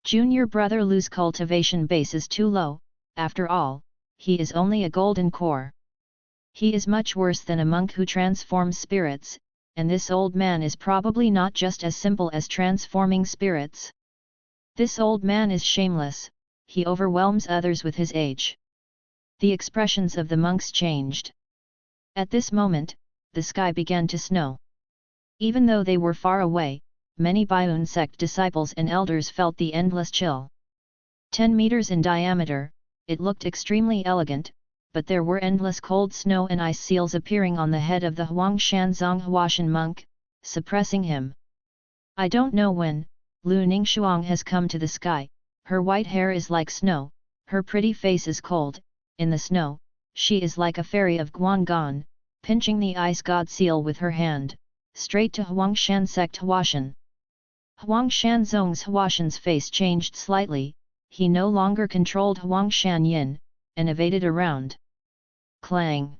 Junior brother Lu's cultivation base is too low, after all, he is only a golden core. He is much worse than a monk who transforms spirits, and this old man is probably not just as simple as transforming spirits. This old man is shameless, he overwhelms others with his age. The expressions of the monks changed. At this moment, the sky began to snow. Even though they were far away, many Outer Sect disciples and elders felt the endless chill. 10 meters in diameter, it looked extremely elegant, but there were endless cold snow and ice seals appearing on the head of the Huangshan Zonghuashan monk, suppressing him. I don't know when, Lu Ningxuang has come to the sky, her white hair is like snow, her pretty face is cold, in the snow, she is like a fairy of Guanggan, pinching the ice god seal with her hand, straight to Huangshan Sect Huashan. Huangshan Zong's Huashan's face changed slightly, he no longer controlled Huangshan Yin, and evaded around. Clang!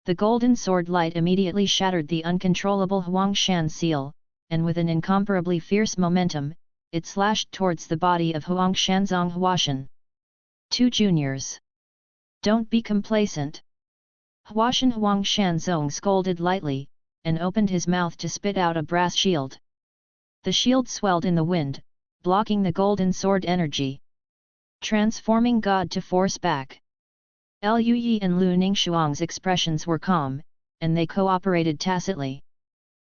The golden sword light immediately shattered the uncontrollable Huangshan seal, and with an incomparably fierce momentum, it slashed towards the body of Huangshan Zonghuashan. 2 juniors. Don't be complacent. Huashan Huangshan Zong scolded lightly, and opened his mouth to spit out a brass shield. The shield swelled in the wind, blocking the golden sword energy. Transforming God to force back. Lu Yi and Lu Ningxuang's expressions were calm, and they cooperated tacitly.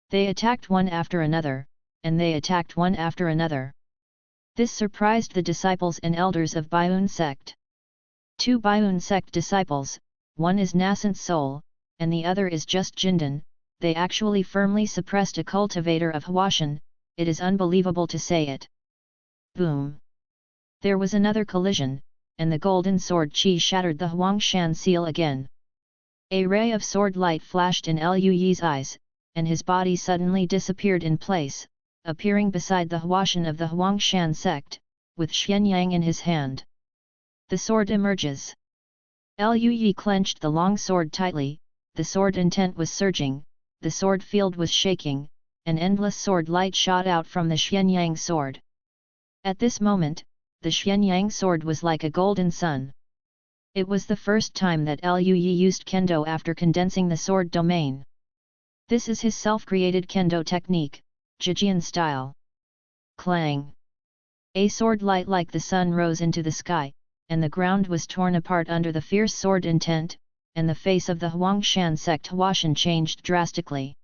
They attacked one after another, and they attacked one after another. This surprised the disciples and elders of Outer Sect. 2 Outer Sect disciples, one is nascent soul, and the other is just Jindan, they actually firmly suppressed a cultivator of Huashan, it is unbelievable to say it. Boom! There was another collision, and the golden sword chi shattered the Huangshan seal again. A ray of sword light flashed in Lu Yi's eyes, and his body suddenly disappeared in place, appearing beside the Huashan of the Huangshan sect, with Xianyang in his hand. The sword emerges. Lu Yi clenched the long sword tightly, the sword intent was surging, the sword field was shaking, an endless sword light shot out from the Xianyang sword. At this moment, the Xianyang sword was like a golden sun. It was the first time that Lu Yi used kendo after condensing the sword domain. This is his self-created kendo technique, Zhejian style. Clang! A sword light like the sun rose into the sky, and the ground was torn apart under the fierce sword intent, and the face of the Huangshan sect Huashan changed drastically.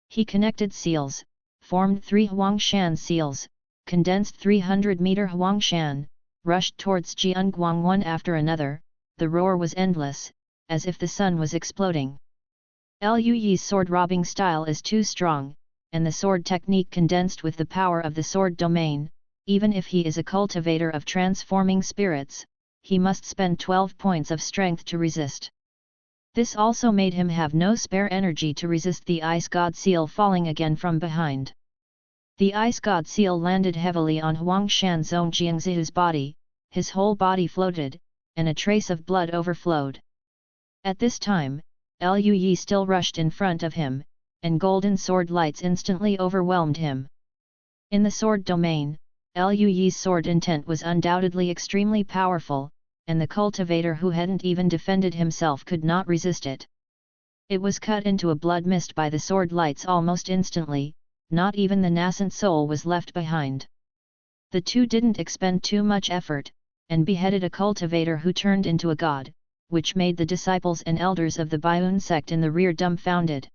He connected seals, formed 3 Huangshan seals, condensed 300-meter Huangshan, rushed towards Jianguang one after another, the roar was endless, as if the sun was exploding. Lu Yi's sword-robbing style is too strong, and the sword technique condensed with the power of the sword domain, even if he is a cultivator of transforming spirits, he must spend 12 points of strength to resist. This also made him have no spare energy to resist the ice god seal falling again from behind. The ice god seal landed heavily on Huangshan Zong Jiangzihu's body, his whole body floated, and a trace of blood overflowed. At this time, Lu Yi still rushed in front of him, and golden sword lights instantly overwhelmed him. In the sword domain, Lu Yi's sword intent was undoubtedly extremely powerful, and the cultivator who hadn't even defended himself could not resist it. It was cut into a blood mist by the sword lights almost instantly, not even the nascent soul was left behind. The two didn't expend too much effort, and beheaded a cultivator who turned into a god, which made the disciples and elders of the Outer Sect in the rear dumbfounded.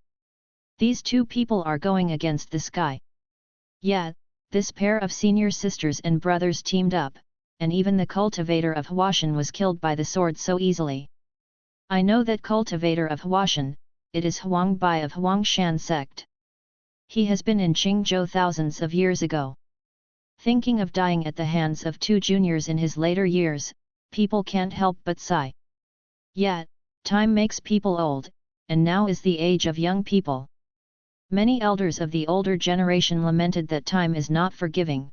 These two people are going against the sky. Yeah, this pair of senior sisters and brothers teamed up, and even the cultivator of Huashan was killed by the sword so easily. I know that cultivator of Huashan, it is Huang Bai of Huangshan sect. He has been in Qingzhou thousands of years ago. Thinking of dying at the hands of 2 juniors in his later years, people can't help but sigh. Yet, time makes people old, and now is the age of young people. Many elders of the older generation lamented that time is not forgiving.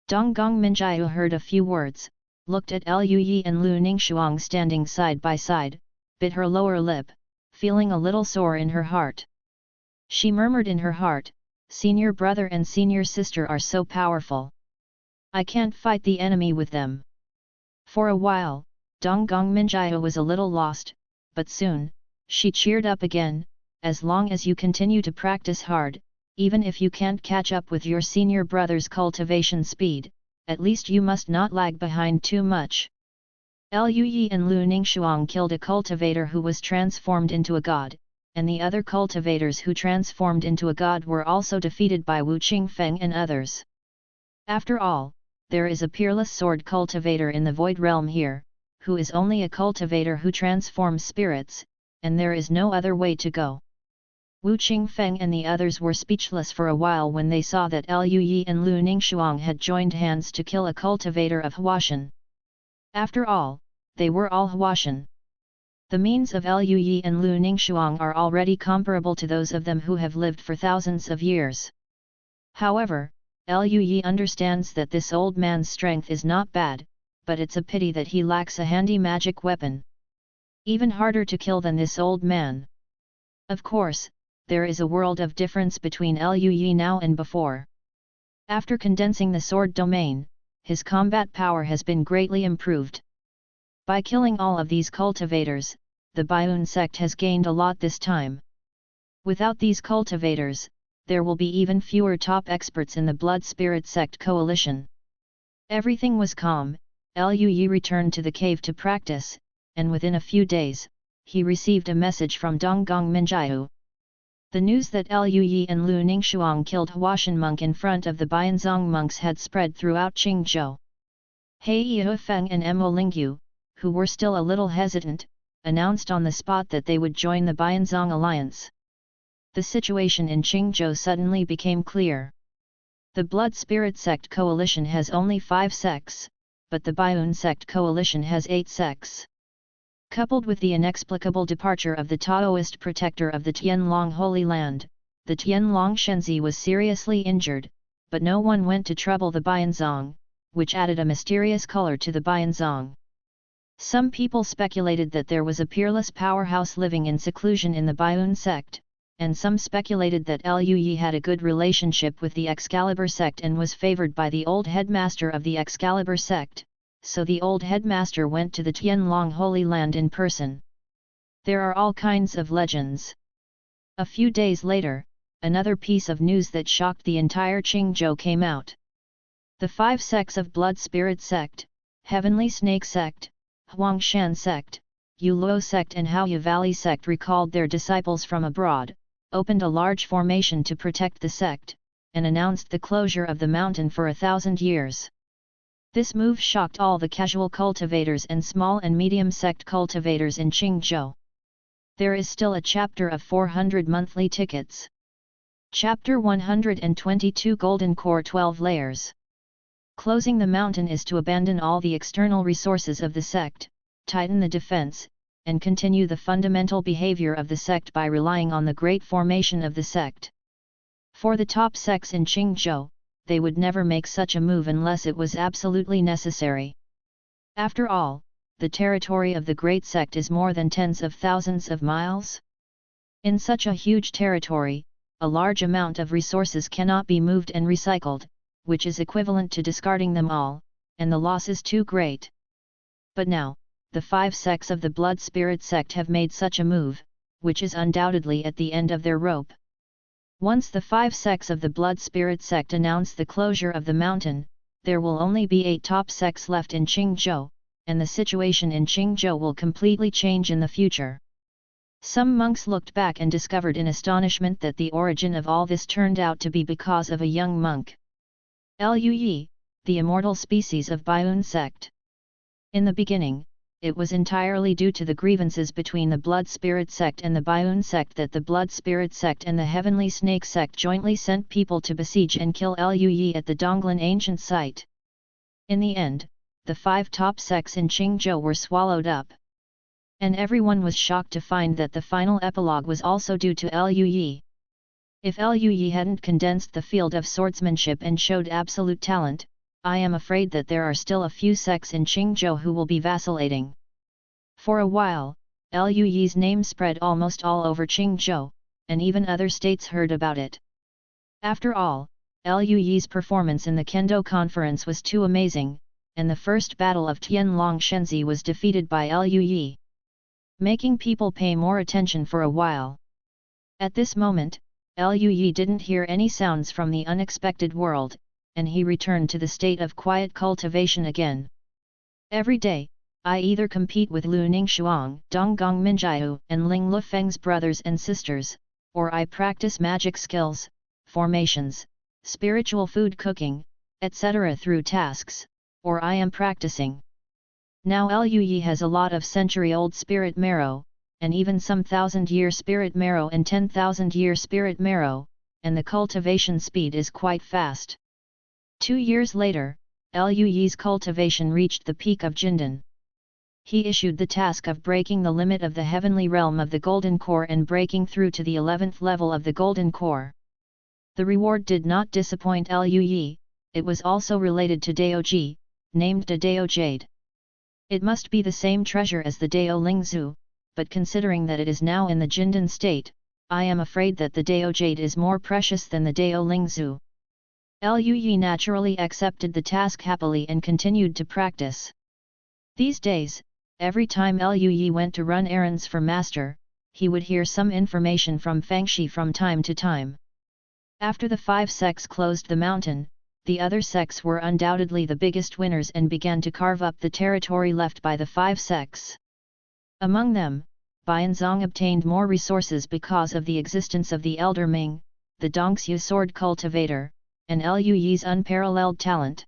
Donggong Minjiu heard a few words, looked at Lu Yi and Lu Ningxuang standing side by side, bit her lower lip, feeling a little sore in her heart. She murmured in her heart, "Senior brother and senior sister are so powerful. I can't fight the enemy with them." For a while, Donggong Minjiu was a little lost, but soon, she cheered up again. As long as you continue to practice hard, even if you can't catch up with your senior brother's cultivation speed, at least you must not lag behind too much. Lu Yi and Lu Ningxuang killed a cultivator who was transformed into a god, and the other cultivators who transformed into a god were also defeated by Wu Qingfeng and others. After all, there is a peerless sword cultivator in the Void Realm here, who is only a cultivator who transforms spirits, and there is no other way to go. Wu Qingfeng and the others were speechless for a while when they saw that Lu Yi and Lu Ningxuang had joined hands to kill a cultivator of Huashan. After all, they were all Huashan. The means of Lu Yi and Lu Ningxuang are already comparable to those of them who have lived for thousands of years. However, Lu Yi understands that this old man's strength is not bad, but it's a pity that he lacks a handy magic weapon. Even harder to kill than this old man. Of course, there is a world of difference between Lu Yi now and before. After condensing the sword domain, his combat power has been greatly improved. By killing all of these cultivators, the Baiun sect has gained a lot this time. Without these cultivators, there will be even fewer top experts in the Blood Spirit sect coalition. Everything was calm. Lu Yi returned to the cave to practice, and within a few days, he received a message from Donggong Minjiu. The news that Lu Yi and Lu Ningxuang killed Huashan monk in front of the Bianzong monks had spread throughout Qingzhou. He Yifeng and Mo Lingyu, who were still a little hesitant, announced on the spot that they would join the Bianzong alliance. The situation in Qingzhou suddenly became clear. The Blood Spirit sect coalition has only 5 sects, but the Baiun sect coalition has 8 sects. Coupled with the inexplicable departure of the Taoist protector of the Tianlong Holy Land, the Tianlong Shenzi was seriously injured, but no one went to trouble the Bianzong, which added a mysterious color to the Bianzong. Some people speculated that there was a peerless powerhouse living in seclusion in the Baiun sect, and some speculated that Lu Yi had a good relationship with the Excalibur sect and was favored by the old headmaster of the Excalibur sect, so the old headmaster went to the Tianlong Holy Land in person. There are all kinds of legends. A few days later, another piece of news that shocked the entire Qingzhou came out. The 5 sects of Blood Spirit sect, Heavenly Snake sect, Huangshan sect, Yuluo sect and Haoyu Valley sect recalled their disciples from abroad, opened a large formation to protect the sect, and announced the closure of the mountain for 1,000 years. This move shocked all the casual cultivators and small and medium sect cultivators in Qingzhou. There is still a chapter of 400 monthly tickets. Chapter 122 Golden Core 12 Layers. Closing the mountain is to abandon all the external resources of the sect, tighten the defense, and continue the fundamental behavior of the sect by relying on the great formation of the sect. For the top sects in Qingzhou, they would never make such a move unless it was absolutely necessary. After all, the territory of the great sect is more than tens of thousands of miles. In such a huge territory, a large amount of resources cannot be moved and recycled, which is equivalent to discarding them all, and the loss is too great. But now, the 5 sects of the Blood Spirit sect have made such a move, which is undoubtedly at the end of their rope. Once the 5 sects of the Blood Spirit sect announce the closure of the mountain, there will only be 8 top sects left in Qingzhou, and the situation in Qingzhou will completely change in the future. Some monks looked back and discovered in astonishment that the origin of all this turned out to be because of a young monk. Lu Yi, the immortal species of Baiun sect. In the beginning, it was entirely due to the grievances between the Blood Spirit Sect and the Baiun Sect that the Blood Spirit Sect and the Heavenly Snake Sect jointly sent people to besiege and kill Luyi at the Donglan ancient site. In the end, the 5 top sects in Qingzhou were swallowed up. And everyone was shocked to find that the final epilogue was also due to Luyi. If Luyi hadn't condensed the field of swordsmanship and showed absolute talent, I am afraid that there are still a few sects in Qingzhou who will be vacillating. For a while, Luyi's name spread almost all over Qingzhou, and even other states heard about it. After all, Luyi's performance in the Kendo conference was too amazing, and the first battle of Tianlong Shenzi was defeated by Luyi, making people pay more attention for a while. At this moment, Luyi didn't hear any sounds from the unexpected world, and he returned to the state of quiet cultivation again. Every day, I either compete with Lu Ningshuang, Donggong Minjiu, and Ling Lufeng's brothers and sisters, or I practice magic skills, formations, spiritual food cooking, etc. through tasks, or I am practicing. Now Luyi has a lot of century-old spirit marrow, and even some 1,000-year spirit marrow and 10,000-year spirit marrow, and the cultivation speed is quite fast. 2 years later, Luyi's cultivation reached the peak of Jindan. He issued the task of breaking the limit of the heavenly realm of the Golden Core and breaking through to the 11th level of the Golden Core. The reward did not disappoint Luyi, it was also related to Daoji, named the Dao Jade. It must be the same treasure as the Dao Lingzu, but considering that it is now in the Jindan state, I am afraid that the Dao Jade is more precious than the Dao Lingzu. Luyi naturally accepted the task happily and continued to practice. These days, every time Luyi went to run errands for Master, he would hear some information from Fangxi from time to time. After the 5 sects closed the mountain, the other sects were undoubtedly the biggest winners and began to carve up the territory left by the 5 sects. Among them, Bianzong obtained more resources because of the existence of the Elder Ming, the Dongxu sword cultivator, and Luyi's unparalleled talent.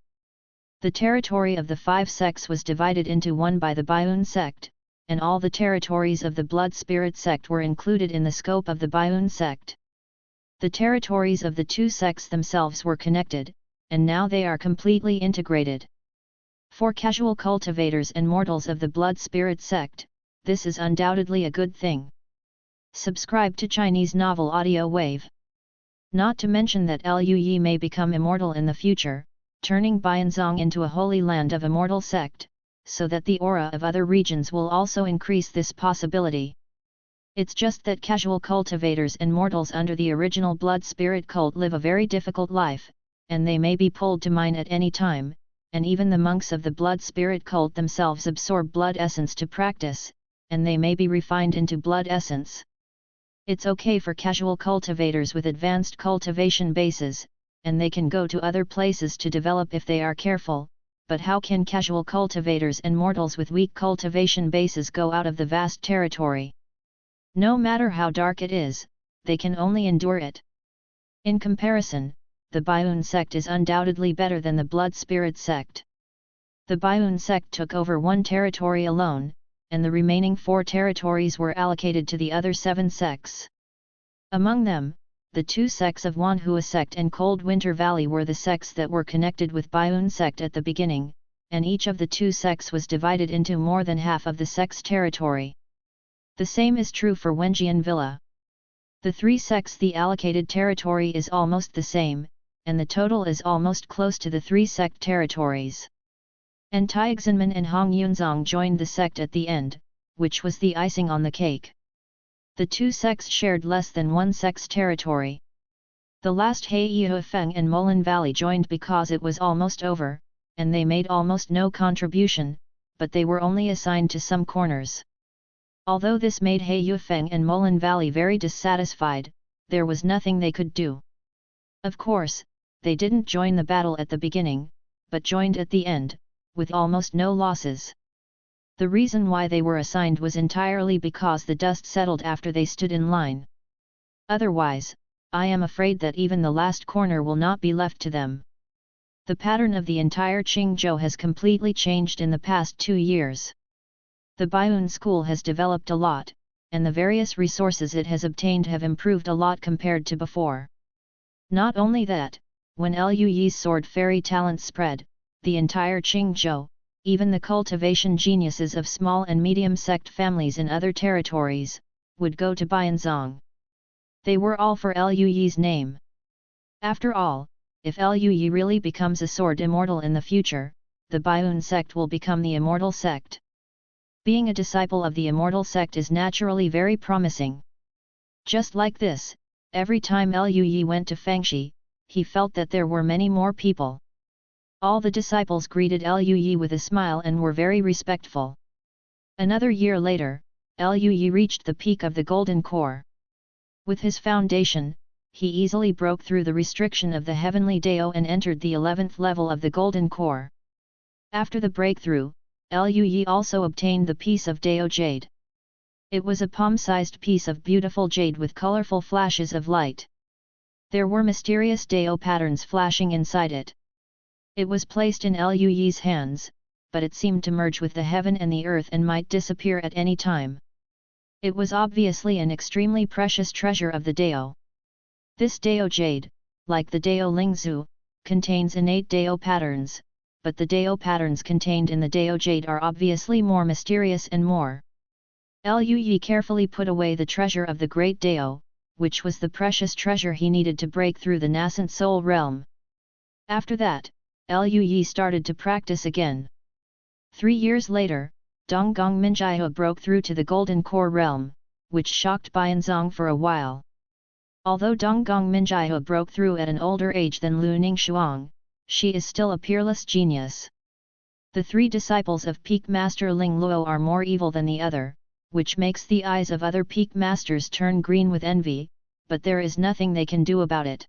The territory of the 5 sects was divided into one by the Baiun sect, and all the territories of the Blood Spirit sect were included in the scope of the Baiun sect. The territories of the 2 sects themselves were connected, and now they are completely integrated. For casual cultivators and mortals of the Blood Spirit sect, this is undoubtedly a good thing. Subscribe to Chinese Novel Audio Wave. Not to mention that Luyi may become immortal in the future, turning Bianzong into a holy land of immortal sect, so that the aura of other regions will also increase this possibility. It's just that casual cultivators and mortals under the original Blood Spirit cult live a very difficult life, and they may be pulled to mine at any time, and even the monks of the Blood Spirit cult themselves absorb blood essence to practice, and they may be refined into blood essence. It's okay for casual cultivators with advanced cultivation bases, and they can go to other places to develop if they are careful, but how can casual cultivators and mortals with weak cultivation bases go out of the vast territory? No matter how dark it is, they can only endure it. In comparison, the Baiun sect is undoubtedly better than the Blood Spirit sect. The Baiun sect took over 1 territory alone, and the remaining 4 territories were allocated to the other 7 sects. Among them, the 2 sects of Wanhua sect and Cold Winter Valley were the sects that were connected with Baiun sect at the beginning, and each of the 2 sects was divided into more than half of the sect's territory. The same is true for Wenjian Villa. The 3 sects the allocated territory is almost the same, and the total is almost close to the 3 sect territories. And Taixinmen and Hong Yunzong joined the sect at the end, which was the icing on the cake. The 2 sects shared less than 1 sect's territory. The last Heiyuefeng and Molan Valley joined because it was almost over, and they made almost no contribution, but they were only assigned to some corners. Although this made Heiyuefeng and Molan Valley very dissatisfied, there was nothing they could do. Of course, they didn't join the battle at the beginning, but joined at the end, with almost no losses. The reason why they were assigned was entirely because the dust settled after they stood in line. Otherwise, I am afraid that even the last corner will not be left to them. The pattern of the entire Qingzhou has completely changed in the past 2 years. The Baiun school has developed a lot, and the various resources it has obtained have improved a lot compared to before. Not only that, when Liu Yi's sword fairy talent spread, the entire Qingzhou, even the cultivation geniuses of small and medium sect families in other territories, would go to Baianzong. They were all for Liu Yi's name. After all, if Liu Yi really becomes a sword immortal in the future, the Baiun sect will become the Immortal Sect. Being a disciple of the Immortal Sect is naturally very promising. Just like this, every time Liu Yi went to Fangxi, he felt that there were many more people. All the disciples greeted Liu Yi with a smile and were very respectful. Another year later, Liu Yi reached the peak of the Golden Core. With his foundation, he easily broke through the restriction of the Heavenly Dao and entered the 11th level of the Golden Core. After the breakthrough, Liu Yi also obtained the piece of Dao Jade. It was a palm-sized piece of beautiful jade with colorful flashes of light. There were mysterious Dao patterns flashing inside it. It was placed in Liu Yi's hands, but it seemed to merge with the heaven and the earth and might disappear at any time. It was obviously an extremely precious treasure of the Dao. This Dao Jade, like the Dao Lingzhu, contains innate Dao patterns, but the Dao patterns contained in the Dao Jade are obviously more mysterious and more. Liu Yi carefully put away the treasure of the great Dao, which was the precious treasure he needed to break through the nascent soul realm. After that, Liu Yi started to practice again. 3 years later, Donggong Minjiao broke through to the Golden Core realm, which shocked Baianzong for a while. Although Donggong Minjiao broke through at an older age than Lu Ningxuang, she is still a peerless genius. The 3 disciples of Peak Master Ling Luo are more evil than the other, which makes the eyes of other Peak Masters turn green with envy, but there is nothing they can do about it.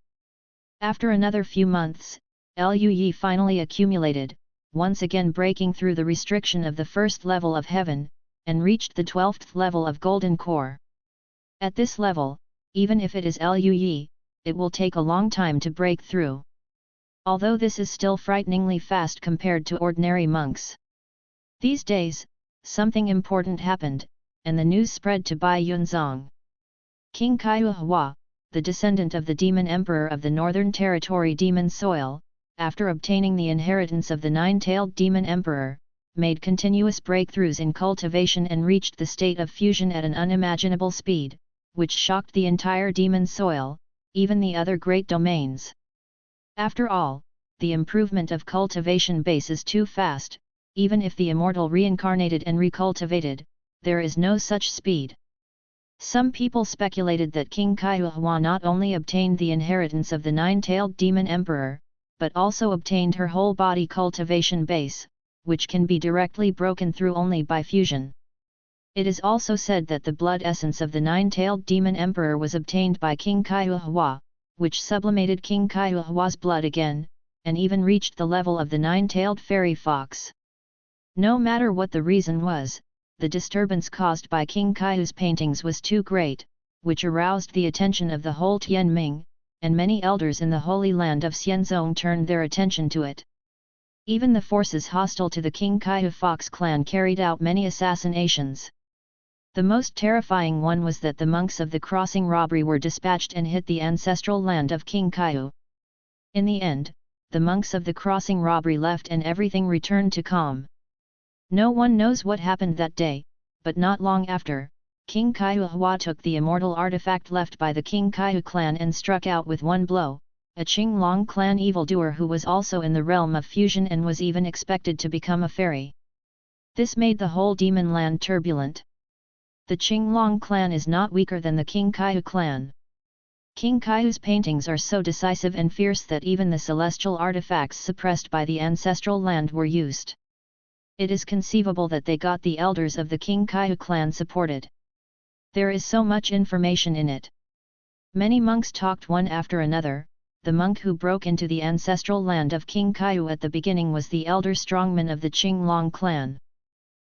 After another few months, Liu Yi finally accumulated, once again breaking through the restriction of the 1st level of heaven, and reached the 12th level of Golden Core. At this level, even if it is Liu Yi, it will take a long time to break through. Although this is still frighteningly fast compared to ordinary monks. These days, something important happened, and the news spread to Baianzong. King Kaiuhua, the descendant of the Demon Emperor of the Northern Territory Demon Soil, after obtaining the inheritance of the 9-tailed Demon Emperor, made continuous breakthroughs in cultivation and reached the state of fusion at an unimaginable speed, which shocked the entire Demon Soil, even the other great domains. After all, the improvement of cultivation base is too fast, even if the immortal reincarnated and recultivated, there is no such speed. Some people speculated that King Kaiuhua not only obtained the inheritance of the 9-tailed Demon Emperor, but also obtained her whole body cultivation base, which can be directly broken through only by fusion. It is also said that the blood essence of the 9-tailed Demon Emperor was obtained by King Kaiuhua, which sublimated King Kaiuhua's blood again, and even reached the level of the 9-tailed fairy fox. No matter what the reason was, the disturbance caused by King Kaiu's paintings was too great, which aroused the attention of the whole Tianming, and many elders in the Holy Land of Xianzong turned their attention to it. Even the forces hostile to the King Kaiu Fox clan carried out many assassinations. The most terrifying one was that the monks of the crossing robbery were dispatched and hit the ancestral land of King Kaiu. In the end, the monks of the crossing robbery left and everything returned to calm. No one knows what happened that day, but not long after, King Kaiuhua took the immortal artifact left by the King Kaiu clan and struck out with one blow, a Qinglong clan evildoer who was also in the realm of fusion and was even expected to become a fairy. This made the whole demon land turbulent. The Qinglong clan is not weaker than the King Kaiu clan. King Kaiu's paintings are so decisive and fierce that even the celestial artifacts suppressed by the ancestral land were used. It is conceivable that they got the elders of the King Kaiu clan supported. There is so much information in it. Many monks talked one after another. The monk who broke into the ancestral land of King Kaiu at the beginning was the elder strongman of the Qinglong clan.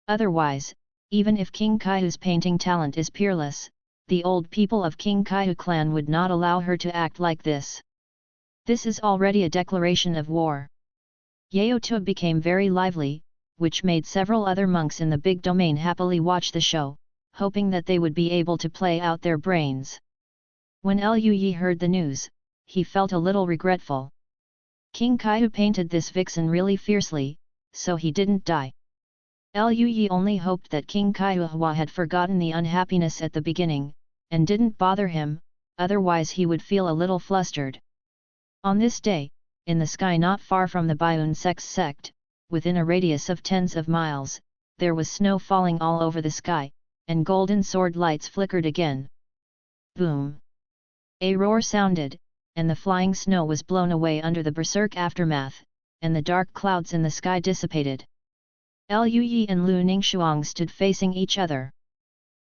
Otherwise, even if King Kaiu's painting talent is peerless, the old people of King Kaiu clan would not allow her to act like this. This is already a declaration of war. Yao Tu became very lively, which made several other monks in the big domain happily watch the show, hoping that they would be able to play out their brains. When Lui heard the news, he felt a little regretful. King Kaihu painted this vixen really fiercely, so he didn't die. Lui only hoped that King Kaiuhua had forgotten the unhappiness at the beginning, and didn't bother him, otherwise he would feel a little flustered. On this day, in the sky not far from the Outer Sect, within a radius of tens of miles, there was snow falling all over the sky, and golden sword lights flickered again. Boom! A roar sounded, and the flying snow was blown away under the berserk aftermath, and the dark clouds in the sky dissipated. Lui and Lu Ningxuang stood facing each other.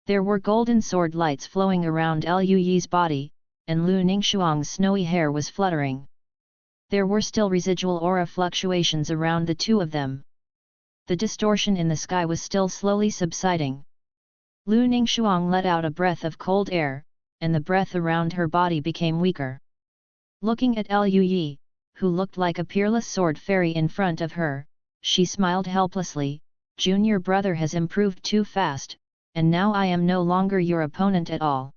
There were golden sword lights flowing around Lui's body, and Lu Ningxuang's snowy hair was fluttering. There were still residual aura fluctuations around the two of them. The distortion in the sky was still slowly subsiding. Lu Ningxuang let out a breath of cold air, and the breath around her body became weaker. Looking at Lui, who looked like a peerless sword fairy in front of her, she smiled helplessly. Junior brother has improved too fast, and now I am no longer your opponent at all.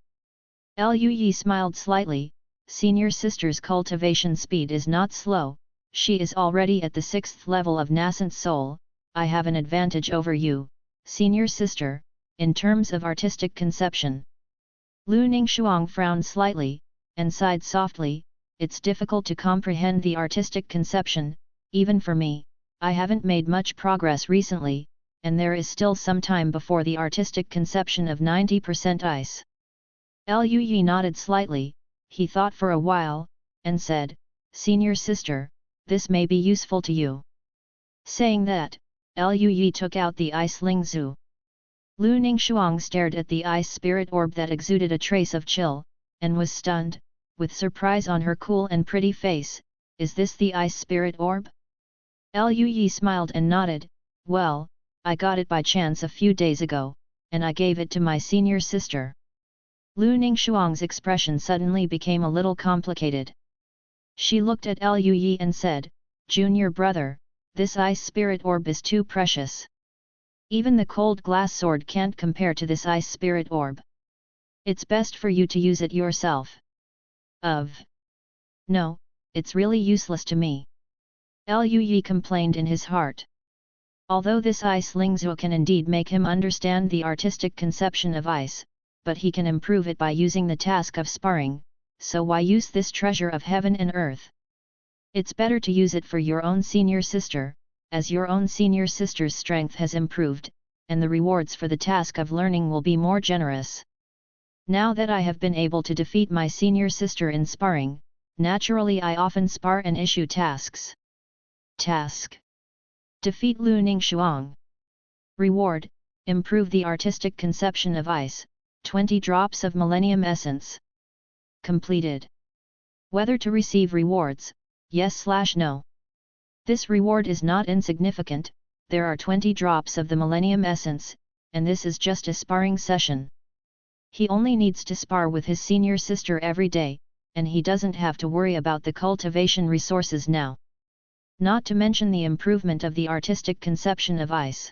Lui smiled slightly. Senior sister's cultivation speed is not slow, she is already at the 6th level of nascent soul. I have an advantage over you, senior sister, in terms of artistic conception. Lu Ningxuang frowned slightly, and sighed softly. It's difficult to comprehend the artistic conception, even for me. I haven't made much progress recently, and there is still some time before the artistic conception of 90% ice. Lui nodded slightly. He thought for a while, and said, Senior sister, this may be useful to you. Saying that, Lui took out the ice lingzu. Lu Ningxuang stared at the ice spirit orb that exuded a trace of chill, and was stunned, with surprise on her cool and pretty face. Is this the ice spirit orb? Lui smiled and nodded. Well, I got it by chance a few days ago, and I gave it to my senior sister. Lu Ningxuang's expression suddenly became a little complicated. She looked at Lui and said, Junior brother, this ice spirit orb is too precious. Even the cold glass sword can't compare to this ice spirit orb. It's best for you to use it yourself. No, it's really useless to me. Lui complained in his heart. Although this ice lingzu can indeed make him understand the artistic conception of ice, but he can improve it by using the task of sparring, so why use this treasure of heaven and earth? It's better to use it for your own senior sister, as your own senior sister's strength has improved, and the rewards for the task of learning will be more generous. Now that I have been able to defeat my senior sister in sparring, naturally I often spar and issue tasks. Task: defeat Lu Ningxuang. Reward: improve the artistic conception of ice, 20 drops of Millennium Essence. Completed. Whether to receive rewards, yes/no. This reward is not insignificant. There are 20 drops of the Millennium Essence, and this is just a sparring session. He only needs to spar with his senior sister every day, and he doesn't have to worry about the cultivation resources now. Not to mention the improvement of the artistic conception of ice.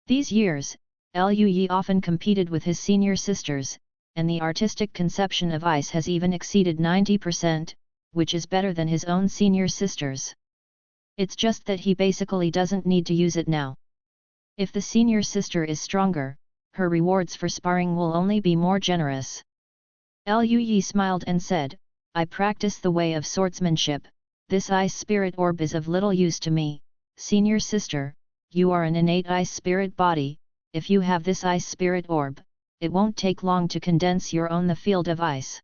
These years, Lui often competed with his senior sisters, and the artistic conception of ice has even exceeded 90%, which is better than his own senior sisters. It's just that he basically doesn't need to use it now. If the senior sister is stronger, her rewards for sparring will only be more generous. Lui smiled and said, I practice the way of swordsmanship. This ice spirit orb is of little use to me, senior sister. You are an innate ice spirit body. If you have this ice spirit orb, it won't take long to condense your own the field of ice.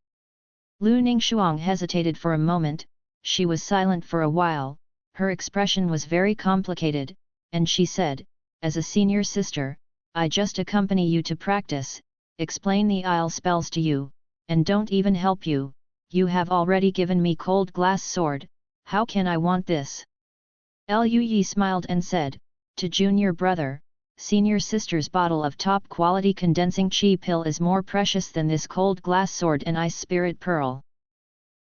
Lu Ningxuang hesitated for a moment. She was silent for a while. Her expression was very complicated, and she said, as a senior sister, I just accompany you to practice, explain the Isle spells to you, and don't even help you. You have already given me cold glass sword, how can I want this? Lui smiled and said, to junior brother, senior sister's bottle of top quality condensing qi pill is more precious than this cold glass sword and ice spirit pearl.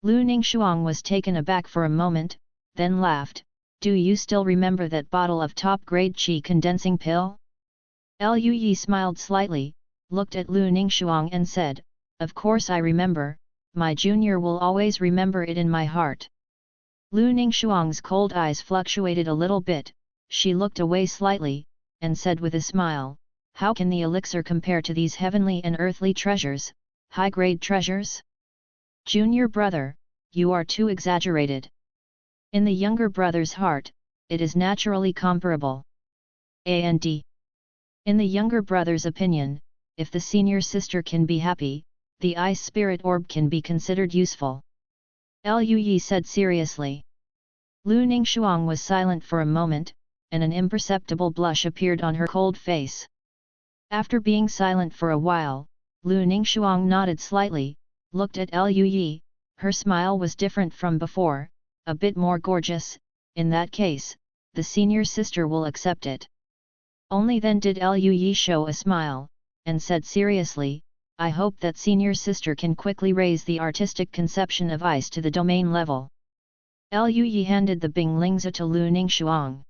Lu Ningxuang was taken aback for a moment, then laughed. Do you still remember that bottle of top-grade Qi condensing pill? Lu Yi smiled slightly, looked at Lu Ningxuang and said, "Of course I remember, my junior will always remember it in my heart." Lu Ningxuang's cold eyes fluctuated a little bit, she looked away slightly, and said with a smile, "How can the elixir compare to these heavenly and earthly treasures, high-grade treasures? Junior brother, you are too exaggerated. In the younger brother's heart, it is naturally comparable. And in the younger brother's opinion, if the senior sister can be happy, the ice spirit orb can be considered useful." Lu Yi said seriously. Lu Ningxuang was silent for a moment, and an imperceptible blush appeared on her cold face. After being silent for a while, Lu Ningxuang nodded slightly, looked at Lu Yi, her smile was different from before, a bit more gorgeous. In that case, the senior sister will accept it. Only then did Lu Yi show a smile, and said seriously, "I hope that senior sister can quickly raise the artistic conception of ice to the domain level." Lu Yi handed the Bing Lingzi to Lu Ningxuang.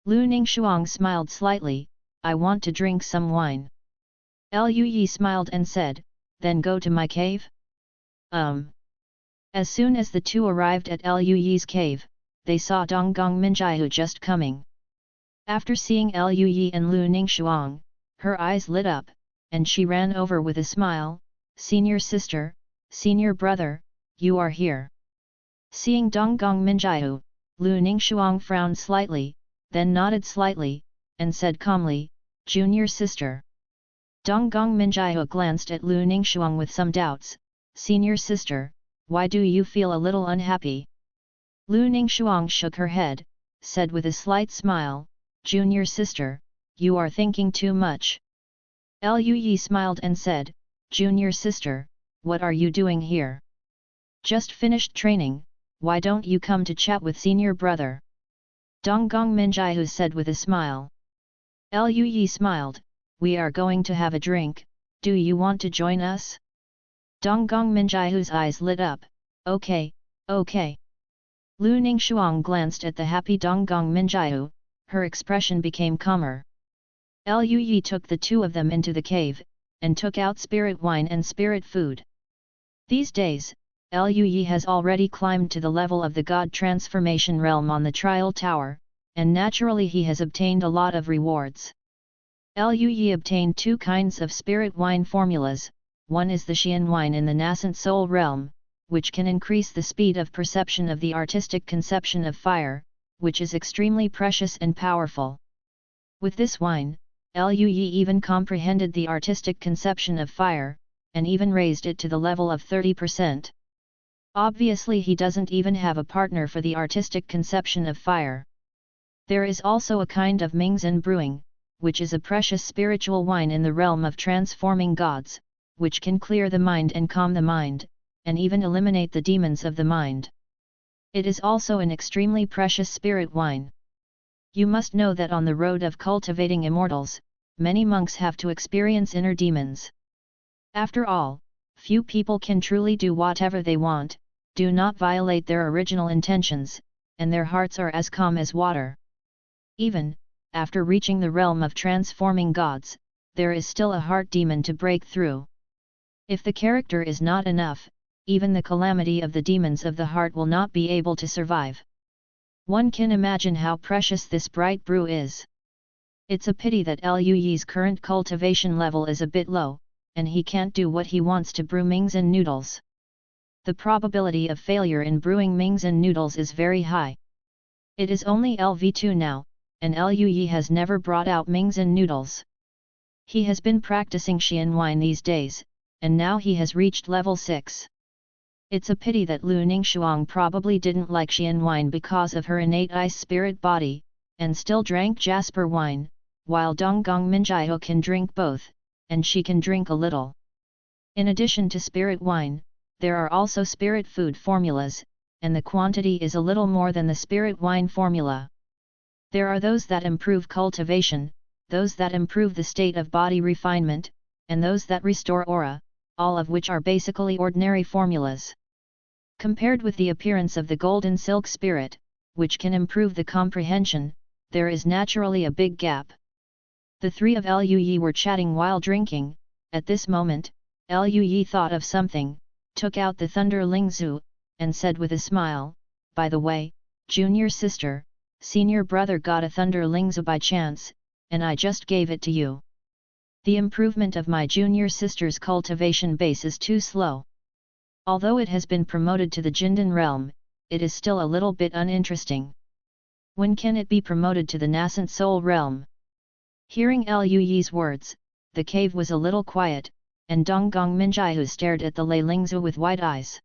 Lu Ningxuang smiled slightly, "I want to drink some wine." Lu Yi smiled and said, "Then go to my cave?" As soon as the two arrived at Lu Yi's cave, they saw Donggong Minjiu just coming. After seeing Lu Yi and Lu Ningxuang, her eyes lit up, and she ran over with a smile, "Senior sister, senior brother, you are here." Seeing Donggong Minjiu, Lu Ningxuang frowned slightly, then nodded slightly, and said calmly, "Junior sister." Donggong Minjiu glanced at Lu Ningxuang with some doubts, "Senior sister, why do you feel a little unhappy?" Lu Ningxuang shook her head, said with a slight smile, "Junior sister, you are thinking too much." Lu Yi smiled and said, "Junior sister, what are you doing here? Just finished training, why don't you come to chat with senior brother?" Donggong Minjiu said with a smile. Lu Yi smiled, "We are going to have a drink, do you want to join us?" Donggong Minjiu's eyes lit up, "Okay, okay." Lu Ningxuang glanced at the happy Donggong Minjiu, her expression became calmer. Lu Yi took the two of them into the cave, and took out spirit wine and spirit food. These days, Lu Yi has already climbed to the level of the God Transformation realm on the Trial Tower, and naturally he has obtained a lot of rewards. Lu Yi obtained two kinds of spirit wine formulas, one is the Xian wine in the nascent soul realm, which can increase the speed of perception of the artistic conception of fire, which is extremely precious and powerful. With this wine, Lu Yi even comprehended the artistic conception of fire, and even raised it to the level of 30%. Obviously he doesn't even have a partner for the artistic conception of fire. There is also a kind of Mingzhen brewing, which is a precious spiritual wine in the realm of transforming gods, which can clear the mind and calm the mind, and even eliminate the demons of the mind. It is also an extremely precious spirit wine. You must know that on the road of cultivating immortals, many monks have to experience inner demons. After all, few people can truly do whatever they want, do not violate their original intentions, and their hearts are as calm as water. Even, after reaching the realm of transforming gods, there is still a heart demon to break through. If the character is not enough, even the calamity of the demons of the heart will not be able to survive. One can imagine how precious this bright brew is. It's a pity that Lu Yi's current cultivation level is a bit low, and he can't do what he wants to brew Mingzhen noodles. The probability of failure in brewing Mingzhen noodles is very high. It is only LV2 now, and Lu Yi has never brought out Mingzhen noodles. He has been practicing Xian wine these days, and now he has reached level 6. It's a pity that Lu Ningxuang probably didn't like Xian wine because of her innate ice spirit body, and still drank jasper wine, while Donggong Minjiu can drink both, and she can drink a little. In addition to spirit wine, there are also spirit food formulas, and the quantity is a little more than the spirit wine formula. There are those that improve cultivation, those that improve the state of body refinement, and those that restore aura, all of which are basically ordinary formulas. Compared with the appearance of the golden silk spirit, which can improve the comprehension, there is naturally a big gap. The three of Luyi were chatting while drinking. At this moment, Luyi thought of something, took out the Thunder Lingzu, and said with a smile, "By the way, junior sister, senior brother got a Thunder Lingzu by chance, and I just gave it to you. The improvement of my junior sister's cultivation base is too slow. Although it has been promoted to the Jindan realm, it is still a little bit uninteresting. When can it be promoted to the nascent soul realm?" Hearing Luyi's words, the cave was a little quiet, and Donggong Minjiahu stared at the Lei Lingzu with wide eyes.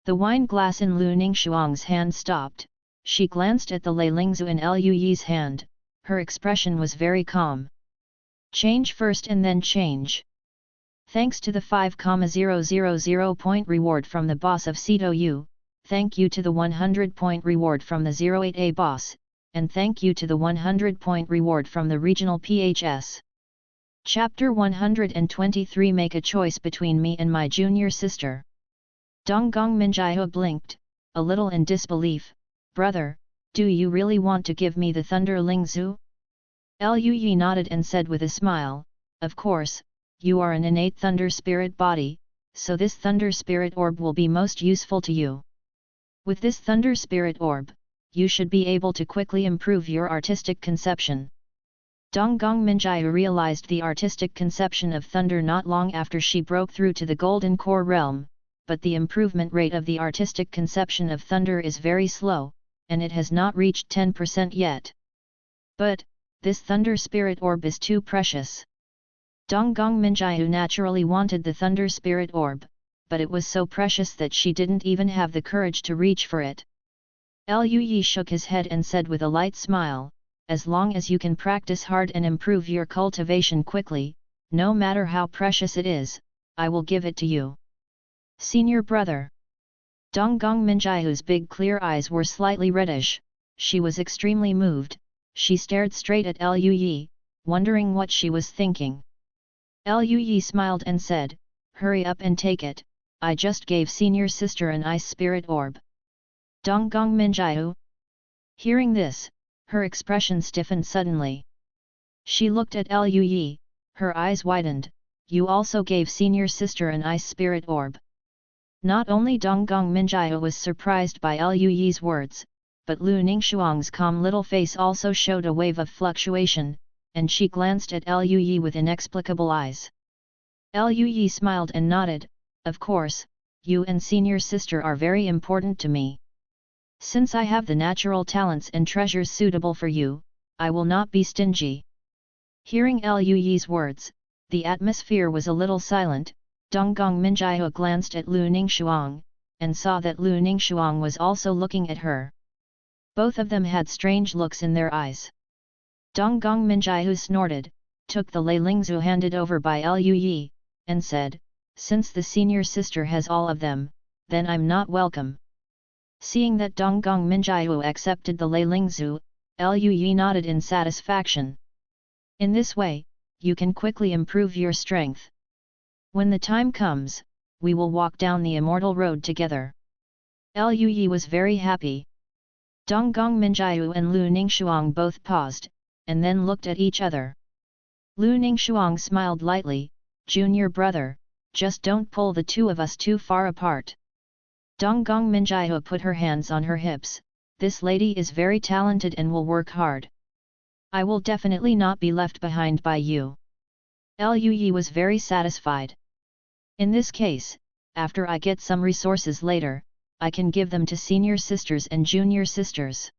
The wine glass in Lu Ningxuang's hand stopped. She glanced at the Lei Lingzu in Luyi's hand. Her expression was very calm. "Change first and then change. Thanks to the 5,000 point reward from the boss of Sito Yu, thank you to the 100 point reward from the 08A boss, and thank you to the 100 point reward from the regional PHS. Chapter 123 Make a choice between me and my junior sister." Donggong Minjiahu blinked, a little in disbelief. "Brother, do you really want to give me the Thunder Lingzu?" Luyi nodded and said with a smile, "Of course, you are an innate Thunder Spirit body, so this Thunder Spirit Orb will be most useful to you. With this Thunder Spirit Orb, you should be able to quickly improve your artistic conception." Donggong Minjiahu realized the artistic conception of thunder not long after she broke through to the Golden Core realm, but the improvement rate of the artistic conception of thunder is very slow, and it has not reached 10% yet. But, this Thunder Spirit Orb is too precious. Donggong Minjiahu naturally wanted the Thunder Spirit Orb, but it was so precious that she didn't even have the courage to reach for it. Luyi shook his head and said with a light smile, "As long as you can practice hard and improve your cultivation quickly, no matter how precious it is, I will give it to you." "Senior brother." Donggong Minjiahu's big clear eyes were slightly reddish. She was extremely moved. She stared straight at Luyi, wondering what she was thinking. Luyi smiled and said, "Hurry up and take it, I just gave senior sister an ice spirit orb." Donggong Minjiahu. Hearing this, her expression stiffened suddenly. She looked at Luyi, her eyes widened. "You also gave senior sister an ice spirit orb." Not only Donggong Minjiahu was surprised by Luyi's words, but Lu Ningxuang's calm little face also showed a wave of fluctuation, and she glanced at Luyi with inexplicable eyes. Luyi smiled and nodded, "Of course, you and senior sister are very important to me. Since I have the natural talents and treasures suitable for you, I will not be stingy." Hearing Luyi's words, the atmosphere was a little silent. Donggong Minjiahu glanced at Lu Ningxuang, and saw that Lu Ningxuang was also looking at her. Both of them had strange looks in their eyes. Donggong Minjiahu snorted, took the Lei Lingzu handed over by Luyi, and said, "Since the senior sister has all of them, then I'm not welcome." Seeing that Donggong Minjiahu accepted the Lei Lingzu, Luyi nodded in satisfaction. "In this way, you can quickly improve your strength. When the time comes, we will walk down the immortal road together." Luyi was very happy. Donggong Minjiahu and Lu Ningxuang both paused, and then looked at each other. Lu Ningxuang smiled lightly, "Junior brother, just don't pull the two of us too far apart." Donggong Minjiahu put her hands on her hips. "This lady is very talented and will work hard. I will definitely not be left behind by you." Luyi was very satisfied. "In this case, after I get some resources later, I can give them to senior sisters and junior sisters.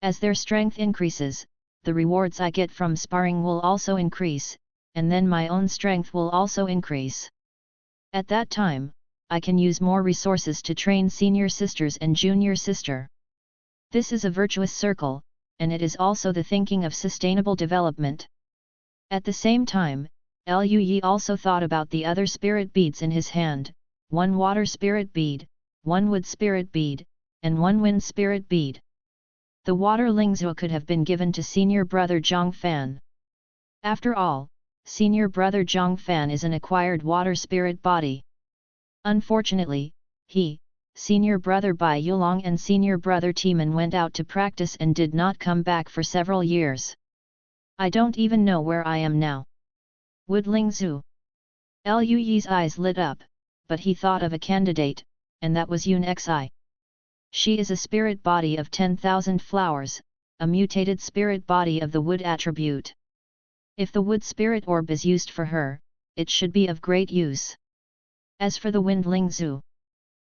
As their strength increases, the rewards I get from sparring will also increase, and then my own strength will also increase. At that time, I can use more resources to train senior sisters and junior sister. This is a virtuous circle, and it is also the thinking of sustainable development." At the same time, Luyi also thought about the other spirit beads in his hand, one water spirit bead, one wood spirit bead, and one wind spirit bead. The water Lingzu could have been given to senior brother Zhang Fan. After all, senior brother Zhang Fan is an acquired water spirit body. Unfortunately, he, senior brother Bai Yulong and senior brother Timan went out to practice and did not come back for several years. I don't even know where I am now. Woodling Zhu. Liu Yi's eyes lit up, but he thought of a candidate, and that was Yun Xi. She is a spirit body of 10,000 flowers, a mutated spirit body of the wood attribute. If the wood spirit orb is used for her, it should be of great use. As for the wind Ling Zhu,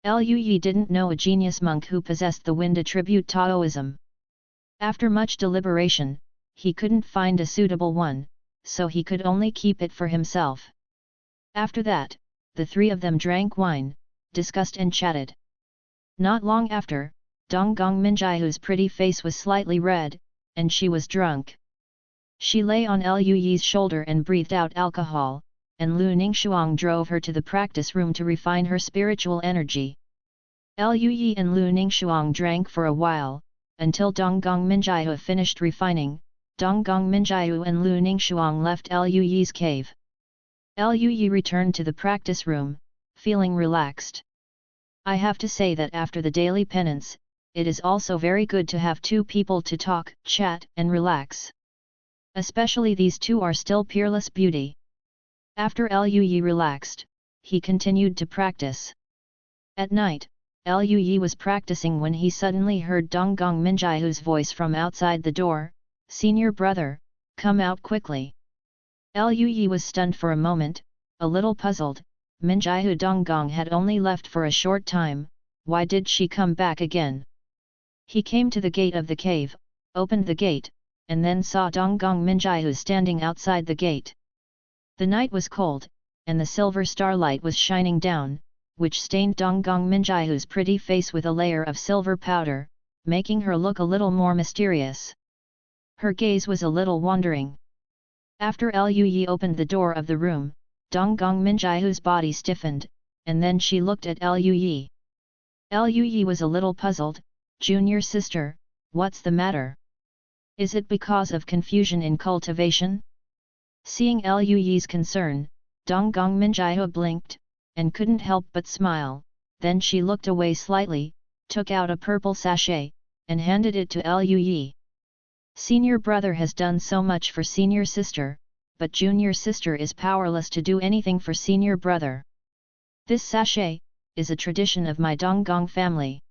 Liu Yi didn't know a genius monk who possessed the wind attribute Taoism. After much deliberation, he couldn't find a suitable one, so he could only keep it for himself. After that, the three of them drank wine, discussed and chatted. Not long after, Donggong Minjiahu's pretty face was slightly red, and she was drunk. She lay on Liu Yi's shoulder and breathed out alcohol, and Lu Ningxuang drove her to the practice room to refine her spiritual energy. Liu Yi and Lu Ningxuang drank for a while, until Donggong Minjiahu finished refining. Donggong Minjiahu and Lu Ningxuang left Liu Yi's cave. Liu Yi returned to the practice room, feeling relaxed. I have to say that after the daily penance, it is also very good to have two people to talk, chat and relax. Especially these two are still peerless beauty. After Liu Yi relaxed, he continued to practice. At night, Liu Yi was practicing when he suddenly heard Donggong Minjiahu's voice from outside the door, "Senior brother, come out quickly." Liu Yi was stunned for a moment, a little puzzled. Minjiahu Donggong had only left for a short time, why did she come back again? He came to the gate of the cave, opened the gate, and then saw Donggong Minjiahu standing outside the gate. The night was cold, and the silver starlight was shining down, which stained Donggong Minjiahu's pretty face with a layer of silver powder, making her look a little more mysterious. Her gaze was a little wandering. After Liu Yi opened the door of the room, Donggong Minjiahu's body stiffened, and then she looked at Liu Yi. Liu Yi was a little puzzled. "Junior sister, what's the matter? Is it because of confusion in cultivation?" Seeing Liu Yi's concern, Donggong Minjiahu blinked, and couldn't help but smile. Then she looked away slightly, took out a purple sachet, and handed it to Liu Yi. "Senior brother has done so much for senior sister, but junior sister is powerless to do anything for senior brother. This sachet is a tradition of my Donggong family.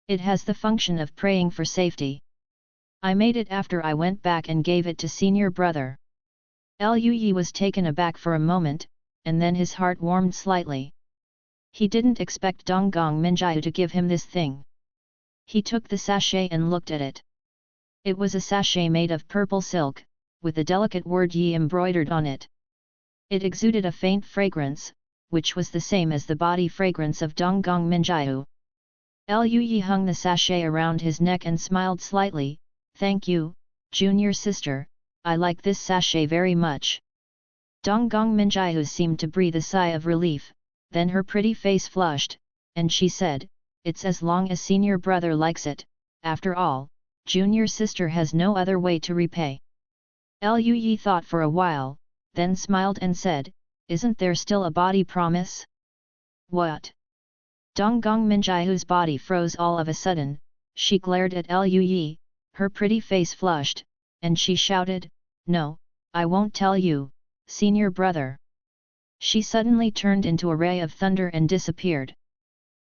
It has the function of praying for safety. I made it after I went back and gave it to senior brother." Liu Yi was taken aback for a moment, and then his heart warmed slightly. He didn't expect Donggong Minjiahu to give him this thing. He took the sachet and looked at it. It was a sachet made of purple silk, with the delicate word Yi embroidered on it. It exuded a faint fragrance, which was the same as the body fragrance of Donggong Minjiahu. Liu Yi hung the sachet around his neck and smiled slightly. "Thank you, junior sister, I like this sachet very much." Donggong Minjiahu seemed to breathe a sigh of relief, then her pretty face flushed, and she said, "It's as long as senior brother likes it, after all, junior sister has no other way to repay." Liu Yi thought for a while, then smiled and said, "Isn't there still a body promise?" "What?" Donggong Minjiahu's body froze all of a sudden. She glared at Liu Yi, her pretty face flushed, and she shouted, "No, I won't tell you, senior brother." She suddenly turned into a ray of thunder and disappeared.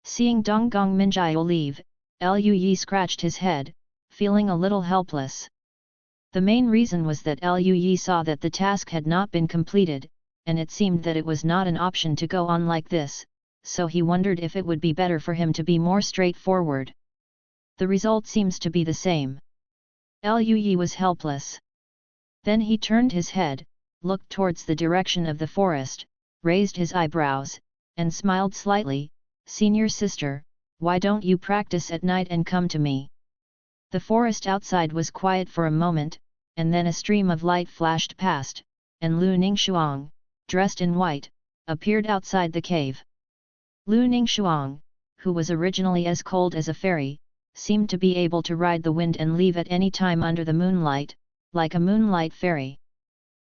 Seeing Donggong Minjiahu leave, Liu Yi scratched his head, feeling a little helpless. The main reason was that Liu Yi saw that the task had not been completed, and it seemed that it was not an option to go on like this, so he wondered if it would be better for him to be more straightforward. The result seems to be the same. Liu Yi was helpless. Then he turned his head, looked towards the direction of the forest, raised his eyebrows, and smiled slightly. "Senior sister, why don't you practice at night and come to me?" The forest outside was quiet for a moment, and then a stream of light flashed past, and Lu Ningxuang, dressed in white, appeared outside the cave. Lu Ningxuang, who was originally as cold as a fairy, seemed to be able to ride the wind and leave at any time under the moonlight, like a moonlight fairy.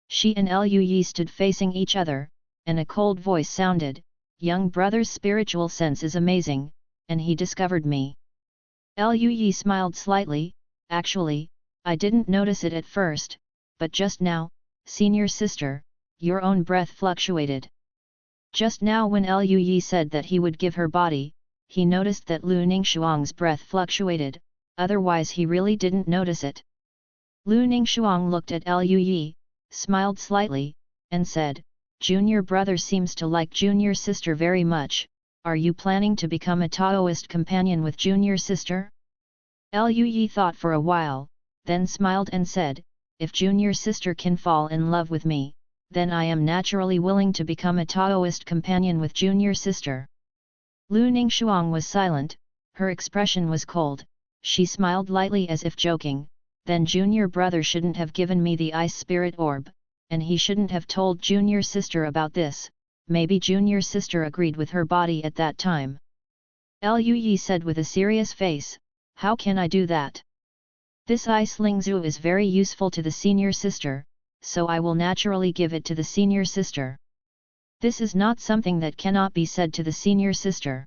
She and Liu Yi stood facing each other, and a cold voice sounded, "Young brother's spiritual sense is amazing, and he discovered me. Liu Yi smiled slightly. Actually, I didn't notice it at first, but just now, senior sister, your own breath fluctuated. Just now when Liu Yi said that he would give her body, he noticed that Lu Ningxuang's breath fluctuated, otherwise he really didn't notice it. Lu Ningxuang looked at Liu Yi, smiled slightly, and said, "Junior brother seems to like junior sister very much. Are you planning to become a Taoist companion with junior sister?" Liu Yi thought for a while, then smiled and said, "If junior sister can fall in love with me, then I am naturally willing to become a Taoist companion with junior sister." Lu Ningxuang was silent, her expression was cold. She smiled lightly as if joking, "Then junior brother shouldn't have given me the ice spirit orb, and he shouldn't have told junior sister about this. Maybe junior sister agreed with her body at that time." Liu Yi said with a serious face, "How can I do that? This ice lingzu is very useful to the senior sister, so I will naturally give it to the senior sister. This is not something that cannot be said to the senior sister.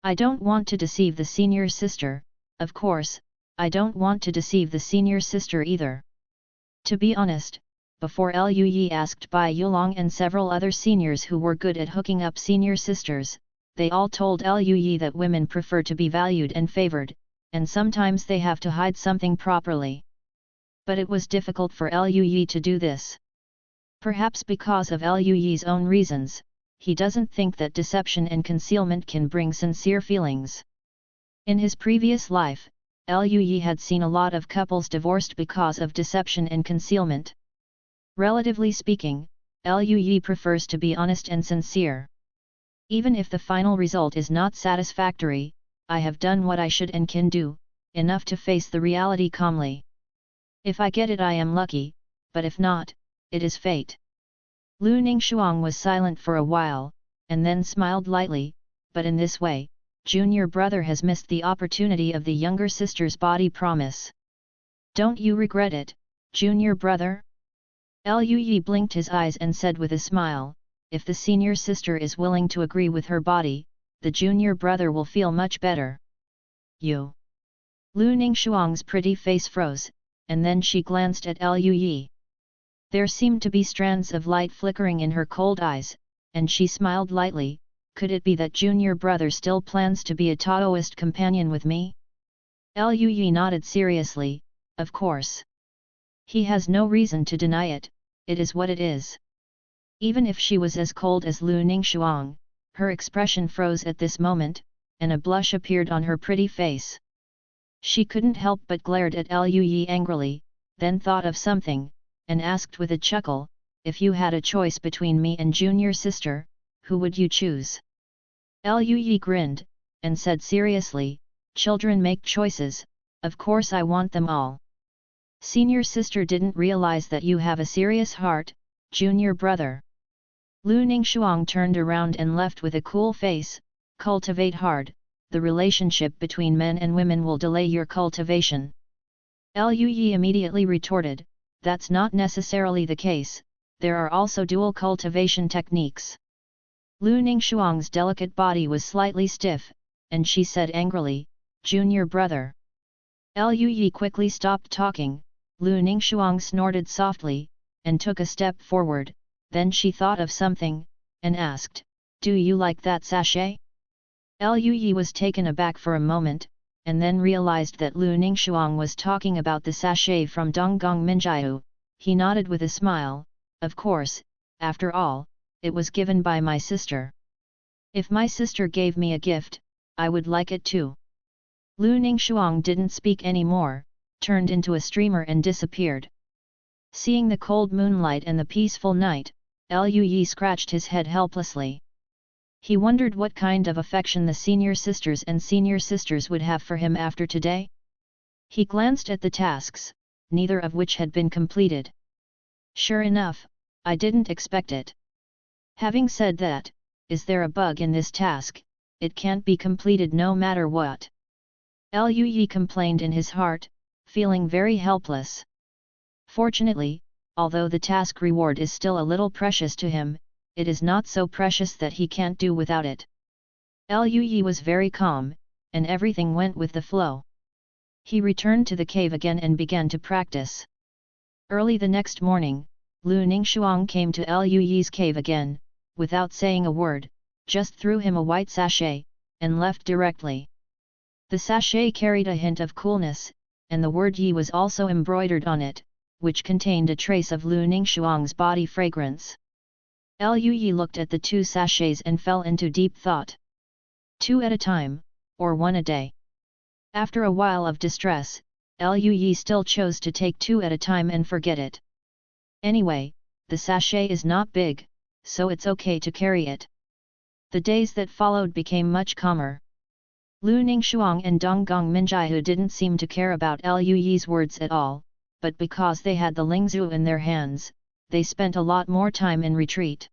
I don't want to deceive the senior sister, of course, I don't want to deceive the senior sister either." To be honest, before Liu Yi asked Bai Yulong and several other seniors who were good at hooking up senior sisters, they all told Liu Yi that women prefer to be valued and favored, and sometimes they have to hide something properly. But it was difficult for Liu Yi to do this. Perhaps because of Liu Yi's own reasons, he doesn't think that deception and concealment can bring sincere feelings. In his previous life, Liu Yi had seen a lot of couples divorced because of deception and concealment. Relatively speaking, Liu Yi prefers to be honest and sincere. Even if the final result is not satisfactory, I have done what I should and can do, enough to face the reality calmly. If I get it I am lucky, but if not, it is fate. Lu Ningxuang was silent for a while, and then smiled lightly, "But in this way, junior brother has missed the opportunity of the younger sister's body promise. Don't you regret it, junior brother?" Liu Yi blinked his eyes and said with a smile, "If the senior sister is willing to agree with her body, the junior brother will feel much better." "You?" Lu Ningxuang's pretty face froze, and then she glanced at Liu Yi. There seemed to be strands of light flickering in her cold eyes, and she smiled lightly. "Could it be that junior brother still plans to be a Taoist companion with me?" Liu Yi nodded seriously, "Of course. He has no reason to deny it, it is what it is." Even if she was as cold as Lu Ningxuang, her expression froze at this moment, and a blush appeared on her pretty face. She couldn't help but glared at Liu Yi angrily, then thought of something, and asked with a chuckle, "If you had a choice between me and junior sister, who would you choose?" Liu Yi grinned, and said seriously, "Children make choices, of course I want them all. Senior sister didn't realize that you have a serious heart, junior brother." Lu Ningxuang turned around and left with a cool face, "Cultivate hard, the relationship between men and women will delay your cultivation." Liu Yi immediately retorted, "That's not necessarily the case, there are also dual cultivation techniques." Lu Ningxuang's delicate body was slightly stiff, and she said angrily, "Junior brother." Liu Yi quickly stopped talking. Lu Ningxuang snorted softly, and took a step forward, then she thought of something, and asked, "Do you like that sachet?" Liu Yi was taken aback for a moment, and then realized that Lu Ningxuang was talking about the sachet from Donggong Minjiu. He nodded with a smile, "Of course, after all, it was given by my sister. If my sister gave me a gift, I would like it too." Lu Ningxuang didn't speak any more, turned into a streamer and disappeared. Seeing the cold moonlight and the peaceful night, Liu Yi scratched his head helplessly. He wondered what kind of affection the senior sisters and senior sisters would have for him after today. He glanced at the tasks, neither of which had been completed. "Sure enough, I didn't expect it. Having said that, is there a bug in this task? It can't be completed no matter what." Liu Yi complained in his heart, feeling very helpless. Fortunately, although the task reward is still a little precious to him, it is not so precious that he can't do without it. Liu Yi was very calm, and everything went with the flow. He returned to the cave again and began to practice. Early the next morning, Lu Ningxuang came to Liu Yi's cave again, without saying a word, just threw him a white sachet, and left directly. The sachet carried a hint of coolness, and the word Yi was also embroidered on it, which contained a trace of Lu Ningxuang's body fragrance. Liu Yi looked at the two sachets and fell into deep thought. 2 at a time, or 1 a day. After a while of distress, Liu Yi still chose to take 2 at a time and forget it. Anyway, the sachet is not big, so it's okay to carry it. The days that followed became much calmer. Lu Ningxuang and Donggong Minjiahu didn't seem to care about Liu Yi's words at all, but because they had the Lingzhu in their hands, they spent a lot more time in retreat.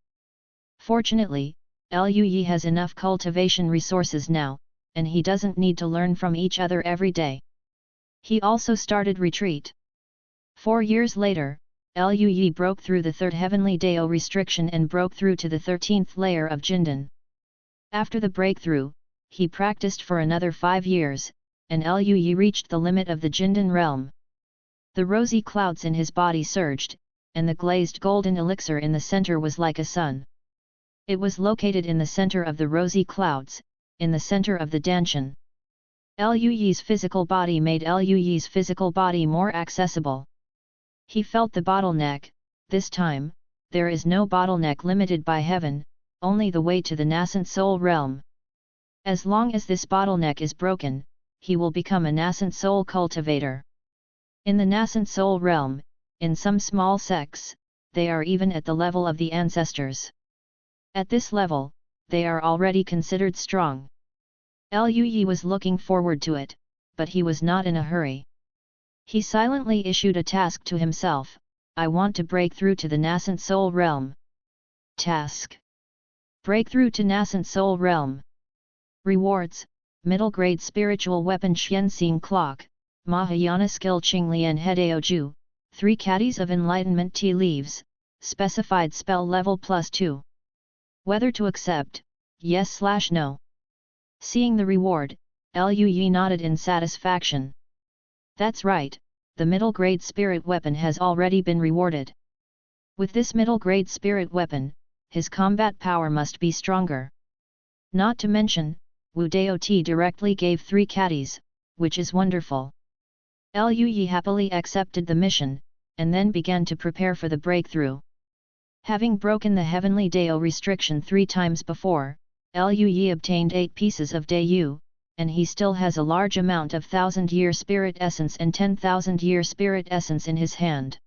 Fortunately, Liu Yi has enough cultivation resources now, and he doesn't need to learn from each other every day. He also started retreat. 4 years later, Liu Yi broke through the 3rd heavenly Dao restriction and broke through to the 13th layer of Jindan. After the breakthrough, he practiced for another 5 years, and Liu Yi reached the limit of the Jindan realm. The rosy clouds in his body surged, and the glazed golden elixir in the center was like a sun. It was located in the center of the rosy clouds, in the center of the Danshan. Liu Yi's physical body made Liu Yi's physical body more accessible. He felt the bottleneck. This time, there is no bottleneck limited by heaven, only the way to the nascent soul realm. As long as this bottleneck is broken, he will become a nascent soul cultivator. In the nascent soul realm, in some small sects, they are even at the level of the ancestors. At this level, they are already considered strong. Liu Yi was looking forward to it, but he was not in a hurry. He silently issued a task to himself: I want to break through to the nascent soul realm. Task: Breakthrough to nascent soul realm. Rewards: Middle grade spiritual weapon Xianxing Clock, Mahayana skill Qinglian Hedaoju, 3 caddies of enlightenment tea leaves, specified spell level +2. Whether to accept, yes/no. Seeing the reward, Liu Yi nodded in satisfaction. That's right, the middle grade spirit weapon has already been rewarded. With this middle grade spirit weapon, his combat power must be stronger. Not to mention, Wu Dao Ti directly gave 3 caddies, which is wonderful. Liu Yi happily accepted the mission, and then began to prepare for the breakthrough. Having broken the heavenly Dao restriction 3 times before, Liu Yi obtained 8 pieces of Dao, and he still has a large amount of 1000-year spirit essence and 10,000-year spirit essence in his hand.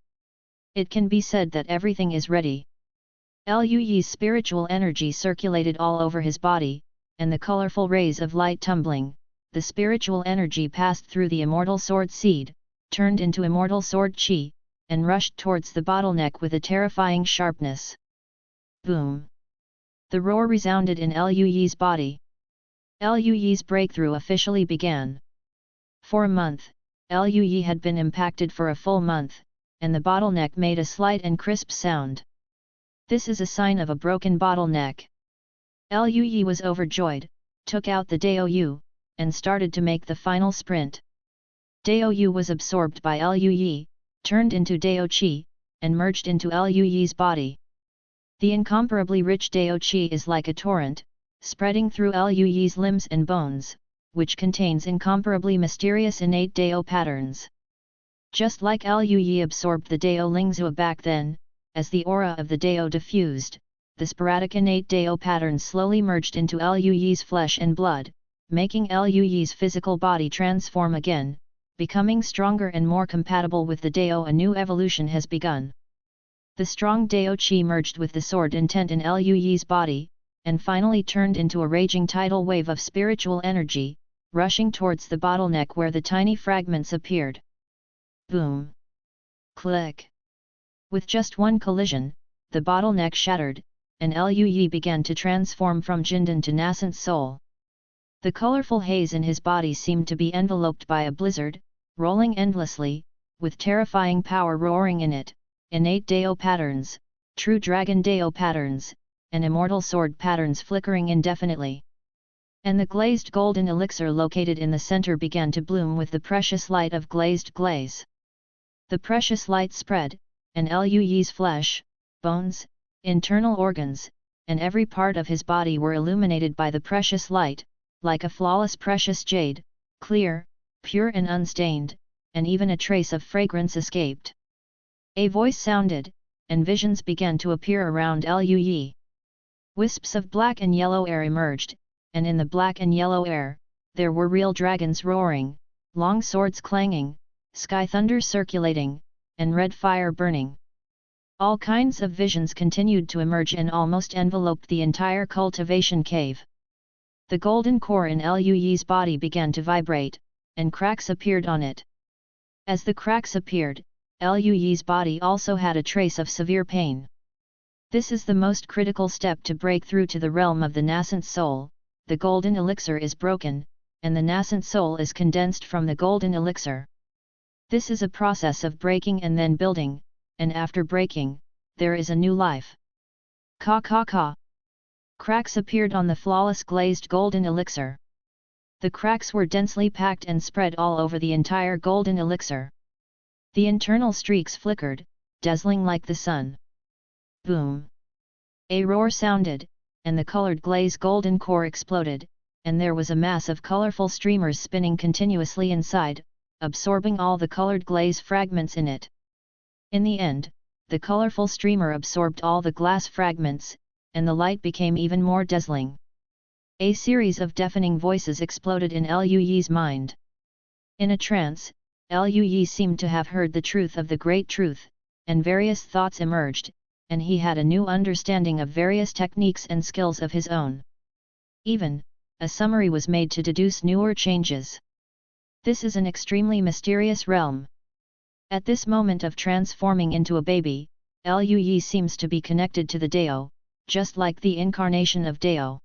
It can be said that everything is ready. Liu Yi's spiritual energy circulated all over his body, and the colorful rays of light tumbling, the spiritual energy passed through the immortal sword seed, turned into immortal sword qi, and rushed towards the bottleneck with a terrifying sharpness. Boom! The roar resounded in Liu Yi's body. Liu Yi's breakthrough officially began. For a month, Liu Yi had been impacted for a full month, and the bottleneck made a slight and crisp sound. This is a sign of a broken bottleneck. Liu Yi was overjoyed, took out the Dao, and started to make the final sprint. Dao was absorbed by Liu Yi, turned into Dao Qi, and merged into Liu Yi's body. The incomparably rich Dao Qi is like a torrent, spreading through Liu Yi's limbs and bones, which contains incomparably mysterious innate Dao patterns. Just like Liu Yi absorbed the Dao Lingzhua back then, as the aura of the Dao diffused, the sporadic innate Dao patterns slowly merged into Liu Yi's flesh and blood, making Liu Yi's physical body transform again, becoming stronger and more compatible with the Dao. A new evolution has begun. The strong Dao Qi merged with the sword intent in Liu Yi's body, and finally turned into a raging tidal wave of spiritual energy, rushing towards the bottleneck where the tiny fragments appeared. Boom! Click! With just one collision, the bottleneck shattered, and Liu Yi began to transform from Jindan to nascent soul. The colorful haze in his body seemed to be enveloped by a blizzard, rolling endlessly, with terrifying power roaring in it, innate Dao patterns, true dragon Dao patterns, and immortal sword patterns flickering indefinitely. And the glazed golden elixir located in the center began to bloom with the precious light of glazed glaze. The precious light spread, and Luyi's flesh, bones, internal organs, and every part of his body were illuminated by the precious light, like a flawless precious jade, clear, pure and unstained, and even a trace of fragrance escaped. A voice sounded, and visions began to appear around Luyi. Wisps of black and yellow air emerged, and in the black and yellow air, there were real dragons roaring, long swords clanging, sky thunder circulating, and red fire burning. All kinds of visions continued to emerge and almost enveloped the entire cultivation cave. The golden core in Luyi's body began to vibrate, and cracks appeared on it. As the cracks appeared, Luyi's body also had a trace of severe pain. This is the most critical step to break through to the realm of the nascent soul. The golden elixir is broken, and the nascent soul is condensed from the golden elixir. This is a process of breaking and then building, and after breaking, there is a new life. Ka ka ka. Cracks appeared on the flawless glazed golden elixir. The cracks were densely packed and spread all over the entire golden elixir. The internal streaks flickered, dazzling like the sun. Boom! A roar sounded, and the colored glaze golden core exploded, and there was a mass of colorful streamers spinning continuously inside, absorbing all the colored glaze fragments in it. In the end, the colorful streamer absorbed all the glass fragments, and the light became even more dazzling. A series of deafening voices exploded in Luyi's mind. In a trance, Luyi seemed to have heard the truth of the great truth, and various thoughts emerged, and he had a new understanding of various techniques and skills of his own. Even, a summary was made to deduce newer changes. This is an extremely mysterious realm. At this moment of transforming into a baby, Luyi seems to be connected to the Dao, just like the incarnation of Dao.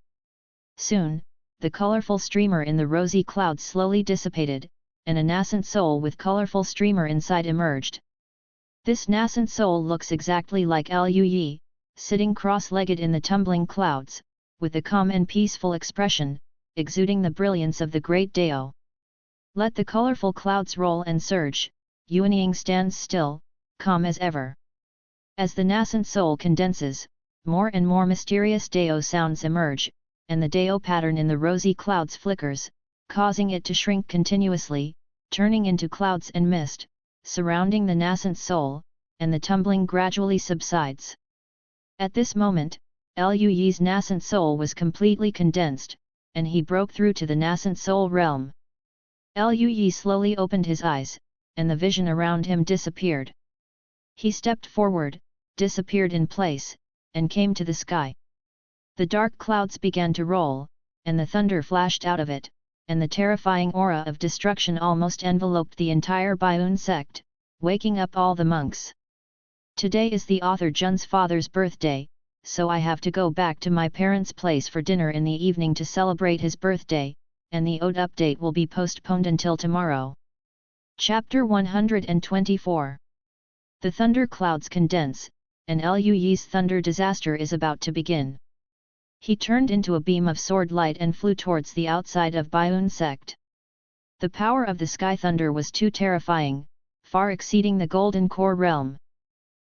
Soon, the colorful streamer in the rosy clouds slowly dissipated, and a nascent soul with colorful streamer inside emerged. This nascent soul looks exactly like Luyi, sitting cross-legged in the tumbling clouds, with a calm and peaceful expression, exuding the brilliance of the great Dao. Let the colorful clouds roll and surge, Yuanying stands still, calm as ever. As the nascent soul condenses, more and more mysterious Dao sounds emerge, and the Dao pattern in the rosy clouds flickers, causing it to shrink continuously, turning into clouds and mist, surrounding the nascent soul, and the tumbling gradually subsides. At this moment, Luyi's nascent soul was completely condensed, and he broke through to the nascent soul realm. Luyi slowly opened his eyes, and the vision around him disappeared. He stepped forward, disappeared in place, and came to the sky. The dark clouds began to roll, and the thunder flashed out of it, and the terrifying aura of destruction almost enveloped the entire Baiun sect, waking up all the monks. Today is the author Jun's father's birthday, so I have to go back to my parents' place for dinner in the evening to celebrate his birthday, and the ode update will be postponed until tomorrow. Chapter 124. The thunder clouds condense, and Luyi's thunder disaster is about to begin. He turned into a beam of sword light and flew towards the outside of Baiun sect. The power of the sky thunder was too terrifying, far exceeding the golden core realm.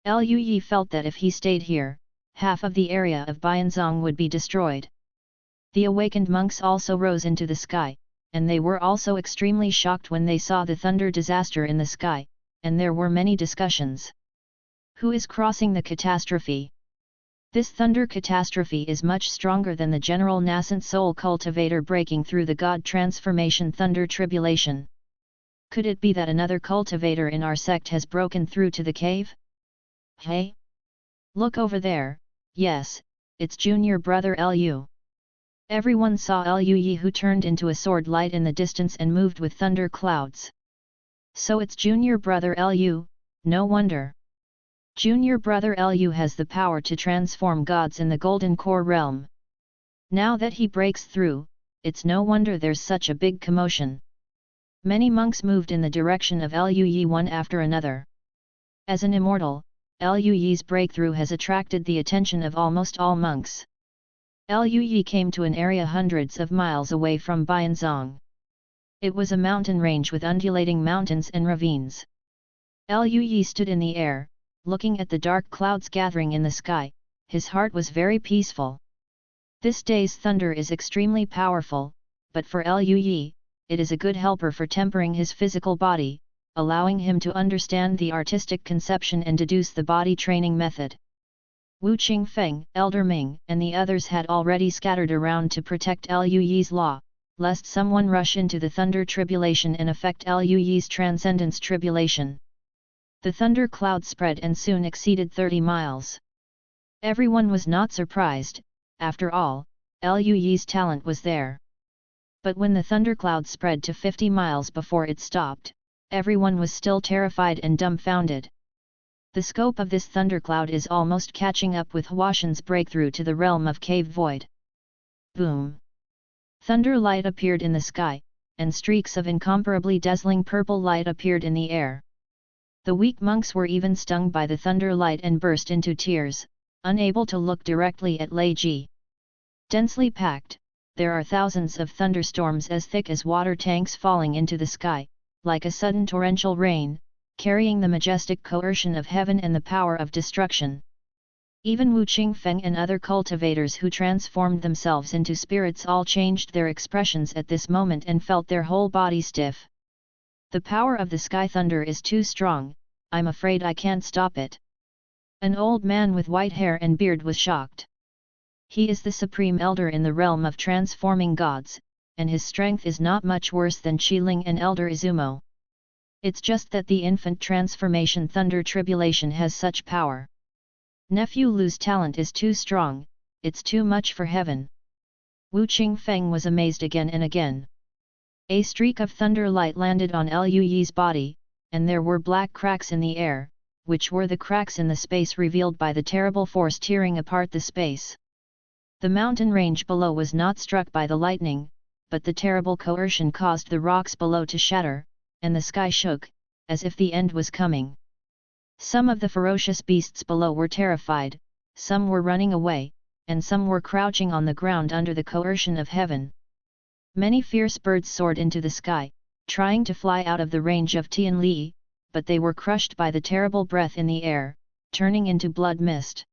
Luyi felt that if he stayed here, half of the area of Baianzong would be destroyed. The awakened monks also rose into the sky, and they were also extremely shocked when they saw the thunder disaster in the sky, and there were many discussions. Who is crossing the catastrophe? This thunder catastrophe is much stronger than the general nascent soul cultivator breaking through the god transformation thunder tribulation. Could it be that another cultivator in our sect has broken through to the cave? Hey! Look over there, yes, it's junior brother Lu. Everyone saw Luyi, who turned into a sword light in the distance and moved with thunder clouds. So it's junior brother Lu, no wonder. Junior brother Lu has the power to transform gods in the golden core realm. Now that he breaks through, it's no wonder there's such a big commotion. Many monks moved in the direction of Luyi one after another. As an immortal, Luyi's breakthrough has attracted the attention of almost all monks. Liu Yi came to an area hundreds of miles away from Bianzong. It was a mountain range with undulating mountains and ravines. Liu Yi stood in the air, looking at the dark clouds gathering in the sky. His heart was very peaceful. This day's thunder is extremely powerful, but for Liu Yi, it is a good helper for tempering his physical body, allowing him to understand the artistic conception and deduce the body training method. Wu Qingfeng, Elder Ming, and the others had already scattered around to protect Liu Yi's law, lest someone rush into the thunder tribulation and affect Liu Yi's transcendence tribulation. The thunder cloud spread and soon exceeded 30 miles. Everyone was not surprised, after all, Liu Yi's talent was there. But when the thundercloud spread to 50 miles before it stopped, everyone was still terrified and dumbfounded. The scope of this thundercloud is almost catching up with Huashan's breakthrough to the realm of cave void. Boom! Thunder light appeared in the sky, and streaks of incomparably dazzling purple light appeared in the air. The weak monks were even stung by the thunder light and burst into tears, unable to look directly at Lei Ji. Densely packed, there are thousands of thunderstorms as thick as water tanks falling into the sky, like a sudden torrential rain, carrying the majestic coercion of heaven and the power of destruction. Even Wu Qingfeng and other cultivators who transformed themselves into spirits all changed their expressions at this moment and felt their whole body stiff. The power of the sky thunder is too strong, I'm afraid I can't stop it. An old man with white hair and beard was shocked. He is the supreme elder in the realm of transforming gods, and his strength is not much worse than Qiling and Elder Izumo. It's just that the infant transformation thunder tribulation has such power. Nephew Lu's talent is too strong, it's too much for heaven. Wu Qingfeng was amazed again and again. A streak of thunder light landed on Liu Yi's body, and there were black cracks in the air, which were the cracks in the space revealed by the terrible force tearing apart the space. The mountain range below was not struck by the lightning, but the terrible coercion caused the rocks below to shatter, and the sky shook, as if the end was coming. Some of the ferocious beasts below were terrified, some were running away, and some were crouching on the ground under the coercion of heaven. Many fierce birds soared into the sky, trying to fly out of the range of Tian Li, but they were crushed by the terrible breath in the air, turning into blood mist.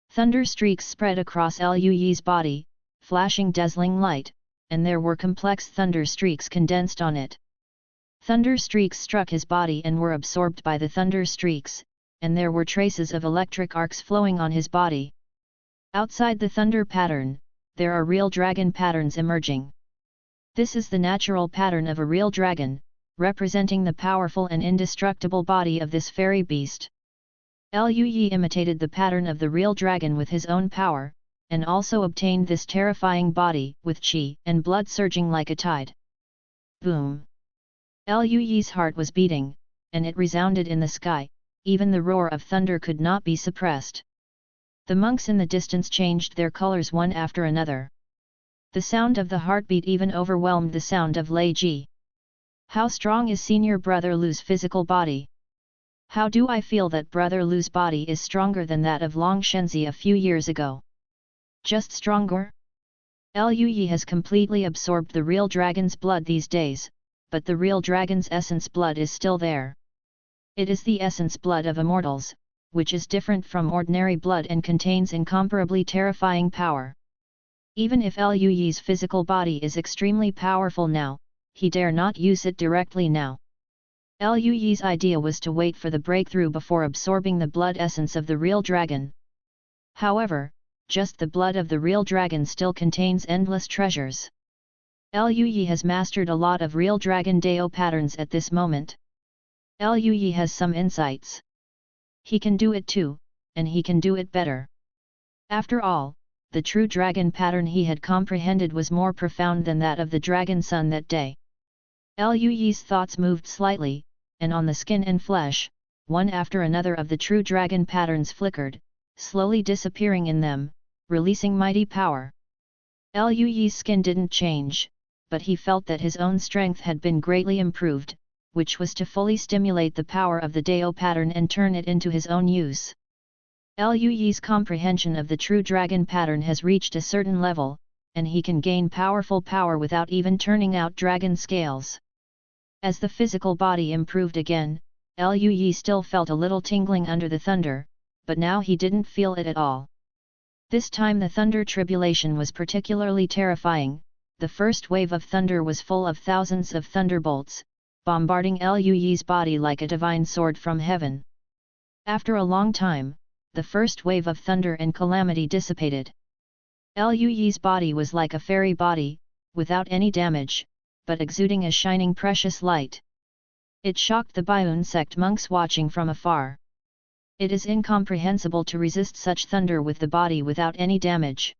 Thunder streaks spread across Liu Yi's body, flashing dazzling light, and there were complex thunder streaks condensed on it. Thunder streaks struck his body and were absorbed by the thunder streaks, and there were traces of electric arcs flowing on his body. Outside the thunder pattern, there are real dragon patterns emerging. This is the natural pattern of a real dragon, representing the powerful and indestructible body of this fairy beast. Liu Yi imitated the pattern of the real dragon with his own power, and also obtained this terrifying body with qi and blood surging like a tide. Boom! Liu Yi's heart was beating, and it resounded in the sky, even the roar of thunder could not be suppressed. The monks in the distance changed their colors one after another. The sound of the heartbeat even overwhelmed the sound of Lei Ji. How strong is Senior Brother Lu's physical body? How do I feel that Brother Lu's body is stronger than that of Long Shenzi a few years ago? Just stronger? Liu Yi has completely absorbed the real dragon's blood these days, but the real dragon's essence blood is still there. It is the essence blood of immortals, which is different from ordinary blood and contains incomparably terrifying power. Even if Liu Yi's physical body is extremely powerful now, he dare not use it directly now. Liu Yi's idea was to wait for the breakthrough before absorbing the blood essence of the real dragon. However, just the blood of the real dragon still contains endless treasures. Liu Yi has mastered a lot of real dragon Dao patterns at this moment. Liu Yi has some insights. He can do it too, and he can do it better. After all, the true dragon pattern he had comprehended was more profound than that of the dragon son that day. Liu Yi's thoughts moved slightly, and on the skin and flesh, one after another of the true dragon patterns flickered, slowly disappearing in them, releasing mighty power. Liu Yi's skin didn't change, but he felt that his own strength had been greatly improved, which was to fully stimulate the power of the Dao pattern and turn it into his own use. Liu Yi's comprehension of the true dragon pattern has reached a certain level, and he can gain powerful power without even turning out dragon scales. As the physical body improved again, Liu Yi still felt a little tingling under the thunder, but now he didn't feel it at all. This time the thunder tribulation was particularly terrifying. The first wave of thunder was full of thousands of thunderbolts, bombarding Liu Yi's body like a divine sword from heaven. After a long time, the first wave of thunder and calamity dissipated. Liu Yi's body was like a fairy body, without any damage, but exuding a shining precious light. It shocked the Baiun sect monks watching from afar. It is incomprehensible to resist such thunder with the body without any damage.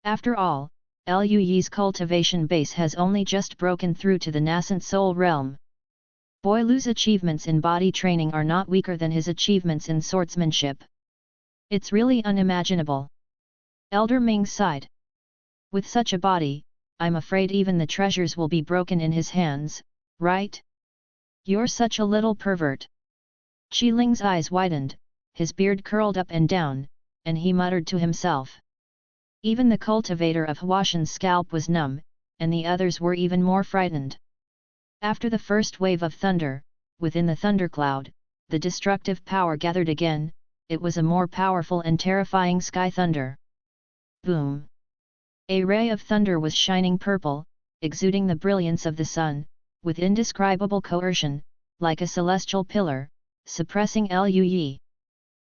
After all, Liu Yi's cultivation base has only just broken through to the nascent soul realm. Boy Lu's achievements in body training are not weaker than his achievements in swordsmanship. It's really unimaginable. Elder Ming sighed. With such a body, I'm afraid even the treasures will be broken in his hands, right? You're such a little pervert. Qi Ling's eyes widened, his beard curled up and down, and he muttered to himself. Even the cultivator of Huashan's scalp was numb, and the others were even more frightened. After the first wave of thunder, within the thundercloud, the destructive power gathered again. It was a more powerful and terrifying sky thunder. Boom! A ray of thunder was shining purple, exuding the brilliance of the sun, with indescribable coercion, like a celestial pillar, suppressing Liu Yi.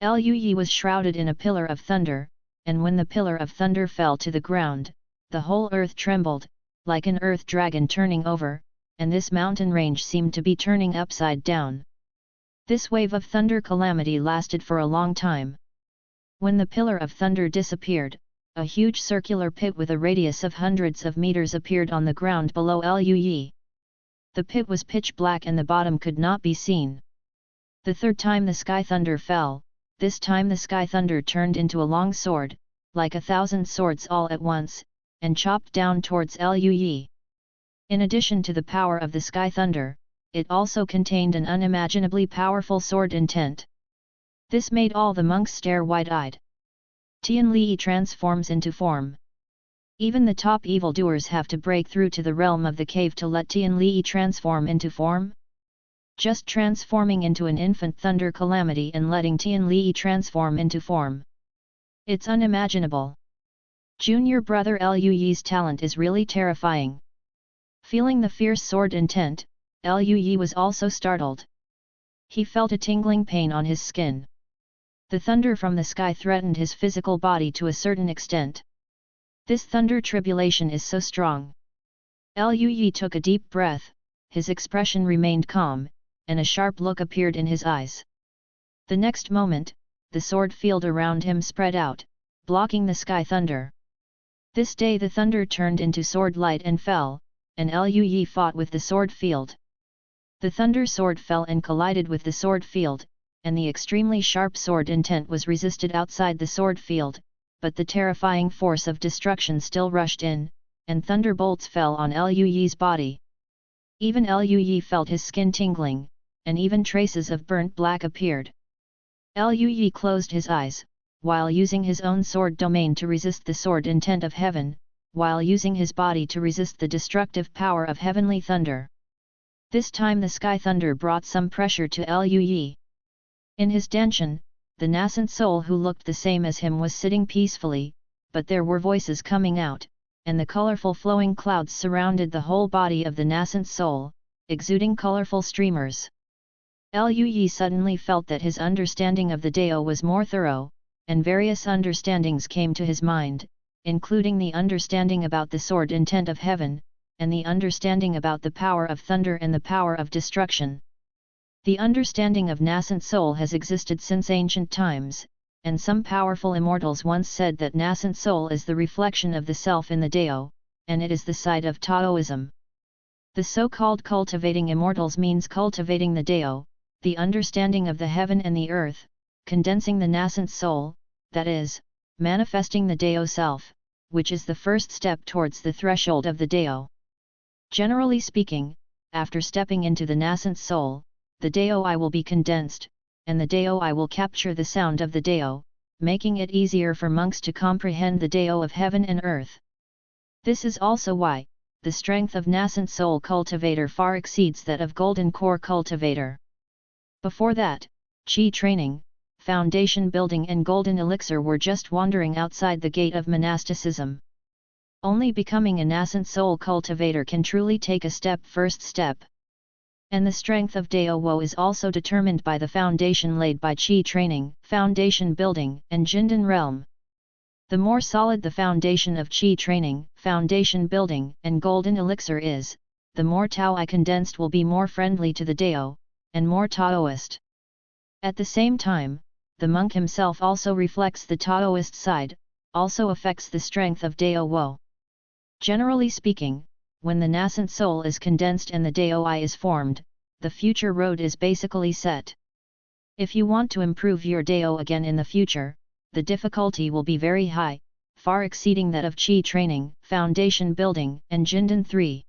Liu Yi was shrouded in a pillar of thunder, and when the pillar of thunder fell to the ground, the whole earth trembled, like an earth dragon turning over, and this mountain range seemed to be turning upside down. This wave of thunder calamity lasted for a long time. When the pillar of thunder disappeared, a huge circular pit with a radius of hundreds of meters appeared on the ground below Liu Yi. The pit was pitch black and the bottom could not be seen. The third time the sky thunder fell, this time the sky thunder turned into a long sword, like 1,000 swords all at once, and chopped down towards Liu Yi. In addition to the power of the sky thunder, it also contained an unimaginably powerful sword intent. This made all the monks stare wide-eyed. Tian Li transforms into form. Even the top evildoers have to break through to the realm of the cave to let Tian Li transform into form? Just transforming into an infant thunder calamity and letting Tian Li transform into form. It's unimaginable. Junior brother Liu Yi's talent is really terrifying. Feeling the fierce sword intent, Liu Yi was also startled. He felt a tingling pain on his skin. The thunder from the sky threatened his physical body to a certain extent. This thunder tribulation is so strong. Liu Yi took a deep breath, his expression remained calm, and a sharp look appeared in his eyes. The next moment, the sword field around him spread out, blocking the sky thunder. This day the thunder turned into sword light and fell, and Liu Yi fought with the sword field. The thunder sword fell and collided with the sword field, and the extremely sharp sword intent was resisted outside the sword field, but the terrifying force of destruction still rushed in, and thunderbolts fell on Liu Yi's body. Even Liu Yi felt his skin tingling, and even traces of burnt black appeared. Liu Yi closed his eyes, while using his own sword domain to resist the sword intent of heaven, while using his body to resist the destructive power of heavenly thunder. This time the sky thunder brought some pressure to Liu Yi. In his danshan, the nascent soul who looked the same as him was sitting peacefully, but there were voices coming out, and the colorful flowing clouds surrounded the whole body of the nascent soul, exuding colorful streamers. Liu Yi suddenly felt that his understanding of the Dao was more thorough, and various understandings came to his mind, including the understanding about the sword intent of heaven, and the understanding about the power of thunder and the power of destruction. The understanding of nascent soul has existed since ancient times, and some powerful immortals once said that nascent soul is the reflection of the self in the Dao, and it is the side of Taoism. The so-called cultivating immortals means cultivating the Dao, the understanding of the heaven and the earth, condensing the nascent soul, that is, manifesting the Dao self, which is the first step towards the threshold of the Dao. Generally speaking, after stepping into the nascent soul, the Dao I will be condensed, and the Dao I will capture the sound of the Dao, making it easier for monks to comprehend the Dao of heaven and earth. This is also why the strength of nascent soul cultivator far exceeds that of golden core cultivator. Before that, Qi training, foundation building and golden elixir were just wandering outside the gate of monasticism. Only becoming a nascent soul cultivator can truly take a first step. And the strength of Dao Wo is also determined by the foundation laid by Qi training, foundation building, and Jindan realm. The more solid the foundation of Qi training, foundation building, and golden elixir is, the more Tao I condensed will be more friendly to the Dao, and more Taoist. At the same time, the monk himself also reflects the Taoist side, also affects the strength of Dao Wo. Generally speaking, when the nascent soul is condensed and the Dao I is formed, the future road is basically set. If you want to improve your Dao again in the future, the difficulty will be very high, far exceeding that of Qi training, foundation building, and Jindan 3.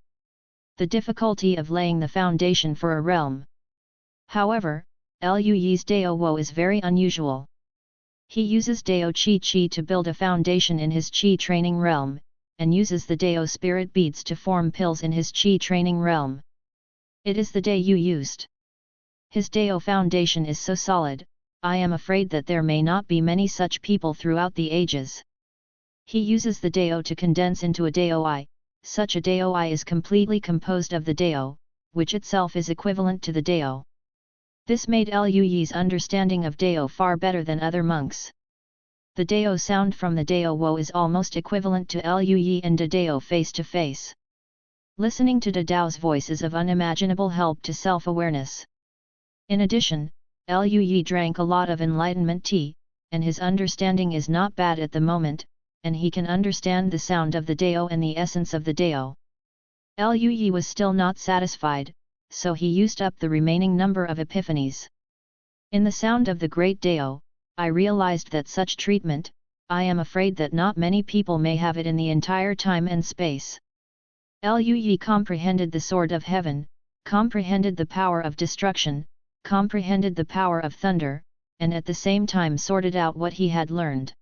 The difficulty of laying the foundation for a realm. However, Liu Yi's Dao Wo is very unusual. He uses Dao Qi to build a foundation in his Qi training realm, and uses the Dao spirit beads to form pills in his Qi training realm. It is the Dao used. His Dao foundation is so solid, I am afraid that there may not be many such people throughout the ages. He uses the Dao to condense into a Dao I. Such a Dao I is completely composed of the Dao, which itself is equivalent to the Dao. This made Liu Yi's understanding of Dao far better than other monks. The Dao sound from the Dao Wo is almost equivalent to Liu Yi and De Dao face to face. Listening to De Dao's voice is of unimaginable help to self-awareness. In addition, Liu Yi drank a lot of enlightenment tea, and his understanding is not bad at the moment, and he can understand the sound of the Dao and the essence of the Dao. Liu Yi was still not satisfied, so he used up the remaining number of epiphanies. In the sound of the great Dao, I realized that such treatment, I am afraid that not many people may have it in the entire time and space. Liu Yi comprehended the sword of heaven, comprehended the power of destruction, comprehended the power of thunder, and at the same time sorted out what he had learned.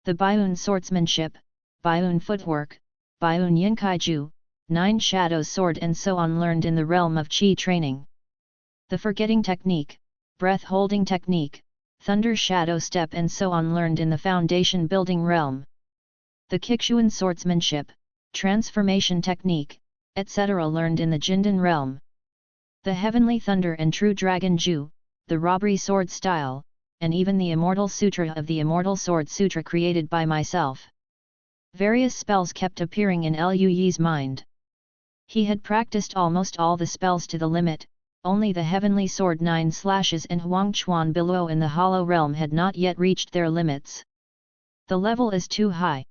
The Baiyun swordsmanship, Baiyun footwork, Baiyun yinkaiju, 9 shadows sword and so on learned in the realm of Qi training. The forgetting technique, breath holding technique, thunder shadow step and so on learned in the foundation building realm. The Kixuan swordsmanship, transformation technique, etc. learned in the Jindan realm. The heavenly thunder and true dragon Ju, the robbery sword style, and even the immortal sutra of the immortal sword sutra created by myself. Various spells kept appearing in Liu Yi's mind. He had practiced almost all the spells to the limit, only the heavenly sword 9 slashes and Huangchuan below in the hollow realm had not yet reached their limits. The level is too high.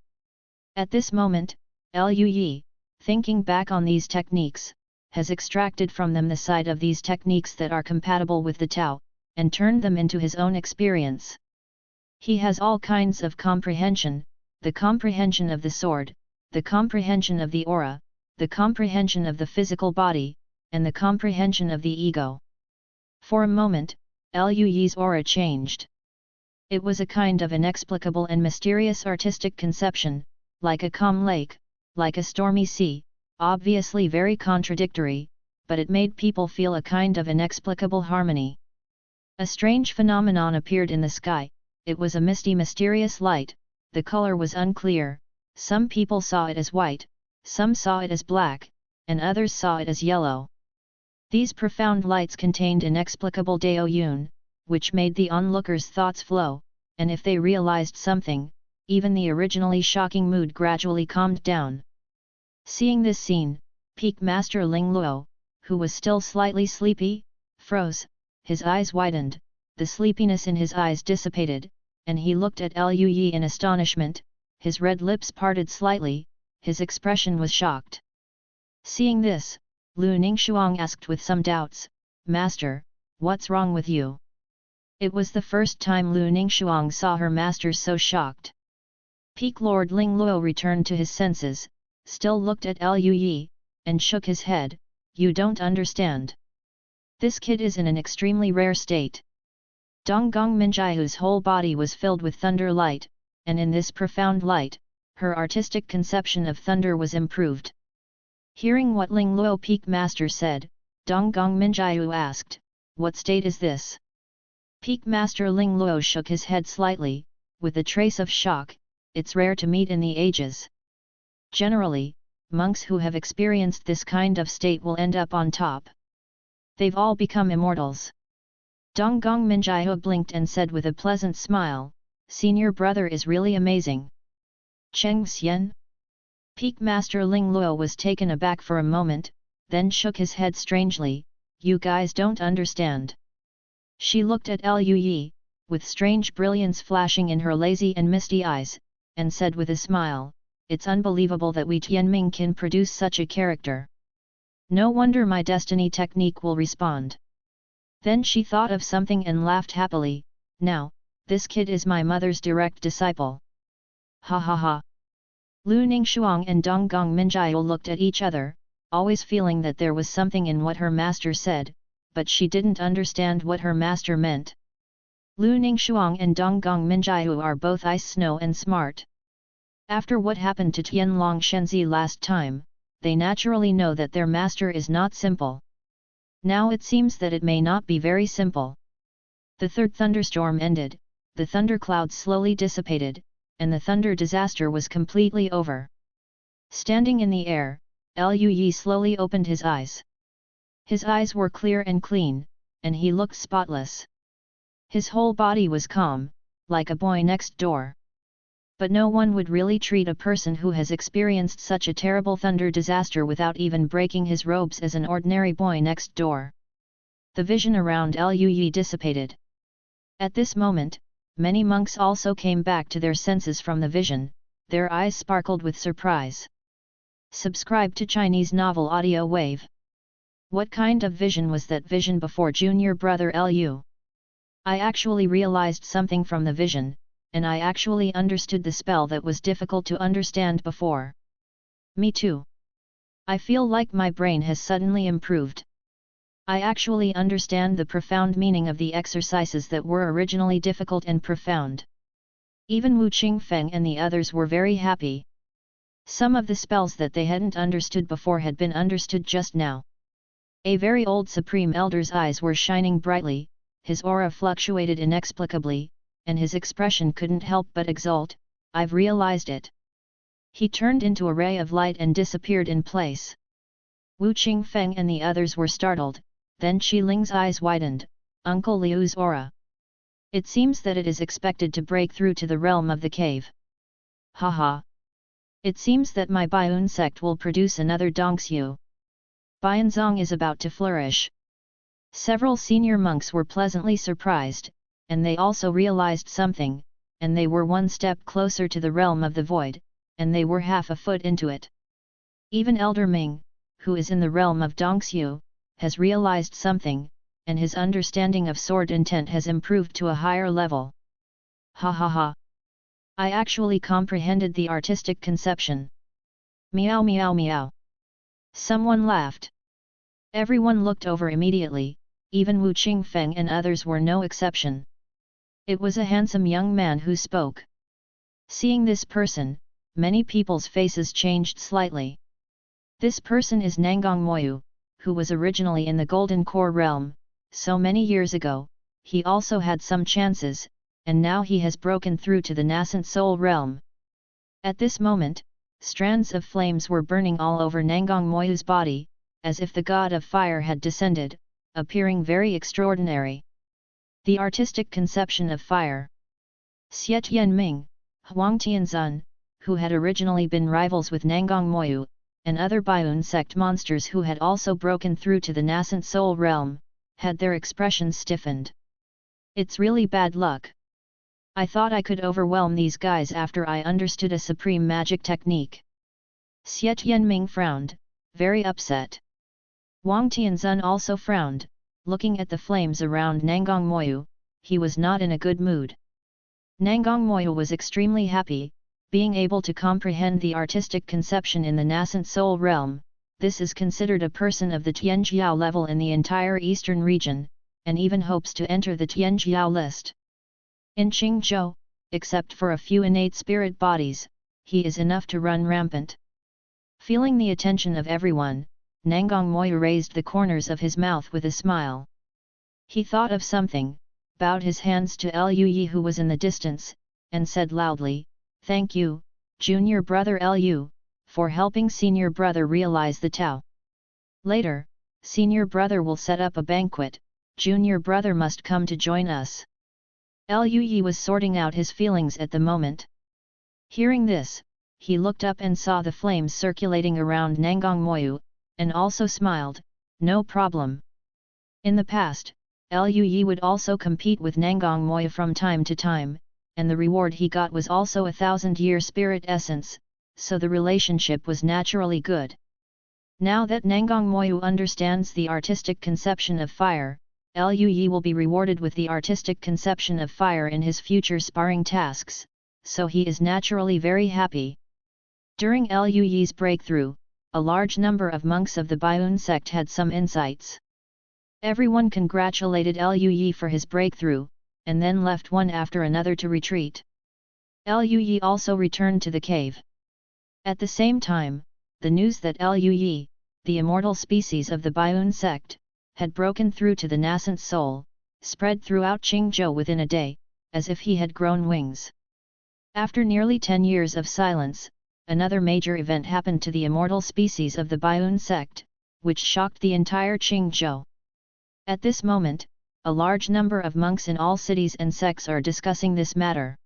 At this moment, Liu Yi, thinking back on these techniques, has extracted from them the side of these techniques that are compatible with the Tao, and turned them into his own experience. He has all kinds of comprehension, the comprehension of the sword, the comprehension of the aura, the comprehension of the physical body, and the comprehension of the ego. For a moment, Liu Yi's aura changed. It was a kind of inexplicable and mysterious artistic conception, like a calm lake, like a stormy sea, obviously very contradictory, but it made people feel a kind of inexplicable harmony. A strange phenomenon appeared in the sky, it was a misty mysterious light, the color was unclear, some people saw it as white, some saw it as black, and others saw it as yellow. These profound lights contained inexplicable Dao Yun, which made the onlookers' thoughts flow, and if they realized something, even the originally shocking mood gradually calmed down. Seeing this scene, Peak Master Ling Luo, who was still slightly sleepy, froze, his eyes widened, the sleepiness in his eyes dissipated, and he looked at Liu Yi in astonishment, his red lips parted slightly, his expression was shocked. Seeing this, Lu Ningxuang asked with some doubts, "Master, what's wrong with you?" It was the first time Lu Ningxuang saw her master so shocked. Peak Lord Ling Luo returned to his senses, still looked at Liu Yi, and shook his head, "You don't understand. This kid is in an extremely rare state. Donggong Minjiu's whole body was filled with thunder light, and in this profound light, her artistic conception of thunder was improved. Hearing what Ling Luo Peak Master said, Donggong Minjiu asked, "What state is this?" Peak Master Ling Luo shook his head slightly, with a trace of shock. "It's rare to meet in the ages. Generally, monks who have experienced this kind of state will end up on top. They've all become immortals." Donggong Minjiu blinked and said with a pleasant smile, "Senior brother is really amazing." Cheng Xian? Peak Master Ling Luo was taken aback for a moment, then shook his head strangely, "You guys don't understand." She looked at Lu Yi, with strange brilliance flashing in her lazy and misty eyes, and said with a smile, "It's unbelievable that we Tianming can produce such a character. No wonder my destiny technique will respond." Then she thought of something and laughed happily, "Now, this kid is my mother's direct disciple." Ha ha ha. Lu Ningshuang and Donggong Minjiu looked at each other, always feeling that there was something in what her master said, but she didn't understand what her master meant. Lu Ningshuang and Donggong Minjiu are both ice snow and smart. After what happened to Tianlong Shenzi last time, they naturally know that their master is not simple. Now it seems that it may not be very simple. The third thunderstorm ended, the thunderclouds slowly dissipated, and the thunder disaster was completely over. Standing in the air, Lu Yi slowly opened his eyes. His eyes were clear and clean, and he looked spotless. His whole body was calm, like a boy next door. But no one would really treat a person who has experienced such a terrible thunder disaster without even breaking his robes as an ordinary boy next door. The vision around Lu Yi dissipated. At this moment, many monks also came back to their senses from the vision, their eyes sparkled with surprise. Subscribe to Chinese Novel Audio Wave. What kind of vision was that vision before junior brother Lu? I actually realized something from the vision, and I actually understood the spell that was difficult to understand before. Me too. I feel like my brain has suddenly improved. I actually understand the profound meaning of the exercises that were originally difficult and profound. Even Wu Qingfeng and the others were very happy. Some of the spells that they hadn't understood before had been understood just now. A very old Supreme Elder's eyes were shining brightly, his aura fluctuated inexplicably, and his expression couldn't help but exult, "I've realized it." He turned into a ray of light and disappeared in place. Wu Qingfeng and the others were startled, then Qi Ling's eyes widened, "Uncle Liu's aura. It seems that it is expected to break through to the realm of the cave. Haha. It seems that my Baiyun sect will produce another Dongxiu. Baiyunzong is about to flourish." Several senior monks were pleasantly surprised, and they also realized something, and they were one step closer to the realm of the void, and they were half a foot into it. Even Elder Ming, who is in the realm of Dongxiu, has realized something, and his understanding of sword intent has improved to a higher level. Ha ha ha! I actually comprehended the artistic conception. Meow meow meow. Someone laughed. Everyone looked over immediately, even Wu Qingfeng and others were no exception. It was a handsome young man who spoke. Seeing this person, many people's faces changed slightly. This person is Nanggong Moyu, who was originally in the Golden Core realm, so many years ago, he also had some chances, and now he has broken through to the nascent soul realm. At this moment, strands of flames were burning all over Nanggong Moyu's body, as if the god of fire had descended, appearing very extraordinary. The artistic conception of fire. Xie Tianming, Huang Tianzun, who had originally been rivals with Nanggong Moyu, and other Baiyun sect monsters who had also broken through to the nascent soul realm, had their expressions stiffened. It's really bad luck. I thought I could overwhelm these guys after I understood a supreme magic technique. Xie Tianming frowned, very upset. Wang Tianzun also frowned, looking at the flames around Nanggong Moyu, he was not in a good mood. Nanggong Moyu was extremely happy, being able to comprehend the artistic conception in the nascent soul realm. This is considered a person of the Tianjiao level in the entire eastern region, and even hopes to enter the Tianjiao list. In Qingzhou, except for a few innate spirit bodies, he is enough to run rampant. Feeling the attention of everyone, Nangang Moyu raised the corners of his mouth with a smile. He thought of something, bowed his hands to Lu who was in the distance, and said loudly, "Thank you, junior brother Lu, for helping senior brother realize the Tao. Later, senior brother will set up a banquet, junior brother must come to join us." Lu was sorting out his feelings at the moment. Hearing this, he looked up and saw the flames circulating around Nangang Moyu, and also smiled, "No problem." In the past, Lu would also compete with Nangang Moyu from time to time, and the reward he got was also 1,000-year spirit essence, so the relationship was naturally good. Now that Nangang Moyu understands the artistic conception of fire, Lu will be rewarded with the artistic conception of fire in his future sparring tasks, so he is naturally very happy. During Lu's breakthrough, a large number of monks of the Baiyun sect had some insights. Everyone congratulated Lu for his breakthrough, and then left one after another to retreat. Lu also returned to the cave. At the same time, the news that Lu, the immortal species of the Baiyun sect, had broken through to the nascent soul, spread throughout Qingzhou within a day, as if he had grown wings. After nearly 10 years of silence, another major event happened to the immortal species of the Baiyun sect, which shocked the entire Qingzhou. At this moment, a large number of monks in all cities and sects are discussing this matter.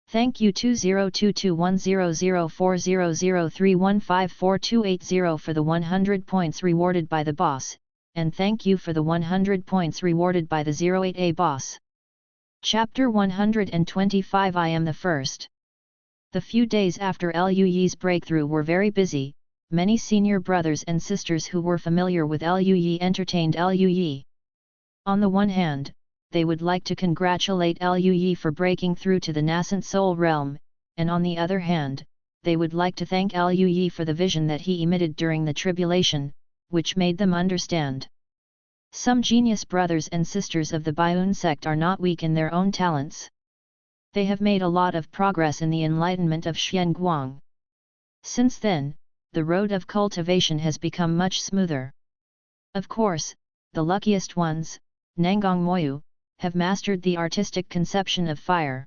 Thank you 2022100400315428 for the 100 points rewarded by the boss, and thank you for the 100 points rewarded by the 08A boss. Chapter 125 I am the first. The few days after Lu's breakthrough were very busy. Many senior brothers and sisters who were familiar with Lu entertained Lu. On the one hand, they would like to congratulate Lu for breaking through to the nascent soul realm, and on the other hand, they would like to thank Lu for the vision that he emitted during the tribulation, which made them understand. Some genius brothers and sisters of the Baiyun sect are not weak in their own talents. They have made a lot of progress in the enlightenment of Xuanguang. Since then, the road of cultivation has become much smoother. Of course, the luckiest ones, Nangang Moyu, have mastered the artistic conception of fire.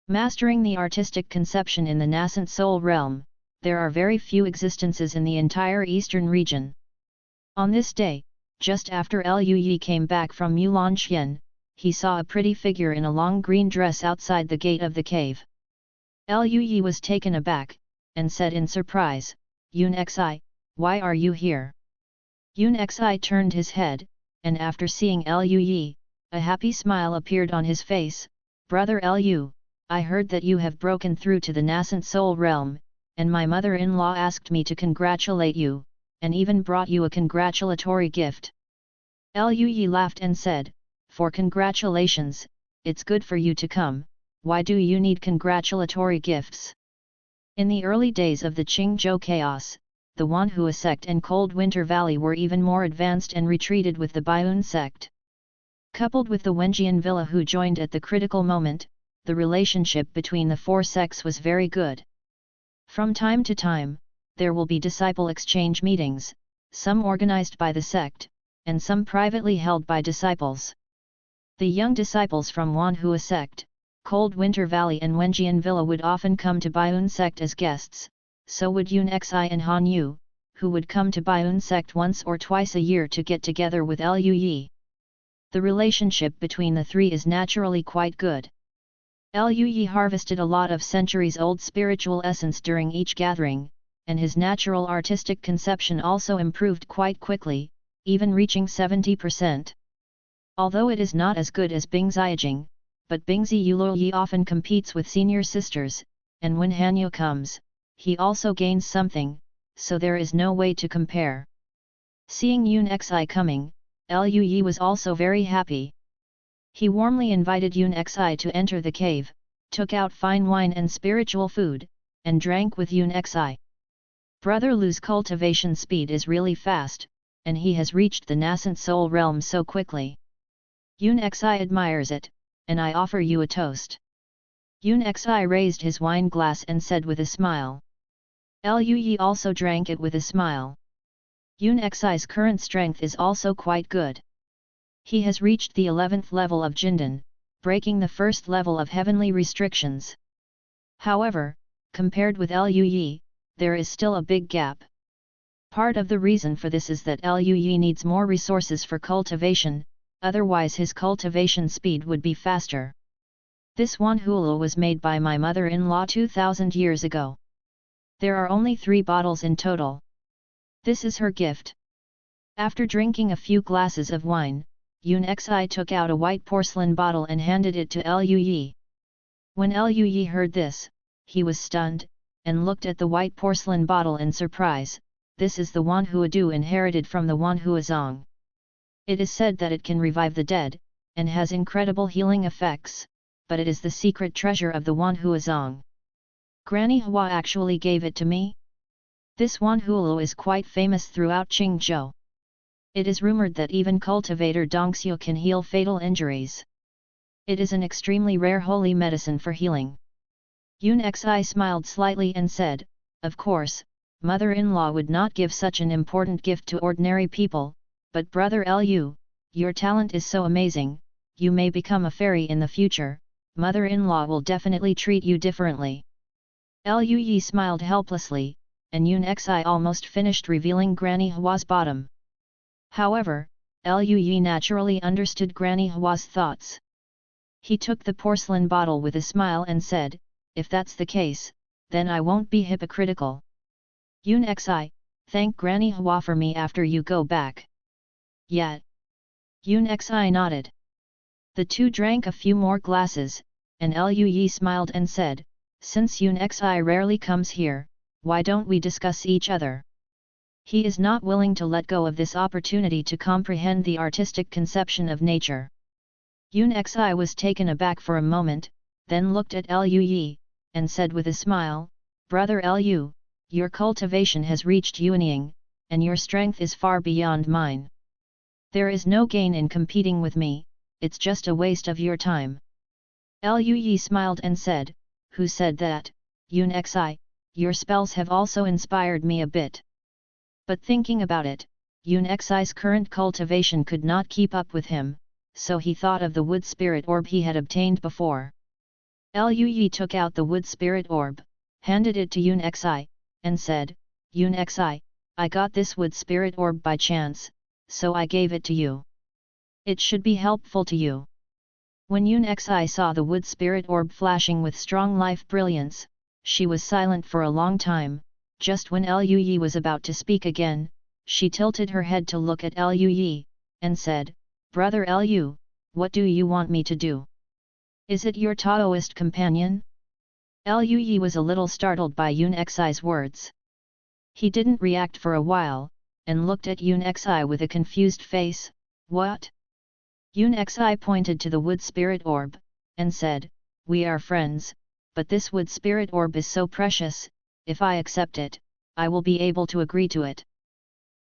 Mastering the artistic conception in the nascent soul realm, there are very few existences in the entire eastern region. On this day, just after Lu came back from Mulanqian, he saw a pretty figure in a long green dress outside the gate of the cave. Lu was taken aback, and said in surprise, "Yun Xi, why are you here?" Yun Xi turned his head, and after seeing Lu, a happy smile appeared on his face. "Brother Lu, I heard that you have broken through to the nascent soul realm, and my mother-in-law asked me to congratulate you, and even brought you a congratulatory gift." Lu laughed and said, "For congratulations, it's good for you to come, why do you need congratulatory gifts?" In the early days of the Qingzhou chaos, the Wanhua sect and Cold Winter Valley were even more advanced and retreated with the Baiyun sect. Coupled with the Wenjian Villa who joined at the critical moment, the relationship between the four sects was very good. From time to time, there will be disciple exchange meetings, some organized by the sect, and some privately held by disciples. The young disciples from Wanhua sect, Cold Winter Valley and Wenjian Villa would often come to Baiyun sect as guests, so would Yun Xi and Han Yu, who would come to Baiyun sect once or twice a year to get together with Lu. The relationship between the three is naturally quite good. Lu harvested a lot of centuries-old spiritual essence during each gathering, and his natural artistic conception also improved quite quickly, even reaching 70%. Although it is not as good as Bing Xiajing, but Bingzi Yuluyi often competes with senior sisters, and when Hanyu comes, he also gains something, so there is no way to compare. Seeing Yun Xi coming, Lu was also very happy. He warmly invited Yun Xi to enter the cave, took out fine wine and spiritual food, and drank with Yun Xi. Brother Lu's cultivation speed is really fast, and he has reached the nascent soul realm so quickly. Yun Xi admires it, and I offer you a toast. Yun Xi raised his wine glass and said with a smile. Lu Yi also drank it with a smile. Yun Xi's current strength is also quite good. He has reached the 11th level of Jindan, breaking the first level of heavenly restrictions. However, compared with Lu Yi, there is still a big gap. Part of the reason for this is that Lu Yi needs more resources for cultivation, otherwise his cultivation speed would be faster. This Wanhula was made by my mother-in-law 2000 years ago. There are only 3 bottles in total. This is her gift. After drinking a few glasses of wine, Yun Xi took out a white porcelain bottle and handed it to Lu Yi. When Lu Yi heard this, he was stunned, and looked at the white porcelain bottle in surprise. This is the Wanhua Du inherited from the Wanhua Zong. It is said that it can revive the dead, and has incredible healing effects, but it is the secret treasure of the Wanhua Zong. Granny Hua actually gave it to me? This Wanhua is quite famous throughout Qingzhou. It is rumored that even cultivator Dongxiu can heal fatal injuries. It is an extremely rare holy medicine for healing. Yun Xi smiled slightly and said, "Of course, mother-in-law would not give such an important gift to ordinary people, but brother Lu, your talent is so amazing, you may become a fairy in the future, mother-in-law will definitely treat you differently." Lu Yi smiled helplessly, and Yun Xi almost finished revealing Granny Hua's bottom. However, Lu Yi naturally understood Granny Hua's thoughts. He took the porcelain bottle with a smile and said, "If that's the case, then I won't be hypocritical. Yun Xi, thank Granny Hua for me after you go back." Yet. Yun Xi nodded. The two drank a few more glasses, and Lu Yi smiled and said, "Since Yun Xi rarely comes here, why don't we discuss each other?" He is not willing to let go of this opportunity to comprehend the artistic conception of nature. Yun Xi was taken aback for a moment, then looked at Lu Yi, and said with a smile, "Brother Lu, your cultivation has reached Yuanying, and your strength is far beyond mine. There is no gain in competing with me, it's just a waste of your time." Lu Yi smiled and said, "Who said that, Yun Xi? Your spells have also inspired me a bit." But thinking about it, Yun Xi's current cultivation could not keep up with him, so he thought of the wood spirit orb he had obtained before. Lu Yi took out the wood spirit orb, handed it to Yun Xi, and said, "Yun Xi, I got this wood spirit orb by chance, so I gave it to you. It should be helpful to you." When Yun Xi saw the wood spirit orb flashing with strong life brilliance, she was silent for a long time. Just when Lu Yi was about to speak again, she tilted her head to look at Lu Yi, and said, "Brother Lu, what do you want me to do? Is it your Taoist companion?" Lu Yi was a little startled by Yun Xi's words. He didn't react for a while, and looked at Yun Xi with a confused face. "What?" Yun Xi pointed to the wood spirit orb, and said, "We are friends, but this wood spirit orb is so precious, if I accept it, I will be able to agree to it."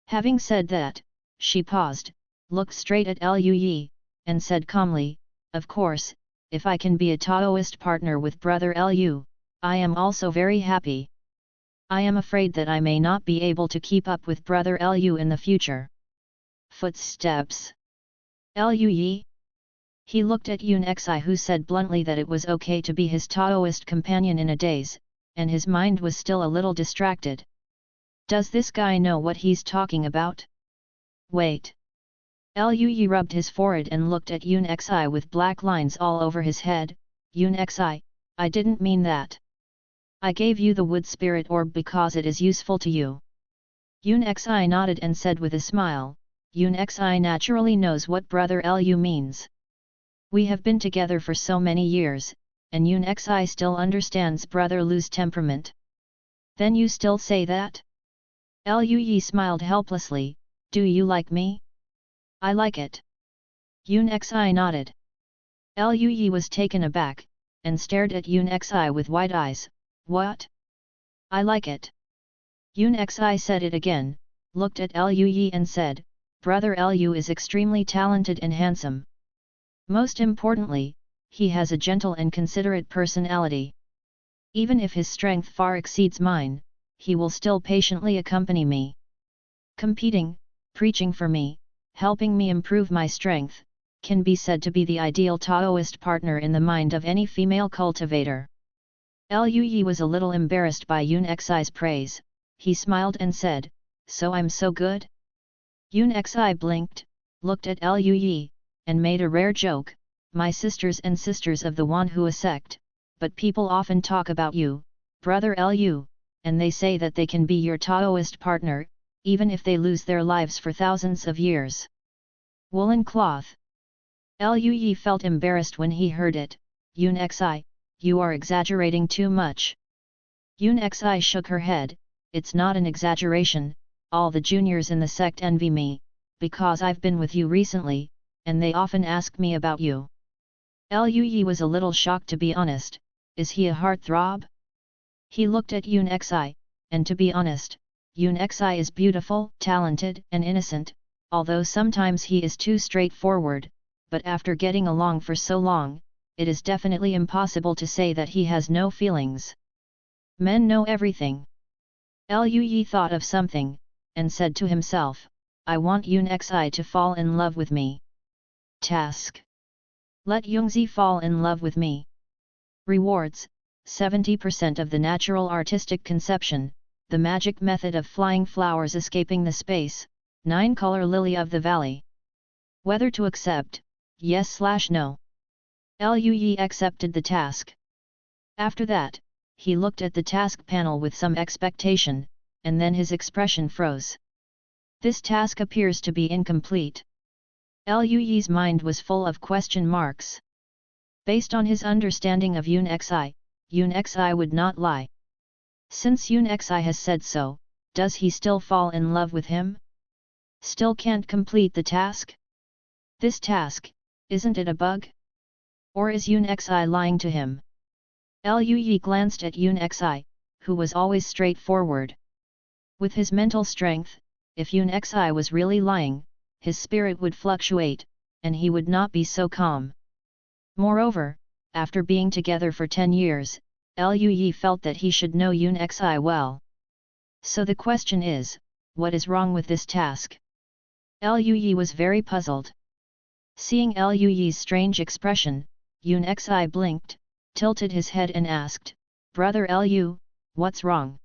Having said that, she paused, looked straight at Lu Yi, and said calmly, "Of course, if I can be a Taoist partner with brother Lu, I am also very happy. I am afraid that I may not be able to keep up with brother Lu in the future." Footsteps. Lu Yi? He looked at Yun Xi, who said bluntly that it was okay to be his Taoist companion in a daze, and his mind was still a little distracted. Does this guy know what he's talking about? Wait. Lu Yi rubbed his forehead and looked at Yun Xi with black lines all over his head. "Yun Xi, I didn't mean that. I gave you the wood spirit orb because it is useful to you." Yun Xi nodded and said with a smile, "Yun Xi naturally knows what brother Lu means. We have been together for so many years, and Yun Xi still understands brother Lu's temperament." "Then you still say that?" Lu Yi smiled helplessly, "Do you like me?" "I like it." Yun Xi nodded. Lu Yi was taken aback, and stared at Yun Xi with wide eyes. "What? I like it." Yun Xi said it again, looked at Lu Yi and said, "Brother Lu is extremely talented and handsome. Most importantly, he has a gentle and considerate personality. Even if his strength far exceeds mine, he will still patiently accompany me. Competing, preaching for me, helping me improve my strength, can be said to be the ideal Taoist partner in the mind of any female cultivator. Liu Yi was a little embarrassed by Yun Xi's praise. He smiled and said, "So I'm so good?" Yun Xi blinked, looked at Liu Yi, and made a rare joke, "My sisters and sisters of the Wanhua sect, but people often talk about you, brother Liu, and they say that they can be your Taoist partner, even if they lose their lives for thousands of years." Woolen cloth. Liu Yi felt embarrassed when he heard it. "Yun Xi, you are exaggerating too much." Yun Xi shook her head, "It's not an exaggeration, all the juniors in the sect envy me, because I've been with you recently, and they often ask me about you." Liu Yi was a little shocked, to be honest. Is he a heartthrob? He looked at Yun Xi, and to be honest, Yun Xi is beautiful, talented and innocent, although sometimes he is too straightforward, but after getting along for so long, it is definitely impossible to say that he has no feelings. Men know everything. Liu Yi thought of something, and said to himself, "I want Yun Xi to fall in love with me." Task. Let Yungzi fall in love with me. Rewards: 70% of the natural artistic conception, the magic method of flying flowers escaping the space, 9-color lily of the valley. Whether to accept, yes/no. Liu Yi accepted the task. After that, he looked at the task panel with some expectation, and then his expression froze. This task appears to be incomplete. Liu Yi's mind was full of question marks. Based on his understanding of Yun Xi would not lie. Since Yun Xi has said so, does he still fall in love with him? Still can't complete the task? This task, isn't it a bug? Or is Yun Xi lying to him? Liu Yi glanced at Yun Xi, who was always straightforward. With his mental strength, if Yun Xi was really lying, his spirit would fluctuate, and he would not be so calm. Moreover, after being together for 10 years, Liu Yi felt that he should know Yun Xi well. So the question is, what is wrong with this task? Liu Yi was very puzzled. Seeing Liu Yi's strange expression, Yun Xi blinked, tilted his head and asked, "Brother Liu, what's wrong?"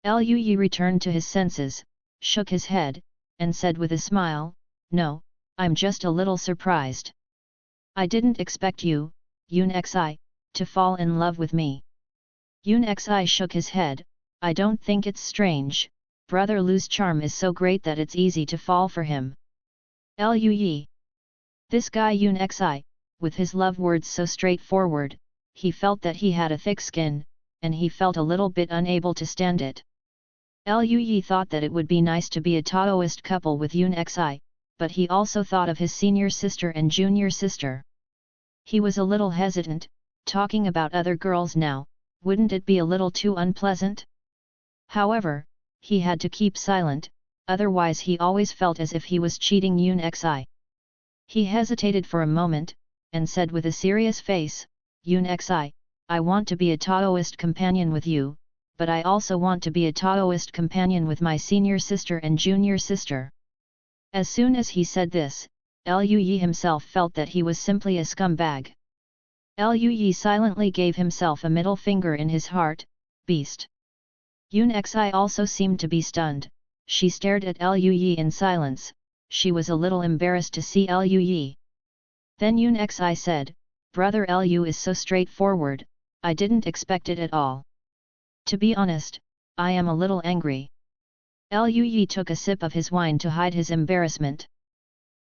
Liu Yi returned to his senses, shook his head, and said with a smile, "No, I'm just a little surprised. I didn't expect you, Yun Xi, to fall in love with me." Yun Xi shook his head, "I don't think it's strange, brother Liu's charm is so great that it's easy to fall for him." Liu Yi. This guy Yun Xi, with his love words so straightforward, he felt that he had a thick skin, and he felt a little bit unable to stand it. Liu Yi thought that it would be nice to be a Taoist couple with Yun Xi, but he also thought of his senior sister and junior sister. He was a little hesitant, talking about other girls now, wouldn't it be a little too unpleasant? However, he had to keep silent, otherwise he always felt as if he was cheating Yun Xi. He hesitated for a moment, and said with a serious face, "Yun Xi, I want to be a Taoist companion with you, but I also want to be a Taoist companion with my senior sister and junior sister." As soon as he said this, Liu Yi himself felt that he was simply a scumbag. Liu Yi silently gave himself a middle finger in his heart, "Beast." Yun Xi also seemed to be stunned. She stared at Liu Yi in silence. She was a little embarrassed to see Liu Yi. Then Yun Xi said, "Brother Liu is so straightforward, I didn't expect it at all. To be honest, I am a little angry." Liu Yi took a sip of his wine to hide his embarrassment.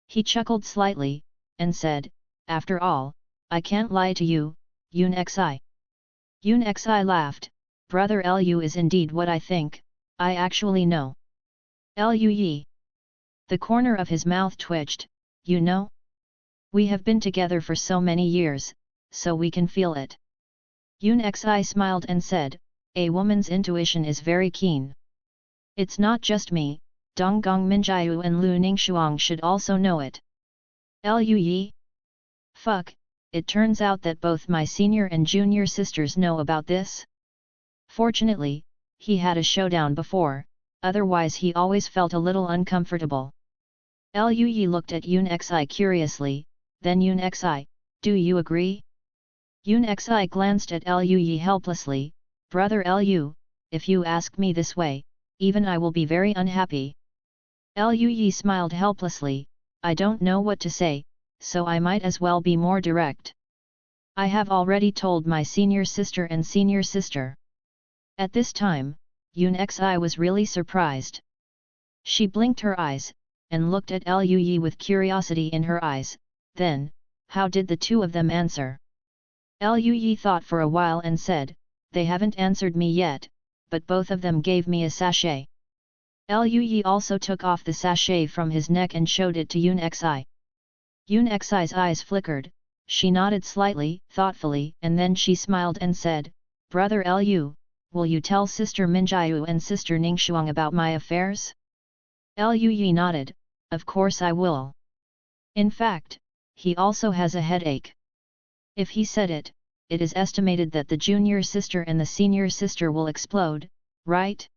He chuckled slightly, and said, "After all, I can't lie to you, Yun Xi." Yun Xi laughed, "Brother Liu is indeed what I think, I actually know." Liu Yi. The corner of his mouth twitched, "You know? We have been together for so many years, so we can feel it." Yun Xi smiled and said, "A woman's intuition is very keen. It's not just me, Donggong Minjiu and Lu Ningxuang should also know it." Liu Yi. Fuck, it turns out that both my senior and junior sisters know about this? Fortunately, he had a showdown before, otherwise he always felt a little uncomfortable. Lui looked at Yun Xi curiously, then Yun Xi, do you agree? Yun Xi glanced at Lui helplessly, Brother Lu, if you ask me this way, even I will be very unhappy. Lui smiled helplessly, I don't know what to say, so I might as well be more direct. I have already told my senior sister and senior sister. At this time, Yun Xi was really surprised. She blinked her eyes, and looked at Lui with curiosity in her eyes, then, how did the two of them answer? Lui thought for a while and said, they haven't answered me yet, but both of them gave me a sachet. Lui also took off the sachet from his neck and showed it to Yun Xi. Yun Xi's eyes flickered, she nodded slightly, thoughtfully, and then she smiled and said, Brother Lu, will you tell Sister Minjiu and Sister Ningxuang about my affairs? Lui nodded, of course I will. In fact, he also has a headache. If he said it, it is estimated that the junior sister and the senior sister will explode, right?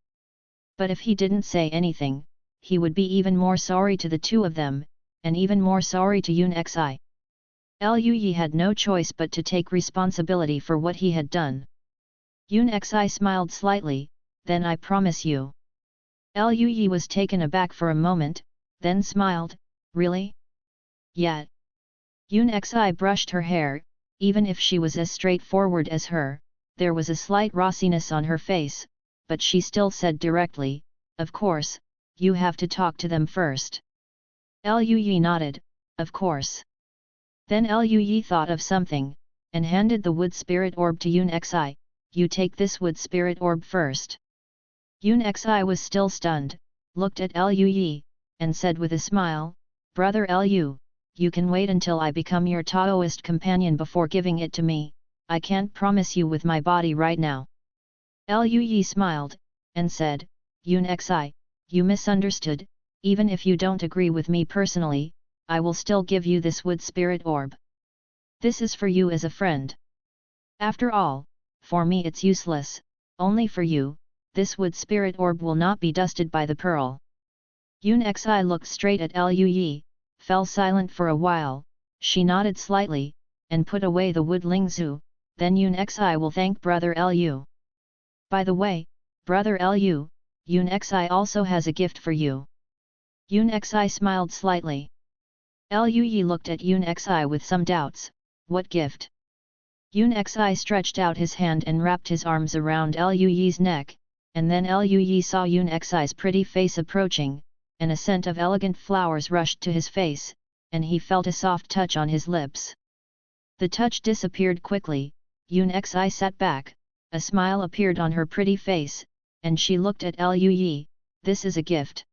But if he didn't say anything, he would be even more sorry to the two of them, and even more sorry to Yun Xi. Lui had no choice but to take responsibility for what he had done. Yun Xi smiled slightly, then I promise you. Lui was taken aback for a moment, then smiled, really? Yet. Yun Xi brushed her hair, even if she was as straightforward as her, there was a slight rossiness on her face, but she still said directly, of course, you have to talk to them first. Lui nodded, of course. Then Lui thought of something, and handed the wood spirit orb to Yun Xi, you take this wood spirit orb first. Yun Xi was still stunned, looked at Lui, and said with a smile, Brother Lu, you can wait until I become your Taoist companion before giving it to me, I can't promise you with my body right now. Lui smiled, and said, Yun Xi, you misunderstood, even if you don't agree with me personally, I will still give you this wood spirit orb. This is for you as a friend. After all, for me it's useless, only for you, this wood spirit orb will not be dusted by the pearl. Yun Xi looked straight at Lui, fell silent for a while, she nodded slightly, and put away the wood lingzu, then Yun Xi will thank Brother Lu. By the way, Brother Lu, Yun Xi also has a gift for you. Yun Xi smiled slightly. Lui looked at Yun Xi with some doubts, what gift? Yun Xi stretched out his hand and wrapped his arms around Lui's neck, and then Lui saw Yun Xi's pretty face approaching, and a scent of elegant flowers rushed to his face, and he felt a soft touch on his lips. The touch disappeared quickly, Yun Xi sat back, a smile appeared on her pretty face, and she looked at Lui, this is a gift.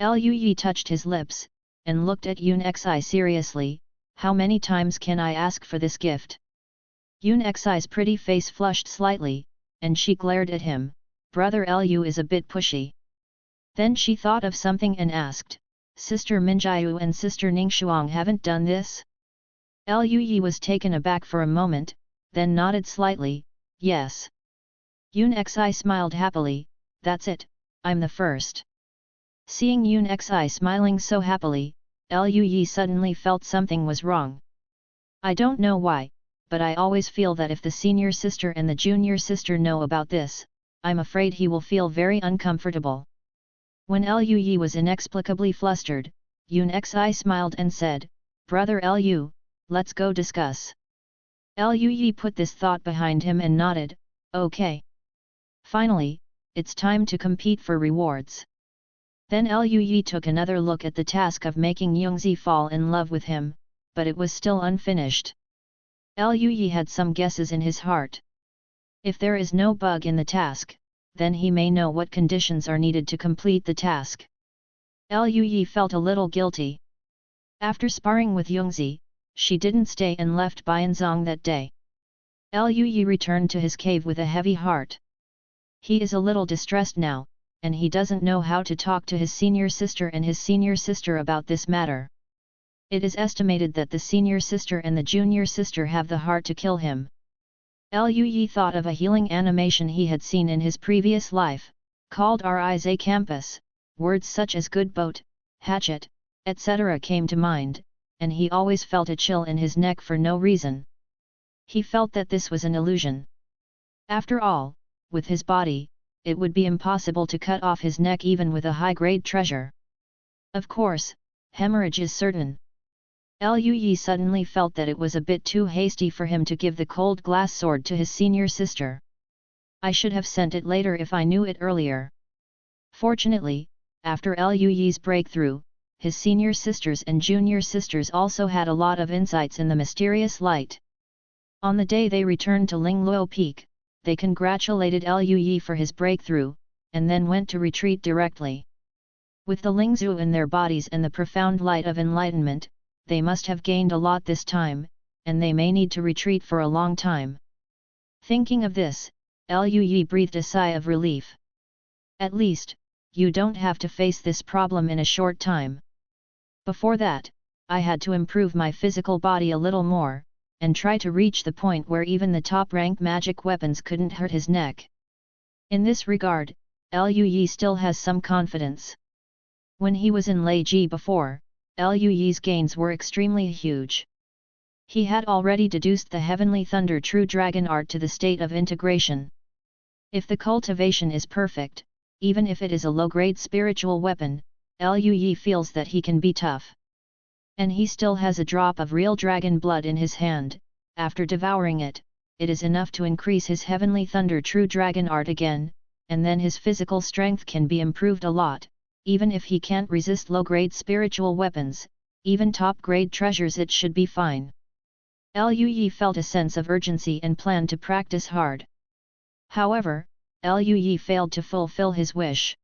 Lui touched his lips, and looked at Yun Xi seriously, how many times can I ask for this gift? Yun Xi's pretty face flushed slightly, and she glared at him, Brother Lu is a bit pushy. Then she thought of something and asked, Sister Minjiu and Sister Ningxuang haven't done this? Lui was taken aback for a moment, then nodded slightly, yes. Yun Xi smiled happily, that's it, I'm the first. Seeing Yun Xi smiling so happily, Lui suddenly felt something was wrong. I don't know why, but I always feel that if the senior sister and the junior sister know about this, I'm afraid he will feel very uncomfortable. When Lui was inexplicably flustered, Yun Xi smiled and said, Brother Lu, let's go discuss. Lui put this thought behind him and nodded, okay. Finally, it's time to compete for rewards. Then Lui took another look at the task of making Yungzi fall in love with him, but it was still unfinished. Lui had some guesses in his heart. If there is no bug in the task, then he may know what conditions are needed to complete the task. Lui felt a little guilty. After sparring with Yungzi, she didn't stay and left Bianzong that day. Lui returned to his cave with a heavy heart. He is a little distressed now, and he doesn't know how to talk to his senior sister and his senior sister about this matter. It is estimated that the senior sister and the junior sister have the heart to kill him. Liu Yi thought of a healing animation he had seen in his previous life, called Rize Campus. Words such as good boat, hatchet, etc. came to mind, and he always felt a chill in his neck for no reason. He felt that this was an illusion. After all, with his body, it would be impossible to cut off his neck even with a high-grade treasure. Of course, hemorrhage is certain. Liu Yi suddenly felt that it was a bit too hasty for him to give the cold glass sword to his senior sister. I should have sent it later if I knew it earlier. Fortunately, after Liu Yi's breakthrough, his senior sisters and junior sisters also had a lot of insights in the mysterious light. On the day they returned to Lingluo Peak, they congratulated Liu Yi for his breakthrough, and then went to retreat directly. With the Lingzhu in their bodies and the profound light of enlightenment, they must have gained a lot this time, and they may need to retreat for a long time. Thinking of this, Liu Yi breathed a sigh of relief. At least, you don't have to face this problem in a short time. Before that, I had to improve my physical body a little more, and try to reach the point where even the top-rank magic weapons couldn't hurt his neck. In this regard, Liu Yi still has some confidence. When he was in Leiji before, Liu Yi's gains were extremely huge. He had already deduced the Heavenly Thunder True Dragon art to the state of integration. If the cultivation is perfect, even if it is a low-grade spiritual weapon, Liu Yi feels that he can be tough. And he still has a drop of real dragon blood in his hand. After devouring it, it is enough to increase his Heavenly Thunder True Dragon art again, and then his physical strength can be improved a lot. Even if he can't resist low-grade spiritual weapons, even top-grade treasures, it should be fine. Liu Yi felt a sense of urgency and planned to practice hard. However, Liu Yi failed to fulfill his wish.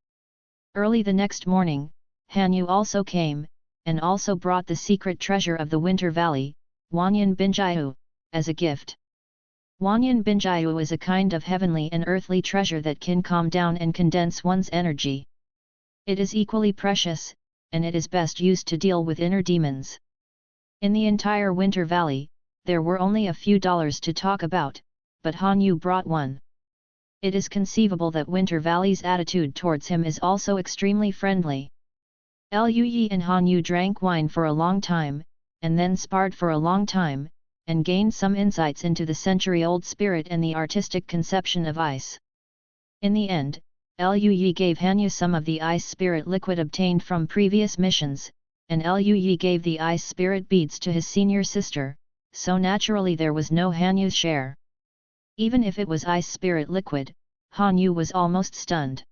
Early the next morning, Han Yu also came, and also brought the secret treasure of the Winter Valley, Wanyan Binjiu, as a gift. Wanyan Binjiu is a kind of heavenly and earthly treasure that can calm down and condense one's energy. It is equally precious, and it is best used to deal with inner demons. In the entire Winter Valley, there were only a few dollars to talk about, but Han Yu brought one. It is conceivable that Winter Valley's attitude towards him is also extremely friendly. Liu Yi and Han Yu drank wine for a long time, and then sparred for a long time, and gained some insights into the century-old spirit and the artistic conception of ice. In the end, Liu Yi gave Han Yu some of the ice spirit liquid obtained from previous missions, and Liu Yi gave the ice spirit beads to his senior sister, so naturally there was no Han Yu's share. Even if it was ice spirit liquid, Han Yu was almost stunned.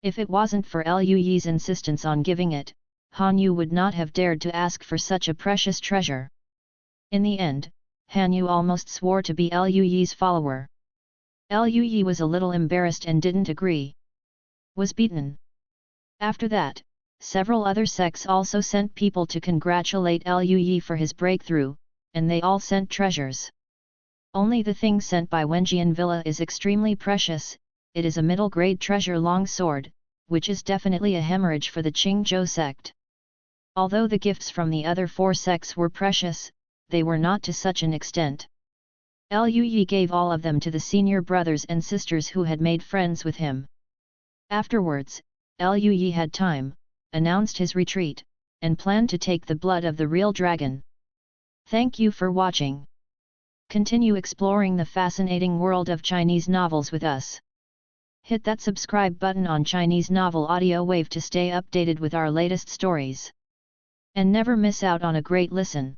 If it wasn't for Liu Yi's insistence on giving it, Han Yu would not have dared to ask for such a precious treasure. In the end, Han Yu almost swore to be Liu Yi's follower. Liu Yi was a little embarrassed and didn't agree. Was beaten. After that, several other sects also sent people to congratulate Liu Yi for his breakthrough, and they all sent treasures. Only the thing sent by Wenjian Villa is extremely precious. It is a middle-grade treasure long sword, which is definitely a hemorrhage for the Qingzhou sect. Although the gifts from the other four sects were precious, they were not to such an extent. Liu Yi gave all of them to the senior brothers and sisters who had made friends with him. Afterwards, Liu Yi had time, announced his retreat, and planned to take the blood of the real dragon. Thank you for watching. Continue exploring the fascinating world of Chinese novels with us. Hit that subscribe button on Chinese Novel Audio Wave to stay updated with our latest stories. And never miss out on a great listen.